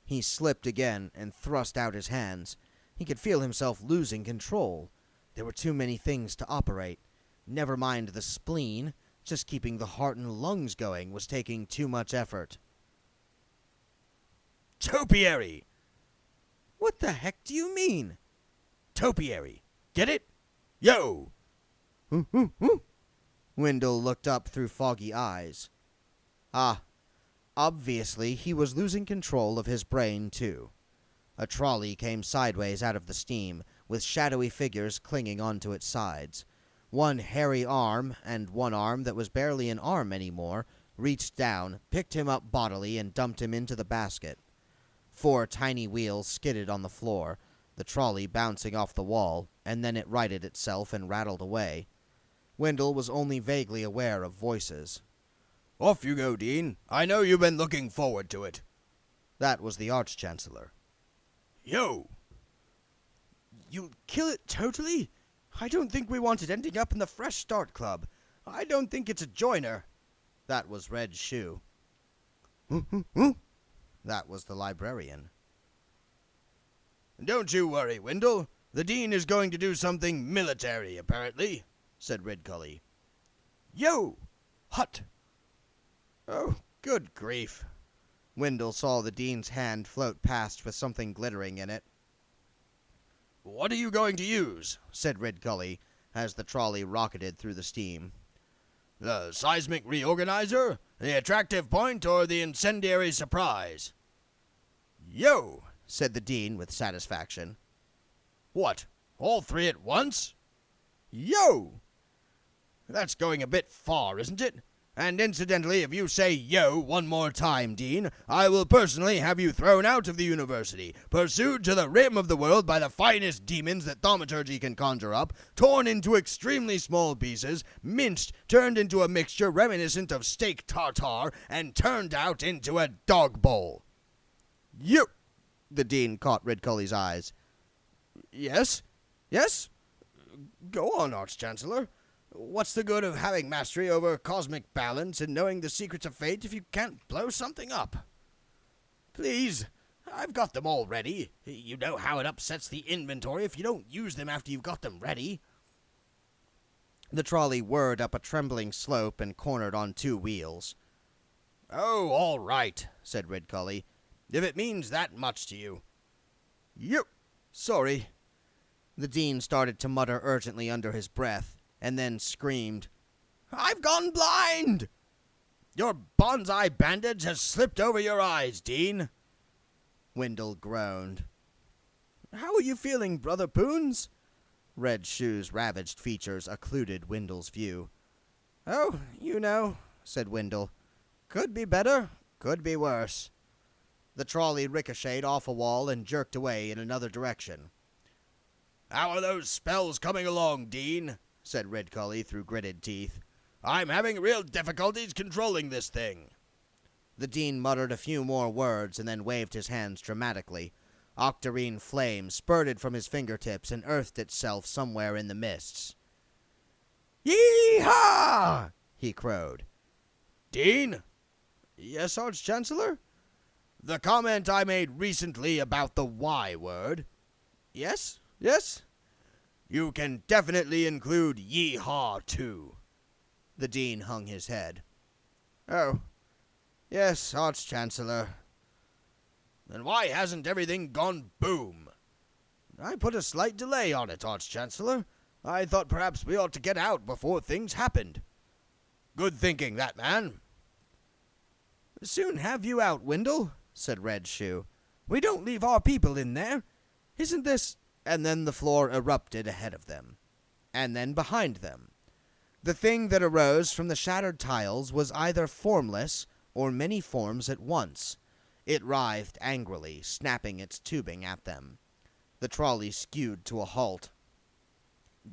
Speaker 1: He slipped again and thrust out his hands. He could feel himself losing control. There were too many things to operate. Never mind the spleen. Just keeping the heart and lungs going was taking too much effort.
Speaker 5: Topiary!
Speaker 1: What the heck do you mean?
Speaker 5: Topiary. Get it? Yo!
Speaker 1: Wendell looked up through foggy eyes. Ah, obviously he was losing control of his brain, too. A trolley came sideways out of the steam, with shadowy figures clinging onto its sides. One hairy arm, and one arm that was barely an arm anymore, reached down, picked him up bodily, and dumped him into the basket. 4 tiny wheels skidded on the floor, the trolley bouncing off the wall, and then it righted itself and rattled away. Wendell was only vaguely aware of voices.
Speaker 5: Off you go, Dean. I know you've been looking forward to it.
Speaker 1: That was the Arch-Chancellor.
Speaker 5: Yo!
Speaker 1: You'll kill it totally? I don't think we want it ending up in the Fresh Start Club. I don't think it's a joiner. That was Red Shoe. That was the librarian.
Speaker 5: Don't you worry, Wendell. The Dean is going to do something military, apparently, said Ridcully. Yo! Hut!
Speaker 1: Oh, good grief. Wendell saw the Dean's hand float past with something glittering in it.
Speaker 5: What are you going to use?
Speaker 1: Said Ridcully, as the trolley rocketed through the steam.
Speaker 5: The seismic reorganizer, the attractive point, or the incendiary surprise?
Speaker 1: Yo! Said the Dean with satisfaction.
Speaker 5: What? All 3 at once?
Speaker 1: Yo!
Speaker 5: That's going a bit far, isn't it? And incidentally, if you say yo one more time, Dean, I will personally have you thrown out of the university, pursued to the rim of the world by the finest demons that thaumaturgy can conjure up, torn into extremely small pieces, minced, turned into a mixture reminiscent of steak tartare, and turned out into a dog bowl.
Speaker 1: You! The Dean caught Ridcully's eyes. Yes? Yes? Go on, Arch-Chancellor. What's the good of having mastery over cosmic balance and knowing the secrets of fate if you can't blow something up?
Speaker 5: Please, I've got them all ready. You know how it upsets the inventory if you don't use them after you've got them ready.
Speaker 1: The trolley whirred up a trembling slope and cornered on 2 wheels.
Speaker 5: Oh, all right, said Ridcully, if it means that much to you.
Speaker 1: Yep, sorry. The Dean started to mutter urgently under his breath, and then screamed,
Speaker 5: I've gone blind! Your bonsai bandage has slipped over your eyes, Dean.
Speaker 1: Wendell groaned. How are you feeling, Brother Poons? Red Shoe's ravaged features occluded Wendell's view. Oh, you know, said Wendell. Could be better, could be worse. The trolley ricocheted off a wall and jerked away in another direction.
Speaker 5: How are those spells coming along, Dean? Said Ridcully through gritted teeth. I'm having real difficulties controlling this thing.
Speaker 1: The Dean muttered a few more words and then waved his hands dramatically. Octarine flame spurted from his fingertips and earthed itself somewhere in the mists.
Speaker 5: Yee-haw!
Speaker 1: He crowed.
Speaker 5: Dean?
Speaker 1: Yes, Arch-Chancellor?
Speaker 5: The comment I made recently about the Y word.
Speaker 1: Yes? Yes?
Speaker 5: You can definitely include yee-haw, too.
Speaker 1: The Dean hung his head. Oh, yes, Arch-Chancellor.
Speaker 5: Then why hasn't everything gone boom?
Speaker 1: I put a slight delay on it, Arch-Chancellor. I thought perhaps we ought to get out before things happened.
Speaker 5: Good thinking, that man.
Speaker 1: Soon have you out, Wendell, said Red Shoe. We don't leave our people in there. Isn't this... And then the floor erupted ahead of them, and then behind them. The thing that arose from the shattered tiles was either formless or many forms at once. It writhed angrily, snapping its tubing at them. The trolley skewed to a halt.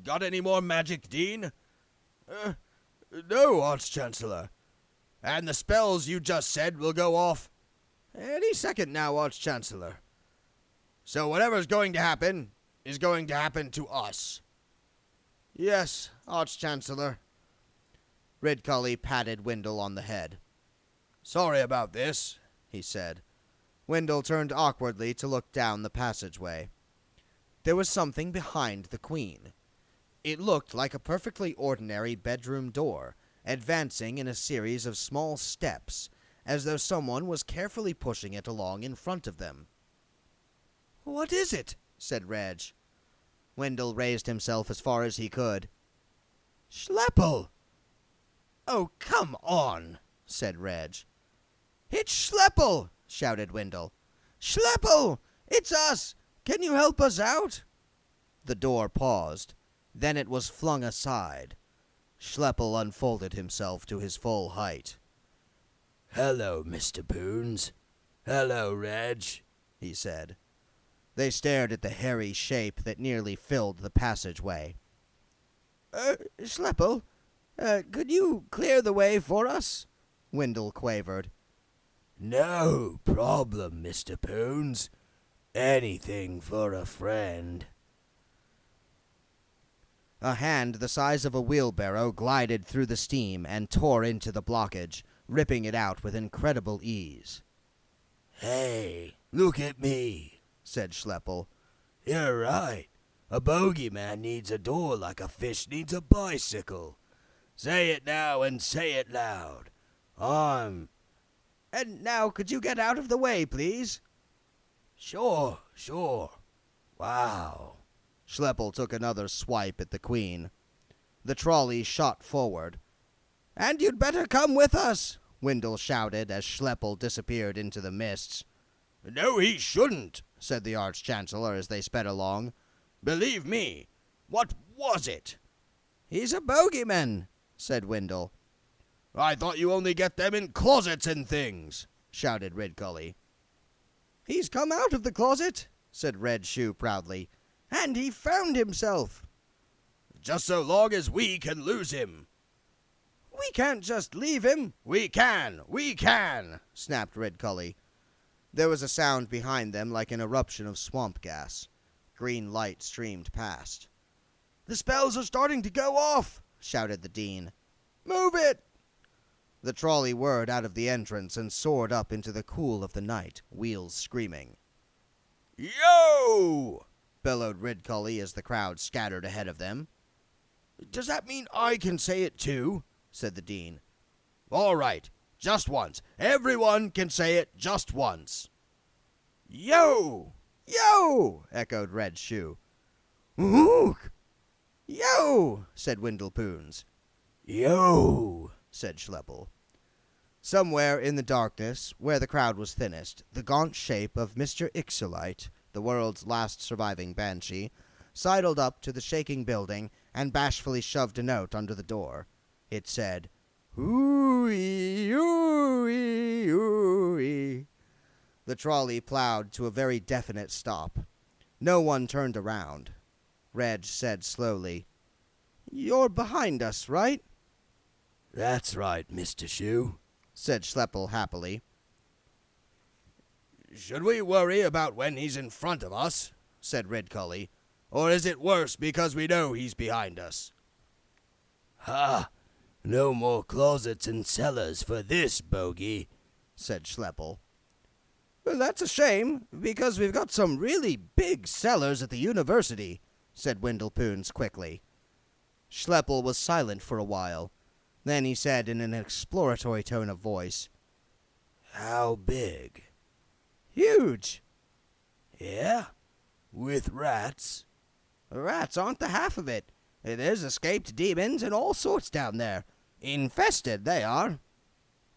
Speaker 5: Got any more magic, Dean?
Speaker 1: No, Arch-Chancellor.
Speaker 5: And the spells you just said will go off?
Speaker 1: Any second now, Arch-Chancellor.
Speaker 5: So whatever's going to happen is going to happen to us.
Speaker 1: Yes, Arch-Chancellor. Ridcully patted Wendell on the head.
Speaker 5: Sorry about this,
Speaker 1: he said. Wendell turned awkwardly to look down the passageway. There was something behind the Queen. It looked like a perfectly ordinary bedroom door, advancing in a series of small steps, as though someone was carefully pushing it along in front of them.
Speaker 2: "What is it?" said Reg.
Speaker 1: Wendell raised himself as far as he could.
Speaker 2: "Schleppel!" "Oh, come on," said Reg. "It's Schleppel!" shouted Wendell. "Schleppel! It's us! Can you help us out?"
Speaker 1: The door paused. Then it was flung aside. Schleppel unfolded himself to his full height.
Speaker 5: "Hello, Mr. Poons. Hello, Reg," he said.
Speaker 1: They stared at the hairy shape that nearly filled the passageway.
Speaker 2: Schleppel, could you clear the way for us?"
Speaker 1: Wendell quavered.
Speaker 5: "No problem, Mr. Poons. Anything for a friend."
Speaker 1: A hand the size of a wheelbarrow glided through the steam and tore into the blockage, ripping it out with incredible ease.
Speaker 5: "Hey, look at me," said Schleppel. "You're right. A bogeyman needs a door like a fish needs a bicycle. Say it now and say it loud. I'm...
Speaker 2: And now could you get out of the way, please?"
Speaker 5: Sure. Wow."
Speaker 1: Schleppel took another swipe at the Queen. The trolley shot forward.
Speaker 2: "And you'd better come with us,"
Speaker 1: Wendell shouted as Schleppel disappeared into the mists.
Speaker 3: "No, he shouldn't,"
Speaker 1: said the Arch-Chancellor as they sped along.
Speaker 3: "Believe me. What was it?"
Speaker 2: "He's a bogeyman," said Wendell.
Speaker 3: "I thought you only get them in closets and things," shouted Ridcully.
Speaker 2: "He's come out of the closet," said Red Shoe proudly, "and he found himself."
Speaker 3: "Just so long as we can lose him."
Speaker 2: "We can't just leave him."
Speaker 3: We can,
Speaker 1: snapped Ridcully. There was a sound behind them like an eruption of swamp gas. Green light streamed past.
Speaker 2: "The spells are starting to go off,"
Speaker 1: shouted the Dean.
Speaker 2: "Move it!"
Speaker 1: The trolley whirred out of the entrance and soared up into the cool of the night, wheels screaming.
Speaker 3: "Yo!"
Speaker 1: bellowed Ridcully as the crowd scattered ahead of them.
Speaker 2: "Does that mean I can say it too?"
Speaker 1: said the Dean.
Speaker 3: "All right, just once. Everyone can say it just once."
Speaker 2: "Yo! Yo!"
Speaker 1: echoed Red Shoe.
Speaker 2: "Ook! Yo!" said Wendell Poons.
Speaker 5: "Yo!"
Speaker 1: said Schleppel. Somewhere in the darkness, where the crowd was thinnest, the gaunt shape of Mr. Ixolite, the world's last surviving banshee, sidled up to the shaking building and bashfully shoved a note under the door. It said, "Ooey, ooey, ooey." The trolley plowed to a very definite stop. No one turned around. Reg said slowly, "You're behind us, right?"
Speaker 5: "That's right, Mr. Shoe,"
Speaker 1: said Schleppel happily.
Speaker 3: "Should we worry about when he's in front of us?" said Ridcully. "Or is it worse because we know he's behind us?"
Speaker 5: "Ha! No more closets and cellars for this bogey,"
Speaker 1: said Schleppel.
Speaker 2: "Well, that's a shame, because we've got some really big cellars at the university,"
Speaker 1: said Wendell Poons quickly. Schleppel was silent for a while. Then he said in an exploratory tone of voice,
Speaker 5: "How big?"
Speaker 2: "Huge."
Speaker 5: "Yeah? With rats?"
Speaker 2: "Rats aren't the half of it. There's escaped demons and all sorts down there. Infested, they are."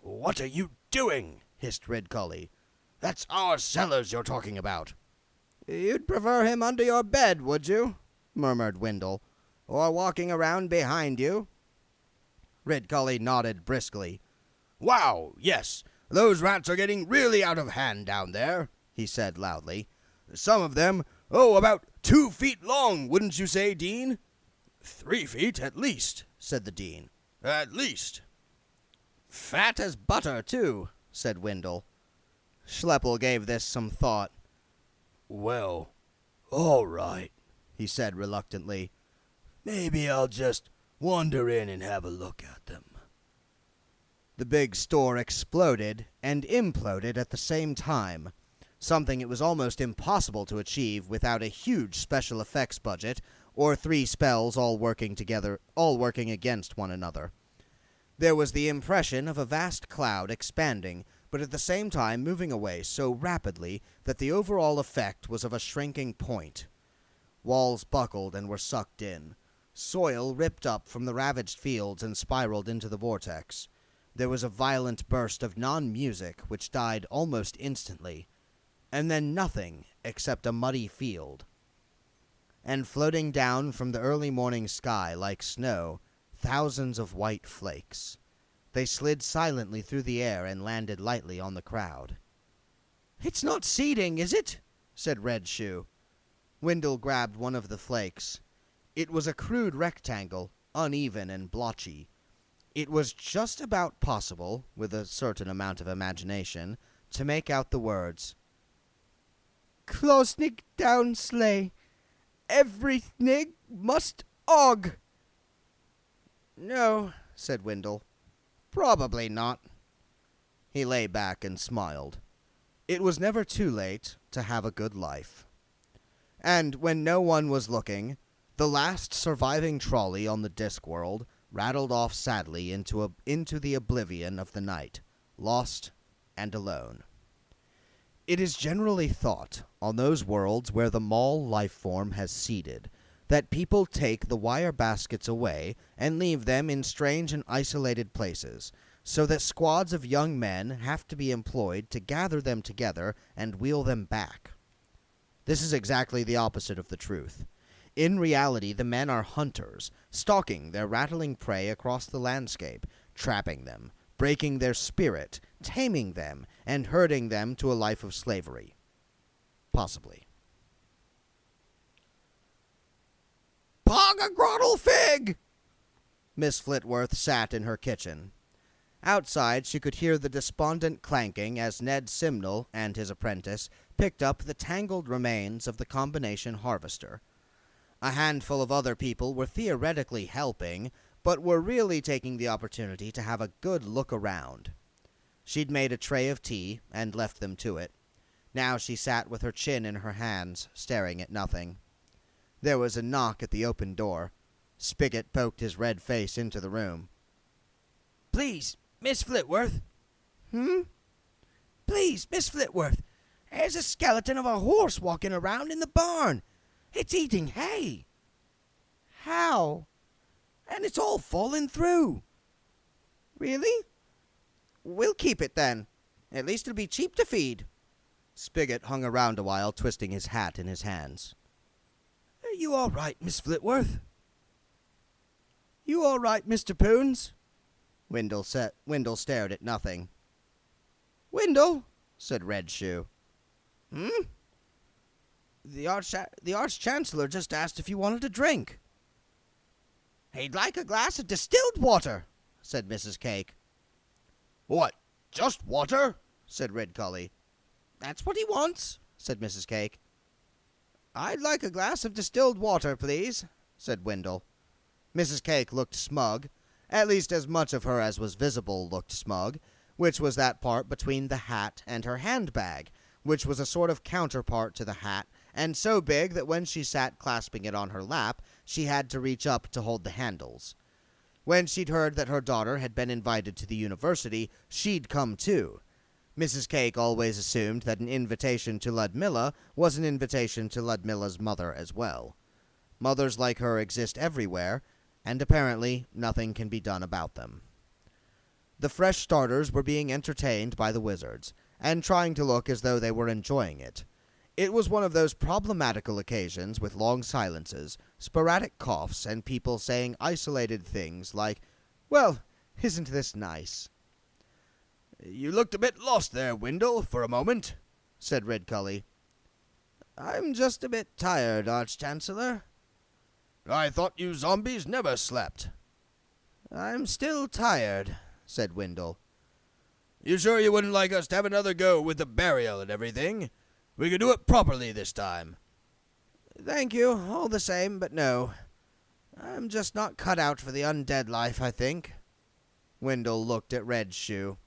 Speaker 3: "What are you doing?" hissed Ridcully. "That's our cellars you're talking about."
Speaker 2: "You'd prefer him under your bed, would you?" murmured Wendell. "Or walking around behind you?"
Speaker 1: Ridcully nodded briskly.
Speaker 3: "Wow, yes, those rats are getting really out of hand down there," he said loudly. "Some of them, about 2 feet long, wouldn't you say, Dean?" 3 feet, at least," said the Dean. "At least."
Speaker 2: "Fat as butter, too," said Wendell.
Speaker 1: Schleppel gave this some thought.
Speaker 5: "Well, all right,"
Speaker 1: he said reluctantly.
Speaker 5: "Maybe I'll just wander in and have a look at them."
Speaker 1: The big store exploded and imploded at the same time, something it was almost impossible to achieve without a huge special effects budget or 3 spells all working against one another. There was the impression of a vast cloud expanding, but at the same time moving away so rapidly that the overall effect was of a shrinking point. Walls buckled and were sucked in. Soil ripped up from the ravaged fields and spiraled into the vortex. There was a violent burst of non-music which died almost instantly, and then nothing except a muddy field. And floating down from the early morning sky like snow, thousands of white flakes. They slid silently through the air and landed lightly on the crowd. "It's not seeding, is it?" said Red Shoe. Wendell grabbed one of the flakes. It was a crude rectangle, uneven and blotchy. It was just about possible, with a certain amount of imagination, to make out the words,
Speaker 4: "Klosnik down sleigh. Everything must og."
Speaker 1: "No," said Wendell. "Probably not." He lay back and smiled. It was never too late to have a good life. And when no one was looking, the last surviving trolley on the Discworld rattled off sadly into the oblivion of the night, lost and alone. It is generally thought, on those worlds where the mall life form has seeded, that people take the wire baskets away and leave them in strange and isolated places, so that squads of young men have to be employed to gather them together and wheel them back. This is exactly the opposite of the truth. In reality, the men are hunters, stalking their rattling prey across the landscape, trapping them, breaking their spirit, taming them, and herding them to a life of slavery. Possibly.
Speaker 2: "Pog-a-grottle fig!"
Speaker 1: Miss Flitworth sat in her kitchen. Outside, she could hear the despondent clanking as Ned Simnel and his apprentice picked up the tangled remains of the combination harvester. A handful of other people were theoretically helping, but were really taking the opportunity to have a good look around. She'd made a tray of tea and left them to it. Now she sat with her chin in her hands, staring at nothing. There was a knock at the open door. Spigot poked his red face into the room.
Speaker 2: "Please, Miss Flitworth." "Please, Miss Flitworth, there's a skeleton of a horse walking around in the barn. It's eating hay."
Speaker 4: "How?"
Speaker 2: "And it's all falling through."
Speaker 1: "Really? We'll keep it then. At least it'll be cheap to feed." Spigot hung around a while, twisting his hat in his hands.
Speaker 2: "Are you all right, Miss Flitworth?"
Speaker 1: "You all right, Mr. Poons?" Wendell stared at nothing. "Wendell," said Red Shoe. The Arch-Chancellor just asked if you wanted a drink." "He'd like a glass of distilled water," said Mrs. Cake.
Speaker 3: What, just water?
Speaker 1: said Red Cully. "That's what he wants," said Mrs. Cake. "I'd like a glass of distilled water, please," said Wendell. Mrs. Cake looked smug. At least as much of her as was visible looked smug, which was that part between the hat and her handbag, which was a sort of counterpart to the hat, and so big that when she sat clasping it on her lap, she had to reach up to hold the handles. When she'd heard that her daughter had been invited to the university, she'd come too. Mrs. Cake always assumed that an invitation to Ludmilla was an invitation to Ludmilla's mother as well. Mothers like her exist everywhere, and apparently nothing can be done about them. The fresh starters were being entertained by the wizards, and trying to look as though they were enjoying it. It was one of those problematical occasions with long silences, sporadic coughs, and people saying isolated things like, "Well, isn't this nice?"
Speaker 3: You looked a bit lost there, Wendell, for a moment,
Speaker 1: said Red Cully. "I'm just a bit tired, Arch-Chancellor."
Speaker 3: I thought you zombies never slept.
Speaker 1: "I'm still tired," said Wendell.
Speaker 3: You sure you wouldn't like us to have another go with the burial and everything? We could do it properly this time.
Speaker 1: "Thank you, all the same, but no. I'm just not cut out for the undead life, I think." Wendell looked at Red Shoe.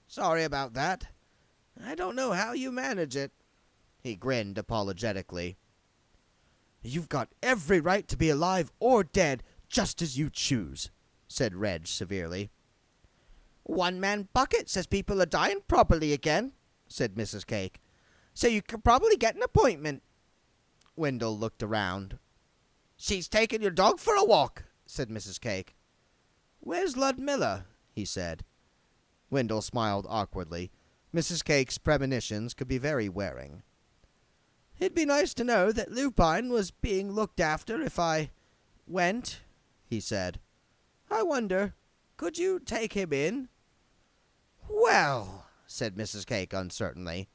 Speaker 1: "Sorry about that. I don't know how you manage it." He grinned apologetically. "You've got every right to be alive or dead, just as you choose," said Reg severely.
Speaker 4: One Man Bucket says people are dying properly again, said Mrs. Cake. So you could probably get an appointment. Wendell looked around. She's taking your dog for a walk, said Mrs. Cake. Where's Ludmilla? He said. Wendell smiled awkwardly. Mrs. Cake's premonitions could be very wearing. It'd be nice to know that Lupine was being looked after if I went, he said. I wonder, could you take him in? Well, said Mrs. Cake uncertainly.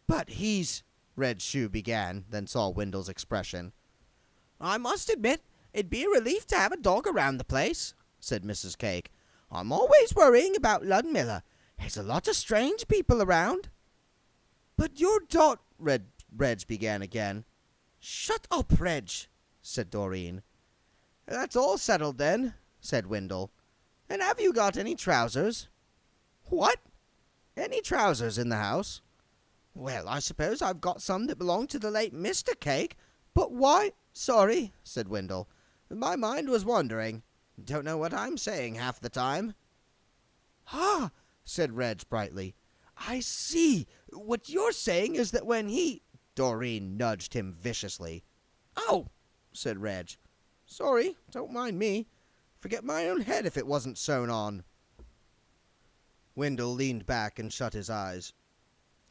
Speaker 4: But he's... Red Shoe began, then saw Wendell's expression. I must admit, it'd be a relief to have a dog around the place, said Mrs. Cake. I'm always worrying about Ludmilla. There's a lot of strange people around. But your Reg began again. Shut up, Reg, said Doreen. That's all settled then, said Wendell. And have you got any trousers? What? Any trousers in the house? Well, I suppose I've got some that belong to the late Mr. Cake, but why? Sorry, said Wendell. My mind was wandering. Don't know what I'm saying half the time. Ah, said Reg brightly. I see. What you're saying is that when he... Doreen nudged him viciously. Oh, said Reg. Sorry, don't mind me. Forget my own head if it wasn't sewn on. Wendell leaned back and shut his eyes.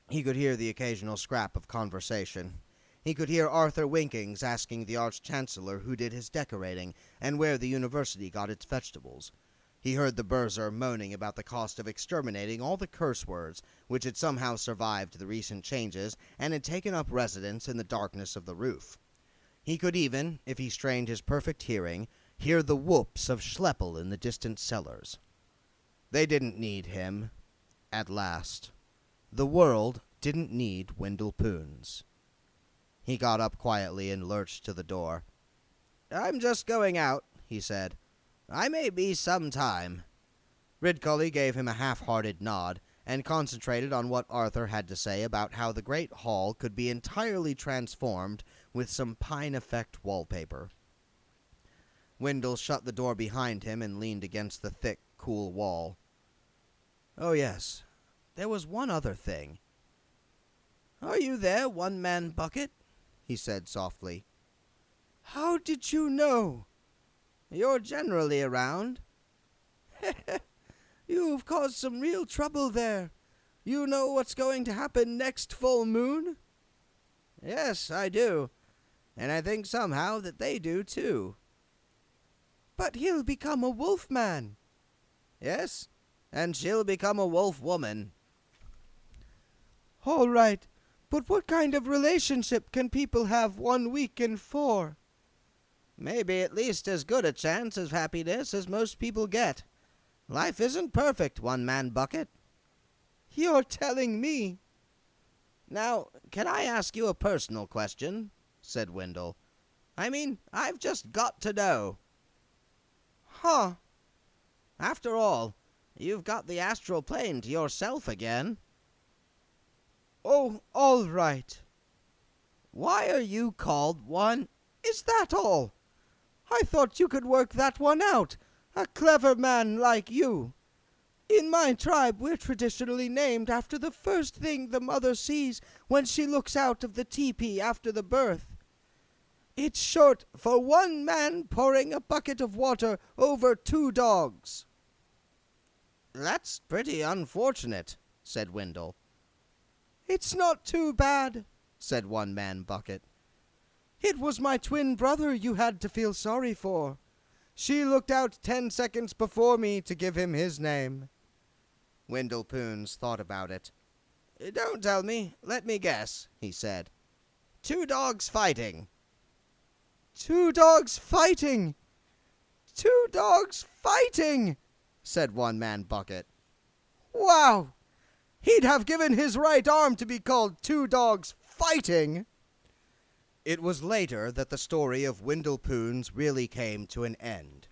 Speaker 4: He could hear the occasional scrap of conversation. He could hear Arthur Winkings asking the Arch-Chancellor who did his decorating and where the university got its vegetables. He heard the Burzar moaning about the cost of exterminating all the curse words which had somehow survived the recent changes and had taken up residence in the darkness of the roof. He could even, if he strained his perfect hearing, hear the whoops of Schleppel in the distant cellars. They didn't need him. At last. The world didn't need Wendell Poons. He got up quietly and lurched to the door. I'm just going out, he said. I may be some time. Ridcully gave him a half-hearted nod and concentrated on what Arthur had to say about how the great hall could be entirely transformed with some Pine Effect wallpaper. Wendell shut the door behind him and leaned against the thick, cool wall. Oh, yes. There was one other thing. Are you there, One Man Bucket? He said softly. How did you know? You're generally around. You've caused some real trouble there. You know what's going to happen next full moon? Yes, I do. And I think somehow that they do too. But he'll become a wolf man. Yes, and she'll become a wolf woman. All right, but what kind of relationship can people have 1 week in 4? Maybe at least as good a chance of happiness as most people get. Life isn't perfect, One Man Bucket. You're telling me. Now, can I ask you a personal question? Said Wendell. I mean, I've just got to know. Huh. After all, you've got the astral plane to yourself again. Oh, all right. Why are you called One? Is that all? I thought you could work that one out. A clever man like you. In my tribe, we're traditionally named after the first thing the mother sees when she looks out of the teepee after the birth. It's short for one man pouring a bucket of water over 2 dogs. That's pretty unfortunate, said Wendell. It's not too bad, said One Man Bucket. It was my twin brother you had to feel sorry for. She looked out 10 seconds before me to give him his name. Wendell Poons thought about it. Don't tell me. Let me guess, he said. 2 dogs fighting. 2 dogs fighting! 2 dogs fighting! Said One Man Bucket. Wow! He'd have given his right arm to be called 2 dogs fighting! It was later that the story of Wendell Poons really came to an end.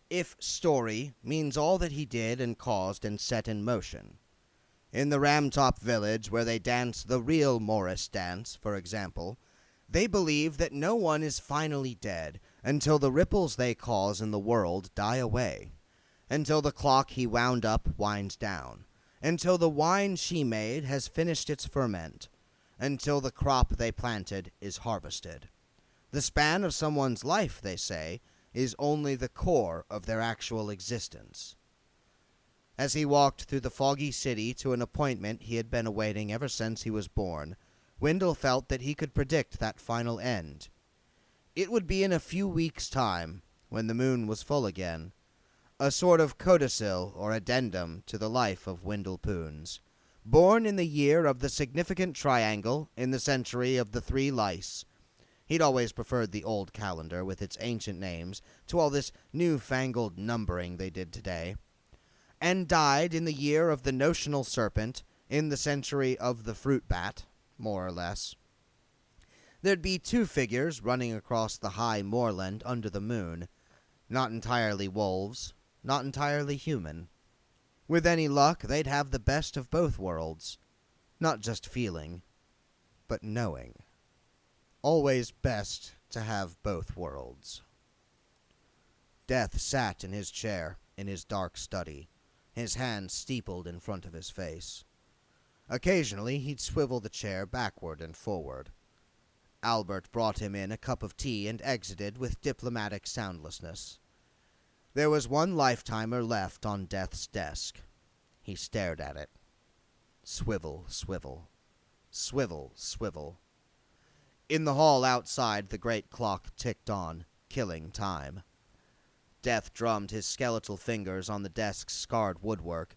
Speaker 4: If story means all that he did and caused and set in motion. In the Ramtop village where they dance the real Morris dance, for example, they believe that no one is finally dead until the ripples they cause in the world die away.
Speaker 1: until the clock he wound up winds down, until the wine she made has finished its ferment, until the crop they planted is harvested. The span of someone's life, they say, is only the core of their actual existence. As he walked through the foggy city to an appointment he had been awaiting ever since he was born, Wendell felt that he could predict that final end. It would be in a few weeks' time, when the moon was full again, a sort of codicil or addendum to the life of Wendell Poons. Born in the year of the significant triangle in the century of the three lice. He'd always preferred the old calendar with its ancient names to all this new-fangled numbering they did today. And died in the year of the notional serpent in the century of the fruit bat, more or less. There'd be two figures running across the high moorland under the moon, not entirely wolves, not entirely human. With any luck, they'd have the best of both worlds. Not just feeling, but knowing. Always best to have both worlds. Death sat in his chair in his dark study, his hands steepled in front of his face. Occasionally he'd swivel the chair backward and forward. Albert brought him in a cup of tea and exited with diplomatic soundlessness. There was one lifetimer left on Death's desk. He stared at it. Swivel, swivel. Swivel, swivel. In the hall outside, the great clock ticked on, killing time. Death drummed his skeletal fingers on the desk's scarred woodwork.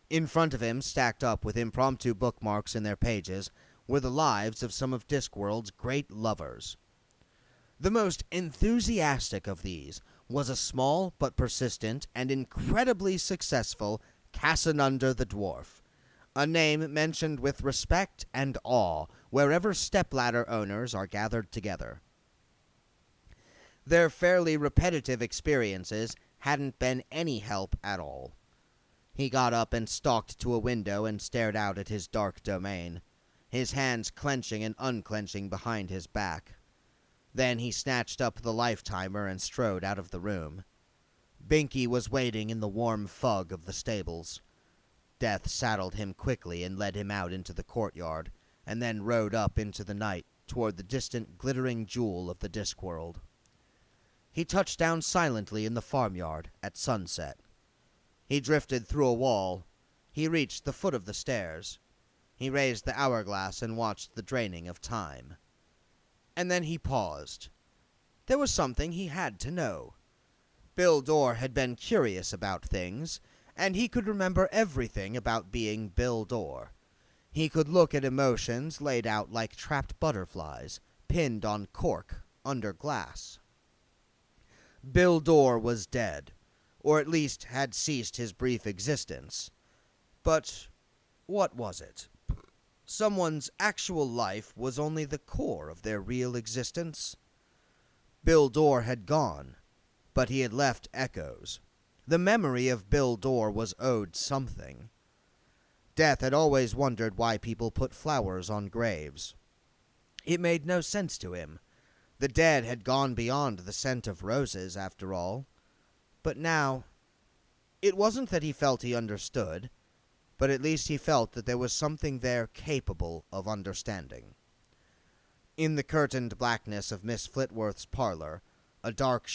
Speaker 1: In front of him, stacked up with impromptu bookmarks in their pages, were the lives of some of Discworld's great lovers. The most enthusiastic of these was a small but persistent and incredibly successful Cassanunder the Dwarf, a name mentioned with respect and awe wherever stepladder owners are gathered together. Their fairly repetitive experiences hadn't been any help at all. He got up and stalked to a window and stared out at his dark domain, his hands clenching and unclenching behind his back. Then he snatched up the lifetimer and strode out of the room. Binky was waiting in the warm fug of the stables. Death saddled him quickly and led him out into the courtyard, and then rode up into the night toward the distant glittering jewel of the Discworld. He touched down silently in the farmyard at sunset. He drifted through a wall. He reached the foot of the stairs. He raised the hourglass and watched the draining of time. And then he paused. There was something he had to know. Bill Dorr had been curious about things, and he could remember everything about being Bill Dorr. He could look at emotions laid out like trapped butterflies, pinned on cork, under glass. Bill Dorr was dead, or at least had ceased his brief existence. But what was it? Someone's actual life was only the core of their real existence. Bill Dorr had gone, but he had left echoes. The memory of Bill Dorr was owed something. Death had always wondered why people put flowers on graves. It made no sense to him. The dead had gone beyond the scent of roses, after all. But now, it wasn't that he felt he understood, but at least he felt that there was something there capable of understanding. In the curtained blackness of Miss Flitworth's parlor, a darker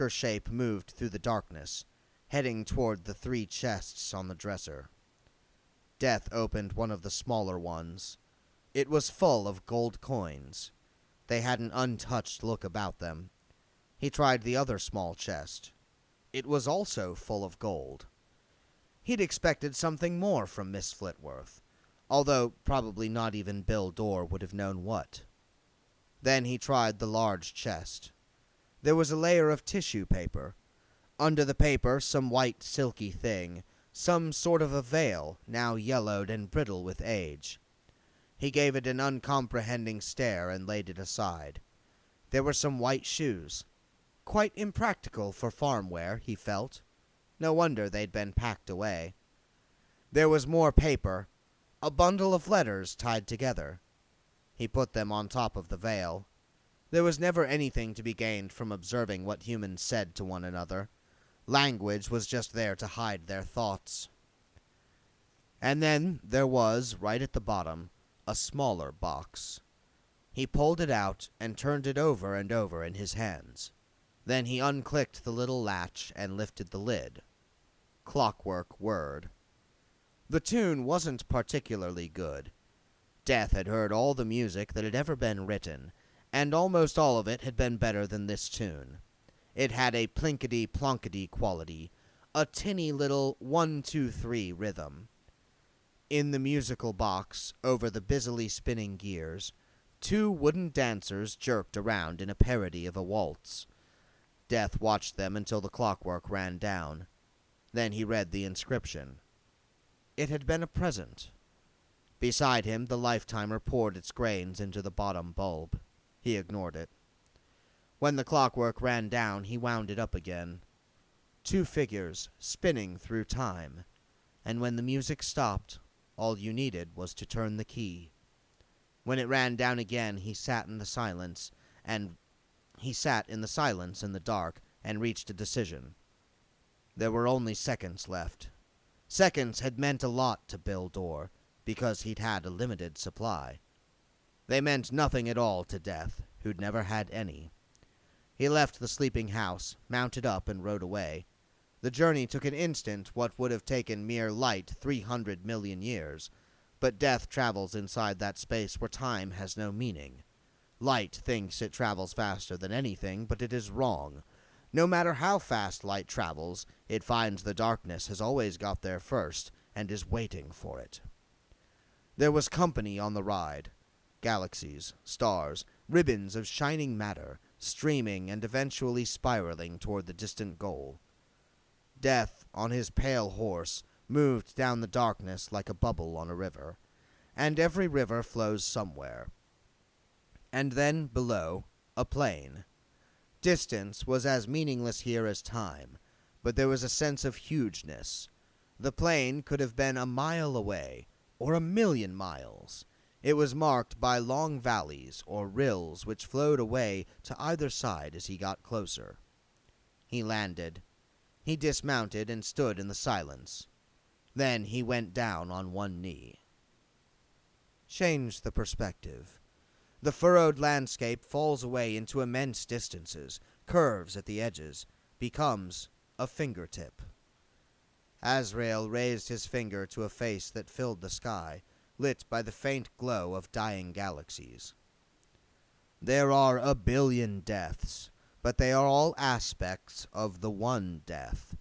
Speaker 1: shape moved through the darkness, heading toward the 3 chests on the dresser. Death opened one of the smaller ones. It was full of gold coins. They had an untouched look about them. He tried the other small chest. It was also full of gold. He'd expected something more from Miss Flitworth, although probably not even Bill Dorr would have known what. Then he tried the large chest. There was a layer of tissue paper. Under the paper, some white silky thing, some sort of a veil, now yellowed and brittle with age. He gave it an uncomprehending stare and laid it aside. There were some white shoes. Quite impractical for farm wear, he felt. No wonder they'd been packed away. There was more paper, a bundle of letters tied together. He put them on top of the veil. There was never anything to be gained from observing what humans said to one another. Language was just there to hide their thoughts. And then there was, right at the bottom, a smaller box. He pulled it out and turned it over and over in his hands. Then he unclicked the little latch and lifted the lid. Clockwork Word. The tune wasn't particularly good. Death had heard all the music that had ever been written, and almost all of it had been better than this tune. It had a plinkety-plonkety quality, a tinny little 1-2-3 rhythm. In the musical box, over the busily spinning gears, 2 wooden dancers jerked around in a parody of a waltz. Death watched them until the clockwork ran down. Then he read the inscription. It had been a present. Beside him, the lifetimer poured its grains into the bottom bulb. He ignored it. When the clockwork ran down, he wound it up again. 2 figures, spinning through time. And when the music stopped, all you needed was to turn the key. When it ran down again, he sat in the silence in the dark, and reached a decision. There were only seconds left. Seconds had meant a lot to Bill Dorr, because he'd had a limited supply. They meant nothing at all to Death, who'd never had any. He left the sleeping house, mounted up, and rode away. The journey took an instant what would have taken mere light 300 million years, but Death travels inside that space where time has no meaning. Light thinks it travels faster than anything, but it is wrong. No matter how fast light travels, it finds the darkness has always got there first, and is waiting for it. There was company on the ride. Galaxies, stars, ribbons of shining matter, streaming and eventually spiraling toward the distant goal. Death, on his pale horse, moved down the darkness like a bubble on a river, and every river flows somewhere. And then, below, a plain. Distance was as meaningless here as time, but there was a sense of hugeness. The plain could have been a mile away, or 1,000,000 miles. It was marked by long valleys or rills which flowed away to either side as he got closer. He landed. He dismounted and stood in the silence. Then he went down on one knee. Change the perspective. The furrowed landscape falls away into immense distances, curves at the edges, becomes a fingertip. Azrael raised his finger to a face that filled the sky, lit by the faint glow of dying galaxies. There are 1,000,000,000 deaths, but they are all aspects of the one death.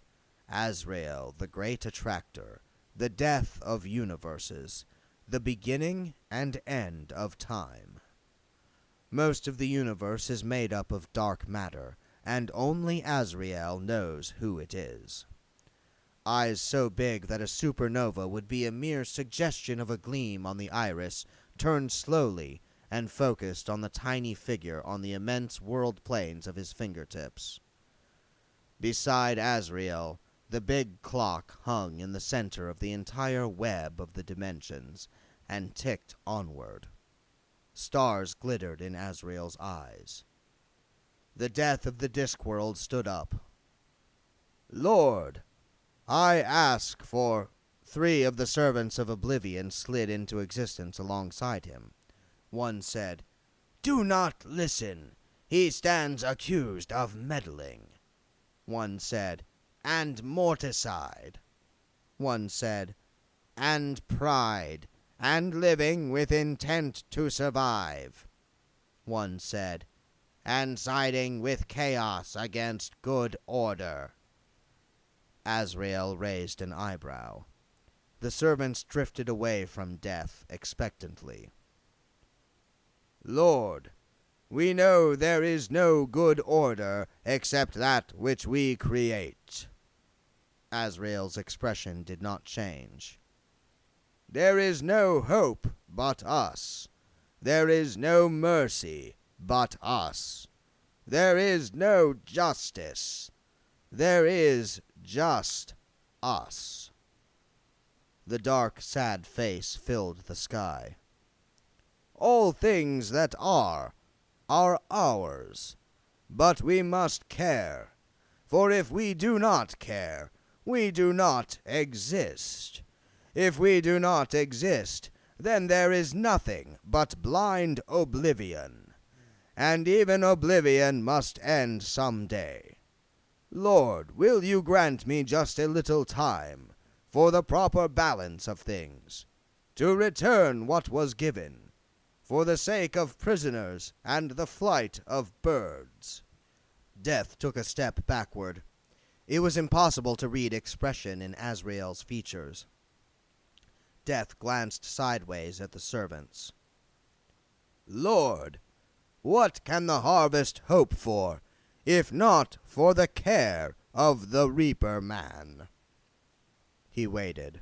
Speaker 1: Azrael, the great attractor, the death of universes, the beginning and end of time. Most of the universe is made up of dark matter, and only Azrael knows who it is. Eyes so big that a supernova would be a mere suggestion of a gleam on the iris, turned slowly and focused on the tiny figure on the immense world planes of his fingertips. Beside Azrael, the big clock hung in the center of the entire web of the dimensions and ticked onward. Stars glittered in Azrael's eyes. The death of the Discworld stood up. "Lord, I ask for..." 3 of the servants of Oblivion slid into existence alongside him. One said, "Do not listen. He stands accused of meddling." One said, "And morticide." One said, "And pride, and living with intent to survive." One said, "And siding with chaos against good order." Azrael raised an eyebrow. The servants drifted away from Death expectantly. "Lord, we know there is no good order except that which we create." Azrael's expression did not change. "There is no hope but us. There is no mercy but us. There is no justice. There is just us." The dark, sad face filled the sky. "All things that are ours, but we must care.
Speaker 5: For if we do not care, we do not exist. If we do not exist, then there is nothing but blind oblivion. And even oblivion must end some day. Lord, will you grant me just a little time for the proper balance of things, to return what was given, for the sake of prisoners and the flight of birds?
Speaker 1: Death took a step backward. It was impossible to read expression in Azrael's features. Death glanced sideways at the servants.
Speaker 5: Lord, what can the harvest hope for, if not for the care of the reaper man?
Speaker 1: He waited.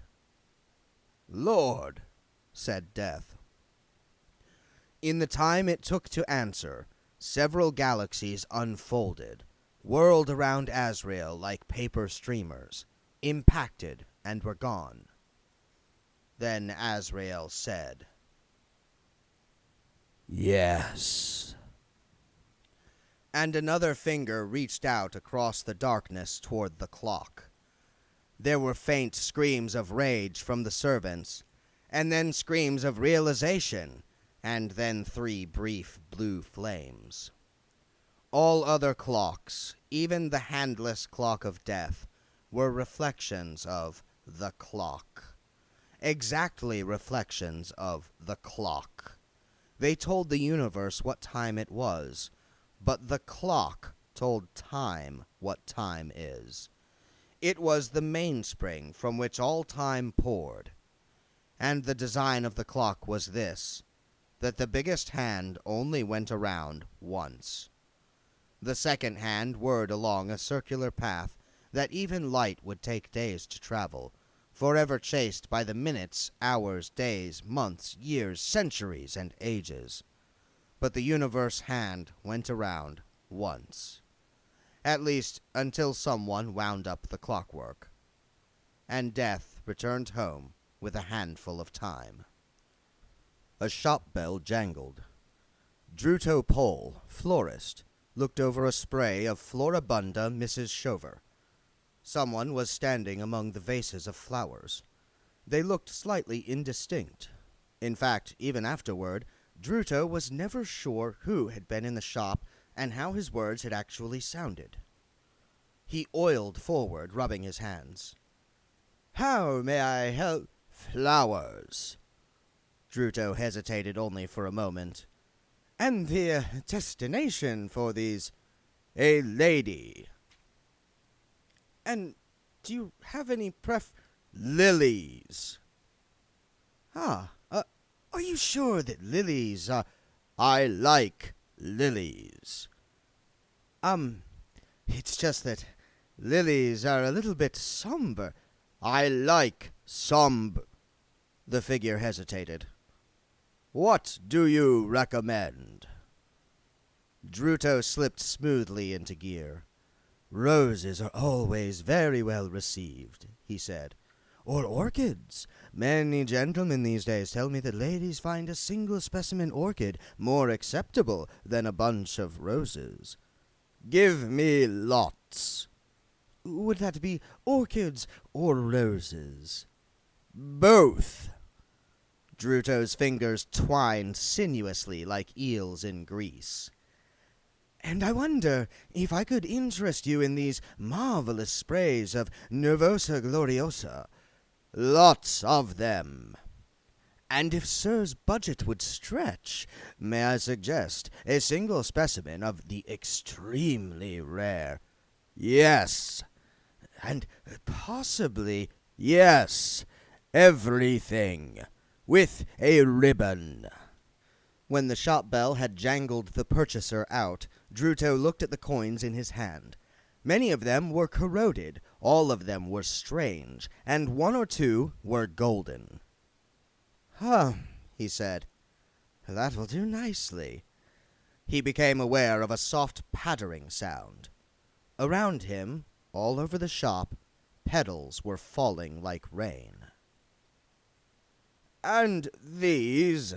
Speaker 5: Lord,
Speaker 1: said Death. In the time it took to answer, several galaxies unfolded, whirled around Azrael like paper streamers, impacted, and were gone. Then Azrael said,
Speaker 5: Yes.
Speaker 1: And another finger reached out across the darkness toward the clock. There were faint screams of rage from the servants, and then screams of realization, and then 3 brief blue flames. All other clocks, even the handless clock of death, were reflections of the clock. Exactly reflections of the clock. They told the universe what time it was, but the clock told time what time is. It was the mainspring from which all time poured. And the design of the clock was this, that the biggest hand only went around once. The second hand whirred along a circular path that even light would take days to travel, forever chased by the minutes, hours, days, months, years, centuries, and ages. But the universe hand went around once. At least until someone wound up the clockwork. And Death returned home with a handful of time. A shop bell jangled. Druto Pole, florist, looked over a spray of Floribunda Mrs. Shover. Someone was standing among the vases of flowers. They looked slightly indistinct. In fact, even afterward, Druto was never sure who had been in the shop and how his words had actually sounded. He oiled forward, rubbing his hands.
Speaker 5: How may I help? Flowers.
Speaker 1: Druto hesitated only for a moment.
Speaker 5: And the destination for these? A lady.
Speaker 1: And do you have any
Speaker 5: Lilies.
Speaker 1: Are you sure that lilies are...
Speaker 5: I like lilies.
Speaker 1: It's just that lilies are a little bit somber.
Speaker 5: I like somber.
Speaker 1: The figure hesitated.
Speaker 5: What do you recommend?
Speaker 1: Druto slipped smoothly into gear. Roses are always very well received, he said. Or orchids. Many gentlemen these days tell me that ladies find a single specimen orchid more acceptable than a bunch of roses.
Speaker 5: Give me lots.
Speaker 1: Would that be orchids or roses?
Speaker 5: Both.
Speaker 1: Druto's fingers twined sinuously like eels in grease. And I wonder if I could interest you in these marvelous sprays of Nervosa gloriosa.
Speaker 5: Lots of them.
Speaker 1: And if Sir's budget would stretch, may I suggest a single specimen of the extremely rare?
Speaker 5: Yes.
Speaker 1: And possibly...
Speaker 5: Yes. Everything. With a ribbon.
Speaker 1: When the shop bell had jangled the purchaser out, Druto looked at the coins in his hand. Many of them were corroded, all of them were strange, and 1 or 2 were golden. He said. That will do nicely. He became aware of a soft pattering sound. Around him, all over the shop, petals were falling like rain.
Speaker 5: And these?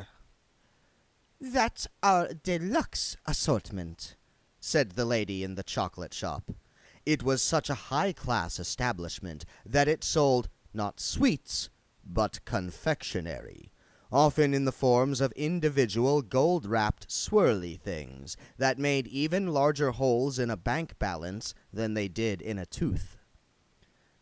Speaker 1: That's our deluxe assortment, said the lady in the chocolate shop. It was such a high-class establishment that it sold not sweets, but confectionery, often in the forms of individual gold-wrapped swirly things that made even larger holes in a bank balance than they did in a tooth.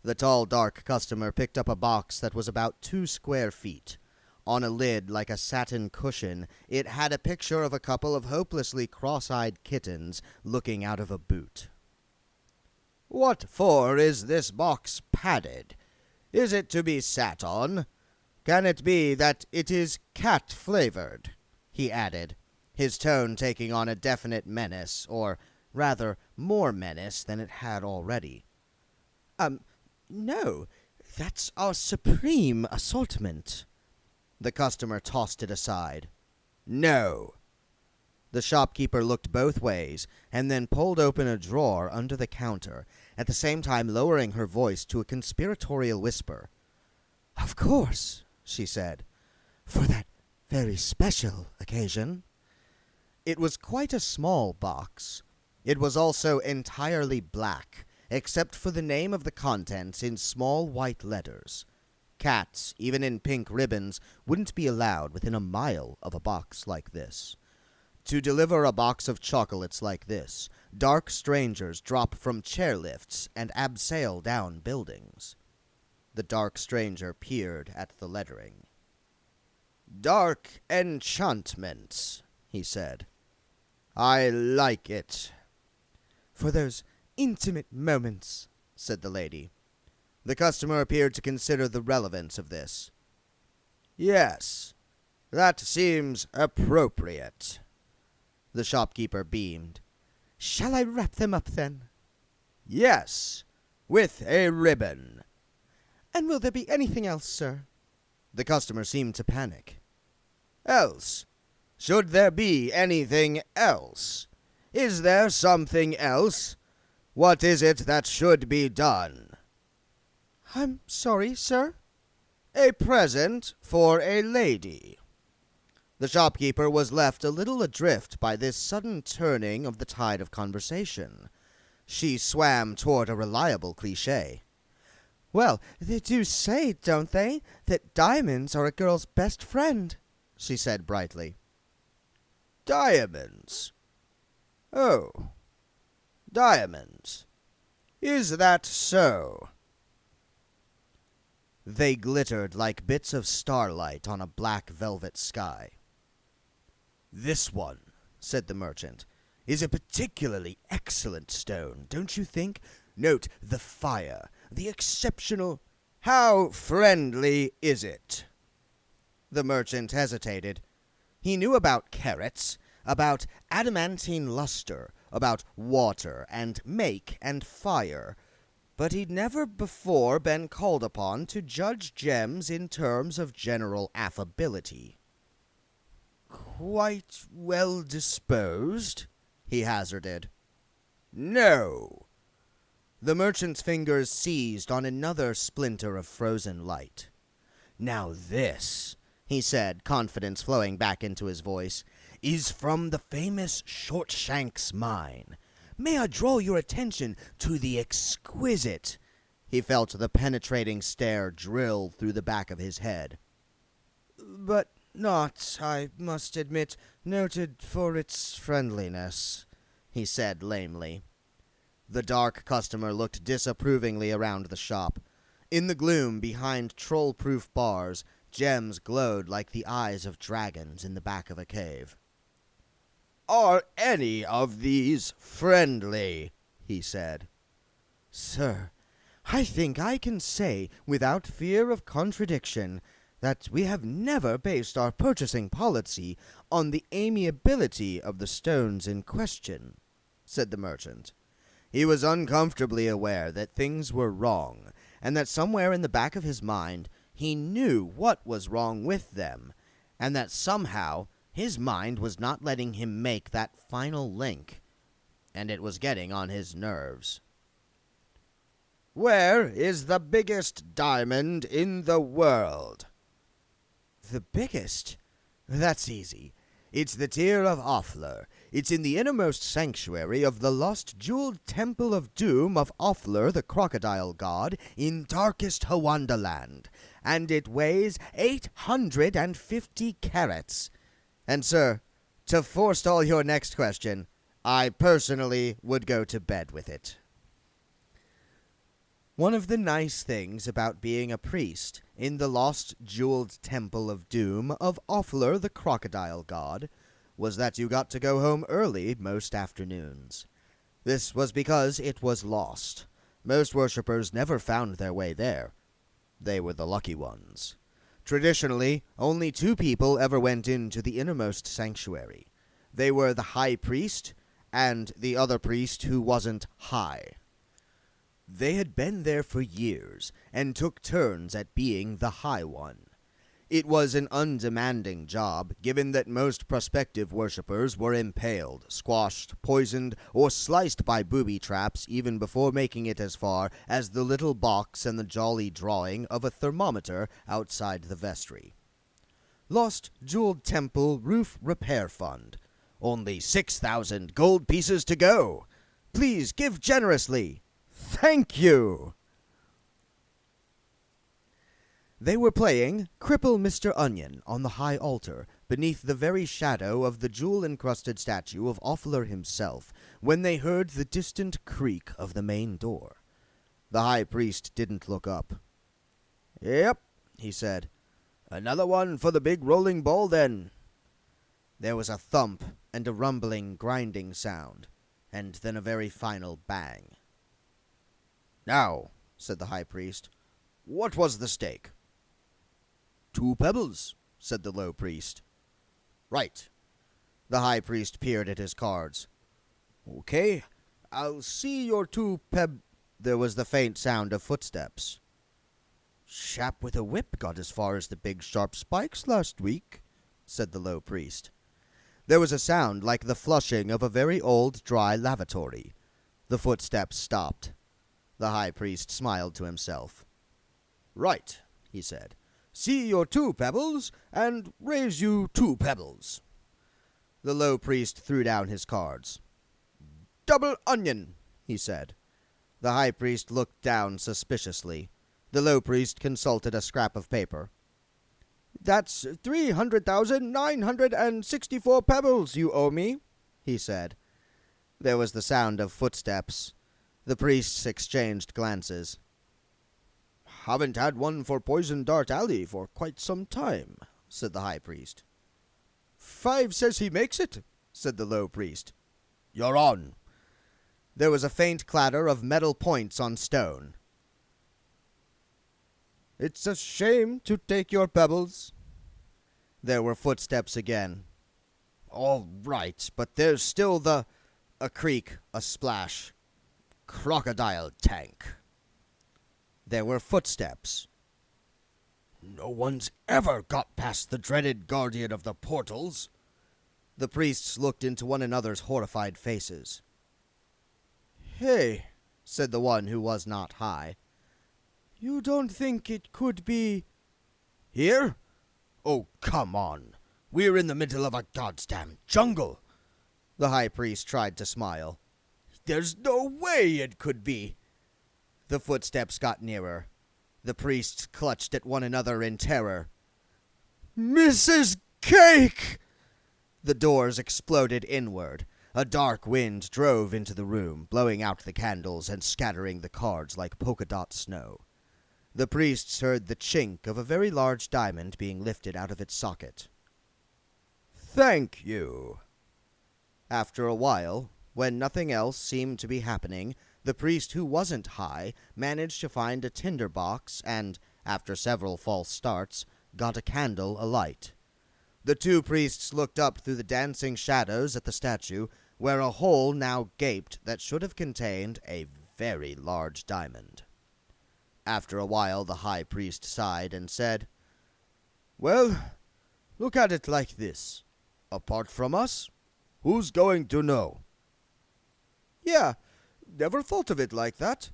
Speaker 1: The tall, dark customer picked up a box that was about 2 square feet. On a lid like a satin cushion, it had a picture of a couple of hopelessly cross-eyed kittens looking out of a boot. "What for is this box padded? Is it to be sat on? Can it be that it is cat-flavored?" he added, his tone taking on a definite menace, or rather more menace than it had already. No, that's our supreme assortment." The customer tossed it aside. "No." The shopkeeper looked both ways, and then pulled open a drawer under the counter, at the same time lowering her voice to a conspiratorial whisper. "Of course," she said, "for that very special occasion." It was quite a small box. It was also entirely black, except for the name of the contents in small white letters. Cats, even in pink ribbons, wouldn't be allowed within a mile of a box like this. To deliver a box of chocolates like this, dark strangers drop from chairlifts and abseil down buildings. The dark stranger peered at the lettering. "Dark enchantments," he said. "I like it." "For those intimate moments," said the lady. The customer appeared to consider the relevance of this. "Yes, that seems appropriate." The shopkeeper beamed. "Shall I wrap them up, then?" "Yes, with a ribbon." "And will there be anything else, sir?" The customer seemed to panic. "Else? Should there be anything else? Is there something else? What is it that should be done?" "I'm sorry, sir?" "A present for a lady." The shopkeeper was left a little adrift by this sudden turning of the tide of conversation. She swam toward a reliable cliché. "Well, they do say, don't they, that diamonds are a girl's best friend," she said brightly. "Diamonds? Oh, diamonds. Is that so?" They glittered like bits of starlight on a black velvet sky. "This one," said the merchant, "is a particularly excellent stone, don't you think? Note the fire, the exceptional—" "How friendly is it?" The merchant hesitated. He knew about carats, about adamantine luster, about water and make and fire, but he'd never before been called upon to judge gems in terms of general affability. "Quite well disposed?" he hazarded. "No." The merchant's fingers seized on another splinter of frozen light. "Now this," he said, confidence flowing back into his voice, "is from the famous Shortshanks mine. May I draw your attention to the exquisite—" He felt the penetrating stare drill through the back of his head. "But not, I must admit, noted for its friendliness," he said lamely. The dark customer looked disapprovingly around the shop. In the gloom behind troll-proof bars, gems glowed like the eyes of dragons in the back of a cave. "Are any of these friendly?" he said. "Sir, I think I can say, without fear of contradiction, that we have never based our purchasing policy on the amiability of the stones in question," said the merchant. He was uncomfortably aware that things were wrong, and that somewhere in the back of his mind he knew what was wrong with them, and that somehow his mind was not letting him make that final link, and it was getting on his nerves. "Where is the biggest diamond in the world?" "The biggest? That's easy. It's the Tear of Offler. It's in the innermost sanctuary of the lost jeweled Temple of Doom of Offler, the crocodile god, in darkest Hawandaland. And it weighs 850 carats. And, sir, to forestall your next question, I personally would go to bed with it. One of the nice things about being a priest in the lost jeweled Temple of Doom of Offler, the crocodile god, was that you got to go home early most afternoons. This was because it was lost. Most worshippers never found their way there. They were the lucky ones. Traditionally, only 2 people ever went into the innermost sanctuary. They were the high priest and the other priest who wasn't high. They had been there for years, and took turns at being the high one. It was an undemanding job, given that most prospective worshippers were impaled, squashed, poisoned, or sliced by booby traps even before making it as far as the little box and the jolly drawing of a thermometer outside the vestry. Lost Jeweled Temple Roof Repair Fund. Only 6,000 gold pieces to go. Please give generously. Thank you! They were playing Cripple Mr. Onion on the high altar, beneath the very shadow of the jewel-encrusted statue of Offler himself, when they heard the distant creak of the main door. The high priest didn't look up. "Yep," he said. "Another one for the big rolling ball, then." There was a thump and a rumbling, grinding sound, and then a very final bang. "Now," said the high priest, "what was the stake?" "2 pebbles," said the low priest. "Right." The high priest peered at his cards. "Okay, I'll see your 2 peb—" There was the faint sound of footsteps. "Chap with a whip got as far as the big sharp spikes last week," said the low priest. There was a sound like the flushing of a very old dry lavatory. The footsteps stopped. The high priest smiled to himself. "Right," he said. "See your 2 pebbles, and raise you 2 pebbles." The low priest threw down his cards. "Double onion," he said. The high priest looked down suspiciously. The low priest consulted a scrap of paper. "That's 300,964 pebbles you owe me," he said. There was the sound of footsteps. The priests exchanged glances. "Haven't had one for Poison Dart Alley for quite some time," said the high priest. "5 says he makes it," said the low priest. "You're on." There was a faint clatter of metal points on stone. "It's a shame to take your pebbles." There were footsteps again. "All right, but there's still the—" A creak, a splash. "Crocodile tank." There were footsteps. "No one's ever got past the dreaded guardian of the portals." The priests looked into one another's horrified faces. "Hey," said the one who was not high. "You don't think it could be—" "Here? Oh, come on. We're in the middle of a goddamn jungle." The high priest tried to smile. "There's no way it could be." The footsteps got nearer. The priests clutched at one another in terror. "Mrs. Cake!" The doors exploded inward. A dark wind drove into the room, blowing out the candles and scattering the cards like polka-dot snow. The priests heard the chink of a very large diamond being lifted out of its socket. "Thank you." After a while, when nothing else seemed to be happening, the priest who wasn't high managed to find a tinder box and, after several false starts, got a candle alight. The 2 priests looked up through the dancing shadows at the statue, where a hole now gaped that should have contained a very large diamond. After a while, the high priest sighed and said, "Well, look at it like this. Apart from us, who's going to know?" "Yeah, never thought of it like that.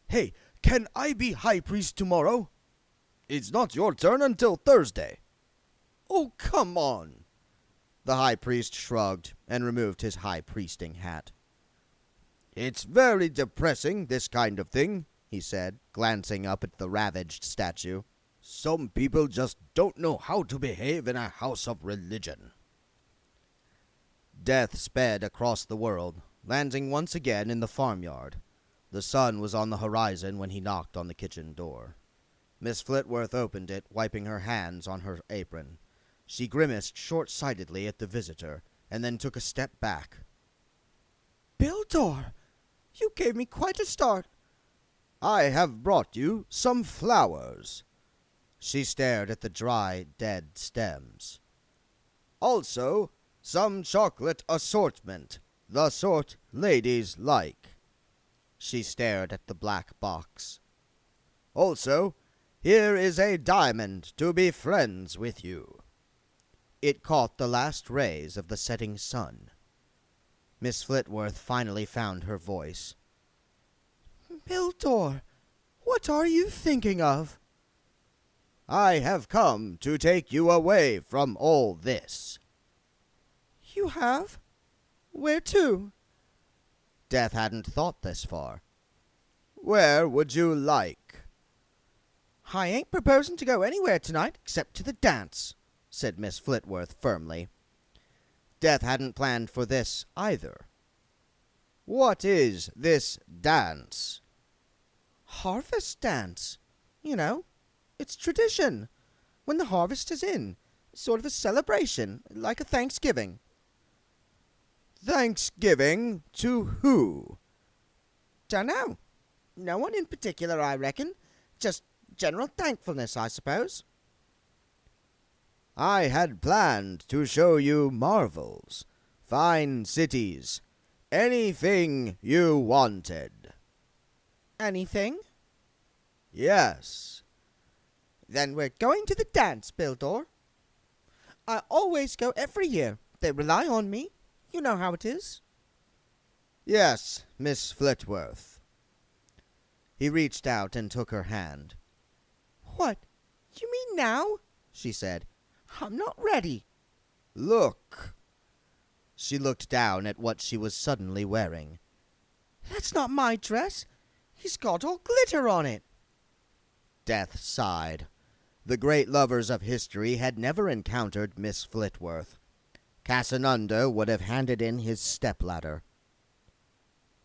Speaker 1: Hey, can I be high priest tomorrow?" "It's not your turn until Thursday." "Oh, come on." The high priest shrugged and removed his high priesting hat. "It's very depressing, this kind of thing," he said, glancing up at the ravaged statue. "Some people just don't know how to behave in a house of religion." Death sped across the world, landing once again in the farmyard. The sun was on the horizon when he knocked on the kitchen door. Miss Flitworth opened it, wiping her hands on her apron. She grimaced short-sightedly at the visitor, and then took a step back.
Speaker 4: Bildor, you gave me quite a start.
Speaker 1: "I have brought you some flowers." She stared at the dry, dead stems. "Also, some chocolate assortment, the sort ladies like." She stared at the black box. "Also, here is a diamond to be friends with you." It caught the last rays of the setting sun. Miss Flitworth finally found her voice.
Speaker 4: Bildor, what are you thinking of?
Speaker 1: "I have come to take you away from all this."
Speaker 4: You have? Where to?
Speaker 1: Death hadn't thought this far. "Where would you like?"
Speaker 4: I ain't proposing to go anywhere tonight except to the dance," said Miss Flitworth firmly.
Speaker 1: Death hadn't planned for this either. "What is this dance?"
Speaker 4: Harvest dance. You know, it's tradition. When the harvest is in, sort of a celebration, like a Thanksgiving.
Speaker 1: "Thanksgiving to who?"
Speaker 4: Dunno. No one in particular, I reckon. Just general thankfulness, I suppose.
Speaker 1: "I had planned to show you marvels, fine cities, anything you wanted."
Speaker 4: Anything?
Speaker 1: "Yes."
Speaker 4: Then we're going to the dance, Bildor. I always go every year. They rely on me. You know how it is.
Speaker 1: "Yes, Miss Flitworth." He reached out and took her hand.
Speaker 4: What? You mean now? She said. I'm not ready.
Speaker 1: "Look." She looked down at what she was suddenly wearing.
Speaker 4: That's not my dress. He's got all glitter on it.
Speaker 1: Death sighed. The great lovers of history had never encountered Miss Flitworth. Casanunda would have handed in his stepladder.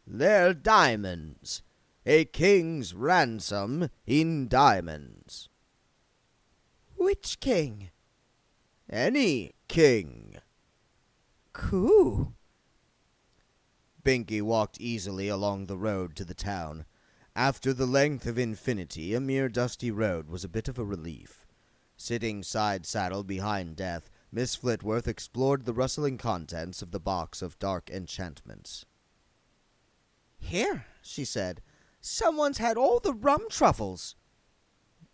Speaker 1: "They're diamonds. A king's ransom in diamonds."
Speaker 4: Which king?
Speaker 1: "Any king."
Speaker 4: Cool.
Speaker 1: Binky walked easily along the road to the town. After the length of infinity, a mere dusty road was a bit of a relief. Sitting side-saddle behind Death, Miss Flitworth explored the rustling contents of the box of dark enchantments.
Speaker 4: Here, she said, someone's had all the rum truffles.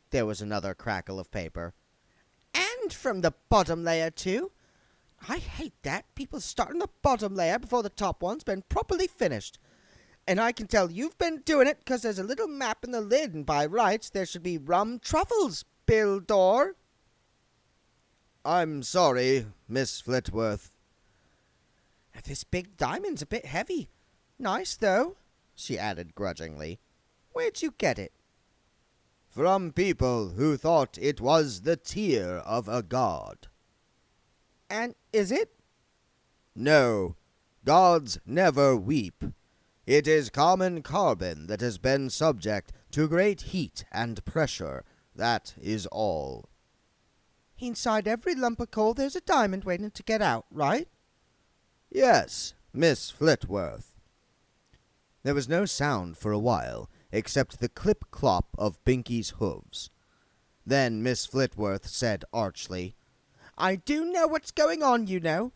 Speaker 1: There was another crackle of paper.
Speaker 4: And from the bottom layer, too. I hate that. People starting the bottom layer before the top one's been properly finished. And I can tell you've been doing it because there's a little map in the lid, and by rights there should be rum truffles, Bildor.
Speaker 1: "I'm sorry, Miss Flitworth."
Speaker 4: This big diamond's a bit heavy. Nice, though, she added grudgingly. Where'd you get it?
Speaker 1: "From people who thought it was the tear of a god."
Speaker 4: And is it?
Speaker 1: "No, gods never weep. It is common carbon that has been subject to great heat and pressure. That is all."
Speaker 4: Inside every lump of coal there's a diamond waiting to get out, right?
Speaker 1: "Yes, Miss Flitworth." There was no sound for a while, except the clip-clop of Binky's hooves. Then Miss Flitworth said archly, I do know what's going on, you know.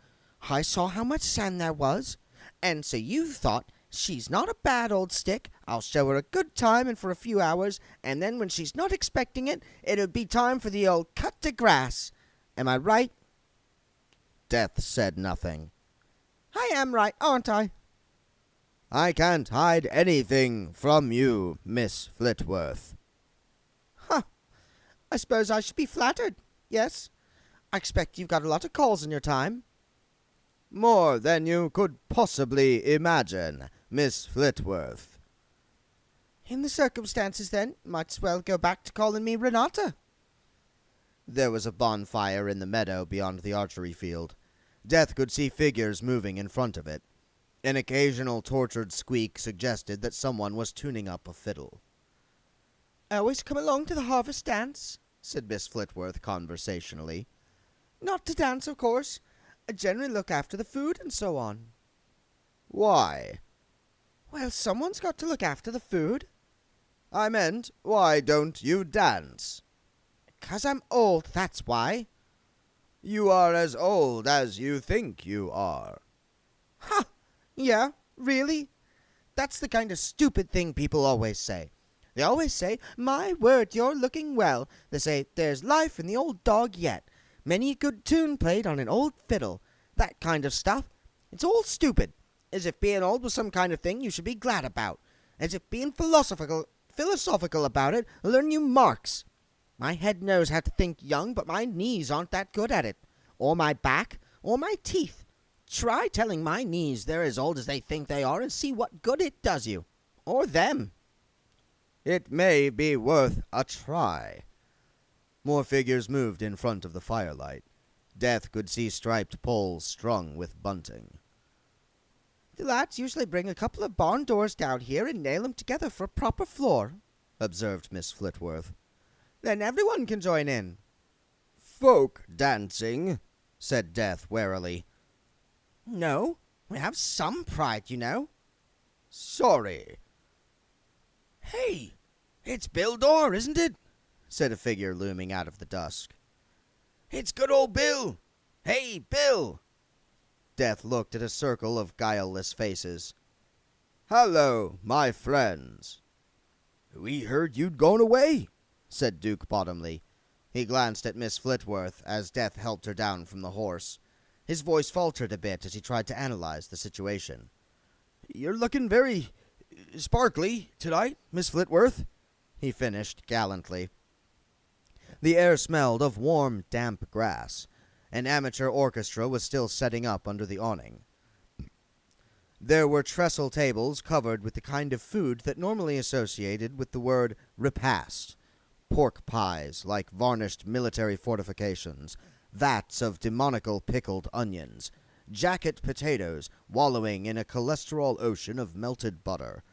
Speaker 1: I saw how much sand there was, and so you thought, she's not a bad old stick, I'll show her a good time and for a few hours, and then when she's not expecting it, it'll be time for the old cut to grass. Am I right? Death said nothing. I am right, aren't I? I can't hide anything from you, Miss Flitworth. Huh. I suppose I should be flattered, yes? I expect you've got a lot of calls in your time. More than you could possibly imagine, Miss Flitworth.
Speaker 4: In the circumstances, then, might as well go back to calling me Renata.
Speaker 1: There was a bonfire in the meadow beyond the archery field. Death could see figures moving in front of it. An occasional tortured squeak suggested that someone was tuning up a fiddle.
Speaker 4: I always come along to the harvest dance, said Miss Flitworth conversationally. Not to dance, of course. I generally look after the food and so on.
Speaker 1: Why?
Speaker 4: Well, someone's got to look after the food.
Speaker 1: I meant, why don't you dance?
Speaker 4: 'Cause I'm old, that's why.
Speaker 1: You are as old as you think you are.
Speaker 4: Ha! Yeah, really? That's the kind of stupid thing people always say. They always say, my word, you're looking well. They say, there's life in the old dog yet. Many a good tune played on an old fiddle. That kind of stuff. It's all stupid. As if being old was some kind of thing you should be glad about. As if being philosophical about it will earn you marks. My head knows how to think young, but my knees aren't that good at it. Or my back, or my teeth. Try telling my knees they're as old as they think they are and see what good it does you. Or them.
Speaker 1: It may be worth a try. More figures moved in front of the firelight. Death could see striped poles strung with bunting.
Speaker 4: The lads usually bring a couple of barn doors down here and nail 'em together for a proper floor, observed Miss Flitworth. Then everyone can join in.
Speaker 1: Folk dancing, said Death warily.
Speaker 4: No, we have some pride, you know.
Speaker 1: Sorry.
Speaker 5: Hey, it's Bill Dorr, isn't it?
Speaker 1: Said a figure looming out of the dusk.
Speaker 5: It's good old Bill. Hey, Bill.
Speaker 1: Death looked at a circle of guileless faces. Hello, my friends.
Speaker 5: We heard you'd gone away,
Speaker 1: said Duke Bottomley. He glanced at Miss Flitworth as Death helped her down from the horse. His voice faltered a bit as he tried to analyze the situation.
Speaker 5: You're looking very sparkly tonight, Miss Flitworth,
Speaker 1: he finished gallantly. The air smelled of warm, damp grass. An amateur orchestra was still setting up under the awning. There were trestle tables covered with the kind of food that normally associated with the word repast. Pork pies like varnished military fortifications, vats of demonical pickled onions, jacket potatoes wallowing in a cholesterol ocean of melted butter.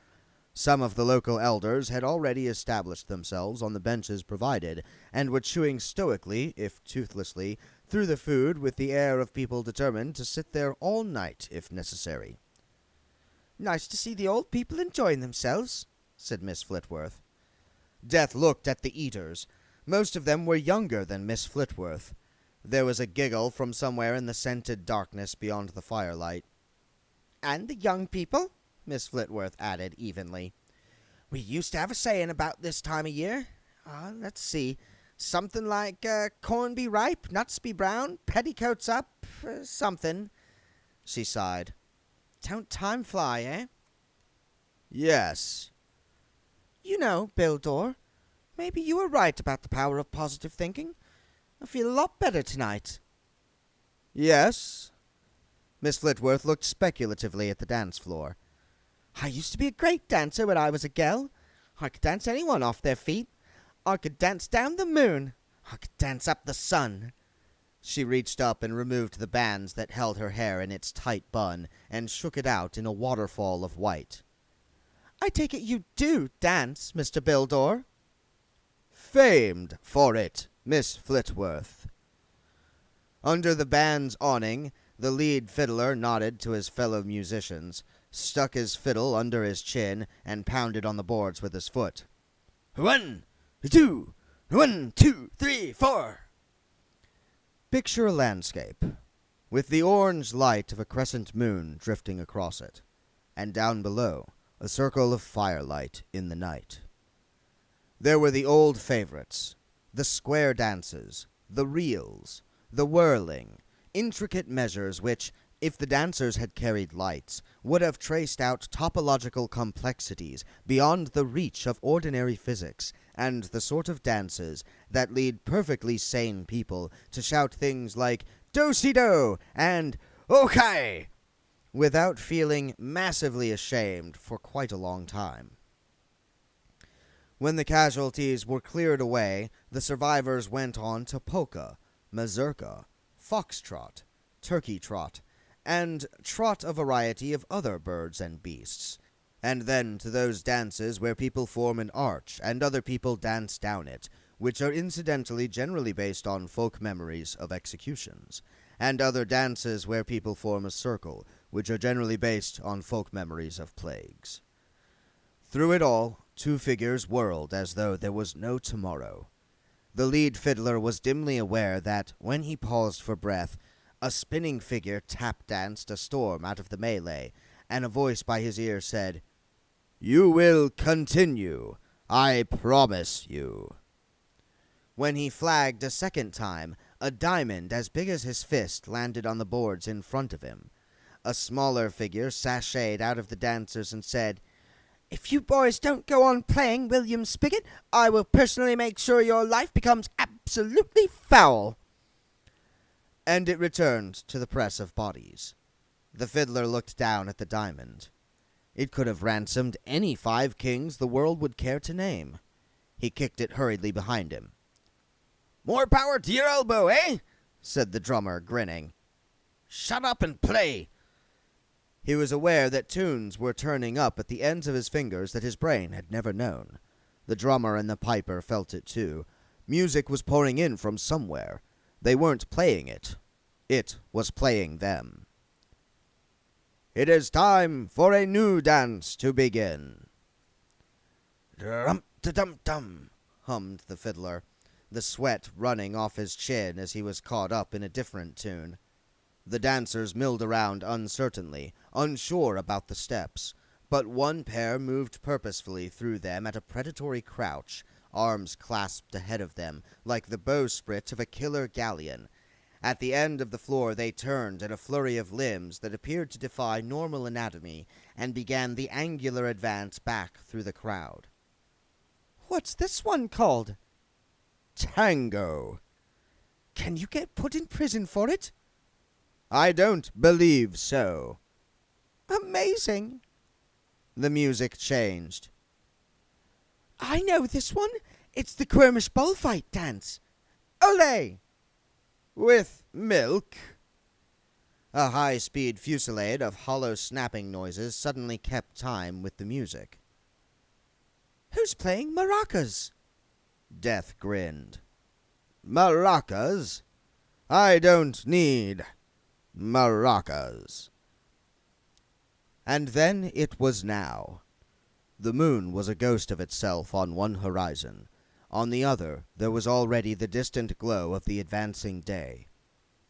Speaker 1: Some of the local elders had already established themselves on the benches provided, and were chewing stoically, if toothlessly, through the food with the air of people determined to sit there all night if necessary.
Speaker 4: Nice to see the old people enjoying themselves, said Miss Flitworth.
Speaker 1: Death looked at the eaters. Most of them were younger than Miss Flitworth. There was a giggle from somewhere in the scented darkness beyond the firelight.
Speaker 4: And the young people, Miss Flitworth added evenly. We used to have a saying about this time of year. Let's see. Something like, corn be ripe, nuts be brown, petticoats up, something. She sighed. Don't time fly, eh?
Speaker 1: Yes.
Speaker 4: You know, Bill Dorr, maybe you were right about the power of positive thinking. I feel a lot better tonight.
Speaker 1: Yes? Miss Flitworth looked speculatively at the dance floor.
Speaker 4: I used to be a great dancer when I was a girl. I could dance anyone off their feet. I could dance down the moon. I could dance up the sun.
Speaker 1: She reached up and removed the bands that held her hair in its tight bun and shook it out in a waterfall of white.
Speaker 4: I take it you do dance, Mr. Bill Dorr?
Speaker 1: Famed for it, Miss Flitworth. Under the band's awning, the lead fiddler nodded to his fellow musicians, stuck his fiddle under his chin, and pounded on the boards with his foot.
Speaker 5: 1, 2, 1, 2, 3, 4.
Speaker 1: Picture a landscape, with the orange light of a crescent moon drifting across it, and down below, a circle of firelight in the night. There were the old favorites, the square dances, the reels, the whirling, intricate measures which, if the dancers had carried lights, would have traced out topological complexities beyond the reach of ordinary physics, and the sort of dances that lead perfectly sane people to shout things like do-si-do and
Speaker 3: Okay!
Speaker 1: without feeling massively ashamed for quite a long time. When the casualties were cleared away, the survivors went on to polka, mazurka, foxtrot, turkey trot, and trot a variety of other birds and beasts, and then to those dances where people form an arch and other people dance down it, which are incidentally generally based on folk memories of executions, and other dances where people form a circle, which are generally based on folk memories of plagues. Through it all, two figures whirled as though there was no tomorrow. The lead fiddler was dimly aware that, when he paused for breath, a spinning figure tap-danced a storm out of the melee, and a voice by his ear said, "You will continue, I promise you." When he flagged a second time, a diamond as big as his fist landed on the boards in front of him. A smaller figure sashayed out of the dancers and said, "If you boys don't go on playing William Spigot, I will personally make sure your life becomes absolutely foul." And it returned to the press of bodies. The fiddler looked down at the diamond. It could have ransomed any 5 kings the world would care to name. He kicked it hurriedly behind him.
Speaker 2: "More power to your elbow, eh?"
Speaker 1: said the drummer, grinning.
Speaker 2: "Shut up and play."
Speaker 1: He was aware that tunes were turning up at the ends of his fingers that his brain had never known. The drummer and the piper felt it too. Music was pouring in from somewhere. They weren't playing it. It was playing them. "It is time for a new dance to begin."
Speaker 2: "Drum-da-dum-dum,"
Speaker 1: hummed the fiddler, the sweat running off his chin as he was caught up in a different tune. The dancers milled around uncertainly, unsure about the steps, but one pair moved purposefully through them at a predatory crouch, arms clasped ahead of them, like the bowsprit of a killer galleon. At the end of the floor they turned in a flurry of limbs that appeared to defy normal anatomy, and began the angular advance back through the crowd.
Speaker 4: "What's this one called?"
Speaker 1: "Tango."
Speaker 4: "Can you get put in prison for it?"
Speaker 1: "I don't believe so."
Speaker 4: "Amazing."
Speaker 1: The music changed.
Speaker 4: "I know this one. It's the Quirmish bullfight dance. Ole!"
Speaker 1: "With milk?" A high-speed fusillade of hollow snapping noises suddenly kept time with the music.
Speaker 4: "Who's playing maracas?"
Speaker 1: Death grinned. "Maracas? I don't need maracas." And then it was now. The moon was a ghost of itself on one horizon. On the other, there was already the distant glow of the advancing day.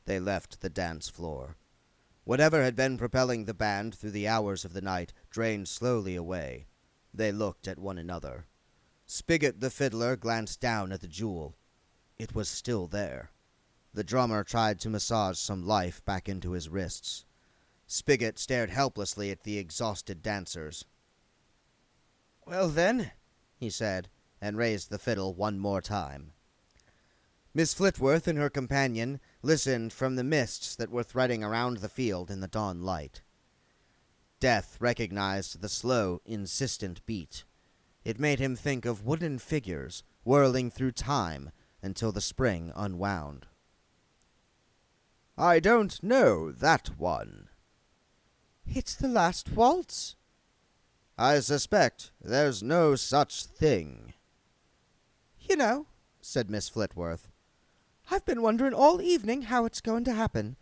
Speaker 1: They left the dance floor. Whatever had been propelling the band through the hours of the night drained slowly away. They looked at one another. Spigot the fiddler glanced down at the jewel. It was still there. The drummer tried to massage some life back into his wrists. Spigot stared helplessly at the exhausted dancers. "Well then," he said, and raised the fiddle one more time. Miss Flitworth and her companion listened from the mists that were threading around the field in the dawn light. Death recognized the slow, insistent beat. It made him think of wooden figures whirling through time until the spring unwound. "I don't know that one."
Speaker 4: "It's the last waltz."
Speaker 1: "I suspect there's no such thing."
Speaker 4: "You know," said Miss Flitworth, "I've been wondering all evening how it's going to happen.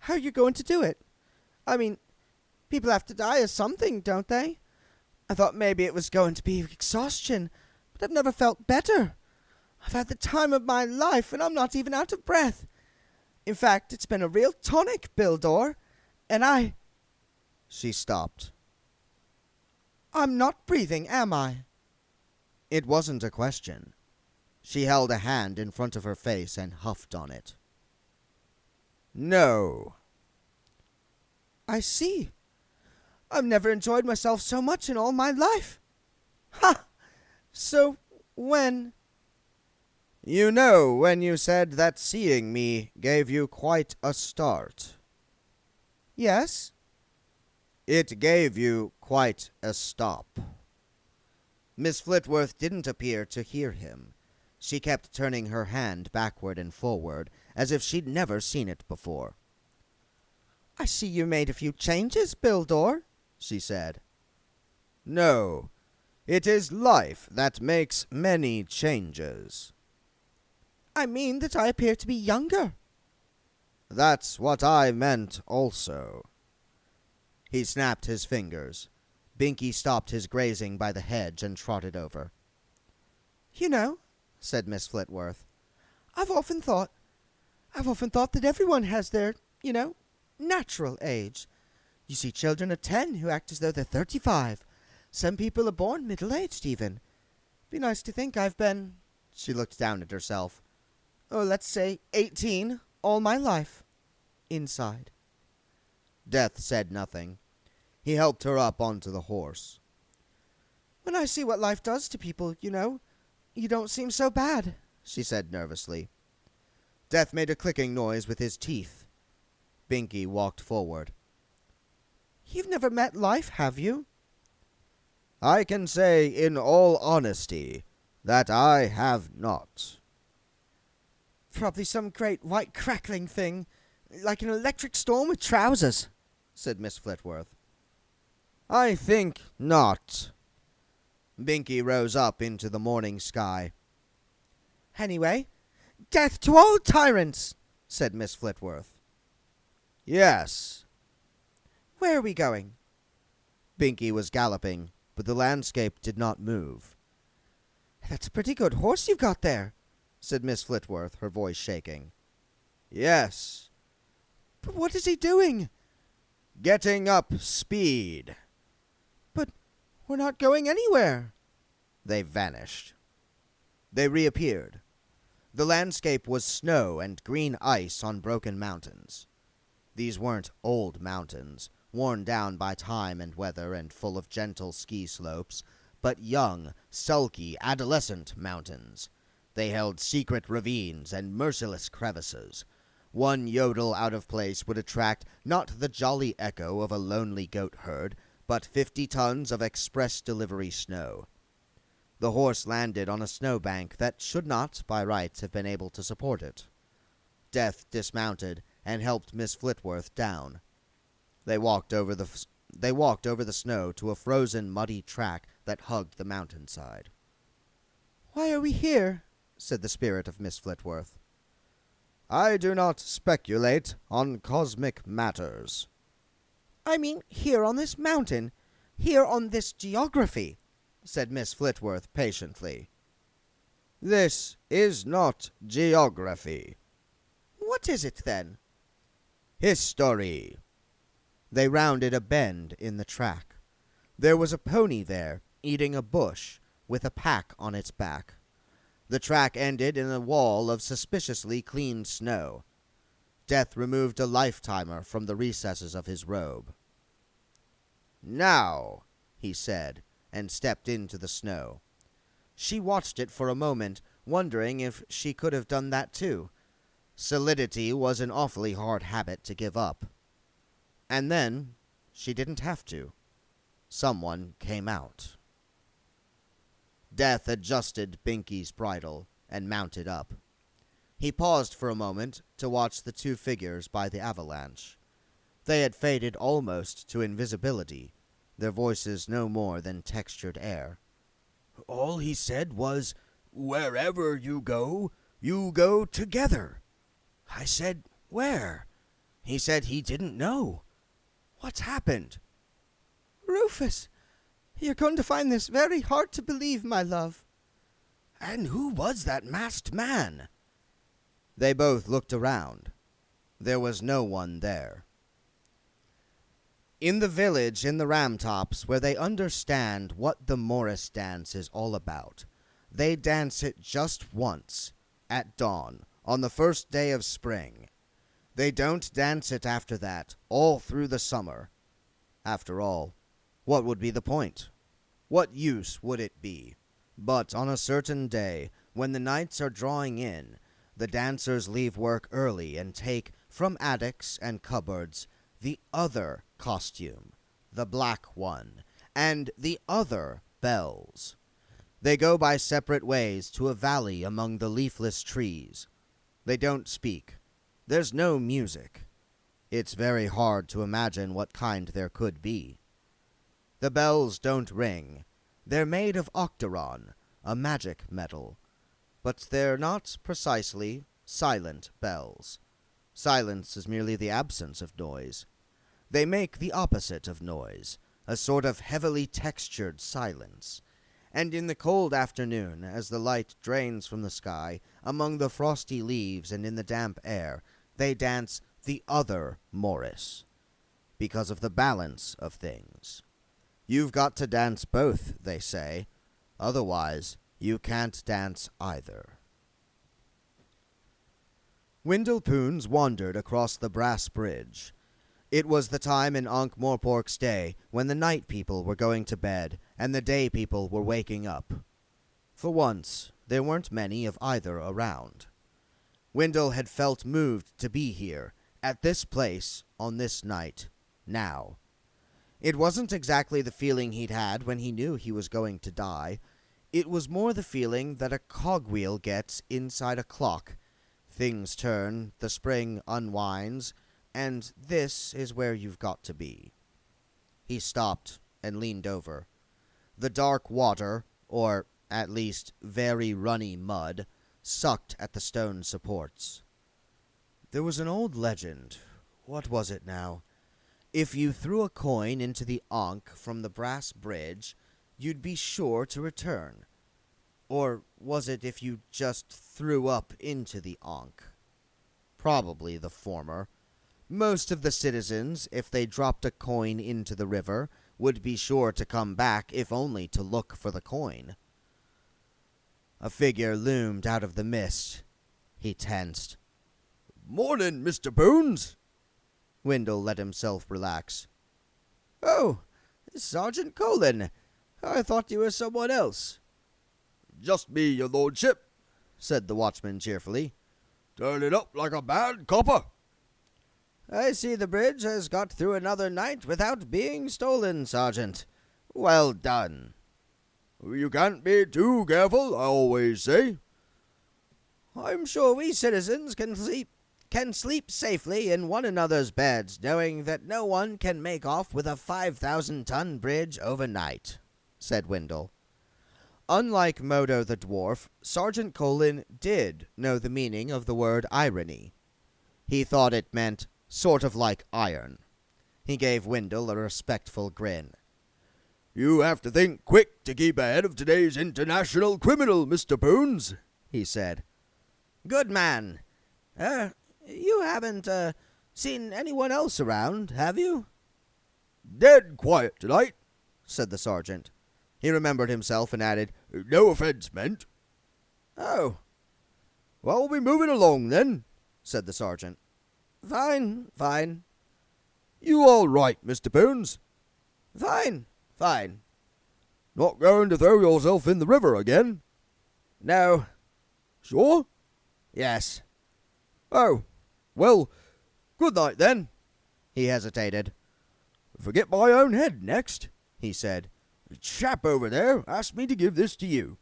Speaker 4: How you're going to do it. I mean, people have to die of something, don't they? I thought maybe it was going to be exhaustion, but I've never felt better. I've had the time of my life, and I'm not even out of breath. In fact, it's been a real tonic, Bildor, and
Speaker 1: She stopped.
Speaker 4: I'm not breathing, am I?"
Speaker 1: It wasn't a question. She held a hand in front of her face and huffed on it. "No."
Speaker 4: "I see. I've never enjoyed myself so much in all my life. Ha! So, when?"
Speaker 1: "You know when you said that seeing me gave you quite a start."
Speaker 4: Yes?
Speaker 1: It gave you quite a stop. Miss Flitworth didn't appear to hear him. She kept turning her hand backward and forward, as if she'd never seen it before.
Speaker 4: I see you made a few changes, Bildor, she said.
Speaker 1: No, it is life that makes many changes.
Speaker 4: I mean that I appear to be younger.
Speaker 1: That's what I meant also. He snapped his fingers. Binky stopped his grazing by the hedge and trotted over.
Speaker 4: You know, said Miss Flitworth, I've often thought that everyone has their, natural age. You see children of 10 who act as though they're 35. Some people are born middle-aged, even. Be nice to think I've been, she looked down at herself, let's say 18 all my life. Inside.
Speaker 1: Death said nothing. He helped her up onto the horse.
Speaker 4: When I see what life does to people, you don't seem so bad,
Speaker 1: she said nervously. Death made a clicking noise with his teeth. Binky walked forward.
Speaker 4: You've never met life, have you?
Speaker 1: I can say in all honesty that I have not.
Speaker 4: Probably some great white crackling thing, like an electric storm with trousers, said Miss Flitworth.
Speaker 1: I think not. Binky rose up into the morning sky.
Speaker 4: Anyway, death to all tyrants, said Miss Flitworth.
Speaker 1: Yes.
Speaker 4: Where are we going?
Speaker 1: Binky was galloping, but the landscape did not move.
Speaker 4: That's a pretty good horse you've got there,
Speaker 1: said Miss Flitworth, her voice shaking. Yes.
Speaker 4: But what is he doing?
Speaker 1: Getting up speed.
Speaker 4: But we're not going anywhere.
Speaker 1: They vanished. They reappeared. The landscape was snow and green ice on broken mountains. These weren't old mountains, worn down by time and weather and full of gentle ski slopes, but young, sulky, adolescent mountains. They held secret ravines and merciless crevices. One yodel out of place would attract not the jolly echo of a lonely goat herd, but 50 tons of express delivery snow. The horse landed on a snowbank that should not, by rights, have been able to support it. Death dismounted and helped Miss Flitworth down. They walked over the snow to a frozen, muddy track that hugged the mountainside.
Speaker 4: Why are we here?
Speaker 1: Said the spirit of Miss Flitworth. I do not speculate on cosmic matters.
Speaker 4: I mean, here on this mountain, here on this geography, said Miss Flitworth patiently.
Speaker 1: This is not geography.
Speaker 4: What is it, then?
Speaker 1: History. They rounded a bend in the track. There was a pony there, eating a bush, with a pack on its back. The track ended in a wall of suspiciously clean snow. Death removed a life-timer from the recesses of his robe. Now, he said, and stepped into the snow. She watched it for a moment, wondering if she could have done that too. Solidity was an awfully hard habit to give up. And then, she didn't have to. Someone came out. Death adjusted Binky's bridle and mounted up. He paused for a moment to watch the two figures by the avalanche. They had faded almost to invisibility, their voices no more than textured air.
Speaker 5: All he said was, "Wherever you go together." I said, "Where?" He said he didn't know. What's happened?
Speaker 4: Rufus, you're going to find this very hard to believe, my love.
Speaker 5: And who was that masked man?
Speaker 1: They both looked around. There was no one there. In the village in the Ramtops, where they understand what the Morris dance is all about, they dance it just once, at dawn, on the first day of spring. They don't dance it after that, all through the summer. After all, what would be the point? What use would it be? But on a certain day, when the nights are drawing in, the dancers leave work early and take, from attics and cupboards, the other costume, the black one, and the other bells. They go by separate ways to a valley among the leafless trees. They don't speak. There's no music. It's very hard to imagine what kind there could be. The bells don't ring. They're made of octaron, a magic metal. But they're not precisely silent bells. Silence is merely the absence of noise. They make the opposite of noise, a sort of heavily textured silence. And in the cold afternoon, as the light drains from the sky, among the frosty leaves and in the damp air, they dance the other Morris, because of the balance of things. You've got to dance both, they say. Otherwise, you can't dance either. Windlepoons wandered across the brass bridge. It was the time in Ankh-Morpork's day when the night people were going to bed and the day people were waking up. For once, there weren't many of either around. Wendell had felt moved to be here, at this place, on this night, now. It wasn't exactly the feeling he'd had when he knew he was going to die. It was more the feeling that a cogwheel gets inside a clock. Things turn, the spring unwinds, and this is where you've got to be. He stopped and leaned over. The dark water, or at least very runny mud, sucked at the stone supports. There was an old legend. What was it now? If you threw a coin into the Ankh from the brass bridge, you'd be sure to return. Or was it if you just threw up into the Ankh? Probably the former. Most of the citizens, if they dropped a coin into the river, would be sure to come back, if only to look for the coin. A figure loomed out of the mist. He tensed.
Speaker 3: Morning, Mr. Bones.
Speaker 1: Wendell let himself relax.
Speaker 2: Oh, Sergeant Colin. I thought you were someone else.
Speaker 3: Just me, your lordship,
Speaker 1: said the watchman cheerfully.
Speaker 3: Turning up like a bad copper.
Speaker 2: I see the bridge has got through another night without being stolen, Sergeant. Well done.
Speaker 3: You can't be too careful, I always say.
Speaker 2: I'm sure we citizens can sleep safely in one another's beds, knowing that no one can make off with a 5,000-ton bridge overnight, said Wendell. Unlike Modo the dwarf, Sergeant Colin did know the meaning of the word irony. He thought it meant sort of like iron. He gave Wendell a respectful grin.
Speaker 3: You have to think quick to keep ahead of today's international criminal, Mr. Bones, he said.
Speaker 2: Good man. You haven't, seen anyone else around, have you?
Speaker 3: Dead quiet tonight,
Speaker 1: said the sergeant. He remembered himself and added,
Speaker 3: No offense meant.
Speaker 2: Oh.
Speaker 3: Well, we'll be moving along then,
Speaker 1: said the sergeant.
Speaker 2: Fine.
Speaker 3: You all right, Mr. Bones?
Speaker 2: Fine.
Speaker 3: Not going to throw yourself in the river again?
Speaker 2: No.
Speaker 3: Sure?
Speaker 2: Yes.
Speaker 3: Oh, well, good night then.
Speaker 1: He hesitated.
Speaker 3: Forget my own head next, he said. The chap over there asked me to give this to you.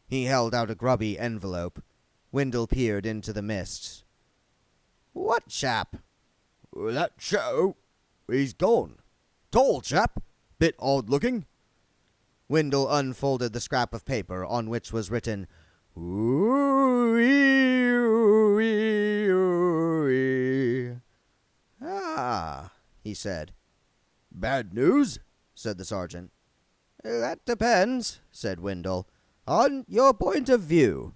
Speaker 1: He held out a grubby envelope. Wendell peered into the mists.
Speaker 2: What chap?
Speaker 3: That chap, he's gone. Tall chap, bit odd-looking.
Speaker 1: Wendell unfolded the scrap of paper on which was written,
Speaker 2: Ah,
Speaker 1: he said.
Speaker 3: Bad news?
Speaker 1: Said the sergeant.
Speaker 2: That depends, said Wendell, on your point of view.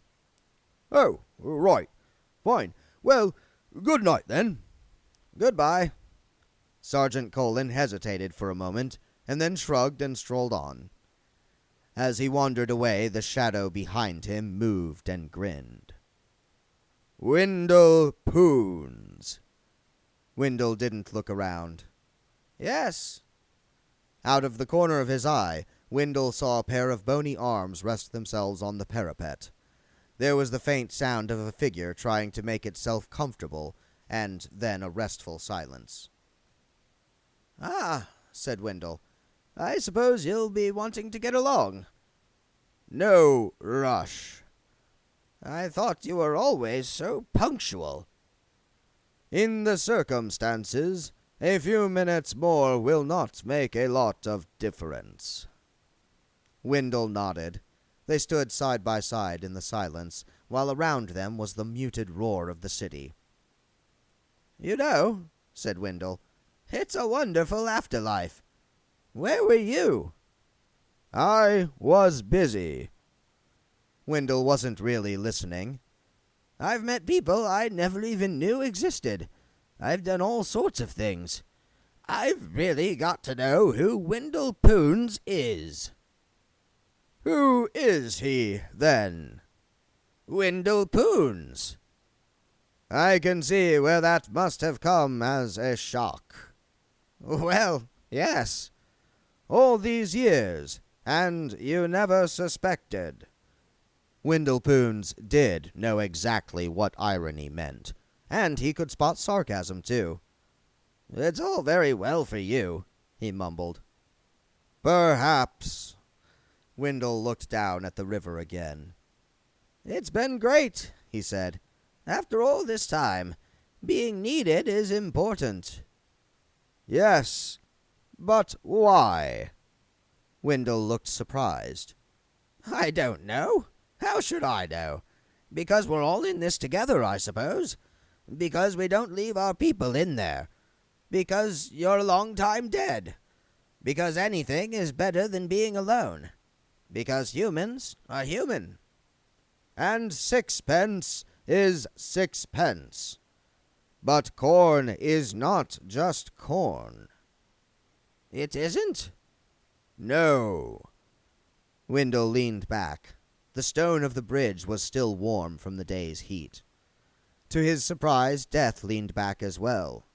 Speaker 3: Oh, right. Fine. Well, good night then.
Speaker 2: Goodbye.
Speaker 1: Sergeant Colin hesitated for a moment, and then shrugged and strolled on. As he wandered away, the shadow behind him moved and grinned. Wendell Poons. Wendell didn't look around.
Speaker 2: Yes.
Speaker 1: Out of the corner of his eye, Wendell saw a pair of bony arms rest themselves on the parapet. There was the faint sound of a figure trying to make itself comfortable, and then a restful silence. "Ah," said Wendell, "I suppose you'll be wanting to get along."
Speaker 3: "No rush."
Speaker 1: "I thought you were always so punctual."
Speaker 3: "In the circumstances, a few minutes more will not make a lot of difference."
Speaker 1: Wendell nodded. They stood side by side in the silence, while around them was the muted roar of the city. "You know," said Wendell, "it's a wonderful afterlife. Where were you?"
Speaker 3: "I was busy."
Speaker 1: Wendell wasn't really listening. "I've met people I never even knew existed. I've done all sorts of things. I've really got to know who Wendell Poons is."
Speaker 3: "Who is he, then?"
Speaker 1: "Wendell Poons."
Speaker 3: "I can see where that must have come as a shock."
Speaker 1: "Well, yes."
Speaker 3: "All these years, and you never suspected."
Speaker 1: Wendell Poons did know exactly what irony meant, and he could spot sarcasm, too. "It's all very well for you," he mumbled.
Speaker 3: "Perhaps."
Speaker 1: Wendell looked down at the river again. "It's been great," he said. "After all this time, being needed is important."
Speaker 3: "Yes, but why?"
Speaker 1: Wendell looked surprised. "I don't know. How should I know? Because we're all in this together, I suppose. Because we don't leave our people in there. Because you're a long time dead. Because anything is better than being alone. Because humans are human."
Speaker 3: "And sixpence is sixpence. But corn is not just corn."
Speaker 1: "It isn't?"
Speaker 3: "No."
Speaker 1: Wendell leaned back. The stone of the bridge was still warm from the day's heat. To his surprise, Death leaned back as well.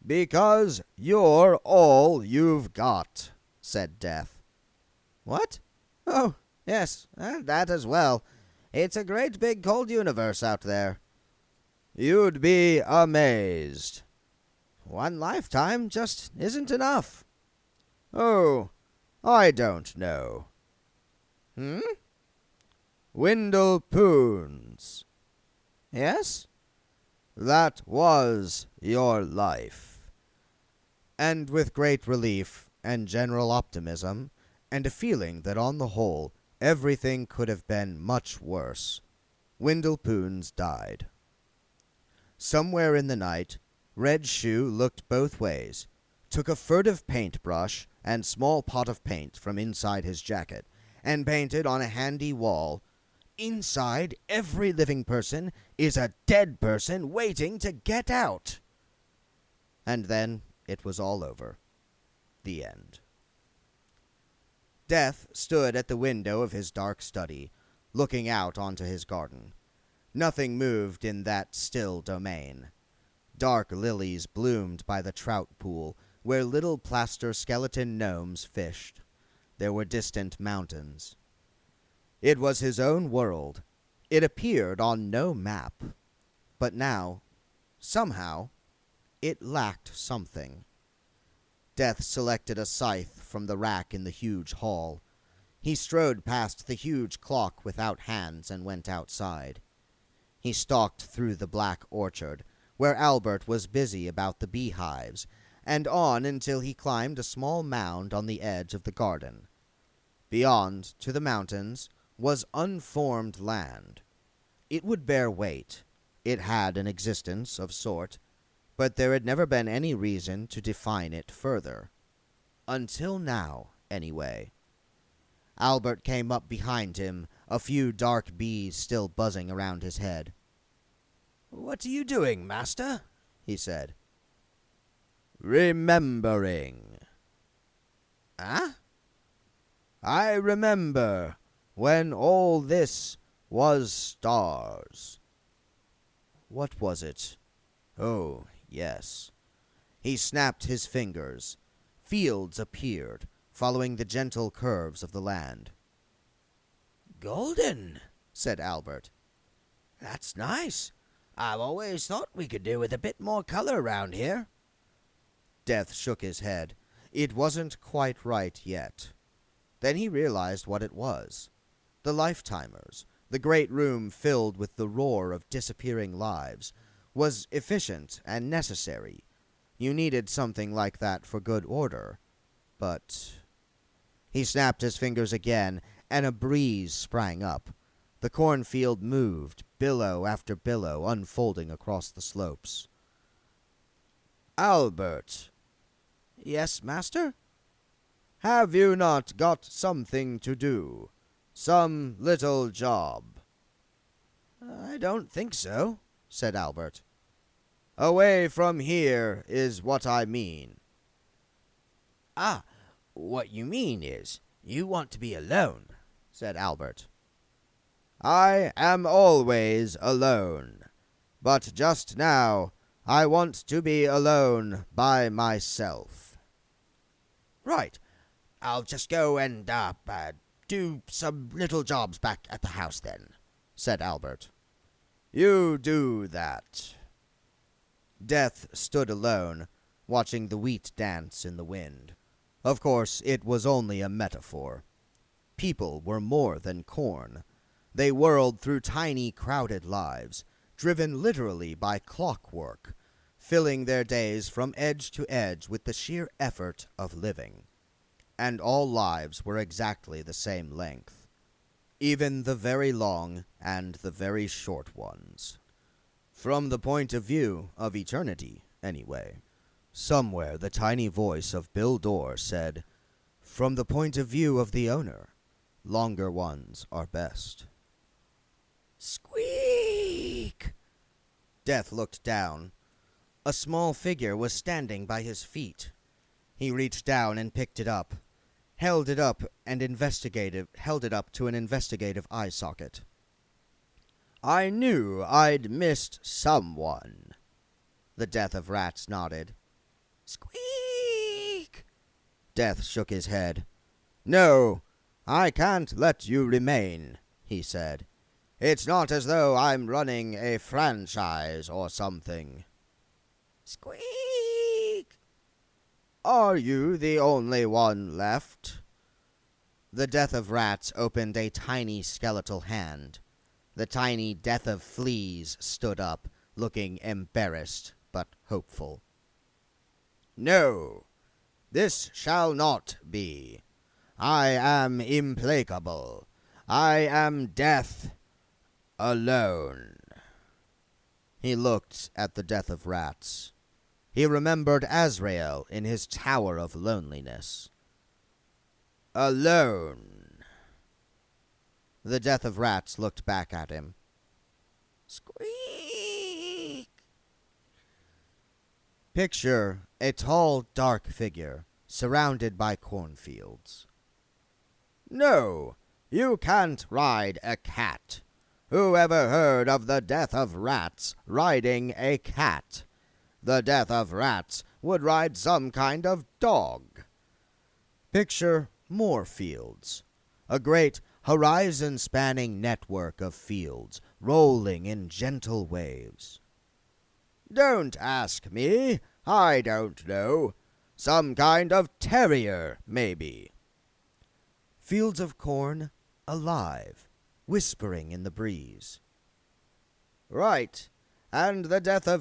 Speaker 3: "Because you're all you've got,"
Speaker 1: said Death. "What? Oh, yes, that as well. It's a great big cold universe out there."
Speaker 3: "You'd be amazed."
Speaker 1: "One lifetime just isn't enough."
Speaker 3: "Oh, I don't know."
Speaker 1: "Hmm?"
Speaker 3: "Wendell Poons.
Speaker 1: "Yes?"
Speaker 3: That was your life."
Speaker 1: And with great relief and general optimism, and a feeling that on the whole everything could have been much worse, Wendell Poons died. Somewhere in the night, Red Shoe looked both ways, took a furtive paintbrush and small pot of paint from inside his jacket, and painted on a handy wall, "Inside every living person is a dead person waiting to get out." And then it was all over. The end. Death stood at the window of his dark study, looking out onto his garden. Nothing moved in that still domain. Dark lilies bloomed by the trout pool, where little plaster skeleton gnomes fished. There were distant mountains. It was his own world. It appeared on no map. But now, somehow, it lacked something. Death selected a scythe from the rack in the huge hall. He strode past the huge clock without hands and went outside. He stalked through the black orchard, where Albert was busy about the beehives, and on until he climbed a small mound on the edge of the garden. Beyond, to the mountains, was unformed land. It would bear weight. It had an existence of sort, but there had never been any reason to define it further. Until now, anyway. Albert came up behind him, a few dark bees still buzzing around his head. "What are you doing, master?" he said.
Speaker 3: "Remembering."
Speaker 1: "Huh?"
Speaker 3: "I remember when all this was stars."
Speaker 1: What was it? Oh, yes. He snapped his fingers. Fields appeared, following the gentle curves of the land. "Golden," said Albert. "That's nice. I've always thought we could do with a bit more color around here." Death shook his head. It wasn't quite right yet. Then he realized what it was. The lifetimers, the great room filled with the roar of disappearing lives, was efficient and necessary. You needed something like that for good order. But he snapped his fingers again, and a breeze sprang up. The cornfield moved, billow after billow unfolding across the slopes.
Speaker 3: Albert.
Speaker 1: Yes, master?
Speaker 3: Have you not got something to do? Some little job?
Speaker 1: I don't think so, said Albert.
Speaker 3: Away from here is what I mean.
Speaker 1: Ah, what you mean is, you want to be alone, said Albert.
Speaker 3: I am always alone, but just now I want to be alone by myself.
Speaker 1: Right. I'll just go and, do some little jobs back at the house then, said Albert.
Speaker 3: You do that.
Speaker 1: Death stood alone, watching the wheat dance in the wind. Of course, it was only a metaphor. People were more than corn. They whirled through tiny, crowded lives, driven literally by clockwork, filling their days from edge to edge with the sheer effort of living. And all lives were exactly the same length, even the very long and the very short ones. From the point of view of eternity, anyway. Somewhere the tiny voice of Bill Dorr said, "From the point of view of the owner, longer ones are best." Squeak! Death looked down. A small figure was standing by his feet. He reached down and picked it up, held it up to an investigative eye socket.
Speaker 3: I knew I'd missed someone.
Speaker 1: The Death of Rats nodded. Squeak! Death shook his head.
Speaker 3: No, I can't let you remain, he said. It's not as though I'm running a franchise or something.
Speaker 1: Squeak!
Speaker 3: Are you the only one left?
Speaker 1: The Death of Rats opened a tiny skeletal hand. The tiny Death of Fleas stood up, looking embarrassed but hopeful.
Speaker 3: No, this shall not be. I am implacable. I am death alone.
Speaker 1: He looked at the Death of Rats. He remembered Azrael in his tower of loneliness.
Speaker 3: Alone.
Speaker 1: The Death of Rats looked back at him.
Speaker 2: Squeak!
Speaker 1: Picture a tall, dark figure surrounded by cornfields.
Speaker 3: No, you can't ride a cat. Who ever heard of the Death of Rats riding a cat? The Death of Rats would ride some kind of dog.
Speaker 1: Picture more fields. A great horizon-spanning network of fields rolling in gentle waves.
Speaker 3: Don't ask me. I don't know. Some kind of terrier, maybe.
Speaker 1: Fields of corn, alive, whispering in the breeze.
Speaker 3: Right, and the Death of